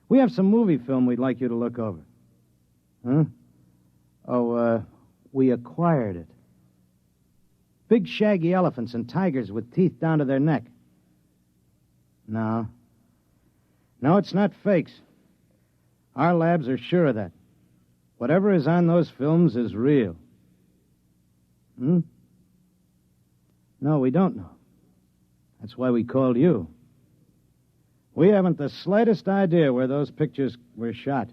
We have some movie film we'd like you to look over. Huh? Oh, we acquired it. Big shaggy elephants and tigers with teeth down to their neck. No, it's not fakes. Our labs are sure of that. Whatever is on those films is real. No, we don't know. That's why we called you. We haven't the slightest idea where those pictures were shot.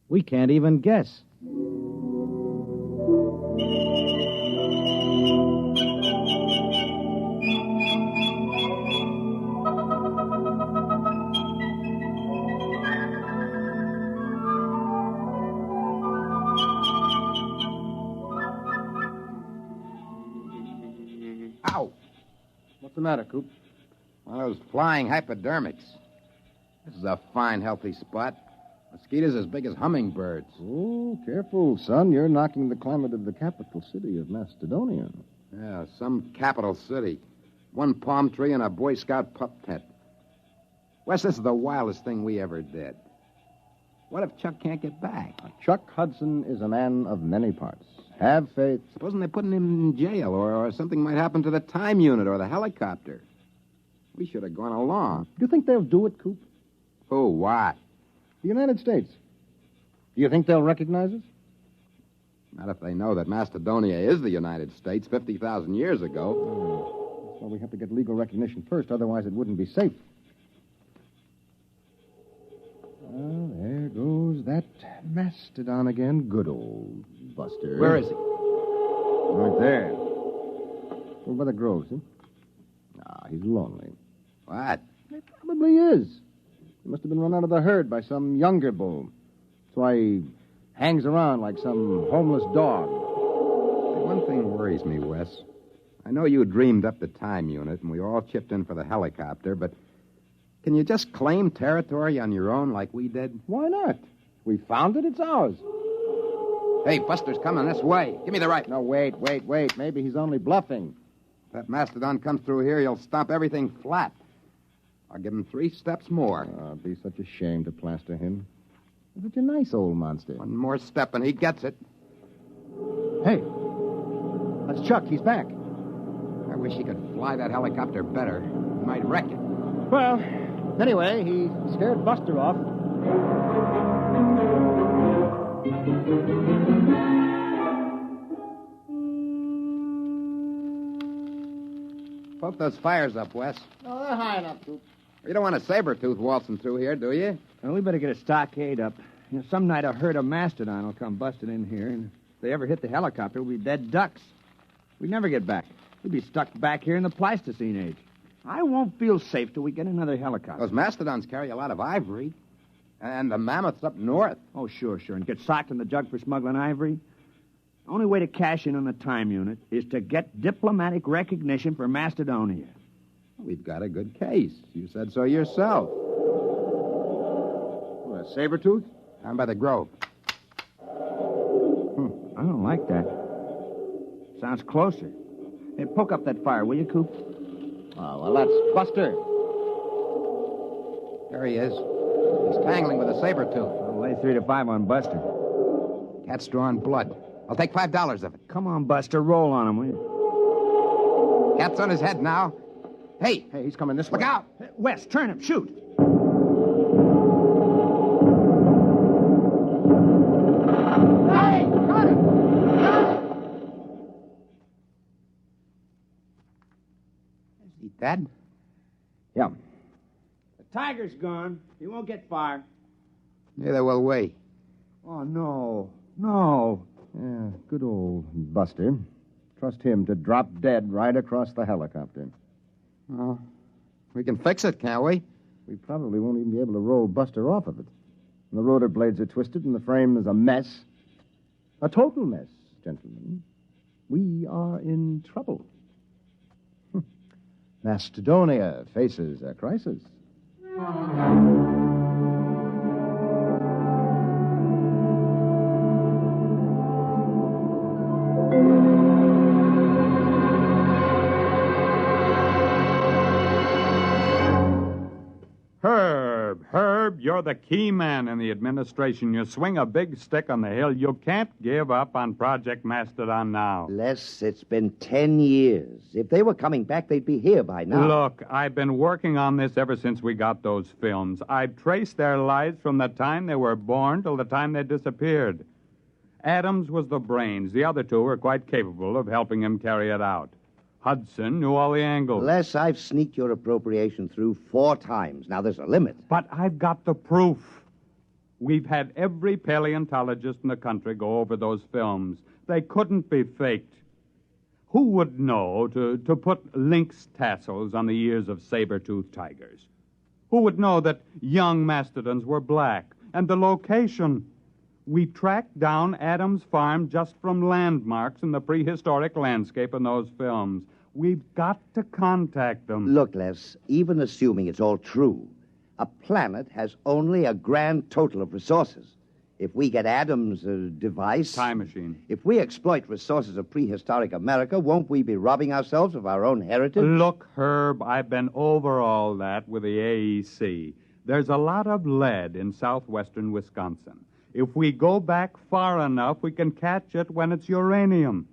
We can't even guess. Ow! What's the matter, Coop? One of those flying hypodermics. This is a fine, healthy spot. Mosquitoes as big as hummingbirds. Oh, careful, son. You're knocking the climate of the capital city of Macedonia. Yeah, some capital city. One palm tree and a Boy Scout pup tent. Wes, this is the wildest thing we ever did. What if Chuck can't get back? Chuck Hudson is a man of many parts. Have faith. Supposing they're putting him in jail, or something might happen to the time unit or the helicopter. We should have gone along. Do you think they'll do it, Coop? Who? What? The United States. Do you think they'll recognize us? Not if they know that Macedonia is the United States 50,000 years ago. That's why we have to get legal recognition first, otherwise it wouldn't be safe. Well, there goes that mastodon again. Good old Buster. Where is he? Right there. Over by the grove, see? He's lonely. What? He probably is. He must have been run out of the herd by some younger bull. That's why he hangs around like some homeless dog. One thing worries me, Wes. I know you dreamed up the time unit, and we all chipped in for the helicopter, but can you just claim territory on your own like we did? Why not? We found it, it's ours. Hey, Buster's coming this way. Give me the right. No, wait. Maybe he's only bluffing. If that mastodon comes through here, he'll stomp everything flat. I'll give him 3 steps more. It'd be such a shame to plaster him. He's such a nice old monster. One more step and he gets it. Hey, that's Chuck. He's back. I wish he could fly that helicopter better. He might wreck it. Well, anyway, he scared Buster off. Poke those fires up, Wes. No, they're high enough, Coop. You don't want a saber-tooth waltzing through here, do you? Well, we better get a stockade up. Some night a herd of mastodon will come busting in here, and if they ever hit the helicopter, we'll be dead ducks. We'd never get back. We'd be stuck back here in the Pleistocene age. I won't feel safe till we get another helicopter. Those mastodons carry a lot of ivory. And the mammoths up north. Oh, sure. And get socked in the jug for smuggling ivory? The only way to cash in on the time unit is to get diplomatic recognition for Macedonia. We've got a good case. You said so yourself. What, a saber-tooth? Down by the grove. I don't like that. Sounds closer. Hey, poke up that fire, will you, Coop? Oh, well, that's Buster. There he is. He's tangling with a saber-tooth. I'll lay 3 to 5 on Buster. Cat's drawing blood. I'll take $5 of it. Come on, Buster. Roll on him, will you? Cat's on his head now. Hey, he's coming this way. Look out! Wes, turn him. Shoot. Hey, got him! Is he dead? Yeah. The tiger's gone. He won't get far. Neither will we. Oh, no. Yeah, good old Buster. Trust him to drop dead right across the helicopter. Well, we can fix it, can't we? We probably won't even be able to roll Buster off of it. The rotor blades are twisted and the frame is a mess. A total mess, gentlemen. We are in trouble. Macedonia faces a crisis. Herb, you're the key man in the administration. You swing a big stick on the hill. You can't give up on Project Mastodon now. Les, it's been 10 years. If they were coming back, they'd be here by now. Look, I've been working on this ever since we got those films. I've traced their lives from the time they were born till the time they disappeared. Adams was the brains. The other 2 were quite capable of helping him carry it out. Hudson knew all the angles. Les, I've sneaked your appropriation through 4 times. Now, there's a limit. But I've got the proof. We've had every paleontologist in the country go over those films. They couldn't be faked. Who would know to put lynx tassels on the ears of saber-toothed tigers? Who would know that young mastodons were black? And the location. We tracked down Adams' farm just from landmarks in the prehistoric landscape in those films. We've got to contact them. Look, Les, even assuming it's all true, A planet has only a grand total of resources. If we get Adam's device... Time machine. If we exploit resources of prehistoric America, won't we be robbing ourselves of our own heritage? Look, Herb, I've been over all that with the AEC. There's a lot of lead in southwestern Wisconsin. If we go back far enough, we can catch it when it's uranium.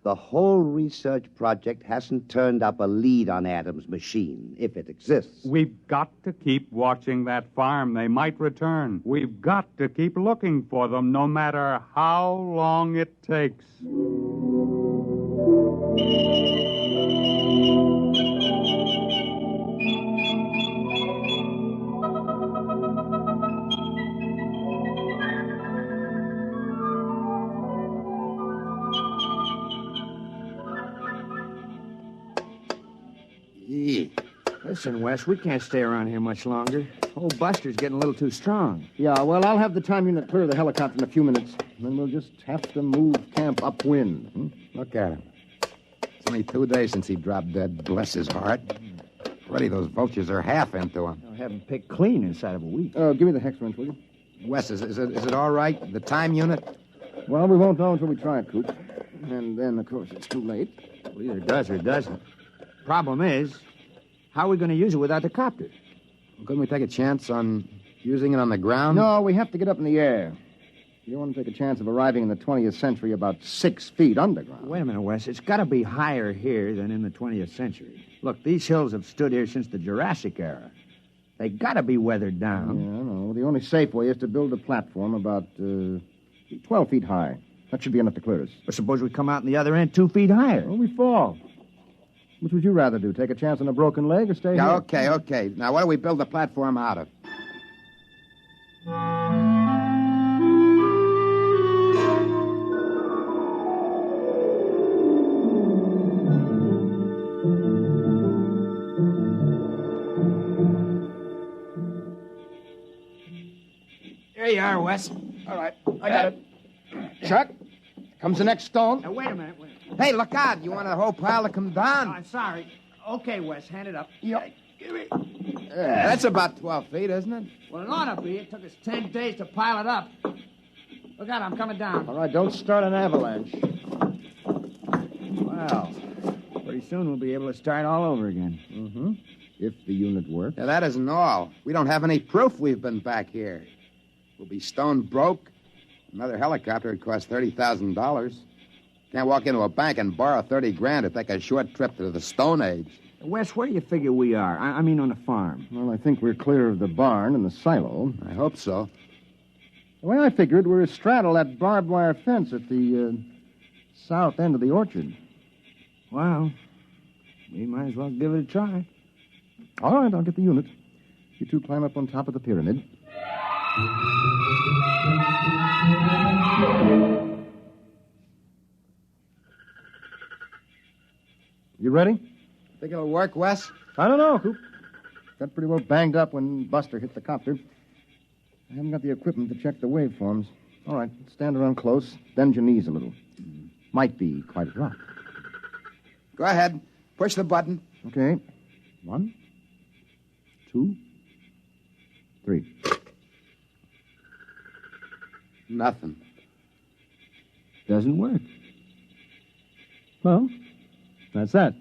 The whole research project hasn't turned up a lead on Adam's machine, if it exists. We've got to keep watching that farm. They might return. We've got to keep looking for them, no matter how long it takes. Listen, Wes, we can't stay around here much longer. Old Buster's getting a little too strong. Yeah, well, I'll have the time unit clear the helicopter in a few minutes. Then we'll just have to move camp upwind. Look at him. It's only 2 days since he dropped dead, bless his heart. Already those vultures are half into him. I'll have him picked clean inside of a week. Give me the hex wrench, will you? Wes, is it all right? The time unit? Well, we won't know until we try it, Coop. And then, of course, it's too late. Well, either does or doesn't. Problem is, how are we going to use it without the copter? Couldn't we take a chance on using it on the ground? No, we have to get up in the air. You don't want to take a chance of arriving in the 20th century about 6 feet underground. Wait a minute, Wes. It's got to be higher here than in the 20th century. Look, these hills have stood here since the Jurassic era. They got to be weathered down. Yeah, I know. The only safe way is to build a platform about 12 feet high. That should be enough to clear us. But suppose we come out on the other end 2 feet higher. Well, we fall. Which would you rather do? Take a chance on a broken leg or stay Yeah, here? okay. Now, what do we build the platform out of? There you are, Wes. All right, I got it. Chuck, comes the next stone. Now, wait a minute. Hey, look out. You want the whole pile to come down? Oh, I'm sorry. Okay, Wes, hand it up. Yep. Give me. That's about 12 feet, isn't it? Well, it ought to be. It took us 10 days to pile it up. Look out, I'm coming down. All right, don't start an avalanche. Well, pretty soon we'll be able to start all over again. Mm-hmm. If the unit works. Yeah, that isn't all. We don't have any proof we've been back here. We'll be stone broke. Another helicopter would cost $30,000. Can't walk into a bank and borrow 30 grand to take a short trip to the Stone Age. Wes, where do you figure we are? I mean on the farm. Well, I think we're clear of the barn and the silo. I hope so. The way I figured, we're astraddle that barbed wire fence at the south end of the orchard. Well, we might as well give it a try. All right, I'll get the unit. You two climb up on top of the pyramid. You ready? Think it'll work, Wes? I don't know, Coop. Got pretty well banged up when Buster hit the copter. I haven't got the equipment to check the waveforms. All right, stand around close. Bend your knees a little. Might be quite a drop. Go ahead. Push the button. Okay. 1, 2, 3. Nothing. Doesn't work. Well, that's that.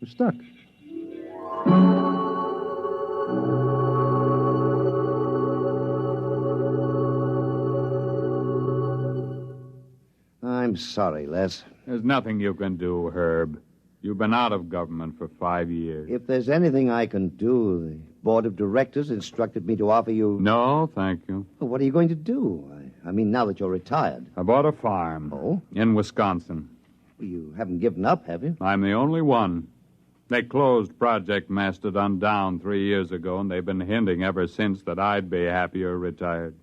We're stuck. I'm sorry, Les. There's nothing you can do, Herb. You've been out of government for 5 years. If there's anything I can do, the board of directors instructed me to offer you... No, thank you. Well, what are you going to do? I mean, now that you're retired. I bought a farm. Oh? In Wisconsin. Well, you haven't given up, have you? I'm the only one. They closed Project Mastodon down 3 years ago, and they've been hinting ever since that I'd be happier retired.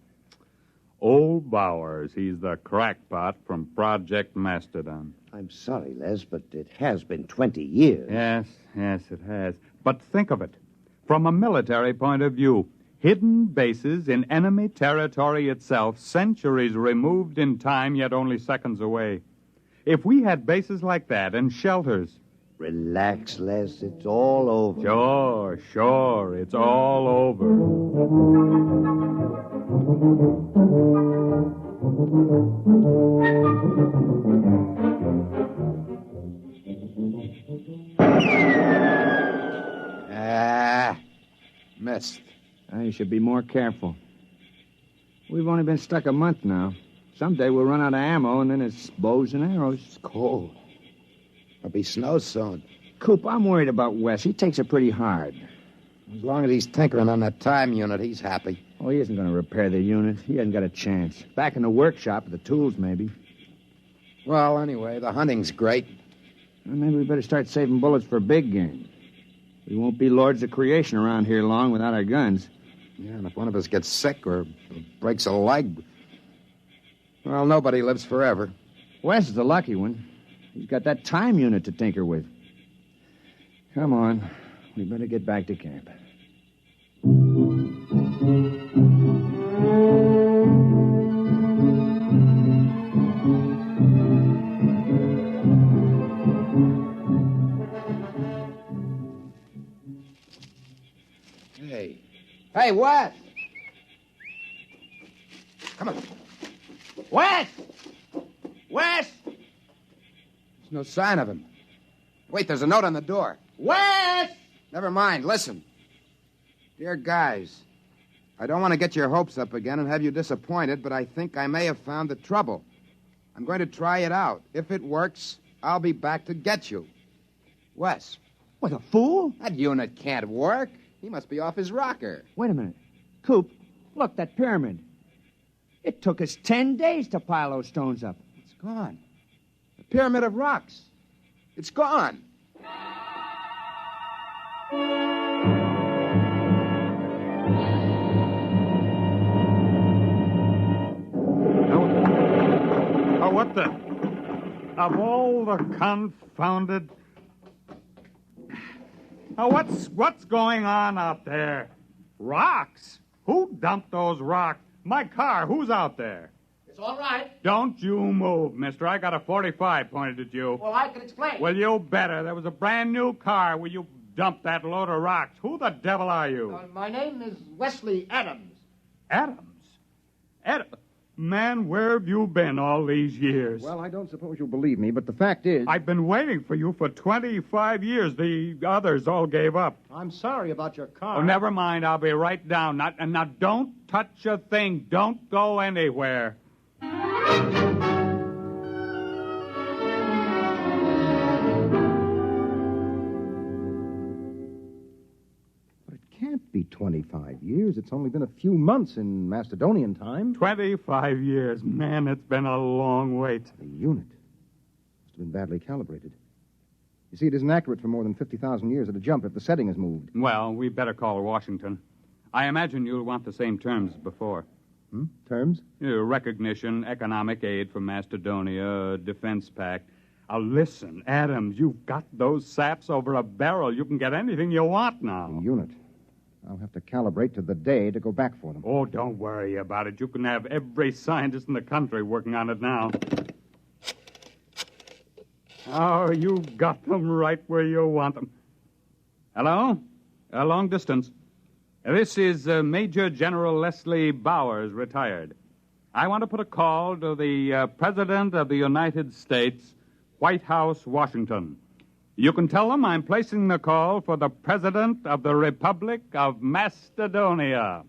Old Bowers, he's the crackpot from Project Mastodon. I'm sorry, Les, but it has been 20 years. Yes, it has. But think of it. From a military point of view, hidden bases in enemy territory itself, centuries removed in time, yet only seconds away. If we had bases like that and shelters, Relax, Les. It's all over. Sure. It's all over. Missed. You should be more careful. We've only been stuck a month now. Someday we'll run out of ammo, and then it's bows and arrows. It's cold. There'll be snow soon. Coop, I'm worried about Wes. He takes it pretty hard. As long as he's tinkering on that time unit, he's happy. Oh, he isn't going to repair the unit. He hasn't got a chance. Back in the workshop with the tools, maybe. Well, anyway, the hunting's great. Well, maybe we better start saving bullets for big game. We won't be lords of creation around here long without our guns. Yeah, and if one of us gets sick or breaks a leg, well, nobody lives forever. Wes is the lucky one. He's got that time unit to tinker with. Come on. We better get back to camp. Hey, Wes! Come on. Wes! Wes! There's no sign of him. Wait, there's a note on the door. Wes! Never mind, listen. Dear guys, I don't want to get your hopes up again and have you disappointed, but I think I may have found the trouble. I'm going to try it out. If it works, I'll be back to get you. Wes. What, a fool? That unit can't work. He must be off his rocker. Wait a minute. Coop, look, that pyramid. It took us 10 days to pile those stones up. It's gone. The pyramid of rocks. It's gone. Oh, what the? Of all the confounded... Oh, what's going on out there? Rocks? Who dumped those rocks? My car, who's out there? It's all right. Don't you move, mister. I got a 45 pointed at you. Well, I can explain. Well, you better. There was a brand new car where you dumped that load of rocks. Who the devil are you? My name is Wesley Adams. Adams? Man, where have you been all these years? Well, I don't suppose you'll believe me, but the fact is... I've been waiting for you for 25 years. The others all gave up. I'm sorry about your car. Oh, never mind. I'll be right down. Now, don't touch a thing. Don't go anywhere. Can't be 25 years. It's only been a few months in Macedonian time. 25 years. Man, it's been a long wait. The unit must have been badly calibrated. You see, it isn't accurate for more than 50,000 years at a jump if the setting is moved. Well, we better call Washington. I imagine you'll want the same terms as before. Terms? Recognition, economic aid from Macedonia, defense pact. Listen, Adams, you've got those saps over a barrel. You can get anything you want now. The unit. I'll have to calibrate to the day to go back for them. Oh, don't worry about it. You can have every scientist in the country working on it now. Oh, you've got them right where you want them. Hello? Long distance. This is Major General Leslie Bowers, retired. I want to put a call to the President of the United States, White House, Washington. You can tell them I'm placing the call for the President of the Republic of Macedonia.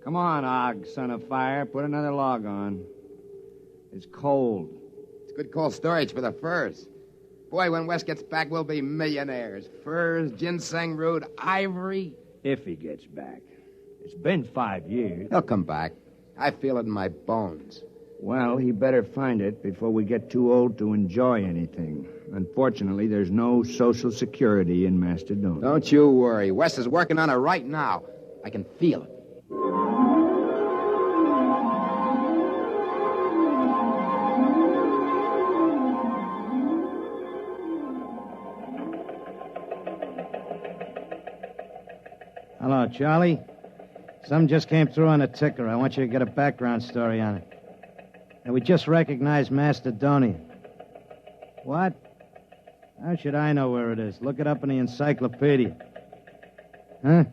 Come on, Og, son of fire. Put another log on. It's cold. It's good cold storage for the furs. Boy, when Wes gets back, we'll be millionaires. Furs, ginseng root, ivory. If he gets back. It's been 5 years. He'll come back. I feel it in my bones. Well, he better find it before we get too old to enjoy anything. Unfortunately, there's no Social Security in Macedonia. Don't you worry. Wes is working on it right now. I can feel it. Hello, Charlie. Some just came through on a ticker. I want you to get a background story on it. And we just recognized Macedonia. What? How should I know where it is? Look it up in the encyclopedia. Huh?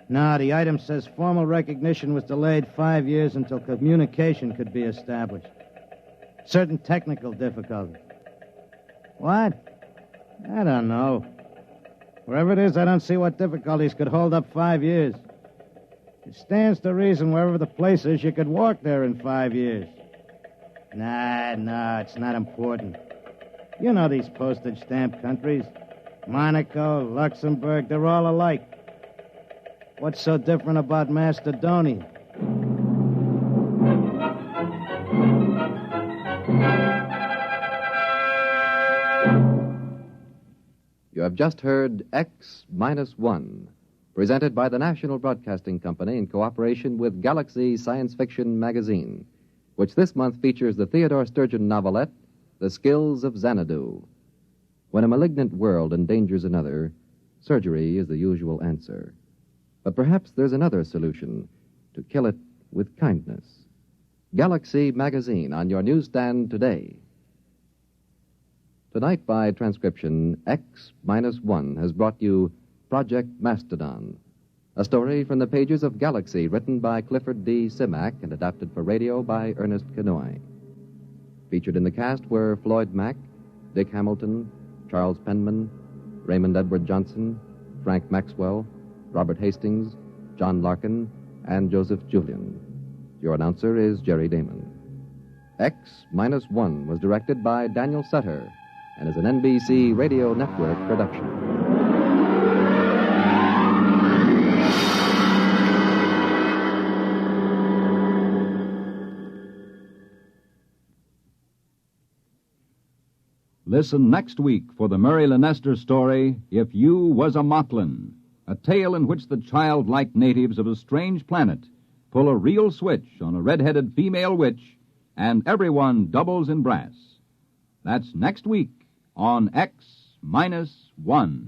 No, the item says formal recognition was delayed 5 years until communication could be established. Certain technical difficulties. What? I don't know. Wherever it is, I don't see what difficulties could hold up 5 years. It stands to reason wherever the place is, you could walk there in 5 years. Nah, it's not important. You know these postage stamp countries. Monaco, Luxembourg, they're all alike. What's so different about Macedonia? You have just heard X-1, presented by the National Broadcasting Company in cooperation with Galaxy Science Fiction Magazine, which this month features the Theodore Sturgeon novelette, The Skills of Xanadu. When a malignant world endangers another, surgery is the usual answer. But perhaps there's another solution, to kill it with kindness. Galaxy Magazine on your newsstand today. Tonight, by transcription, X-1 has brought you Project Mastodon, a story from the pages of Galaxy written by Clifford D. Simak and adapted for radio by Ernest Kenoy. Featured in the cast were Floyd Mack, Dick Hamilton, Charles Penman, Raymond Edward Johnson, Frank Maxwell, Robert Hastings, John Larkin, and Joseph Julian. Your announcer is Jerry Damon. X-1 was directed by Daniel Sutter and is an NBC Radio Network production. Listen next week for the Murray Leinster story, If You Was a Motlin, a tale in which the childlike natives of a strange planet pull a real switch on a red-headed female witch, and everyone doubles in brass. That's next week on X-1.